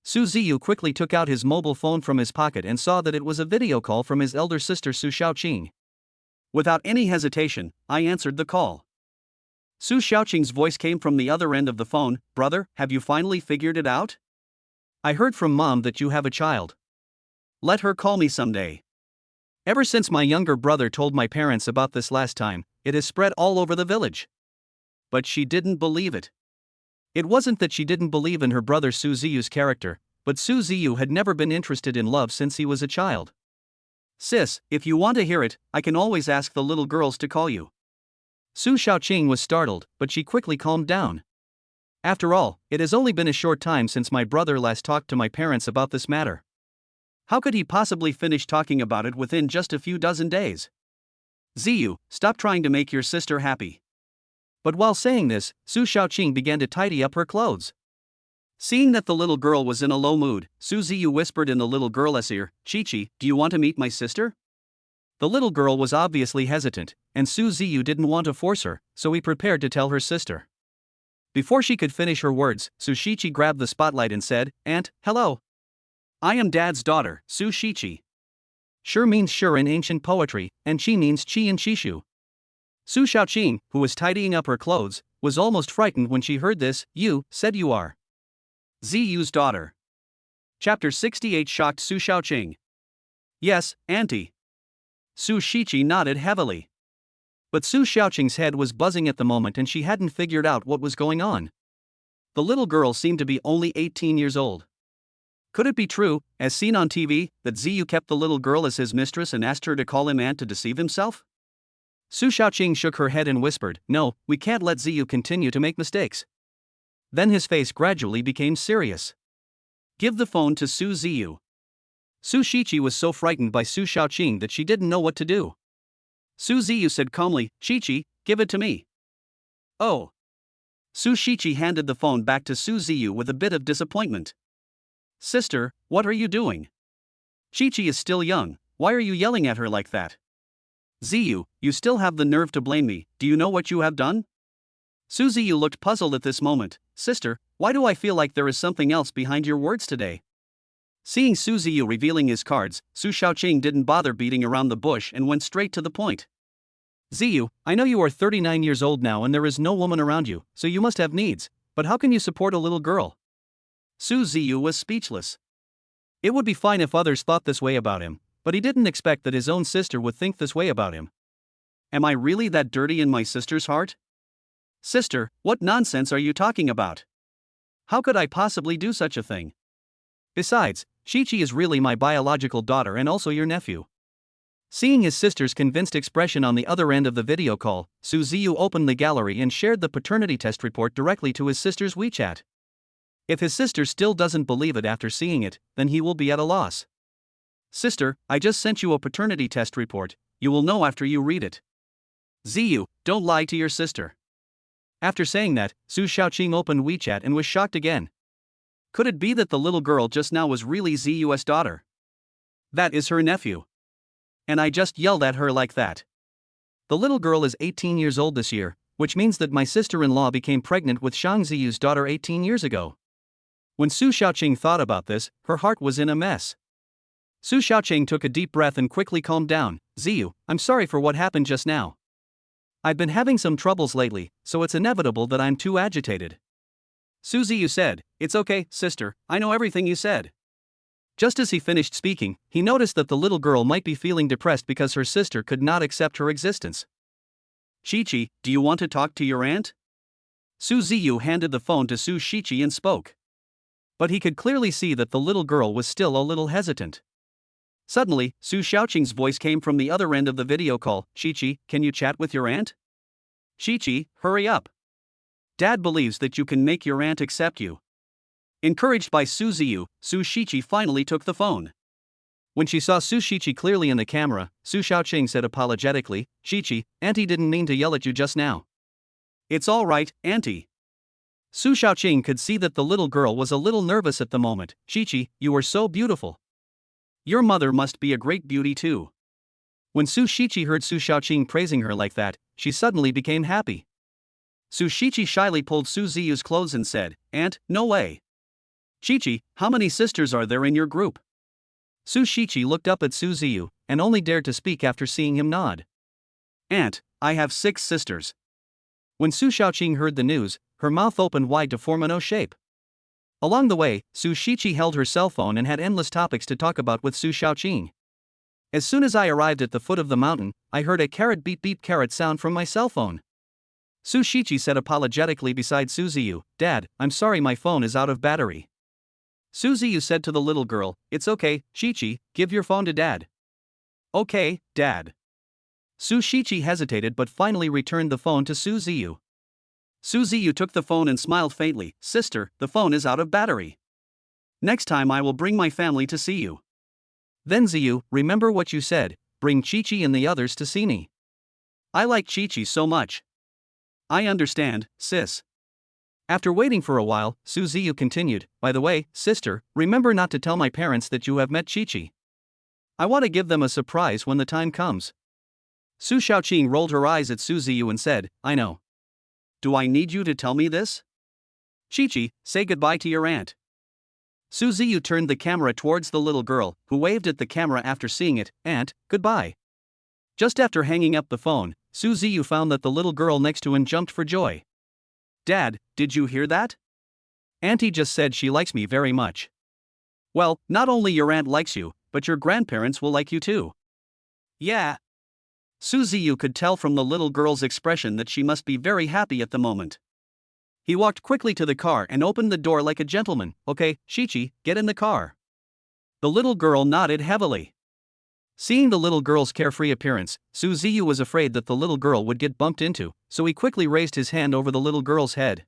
Su Ziyu quickly took out his mobile phone from his pocket and saw that it was a video call from his elder sister Su Xiaoqing. Without any hesitation, I answered the call. Su Xiaoqing's voice came from the other end of the phone. "Brother, have you finally figured it out? I heard from Mom that you have a child. Let her call me someday. Ever since my younger brother told my parents about this last time, it has spread all over the village." But she didn't believe it. It wasn't that she didn't believe in her brother Su Ziyu's character, but Su Ziyu had never been interested in love since he was a child. "Sis, if you want to hear it, I can always ask the little girls to call you." Su Xiaoqing was startled, but she quickly calmed down. "After all, it has only been a short time since my brother last talked to my parents about this matter. How could he possibly finish talking about it within just a few dozen days? Ziyu, stop trying to make your sister happy." But while saying this, Su Xiaoqing began to tidy up her clothes. Seeing that the little girl was in a low mood, Su Ziyu whispered in the little girl's ear, "Qiqi, do you want to meet my sister?" The little girl was obviously hesitant, and Su Ziyu didn't want to force her, so he prepared to tell her sister. Before she could finish her words, Su Shiqi grabbed the spotlight and said, "Aunt, hello. I am Dad's daughter, Su Shiqi." Sure means sure in ancient poetry, and Qi means Qi in Qishu. Su Xiaoqing, who was tidying up her clothes, was almost frightened when she heard this. "You said you are Ziyu's daughter." Chapter 68 shocked Su Xiaoqing. "Yes, Auntie." Su Shiqi nodded heavily. But Su Xiaoqing's head was buzzing at the moment and she hadn't figured out what was going on. The little girl seemed to be only 18 years old. Could it be true, as seen on TV, that Ziyu kept the little girl as his mistress and asked her to call him aunt to deceive himself? Su Xiaoqing shook her head and whispered, "No, we can't let Ziyu continue to make mistakes." Then his face gradually became serious. "Give the phone to Su Ziyu." Su Shiqi was so frightened by Su Xiaoqing that she didn't know what to do. Su Ziyu said calmly, "Qiqi, give it to me." "Oh." Su Shiqi handed the phone back to Su Ziyu with a bit of disappointment. "Sister, what are you doing? Qiqi is still young, why are you yelling at her like that?" "Ziyu, you still have the nerve to blame me, do you know what you have done?" Su Ziyu looked puzzled at this moment. "Sister, why do I feel like there is something else behind your words today?" Seeing Su Ziyu revealing his cards, Su Xiaoqing didn't bother beating around the bush and went straight to the point. "Ziyu, I know you are 39 years old now and there is no woman around you, so you must have needs, but how can you support a little girl?" Su Ziyu was speechless. It would be fine if others thought this way about him, but he didn't expect that his own sister would think this way about him. "Am I really that dirty in my sister's heart?" "Sister, what nonsense are you talking about? How could I possibly do such a thing? Besides, Qiqi is really my biological daughter and also your nephew." Seeing his sister's convinced expression on the other end of the video call, Su Ziyu opened the gallery and shared the paternity test report directly to his sister's WeChat. If his sister still doesn't believe it after seeing it, then he will be at a loss. Sister, I just sent you a paternity test report, you will know after you read it. Ziyu, don't lie to your sister. After saying that, Su Xiaoqing opened WeChat and was shocked again. Could it be that the little girl just now was really Ziyu's daughter? That is her nephew. And I just yelled at her like that. The little girl is 18 years old this year, which means that my sister-in-law became pregnant with Shang Ziyu's daughter 18 years ago. When Su Xiaoqing thought about this, her heart was in a mess. Su Xiaoqing took a deep breath and quickly calmed down. Ziyu, I'm sorry for what happened just now. I've been having some troubles lately, so it's inevitable that I'm too agitated. Su Ziyu said, It's okay, sister, I know everything you said. Just as he finished speaking, he noticed that the little girl might be feeling depressed because her sister could not accept her existence. Shichi, do you want to talk to your aunt? Su Ziyu handed the phone to Su Shichi and spoke. But he could clearly see that the little girl was still a little hesitant. Suddenly, Su Xiaoqing's voice came from the other end of the video call. Shichi, can you chat with your aunt? Shichi, hurry up. Dad believes that you can make your aunt accept you. Encouraged by Su Ziyu, Su Shichi finally took the phone. When she saw Su Shichi clearly in the camera, Su Xiaoqing said apologetically, Shichi, Auntie didn't mean to yell at you just now. It's all right, Auntie. Su Xiaoqing could see that the little girl was a little nervous at the moment. Shichi, you are so beautiful. Your mother must be a great beauty too. When Su Shichi heard Su Xiaoqing praising her like that, she suddenly became happy. Su Shichi shyly pulled Su Ziyu's clothes and said, Aunt, no way. Shichi, how many sisters are there in your group? Su Shichi looked up at Su Ziyu, and only dared to speak after seeing him nod. Aunt, I have 6 sisters. When Su Xiaoqing heard the news, her mouth opened wide to form an O shape. Along the way, Su Shichi held her cell phone and had endless topics to talk about with Su Xiaoqing. As soon as I arrived at the foot of the mountain, I heard a carrot beep beep carrot sound from my cell phone. Su Shichi said apologetically beside Su Ziyu, Dad, I'm sorry my phone is out of battery. Su Ziyu said to the little girl, It's okay, Shichi, give your phone to Dad. Okay, Dad. Su Shichi hesitated but finally returned the phone to Su Ziyu. Su Ziyu took the phone and smiled faintly, Sister, the phone is out of battery. Next time I will bring my family to see you. Then Ziyu, remember what you said, bring Chi-Chi and the others to see me. I like Chi-Chi so much. I understand, sis. After waiting for a while, Su Ziyu continued, By the way, sister, remember not to tell my parents that you have met Chi-Chi. I want to give them a surprise when the time comes. Su Xiaoqing rolled her eyes at Su Ziyu and said, I know. Do I need you to tell me this? Chi-Chi, say goodbye to your aunt. Su Ziyu turned the camera towards the little girl, who waved at the camera after seeing it, Aunt, goodbye. Just after hanging up the phone, Su Ziyu found that the little girl next to him jumped for joy. Dad, did you hear that? Auntie just said she likes me very much. Well, not only your aunt likes you, but your grandparents will like you too. Yeah. Su Ziyu could tell from the little girl's expression that she must be very happy at the moment. He walked quickly to the car and opened the door like a gentleman. Okay, Shichi, get in the car. The little girl nodded heavily. Seeing the little girl's carefree appearance, Su Ziyu was afraid that the little girl would get bumped into, so he quickly raised his hand over the little girl's head.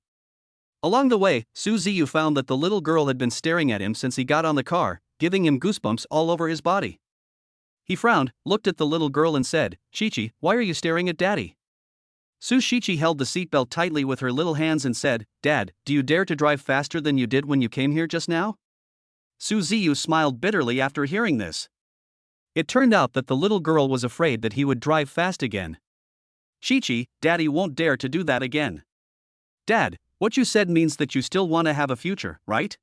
Along the way, Su Ziyu found that the little girl had been staring at him since he got on the car, giving him goosebumps all over his body. He frowned, looked at the little girl and said, Shichi, why are you staring at Daddy? Su Shichi held the seatbelt tightly with her little hands and said, Dad, do you dare to drive faster than you did when you came here just now? Su Ziyu smiled bitterly after hearing this. It turned out that the little girl was afraid that he would drive fast again. Shichi, Daddy won't dare to do that again. Dad, what you said means that you still want to have a future, right?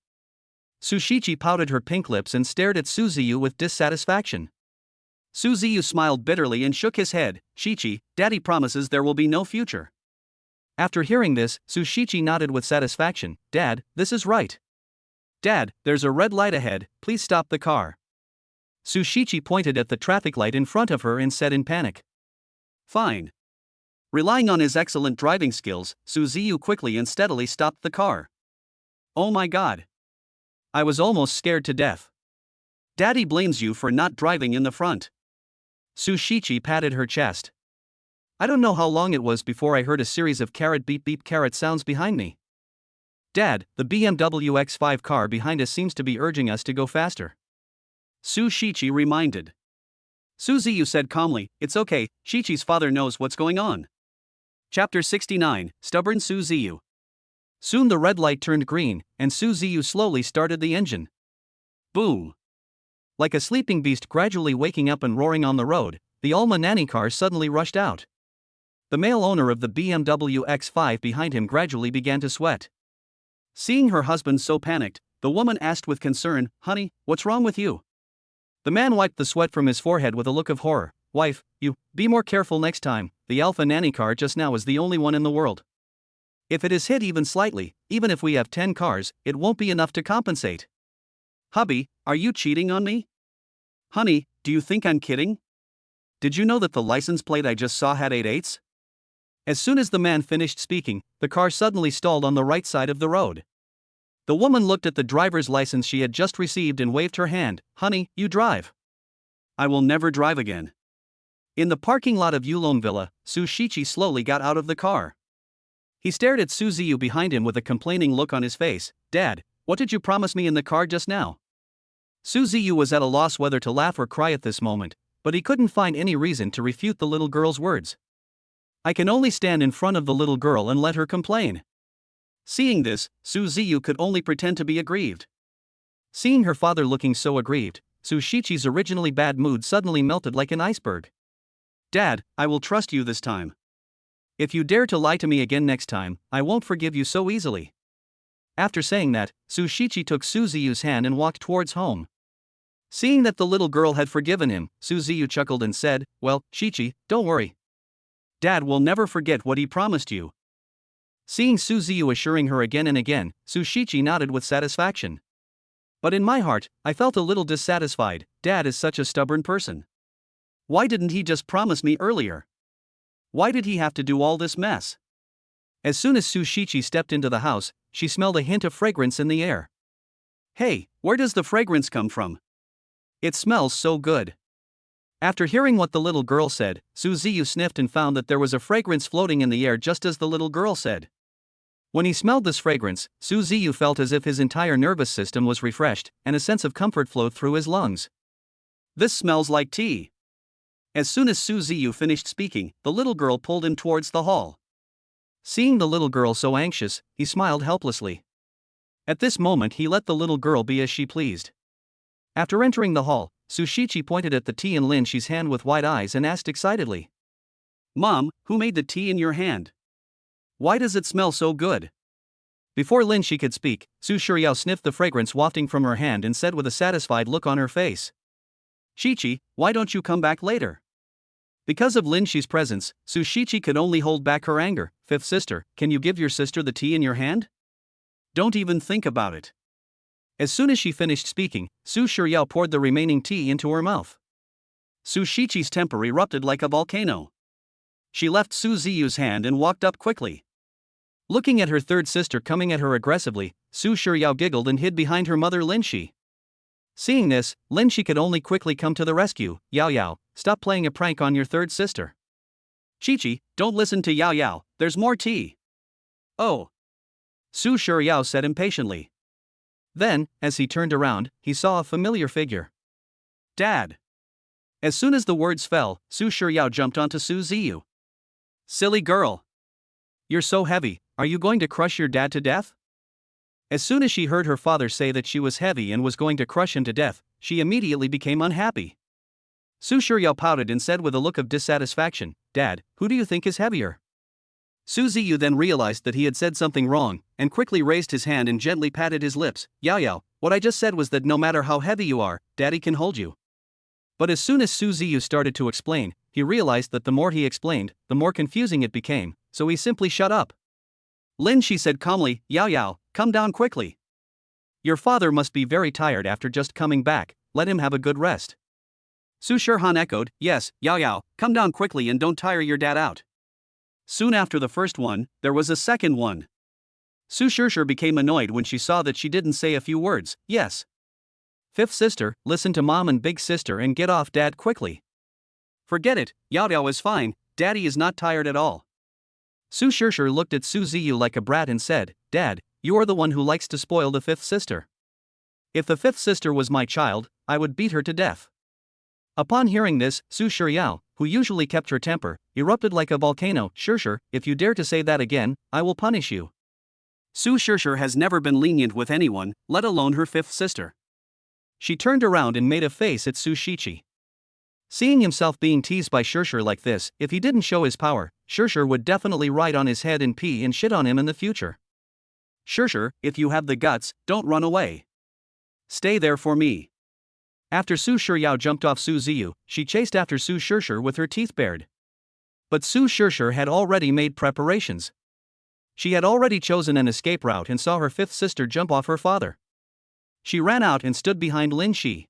Su Shichi pouted her pink lips and stared at Su Ziyu with dissatisfaction. Su Ziyu smiled bitterly and shook his head. Shichi, Daddy promises there will be no future. After hearing this, Su Shichi nodded with satisfaction. Dad, this is right. Dad, there's a red light ahead, please stop the car. Su Shichi pointed at the traffic light in front of her and said in panic. Fine. Relying on his excellent driving skills, Su Ziyu quickly and steadily stopped the car. Oh my god. I was almost scared to death. Daddy blames you for not driving in the front. Su Shichi patted her chest. I don't know how long it was before I heard a series of carrot beep beep carrot sounds behind me. Dad, the BMW X5 car behind us seems to be urging us to go faster. Su Shichi reminded. Su Ziyu said calmly, it's okay, Shichi's father knows what's going on. Chapter 69, Stubborn Su Ziyu. Soon the red light turned green, and Su Ziyu slowly started the engine. Boom! Like a sleeping beast gradually waking up and roaring on the road, the Alma nanny car suddenly rushed out. The male owner of the BMW X5 behind him gradually began to sweat. Seeing her husband so panicked, the woman asked with concern, Honey, what's wrong with you? The man wiped the sweat from his forehead with a look of horror. Wife, be more careful next time, the Alpha nanny car just now is the only one in the world. If it is hit even slightly, even if we have 10 cars, it won't be enough to compensate. Hubby, are you cheating on me? Honey, do you think I'm kidding? Did you know that the license plate I just saw had 8 8s? As soon as the man finished speaking, the car suddenly stalled on the right side of the road. The woman looked at the driver's license she had just received and waved her hand. Honey, you drive. I will never drive again. In the parking lot of Yulon Villa, Su Shichi slowly got out of the car. He stared at Su Ziyu behind him with a complaining look on his face. Dad, what did you promise me in the car just now? Su Ziyu was at a loss whether to laugh or cry at this moment, but he couldn't find any reason to refute the little girl's words. I can only stand in front of the little girl and let her complain. Seeing this, Su Ziyu could only pretend to be aggrieved. Seeing her father looking so aggrieved, Su Shichi's originally bad mood suddenly melted like an iceberg. Dad, I will trust you this time. If you dare to lie to me again next time, I won't forgive you so easily. After saying that, Su Shichi took Su Ziyu's hand and walked towards home. Seeing that the little girl had forgiven him, Su Ziyu chuckled and said, Well, Shichi, don't worry. Dad will never forget what he promised you. Seeing Su Ziyu assuring her again and again, Su Shichi nodded with satisfaction. But in my heart, I felt a little dissatisfied. Dad is such a stubborn person. Why didn't he just promise me earlier? Why did he have to do all this mess? As soon as Su Shichi stepped into the house, she smelled a hint of fragrance in the air. Hey, where does the fragrance come from? It smells so good. After hearing what the little girl said, Su Ziyu sniffed and found that there was a fragrance floating in the air just as the little girl said. When he smelled this fragrance, Su Ziyu felt as if his entire nervous system was refreshed, and a sense of comfort flowed through his lungs. This smells like tea. As soon as Su Ziyu finished speaking, the little girl pulled him towards the hall. Seeing the little girl so anxious, he smiled helplessly. At this moment he let the little girl be as she pleased. After entering the hall, Su Shichi pointed at the tea in Lin Shi's hand with wide eyes and asked excitedly. Mom, who made the tea in your hand? Why does it smell so good? Before Lin Shi could speak, Su Shiryao sniffed the fragrance wafting from her hand and said with a satisfied look on her face. Shichi, why don't you come back later? Because of Lin Shi's presence, Su Shichi could only hold back her anger. Fifth sister, can you give your sister the tea in your hand? Don't even think about it. As soon as she finished speaking, Su Shiryao poured the remaining tea into her mouth. Su Shichi's temper erupted like a volcano. She left Su Ziyu's hand and walked up quickly. Looking at her third sister coming at her aggressively, Su Shiryao giggled and hid behind her mother Lin Shi. Seeing this, Lin Shi could only quickly come to the rescue. Yao Yao, stop playing a prank on your third sister. Chichi, don't listen to Yao Yao, there's more tea. Oh. Su Shiryao said impatiently. Then, as he turned around, he saw a familiar figure. Dad. As soon as the words fell, Su Shiryao jumped onto Su Ziyu. Silly girl. You're so heavy, are you going to crush your dad to death? As soon as she heard her father say that she was heavy and was going to crush him to death, she immediately became unhappy. Su Shiryao pouted and said with a look of dissatisfaction, Dad, who do you think is heavier? Su Ziyu then realized that he had said something wrong, and quickly raised his hand and gently patted his lips. Yao Yao, what I just said was that no matter how heavy you are, Daddy can hold you. But as soon as Su Ziyu started to explain, he realized that the more he explained, the more confusing it became, so he simply shut up. Lin Shi said calmly, Yao Yao, come down quickly. Your father must be very tired after just coming back, let him have a good rest. Su Shirhan echoed, yes, Yao Yao, come down quickly and don't tire your dad out. Soon after the first one, there was a second one. Su Shirshir became annoyed when she saw that she didn't say a few words. Yes. Fifth sister, listen to mom and big sister and get off dad quickly. Forget it, Yao Yao is fine, Daddy is not tired at all. Su Shishir looked at Su Ziyu like a brat and said, Dad, you are the one who likes to spoil the fifth sister. If the fifth sister was my child, I would beat her to death. Upon hearing this, Su Shiryao, who usually kept her temper, erupted like a volcano. Shishir, if you dare to say that again, I will punish you. Su Shishir has never been lenient with anyone, let alone her fifth sister. She turned around and made a face at Su Shichi. Seeing himself being teased by Shishir like this, if he didn't show his power, Shishir would definitely write on his head and pee and shit on him in the future. Shishir, if you have the guts, don't run away. Stay there for me. After Su Shiryao jumped off Su Ziyu, she chased after Su Shishir with her teeth bared. But Su Shishir had already made preparations. She had already chosen an escape route and saw her fifth sister jump off her father. She ran out and stood behind Lin Shi.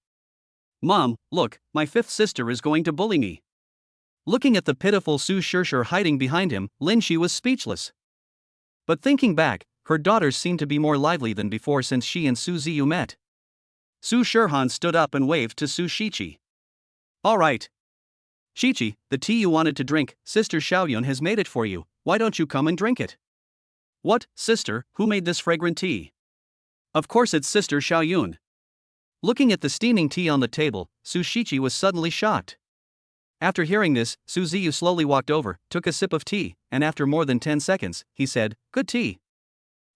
Mom, look, my fifth sister is going to bully me. Looking at the pitiful Su Shishir hiding behind him, Lin Shi was speechless. But thinking back, her daughters seemed to be more lively than before since she and Su Ziyu met. Su Shirhan stood up and waved to Su Shichi. All right. Shichi, the tea you wanted to drink, Sister Xiaoyun has made it for you, why don't you come and drink it? What, sister, who made this fragrant tea? Of course it's Sister Xiaoyun. Looking at the steaming tea on the table, Su Shichi was suddenly shocked. After hearing this, Su Ziyu slowly walked over, took a sip of tea, and after more than 10 seconds, he said, Good tea.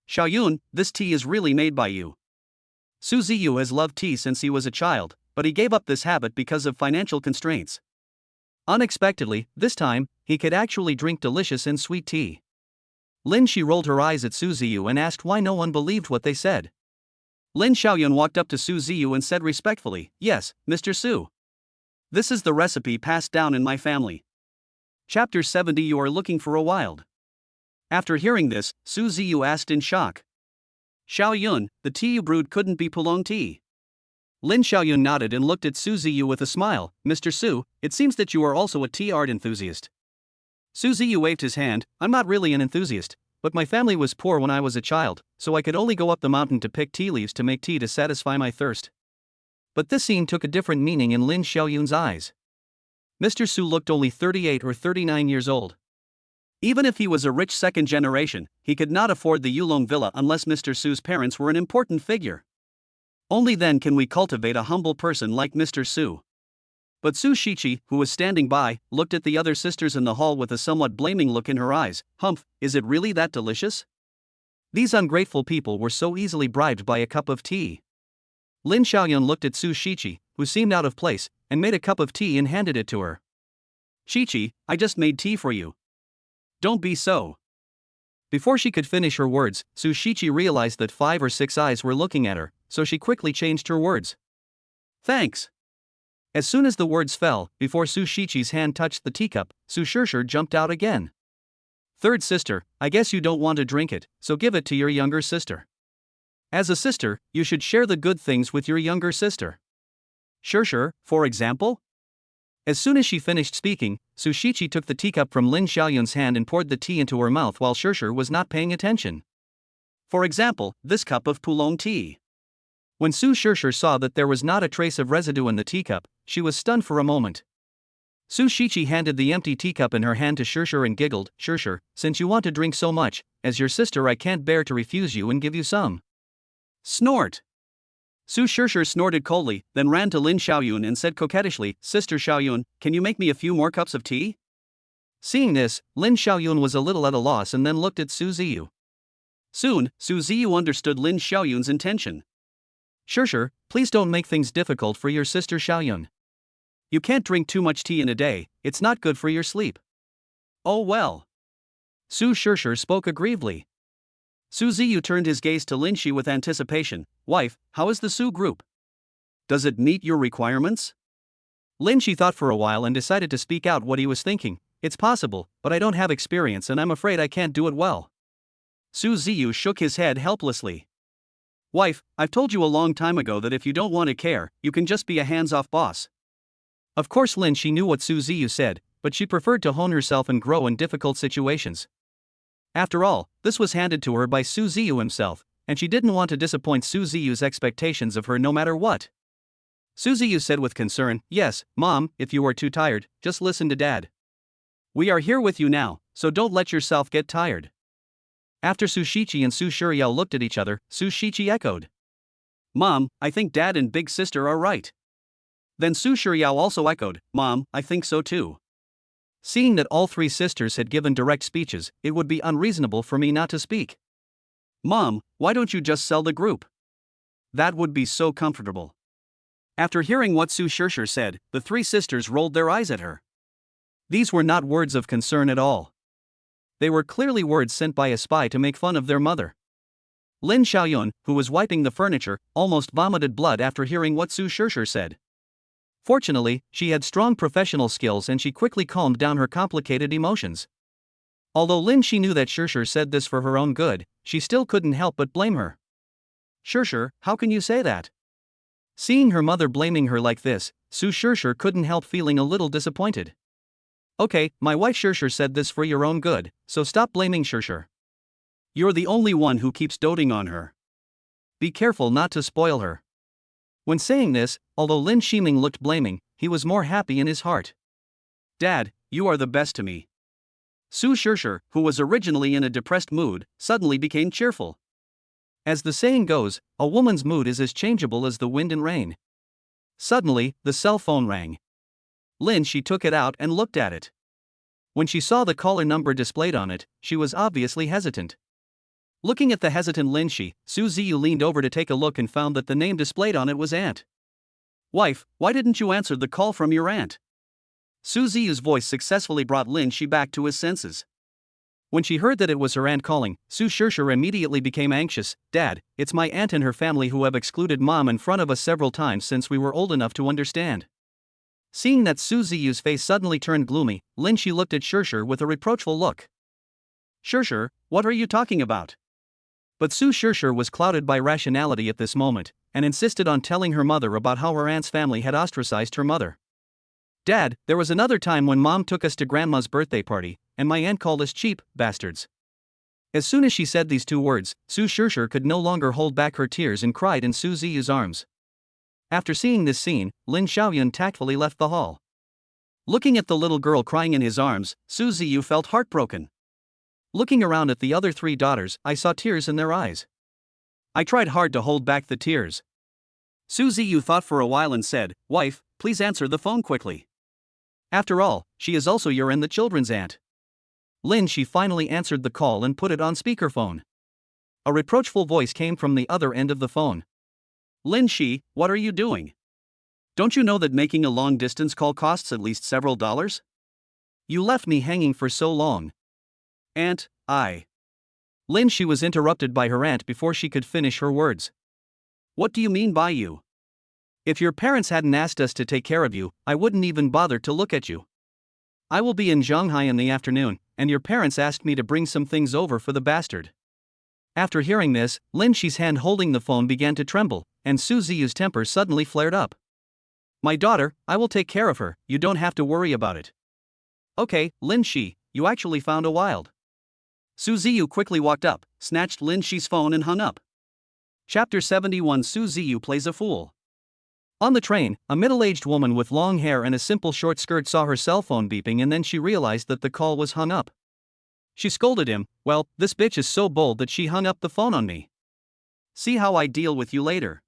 Xiaoyun, this tea is really made by you. Su Ziyu has loved tea since he was a child, but he gave up this habit because of financial constraints. Unexpectedly, this time, he could actually drink delicious and sweet tea. Lin Shi rolled her eyes at Su Ziyu and asked why no one believed what they said. Lin Xiaoyun walked up to Su Ziyu and said respectfully, Yes, Mr. Su. This is the recipe passed down in my family. Chapter 70 You are looking for a wild. After hearing this, Su Ziyu asked in shock. Xiaoyun, the tea you brewed couldn't be Pulong tea. Lin Xiaoyun nodded and looked at Su Ziyu with a smile. Mr. Su, it seems that you are also a tea art enthusiast. Su Ziyu waved his hand. I'm not really an enthusiast, but my family was poor when I was a child, so I could only go up the mountain to pick tea leaves to make tea to satisfy my thirst. But this scene took a different meaning in Lin Xiaoyun's eyes. Mr. Su looked only 38 or 39 years old. Even if he was a rich second generation, he could not afford the Yulong villa unless Mr. Su's parents were an important figure. Only then can we cultivate a humble person like Mr. Su. But Su Shichi, who was standing by, looked at the other sisters in the hall with a somewhat blaming look in her eyes. Humph, is it really that delicious? These ungrateful people were so easily bribed by a cup of tea. Lin Xiaoyun looked at Su Shichi, who seemed out of place, and made a cup of tea and handed it to her. Shichi, I just made tea for you. Don't be so. Before she could finish her words, Su Shichi realized that 5 or 6 eyes were looking at her, so she quickly changed her words. Thanks. As soon as the words fell, before Su Shichi's hand touched the teacup, Su Shishir jumped out again. Third sister, I guess you don't want to drink it, so give it to your younger sister. As a sister, you should share the good things with your younger sister. Shishir, for example? As soon as she finished speaking, Su Shichi took the teacup from Lin Xiaoyun's hand and poured the tea into her mouth while Shishir was not paying attention. For example, this cup of Pulong tea. When Su Shishir saw that there was not a trace of residue in the teacup, she was stunned for a moment. Su Shichi handed the empty teacup in her hand to Shishir and giggled. Shishir, since you want to drink so much, as your sister I can't bear to refuse you and give you some. Snort. Su Shishir snorted coldly, then ran to Lin Xiaoyun and said coquettishly, Sister Xiaoyun, can you make me a few more cups of tea? Seeing this, Lin Xiaoyun was a little at a loss and then looked at Su Ziyu. Soon, Su Ziyu understood Lin Xiaoyun's intention. Shishir, please don't make things difficult for your sister Xiaoyun. You can't drink too much tea in a day, it's not good for your sleep. Oh well. Su Shishir spoke aggrievedly. Su Ziyu turned his gaze to Lin Shi with anticipation. Wife, how is the Su group? Does it meet your requirements? Lin Shi thought for a while and decided to speak out what he was thinking. It's possible, but I don't have experience and I'm afraid I can't do it well. Su Ziyu shook his head helplessly. Wife, I've told you a long time ago that if you don't want to care, you can just be a hands-off boss. Of course Lin Shi knew what Su Ziyu said, but she preferred to hone herself and grow in difficult situations. After all, this was handed to her by Su Ziyu himself, and she didn't want to disappoint Su Ziyu's expectations of her no matter what. Su Ziyu said with concern. Yes, Mom, if you are too tired, just listen to Dad. We are here with you now, so don't let yourself get tired. After Su Shiqi and Su Shiryao looked at each other, Su Shiqi echoed. Mom, I think Dad and Big Sister are right. Then Su Shiryao also echoed, Mom, I think so too. Seeing that all three sisters had given direct speeches, it would be unreasonable for me not to speak. Mom, why don't you just sell the group? That would be so comfortable. After hearing what Su Shishir said, the three sisters rolled their eyes at her. These were not words of concern at all. They were clearly words sent by a spy to make fun of their mother. Lin Xiaoyun, who was wiping the furniture, almost vomited blood after hearing what Su Shishir said. Fortunately, she had strong professional skills and she quickly calmed down her complicated emotions. Although Lin Shi knew that Shishir said this for her own good, she still couldn't help but blame her. Shishir, how can you say that? Seeing her mother blaming her like this, Su Shishir couldn't help feeling a little disappointed. Okay, my wife Shishir said this for your own good, so stop blaming Shishir. You're the only one who keeps doting on her. Be careful not to spoil her. When saying this, although Lin Shiming looked blaming, he was more happy in his heart. Dad, you are the best to me. Su Shishir, who was originally in a depressed mood, suddenly became cheerful. As the saying goes, a woman's mood is as changeable as the wind and rain. Suddenly, the cell phone rang. Lin Shi took it out and looked at it. When she saw the caller number displayed on it, she was obviously hesitant. Looking at the hesitant Lin Shi, Su Ziyu leaned over to take a look and found that the name displayed on it was Aunt. Wife, why didn't you answer the call from your aunt? Su Ziyu's voice successfully brought Lin Shi back to his senses. When she heard that it was her aunt calling, Su Shishir immediately became anxious. Dad, it's my aunt and her family who have excluded Mom in front of us several times since we were old enough to understand. Seeing that Su Ziyu's face suddenly turned gloomy, Lin Shi looked at Shishir with a reproachful look. Shishir, what are you talking about? But Su Shishir was clouded by rationality at this moment, and insisted on telling her mother about how her aunt's family had ostracized her mother. Dad, there was another time when Mom took us to Grandma's birthday party, and my aunt called us cheap bastards. As soon as she said these two words, Su Shishir could no longer hold back her tears and cried in Su Ziyu's arms. After seeing this scene, Lin Xiaoyun tactfully left the hall. Looking at the little girl crying in his arms, Su Ziyu felt heartbroken. Looking around at the other three daughters, I saw tears in their eyes. I tried hard to hold back the tears. Su Ziyu thought for a while and said, Wife, please answer the phone quickly. After all, she is also your and the children's aunt. Lin Shi finally answered the call and put it on speakerphone. A reproachful voice came from the other end of the phone. Lin Shi, what are you doing? Don't you know that making a long-distance call costs at least several dollars? You left me hanging for so long. Aunt, Lin Shi was interrupted by her aunt before she could finish her words. What do you mean by you? If your parents hadn't asked us to take care of you, I wouldn't even bother to look at you. I will be in Shanghai in the afternoon, and your parents asked me to bring some things over for the bastard. After hearing this, Lin Shi's hand holding the phone began to tremble, and Su Ziyu's temper suddenly flared up. My daughter, I will take care of her, you don't have to worry about it. Okay, Lin Shi, you actually found a wild. Su Ziyu quickly walked up, snatched Lin Shi's phone and hung up. Chapter 71 Su Ziyu Plays a Fool. On the train, a middle-aged woman with long hair and a simple short skirt saw her cell phone beeping and then she realized that the call was hung up. She scolded him, well, this bitch is so bold that she hung up the phone on me. See how I deal with you later.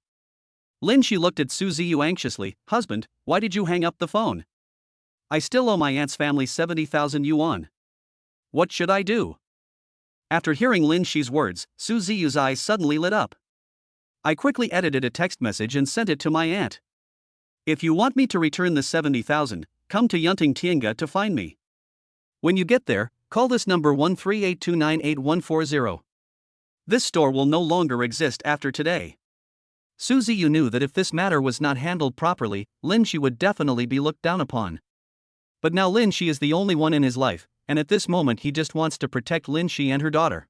Lin Shi looked at Su Ziyu anxiously, husband, why did you hang up the phone? I still owe my aunt's family 70,000 yuan. What should I do? After hearing Lin Shi's words, Su Ziyu's eyes suddenly lit up. I quickly edited a text message and sent it to my aunt. If you want me to return the 70,000, come to Yunting Tiange to find me. When you get there, call this number 138298140. This store will no longer exist after today. Su Ziyu knew that if this matter was not handled properly, Lin Shi would definitely be looked down upon. But now Lin Shi is the only one in his life, and at this moment he just wants to protect Lin Shi and her daughter.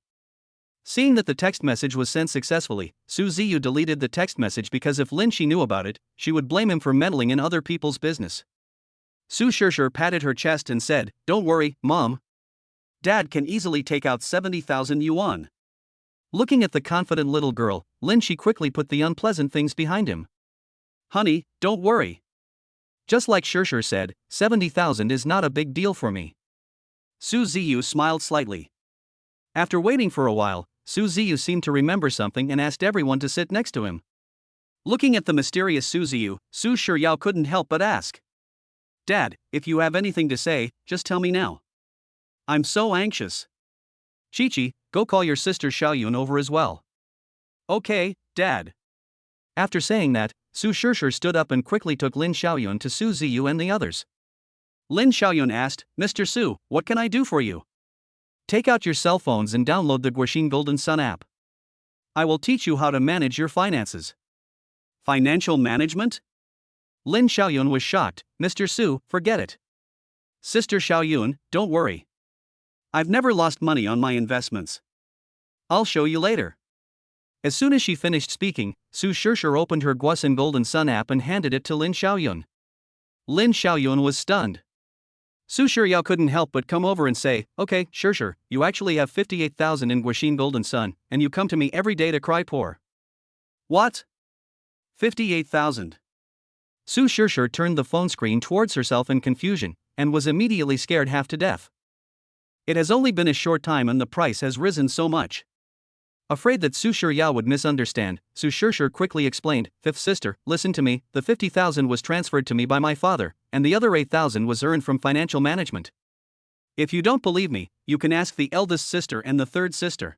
Seeing that the text message was sent successfully, Su Ziyu deleted the text message because if Lin Shi knew about it, she would blame him for meddling in other people's business. Su Shishir patted her chest and said, Don't worry, Mom. Dad can easily take out 70,000 yuan. Looking at the confident little girl, Lin Shi quickly put the unpleasant things behind him. Honey, don't worry. Just like Shershur said, 70,000 is not a big deal for me. Su Ziyu smiled slightly. After waiting for a while, Su Ziyu seemed to remember something and asked everyone to sit next to him. Looking at the mysterious Su Ziyu, Su Shiryao couldn't help but ask. Dad, if you have anything to say, just tell me now. I'm so anxious. Chi-Chi, go call your sister Xiaoyun over as well. Okay, Dad. After saying that, Su Shishir stood up and quickly took Lin Xiaoyun to Su Ziyu and the others. Lin Xiaoyun asked, Mr. Su, what can I do for you? Take out your cell phones and download the Guoxin Golden Sun app. I will teach you how to manage your finances. Financial management? Lin Xiaoyun was shocked. Mr. Su, forget it. Sister Xiaoyun, don't worry. I've never lost money on my investments. I'll show you later. As soon as she finished speaking, Su Shishir opened her Guoxin Golden Sun app and handed it to Lin Xiaoyun. Lin Xiaoyun was stunned. Su Shiryao couldn't help but come over and say, Okay, Shishir, you actually have 58,000 in Guoxin Golden Sun, and you come to me every day to cry poor. What? 58,000. Su Shishir turned the phone screen towards herself in confusion, and was immediately scared half to death. It has only been a short time and the price has risen so much. Afraid that Su Shiryao would misunderstand, Su Shishir quickly explained, Fifth sister, listen to me, the 50,000 was transferred to me by my father, and the other 8,000 was earned from financial management. If you don't believe me, you can ask the eldest sister and the third sister.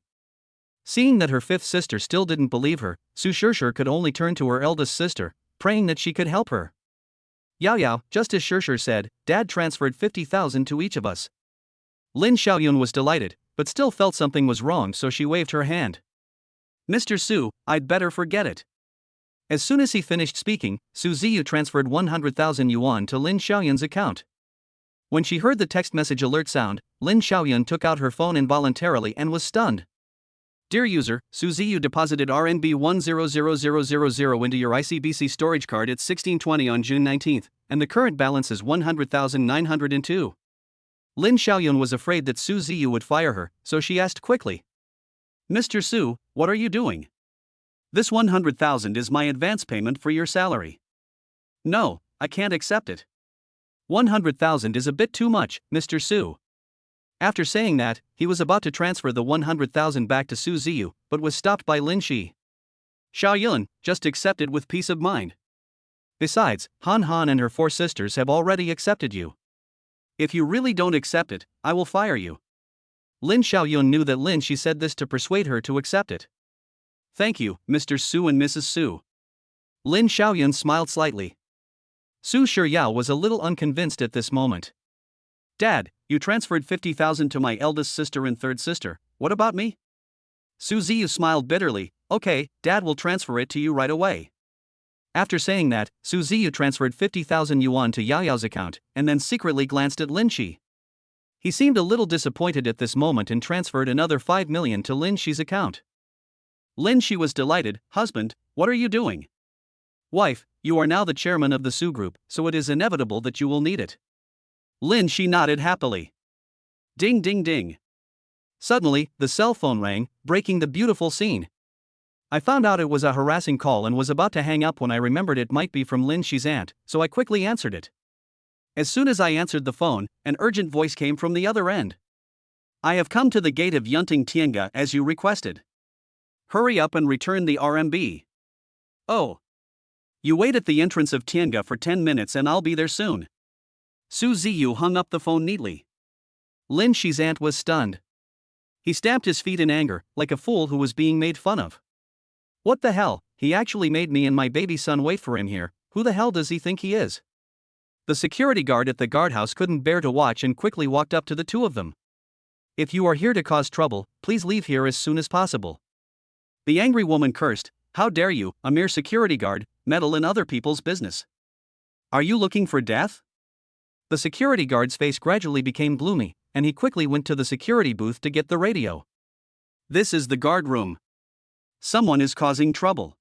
Seeing that her fifth sister still didn't believe her, Su Shishir could only turn to her eldest sister, praying that she could help her. Yao Yao, just as Shishir said, Dad transferred 50,000 to each of us. Lin Xiaoyun was delighted, but still felt something was wrong, so she waved her hand. Mr. Su, I'd better forget it. As soon as he finished speaking, Su Ziyu transferred 100,000 yuan to Lin Xiaoyun's account. When she heard the text message alert sound, Lin Xiaoyun took out her phone involuntarily and was stunned. Dear user, Su Ziyu deposited RMB 100000 into your ICBC storage card at 16:20 on June 19, and the current balance is 100,902. Lin Xiaoyun was afraid that Su Ziyu would fire her, so she asked quickly. Mr. Su, what are you doing? This 100,000 is my advance payment for your salary. No, I can't accept it. 100,000 is a bit too much, Mr. Su. After saying that, he was about to transfer the 100,000 back to Su Ziyu, but was stopped by Lin Shi. Xiaoyun, just accept it with peace of mind. Besides, Han Han and her 4 sisters have already accepted you. If you really don't accept it, I will fire you. Lin Xiaoyun knew that Lin Shi said this to persuade her to accept it. Thank you, Mr. Su and Mrs. Su. Lin Xiaoyun smiled slightly. Su Shiryao was a little unconvinced at this moment. Dad, you transferred 50,000 to my eldest sister and third sister, what about me? Su Ziyu smiled bitterly, okay, Dad will transfer it to you right away. After saying that, Su Ziyu transferred 50,000 yuan to Yao Yao's account, and then secretly glanced at Lin Shi. He seemed a little disappointed at this moment and transferred another 5 million to Lin Shi's account. Lin Shi was delighted. Husband, what are you doing? Wife, you are now the chairman of the Su Group, so it is inevitable that you will need it. Lin Shi nodded happily. Ding ding ding. Suddenly, the cell phone rang, breaking the beautiful scene. I found out it was a harassing call and was about to hang up when I remembered it might be from Lin Shi's aunt, so I quickly answered it. As soon as I answered the phone, an urgent voice came from the other end. I have come to the gate of Yunting Tianga as you requested. Hurry up and return the RMB. Oh. You wait at the entrance of Tianga for 10 minutes and I'll be there soon. Su Ziyu hung up the phone neatly. Lin Shi's aunt was stunned. He stamped his feet in anger, like a fool who was being made fun of. What the hell, he actually made me and my baby son wait for him here, who the hell does he think he is? The security guard at the guardhouse couldn't bear to watch and quickly walked up to the two of them. If you are here to cause trouble, please leave here as soon as possible. The angry woman cursed, how dare you, a mere security guard, meddle in other people's business? Are you looking for death? The security guard's face gradually became gloomy, and he quickly went to the security booth to get the radio. This is the guard room. Someone is causing trouble.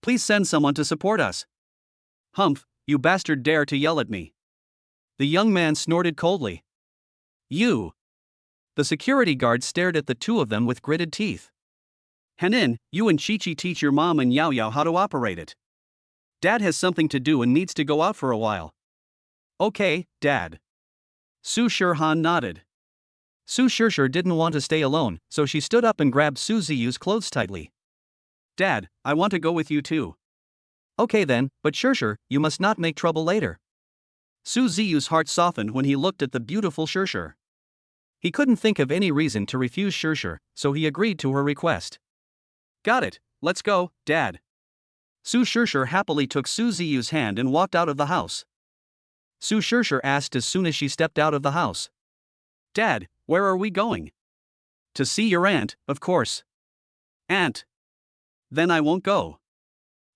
Please send someone to support us. Humph, you bastard dare to yell at me. The young man snorted coldly. You. The security guard stared at the two of them with gritted teeth. Henin, you and Chi-Chi teach your mom and Yao Yao how to operate it. Dad has something to do and needs to go out for a while. Okay, Dad. Su Shirhan nodded. Su Shirshir didn't want to stay alone, so she stood up and grabbed Su Ziyu's clothes tightly. Dad, I want to go with you too. Okay then, but Shirshir, you must not make trouble later. Su Ziyu's heart softened when he looked at the beautiful Shirshir. He couldn't think of any reason to refuse Shirshir, so he agreed to her request. Got it, let's go, Dad. Su Shirshir happily took Su Ziyu's hand and walked out of the house. Su Shirshir asked as soon as she stepped out of the house. Dad, where are we going? To see your aunt, of course. Aunt? Then I won't go.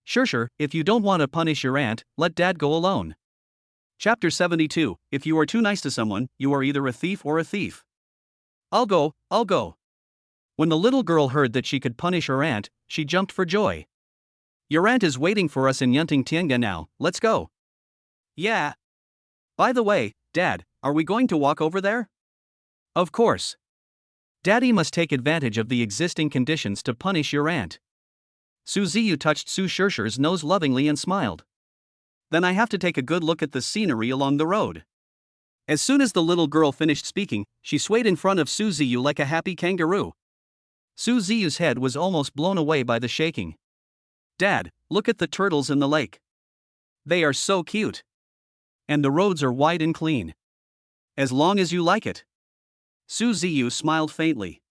Shirshir, if you don't want to punish your aunt, let Dad go alone. Chapter 72, If you are too nice to someone, you are either a thief or a thief. I'll go. When the little girl heard that she could punish her aunt, she jumped for joy. Your aunt is waiting for us in Yunting Tiange now, let's go. Yeah. By the way, Dad, are we going to walk over there? Of course. Daddy must take advantage of the existing conditions to punish your aunt. Su Ziyu touched Su Shirshir's nose lovingly and smiled. Then I have to take a good look at the scenery along the road. As soon as the little girl finished speaking, she swayed in front of Su Ziyu like a happy kangaroo. Su Ziyu's head was almost blown away by the shaking. Dad, look at the turtles in the lake. They are so cute. And the roads are wide and clean. As long as you like it. Su Ziyu smiled faintly.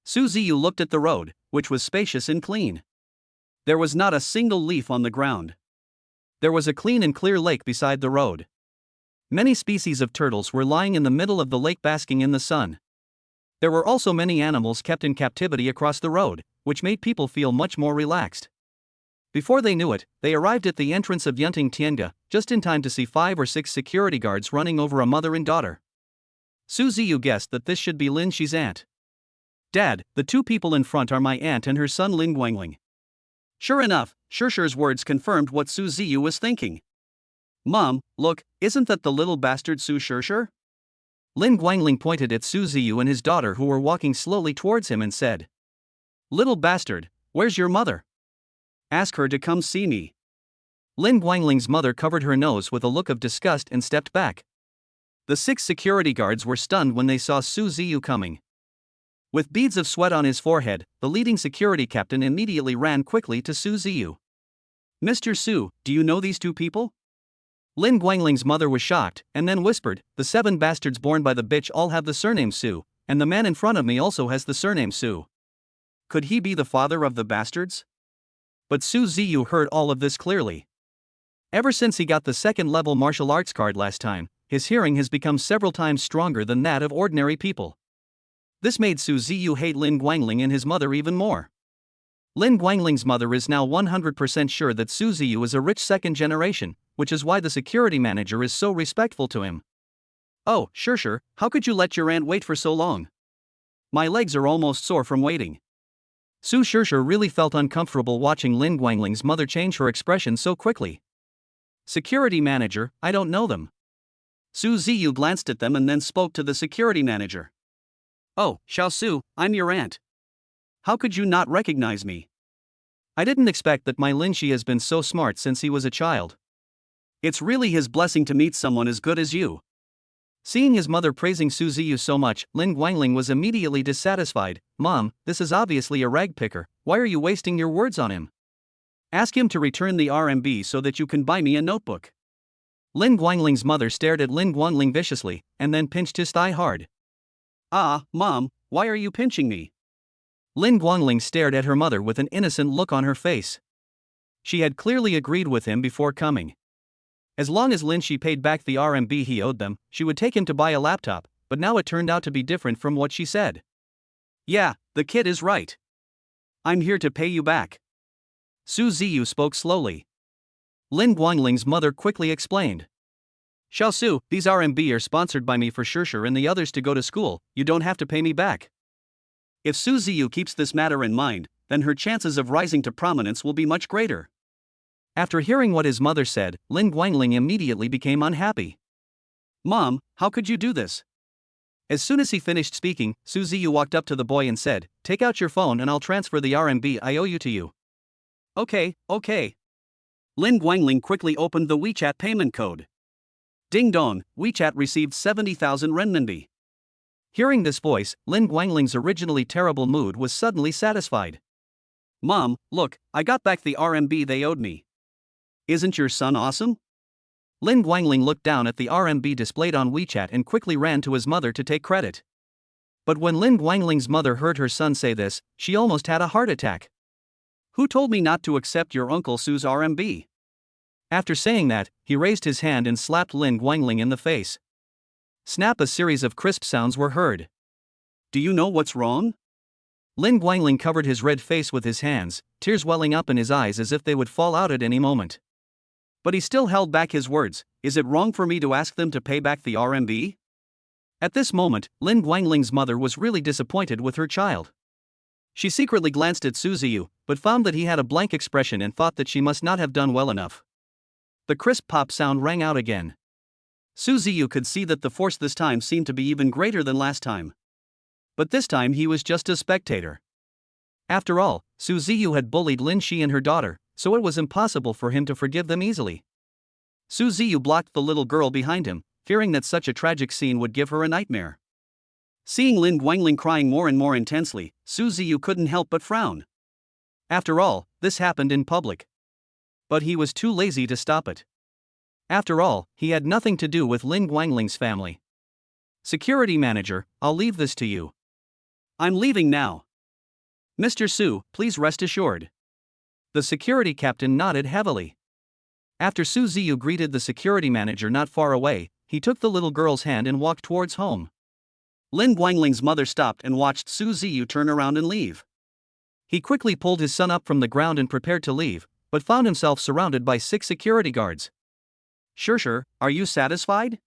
Su Ziyu looked at the road, which was spacious and clean. There was not a single leaf on the ground. There was a clean and clear lake beside the road. Many species of turtles were lying in the middle of the lake basking in the sun. There were also many animals kept in captivity across the road, which made people feel much more relaxed. Before they knew it, they arrived at the entrance of Yunting Tiange, just in time to see 5 or 6 security guards running over a mother and daughter. Su Ziyu guessed that this should be Lin Shi's aunt. Dad, the 2 people in front are my aunt and her son Lin Guangling. Sure enough, Shirshir's words confirmed what Su Ziyu was thinking. Mom, look, isn't that the little bastard Su Shirshir? Lin Guangling pointed at Su Ziyu and his daughter who were walking slowly towards him and said, Little bastard, where's your mother? Ask her to come see me. Lin Guangling's mother covered her nose with a look of disgust and stepped back. The 6 security guards were stunned when they saw Su Ziyu coming. With beads of sweat on his forehead, the leading security captain immediately ran quickly to Su Ziyu. Mr. Su, do you know these 2 people? Lin Guangling's mother was shocked, and then whispered, The 7 bastards born by the bitch all have the surname Su, and the man in front of me also has the surname Su. Could he be the father of the bastards? But Su Ziyu heard all of this clearly. Ever since he got the 2nd-level martial arts card last time, his hearing has become several times stronger than that of ordinary people. This made Su Ziyu hate Lin Guangling and his mother even more. Lin Guangling's mother is now 100% sure that Su Ziyu is a rich 2nd generation, which is why the security manager is so respectful to him. Oh, Shirshir, how could you let your aunt wait for so long? My legs are almost sore from waiting. Su Shirshir really felt uncomfortable watching Lin Guangling's mother change her expression so quickly. Security manager, I don't know them. Su Ziyu glanced at them and then spoke to the security manager. Oh, Xiao Su, I'm your aunt. How could you not recognize me? I didn't expect that my Lin Shi has been so smart since he was a child. It's really his blessing to meet someone as good as you. Seeing his mother praising Su Ziyu so much, Lin Guangling was immediately dissatisfied. Mom, this is obviously a rag picker, why are you wasting your words on him? Ask him to return the RMB so that you can buy me a notebook. Lin Guangling's mother stared at Lin Guangling viciously, and then pinched his thigh hard. Ah, Mom, why are you pinching me? Lin Guangling stared at her mother with an innocent look on her face. She had clearly agreed with him before coming. As long as Lin Shi paid back the RMB he owed them, she would take him to buy a laptop, but now it turned out to be different from what she said. Yeah, the kid is right. I'm here to pay you back. Su Ziyu spoke slowly. Lin Guangling's mother quickly explained. Xiao Su, these RMB are sponsored by me for Shirshir and the others to go to school, you don't have to pay me back. If Su Ziyu keeps this matter in mind, then her chances of rising to prominence will be much greater. After hearing what his mother said, Lin Guangling immediately became unhappy. Mom, how could you do this? As soon as he finished speaking, Su Ziyu walked up to the boy and said, Take out your phone and I'll transfer the RMB I owe you to you. Okay. Lin Guangling quickly opened the WeChat payment code. Ding dong, WeChat received 70,000 renminbi. Hearing this voice, Lin Guangling's originally terrible mood was suddenly satisfied. Mom, look, I got back the RMB they owed me. Isn't your son awesome? Lin Guangling looked down at the RMB displayed on WeChat and quickly ran to his mother to take credit. But when Lin Guangling's mother heard her son say this, she almost had a heart attack. Who told me not to accept your Uncle Su's RMB? After saying that, he raised his hand and slapped Lin Guangling in the face. Snap! A series of crisp sounds were heard. Do you know what's wrong? Lin Guangling covered his red face with his hands, tears welling up in his eyes as if they would fall out at any moment. But he still held back his words. Is it wrong for me to ask them to pay back the RMB? At this moment, Lin Guangling's mother was really disappointed with her child. She secretly glanced at Su Ziyu, but found that he had a blank expression and thought that she must not have done well enough. The crisp pop sound rang out again. Su Ziyu could see that the force this time seemed to be even greater than last time. But this time he was just a spectator. After all, Su Ziyu had bullied Lin Shi and her daughter, so it was impossible for him to forgive them easily. Su Ziyu blocked the little girl behind him, fearing that such a tragic scene would give her a nightmare. Seeing Lin Guangling crying more and more intensely, Su Ziyu couldn't help but frown. After all, this happened in public. But he was too lazy to stop it. After all, he had nothing to do with Lin Guangling's family. Security manager, I'll leave this to you. I'm leaving now. Mr. Su, please rest assured. The security captain nodded heavily. After Su Ziyu greeted the security manager not far away, he took the little girl's hand and walked towards home. Lin Guangling's mother stopped and watched Su Ziyu turn around and leave. He quickly pulled his son up from the ground and prepared to leave, but found himself surrounded by 6 security guards. Sure, are you satisfied?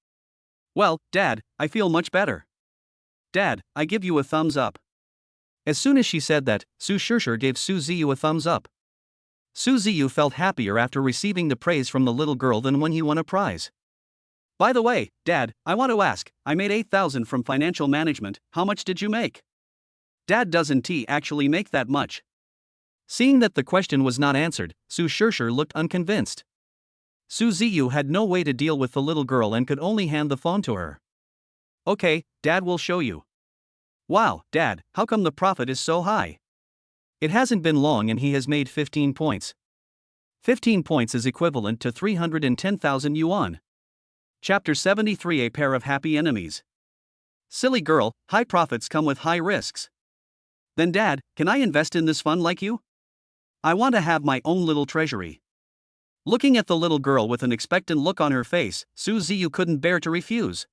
Well, Dad, I feel much better. Dad, I give you a thumbs up. As soon as she said that, Su Shusher gave Su Ziyu a thumbs up. Su Ziyu felt happier after receiving the praise from the little girl than when he won a prize. By the way, Dad, I want to ask, I made 8,000 from financial management, how much did you make? Dad, doesn't he actually make that much? Seeing that the question was not answered, Su Shusher looked unconvinced. Su Ziyu had no way to deal with the little girl and could only hand the phone to her. Okay, Dad will show you. Wow, Dad, how come the profit is so high? It hasn't been long and he has made 15 points. 15 points is equivalent to 310,000 yuan. Chapter 73: A Pair of Happy Enemies. Silly girl, high profits come with high risks. Then Dad, can I invest in this fund like you? I want to have my own little treasury. Looking at the little girl with an expectant look on her face, Su Ziyu couldn't bear to refuse.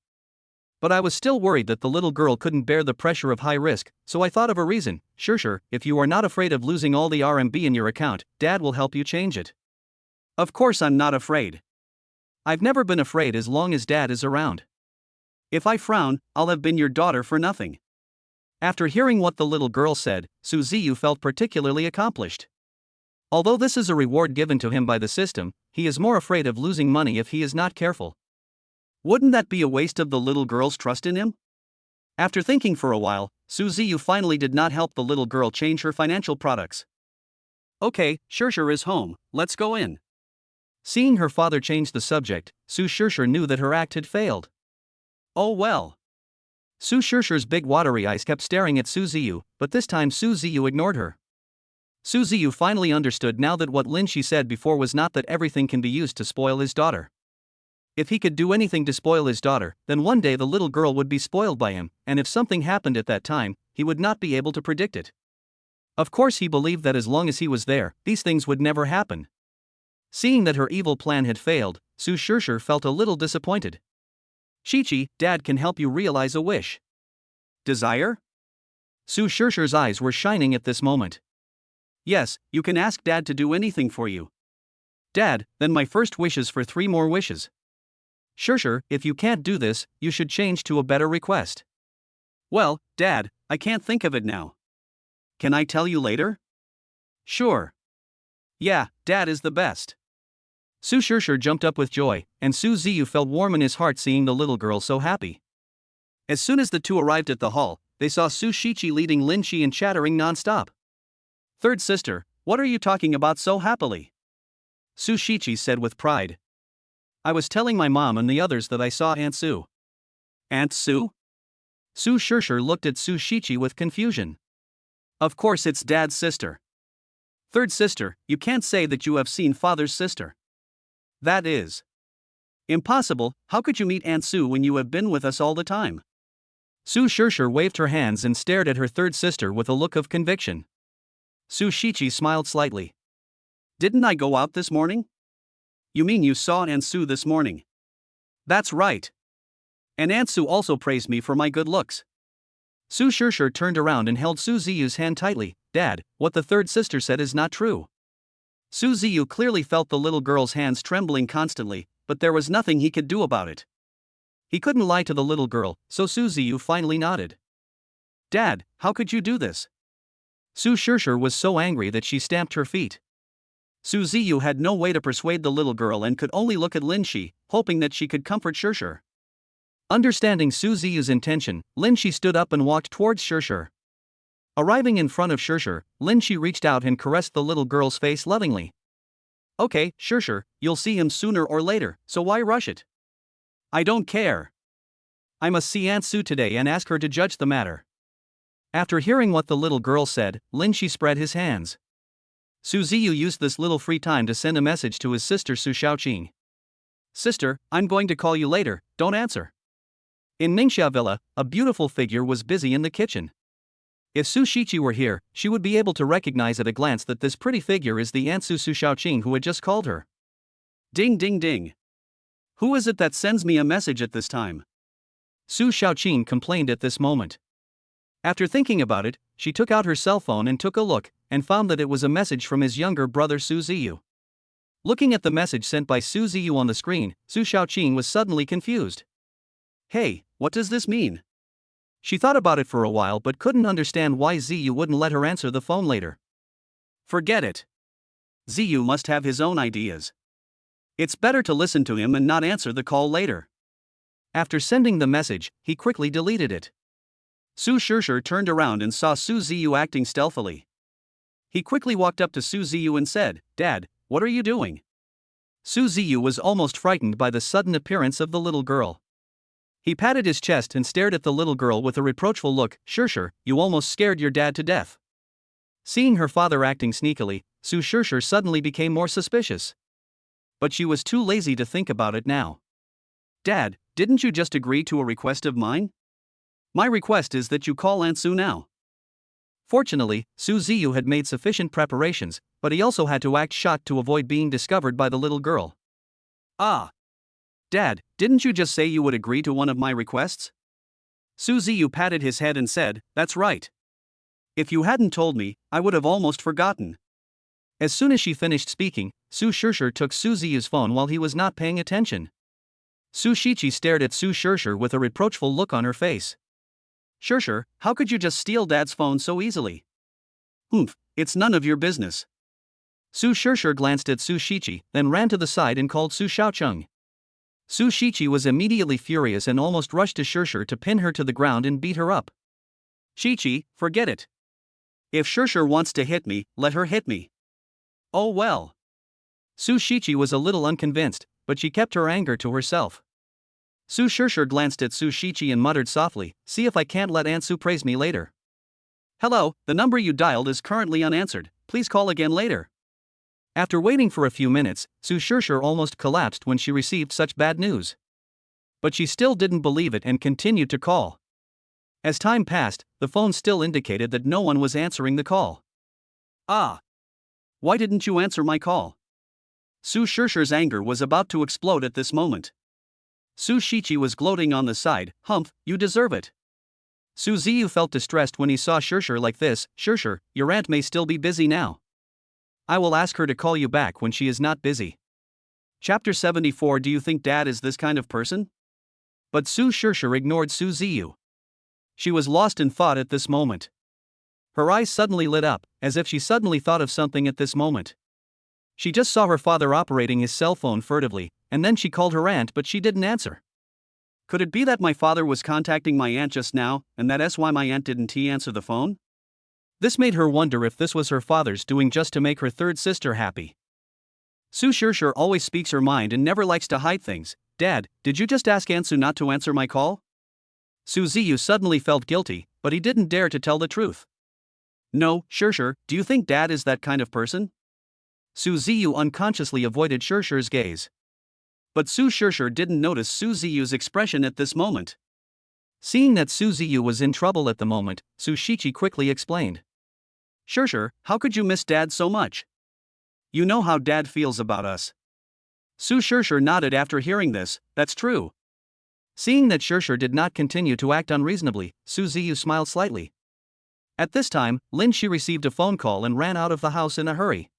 But I was still worried that the little girl couldn't bear the pressure of high risk, so I thought of a reason. Sure, if you are not afraid of losing all the RMB in your account, Dad will help you change it. Of course I'm not afraid. I've never been afraid as long as Dad is around. If I frown, I'll have been your daughter for nothing. After hearing what the little girl said, Su Ziyu felt particularly accomplished. Although this is a reward given to him by the system, he is more afraid of losing money if he is not careful. Wouldn't that be a waste of the little girl's trust in him? After thinking for a while, Su Ziyu finally did not help the little girl change her financial products. Okay, Shusher is home, let's go in. Seeing her father change the subject, Su Shusher knew that her act had failed. Oh well. Su Shusher's big watery eyes kept staring at Su Ziyu, but this time Su Ziyu ignored her. Su Ziyu finally understood now that what Lin Shi said before was not that everything can be used to spoil his daughter. If he could do anything to spoil his daughter, then one day the little girl would be spoiled by him, and if something happened at that time, he would not be able to predict it. Of course he believed that as long as he was there, these things would never happen. Seeing that her evil plan had failed, Su Shusher felt a little disappointed. Shichi, Dad can help you realize a wish. Desire? Su Shusher's eyes were shining at this moment. Yes, you can ask Dad to do anything for you. Dad, then my first wish is for 3 more wishes. Shusher, if you can't do this, you should change to a better request. Well, Dad, I can't think of it now. Can I tell you later? Sure. Yeah, Dad is the best. Su Shusher jumped up with joy, and Su Ziyu felt warm in his heart seeing the little girl so happy. As soon as the two arrived at the hall, they saw Su Shichi leading Lin Shi and chattering non-stop. Third sister, what are you talking about so happily? Su Shichi said with pride. I was telling my mom and the others that I saw Aunt Su. Aunt Su? Su Shishir looked at Su Shichi with confusion. Of course it's Dad's sister. Third sister, you can't say that you have seen Father's sister. That is impossible. How could you meet Aunt Su when you have been with us all the time? Su Shishir waved her hands and stared at her third sister with a look of conviction. Su Shichi smiled slightly. Didn't I go out this morning? You mean you saw Aunt Su this morning? That's right. And Aunt Su also praised me for my good looks. Su Shishir turned around and held Su Ziyu's hand tightly. Dad, what the third sister said is not true. Su Ziyu clearly felt the little girl's hands trembling constantly, but there was nothing he could do about it. He couldn't lie to the little girl, so Su Ziyu finally nodded. Dad, how could you do this? Su Shishir was so angry that she stamped her feet. Su Ziyu had no way to persuade the little girl and could only look at Lin Shi, hoping that she could comfort Shishir. Understanding Su Ziyu's intention, Lin Shi stood up and walked towards Shishir. Arriving in front of Shishir, Lin Shi reached out and caressed the little girl's face lovingly. Okay, Shishir, you'll see him sooner or later, so why rush it? I don't care. I must see Aunt Su today and ask her to judge the matter. After hearing what the little girl said, Lin Shi spread his hands. Su Ziyu used this little free time to send a message to his sister Su Shaoqing. Sister, I'm going to call you later, don't answer. In Ningxia Villa, a beautiful figure was busy in the kitchen. If Su Shichi were here, she would be able to recognize at a glance that this pretty figure is the Aunt Su Shaoqing who had just called her. Ding ding ding. Who is it that sends me a message at this time? Su Shaoqing complained at this moment. After thinking about it, she took out her cell phone and took a look, and found that it was a message from his younger brother Su Ziyu. Looking at the message sent by Su Ziyu on the screen, Su Shaoqing was suddenly confused. Hey, what does this mean? She thought about it for a while but couldn't understand why Ziyu wouldn't let her answer the phone later. Forget it. Ziyu must have his own ideas. It's better to listen to him and not answer the call later. After sending the message, he quickly deleted it. Su Shishir turned around and saw Su Ziyu acting stealthily. He quickly walked up to Su Ziyu and said, Dad, what are you doing? Su Ziyu was almost frightened by the sudden appearance of the little girl. He patted his chest and stared at the little girl with a reproachful look. Shishir, you almost scared your dad to death. Seeing her father acting sneakily, Su Shishir suddenly became more suspicious. But she was too lazy to think about it now. Dad, didn't you just agree to a request of mine? My request is that you call Aunt Su now. Fortunately, Su Ziyu had made sufficient preparations, but he also had to act shocked to avoid being discovered by the little girl. Ah! Dad, didn't you just say you would agree to one of my requests? Su Ziyu patted his head and said, That's right. If you hadn't told me, I would have almost forgotten. As soon as she finished speaking, Su Shishir took Su Ziyu's phone while he was not paying attention. Su Shichi stared at Su Shishir with a reproachful look on her face. Shishir, how could you just steal Dad's phone so easily? It's none of your business. Su Shishir glanced at Su Shichi, then ran to the side and called Su Shaocheng. Su Shichi was immediately furious and almost rushed to Shishir to pin her to the ground and beat her up. Shichi, forget it. If Shishir wants to hit me, let her hit me. Oh well. Su Shichi was a little unconvinced, but she kept her anger to herself. Su Shishir glanced at Su Shichi and muttered softly, See if I can't let Aunt Su praise me later. Hello, the number you dialed is currently unanswered, please call again later. After waiting for a few minutes, Su Shishir almost collapsed when she received such bad news. But she still didn't believe it and continued to call. As time passed, the phone still indicated that no one was answering the call. Ah! Why didn't you answer my call? Su Shishir's anger was about to explode at this moment. Su Shichi was gloating on the side, Humph, you deserve it. Su Ziyu felt distressed when he saw Shishir like this. Shishir, your aunt may still be busy now. I will ask her to call you back when she is not busy. Chapter 74. Do you think Dad is this kind of person? But Su Shishir ignored Su Ziyu. She was lost in thought at this moment. Her eyes suddenly lit up, as if she suddenly thought of something at this moment. She just saw her father operating his cell phone furtively, and then she called her aunt but she didn't answer. Could it be that my father was contacting my aunt just now, and that's why my aunt didn't answer the phone? This made her wonder if this was her father's doing just to make her third sister happy. Su Shishir always speaks her mind and never likes to hide things. Dad, did you just ask Ansu not to answer my call? Su Ziyu suddenly felt guilty, but he didn't dare to tell the truth. No, Shishir, do you think Dad is that kind of person? Su Ziyu unconsciously avoided Shishir's gaze. But Su Shishir didn't notice Su Ziyu's expression at this moment. Seeing that Su Ziyu was in trouble at the moment, Su Shichi quickly explained. Shishir, how could you miss Dad so much? You know how Dad feels about us. Su Shishir nodded after hearing this. That's true. Seeing that Shishir did not continue to act unreasonably, Su Ziyu smiled slightly. At this time, Lin Shi received a phone call and ran out of the house in a hurry.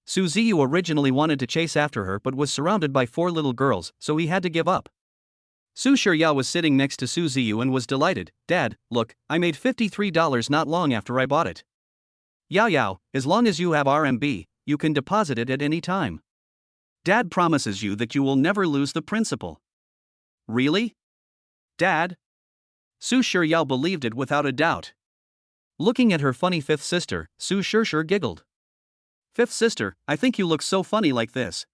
Su Ziyu originally wanted to chase after her but was surrounded by 4 little girls, so he had to give up. Su Shiryao was sitting next to Su Ziyu and was delighted. Dad, look, I made $53 not long after I bought it. Yao Yao, as long as you have RMB, you can deposit it at any time. Dad promises you that you will never lose the principal. Really? Dad? Su Shiryao believed it without a doubt. Looking at her funny 5th sister, Su Shishir giggled. 5th sister, I think you look so funny like this.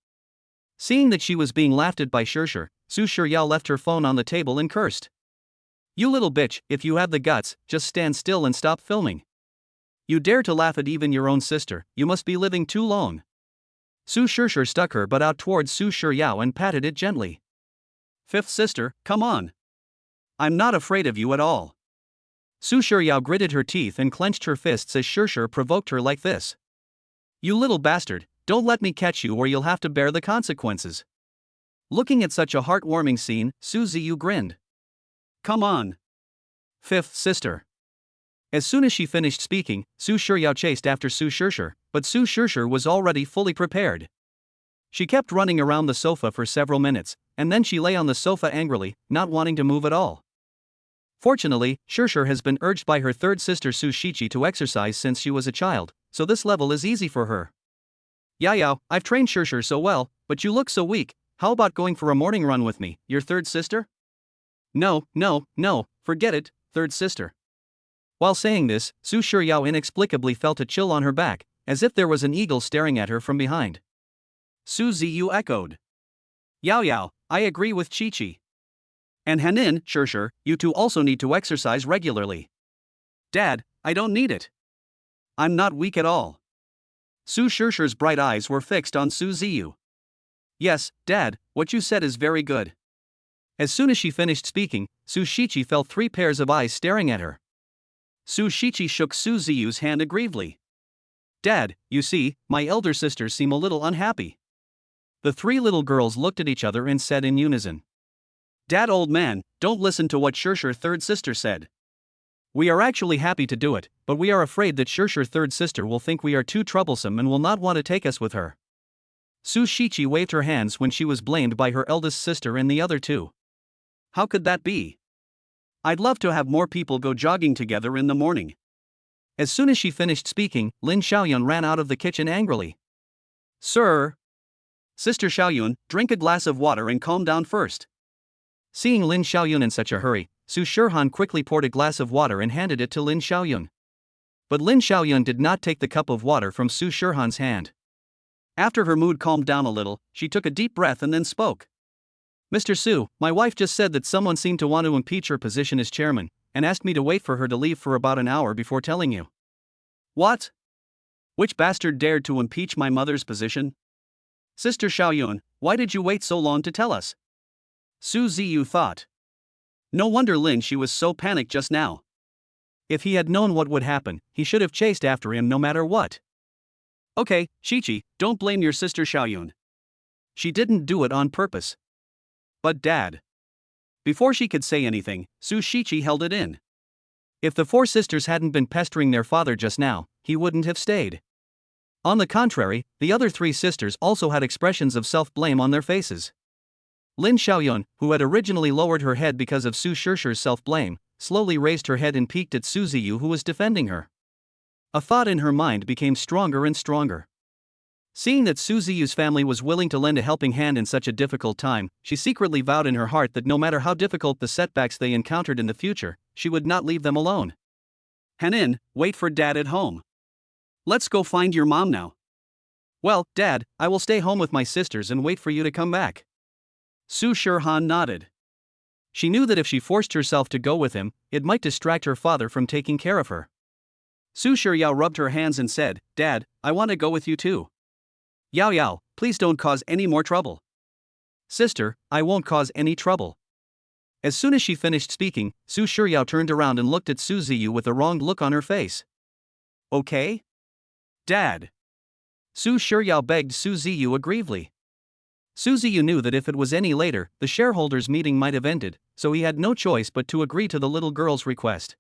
Seeing that she was being laughed at by Shishir, Su Shiryao left her phone on the table and cursed. You little bitch, if you have the guts, just stand still and stop filming. You dare to laugh at even your own sister, you must be living too long. Su Shishir stuck her butt out towards Su Shiryao and patted it gently. 5th sister, come on. I'm not afraid of you at all. Su Shiryao gritted her teeth and clenched her fists as Shishir provoked her like this. You little bastard, don't let me catch you or you'll have to bear the consequences. Looking at such a heartwarming scene, Su Ziyu grinned. Come on. 5th sister. As soon as she finished speaking, Su Shiryao chased after Su Shishir, but Su Shishir was already fully prepared. She kept running around the sofa for several minutes, and then she lay on the sofa angrily, not wanting to move at all. Fortunately, Shishir has been urged by her 3rd sister Su Shichi to exercise since she was a child, so this level is easy for her. Yao, I've trained Shishir so well, but you look so weak. How about going for a morning run with me, your 3rd sister? No, forget it, 3rd sister. While saying this, Su Shiryao inexplicably felt a chill on her back, as if there was an eagle staring at her from behind. Su Ziyu echoed. Yao, I agree with Chi-Chi. And Hanin, Shishir, you two also need to exercise regularly. Dad, I don't need it. I'm not weak at all. Su Shishir's bright eyes were fixed on Su Ziyu. Yes, Dad, what you said is very good. As soon as she finished speaking, Su Shichi felt 3 pairs of eyes staring at her. Su Shichi shook Su Ziyu's hand aggrievedly. Dad, you see, my elder sisters seem a little unhappy. The 3 little girls looked at each other and said in unison. Dad, old man, don't listen to what Shishir 3rd sister said. We are actually happy to do it, but we are afraid that Shishir 3rd sister will think we are too troublesome and will not want to take us with her. Su Shichi waved her hands when she was blamed by her eldest sister and the other 2. How could that be? I'd love to have more people go jogging together in the morning. As soon as she finished speaking, Lin Xiaoyun ran out of the kitchen angrily. Sir! Sister Xiaoyun, drink a glass of water and calm down first. Seeing Lin Xiaoyun in such a hurry, Su Shirhan quickly poured a glass of water and handed it to Lin Xiaoyun. But Lin Xiaoyun did not take the cup of water from Su Shirhan's hand. After her mood calmed down a little, she took a deep breath and then spoke. Mr. Su, my wife just said that someone seemed to want to impeach her position as chairman, and asked me to wait for her to leave for about an hour before telling you. What? Which bastard dared to impeach my mother's position? Sister Xiaoyun, why did you wait so long to tell us? Su Ziyu thought. No wonder Lin Shi was so panicked just now. If he had known what would happen, he should have chased after him no matter what. Okay, Chi-Chi, don't blame your sister Xiaoyun. She didn't do it on purpose. But Dad. Before she could say anything, Su Shichi held it in. If the 4 sisters hadn't been pestering their father just now, he wouldn't have stayed. On the contrary, the other 3 sisters also had expressions of self-blame on their faces. Lin Xiaoyun, who had originally lowered her head because of Su Shishir's self-blame, slowly raised her head and peeked at Su Ziyu, who was defending her. A thought in her mind became stronger and stronger. Seeing that Su Ziyu's family was willing to lend a helping hand in such a difficult time, she secretly vowed in her heart that no matter how difficult the setbacks they encountered in the future, she would not leave them alone. Hanin, wait for Dad at home. Let's go find your mom now. Well, Dad, I will stay home with my sisters and wait for you to come back. Su Shirhan nodded. She knew that if she forced herself to go with him, it might distract her father from taking care of her. Su Shiryao rubbed her hands and said, Dad, I want to go with you too. Yao Yao, please don't cause any more trouble. Sister, I won't cause any trouble. As soon as she finished speaking, Su Shiryao turned around and looked at Su Ziyu with a wronged look on her face. Okay? Dad. Su Shiryao begged Su Ziyu aggrievedly. Su Ziyu knew that if it was any later, the shareholders' meeting might have ended, so he had no choice but to agree to the little girl's request.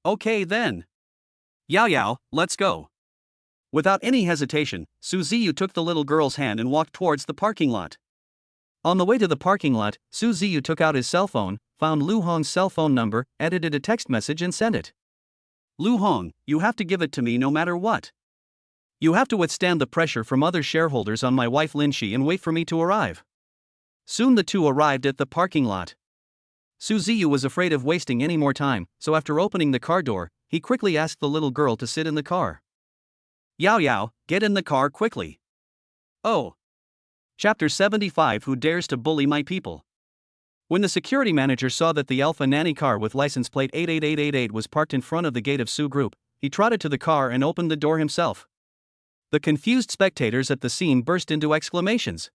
Okay then. Yao Yao, let's go. Without any hesitation, Su Ziyu took the little girl's hand and walked towards the parking lot. On the way to the parking lot, Su Ziyu took out his cell phone, found Lu Hong's cell phone number, edited a text message and sent it. Lu Hong, you have to give it to me no matter what. You have to withstand the pressure from other shareholders on my wife Lin Shi and wait for me to arrive. Soon the two arrived at the parking lot. Su Ziyu was afraid of wasting any more time, so after opening the car door, he quickly asked the little girl to sit in the car. Yao Yao, get in the car quickly. Oh. Chapter 75 Who Dares to Bully My People? When the security manager saw that the Alpha Nanny car with license plate 88888 was parked in front of the gate of Su Group, he trotted to the car and opened the door himself. The confused spectators at the scene burst into exclamations.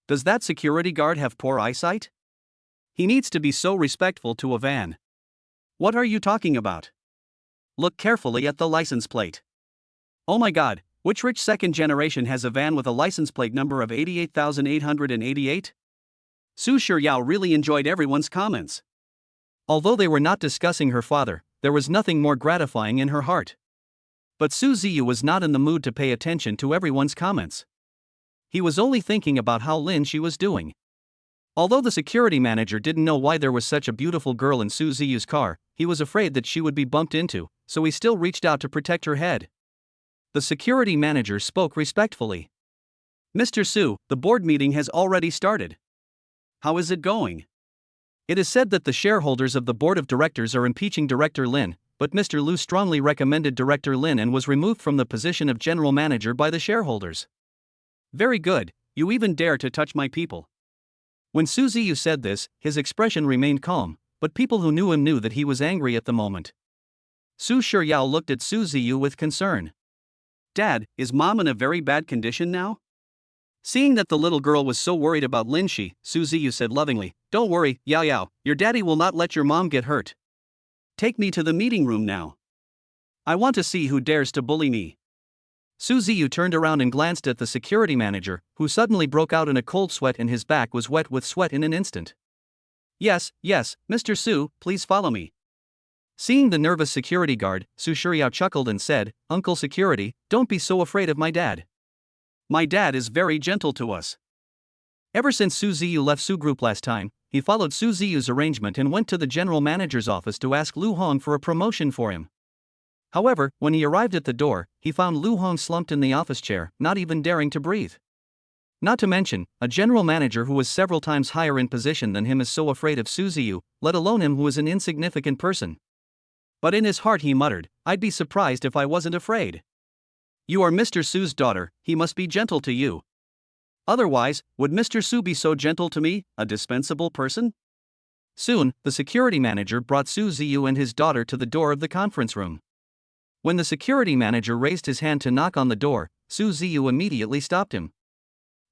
Does that security guard have poor eyesight? He needs to be so respectful to a van. What are you talking about? Look carefully at the license plate. Oh my god, which rich second generation has a van with a license plate number of 88,888? Su Shiryao really enjoyed everyone's comments. Although they were not discussing her father, there was nothing more gratifying in her heart. But Su Ziyu was not in the mood to pay attention to everyone's comments. He was only thinking about how Lin Shi was doing. Although the security manager didn't know why there was such a beautiful girl in Su Ziyu's car, he was afraid that she would be bumped into, so he still reached out to protect her head. The security manager spoke respectfully. Mr. Su, the board meeting has already started. How is it going? It is said that the shareholders of the board of directors are impeaching Director Lin, but Mr. Lu strongly recommended Director Lin and was removed from the position of general manager by the shareholders. Very good, you even dare to touch my people. When Su Ziyu said this, his expression remained calm, but people who knew him knew that he was angry at the moment. Su Shiryao looked at Su Ziyu with concern. Dad, is Mom in a very bad condition now? Seeing that the little girl was so worried about Lin Shi, Su Ziyu said lovingly, Don't worry, Yao Yao, your daddy will not let your mom get hurt. Take me to the meeting room now. I want to see who dares to bully me. Su Ziyu turned around and glanced at the security manager, who suddenly broke out in a cold sweat and his back was wet with sweat in an instant. Yes, Mr. Su, please follow me. Seeing the nervous security guard, Su Shiryao chuckled and said, Uncle Security, don't be so afraid of my dad. My dad is very gentle to us. Ever since Su Ziyu left Su Group last time, he followed Su Ziyu's arrangement and went to the general manager's office to ask Lu Hong for a promotion for him. However, when he arrived at the door, he found Lu Hong slumped in the office chair, not even daring to breathe. Not to mention, a general manager who was several times higher in position than him is so afraid of Su Ziyu, let alone him who is an insignificant person. But in his heart he muttered, I'd be surprised if I wasn't afraid. You are Mr. Su's daughter, he must be gentle to you. Otherwise, would Mr. Su be so gentle to me, a dispensable person? Soon, the security manager brought Su Ziyu and his daughter to the door of the conference room. When the security manager raised his hand to knock on the door, Su Ziyu immediately stopped him.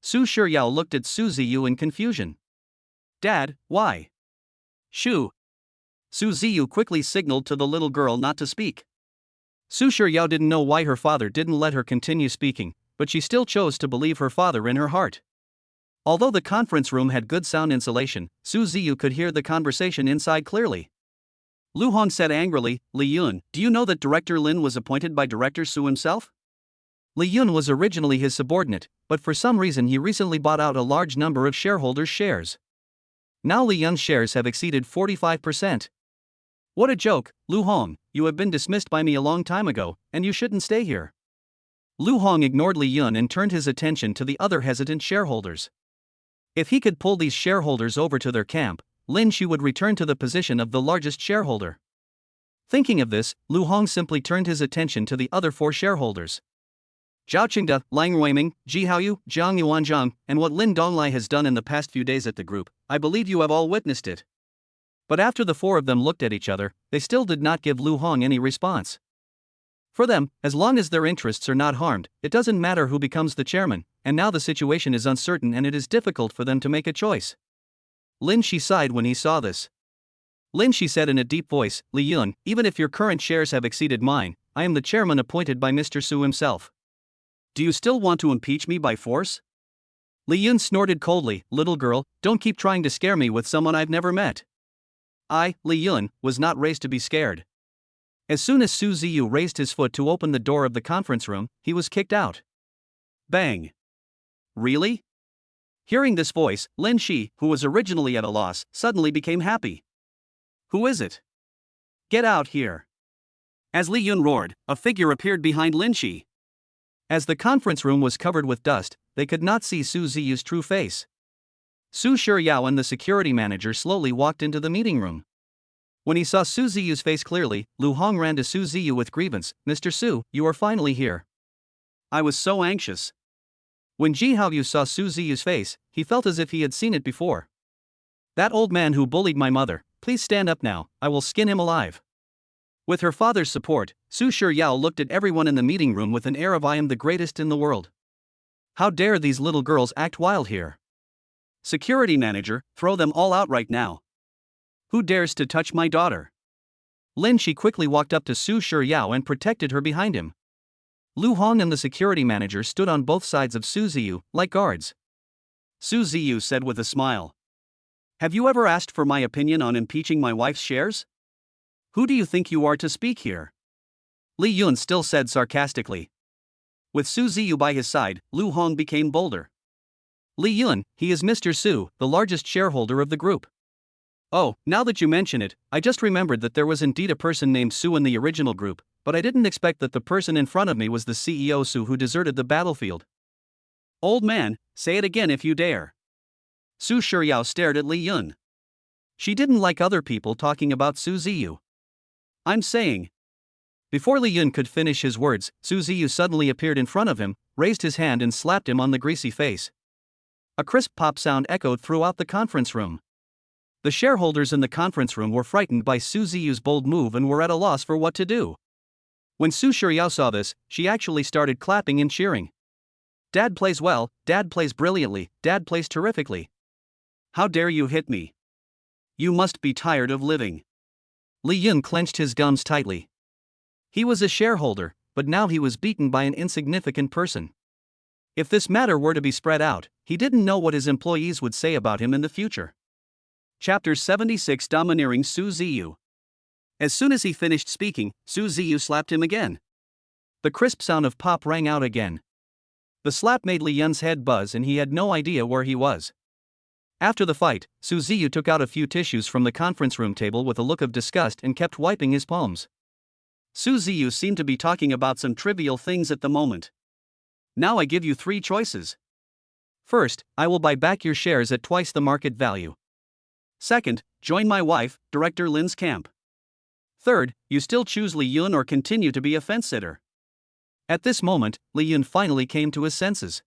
Su Shiryao looked at Su Ziyu in confusion. Dad, why? Shoo. Su Ziyu quickly signaled to the little girl not to speak. Su Shiryao didn't know why her father didn't let her continue speaking, but she still chose to believe her father in her heart. Although the conference room had good sound insulation, Su Ziyu could hear the conversation inside clearly. Lu Hong said angrily, Li Yun, do you know that Director Lin was appointed by Director Su himself? Li Yun was originally his subordinate, but for some reason he recently bought out a large number of shareholders' shares. Now Li Yun's shares have exceeded 45%. What a joke, Lu Hong, you have been dismissed by me a long time ago, and you shouldn't stay here. Lu Hong ignored Li Yun and turned his attention to the other hesitant shareholders. If he could pull these shareholders over to their camp, Lin Shi would return to the position of the largest shareholder. Thinking of this, Lu Hong simply turned his attention to the other 4 shareholders. Zhao Qingda, Lang Weiming, Ji Haoyu, Jiang Yuanzhang, and what Lin Donglai has done in the past few days at the group, I believe you have all witnessed it. But after the four of them looked at each other, they still did not give Lu Hong any response. For them, as long as their interests are not harmed, it doesn't matter who becomes the chairman, and now the situation is uncertain and it is difficult for them to make a choice. Lin Shi sighed when he saw this. Lin Shi said in a deep voice, Li Yun, even if your current shares have exceeded mine, I am the chairman appointed by Mr. Su himself. Do you still want to impeach me by force? Li Yun snorted coldly, little girl, don't keep trying to scare me with someone I've never met. I, Li Yun, was not raised to be scared. As soon as Su Ziyu raised his foot to open the door of the conference room, he was kicked out. Bang. Really? Hearing this voice, Lin Shi, who was originally at a loss, suddenly became happy. Who is it? Get out here. As Li Yun roared, a figure appeared behind Lin Shi. As the conference room was covered with dust, they could not see Su Ziyu's true face. Su Shiryao and the security manager slowly walked into the meeting room. When he saw Su Ziyu's face clearly, Lu Hong ran to Su Ziyu with grievance, Mr. Su, you are finally here. I was so anxious. When Ji Haoyu saw Su Ziyu's face, he felt as if he had seen it before. That old man who bullied my mother, please stand up now, I will skin him alive. With her father's support, Su Shiryao looked at everyone in the meeting room with an air of I am the greatest in the world. How dare these little girls act wild here? Security manager, throw them all out right now. Who dares to touch my daughter? Lin Shi quickly walked up to Su Shiryao and protected her behind him. Lu Hong and the security manager stood on both sides of Su Ziyu, like guards. Su Ziyu said with a smile. Have you ever asked for my opinion on impeaching my wife's shares? Who do you think you are to speak here? Li Yun still said sarcastically. With Su Ziyu by his side, Lu Hong became bolder. Li Yun, he is Mr. Su, the largest shareholder of the group. Oh, now that you mention it, I just remembered that there was indeed a person named Su in the original group, but I didn't expect that the person in front of me was the CEO Su who deserted the battlefield. Old man, say it again if you dare. Su Shiryao stared at Li Yun. She didn't like other people talking about Su Ziyu. I'm saying. Before Li Yun could finish his words, Su Ziyu suddenly appeared in front of him, raised his hand and slapped him on the greasy face. A crisp pop sound echoed throughout the conference room. The shareholders in the conference room were frightened by Su Ziyu's bold move and were at a loss for what to do. When Su Shiryao saw this, she actually started clapping and cheering. Dad plays well, Dad plays brilliantly, Dad plays terrifically. How dare you hit me? You must be tired of living. Li Yun clenched his gums tightly. He was a shareholder, but now he was beaten by an insignificant person. If this matter were to be spread out, he didn't know what his employees would say about him in the future. Chapter 76 Domineering Su Ziyu. As soon as he finished speaking, Su Ziyu slapped him again. The crisp sound of pop rang out again. The slap made Li Yun's head buzz and he had no idea where he was. After the fight, Su Ziyu took out a few tissues from the conference room table with a look of disgust and kept wiping his palms. Su Ziyu seemed to be talking about some trivial things at the moment. Now I give you 3 choices. First, I will buy back your shares at twice the market value. Second, join my wife, Director Lin's camp. Third, you still choose Li Yun or continue to be a fence-sitter. At this moment, Li Yun finally came to his senses.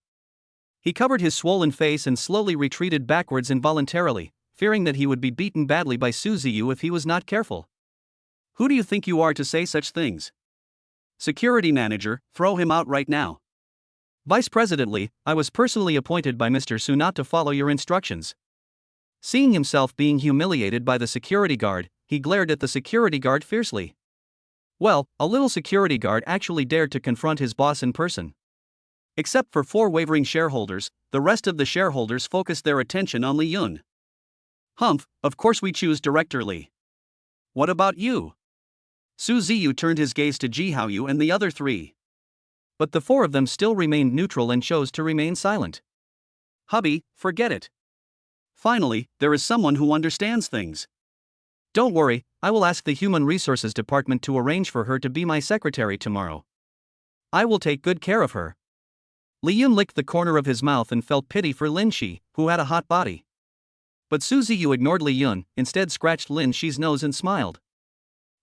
He covered his swollen face and slowly retreated backwards involuntarily, fearing that he would be beaten badly by Su Ziyu if he was not careful. Who do you think you are to say such things? Security manager, throw him out right now. Vice President Li, I was personally appointed by Mr. Su not to follow your instructions. Seeing himself being humiliated by the security guard, he glared at the security guard fiercely. Well, a little security guard actually dared to confront his boss in person. Except for 4 wavering shareholders, the rest of the shareholders focused their attention on Li Yun. Humph, of course we choose Director Li. What about you? Su Ziyu turned his gaze to Ji Haoyu and the other 3. But the 4 of them still remained neutral and chose to remain silent. Hubby, forget it. Finally, there is someone who understands things. Don't worry, I will ask the Human Resources Department to arrange for her to be my secretary tomorrow. I will take good care of her. Li Yun licked the corner of his mouth and felt pity for Lin Shi, who had a hot body. But Su Ziyu ignored Li Yun, instead scratched Lin Shi's nose and smiled.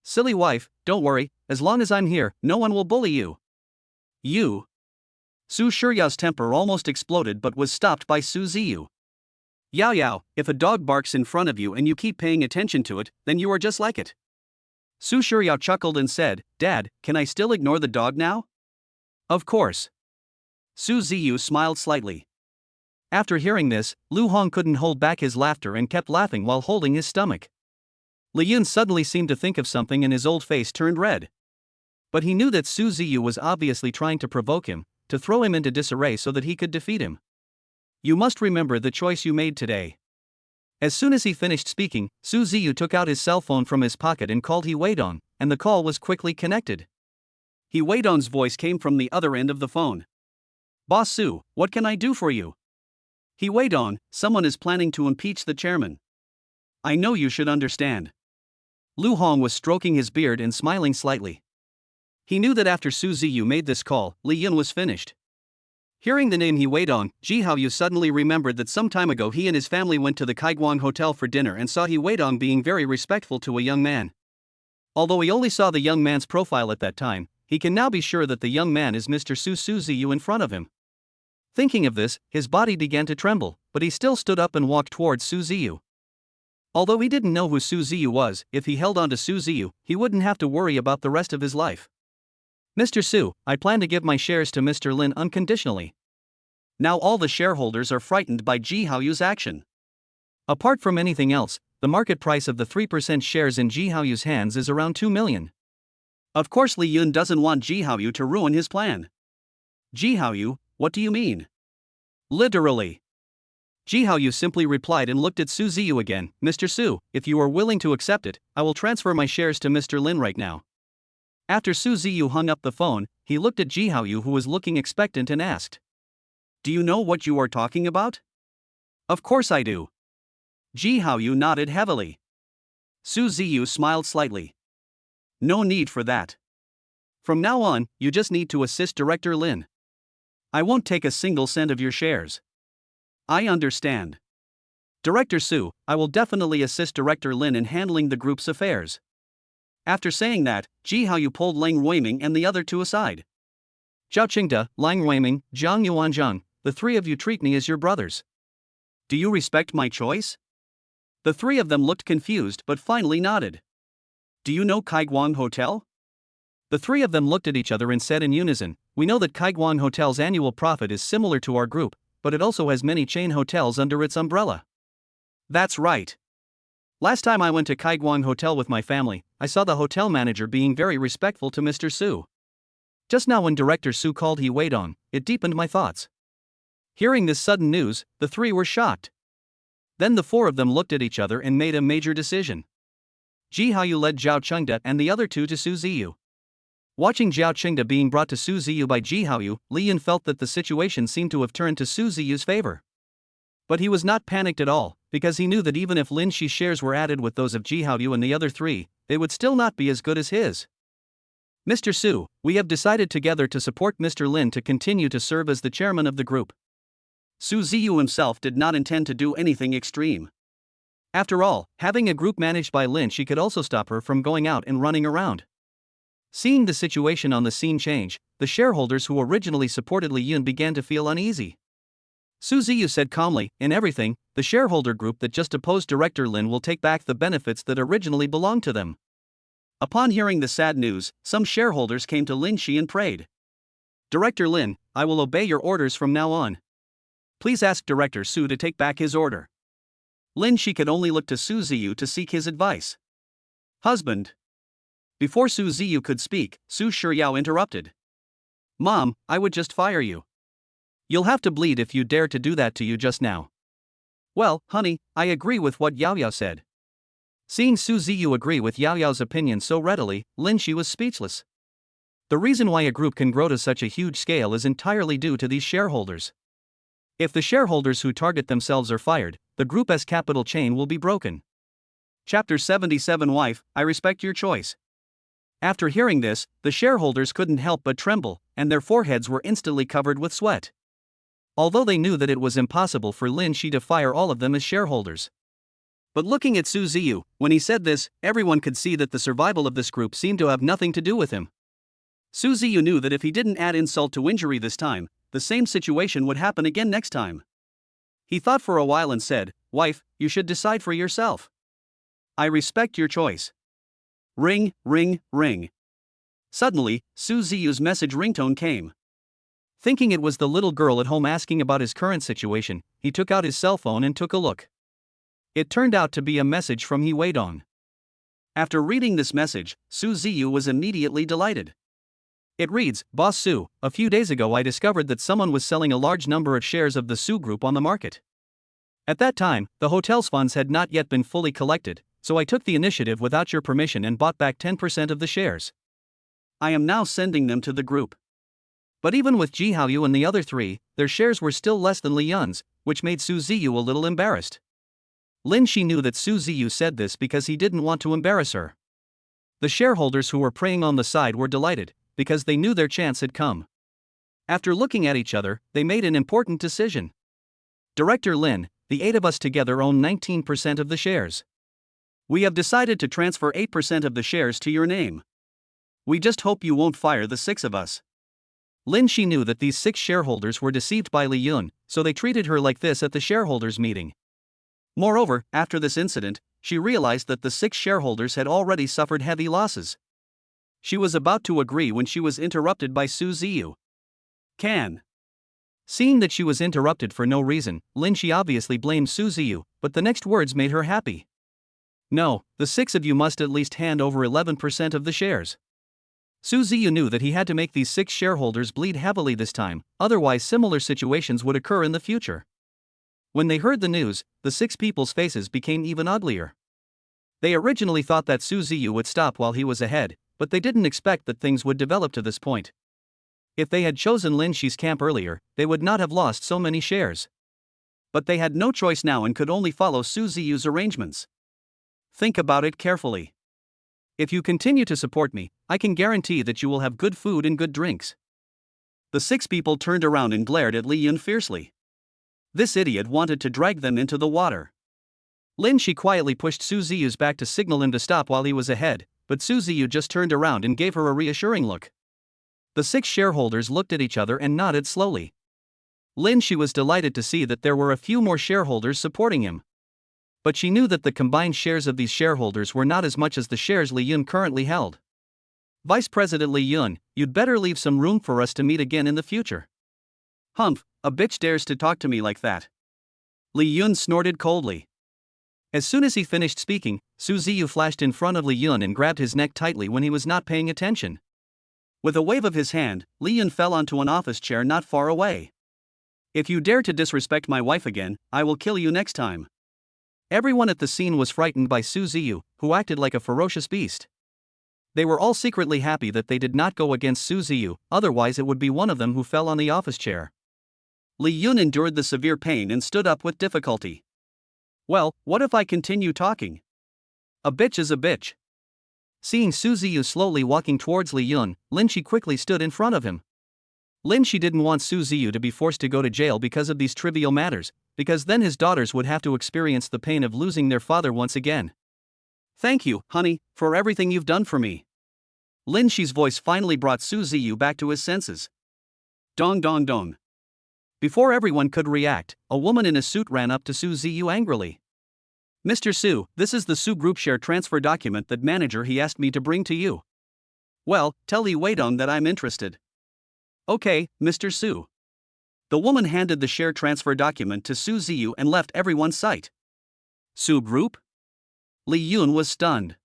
Silly wife, don't worry, as long as I'm here, no one will bully you. You. Su Shiyao's temper almost exploded but was stopped by Su Ziyu. Yao Yao, if a dog barks in front of you and you keep paying attention to it, then you are just like it. Su Shiryao chuckled and said, Dad, can I still ignore the dog now? Of course. Su Ziyu smiled slightly. After hearing this, Lu Hong couldn't hold back his laughter and kept laughing while holding his stomach. Li Yun suddenly seemed to think of something and his old face turned red. But he knew that Su Ziyu was obviously trying to provoke him, to throw him into disarray so that he could defeat him. You must remember the choice you made today. As soon as he finished speaking, Su Ziyu took out his cell phone from his pocket and called He Weidong, and the call was quickly connected. He Weidong's voice came from the other end of the phone. Boss Su, what can I do for you? He Weidong, someone is planning to impeach the chairman. I know you should understand. Lu Hong was stroking his beard and smiling slightly. He knew that after Su Ziyu made this call, Li Yun was finished. Hearing the name He Weidong, Ji Haoyu suddenly remembered that some time ago he and his family went to the Kaiguang Hotel for dinner and saw He Weidong being very respectful to a young man. Although he only saw the young man's profile at that time, he can now be sure that the young man is Mr. Su Ziyu in front of him. Thinking of this, his body began to tremble, but he still stood up and walked towards Su Ziyu. Although he didn't know who Su Ziyu was, if he held on to Su Ziyu, he wouldn't have to worry about the rest of his life. Mr. Su, I plan to give my shares to Mr. Lin unconditionally. Now all the shareholders are frightened by Ji Haoyu's action. Apart from anything else, the market price of the 3% shares in Ji Haoyu's hands is around 2 million. Of course Li Yun doesn't want Ji Haoyu to ruin his plan. Ji Haoyu, what do you mean? Literally. Ji Haoyu simply replied and looked at Su Ziyu again. Mr. Su, if you are willing to accept it, I will transfer my shares to Mr. Lin right now. After Su Ziyu hung up the phone, he looked at Ji Haoyu who was looking expectant and asked. Do you know what you are talking about? Of course I do. Ji Haoyu nodded heavily. Su Ziyu smiled slightly. No need for that. From now on, you just need to assist Director Lin. I won't take a single cent of your shares. I understand. Director Su, I will definitely assist Director Lin in handling the group's affairs. After saying that, Ji Haoyu pulled Lang Weiming and the other two aside. Zhao Qingda, Lang Weiming, Zhang Yuanzhang, the three of you treat me as your brothers. Do you respect my choice? The three of them looked confused but finally nodded. Do you know Kaiguang Hotel? The three of them looked at each other and said in unison, we know that Kaiguang Hotel's annual profit is similar to our group, but it also has many chain hotels under its umbrella. That's right. Last time I went to Kaiguang Hotel with my family, I saw the hotel manager being very respectful to Mr. Su. Just now when Director Su called He Weidong, it deepened my thoughts. Hearing this sudden news, the three were shocked. Then the four of them looked at each other and made a major decision. Ji Haoyu led Zhao Qingda and the other two to Su Ziyu. Watching Zhao Qingda being brought to Su Ziyu by Ji Haoyu, Li Yun felt that the situation seemed to have turned to Su Ziyu's favor. But he was not panicked at all, because he knew that even if Lin Shi's shares were added with those of Ji Haoyu and the other three, they would still not be as good as his. Mr. Su, we have decided together to support Mr. Lin to continue to serve as the chairman of the group. Su Ziyu himself did not intend to do anything extreme. After all, having a group managed by Lin Shi could also stop her from going out and running around. Seeing the situation on the scene change, the shareholders who originally supported Li Yun began to feel uneasy. Su Ziyu said calmly, in everything, the shareholder group that just opposed Director Lin will take back the benefits that originally belonged to them. Upon hearing the sad news, some shareholders came to Lin Shi and prayed. Director Lin, I will obey your orders from now on. Please ask Director Su to take back his order. Lin Shi could only look to Su Ziyu to seek his advice. Husband. Before Su Ziyu could speak, Su Shiryao interrupted. Mom, I would just fire you. You'll have to bleed if you dare to do that to you just now. Well, honey, I agree with what Yao Yao said. Seeing Su Ziyu agree with Yao Yao's opinion so readily, Lin Shi was speechless. The reason why a group can grow to such a huge scale is entirely due to these shareholders. If the shareholders who target themselves are fired, the group as capital chain will be broken. Chapter 77 Wife, I respect your choice. After hearing this, the shareholders couldn't help but tremble, and their foreheads were instantly covered with sweat. Although they knew that it was impossible for Lin Shi to fire all of them as shareholders. But looking at Su Ziyu, when he said this, everyone could see that the survival of this group seemed to have nothing to do with him. Su Ziyu knew that if he didn't add insult to injury this time, the same situation would happen again next time. He thought for a while and said, "Wife, you should decide for yourself. I respect your choice." Ring, ring, ring. Suddenly, Su Ziyu's message ringtone came. Thinking it was the little girl at home asking about his current situation, he took out his cell phone and took a look. It turned out to be a message from He Weidong. After reading this message, Su Ziyu was immediately delighted. It reads, "Boss Su, a few days ago I discovered that someone was selling a large number of shares of the Su Group on the market. At that time, the hotel's funds had not yet been fully collected, so I took the initiative without your permission and bought back 10% of the shares. I am now sending them to the group." But even with Ji Haoyu and the other three, their shares were still less than Li Yun's, which made Su Ziyu a little embarrassed. Lin Shi knew that Su Ziyu said this because he didn't want to embarrass her. The shareholders who were praying on the side were delighted, because they knew their chance had come. After looking at each other, they made an important decision. "Director Lin, the 8 of us together own 19% of the shares. We have decided to transfer 8% of the shares to your name. We just hope you won't fire the 6 of us." Lin Shi knew that these 6 shareholders were deceived by Li Yun, so they treated her like this at the shareholders' meeting. Moreover, after this incident, she realized that the 6 shareholders had already suffered heavy losses. She was about to agree when she was interrupted by Su Ziyu. "Can." Seeing that she was interrupted for no reason, Lin Shi obviously blamed Su Ziyu, but the next words made her happy. "No, the 6 of you must at least hand over 11% of the shares." Su Ziyu knew that he had to make these 6 shareholders bleed heavily this time, otherwise similar situations would occur in the future. When they heard the news, the 6 people's faces became even uglier. They originally thought that Su Ziyu would stop while he was ahead, but they didn't expect that things would develop to this point. If they had chosen Lin Shi's camp earlier, they would not have lost so many shares. But they had no choice now and could only follow Su Ziyu's arrangements. Think about it carefully. If you continue to support me, I can guarantee that you will have good food and good drinks. The 6 people turned around and glared at Li Yun fiercely. This idiot wanted to drag them into the water. Lin Shi quietly pushed Su Ziyu's back to signal him to stop while he was ahead, but Su Ziyu just turned around and gave her a reassuring look. The 6 shareholders looked at each other and nodded slowly. Lin Shi was delighted to see that there were a few more shareholders supporting him. But she knew that the combined shares of these shareholders were not as much as the shares Li Yun currently held. "Vice President Li Yun, you'd better leave some room for us to meet again in the future." "Humph, a bitch dares to talk to me like that." Li Yun snorted coldly. As soon as he finished speaking, Su Ziyu flashed in front of Li Yun and grabbed his neck tightly when he was not paying attention. With a wave of his hand, Li Yun fell onto an office chair not far away. "If you dare to disrespect my wife again, I will kill you next time." Everyone at the scene was frightened by Su Ziyu, who acted like a ferocious beast. They were all secretly happy that they did not go against Su Ziyu, otherwise it would be one of them who fell on the office chair. Li Yun endured the severe pain and stood up with difficulty. "Well, what if I continue talking? A bitch is a bitch." Seeing Su Ziyu slowly walking towards Li Yun, Lin Shi quickly stood in front of him. Lin Shi didn't want Su Ziyu to be forced to go to jail because of these trivial matters, because then his daughters would have to experience the pain of losing their father once again. "Thank you, honey, for everything you've done for me." Lin Shi's voice finally brought Su Ziyu back to his senses. Dong dong dong. Before everyone could react, a woman in a suit ran up to Su Ziyu angrily. "Mr. Su, this is the Su Group share transfer document that manager he asked me to bring to you." "Well, tell He Weidong that I'm interested." "Okay, Mr. Su." The woman handed the share transfer document to Su Ziyu and left everyone's sight. Su Group? Li Yun was stunned.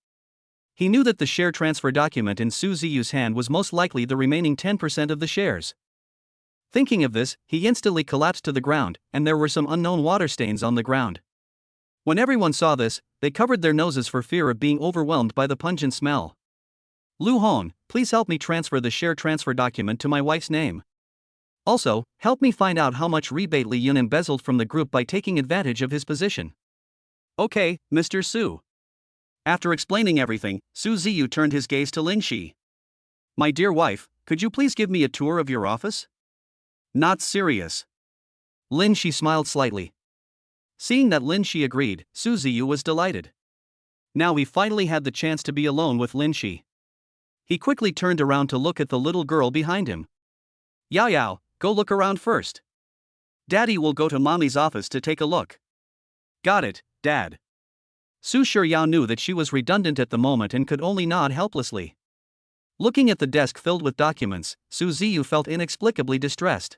He knew that the share transfer document in Su Ziyu's hand was most likely the remaining 10% of the shares. Thinking of this, he instantly collapsed to the ground, and there were some unknown water stains on the ground. When everyone saw this, they covered their noses for fear of being overwhelmed by the pungent smell. "Lu Hong, please help me transfer the share transfer document to my wife's name. Also, help me find out how much rebate Li Yun embezzled from the group by taking advantage of his position." "Okay, Mr. Su." After explaining everything, Su Ziyu turned his gaze to Lin Shi. "My dear wife, could you please give me a tour of your office?" "Not serious." Lin Shi smiled slightly. Seeing that Lin Shi agreed, Su Ziyu was delighted. Now he finally had the chance to be alone with Lin Shi. He quickly turned around to look at the little girl behind him. "Yao Yao, go look around first. Daddy will go to Mommy's office to take a look. Got it, Dad. Su Shiryao knew that she was redundant at the moment and could only nod helplessly. Looking at the desk filled with documents, Su Ziyu felt inexplicably distressed.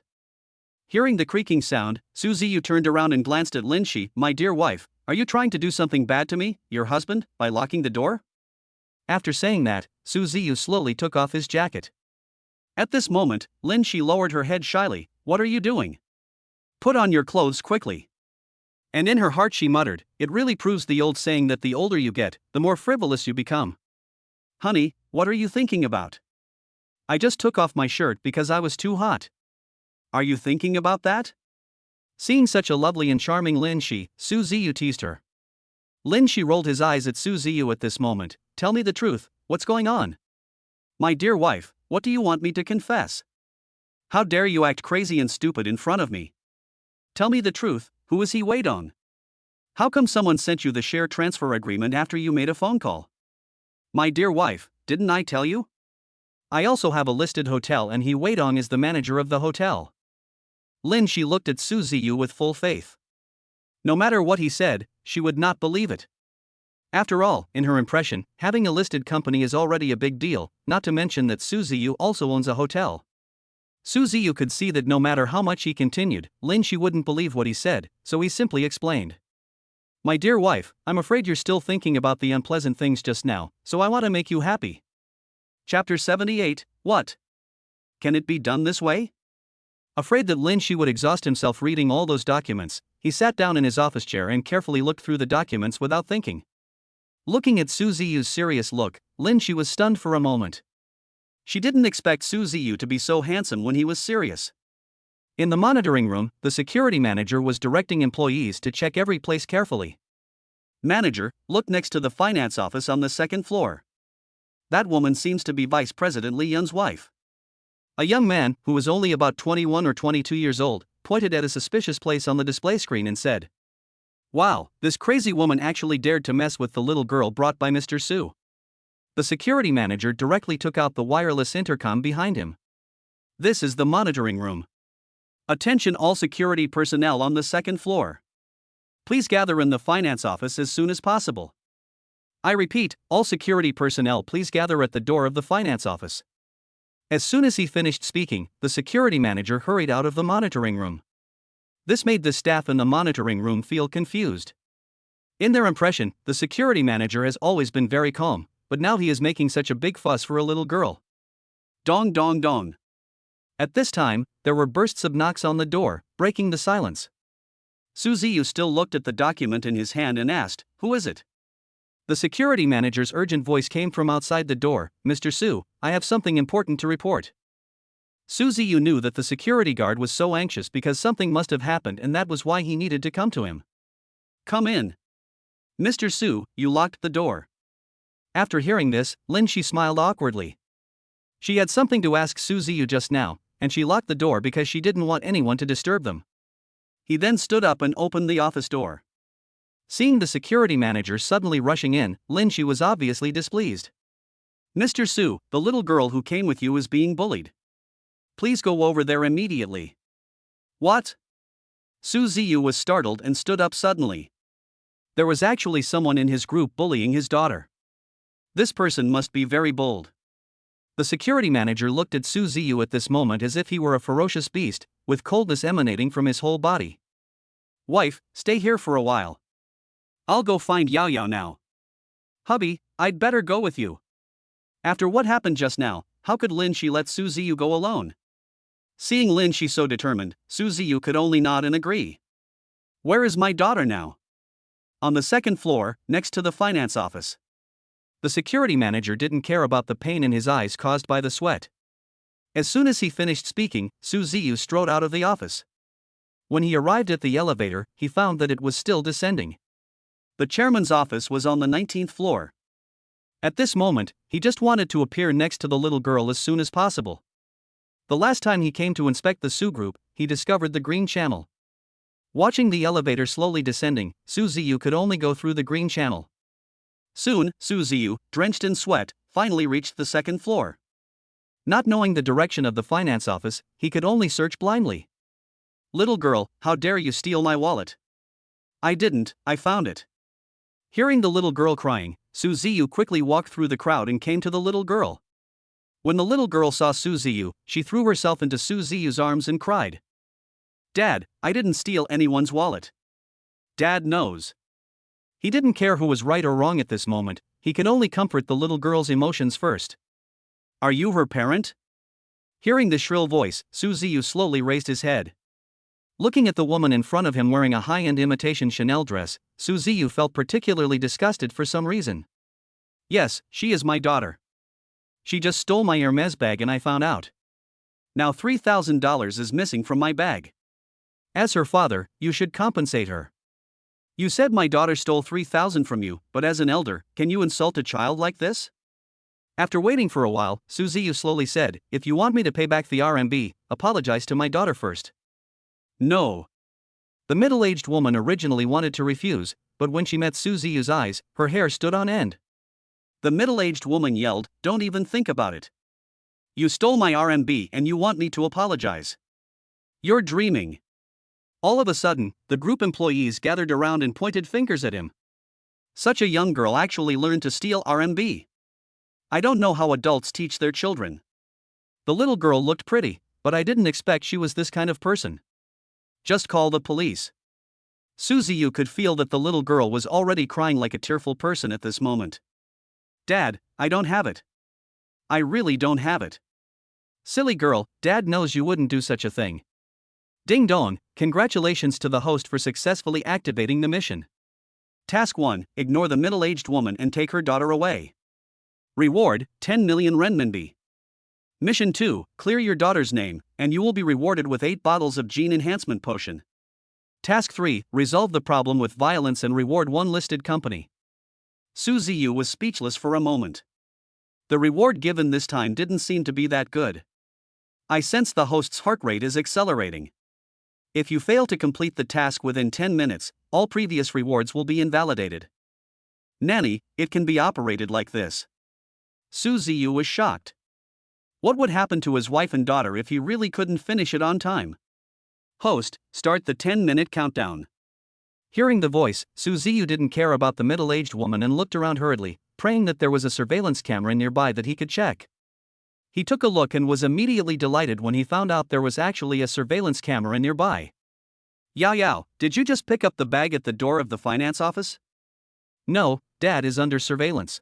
Hearing the creaking sound, Su Ziyu turned around and glanced at Lin Shi. My dear wife, are you trying to do something bad to me, your husband, by locking the door? After saying that, Su Ziyu slowly took off his jacket. At this moment, Lin Shi lowered her head shyly. What are you doing? Put on your clothes quickly. And in her heart she muttered, it really proves the old saying that the older you get, the more frivolous you become. Honey, what are you thinking about? I just took off my shirt because I was too hot. Are you thinking about that? Seeing such a lovely and charming Lin Shi, Su Ziyu teased her. Lin Shi rolled his eyes at Su Ziyu at this moment. Tell me the truth, what's going on? My dear wife, what do you want me to confess? How dare you act crazy and stupid in front of me? Tell me the truth, who is he wait on? How come someone sent you the share transfer agreement after you made a phone call? My dear wife, didn't I tell you? I also have a listed hotel and he Weidong is the manager of the hotel. Lin Shi looked at Su Ziyu with full faith. No matter what he said, she would not believe it. After all, in her impression, having a listed company is already a big deal, not to mention that Su Ziyu also owns a hotel. Su Ziyu could see that no matter how much he continued, Lin Shi wouldn't believe what he said, so he simply explained. My dear wife, I'm afraid you're still thinking about the unpleasant things just now, so I want to make you happy. Chapter 78, What? Can it be done this way? Afraid that Lin Shi would exhaust himself reading all those documents, he sat down in his office chair and carefully looked through the documents without thinking. Looking at Su Ziyu's serious look, Lin Shi was stunned for a moment. She didn't expect Su Ziyu to be so handsome when he was serious. In the monitoring room, the security manager was directing employees to check every place carefully. Manager, look next to the finance office on the second floor. That woman seems to be Vice President Li Yun's wife. A young man, who was only about 21 or 22 years old, pointed at a suspicious place on the display screen and said, Wow, this crazy woman actually dared to mess with the little girl brought by Mr. Su. The security manager directly took out the wireless intercom behind him. This is the monitoring room. Attention all security personnel on the second floor. Please gather in the finance office as soon as possible. I repeat, all security personnel please gather at the door of the finance office. As soon as he finished speaking, the security manager hurried out of the monitoring room. This made the staff in the monitoring room feel confused. In their impression, the security manager has always been very calm, but now he is making such a big fuss for a little girl. Dong dong dong. At this time, there were bursts of knocks on the door, breaking the silence. Su Ziyu still looked at the document in his hand and asked, Who is it? The security manager's urgent voice came from outside the door. Mr. Su, I have something important to report. Su Ziyu knew that the security guard was so anxious because something must have happened and that was why he needed to come to him. Come in. Mr. Su, you locked the door. After hearing this, Lin Shi smiled awkwardly. She had something to ask Su Ziyu just now, and she locked the door because she didn't want anyone to disturb them. He then stood up and opened the office door. Seeing the security manager suddenly rushing in, Lin Shi was obviously displeased. Mr. Su, the little girl who came with you is being bullied. Please go over there immediately. What? Su Ziyu was startled and stood up suddenly. There was actually someone in his group bullying his daughter. This person must be very bold. The security manager looked at Su Ziyu at this moment as if he were a ferocious beast, with coldness emanating from his whole body. Wife, stay here for a while. I'll go find Yao Yao now. Hubby, I'd better go with you. After what happened just now, how could Lin Shi let Su Ziyu go alone? Seeing Lin Shi so determined, Su Ziyu could only nod and agree. Where is my daughter now? On the second floor, next to the finance office. The security manager didn't care about the pain in his eyes caused by the sweat. As soon as he finished speaking, Su Ziyu strode out of the office. When he arrived at the elevator, he found that it was still descending. The chairman's office was on the 19th floor. At this moment, he just wanted to appear next to the little girl as soon as possible. The last time he came to inspect the Su group, he discovered the green channel. Watching the elevator slowly descending, Su Ziyu could only go through the green channel. Soon, Su Ziyu, drenched in sweat, finally reached the second floor. Not knowing the direction of the finance office, he could only search blindly. "Little girl, how dare you steal my wallet?" "I didn't, I found it." Hearing the little girl crying, Su Ziyu quickly walked through the crowd and came to the little girl. When the little girl saw Su Ziyu, she threw herself into Su Ziyu's arms and cried, "Dad, I didn't steal anyone's wallet. Dad knows." He didn't care who was right or wrong at this moment, he could only comfort the little girl's emotions first. "Are you her parent?" Hearing the shrill voice, Su Ziyu slowly raised his head. Looking at the woman in front of him wearing a high-end imitation Chanel dress, Su Ziyu felt particularly disgusted for some reason. "Yes, she is my daughter. She just stole my Hermes bag and I found out. Now $3,000 is missing from my bag. As her father, you should compensate her. You said my daughter stole $3,000 from you, but as an elder, can you insult a child like this?" After waiting for a while, Su Ziyu slowly said, "If you want me to pay back the RMB, apologize to my daughter first." "No." The middle-aged woman originally wanted to refuse, but when she met Su Ziyu's eyes, her hair stood on end. The middle-aged woman yelled, "Don't even think about it. You stole my RMB and you want me to apologize? You're dreaming." All of a sudden, the group employees gathered around and pointed fingers at him. Such a young girl actually learned to steal RMB. I don't know how adults teach their children. The little girl looked pretty, but I didn't expect she was this kind of person. Just call the police. Su Ziyu could feel that the little girl was already crying like a tearful person at this moment. "Dad, I don't have it. I really don't have it." "Silly girl, Dad knows you wouldn't do such a thing." Ding dong, congratulations to the host for successfully activating the mission. Task 1, ignore the middle-aged woman and take her daughter away. Reward, 10 million renminbi. Mission 2, clear your daughter's name, and you will be rewarded with 8 bottles of gene enhancement potion. Task 3, resolve the problem with violence and reward 1 listed company. Su Ziyu was speechless for a moment. The reward given this time didn't seem to be that good. I sense the host's heart rate is accelerating. If you fail to complete the task within 10 minutes, all previous rewards will be invalidated. Nanny, it can be operated like this. Su Ziyu was shocked. What would happen to his wife and daughter if he really couldn't finish it on time? Host, start the 10-minute countdown. Hearing the voice, Su Ziyu didn't care about the middle-aged woman and looked around hurriedly, praying that there was a surveillance camera nearby that he could check. He took a look and was immediately delighted when he found out there was actually a surveillance camera nearby. "Yao Yao, did you just pick up the bag at the door of the finance office?" "No, Dad is under surveillance."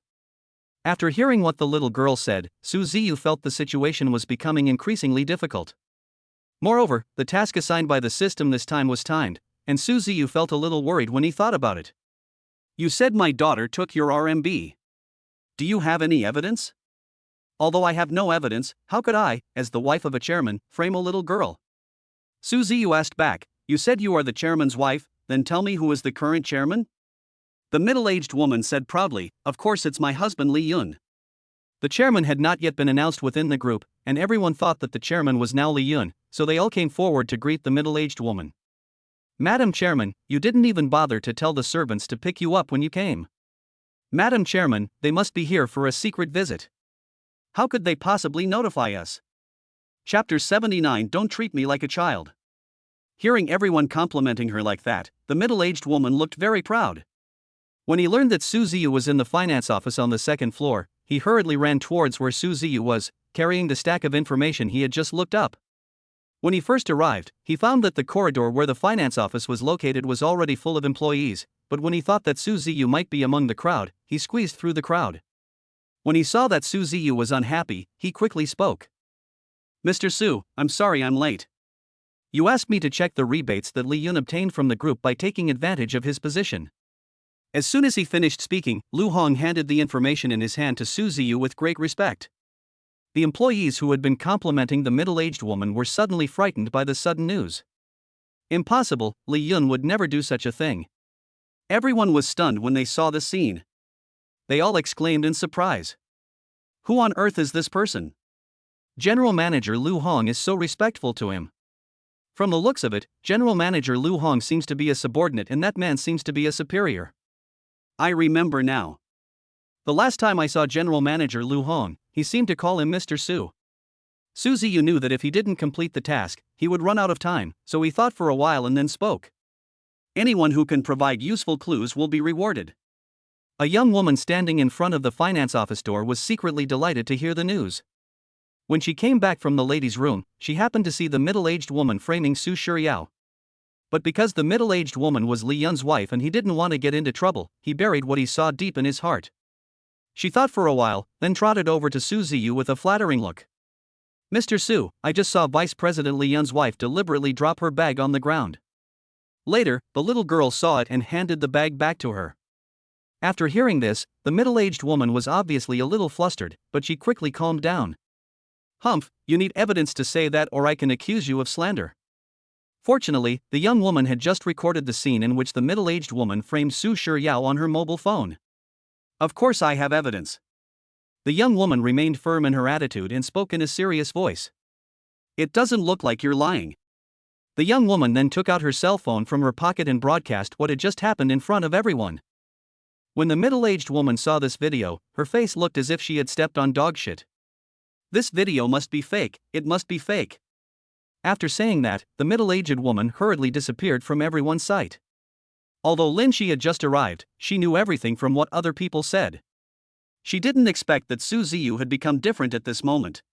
After hearing what the little girl said, Su Ziyu felt the situation was becoming increasingly difficult. Moreover, the task assigned by the system this time was timed, and Su Ziyu felt a little worried when he thought about it. "You said my daughter took your RMB. Do you have any evidence?" "Although I have no evidence, how could I, as the wife of a chairman, frame a little girl?" Su Ziyu asked back, "You said you are the chairman's wife, then tell me who is the current chairman?" The middle-aged woman said proudly, "Of course it's my husband Li Yun." The chairman had not yet been announced within the group, and everyone thought that the chairman was now Li Yun, so they all came forward to greet the middle-aged woman. "Madam Chairman, you didn't even bother to tell the servants to pick you up when you came." "Madam Chairman, they must be here for a secret visit. How could they possibly notify us?" Chapter 79, Don't treat me like a child. Hearing everyone complimenting her like that, the middle-aged woman looked very proud. When he learned that Su Ziyu was in the finance office on the second floor, he hurriedly ran towards where Su Ziyu was, carrying the stack of information he had just looked up. When he first arrived, he found that the corridor where the finance office was located was already full of employees, but when he thought that Su Ziyu might be among the crowd, he squeezed through the crowd. When he saw that Su Ziyu was unhappy, he quickly spoke. "Mr. Su, I'm sorry I'm late. You asked me to check the rebates that Li Yun obtained from the group by taking advantage of his position." As soon as he finished speaking, Lu Hong handed the information in his hand to Su Ziyu with great respect. The employees who had been complimenting the middle-aged woman were suddenly frightened by the sudden news. Impossible, Li Yun would never do such a thing. Everyone was stunned when they saw the scene. They all exclaimed in surprise. Who on earth is this person? General Manager Lu Hong is so respectful to him. From the looks of it, General Manager Lu Hong seems to be a subordinate and that man seems to be a superior. I remember now. The last time I saw General Manager Lu Hong, he seemed to call him Mr. Su. Su Ziyu knew that if he didn't complete the task, he would run out of time, so he thought for a while and then spoke. Anyone who can provide useful clues will be rewarded. A young woman standing in front of the finance office door was secretly delighted to hear the news. When she came back from the ladies' room, she happened to see the middle-aged woman framing Su Shiryao. But because the middle-aged woman was Li Yun's wife and he didn't want to get into trouble, he buried what he saw deep in his heart. She thought for a while, then trotted over to Su Ziyu with a flattering look. "Mr. Su, I just saw Vice President Li Yun's wife deliberately drop her bag on the ground." Later, the little girl saw it and handed the bag back to her. After hearing this, the middle-aged woman was obviously a little flustered, but she quickly calmed down. "Humph, you need evidence to say that or I can accuse you of slander." Fortunately, the young woman had just recorded the scene in which the middle-aged woman framed Su Shiryao on her mobile phone. "Of course I have evidence." The young woman remained firm in her attitude and spoke in a serious voice. "It doesn't look like you're lying." The young woman then took out her cell phone from her pocket and broadcast what had just happened in front of everyone. When the middle-aged woman saw this video, her face looked as if she had stepped on dog shit. "This video must be fake, it must be fake." After saying that, the middle-aged woman hurriedly disappeared from everyone's sight. Although Lin Feer had just arrived, she knew everything from what other people said. She didn't expect that Su Ziyu had become different at this moment.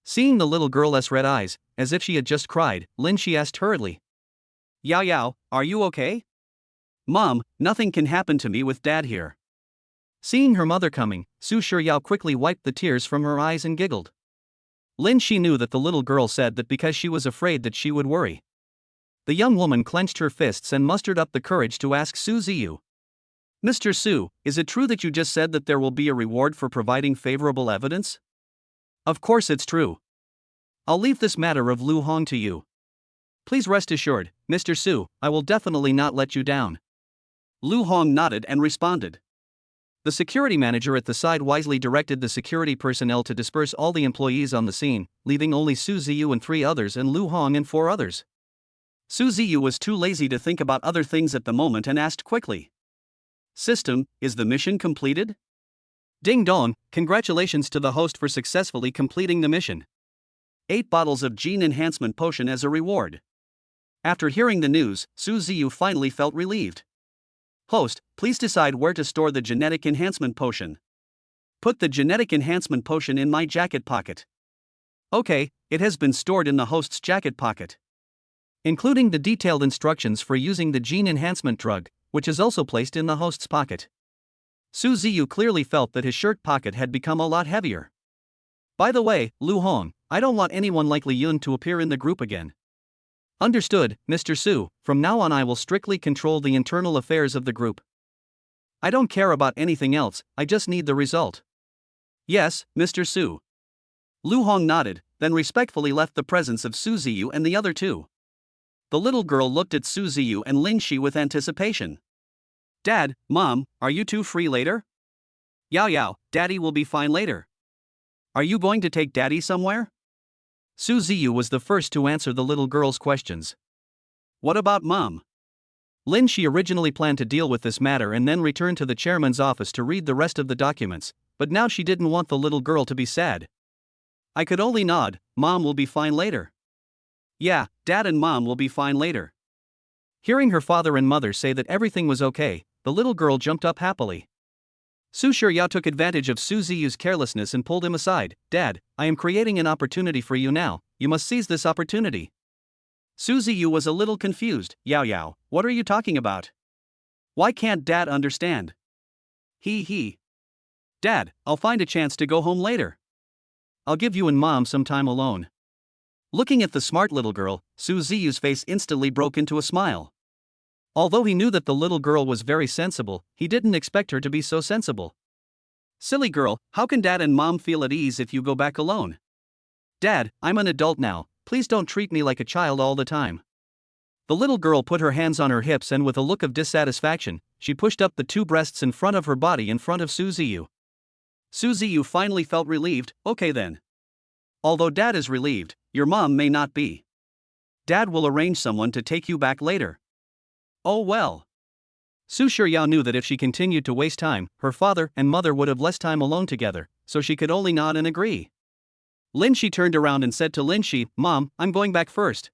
Seeing the little girl's red eyes, as if she had just cried, Lin Feer asked hurriedly, "Yao Yao, are you okay?" "Mom, nothing can happen to me with Dad here." Seeing her mother coming, Su Shiryao quickly wiped the tears from her eyes and giggled. Lin Feer knew that the little girl said that because she was afraid that she would worry. The young woman clenched her fists and mustered up the courage to ask Su Ziyu, "Mr. Su, is it true that you just said that there will be a reward for providing favorable evidence?" "Of course it's true. I'll leave this matter of Lu Hong to you. Please rest assured, Mr. Su, I will definitely not let you down." Lu Hong nodded and responded. The security manager at the side wisely directed the security personnel to disperse all the employees on the scene, leaving only Su Ziyu and 3 others and Lu Hong and 4 others. Su Ziyu was too lazy to think about other things at the moment and asked quickly, "System, is the mission completed?" "Ding dong, congratulations to the host for successfully completing the mission. 8 bottles of gene enhancement potion as a reward." After hearing the news, Su Ziyu finally felt relieved. "Host, please decide where to store the genetic enhancement potion." "Put the genetic enhancement potion in my jacket pocket." "Okay, it has been stored in the host's jacket pocket." Including the detailed instructions for using the gene enhancement drug, which is also placed in the host's pocket. Su Ziyu clearly felt that his shirt pocket had become a lot heavier. "By the way, Lu Hong, I don't want anyone like Li Yun to appear in the group again." "Understood, Mr. Su, from now on I will strictly control the internal affairs of the group. I don't care about anything else, I just need the result." "Yes, Mr. Su." Lu Hong nodded, then respectfully left the presence of Su Ziyu and the other 2. The little girl looked at Su Ziyu and Lin Feer with anticipation. "Dad, Mom, are you 2 free later?" "Yao Yao, Daddy will be fine later." "Are you going to take Daddy somewhere?" Su Ziyu was the first to answer the little girl's questions. "What about Mom?" Lin Feer originally planned to deal with this matter and then return to the chairman's office to read the rest of the documents, but now she didn't want the little girl to be sad. I could only nod, "Mom will be fine later." "Yeah, Dad and Mom will be fine later." Hearing her father and mother say that everything was okay, the little girl jumped up happily. Su Shiryao took advantage of Su Ziyu's carelessness and pulled him aside. "Dad, I am creating an opportunity for you now, you must seize this opportunity." Su Ziyu was a little confused. "Yao Yao, what are you talking about? Why can't Dad understand?" He. "Dad, I'll find a chance to go home later. I'll give you and Mom some time alone." Looking at the smart little girl, Su Ziyu's face instantly broke into a smile. Although he knew that the little girl was very sensible, he didn't expect her to be so sensible. "Silly girl, how can Dad and Mom feel at ease if you go back alone?" "Dad, I'm an adult now, please don't treat me like a child all the time." The little girl put her hands on her hips and with a look of dissatisfaction, she pushed up the 2 breasts in front of her body in front of Su Ziyu. Su Ziyu finally felt relieved. "Okay then. Although Dad is relieved, your Mom may not be. Dad will arrange someone to take you back later." "Oh well." Su Shiryao knew that if she continued to waste time, her father and mother would have less time alone together, so she could only nod and agree. Lin Shi turned around and said to Lin Shi, "Mom, I'm going back first.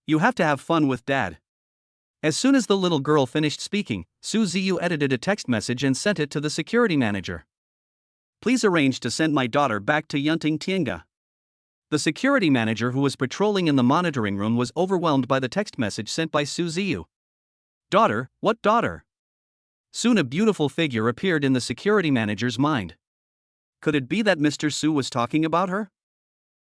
You have to have fun with Dad." As soon as the little girl finished speaking, Su Ziyu edited a text message and sent it to the security manager. "Please arrange to send my daughter back to Yunting Tiange." The security manager who was patrolling in the monitoring room was overwhelmed by the text message sent by Su Ziyu. "Daughter? What daughter?" Soon a beautiful figure appeared in the security manager's mind. Could it be that Mr. Su was talking about her?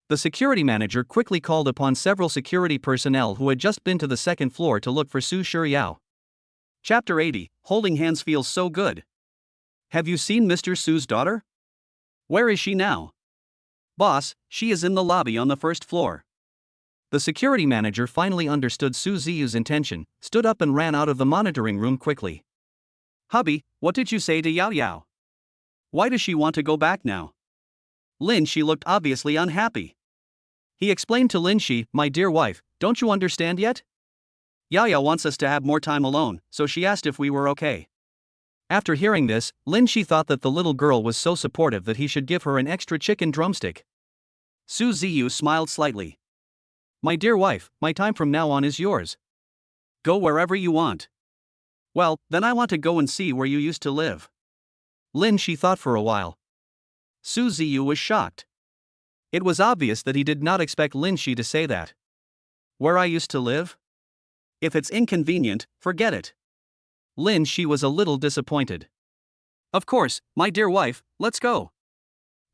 The security manager quickly called upon several security personnel who had just been to the second floor to look for Su Shiyao. Chapter 80, Holding Hands Feels So Good. Have you seen Mr. Su's daughter? Where is she now? Boss, she is in the lobby on the first floor. The security manager finally understood Su Ziyu's intention, stood up and ran out of the monitoring room quickly. "Hubby, what did you say to Yao Yao? Why does she want to go back now?" Lin Shi looked obviously unhappy. He explained to Lin Shi, "My dear wife, don't you understand yet? Yao Yao wants us to have more time alone, so she asked if we were okay." After hearing this, Lin Shi thought that the little girl was so supportive that he should give her an extra chicken drumstick. Su Ziyu smiled slightly. "My dear wife, my time from now on is yours. Go wherever you want." "Well, then I want to go and see where you used to live." Lin Shi thought for a while. Su Ziyu was shocked. It was obvious that he did not expect Lin Shi to say that. "Where I used to live? If it's inconvenient, forget it." Lin Shi was a little disappointed. "Of course, my dear wife, let's go."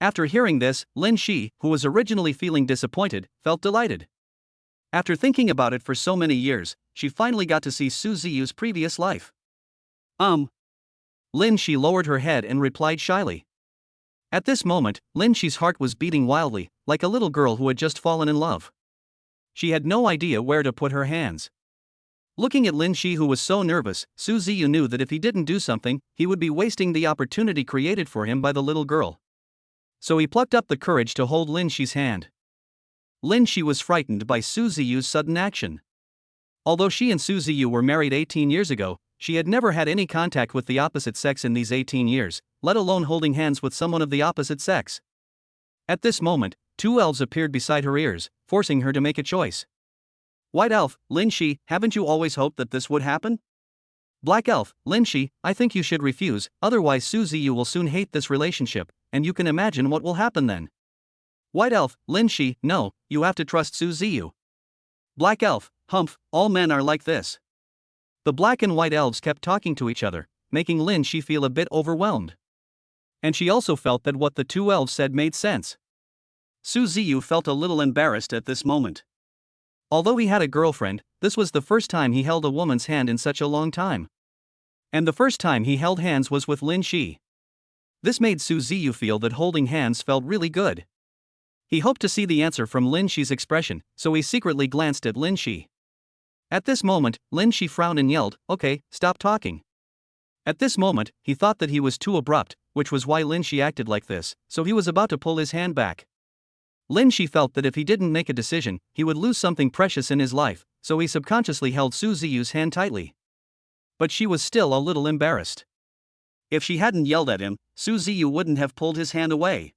After hearing this, Lin Shi, who was originally feeling disappointed, felt delighted. After thinking about it for so many years, she finally got to see Su Ziyu's previous life. Lin Shi lowered her head and replied shyly. At this moment, Lin Shi's heart was beating wildly, like a little girl who had just fallen in love. She had no idea where to put her hands. Looking at Lin Shi, who was so nervous, Su Ziyu knew that if he didn't do something, he would be wasting the opportunity created for him by the little girl. So he plucked up the courage to hold Lin Shi's hand. Lin Shi was frightened by Su Ziyu's sudden action. Although she and Su Ziyu were married 18 years ago, she had never had any contact with the opposite sex in these 18 years, let alone holding hands with someone of the opposite sex. At this moment, two elves appeared beside her ears, forcing her to make a choice. White elf, Lin Shi, haven't you always hoped that this would happen? Black elf, Lin Shi, I think you should refuse, otherwise Su Ziyu will soon hate this relationship, and you can imagine what will happen then. White elf, Lin Shi, no, you have to trust Su Ziyu. Black elf, humph, all men are like this. The black and white elves kept talking to each other, making Lin Shi feel a bit overwhelmed. And she also felt that what the two elves said made sense. Su Ziyu felt a little embarrassed at this moment. Although he had a girlfriend, this was the first time he held a woman's hand in such a long time. And the first time he held hands was with Lin Shi. This made Su Ziyu feel that holding hands felt really good. He hoped to see the answer from Lin Shi's expression, so he secretly glanced at Lin Shi. At this moment, Lin Shi frowned and yelled, "Okay, stop talking." At this moment, he thought that he was too abrupt, which was why Lin Shi acted like this, so he was about to pull his hand back. Lin Shi felt that if he didn't make a decision, he would lose something precious in his life, so he subconsciously held Su Ziyu's hand tightly. But she was still a little embarrassed. If she hadn't yelled at him, Su Ziyu wouldn't have pulled his hand away.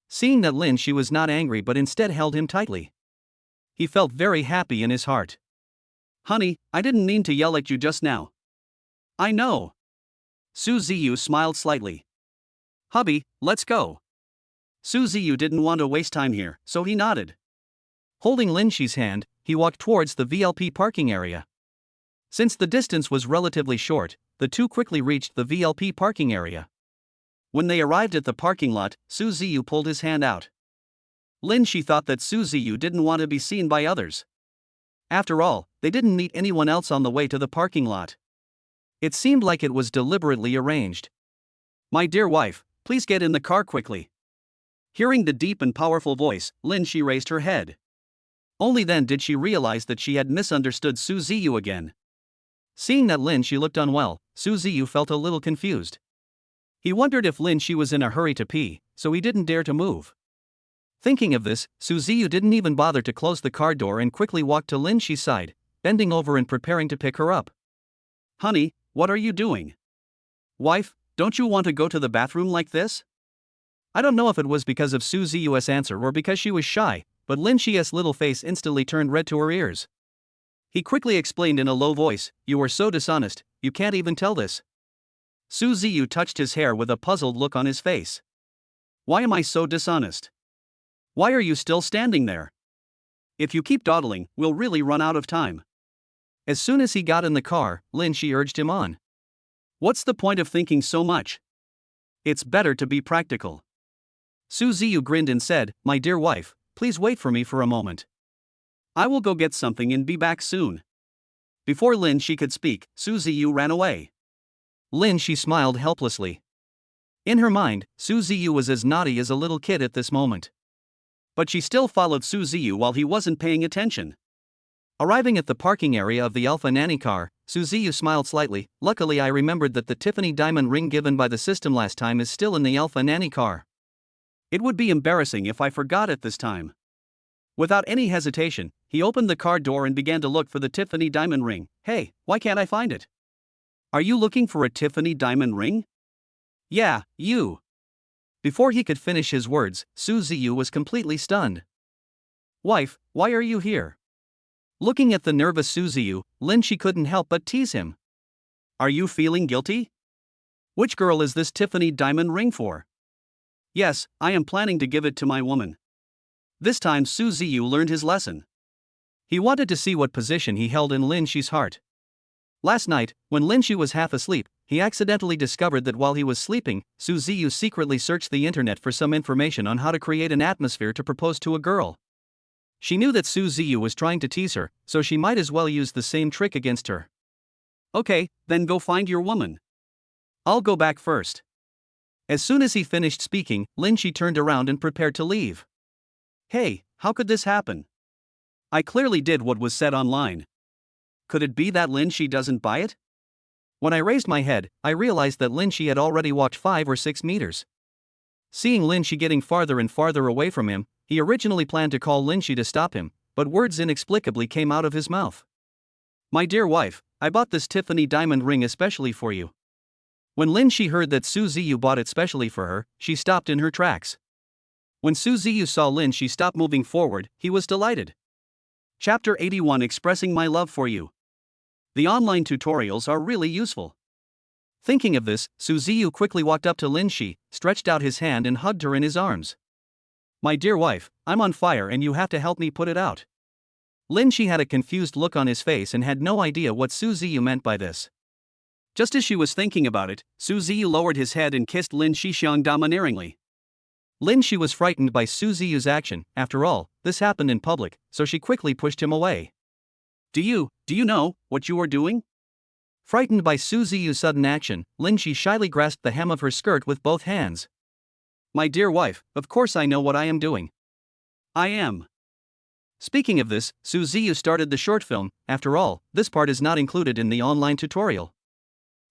Seeing that Lin Shi was not angry but instead held him tightly, he felt very happy in his heart. "Honey, I didn't mean to yell at you just now." "I know." Su Ziyu smiled slightly. "Hubby, let's go." Su Ziyu didn't want to waste time here, so he nodded. Holding Lin Shi's hand, he walked towards the VLP parking area. Since the distance was relatively short, the two quickly reached the VLP parking area. When they arrived at the parking lot, Su Ziyu pulled his hand out. Lin Shi thought that Su Ziyu didn't want to be seen by others. After all, they didn't meet anyone else on the way to the parking lot. It seemed like it was deliberately arranged. "My dear wife, please get in the car quickly." Hearing the deep and powerful voice, Lin Shi raised her head. Only then did she realize that she had misunderstood Su Ziyu again. Seeing that Lin Shi looked unwell, Su Ziyu felt a little confused. He wondered if Lin Shi was in a hurry to pee, so he didn't dare to move. Thinking of this, Su Ziyu didn't even bother to close the car door and quickly walked to Lin Shi's side, bending over and preparing to pick her up. "Honey, what are you doing?" "Wife, don't you want to go to the bathroom like this?" I don't know if it was because of Su Ziyu's answer or because she was shy, but Lin Xi's little face instantly turned red to her ears. He quickly explained in a low voice, "You are so dishonest, you can't even tell this." Su Ziyu touched his hair with a puzzled look on his face. "Why am I so dishonest? Why are you still standing there? If you keep dawdling, we'll really run out of time." As soon as he got in the car, Lin Xi urged him on. "What's the point of thinking so much? It's better to be practical." Su Ziyu grinned and said, "My dear wife, please wait for me for a moment. I will go get something and be back soon." Before Lin Xi could speak, Su Ziyu ran away. Lin Xi smiled helplessly. In her mind, Su Ziyu was as naughty as a little kid at this moment. But she still followed Su Ziyu while he wasn't paying attention. Arriving at the parking area of the Alpha Nanny car, Su Ziyu smiled slightly. "Luckily, I remembered that the Tiffany diamond ring given by the system last time is still in the Alpha Nanny car. It would be embarrassing if I forgot it this time." Without any hesitation, he opened the car door and began to look for the Tiffany diamond ring. "Hey, why can't I find it? Are you looking for a Tiffany diamond ring?" "Yeah, you." Before he could finish his words, Su Ziyu was completely stunned. "Wife, why are you here?" Looking at the nervous Su Ziyu, Lin Xi couldn't help but tease him. "Are you feeling guilty? Which girl is this Tiffany diamond ring for?" "Yes, I am planning to give it to my woman." This time Su Ziyu learned his lesson. He wanted to see what position he held in Lin Xi's heart. Last night, when Lin Xi was half asleep, he accidentally discovered that while he was sleeping, Su Ziyu secretly searched the internet for some information on how to create an atmosphere to propose to a girl. She knew that Su Ziyu was trying to tease her, so she might as well use the same trick against her. "Okay, then go find your woman. I'll go back first." As soon as he finished speaking, Lin Xi turned around and prepared to leave. "Hey, how could this happen? I clearly did what was said online. Could it be that Lin Xi doesn't buy it?" When I raised my head, I realized that Lin Xi had already walked 5 or 6 meters. Seeing Lin Xi getting farther and farther away from him, he originally planned to call Lin Xi to stop him, but words inexplicably came out of his mouth. "My dear wife, I bought this Tiffany diamond ring especially for you." When Lin Xi heard that Su Ziyu bought it specially for her, she stopped in her tracks. When Su Ziyu saw Lin Xi stop moving forward, he was delighted. Chapter 81, Expressing My Love for You. The online tutorials are really useful. Thinking of this, Su Ziyu quickly walked up to Lin Xi, stretched out his hand and hugged her in his arms. "My dear wife, I'm on fire and you have to help me put it out." Lin Xi had a confused look on his face and had no idea what Su Ziyu meant by this. Just as she was thinking about it, Su Ziyu lowered his head and kissed Lin Xi domineeringly. Lin Xi was frightened by Su Ziyu's action. After all, this happened in public, so she quickly pushed him away. Do you know what you are doing?" Frightened by Su Ziyu's sudden action, Lin Xi shyly grasped the hem of her skirt with both hands. "My dear wife, of course I know what I am doing. I am." Speaking of this, Su Ziyu started the short film. After all, this part is not included in the online tutorial.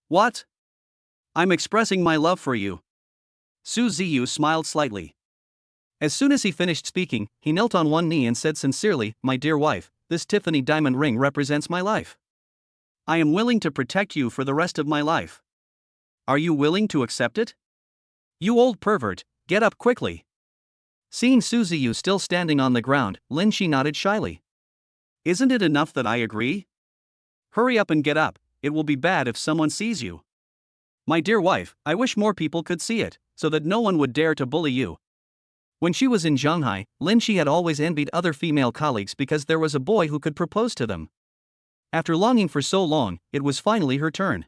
"What? I'm expressing my love for you." Su Ziyu smiled slightly. As soon as he finished speaking, he knelt on one knee and said sincerely, "My dear wife, this Tiffany diamond ring represents my life. I am willing to protect you for the rest of my life. Are you willing to accept it?" "You old pervert, get up quickly." Seeing Su Ziyu still standing on the ground, Lin Xi nodded shyly. "Isn't it enough that I agree? Hurry up and get up, it will be bad if someone sees you." "My dear wife, I wish more people could see it, so that no one would dare to bully you." When she was in Shanghai, Lin Xi had always envied other female colleagues because there was a boy who could propose to them. After longing for so long, it was finally her turn.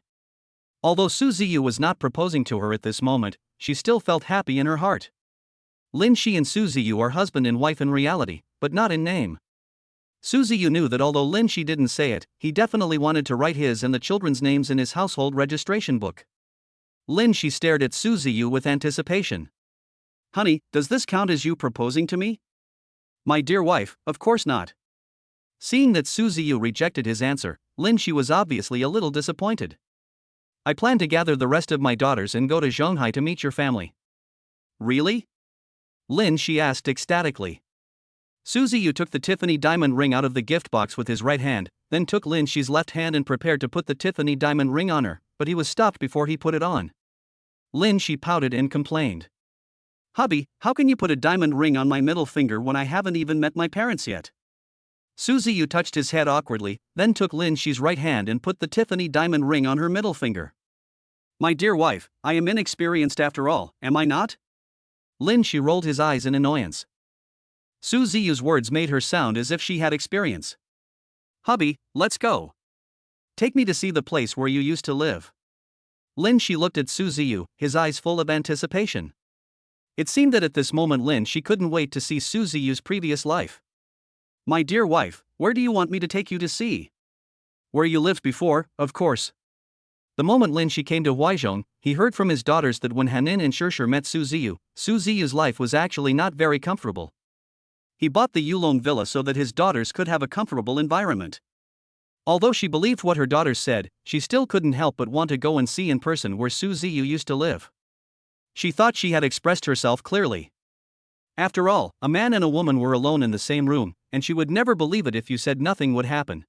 Although Su Ziyu was not proposing to her at this moment, she still felt happy in her heart. Lin Xi and Su Ziyu are husband and wife in reality, but not in name. Su Ziyu knew that although Lin Xi didn't say it, he definitely wanted to write his and the children's names in his household registration book. Lin Xi stared at Su Ziyu with anticipation. "Honey, does this count as you proposing to me?" "My dear wife, of course not." Seeing that Su Ziyu rejected his answer, Lin Xi was obviously a little disappointed. "I plan to gather the rest of my daughters and go to Shanghai to meet your family." "Really?" Lin Xi asked ecstatically. Su Ziyu took the Tiffany diamond ring out of the gift box with his right hand, then took Lin Xi's left hand and prepared to put the Tiffany diamond ring on her, but he was stopped before he put it on. Lin Xi pouted and complained. Hubby, how can you put a diamond ring on my middle finger when I haven't even met my parents yet? Su Ziyu touched his head awkwardly, then took Lin Shi's right hand and put the Tiffany diamond ring on her middle finger. My dear wife, I am inexperienced after all, am I not? Lin Shi rolled his eyes in annoyance. Su Ziyu's words made her sound as if she had experience. Hubby, let's go. Take me to see the place where you used to live. Lin Shi looked at Su Ziyu, his eyes full of anticipation. It seemed that at this moment Lin Shi couldn't wait to see Su Ziyu's previous life. My dear wife, where do you want me to take you to see? Where you lived before, of course. The moment Lin Shi came to Huaizhong, he heard from his daughters that when Hanin and Shishir met Su Ziyu's life was actually not very comfortable. He bought the Yulong villa so that his daughters could have a comfortable environment. Although she believed what her daughters said, she still couldn't help but want to go and see in person where Su Ziyu used to live. She thought she had expressed herself clearly. After all, a man and a woman were alone in the same room, and she would never believe it if you said nothing would happen.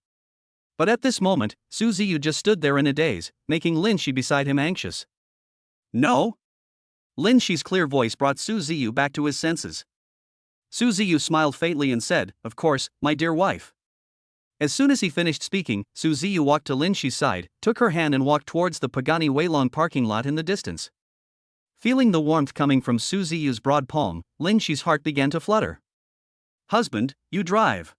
But at this moment, Su Ziyu just stood there in a daze, making Lin Shi beside him anxious. No? Lin Shi's clear voice brought Su Ziyu back to his senses. Su Ziyu smiled faintly and said, of course, my dear wife. As soon as he finished speaking, Su Ziyu walked to Lin Shi's side, took her hand and walked towards the Pagani Weilong parking lot in the distance. Feeling the warmth coming from Su Ziyu's broad palm, Lin Shi's heart began to flutter. Husband, you drive.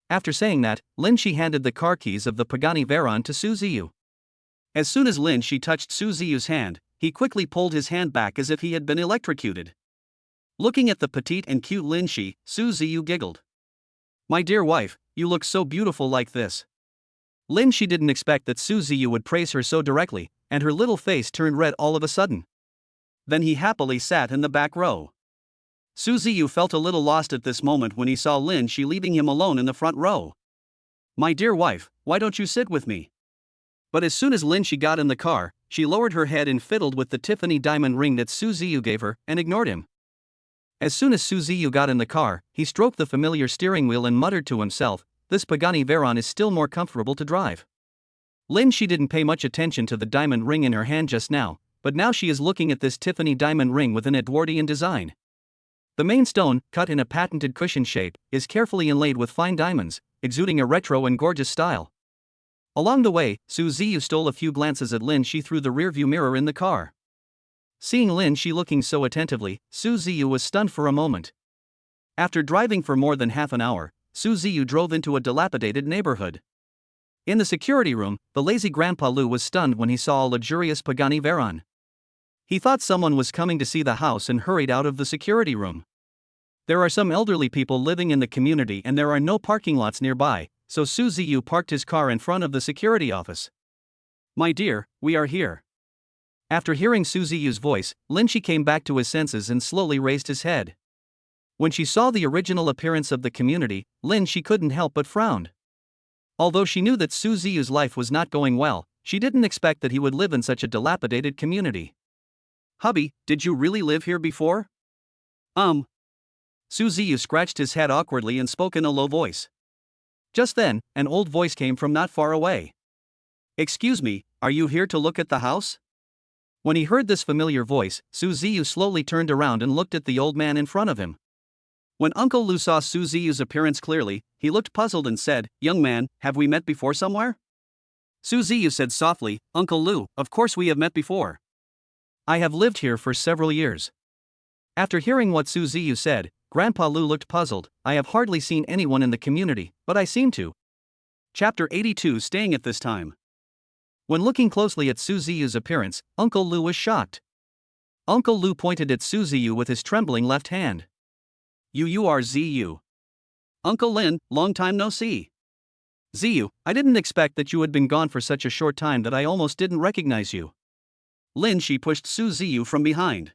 After saying that, Lin Shi handed the car keys of the Pagani Veyron to Su Ziyu. As soon as Lin Shi touched Su Ziyu's hand, he quickly pulled his hand back as if he had been electrocuted. Looking at the petite and cute Lin Shi, Su Ziyu giggled. My dear wife, you look so beautiful like this. Lin Shi didn't expect that Su Ziyu would praise her so directly, and her little face turned red all of a sudden. Then he happily sat in the back row. Su Ziyu felt a little lost at this moment when he saw Lin Shi leaving him alone in the front row. My dear wife, why don't you sit with me? But as soon as Lin Shi got in the car, she lowered her head and fiddled with the Tiffany diamond ring that Su Ziyu gave her, and ignored him. As soon as Su Ziyu got in the car, he stroked the familiar steering wheel and muttered to himself, this Pagani Veyron is still more comfortable to drive. Lin Shi didn't pay much attention to the diamond ring in her hand just now, but now she is looking at this Tiffany diamond ring with an Edwardian design. The main stone, cut in a patented cushion shape, is carefully inlaid with fine diamonds, exuding a retro and gorgeous style. Along the way, Su Ziyu stole a few glances at Lin Shi through the rearview mirror in the car. Seeing Lin Shi looking so attentively, Su Ziyu was stunned for a moment. After driving for more than half an hour, Su Ziyu drove into a dilapidated neighborhood. In the security room, the lazy Grandpa Lu was stunned when he saw a luxurious Pagani Veyron. He thought someone was coming to see the house and hurried out of the security room. There are some elderly people living in the community and there are no parking lots nearby, so Su Ziyu parked his car in front of the security office. My dear, we are here. After hearing Su Ziyu's voice, Lin Shi came back to his senses and slowly raised his head. When she saw the original appearance of the community, Lin Shi couldn't help but frowned. Although she knew that Su Ziyu's life was not going well, she didn't expect that he would live in such a dilapidated community. Hubby, did you really live here before? Su Ziyu scratched his head awkwardly and spoke in a low voice. Just then, an old voice came from not far away. Excuse me, are you here to look at the house? When he heard this familiar voice, Su Ziyu slowly turned around and looked at the old man in front of him. When Uncle Lu saw Su Ziyu's appearance clearly, he looked puzzled and said, Young man, have we met before somewhere? Su Ziyu said softly, Uncle Lu, of course we have met before. I have lived here for several years. After hearing what Su Ziyu said, Grandpa Lu looked puzzled. I have hardly seen anyone in the community, but I seem to. Chapter 82 Staying at this time. When looking closely at Su Ziyu's appearance, Uncle Lu was shocked. Uncle Lu pointed at Su Ziyu with his trembling left hand. You are Ziyu. Uncle Lin, long time no see. Ziyu, I didn't expect that you had been gone for such a short time that I almost didn't recognize you. Lin Shi pushed Su Ziyu from behind.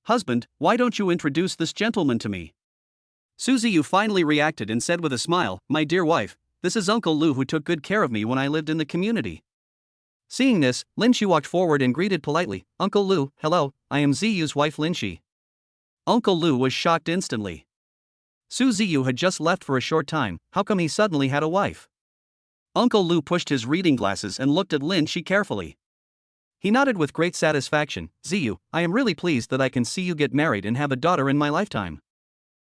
Husband, why don't you introduce this gentleman to me? Su Ziyu finally reacted and said with a smile, My dear wife, this is Uncle Lu who took good care of me when I lived in the community. Seeing this, Lin Shi walked forward and greeted politely, Uncle Lu, hello, I am Ziyu's wife Lin Shi. Uncle Lu was shocked instantly. Su Ziyu had just left for a short time, how come he suddenly had a wife? Uncle Lu pushed his reading glasses and looked at Lin Shi carefully. He nodded with great satisfaction. Ziyu, I am really pleased that I can see you get married and have a daughter in my lifetime.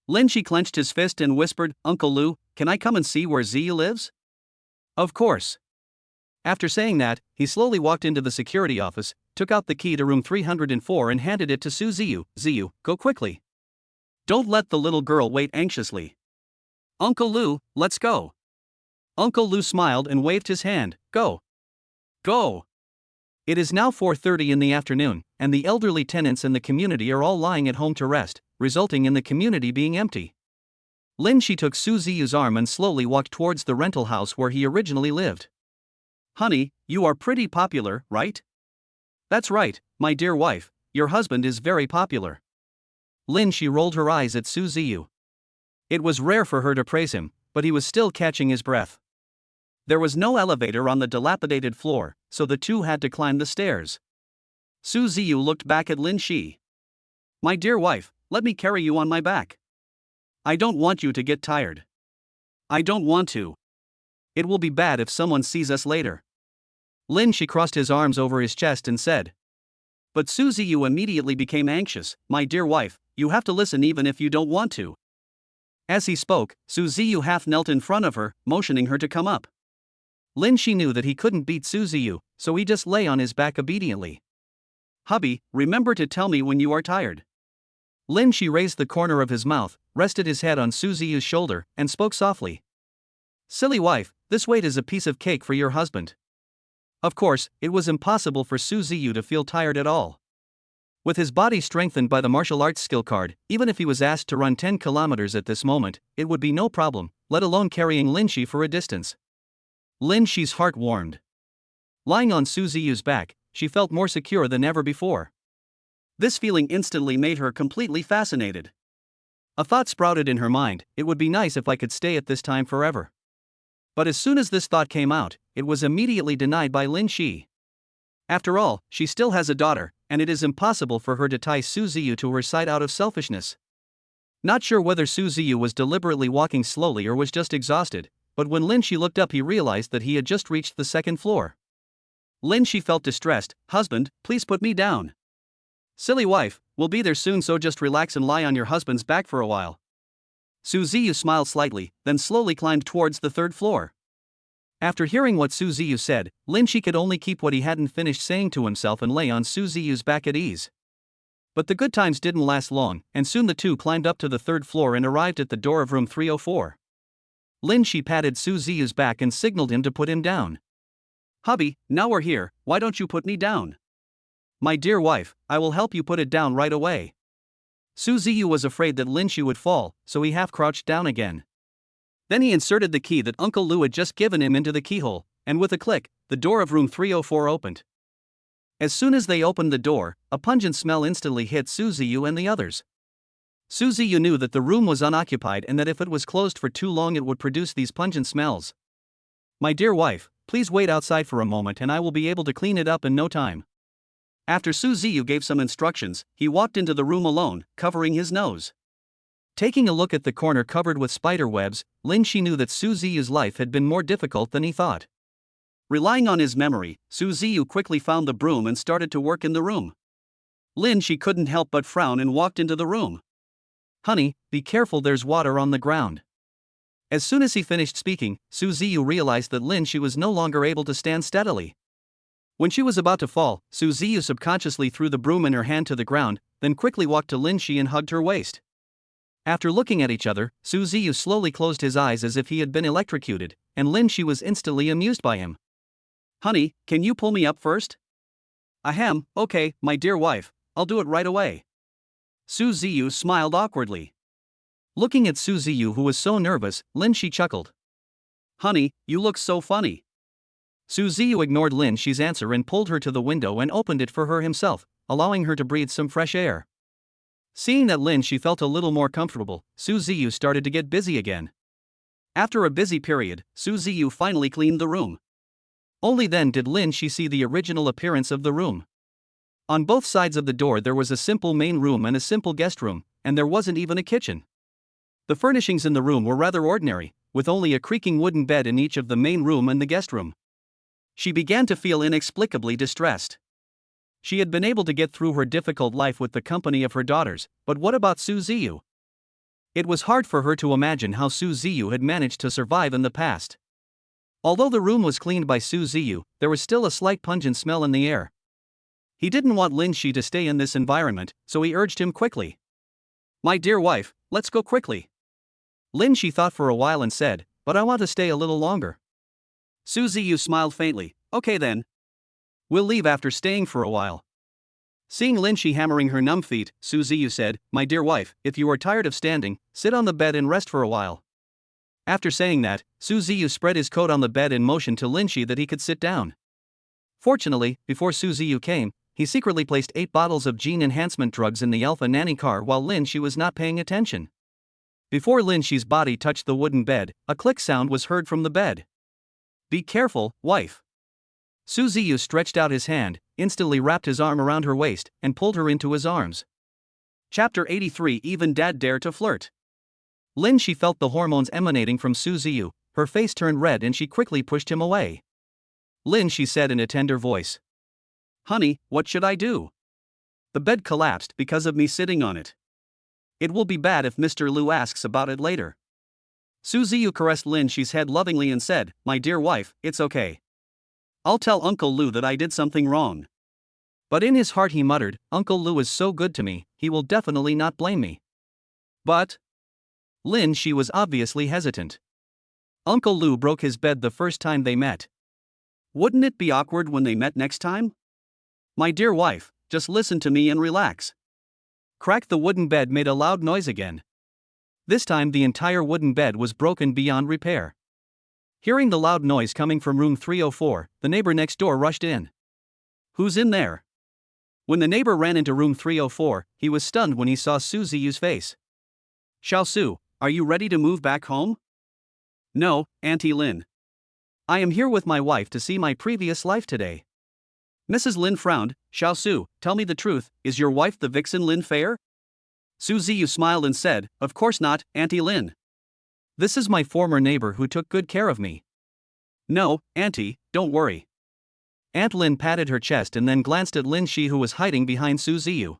Lin Shi clenched his fist and whispered, Uncle Lu, can I come and see where Ziyu lives? Of course. After saying that, he slowly walked into the security office, took out the key to room 304 and handed it to Su Ziyu. Ziyu, go quickly. Don't let the little girl wait anxiously. Uncle Lu, let's go. Uncle Lu smiled and waved his hand. Go. Go. It is now 4:30 in the afternoon, and the elderly tenants in the community are all lying at home to rest, resulting in the community being empty. Lin Shi took Su Ziyu's arm and slowly walked towards the rental house where he originally lived. Honey, you are pretty popular, right? That's right, my dear wife, your husband is very popular. Lin Shi rolled her eyes at Su Ziyu. It was rare for her to praise him, but he was still catching his breath. There was no elevator on the dilapidated floor, so the two had to climb the stairs. Su Ziyu looked back at Lin Shi. My dear wife, let me carry you on my back. I don't want you to get tired. I don't want to. It will be bad if someone sees us later. Lin Shi crossed his arms over his chest and said. But Su Ziyu immediately became anxious. My dear wife, you have to listen even if you don't want to. As he spoke, Su Ziyu half knelt in front of her, motioning her to come up. Lin Shi knew that he couldn't beat Su Ziyu, so he just lay on his back obediently. Hubby, remember to tell me when you are tired. Lin Shi raised the corner of his mouth, rested his head on Su Ziyu's shoulder, and spoke softly. Silly wife, this weight is a piece of cake for your husband. Of course, it was impossible for Su Ziyu to feel tired at all. With his body strengthened by the martial arts skill card, even if he was asked to run 10 kilometers at this moment, it would be no problem, let alone carrying Lin Shi for a distance. Lin Shi's heart warmed. Lying on Su Ziyu's back, she felt more secure than ever before. This feeling instantly made her completely fascinated. A thought sprouted in her mind, it would be nice if I could stay at this time forever. But as soon as this thought came out, it was immediately denied by Lin Shi. After all, she still has a daughter, and it is impossible for her to tie Su Ziyu to her side out of selfishness. Not sure whether Su Ziyu was deliberately walking slowly or was just exhausted, but when Lin Shi looked up he realized that he had just reached the second floor. Lin Shi felt distressed. Husband, please put me down. Silly wife, we'll be there soon, so just relax and lie on your husband's back for a while. Su Ziyu smiled slightly, then slowly climbed towards the third floor. After hearing what Su Ziyu said, Lin Shi could only keep what he hadn't finished saying to himself and lay on Su Ziyu's back at ease. But the good times didn't last long, and soon the two climbed up to the third floor and arrived at the door of room 304. Lin Shi patted Su Ziyu's back and signaled him to put him down. Hubby, now we're here, why don't you put me down? My dear wife, I will help you put it down right away. Su Ziyu was afraid that Lin Shi would fall, so he half crouched down again. Then he inserted the key that Uncle Lu had just given him into the keyhole, and with a click, the door of room 304 opened. As soon as they opened the door, a pungent smell instantly hit Su Ziyu and the others. Su Ziyu knew that the room was unoccupied and that if it was closed for too long it would produce these pungent smells. My dear wife, please wait outside for a moment and I will be able to clean it up in no time. After Su Ziyu gave some instructions, he walked into the room alone, covering his nose. Taking a look at the corner covered with spider webs, Lin Shi knew that Su Ziyu's life had been more difficult than he thought. Relying on his memory, Su Ziyu quickly found the broom and started to work in the room. Lin Shi couldn't help but frown and walked into the room. Honey, be careful, there's water on the ground. As soon as he finished speaking, Su Ziyu realized that Lin Shi was no longer able to stand steadily. When she was about to fall, Su Ziyu subconsciously threw the broom in her hand to the ground, then quickly walked to Lin Shi and hugged her waist. After looking at each other, Su Ziyu slowly closed his eyes as if he had been electrocuted, and Lin Shi was instantly amused by him. Honey, can you pull me up first? Ahem, okay, my dear wife, I'll do it right away. Su Ziyu smiled awkwardly. Looking at Su Ziyu, who was so nervous, Lin Shi chuckled. Honey, you look so funny. Su Ziyu ignored Lin Shi's answer and pulled her to the window and opened it for her himself, allowing her to breathe some fresh air. Seeing that Lin Shi felt a little more comfortable, Su Ziyu started to get busy again. After a busy period, Su Ziyu finally cleaned the room. Only then did Lin Shi see the original appearance of the room. On both sides of the door there was a simple main room and a simple guest room, and there wasn't even a kitchen. The furnishings in the room were rather ordinary, with only a creaking wooden bed in each of the main room and the guest room. She began to feel inexplicably distressed. She had been able to get through her difficult life with the company of her daughters, but what about Su Ziyu? It was hard for her to imagine how Su Ziyu had managed to survive in the past. Although the room was cleaned by Su Ziyu, there was still a slight pungent smell in the air. He didn't want Lin Shi to stay in this environment, so he urged him quickly. "My dear wife, let's go quickly." Lin Shi thought for a while and said, "But I want to stay a little longer." Su Ziyu smiled faintly. "Okay then. We'll leave after staying for a while." Seeing Lin Shi hammering her numb feet, Su Ziyu said, "My dear wife, if you are tired of standing, sit on the bed and rest for a while." After saying that, Su Ziyu spread his coat on the bed and motioned to Lin Shi that he could sit down. Fortunately, before Su Ziyu came, he secretly placed 8 bottles of gene enhancement drugs in the Alpha Nanny car while Lin Shi was not paying attention. Before Lin Shi's body touched the wooden bed, a click sound was heard from the bed. "Be careful, wife." Su Ziyu stretched out his hand, instantly wrapped his arm around her waist, and pulled her into his arms. Chapter 83. Even Dad Dare to Flirt. Lin Shi felt the hormones emanating from Su Ziyu. Her face turned red and she quickly pushed him away. "Lin," she said in a tender voice. "Honey, what should I do? The bed collapsed because of me sitting on it. It will be bad if Mr. Liu asks about it later." Su Ziyu caressed Lin Shi's head lovingly and said, "My dear wife, it's okay. I'll tell Uncle Liu that I did something wrong." But in his heart he muttered, "Uncle Liu is so good to me, he will definitely not blame me." But Lin Shi was obviously hesitant. Uncle Liu broke his bed the first time they met. Wouldn't it be awkward when they met next time? "My dear wife, just listen to me and relax." Crack. The wooden bed made a loud noise again. This time the entire wooden bed was broken beyond repair. Hearing the loud noise coming from room 304, the neighbor next door rushed in. "Who's in there?" When the neighbor ran into room 304, he was stunned when he saw Su Ziyu's face. "Xiao Su, are you ready to move back home?" "No, Auntie Lin. I am here with my wife to see my previous life today." Mrs. Lin frowned. "Xiao Su, tell me the truth, is your wife the vixen Lin Feer?" Su Ziyu smiled and said, "Of course not, Auntie Lin. This is my former neighbor who took good care of me." "No, Auntie, don't worry." Aunt Lin patted her chest and then glanced at Lin Shi who was hiding behind Su Ziyu.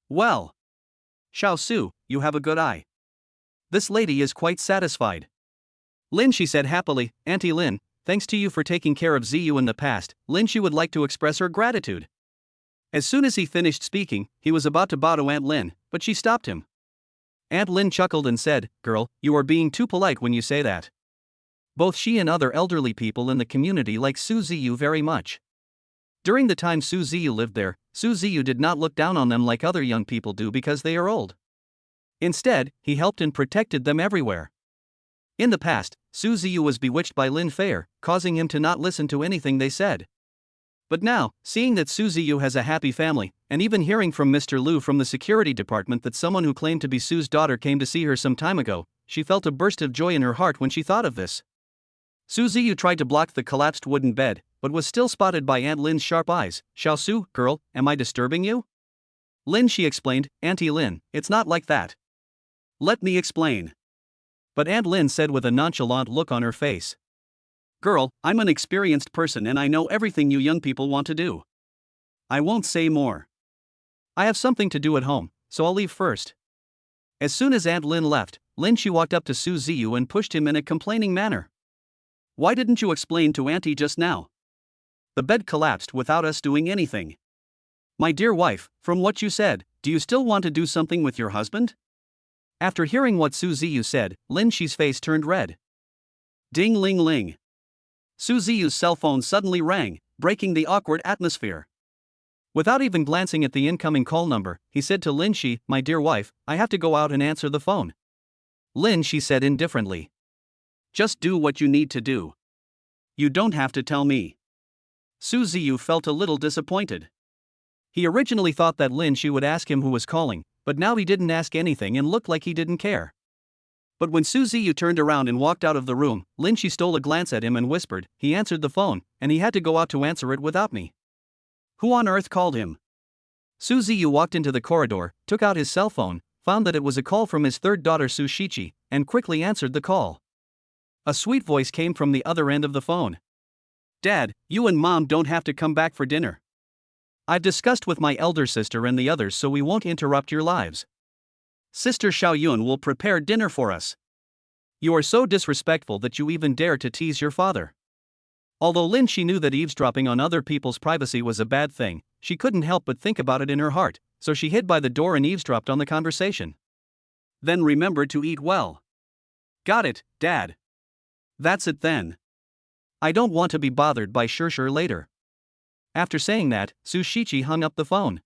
"Well, Xiao Su, you have a good eye. This lady is quite satisfied." Lin Shi said happily, "Auntie Lin, thanks to you for taking care of Ziyu in the past, Lin Shi would like to express her gratitude." As soon as he finished speaking, he was about to bow to Aunt Lin, but she stopped him. Aunt Lin chuckled and said, "Girl, you are being too polite when you say that." Both she and other elderly people in the community like Su Ziyu very much. During the time Su Ziyu lived there, Su Ziyu did not look down on them like other young people do because they are old. Instead, he helped and protected them everywhere. In the past, Su Ziyu was bewitched by Lin Feer, causing him to not listen to anything they said. But now, seeing that Su Ziyu has a happy family, and even hearing from Mr. Liu from the security department that someone who claimed to be Su's daughter came to see her some time ago, she felt a burst of joy in her heart when she thought of this. Su Ziyu tried to block the collapsed wooden bed, but was still spotted by Aunt Lin's sharp eyes. "Xiao Su, girl, am I disturbing you?" "Lin," she explained, "Auntie Lin, it's not like that." "Let me explain." But Aunt Lin said with a nonchalant look on her face, "Girl, I'm an experienced person and I know everything you young people want to do. I won't say more. I have something to do at home, so I'll leave first." As soon as Aunt Lin left, Lin Shi walked up to Su Ziyu and pushed him in a complaining manner. "Why didn't you explain to Auntie just now? The bed collapsed without us doing anything. My dear wife, from what you said, do you still want to do something with your husband?" After hearing what Su Ziyu said, Lin Shi's face turned red. Ding ling ling. Su Ziyu's cell phone suddenly rang, breaking the awkward atmosphere. Without even glancing at the incoming call number, he said to Lin Shi, "My dear wife, I have to go out and answer the phone." Lin Shi said indifferently, "Just do what you need to do. You don't have to tell me." Su Ziyu felt a little disappointed. He originally thought that Lin Shi would ask him who was calling, but now he didn't ask anything and looked like he didn't care. But when Su Ziyu turned around and walked out of the room, Lin Shi stole a glance at him and whispered, "He answered the phone, and he had to go out to answer it without me. Who on earth called him?" Su Ziyu walked into the corridor, took out his cell phone, found that it was a call from his third daughter Su Shichi, and quickly answered the call. A sweet voice came from the other end of the phone. "Dad, you and Mom don't have to come back for dinner. I've discussed with my elder sister and the others so we won't interrupt your lives. Sister Xiaoyun will prepare dinner for us. You are so disrespectful that you even dare to tease your father. Although Lin Shi knew that eavesdropping on other people's privacy was a bad thing, she couldn't help but think about it in her heart, so she hid by the door and eavesdropped on the conversation. Then remember to eat well. Got it, Dad. That's it then. I don't want to be bothered by Shirshir later. After saying that, Su Shiqi hung up the phone.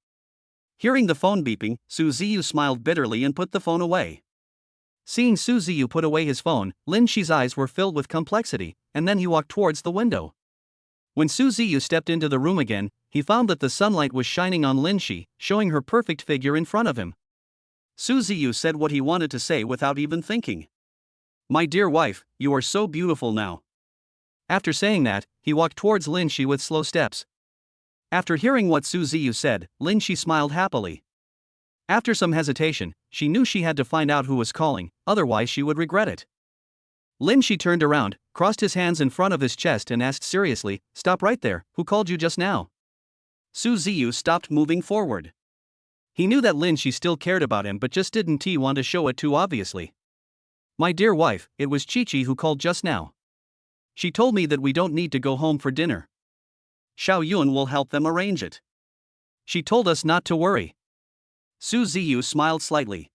Hearing the phone beeping, Su Ziyu smiled bitterly and put the phone away. Seeing Su Ziyu put away his phone, Lin Shi's eyes were filled with complexity, and then he walked towards the window. When Su Ziyu stepped into the room again, he found that the sunlight was shining on Lin Shi, showing her perfect figure in front of him. Su Ziyu said what he wanted to say without even thinking. My dear wife, you are so beautiful now. After saying that, he walked towards Lin Shi with slow steps. After hearing what Su Ziyu said, Lin Shi smiled happily. After some hesitation, she knew she had to find out who was calling, otherwise she would regret it. Lin Shi turned around, crossed his hands in front of his chest and asked seriously, "Stop right there, who called you just now?" Su Ziyu stopped moving forward. He knew that Lin Shi still cared about him but just didn't want to show it too obviously. My dear wife, it was Chi-Chi who called just now. She told me that we don't need to go home for dinner. Xiaoyun will help them arrange it. She told us not to worry. Su Ziyu smiled slightly.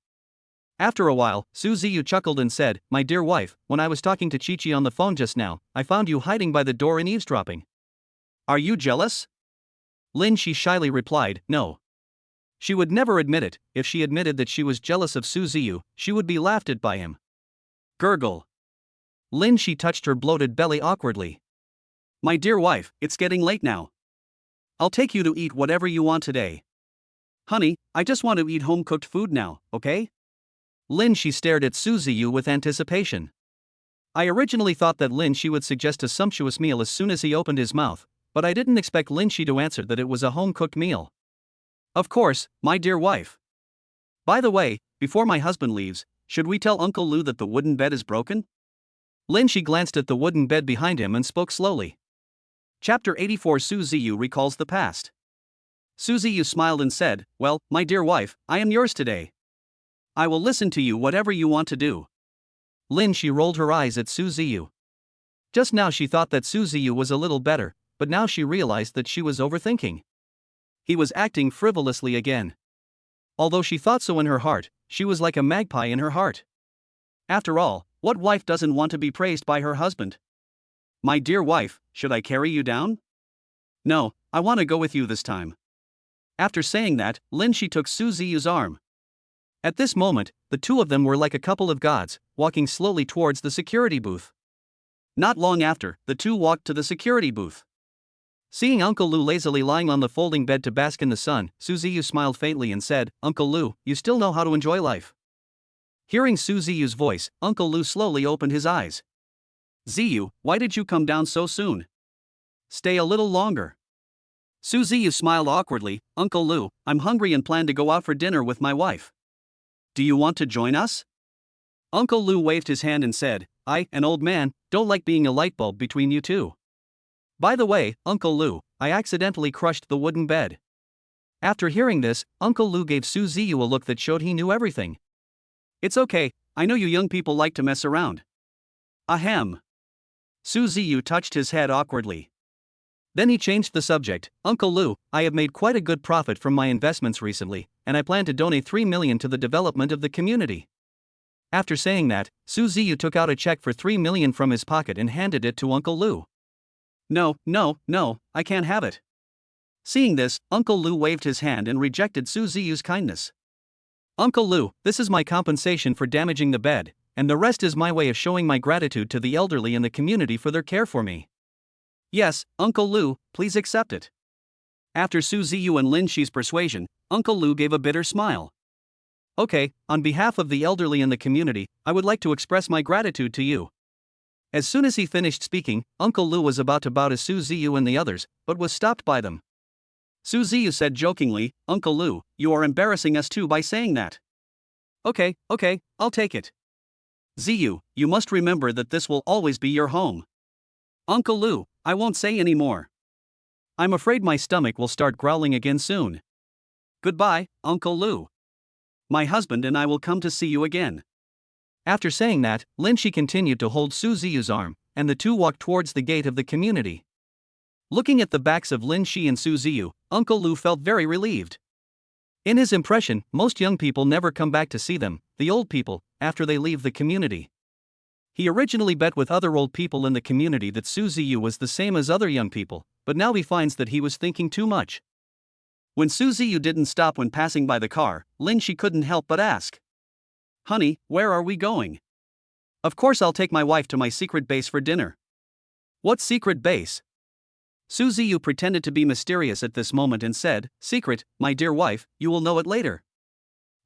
After a while, Su Ziyu chuckled and said, My dear wife, when I was talking to Chi-Chi on the phone just now, I found you hiding by the door and eavesdropping. Are you jealous? Lin Shi shyly replied, No. She would never admit it. If she admitted that she was jealous of Su Ziyu, she would be laughed at by him. Gurgle. Lin Shi touched her bloated belly awkwardly. My dear wife, it's getting late now. I'll take you to eat whatever you want today. Honey, I just want to eat home-cooked food now, okay? Lin Shi stared at Su Ziyu with anticipation. I originally thought that Lin Shi would suggest a sumptuous meal as soon as he opened his mouth, but I didn't expect Lin Shi to answer that it was a home-cooked meal. Of course, my dear wife. By the way, before my husband leaves, should we tell Uncle Lu that the wooden bed is broken? Lin Shi glanced at the wooden bed behind him and spoke slowly. Chapter 84 Su Ziyu recalls the past. Su Ziyu smiled and said, Well, my dear wife, I am yours today. I will listen to you whatever you want to do. Lin Shi rolled her eyes at Su Ziyu. Just now she thought that Su Ziyu was a little better, but now she realized that she was overthinking. He was acting frivolously again. Although she thought so in her heart, she was like a magpie in her heart. After all, what wife doesn't want to be praised by her husband? My dear wife, should I carry you down? No, I want to go with you this time. After saying that, Lin Shi took Su Ziyu's arm. At this moment, the two of them were like a couple of gods, walking slowly towards the security booth. Not long after, the two walked to the security booth. Seeing Uncle Lu lazily lying on the folding bed to bask in the sun, Su Ziyu smiled faintly and said, Uncle Lu, you still know how to enjoy life. Hearing Su Ziyu's voice, Uncle Lu slowly opened his eyes. Ziyu, why did you come down so soon? Stay a little longer. Su Ziyu smiled awkwardly, Uncle Lu, I'm hungry and plan to go out for dinner with my wife. Do you want to join us? Uncle Lu waved his hand and said, I, an old man, don't like being a light bulb between you two. By the way, Uncle Lu, I accidentally crushed the wooden bed. After hearing this, Uncle Lu gave Su Ziyu a look that showed he knew everything. It's okay, I know you young people like to mess around. Ahem. Su Ziyu touched his head awkwardly. Then he changed the subject, Uncle Lu, I have made quite a good profit from my investments recently, and I plan to donate 3 million to the development of the community. After saying that, Su Ziyu took out a check for 3 million from his pocket and handed it to Uncle Lu. No, I can't have it. Seeing this, Uncle Lu waved his hand and rejected Su Ziyu's kindness. Uncle Lu, this is my compensation for damaging the bed, and the rest is my way of showing my gratitude to the elderly in the community for their care for me. Yes, Uncle Lu, please accept it. After Su Ziyu and Lin Shi's persuasion, Uncle Lu gave a bitter smile. Okay, on behalf of the elderly in the community, I would like to express my gratitude to you. As soon as he finished speaking, Uncle Lu was about to bow to Su Ziyu and the others, but was stopped by them. Su Ziyu said jokingly, Uncle Lu, you are embarrassing us too by saying that. Okay, I'll take it. Ziyu, you must remember that this will always be your home. Uncle Lu, I won't say any more. I'm afraid my stomach will start growling again soon. Goodbye, Uncle Lou. My husband and I will come to see you again. After saying that, Lin Shi continued to hold Su Ziyu's arm, and the two walked towards the gate of the community. Looking at the backs of Lin Shi and Su Ziyu, Uncle Lou felt very relieved. In his impression, most young people never come back to see them, the old people, after they leave the community. He originally bet with other old people in the community that Su Ziyu was the same as other young people, but now he finds that he was thinking too much. When Su Ziyu didn't stop when passing by the car, Lin Shi couldn't help but ask, "Honey, where are we going?" "Of course I'll take my wife to my secret base for dinner." "What secret base?" Su Ziyu pretended to be mysterious at this moment and said, "Secret, my dear wife, you will know it later."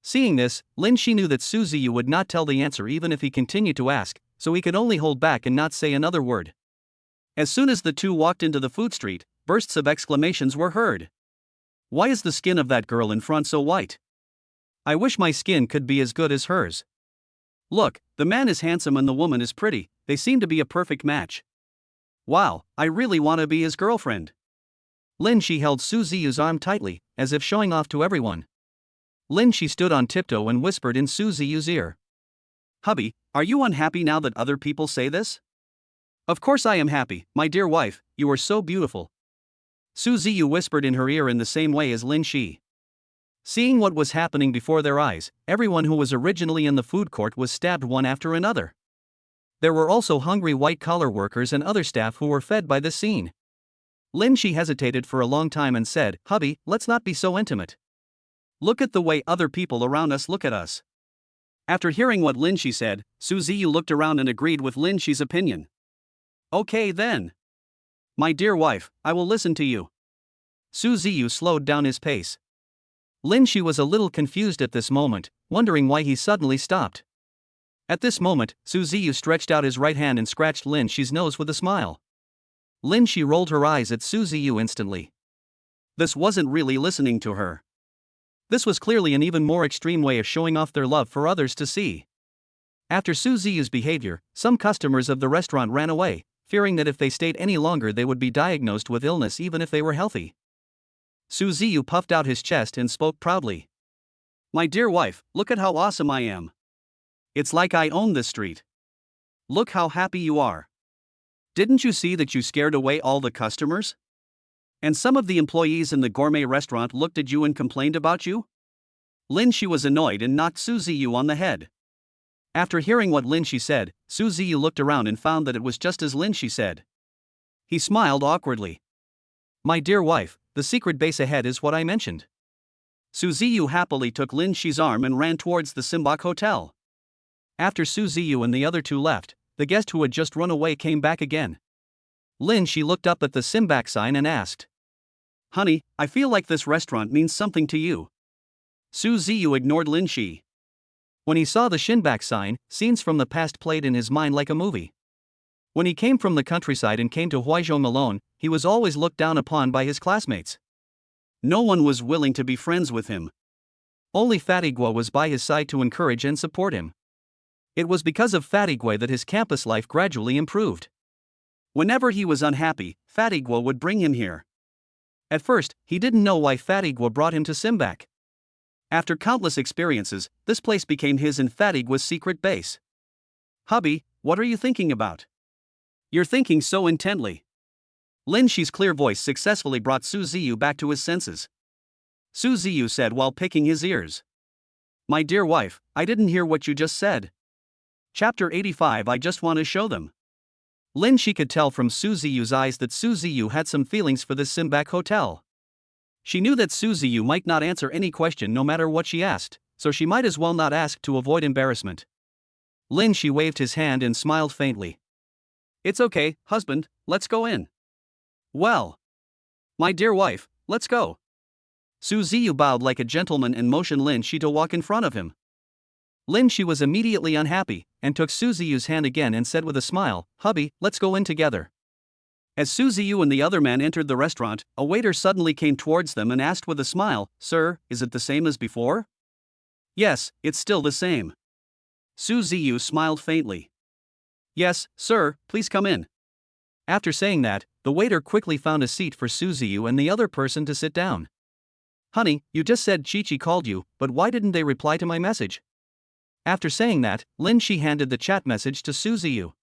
Seeing this, Lin Shi knew that Su Ziyu would not tell the answer even if he continued to ask, so he could only hold back and not say another word. As soon as the two walked into the food street, bursts of exclamations were heard. "Why is the skin of that girl in front so white? I wish my skin could be as good as hers. Look, the man is handsome and the woman is pretty, they seem to be a perfect match. Wow, I really want to be his girlfriend." Lin Shi held Su Ziyu's arm tightly, as if showing off to everyone. Lin Shi stood on tiptoe and whispered in Su Ziyu's ear, "Hubby, are you unhappy now that other people say this?" "Of course I am happy, my dear wife, you are so beautiful." Su Ziyu whispered in her ear in the same way as Lin Shi. Seeing what was happening before their eyes, everyone who was originally in the food court was stabbed one after another. There were also hungry white-collar workers and other staff who were fed by this scene. Lin Shi hesitated for a long time and said, "Hubby, let's not be so intimate. Look at the way other people around us look at us." After hearing what Lin Shi said, Su Ziyu looked around and agreed with Lin Shi's opinion. "Okay then. My dear wife, I will listen to you." Su Ziyu slowed down his pace. Lin Shi was a little confused at this moment, wondering why he suddenly stopped. At this moment, Su Ziyu stretched out his right hand and scratched Lin Shi's nose with a smile. Lin Shi rolled her eyes at Su Ziyu instantly. This wasn't really listening to her. This was clearly an even more extreme way of showing off their love for others to see. After Su Ziyu's behavior, some customers of the restaurant ran away, fearing that if they stayed any longer they would be diagnosed with illness even if they were healthy. Su Ziyu puffed out his chest and spoke proudly. "My dear wife, look at how awesome I am. It's like I own this street. Look how happy you are. Didn't you see that you scared away all the customers? And some of the employees in the gourmet restaurant looked at you and complained about you?" Lin Shi was annoyed and knocked Su Ziyu on the head. After hearing what Lin Shi said, Su Ziyu looked around and found that it was just as Lin Shi said. He smiled awkwardly. "My dear wife, the secret base ahead is what I mentioned." Su Ziyu happily took Lin Shi's arm and ran towards the Simbok Hotel. After Su Ziyu and the other two left, the guest who had just run away came back again. Lin Shi looked up at the Simbak sign and asked, "Honey, I feel like this restaurant means something to you." Su Ziyu ignored Lin Shi. When he saw the Shinbak sign, scenes from the past played in his mind like a movie. When he came from the countryside and came to Huizhong alone, he was always looked down upon by his classmates. No one was willing to be friends with him. Only Fatigua was by his side to encourage and support him. It was because of Fatigua that his campus life gradually improved. Whenever he was unhappy, Fatigua would bring him here. At first, he didn't know why Fatigua brought him to Simbak. After countless experiences, this place became his and Fatigua's secret base. "Hubby, what are you thinking about? You're thinking so intently." Lin Shi's clear voice successfully brought Su Ziyu back to his senses. Su Ziyu said while picking his ears, "My dear wife, I didn't hear what you just said." Chapter 85. I just want to show them. Lin Shi could tell from Su Ziyu's eyes that Su Ziyu had some feelings for this Simbak hotel. She knew that Su Ziyu might not answer any question no matter what she asked, so she might as well not ask to avoid embarrassment. Lin Shi waved his hand and smiled faintly. "It's okay, husband, let's go in." "Well, my dear wife, let's go." Su Ziyu bowed like a gentleman and motioned Lin Shi to walk in front of him. Lin Shi was immediately unhappy, and took Su Ziyu's hand again and said with a smile, "Hubby, let's go in together." As Su Ziyu and the other man entered the restaurant, a waiter suddenly came towards them and asked with a smile, "Sir, is it the same as before?" "Yes, it's still the same." Su Ziyu smiled faintly. "Yes, sir, please come in." After saying that, the waiter quickly found a seat for Suziyu and the other person to sit down. Honey, you just said Chi-Chi called you, but why didn't they reply to my message? After saying that, Lin Shi handed the chat message to Suziyu.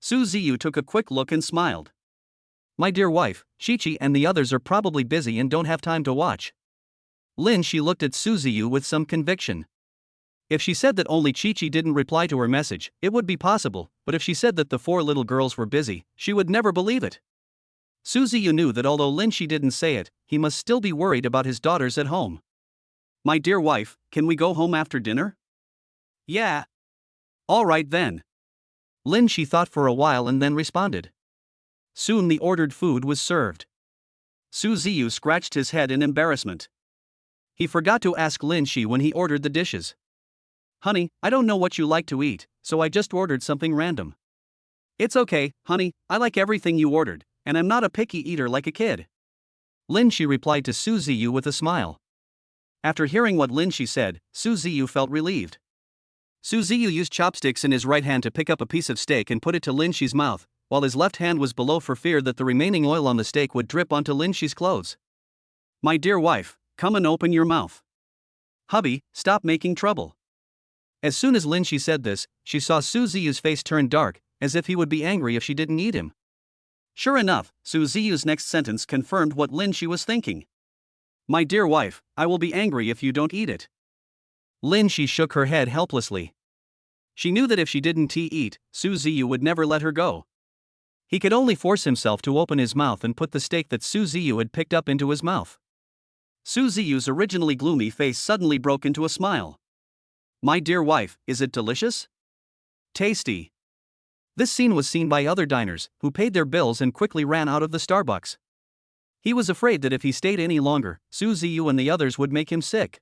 Suziyu took a quick look and smiled. My dear wife, Chi-Chi and the others are probably busy and don't have time to watch. Lin Shi looked at Suziyu with some conviction. If she said that only Chi-Chi didn't reply to her message, it would be possible, but if she said that the 4 little girls were busy, she would never believe it. Suziyu knew that although Lin Shi didn't say it, he must still be worried about his daughters at home. My dear wife, can we go home after dinner? Yeah. All right then. Lin Shi thought for a while and then responded. Soon the ordered food was served. Suziyu scratched his head in embarrassment. He forgot to ask Lin Shi when he ordered the dishes. Honey, I don't know what you like to eat, so I just ordered something random. It's okay, honey, I like everything you ordered, and I'm not a picky eater like a kid. Lin Shi replied to Suziyu with a smile. After hearing what Lin Shi said, Suziyu felt relieved. Suziyu used chopsticks in his right hand to pick up a piece of steak and put it to Lin Shi's mouth, while his left hand was below for fear that the remaining oil on the steak would drip onto Lin Shi's clothes. My dear wife, come and open your mouth. Hubby, stop making trouble. As soon as Lin Shi said this, she saw Suziyu's face turn dark, as if he would be angry if she didn't eat him. Sure enough, Suziyu's next sentence confirmed what Lin Shi was thinking. My dear wife, I will be angry if you don't eat it. Lin Shi shook her head helplessly. She knew that if she didn't eat, Suziyu would never let her go. He could only force himself to open his mouth and put the steak that Suziyu had picked up into his mouth. Suziyu's originally gloomy face suddenly broke into a smile. My dear wife, is it delicious? Tasty. This scene was seen by other diners, who paid their bills and quickly ran out of the Starbucks. He was afraid that if he stayed any longer, Suziyu and the others would make him sick.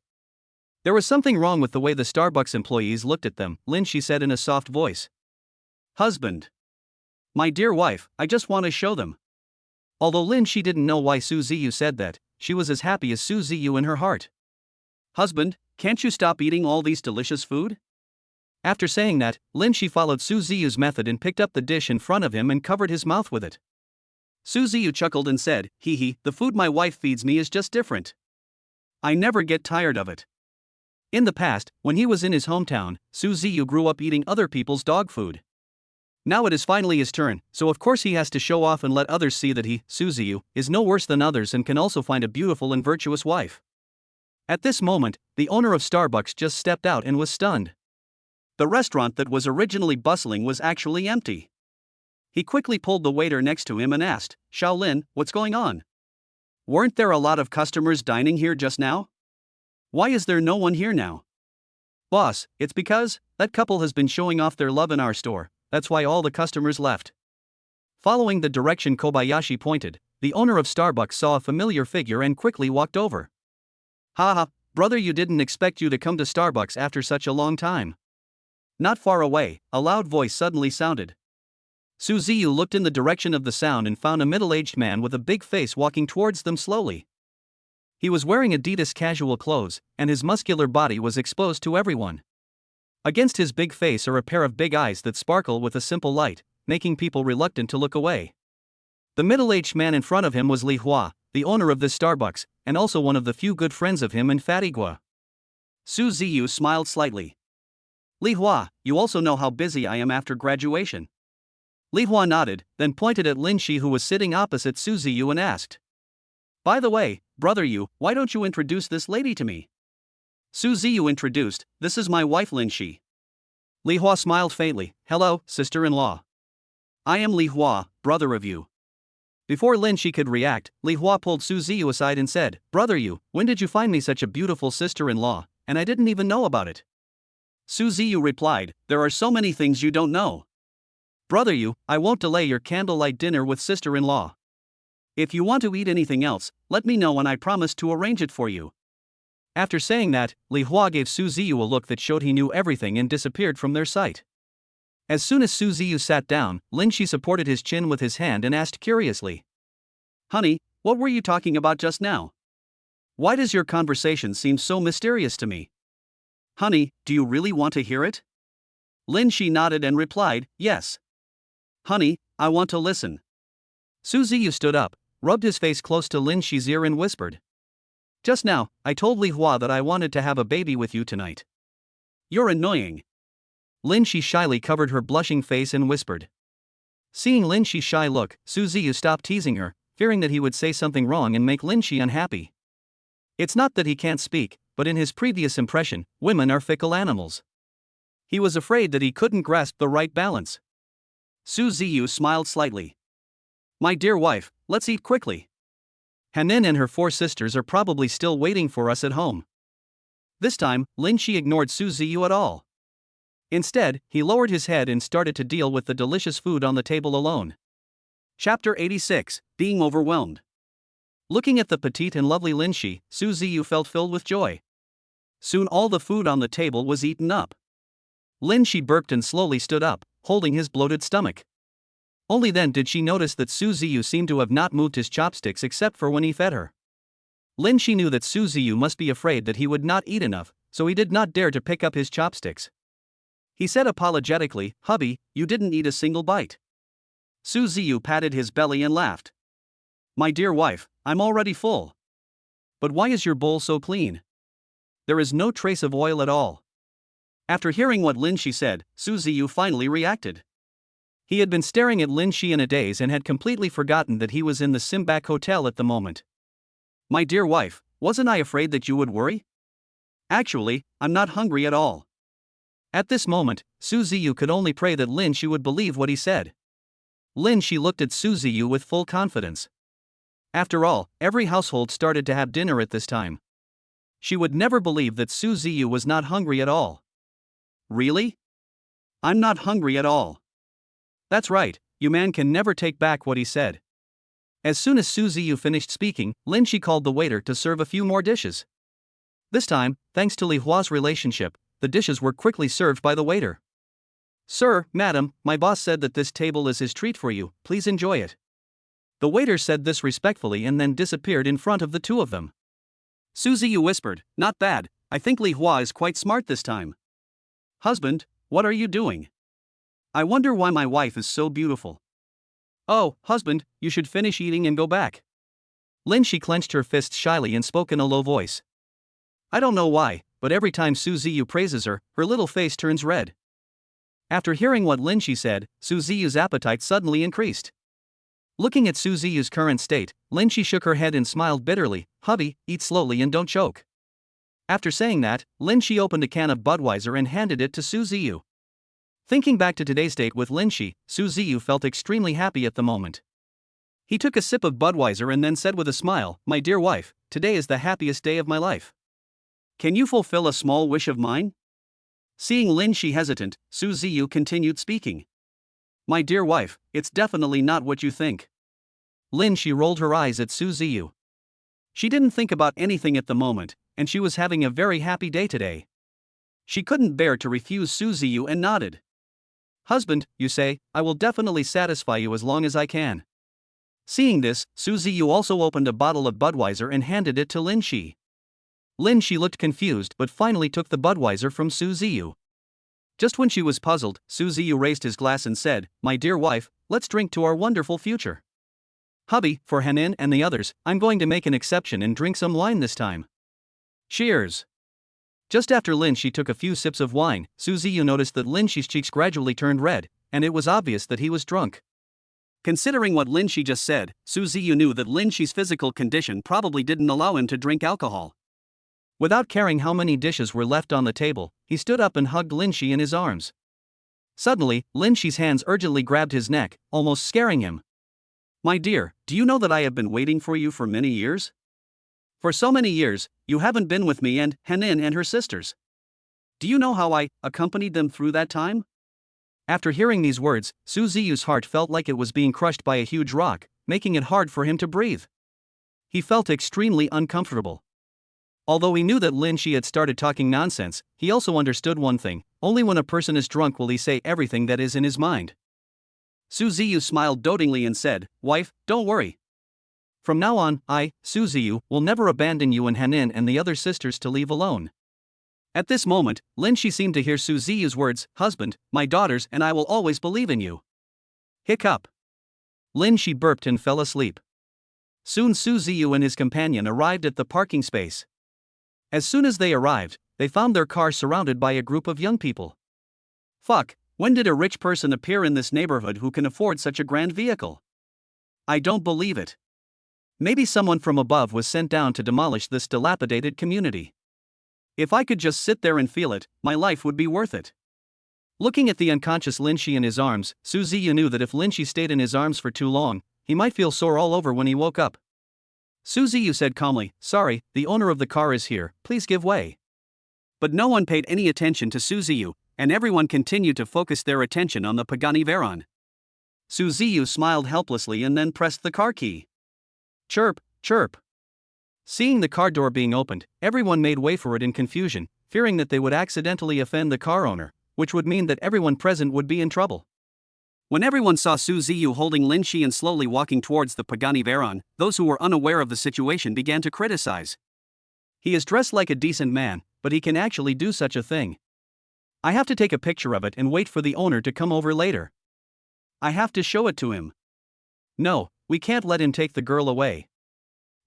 There was something wrong with the way the Starbucks employees looked at them, Lin Shi said in a soft voice. Husband. My dear wife, I just want to show them. Although Lin Shi didn't know why Suziyu said that, she was as happy as Suziyu in her heart. Husband, can't you stop eating all these delicious food? After saying that, Lin Shi followed Suziyu's method and picked up the dish in front of him and covered his mouth with it. Suziyu chuckled and said, hee hee, the food my wife feeds me is just different. I never get tired of it. In the past, when he was in his hometown, Suziyu grew up eating other people's dog food. Now it is finally his turn, so of course he has to show off and let others see that he, Suziyu, is no worse than others and can also find a beautiful and virtuous wife. At this moment, the owner of Starbucks just stepped out and was stunned. The restaurant that was originally bustling was actually empty. He quickly pulled the waiter next to him and asked, Shaolin, what's going on? Weren't there a lot of customers dining here just now? Why is there no one here now? Boss, it's because that couple has been showing off their love in our store, that's why all the customers left. Following the direction Kobayashi pointed, the owner of Starbucks saw a familiar figure and quickly walked over. Haha, brother, you didn't expect you to come to Starbucks after such a long time. Not far away, a loud voice suddenly sounded. Suziyu looked in the direction of the sound and found a middle-aged man with a big face walking towards them slowly. He was wearing Adidas casual clothes, and his muscular body was exposed to everyone. Against his big face are a pair of big eyes that sparkle with a simple light, making people reluctant to look away. The middle-aged man in front of him was Li Hua, the owner of this Starbucks, and also one of the few good friends of him and Fatigua. Suziyu smiled slightly. Li Hua, you also know how busy I am after graduation. Li Hua nodded, then pointed at Lin Shi who was sitting opposite Suziyu and asked. By the way, brother you, why don't you introduce this lady to me? Suziyu introduced, this is my wife Lin Shi. Li Hua smiled faintly, hello, sister-in-law. I am Li Hua, brother of you. Before Lin Shi could react, Li Hua pulled Suziyu aside and said, brother you, when did you find me such a beautiful sister-in-law, and I didn't even know about it? Suziyu replied, there are so many things you don't know. Brother you, I won't delay your candlelight dinner with sister-in-law. If you want to eat anything else, let me know and I promise to arrange it for you. After saying that, Li Hua gave Suziyu a look that showed he knew everything and disappeared from their sight. As soon as Suziyu sat down, Lin Shi supported his chin with his hand and asked curiously. Honey, what were you talking about just now? Why does your conversation seem so mysterious to me? Honey, do you really want to hear it? Lin Shi nodded and replied, yes. Honey, I want to listen. Su Ziyu stood up, rubbed his face close to Lin Shi's ear and whispered. Just now, I told Li Hua that I wanted to have a baby with you tonight. You're annoying. Lin Shi shyly covered her blushing face and whispered. Seeing Lin Shi's shy look, Su Ziyu stopped teasing her, fearing that he would say something wrong and make Lin Shi unhappy. It's not that he can't speak, but in his previous impression, women are fickle animals. He was afraid that he couldn't grasp the right balance. Su Ziyu smiled slightly. My dear wife, let's eat quickly. Hanin and her 4 sisters are probably still waiting for us at home. This time, Lin Shi ignored Su Ziyu at all. Instead, he lowered his head and started to deal with the delicious food on the table alone. Chapter 86, Being Overwhelmed. Looking at the petite and lovely Lin Shi, Su Ziyu felt filled with joy. Soon all the food on the table was eaten up. Lin Shi burped and slowly stood up, holding his bloated stomach. Only then did she notice that Su Ziyu seemed to have not moved his chopsticks except for when he fed her. Lin Shi knew that Su Ziyu must be afraid that he would not eat enough, so he did not dare to pick up his chopsticks. He said apologetically, Hubby, you didn't eat a single bite. Su Ziyu patted his belly and laughed. My dear wife, I'm already full. But why is your bowl so clean? There is no trace of oil at all. After hearing what Lin Shi said, Su Ziyu finally reacted. He had been staring at Lin Shi in a daze and had completely forgotten that he was in the Simbak Hotel at the moment. My dear wife, wasn't I afraid that you would worry? Actually, I'm not hungry at all. At this moment, Su Ziyu could only pray that Lin Shi would believe what he said. Lin Shi looked at Su Ziyu with full confidence. After all, every household started to have dinner at this time. She would never believe that Su Ziyu was not hungry at all. Really? I'm not hungry at all. That's right, you man can never take back what he said. As soon as Su Ziyu finished speaking, Lin Shi called the waiter to serve a few more dishes. This time, thanks to Li Hua's relationship, the dishes were quickly served by the waiter. Sir, madam, my boss said that this table is his treat for you, please enjoy it. The waiter said this respectfully and then disappeared in front of the 2 of them. Su Ziyu whispered, not bad, I think Li Hua is quite smart this time. Husband, what are you doing? I wonder why my wife is so beautiful. Oh, husband, you should finish eating and go back. Lin Shi clenched her fists shyly and spoke in a low voice. I don't know why, but every time Su Ziyu praises her, her little face turns red. After hearing what Lin Shi said, Su Ziyu's appetite suddenly increased. Looking at Su Ziyu's current state, Lin Shi shook her head and smiled bitterly, Hubby, eat slowly and don't choke. After saying that, Lin Shi opened a can of Budweiser and handed it to Su Ziyu. Thinking back to today's date with Lin Shi, Su Ziyu felt extremely happy at the moment. He took a sip of Budweiser and then said with a smile, My dear wife, today is the happiest day of my life. Can you fulfill a small wish of mine? Seeing Lin Shi hesitant, Su Ziyu continued speaking. My dear wife, it's definitely not what you think. Lin Shi rolled her eyes at Su Ziyu. She didn't think about anything at the moment, and she was having a very happy day today. She couldn't bear to refuse Su Ziyu and nodded. Husband, you say, I will definitely satisfy you as long as I can. Seeing this, Su Ziyu also opened a bottle of Budweiser and handed it to Lin Shi. Lin Shi looked confused but finally took the Budweiser from Su Ziyu. Just when she was puzzled, Su Ziyu raised his glass and said, My dear wife, let's drink to our wonderful future. Hubby, for Hanin and the others, I'm going to make an exception and drink some wine this time. Cheers. Just after Lin Shi took a few sips of wine, Su Ziyu noticed that Lin Shi's cheeks gradually turned red, and it was obvious that he was drunk. Considering what Lin Shi just said, Su Ziyu knew that Lin Shi's physical condition probably didn't allow him to drink alcohol. Without caring how many dishes were left on the table, he stood up and hugged Lin Shi in his arms. Suddenly, Lin Shi's hands urgently grabbed his neck, almost scaring him. My dear, do you know that I have been waiting for you for many years? For so many years, you haven't been with me and Hanin and her sisters. Do you know how I accompanied them through that time? After hearing these words, Su Ziyu's heart felt like it was being crushed by a huge rock, making it hard for him to breathe. He felt extremely uncomfortable. Although he knew that Lin Shi had started talking nonsense, he also understood one thing: only when a person is drunk will he say everything that is in his mind. Su Ziyu smiled dotingly and said, Wife, don't worry. From now on, I, Su Ziyu, will never abandon you and Hanin and the other sisters to leave alone. At this moment, Lin Shi seemed to hear Su Ziyu's words, Husband, my daughters and I will always believe in you. Hiccup. Lin Shi burped and fell asleep. Soon Su Ziyu and his companion arrived at the parking space. As soon as they arrived, they found their car surrounded by a group of young people. Fuck, when did a rich person appear in this neighborhood who can afford such a grand vehicle? I don't believe it. Maybe someone from above was sent down to demolish this dilapidated community. If I could just sit there and feel it, my life would be worth it. Looking at the unconscious Lin Shi in his arms, Su Ziyu knew that if Lin Shi stayed in his arms for too long, he might feel sore all over when he woke up. Su Ziyu said calmly, "Sorry, the owner of the car is here, please give way." But no one paid any attention to Su Ziyu, and everyone continued to focus their attention on the Pagani Veyron. Su Ziyu smiled helplessly and then pressed the car key. Chirp, chirp. Seeing the car door being opened, everyone made way for it in confusion, fearing that they would accidentally offend the car owner, which would mean that everyone present would be in trouble. When everyone saw Su Ziyu holding Lin Shi and slowly walking towards the Pagani Veyron, those who were unaware of the situation began to criticize. He is dressed like a decent man, but he can actually do such a thing. I have to take a picture of it and wait for the owner to come over later. I have to show it to him. No, we can't let him take the girl away.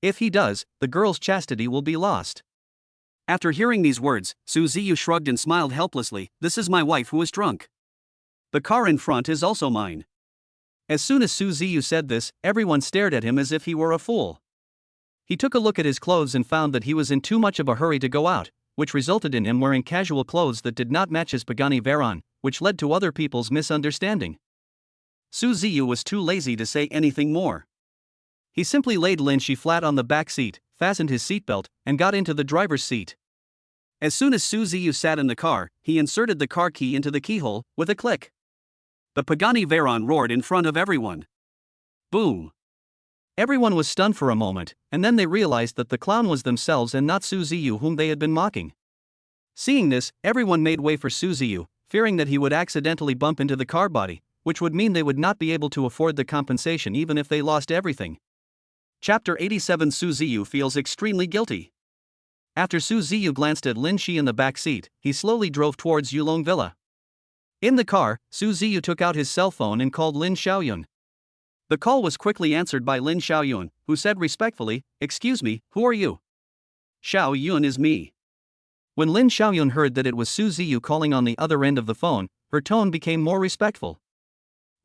If he does, the girl's chastity will be lost. After hearing these words, Su Ziyu shrugged and smiled helplessly. This is my wife who is drunk. The car in front is also mine. As soon as Su Ziyu said this, everyone stared at him as if he were a fool. He took a look at his clothes and found that he was in too much of a hurry to go out, which resulted in him wearing casual clothes that did not match his Pagani Veyron, which led to other people's misunderstanding. Su Ziyu was too lazy to say anything more. He simply laid Lin Shi flat on the back seat, fastened his seatbelt, and got into the driver's seat. As soon as Su Ziyu sat in the car, he inserted the car key into the keyhole, with a click. The Pagani Veyron roared in front of everyone. Boom! Everyone was stunned for a moment, and then they realized that the clown was themselves and not Su Ziyu whom they had been mocking. Seeing this, everyone made way for Su Ziyu, fearing that he would accidentally bump into the car body, which would mean they would not be able to afford the compensation even if they lost everything. Chapter 87. Su Ziyu feels extremely guilty. After Su Ziyu glanced at Lin Shi in the back seat, he slowly drove towards Yulong Villa. In the car, Su Ziyu took out his cell phone and called Lin Xiaoyun. The call was quickly answered by Lin Xiaoyun, who said respectfully, "Excuse me, who are you?" "Xiaoyun is me." When Lin Xiaoyun heard that it was Su Ziyu calling on the other end of the phone, her tone became more respectful.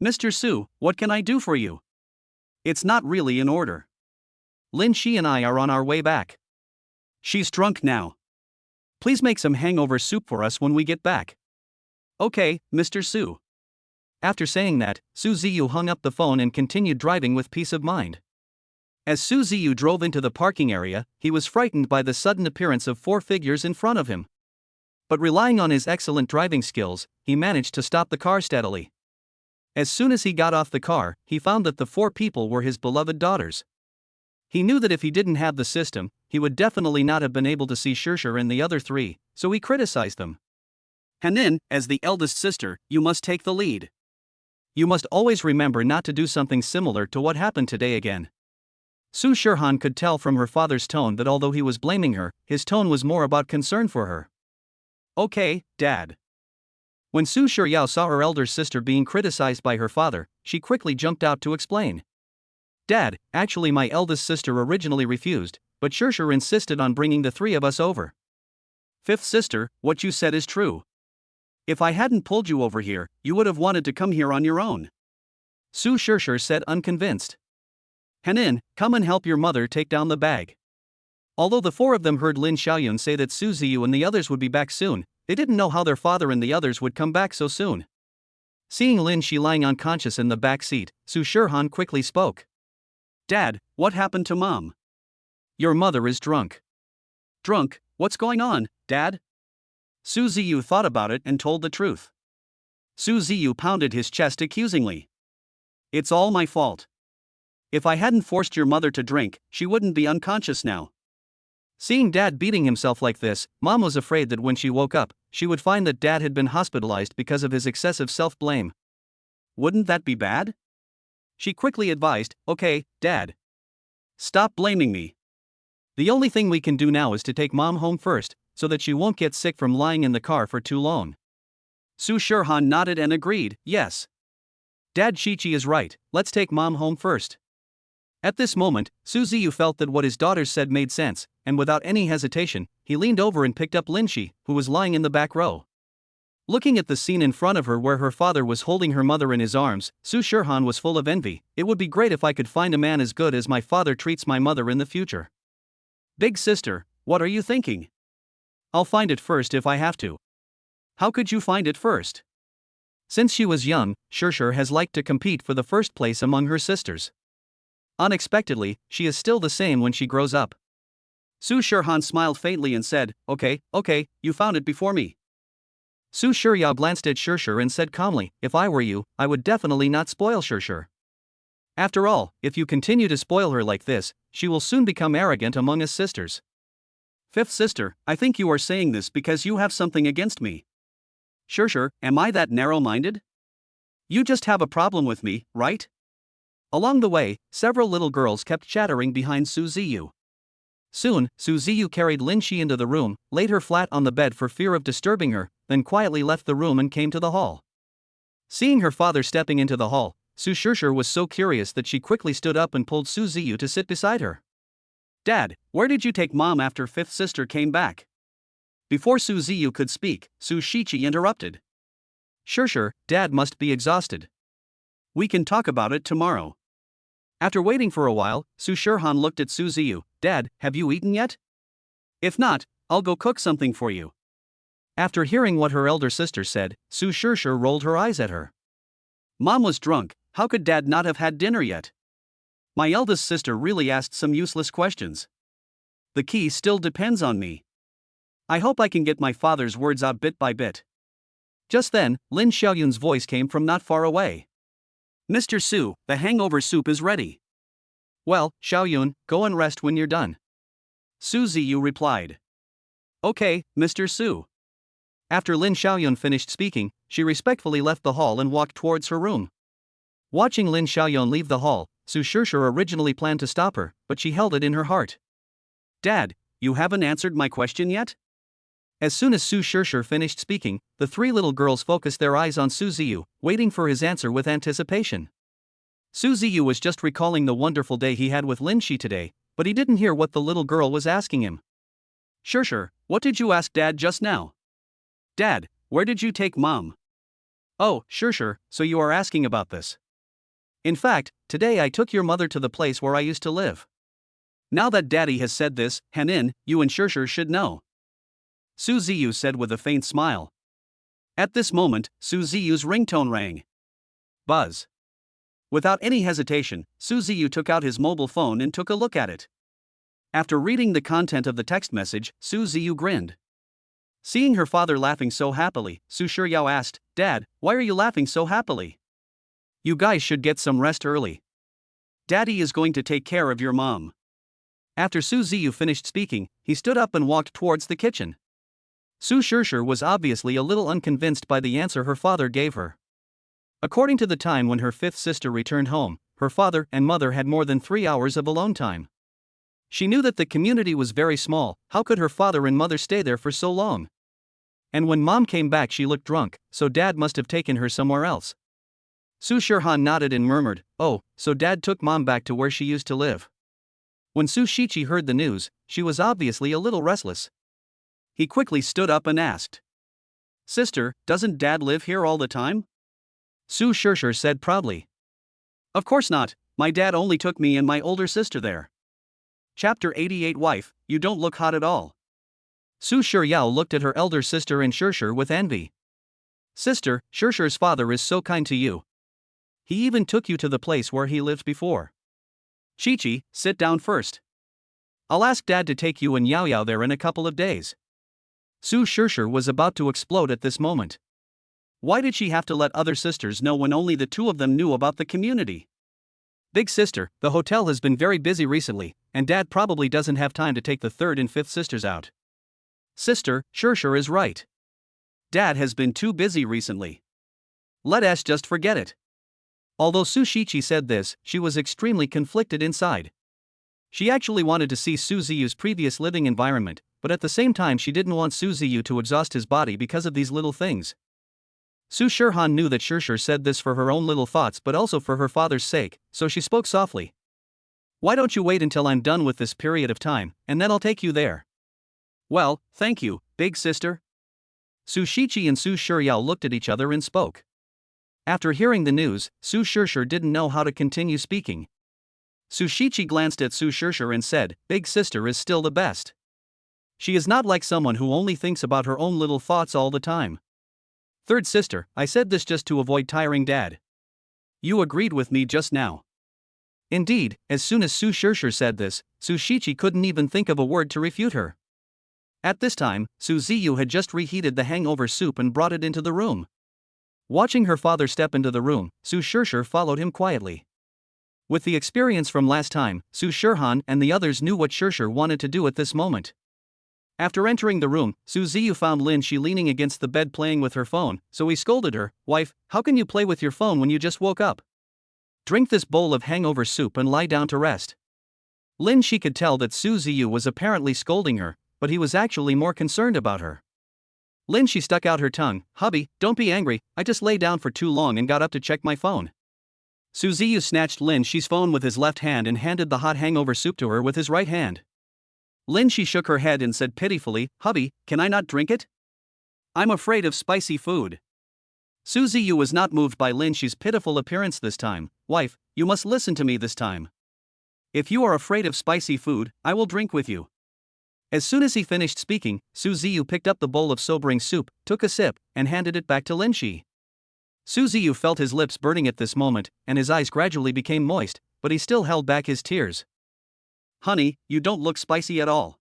"Mr. Su, what can I do for you?" "It's not really in order. Lin Shi and I are on our way back. She's drunk now. Please make some hangover soup for us when we get back." "Okay, Mr. Su." After saying that, Su Ziyu hung up the phone and continued driving with peace of mind. As Su Ziyu drove into the parking area, he was frightened by the sudden appearance of 4 figures in front of him. But relying on his excellent driving skills, he managed to stop the car steadily. As soon as he got off the car, he found that the 4 people were his beloved daughters. He knew that if he didn't have the system, he would definitely not have been able to see Shirshir and the other 3, so he criticized them. "Hanin, as the eldest sister, you must take the lead. You must always remember not to do something similar to what happened today again." Su Shirhan could tell from her father's tone that although he was blaming her, his tone was more about concern for her. "Okay, Dad." When Su Shiryao saw her elder sister being criticized by her father, she quickly jumped out to explain. "Dad, actually my eldest sister originally refused, but Shirshir insisted on bringing the 3 of us over." "Fifth sister, what you said is true. If I hadn't pulled you over here, you would have wanted to come here on your own," Su Shirshir said unconvinced. "Hanin, come and help your mother take down the bag." Although the 4 of them heard Lin Xiaoyun say that Su Ziyu and the others would be back soon, they didn't know how their father and the others would come back so soon. Seeing Lin Shi lying unconscious in the back seat, Su Shirhan quickly spoke. "Dad, what happened to Mom?" "Your mother is drunk." "Drunk? What's going on, Dad?" Su Ziyu thought about it and told the truth. Su Ziyu pounded his chest accusingly. "It's all my fault. If I hadn't forced your mother to drink, she wouldn't be unconscious now." Seeing Dad beating himself like this, Mom was afraid that when she woke up, she would find that Dad had been hospitalized because of his excessive self-blame. "Wouldn't that be bad?" She quickly advised, "Okay, Dad. Stop blaming me. The only thing we can do now is to take Mom home first, so that she won't get sick from lying in the car for too long." Su Shirhan nodded and agreed, "Yes. Dad, Shichi is right, let's take mom home first. At this moment, Su Ziyu felt that what his daughters said made sense, and without any hesitation, he leaned over and picked up Lin Shi, who was lying in the back row. Looking at the scene in front of her where her father was holding her mother in his arms, Su Shirhan was full of envy. It would be great if I could find a man as good as my father treats my mother in the future. Big sister, what are you thinking? I'll find it first if I have to. How could you find it first? Since she was young, Shirshir has liked to compete for the first place among her sisters. Unexpectedly, she is still the same when she grows up. Su Shirhan smiled faintly and said, okay, you found it before me. Su Shiryao glanced at Shirshir and said calmly, if I were you, I would definitely not spoil Shirshir. After all, if you continue to spoil her like this, she will soon become arrogant among us sisters. Fifth sister, I think you are saying this because you have something against me. Shirshir, am I that narrow-minded? You just have a problem with me, right? Along the way, several little girls kept chattering behind Su Ziyu. Soon, Su Ziyu carried Lin Shi into the room, laid her flat on the bed for fear of disturbing her, then quietly left the room and came to the hall. Seeing her father stepping into the hall, Su Shirshir was so curious that she quickly stood up and pulled Su Ziyu to sit beside her. Dad, where did you take mom after fifth sister came back? Before Su Ziyu could speak, Su Shichi interrupted. Shirshir, Dad must be exhausted. We can talk about it tomorrow. After waiting for a while, Su Shirhan looked at Su Ziyu. Dad, have you eaten yet? If not, I'll go cook something for you. After hearing what her elder sister said, Su Shirshir rolled her eyes at her. Mom was drunk, how could Dad not have had dinner yet? My eldest sister really asked some useless questions. The key still depends on me. I hope I can get my father's words out bit by bit. Just then, Lin Xiaoyun's voice came from not far away. Mr. Su, the hangover soup is ready. Well, Xiaoyun, go and rest when you're done. Su Ziyu replied. Okay, Mr. Su. After Lin Xiaoyun finished speaking, she respectfully left the hall and walked towards her room. Watching Lin Xiaoyun leave the hall, Su Shirshir originally planned to stop her, but she held it in her heart. Dad, you haven't answered my question yet? As soon as Su Shirshir finished speaking, the three little girls focused their eyes on Su Ziyu, waiting for his answer with anticipation. Su Ziyu was just recalling the wonderful day he had with Lin Shi today, but he didn't hear what the little girl was asking him. Shirshir, what did you ask Dad just now? Dad, where did you take Mom? Oh, Shirshir, so you are asking about this. In fact, today I took your mother to the place where I used to live. Now that Daddy has said this, Hanin, you and Shirshir should know. Su Ziyu said with a faint smile. At this moment, Su Ziyu's ringtone rang. Buzz. Without any hesitation, Su Ziyu took out his mobile phone and took a look at it. After reading the content of the text message, Su Ziyu grinned. Seeing her father laughing so happily, Su Shiryao asked, Dad, why are you laughing so happily? You guys should get some rest early. Daddy is going to take care of your mom. After Su Ziyu finished speaking, he stood up and walked towards the kitchen. Su Shirshir was obviously a little unconvinced by the answer her father gave her. According to the time when her fifth sister returned home, her father and mother had more than 3 hours of alone time. She knew that the community was very small. How could her father and mother stay there for so long? And when Mom came back she looked drunk, so Dad must have taken her somewhere else. Su Shirhan nodded and murmured, oh, so Dad took Mom back to where she used to live. When Su Shichi heard the news, she was obviously a little restless. He quickly stood up and asked. Sister, doesn't Dad live here all the time? Su Shirshir said proudly. Of course not, my dad only took me and my older sister there. Chapter 88 Wife, you don't look hot at all. Su Shiryao looked at her elder sister and Shirshir with envy. Sister, Shirshir's father is so kind to you. He even took you to the place where he lived before. Chi-Chi, sit down first. I'll ask Dad to take you and Yao Yao there in a couple of days. Su Shirshir was about to explode at this moment. Why did she have to let other sisters know when only the two of them knew about the community? Big sister, the hotel has been very busy recently, and Dad probably doesn't have time to take the third and fifth sisters out. Sister, Shirshir is right. Dad has been too busy recently. Let us just forget it. Although Su Shichi said this, she was extremely conflicted inside. She actually wanted to see Su Ziyu's previous living environment, but at the same time she didn't want Su Ziyu to exhaust his body because of these little things. Su Shirhan knew that Shirshir said this for her own little thoughts but also for her father's sake, so she spoke softly. Why don't you wait until I'm done with this period of time, and then I'll take you there. Well, thank you, big sister. Su Shichi and Su Shiryao looked at each other and spoke. After hearing the news, Su Shirshir didn't know how to continue speaking. Su Shichi glanced at Su Shirshir and said, Big sister is still the best. She is not like someone who only thinks about her own little thoughts all the time. Third sister, I said this just to avoid tiring Dad. You agreed with me just now. Indeed, as soon as Su Shirshir said this, Su Shichi couldn't even think of a word to refute her. At this time, Su Ziyu had just reheated the hangover soup and brought it into the room. Watching her father step into the room, Su Shirshir followed him quietly. With the experience from last time, Su Shirhan and the others knew what Shirshir wanted to do at this moment. After entering the room, Su Ziyu found Lin Shi leaning against the bed playing with her phone, so he scolded her, Wife, how can you play with your phone when you just woke up? Drink this bowl of hangover soup and lie down to rest. Lin Shi could tell that Su Ziyu was apparently scolding her, but he was actually more concerned about her. Lin Shi stuck out her tongue, Hubby, don't be angry, I just lay down for too long and got up to check my phone. Su Ziyu snatched Lin Shi's phone with his left hand and handed the hot hangover soup to her with his right hand. Lin Shi shook her head and said pitifully, Hubby, can I not drink it? I'm afraid of spicy food. Su Ziyu was not moved by Lin Shi's pitiful appearance this time. Wife, you must listen to me this time. If you are afraid of spicy food, I will drink with you. As soon as he finished speaking, Su Ziyu picked up the bowl of sobering soup, took a sip, and handed it back to Lin Shi. Su Ziyu felt his lips burning at this moment, and his eyes gradually became moist, but he still held back his tears. Honey, you don't look spicy at all.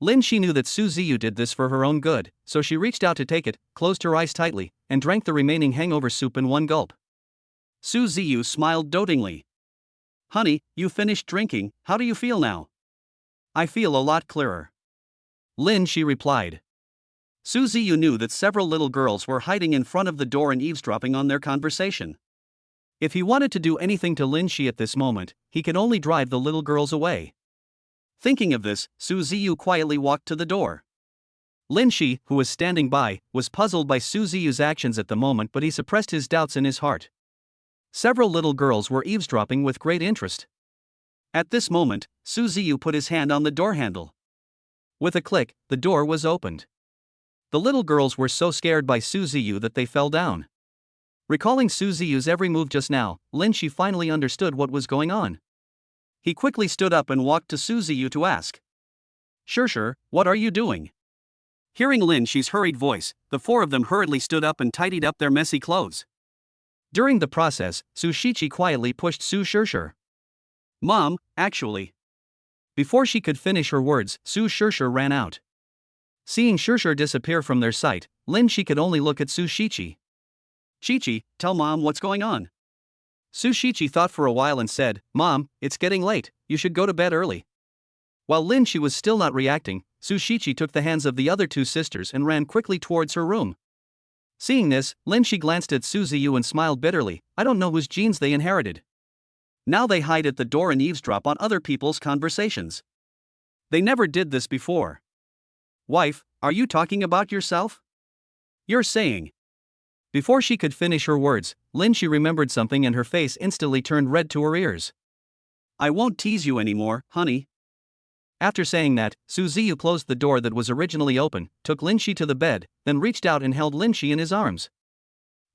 Lin Shi knew that Su Ziyu did this for her own good, so she reached out to take it, closed her eyes tightly, and drank the remaining hangover soup in one gulp. Su Ziyu smiled dotingly. Honey, you finished drinking, how do you feel now? I feel a lot clearer. Lin Shi replied. Su Ziyu knew that several little girls were hiding in front of the door and eavesdropping on their conversation. If he wanted to do anything to Lin Shi at this moment, he could only drive the little girls away. Thinking of this, Su Ziyu quietly walked to the door. Lin Shi, who was standing by, was puzzled by Su Ziyu's actions at the moment, but he suppressed his doubts in his heart. Several little girls were eavesdropping with great interest. At this moment, Su Ziyu put his hand on the door handle. With a click, the door was opened. The little girls were so scared by Su Ziyu that they fell down. Recalling Su Ziyu's every move just now, Lin Shi finally understood what was going on. He quickly stood up and walked to Su Ziyu to ask. Shirshir, what are you doing? Hearing Lin Shi's hurried voice, the four of them hurriedly stood up and tidied up their messy clothes. During the process, Su Shichi quietly pushed Su Shirshir. Mom, actually. Before she could finish her words, Su Shirshir ran out. Seeing Shirshir disappear from their sight, Lin Shi could only look at Su Shichi. Shichi, tell Mom what's going on. Su Shichi thought for a while and said, Mom, it's getting late, you should go to bed early. While Lin Shi was still not reacting, Su Shichi took the hands of the other two sisters and ran quickly towards her room. Seeing this, Lin Shi glanced at Su Ziyu and smiled bitterly, I don't know whose genes they inherited. Now they hide at the door and eavesdrop on other people's conversations. They never did this before. Wife, are you talking about yourself? You're saying. Before she could finish her words, Lin Shi remembered something and her face instantly turned red to her ears. I won't tease you anymore, honey. After saying that, Su Ziyu closed the door that was originally open, took Lin Shi to the bed, then reached out and held Lin Shi in his arms.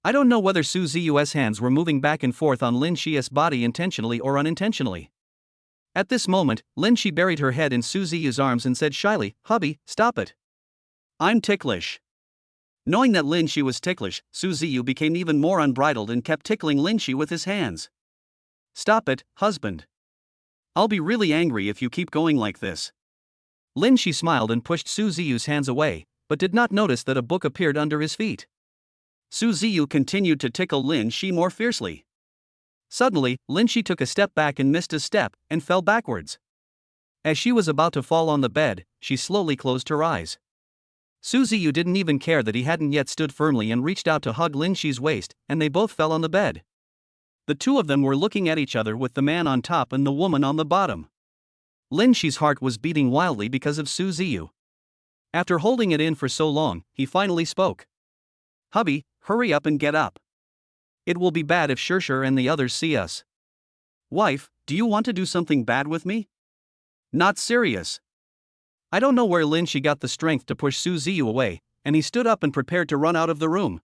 I don't know whether Su Ziyu's hands were moving back and forth on Lin Shi's body intentionally or unintentionally. At this moment, Lin Shi buried her head in Su Ziyu's arms and said shyly, Hubby, stop it. I'm ticklish. Knowing that Lin Shi was ticklish, Su Ziyu became even more unbridled and kept tickling Lin Shi with his hands. Stop it, husband. I'll be really angry if you keep going like this. Lin Shi smiled and pushed Su Ziyu's hands away, but did not notice that a book appeared under his feet. Su Ziyu continued to tickle Lin Shi more fiercely. Suddenly, Lin Shi took a step back and missed a step, and fell backwards. As she was about to fall on the bed, she slowly closed her eyes. Su Ziyu didn't even care that he hadn't yet stood firmly and reached out to hug Lin Shi's waist, and they both fell on the bed. The two of them were looking at each other with the man on top and the woman on the bottom. Lin Shi's heart was beating wildly because of Su Ziyu. After holding it in for so long, he finally spoke. Hubby, hurry up and get up. It will be bad if Shirshir and the others see us. Wife, do you want to do something bad with me? Not serious. I don't know where Lin Shi got the strength to push Su Ziyu away, and he stood up and prepared to run out of the room.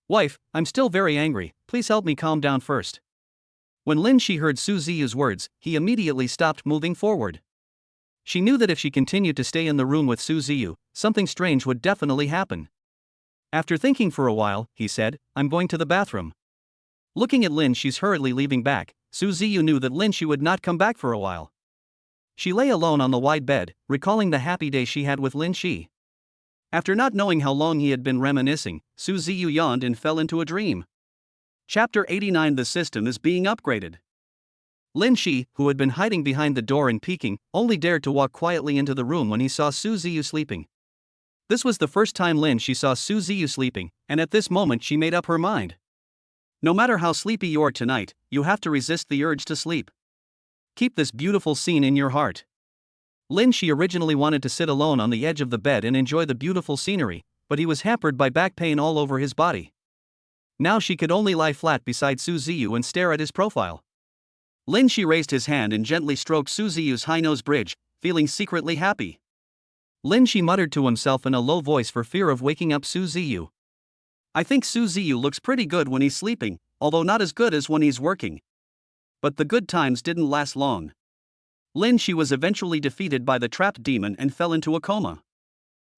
Wife, I'm still very angry, please help me calm down first. When Lin Shi heard Su Ziyu's words, he immediately stopped moving forward. She knew that if she continued to stay in the room with Su Ziyu, something strange would definitely happen. After thinking for a while, he said, I'm going to the bathroom. Looking at Lin Shi's hurriedly leaving back, Su Ziyu knew that Lin Shi would not come back for a while. She lay alone on the wide bed, recalling the happy day she had with Lin Shi. After not knowing how long he had been reminiscing, Su Ziyu yawned and fell into a dream. Chapter 89. The system is being upgraded. Lin Shi, who had been hiding behind the door and peeking, only dared to walk quietly into the room when he saw Su Ziyu sleeping. This was the first time Lin Shi saw Su Ziyu sleeping, and at this moment she made up her mind. No matter how sleepy you are tonight, you have to resist the urge to sleep. Keep this beautiful scene in your heart. Lin Shi originally wanted to sit alone on the edge of the bed and enjoy the beautiful scenery, but he was hampered by back pain all over his body. Now she could only lie flat beside Su Ziyu and stare at his profile. Lin Shi raised his hand and gently stroked Su Ziyu's high nose bridge, feeling secretly happy. Lin Shi muttered to himself in a low voice for fear of waking up Su Ziyu. I think Su Ziyu looks pretty good when he's sleeping, although not as good as when he's working. But the good times didn't last long. Lin Shi was eventually defeated by the trapped demon and fell into a coma.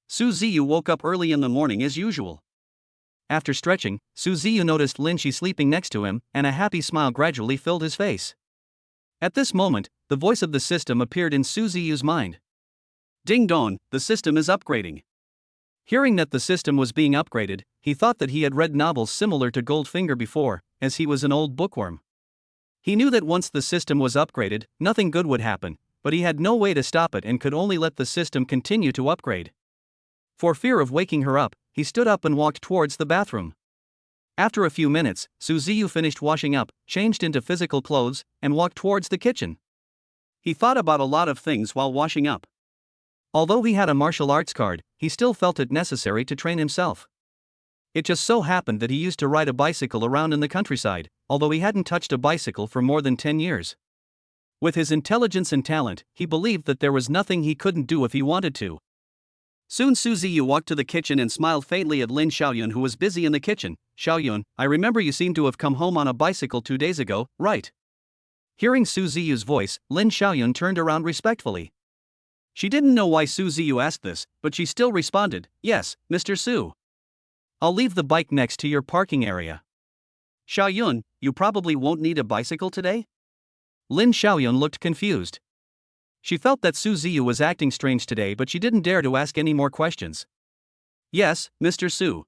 Su Ziyu woke up early in the morning as usual. After stretching, Su Ziyu noticed Lin Shi sleeping next to him, and a happy smile gradually filled his face. At this moment, the voice of the system appeared in Su Ziyu's mind. Ding dong, the system is upgrading. Hearing that the system was being upgraded, he thought that he had read novels similar to Goldfinger before, as he was an old bookworm. He knew that once the system was upgraded, nothing good would happen, but he had no way to stop it and could only let the system continue to upgrade. For fear of waking her up, he stood up and walked towards the bathroom. After a few minutes, Su Ziyu finished washing up, changed into physical clothes, and walked towards the kitchen. He thought about a lot of things while washing up. Although he had a martial arts card, he still felt it necessary to train himself. It just so happened that he used to ride a bicycle around in the countryside, although he hadn't touched a bicycle for more than 10 years. With his intelligence and talent, he believed that there was nothing he couldn't do if he wanted to. Soon Su Ziyu walked to the kitchen and smiled faintly at Lin Xiaoyun, who was busy in the kitchen. Xiaoyun, I remember you seem to have come home on a bicycle 2 days ago, right? Hearing Su Ziyu's voice, Lin Xiaoyun turned around respectfully. She didn't know why Su Ziyu asked this, but she still responded, Yes, Mr. Su. I'll leave the bike next to your parking area. Xiaoyun, you probably won't need a bicycle today? Lin Xiaoyun looked confused. She felt that Su Ziyu was acting strange today, but she didn't dare to ask any more questions. Yes, Mr. Su.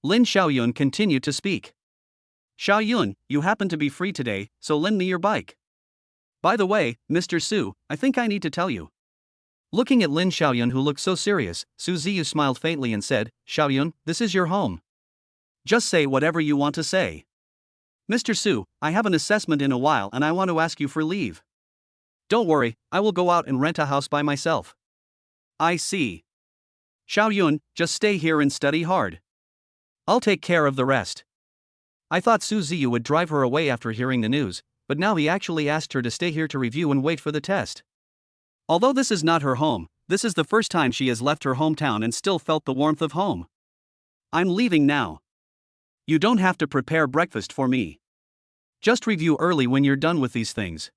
Lin Xiaoyun continued to speak. Xiaoyun, you happen to be free today, so lend me your bike. By the way, Mr. Su, I think I need to tell you. Looking at Lin Xiaoyun, who looked so serious, Su Ziyu smiled faintly and said, Xiaoyun, this is your home. Just say whatever you want to say. Mr. Su, I have an assessment in a while and I want to ask you for leave. Don't worry, I will go out and rent a house by myself. I see. Xiaoyun, just stay here and study hard. I'll take care of the rest. I thought Su Ziyu would drive her away after hearing the news, but now he actually asked her to stay here to review and wait for the test. Although this is not her home, this is the first time she has left her hometown and still felt the warmth of home. I'm leaving now. You don't have to prepare breakfast for me. Just review early when you're done with these things.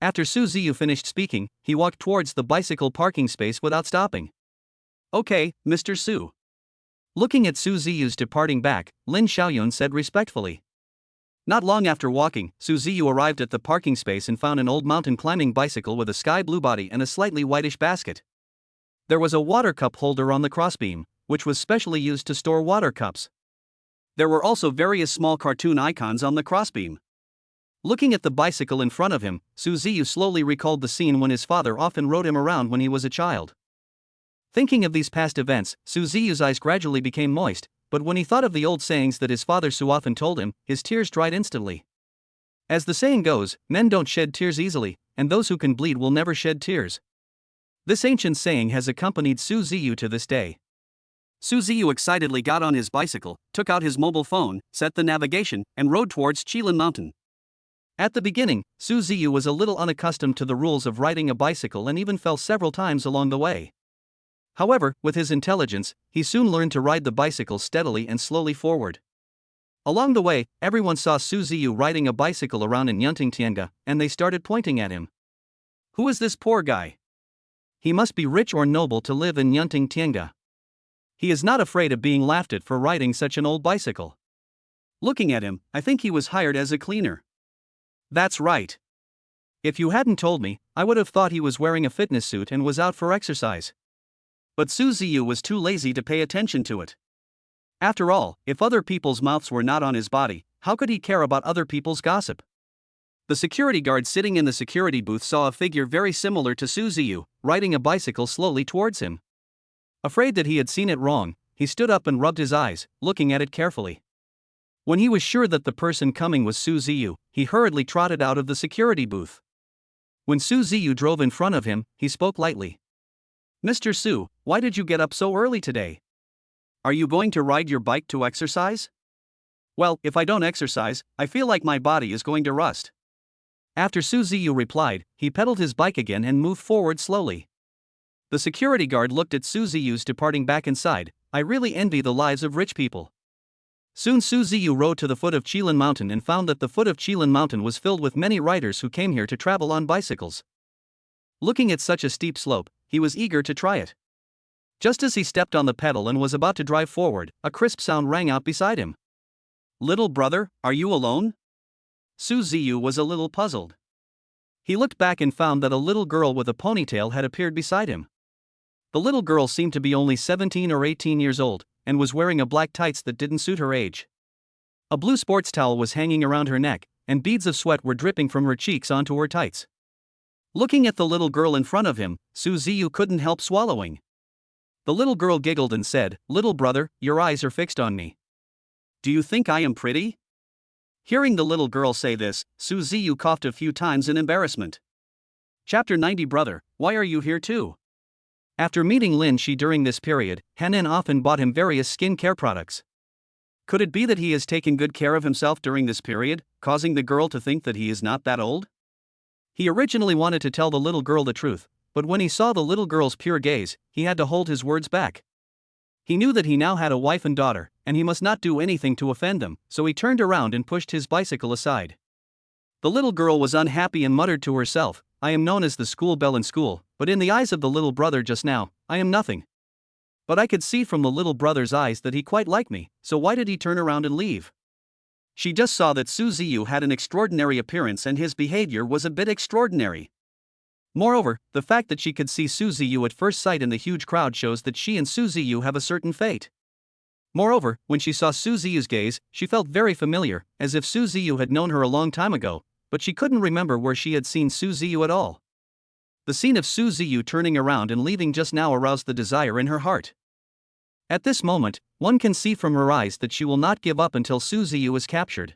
After Su Ziyu finished speaking, he walked towards the bicycle parking space without stopping. Okay, Mr. Su. Looking at Su Ziyu's departing back, Lin Xiaoyun said respectfully. Not long after walking, Su Ziyu arrived at the parking space and found an old mountain climbing bicycle with a sky blue body and a slightly whitish basket. There was a water cup holder on the crossbeam, which was specially used to store water cups. There were also various small cartoon icons on the crossbeam. Looking at the bicycle in front of him, Su Ziyu slowly recalled the scene when his father often rode him around when he was a child. Thinking of these past events, Su Ziyu's eyes gradually became moist, but when he thought of the old sayings that his father so often told him, his tears dried instantly. As the saying goes, men don't shed tears easily, and those who can bleed will never shed tears. This ancient saying has accompanied Su Ziyu to this day. Su Ziyu excitedly got on his bicycle, took out his mobile phone, set the navigation, and rode towards Qilin Mountain. At the beginning, Su Ziyu was a little unaccustomed to the rules of riding a bicycle and even fell several times along the way. However, with his intelligence, he soon learned to ride the bicycle steadily and slowly forward. Along the way, everyone saw Su Ziyu riding a bicycle around in Yuntingtianga, and they started pointing at him. Who is this poor guy? He must be rich or noble to live in Yuntingtianga. He is not afraid of being laughed at for riding such an old bicycle. Looking at him, I think he was hired as a cleaner. That's right. If you hadn't told me, I would have thought he was wearing a fitness suit and was out for exercise. But Su Ziyu was too lazy to pay attention to it. After all, if other people's mouths were not on his body, how could he care about other people's gossip? The security guard sitting in the security booth saw a figure very similar to Su Ziyu, riding a bicycle slowly towards him. Afraid that he had seen it wrong, he stood up and rubbed his eyes, looking at it carefully. When he was sure that the person coming was Su Ziyu, he hurriedly trotted out of the security booth. When Su Ziyu drove in front of him, he spoke lightly. Mr. Su, why did you get up so early today? Are you going to ride your bike to exercise? Well, if I don't exercise, I feel like my body is going to rust. After Su Ziyu replied, he pedaled his bike again and moved forward slowly. The security guard looked at Su Ziyu's departing back inside. I really envy the lives of rich people. Soon Su Ziyu rode to the foot of Qilin Mountain and found that the foot of Qilin Mountain was filled with many riders who came here to travel on bicycles. Looking at such a steep slope, he was eager to try it. Just as he stepped on the pedal and was about to drive forward, a crisp sound rang out beside him. Little brother, are you alone? Su Ziyu was a little puzzled. He looked back and found that a little girl with a ponytail had appeared beside him. The little girl seemed to be only 17 or 18 years old, and was wearing a black tights that didn't suit her age. A blue sports towel was hanging around her neck, and beads of sweat were dripping from her cheeks onto her tights. Looking at the little girl in front of him, Su Ziyu couldn't help swallowing. The little girl giggled and said, Little brother, your eyes are fixed on me. Do you think I am pretty? Hearing the little girl say this, Su Ziyu coughed a few times in embarrassment. Chapter 90 Brother, why are you here too? After meeting Lin Feer during this period, Hanan often bought him various skin care products. Could it be that he has taken good care of himself during this period, causing the girl to think that he is not that old? He originally wanted to tell the little girl the truth, but when he saw the little girl's pure gaze, he had to hold his words back. He knew that he now had a wife and daughter, and he must not do anything to offend them, so he turned around and pushed his bicycle aside. The little girl was unhappy and muttered to herself, I am known as the school belle in school, but in the eyes of the little brother just now, I am nothing. But I could see from the little brother's eyes that he quite liked me, so why did he turn around and leave? She just saw that Su Ziyu had an extraordinary appearance and his behavior was a bit extraordinary. Moreover, the fact that she could see Su Ziyu at first sight in the huge crowd shows that she and Su Ziyu have a certain fate. Moreover, when she saw Su Ziyu's gaze, she felt very familiar, as if Su Ziyu had known her a long time ago, but she couldn't remember where she had seen Su Ziyu at all. The scene of Su Ziyu turning around and leaving just now aroused the desire in her heart. At this moment, one can see from her eyes that she will not give up until Su Ziyu is captured.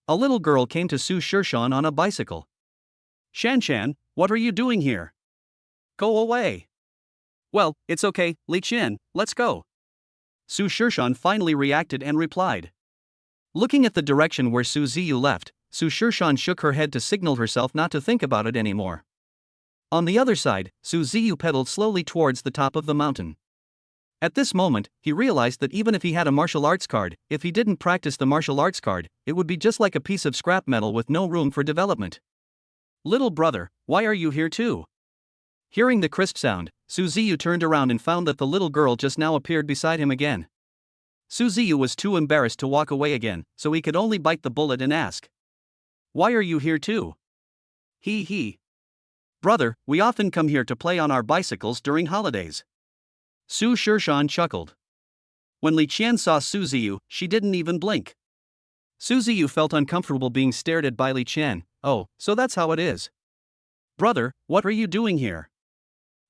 A little girl came to Su Shirshan on a bicycle. Shanshan, what are you doing here? Go away. Well, it's okay, Li Qian, let's go. Su Shirshan finally reacted and replied. Looking at the direction where Su Ziyu left, Su Shirshan shook her head to signal herself not to think about it anymore. On the other side, Su Ziyu pedaled slowly towards the top of the mountain. At this moment, he realized that even if he had a martial arts card, if he didn't practice the martial arts card, it would be just like a piece of scrap metal with no room for development. Little brother, why are you here too? Hearing the crisp sound, Su Ziyu turned around and found that the little girl just now appeared beside him again. Su Ziyu was too embarrassed to walk away again, so he could only bite the bullet and ask. Why are you here too? He. Brother, we often come here to play on our bicycles during holidays. Su Shirshan chuckled. When Li Qian saw Su Ziyu, she didn't even blink. Su Ziyu felt uncomfortable being stared at by Li Qian. Oh, so that's how it is. Brother, what are you doing here?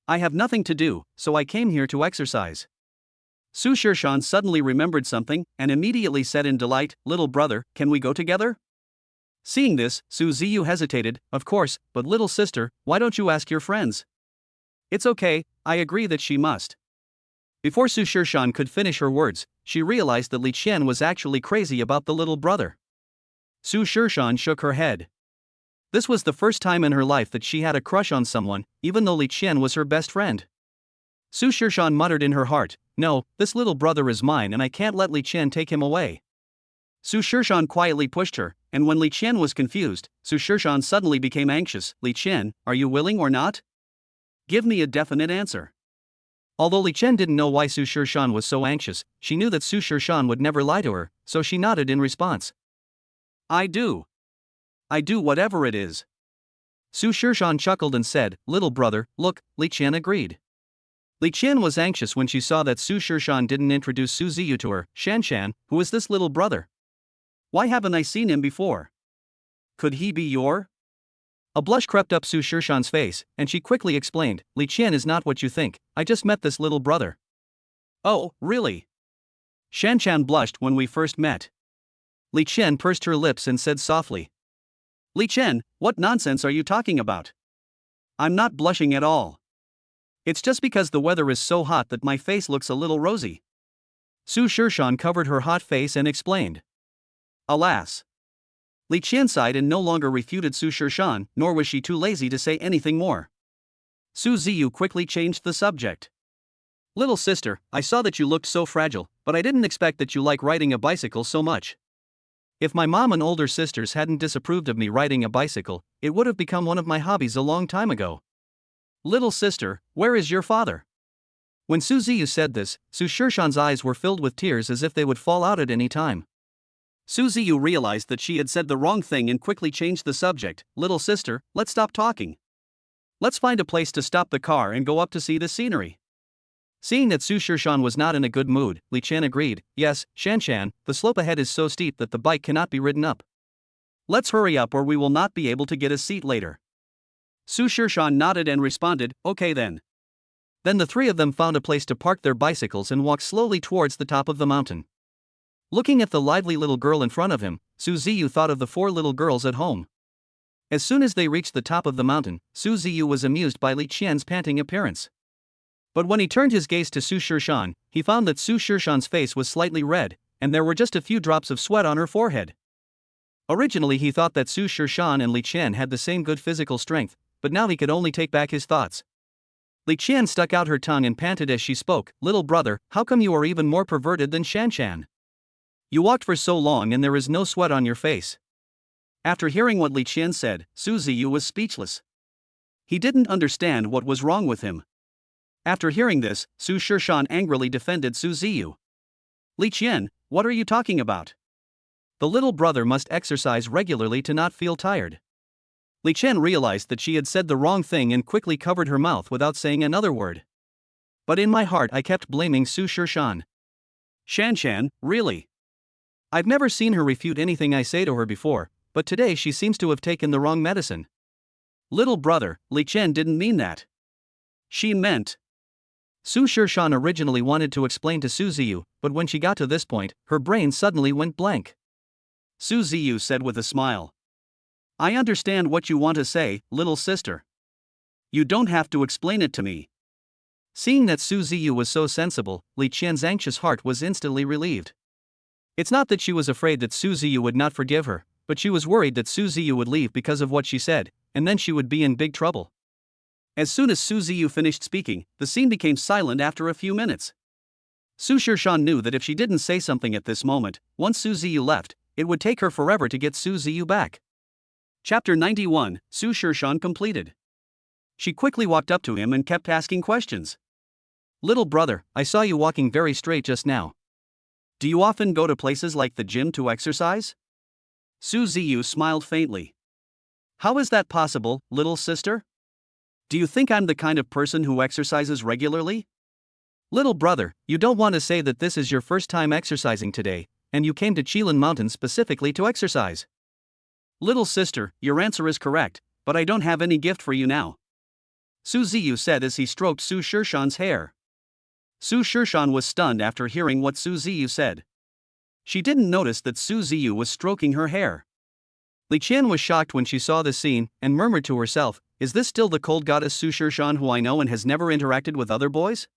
I have nothing to do, so I came here to exercise. Su Shirshan suddenly remembered something, and immediately said in delight, Little brother, can we go together? Seeing this, Su Ziyu hesitated, Of course, but little sister, why don't you ask your friends? It's okay, I agree that she must. Before Su Shirshan could finish her words, she realized that Li Qian was actually crazy about the little brother. Su Shirshan shook her head. This was the first time in her life that she had a crush on someone, even though Li Qian was her best friend. Su Shirshan muttered in her heart, "No, this little brother is mine and I can't let Li Qian take him away." Su Shirshan quietly pushed her, and when Li Qian was confused, Su Shirshan suddenly became anxious. "Li Qian, are you willing or not? Give me a definite answer." Although Li Qian didn't know why Su Shirshan was so anxious, she knew that Su Shirshan would never lie to her, so she nodded in response. "I do. I do whatever it is." Su Shirshan chuckled and said, "Little brother, look," Li Qian agreed. Li Qian was anxious when she saw that Su Shirshan didn't introduce Su Ziyu to her. "Shanshan, who is this little brother? Why haven't I seen him before? Could he be your?" A blush crept up Su Shirshan's face, and she quickly explained, "Li Qian is not what you think, I just met this little brother." "Oh, really?" Shanshan blushed when we first met. Li Qian pursed her lips and said softly, "Li Qian, what nonsense are you talking about? I'm not blushing at all. It's just because the weather is so hot that my face looks a little rosy." Su Shirshan covered her hot face and explained. Alas. Li Qian sighed and no longer refuted Su Shirshan, nor was she too lazy to say anything more. Su Ziyu quickly changed the subject. "Little sister, I saw that you looked so fragile, but I didn't expect that you like riding a bicycle so much. If my mom and older sisters hadn't disapproved of me riding a bicycle, it would have become one of my hobbies a long time ago. Little sister, where is your father?" When Su Ziyu said this, Su Shirshan's eyes were filled with tears as if they would fall out at any time. Su Ziyu realized that she had said the wrong thing and quickly changed the subject. "Little sister, let's stop talking. Let's find a place to stop the car and go up to see the scenery." Seeing that Su Shirshan was not in a good mood, Li Qian agreed, "Yes, Shanshan, the slope ahead is so steep that the bike cannot be ridden up. Let's hurry up or we will not be able to get a seat later." Su Shirshan nodded and responded, "Okay then." Then the three of them found a place to park their bicycles and walked slowly towards the top of the mountain. Looking at the lively little girl in front of him, Su Ziyu thought of the four little girls at home. As soon as they reached the top of the mountain, Su Ziyu was amused by Li Qian's panting appearance. But when he turned his gaze to Su Shirshan, he found that Su Shirshan's face was slightly red, and there were just a few drops of sweat on her forehead. Originally he thought that Su Shirshan and Li Qian had the same good physical strength, but now he could only take back his thoughts. Li Qian stuck out her tongue and panted as she spoke, "Little brother, how come you are even more perverted than Shanshan? You walked for so long and there is no sweat on your face." After hearing what Li Qian said, Su Ziyu was speechless. He didn't understand what was wrong with him. After hearing this, Su Shirshan angrily defended Su Ziyu. "Li Qian, what are you talking about? The little brother must exercise regularly to not feel tired." Li Qian realized that she had said the wrong thing and quickly covered her mouth without saying another word. But in my heart I kept blaming Su Shirshan. "Shanshan, really? I've never seen her refute anything I say to her before, but today she seems to have taken the wrong medicine." "Little brother, Li Qian didn't mean that. She meant..." Su Shirshan originally wanted to explain to Su Ziyu, but when she got to this point, her brain suddenly went blank. Su Ziyu said with a smile, "I understand what you want to say, little sister. You don't have to explain it to me." Seeing that Su Ziyu was so sensible, Li Qian's anxious heart was instantly relieved. It's not that she was afraid that Su Ziyu would not forgive her, but she was worried that Su Ziyu would leave because of what she said, and then she would be in big trouble. As soon as Su Ziyu finished speaking, the scene became silent after a few minutes. Su Shirshan knew that if she didn't say something at this moment, once Su Ziyu left, it would take her forever to get Su Ziyu back. Chapter 91, Su Shirshan completed. She quickly walked up to him and kept asking questions. "Little brother, I saw you walking very straight just now. Do you often go to places like the gym to exercise?" Su Ziyu smiled faintly. "How is that possible, little sister? Do you think I'm the kind of person who exercises regularly?" "Little brother, you don't want to say that this is your first time exercising today, and you came to Qilin Mountain specifically to exercise?" "Little sister, your answer is correct, but I don't have any gift for you now," Su Ziyu said as he stroked Su Shirshan's hair. Su Shirshan was stunned after hearing what Su Ziyu said. She didn't notice that Su Ziyu was stroking her hair. Li Qian was shocked when she saw this scene, and murmured to herself, "Is this still the cold goddess Su Shirshan who I know and has never interacted with other boys?"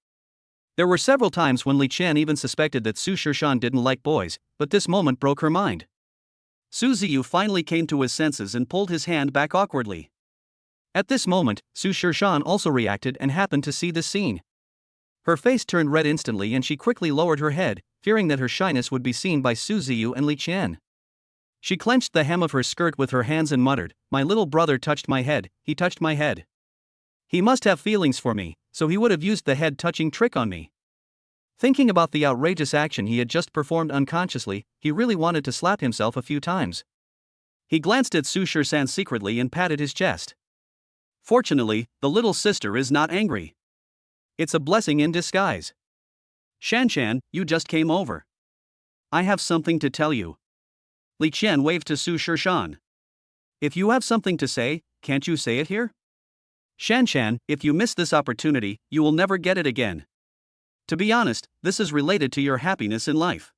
There were several times when Li Qian even suspected that Su Shirshan didn't like boys, but this moment broke her mind. Su Ziyu finally came to his senses and pulled his hand back awkwardly. At this moment, Su Shirshan also reacted and happened to see this scene. Her face turned red instantly and she quickly lowered her head, fearing that her shyness would be seen by Su Ziyu and Li Qian. She clenched the hem of her skirt with her hands and muttered, "My little brother touched my head, he touched my head. He must have feelings for me, so he would have used the head-touching trick on me." Thinking about the outrageous action he had just performed unconsciously, he really wanted to slap himself a few times. He glanced at Su Shirshan secretly and patted his chest. Fortunately, the little sister is not angry. It's a blessing in disguise. "Shanshan, you just came over. I have something to tell you." Li Qian waved to Su Shirshan. "If you have something to say, can't you say it here? Shanshan, if you miss this opportunity, you will never get it again. To be honest, this is related to your happiness in life."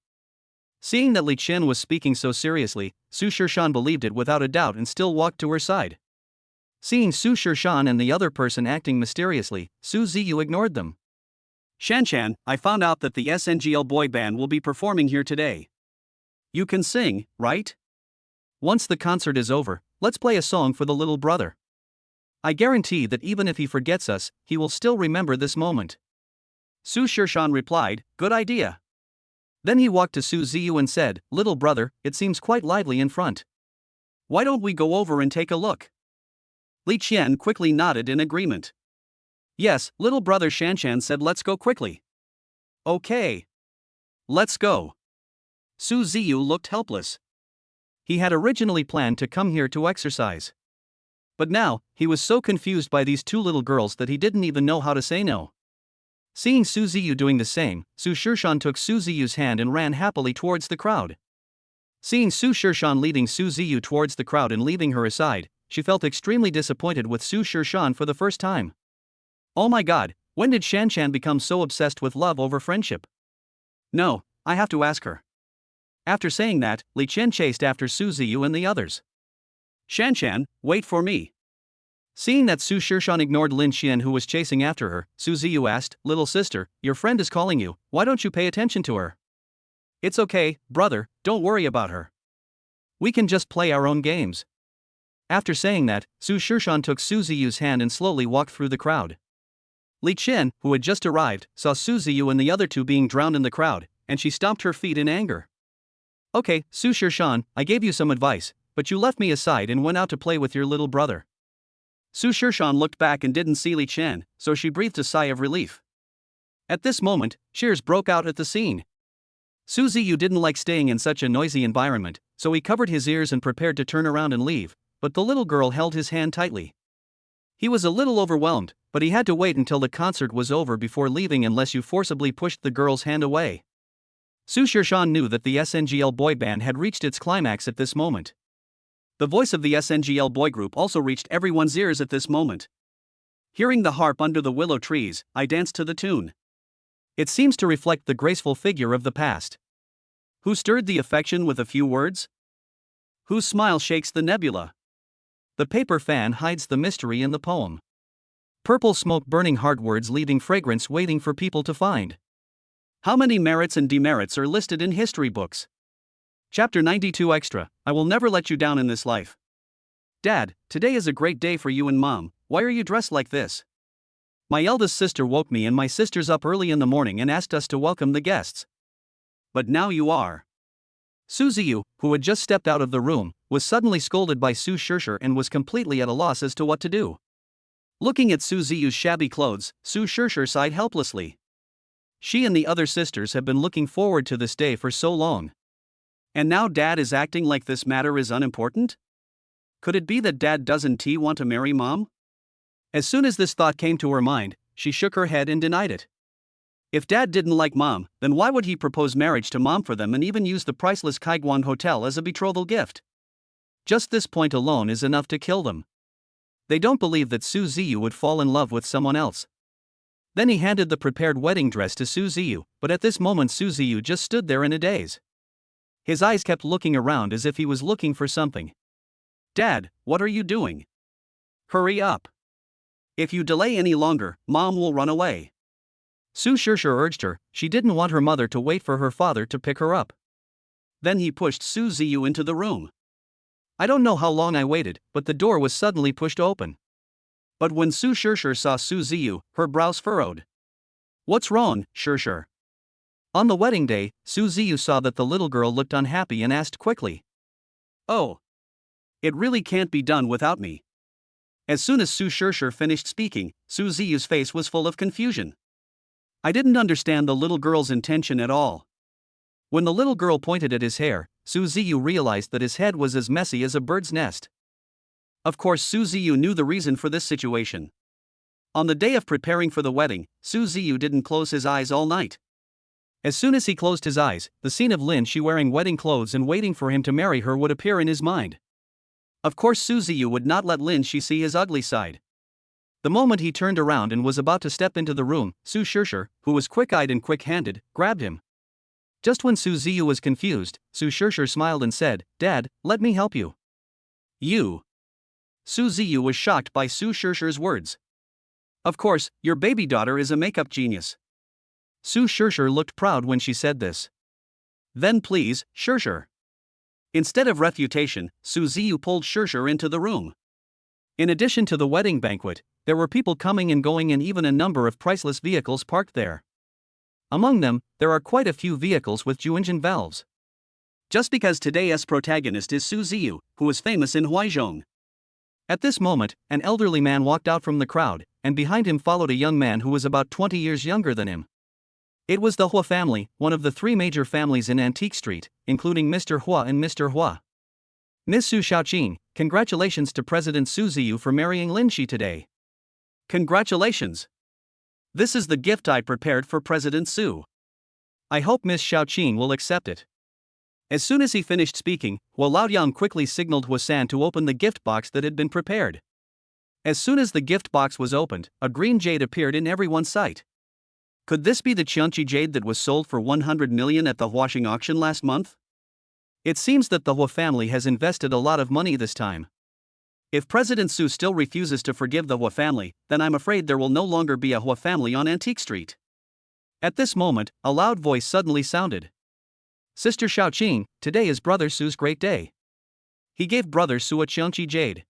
Seeing that Li Qian was speaking so seriously, Su Shirshan believed it without a doubt and still walked to her side. Seeing Su Shirshan and the other person acting mysteriously, Su Ziyu ignored them. "Shanshan, I found out that the SNGL boy band will be performing here today. You can sing, right? Once the concert is over, let's play a song for the little brother. I guarantee that even if he forgets us, he will still remember this moment." Su Shirshan replied, "Good idea." Then he walked to Su Ziyu and said, "Little brother, it seems quite lively in front. Why don't we go over and take a look?" Li Qian quickly nodded in agreement. "Yes," little brother Shanshan said, "let's go quickly." "Okay. Let's go." Su Ziyu looked helpless. He had originally planned to come here to exercise. But now, he was so confused by these two little girls that he didn't even know how to say no. Seeing Su Ziyu doing the same, Su Shirshan took Su Ziyu's hand and ran happily towards the crowd. Seeing Su Shirshan leading Su Ziyu towards the crowd and leaving her aside, she felt extremely disappointed with Su Shirshan for the first time. Oh my god, when did Shanshan become so obsessed with love over friendship? No, I have to ask her. After saying that, Li Qian chased after Su Ziyu and the others. "Shanshan, wait for me." Seeing that Su Shirshan ignored Lin Qian who was chasing after her, Su Ziyu asked, "Little sister, your friend is calling you, why don't you pay attention to her?" "It's okay, brother, don't worry about her. We can just play our own games." After saying that, Su Shirshan took Su Ziyu's hand and slowly walked through the crowd. Li Qian, who had just arrived, saw Su Ziyu and the other two being drowned in the crowd, and she stomped her feet in anger. "Okay, Su Shirshan, I gave you some advice, but you left me aside and went out to play with your little brother." Su Shirshan looked back and didn't see Li Qian, so she breathed a sigh of relief. At this moment, cheers broke out at the scene. Su Ziyu didn't like staying in such a noisy environment, so he covered his ears and prepared to turn around and leave, but the little girl held his hand tightly. He was a little overwhelmed, but he had to wait until the concert was over before leaving unless you forcibly pushed the girl's hand away. Su Shirshan knew that the SNGL boy band had reached its climax at this moment. The voice of the SNGL boy group also reached everyone's ears at this moment. Hearing the harp under the willow trees, I danced to the tune. It seems to reflect the graceful figure of the past. Who stirred the affection with a few words? Whose smile shakes the nebula? The paper fan hides the mystery in the poem. Purple smoke burning hard words leaving fragrance waiting for people to find. How many merits and demerits are listed in history books? Chapter 92 Extra, I will never let you down in this life. Dad, today is a great day for you and Mom, why are you dressed like this? My eldest sister woke me and my sisters up early in the morning and asked us to welcome the guests. But now you are. Su Ziyu, who had just stepped out of the room, was suddenly scolded by Su Shirshan and was completely at a loss as to what to do. Looking at Su Ziyu's shabby clothes, Su Shirshan sighed helplessly. She and the other sisters have been looking forward to this day for so long. And now Dad is acting like this matter is unimportant? Could it be that Dad doesn't want to marry Mom? As soon as this thought came to her mind, she shook her head and denied it. If Dad didn't like Mom, then why would he propose marriage to Mom for them and even use the priceless Kaigwang Hotel as a betrothal gift? Just this point alone is enough to kill them. They don't believe that Su Ziyu would fall in love with someone else. Then he handed the prepared wedding dress to Su Ziyu, but at this moment Su Ziyu just stood there in a daze. His eyes kept looking around as if he was looking for something. Dad, what are you doing? Hurry up. If you delay any longer, Mom will run away. Su Shirsher urged her. She didn't want her mother to wait for her father to pick her up. Then he pushed Su Ziyu into the room. I don't know how long I waited, but the door was suddenly pushed open. But when Su Shirsher saw Su Ziyu, her brows furrowed. What's wrong, Shirsher? On the wedding day, Su Ziyu saw that the little girl looked unhappy and asked quickly. Oh. It really can't be done without me. As soon as Su Shirsher finished speaking, Su Ziyu's face was full of confusion. I didn't understand the little girl's intention at all. When the little girl pointed at his hair, Su Ziyu realized that his head was as messy as a bird's nest. Of course, Su Ziyu knew the reason for this situation. On the day of preparing for the wedding, Su Ziyu didn't close his eyes all night. As soon as he closed his eyes, the scene of Lin Shi wearing wedding clothes and waiting for him to marry her would appear in his mind. Of course, Su Ziyu would not let Lin Shi see his ugly side. The moment he turned around and was about to step into the room, Su Shirsher, who was quick-eyed and quick-handed, grabbed him. Just when Su Ziyu was confused, Su Shirsher smiled and said, "Dad, let me help you." You. Su Ziyu was shocked by Su Shirsher's words. Of course, your baby daughter is a makeup genius. Su Shirsher looked proud when she said this. Then please, Shirsher. Instead of refutation, Su Ziyu pulled Shirsher into the room. In addition to the wedding banquet, there were people coming and going and even a number of priceless vehicles parked there. Among them, there are quite a few vehicles with dual-engine valves. Just because today's protagonist is Su Ziyu, who is famous in Huaizhong. At this moment, an elderly man walked out from the crowd, and behind him followed a young man who was about 20 years younger than him. It was the Hua family, one of the three major families in Antique Street, including Mr. Hua and Mr. Hua. Ms. Su Xiaoqing, congratulations to President Su Ziyu for marrying Lin Shi today. Congratulations. This is the gift I prepared for President Su. I hope Ms. Xiaoqing will accept it. As soon as he finished speaking, Hua Laoyang quickly signaled Hua-san to open the gift box that had been prepared. As soon as the gift box was opened, a green jade appeared in everyone's sight. Could this be the Qianqi jade that was sold for 100 million at the Huaxing auction last month? It seems that the Hua family has invested a lot of money this time. If President Su still refuses to forgive the Hua family, then I'm afraid there will no longer be a Hua family on Antique Street. At this moment, a loud voice suddenly sounded. Sister Xiaoqing, today is Brother Su's great day. He gave Brother Su a Qianqi jade.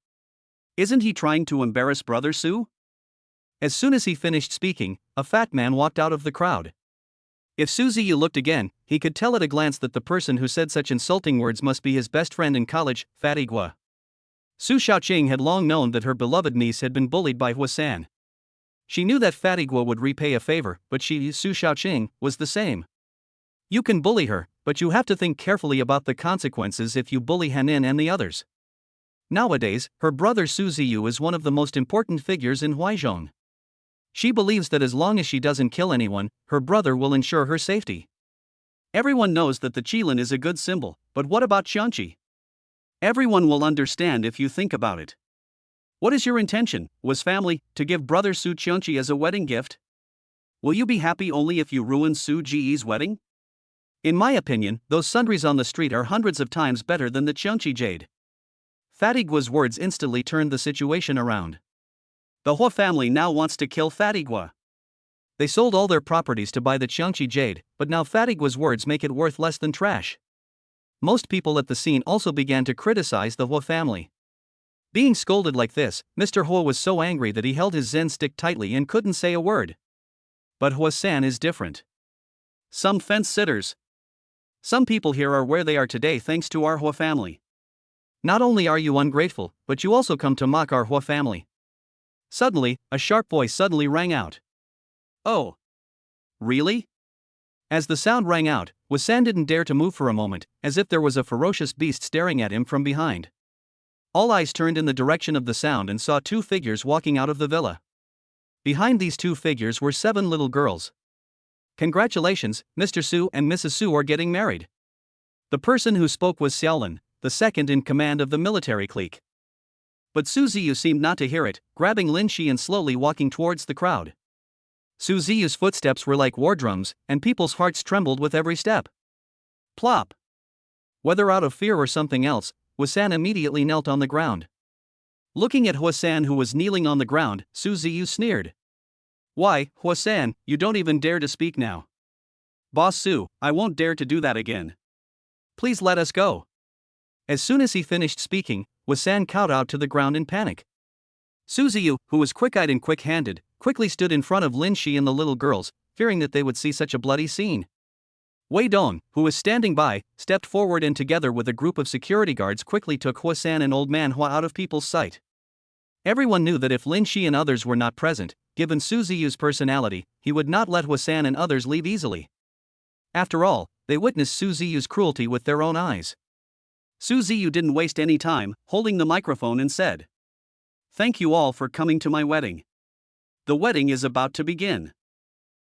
Isn't he trying to embarrass Brother Su? As soon as he finished speaking, a fat man walked out of the crowd. If Su Ziyu looked again, he could tell at a glance that the person who said such insulting words must be his best friend in college, Fatty Gua. Su Xiaoqing had long known that her beloved niece had been bullied by Hua-san. She knew that Fatty Gua would repay a favor, but she, Su Xiaoqing, was the same. You can bully her, but you have to think carefully about the consequences if you bully Hanin and the others. Nowadays, her brother Su Ziyu is one of the most important figures in Huaizhong. She believes that as long as she doesn't kill anyone, her brother will ensure her safety. Everyone knows that the qilin is a good symbol, but what about Qianqi? Everyone will understand if you think about it. What is your intention, was family, to give brother Su Qianqi as a wedding gift? Will you be happy only if you ruin Su Ji's wedding? In my opinion, those sundries on the street are hundreds of times better than the Qianqi jade. Fatty Gua's words instantly turned the situation around. The Hua family now wants to kill Fatty Gua. They sold all their properties to buy the Qianqi jade, but now Fatty Gua's words make it worth less than trash. Most people at the scene also began to criticize the Hua family. Being scolded like this, Mr. Hua was so angry that he held his Zen stick tightly and couldn't say a word. But Hua-san is different. Some fence-sitters. Some people here are where they are today thanks to our Hua family. Not only are you ungrateful, but you also come to mock our Hua family. Suddenly, a sharp voice suddenly rang out. Oh. Really? As the sound rang out, Hua-san didn't dare to move for a moment, as if there was a ferocious beast staring at him from behind. All eyes turned in the direction of the sound and saw two figures walking out of the villa. Behind these two figures were 7 little girls. Congratulations, Mr. Su and Mrs. Su are getting married. The person who spoke was Xiaolin, the second in command of the military clique. But Su Ziyu seemed not to hear it, grabbing Lin Shi and slowly walking towards the crowd. Su Ziyu's footsteps were like war drums, and people's hearts trembled with every step. Plop! Whether out of fear or something else, Hua-san immediately knelt on the ground. Looking at Hua-san who was kneeling on the ground, Su Ziyu sneered. Why, Hua-san, you don't even dare to speak now. Boss Su, I won't dare to do that again. Please let us go. As soon as he finished speaking, Hua-san kowtowed to the ground in panic. Su Ziyu, who was quick-eyed and quick-handed, quickly stood in front of Lin Shi and the little girls, fearing that they would see such a bloody scene. Wei Dong, who was standing by, stepped forward and together with a group of security guards quickly took Hua-san and old man Hua out of people's sight. Everyone knew that if Lin Shi and others were not present, given Su Ziyu's personality, he would not let Hua-san and others leave easily. After all, they witnessed Su Ziyu's cruelty with their own eyes. Su Ziyu didn't waste any time, holding the microphone and said, "Thank you all for coming to my wedding. The wedding is about to begin.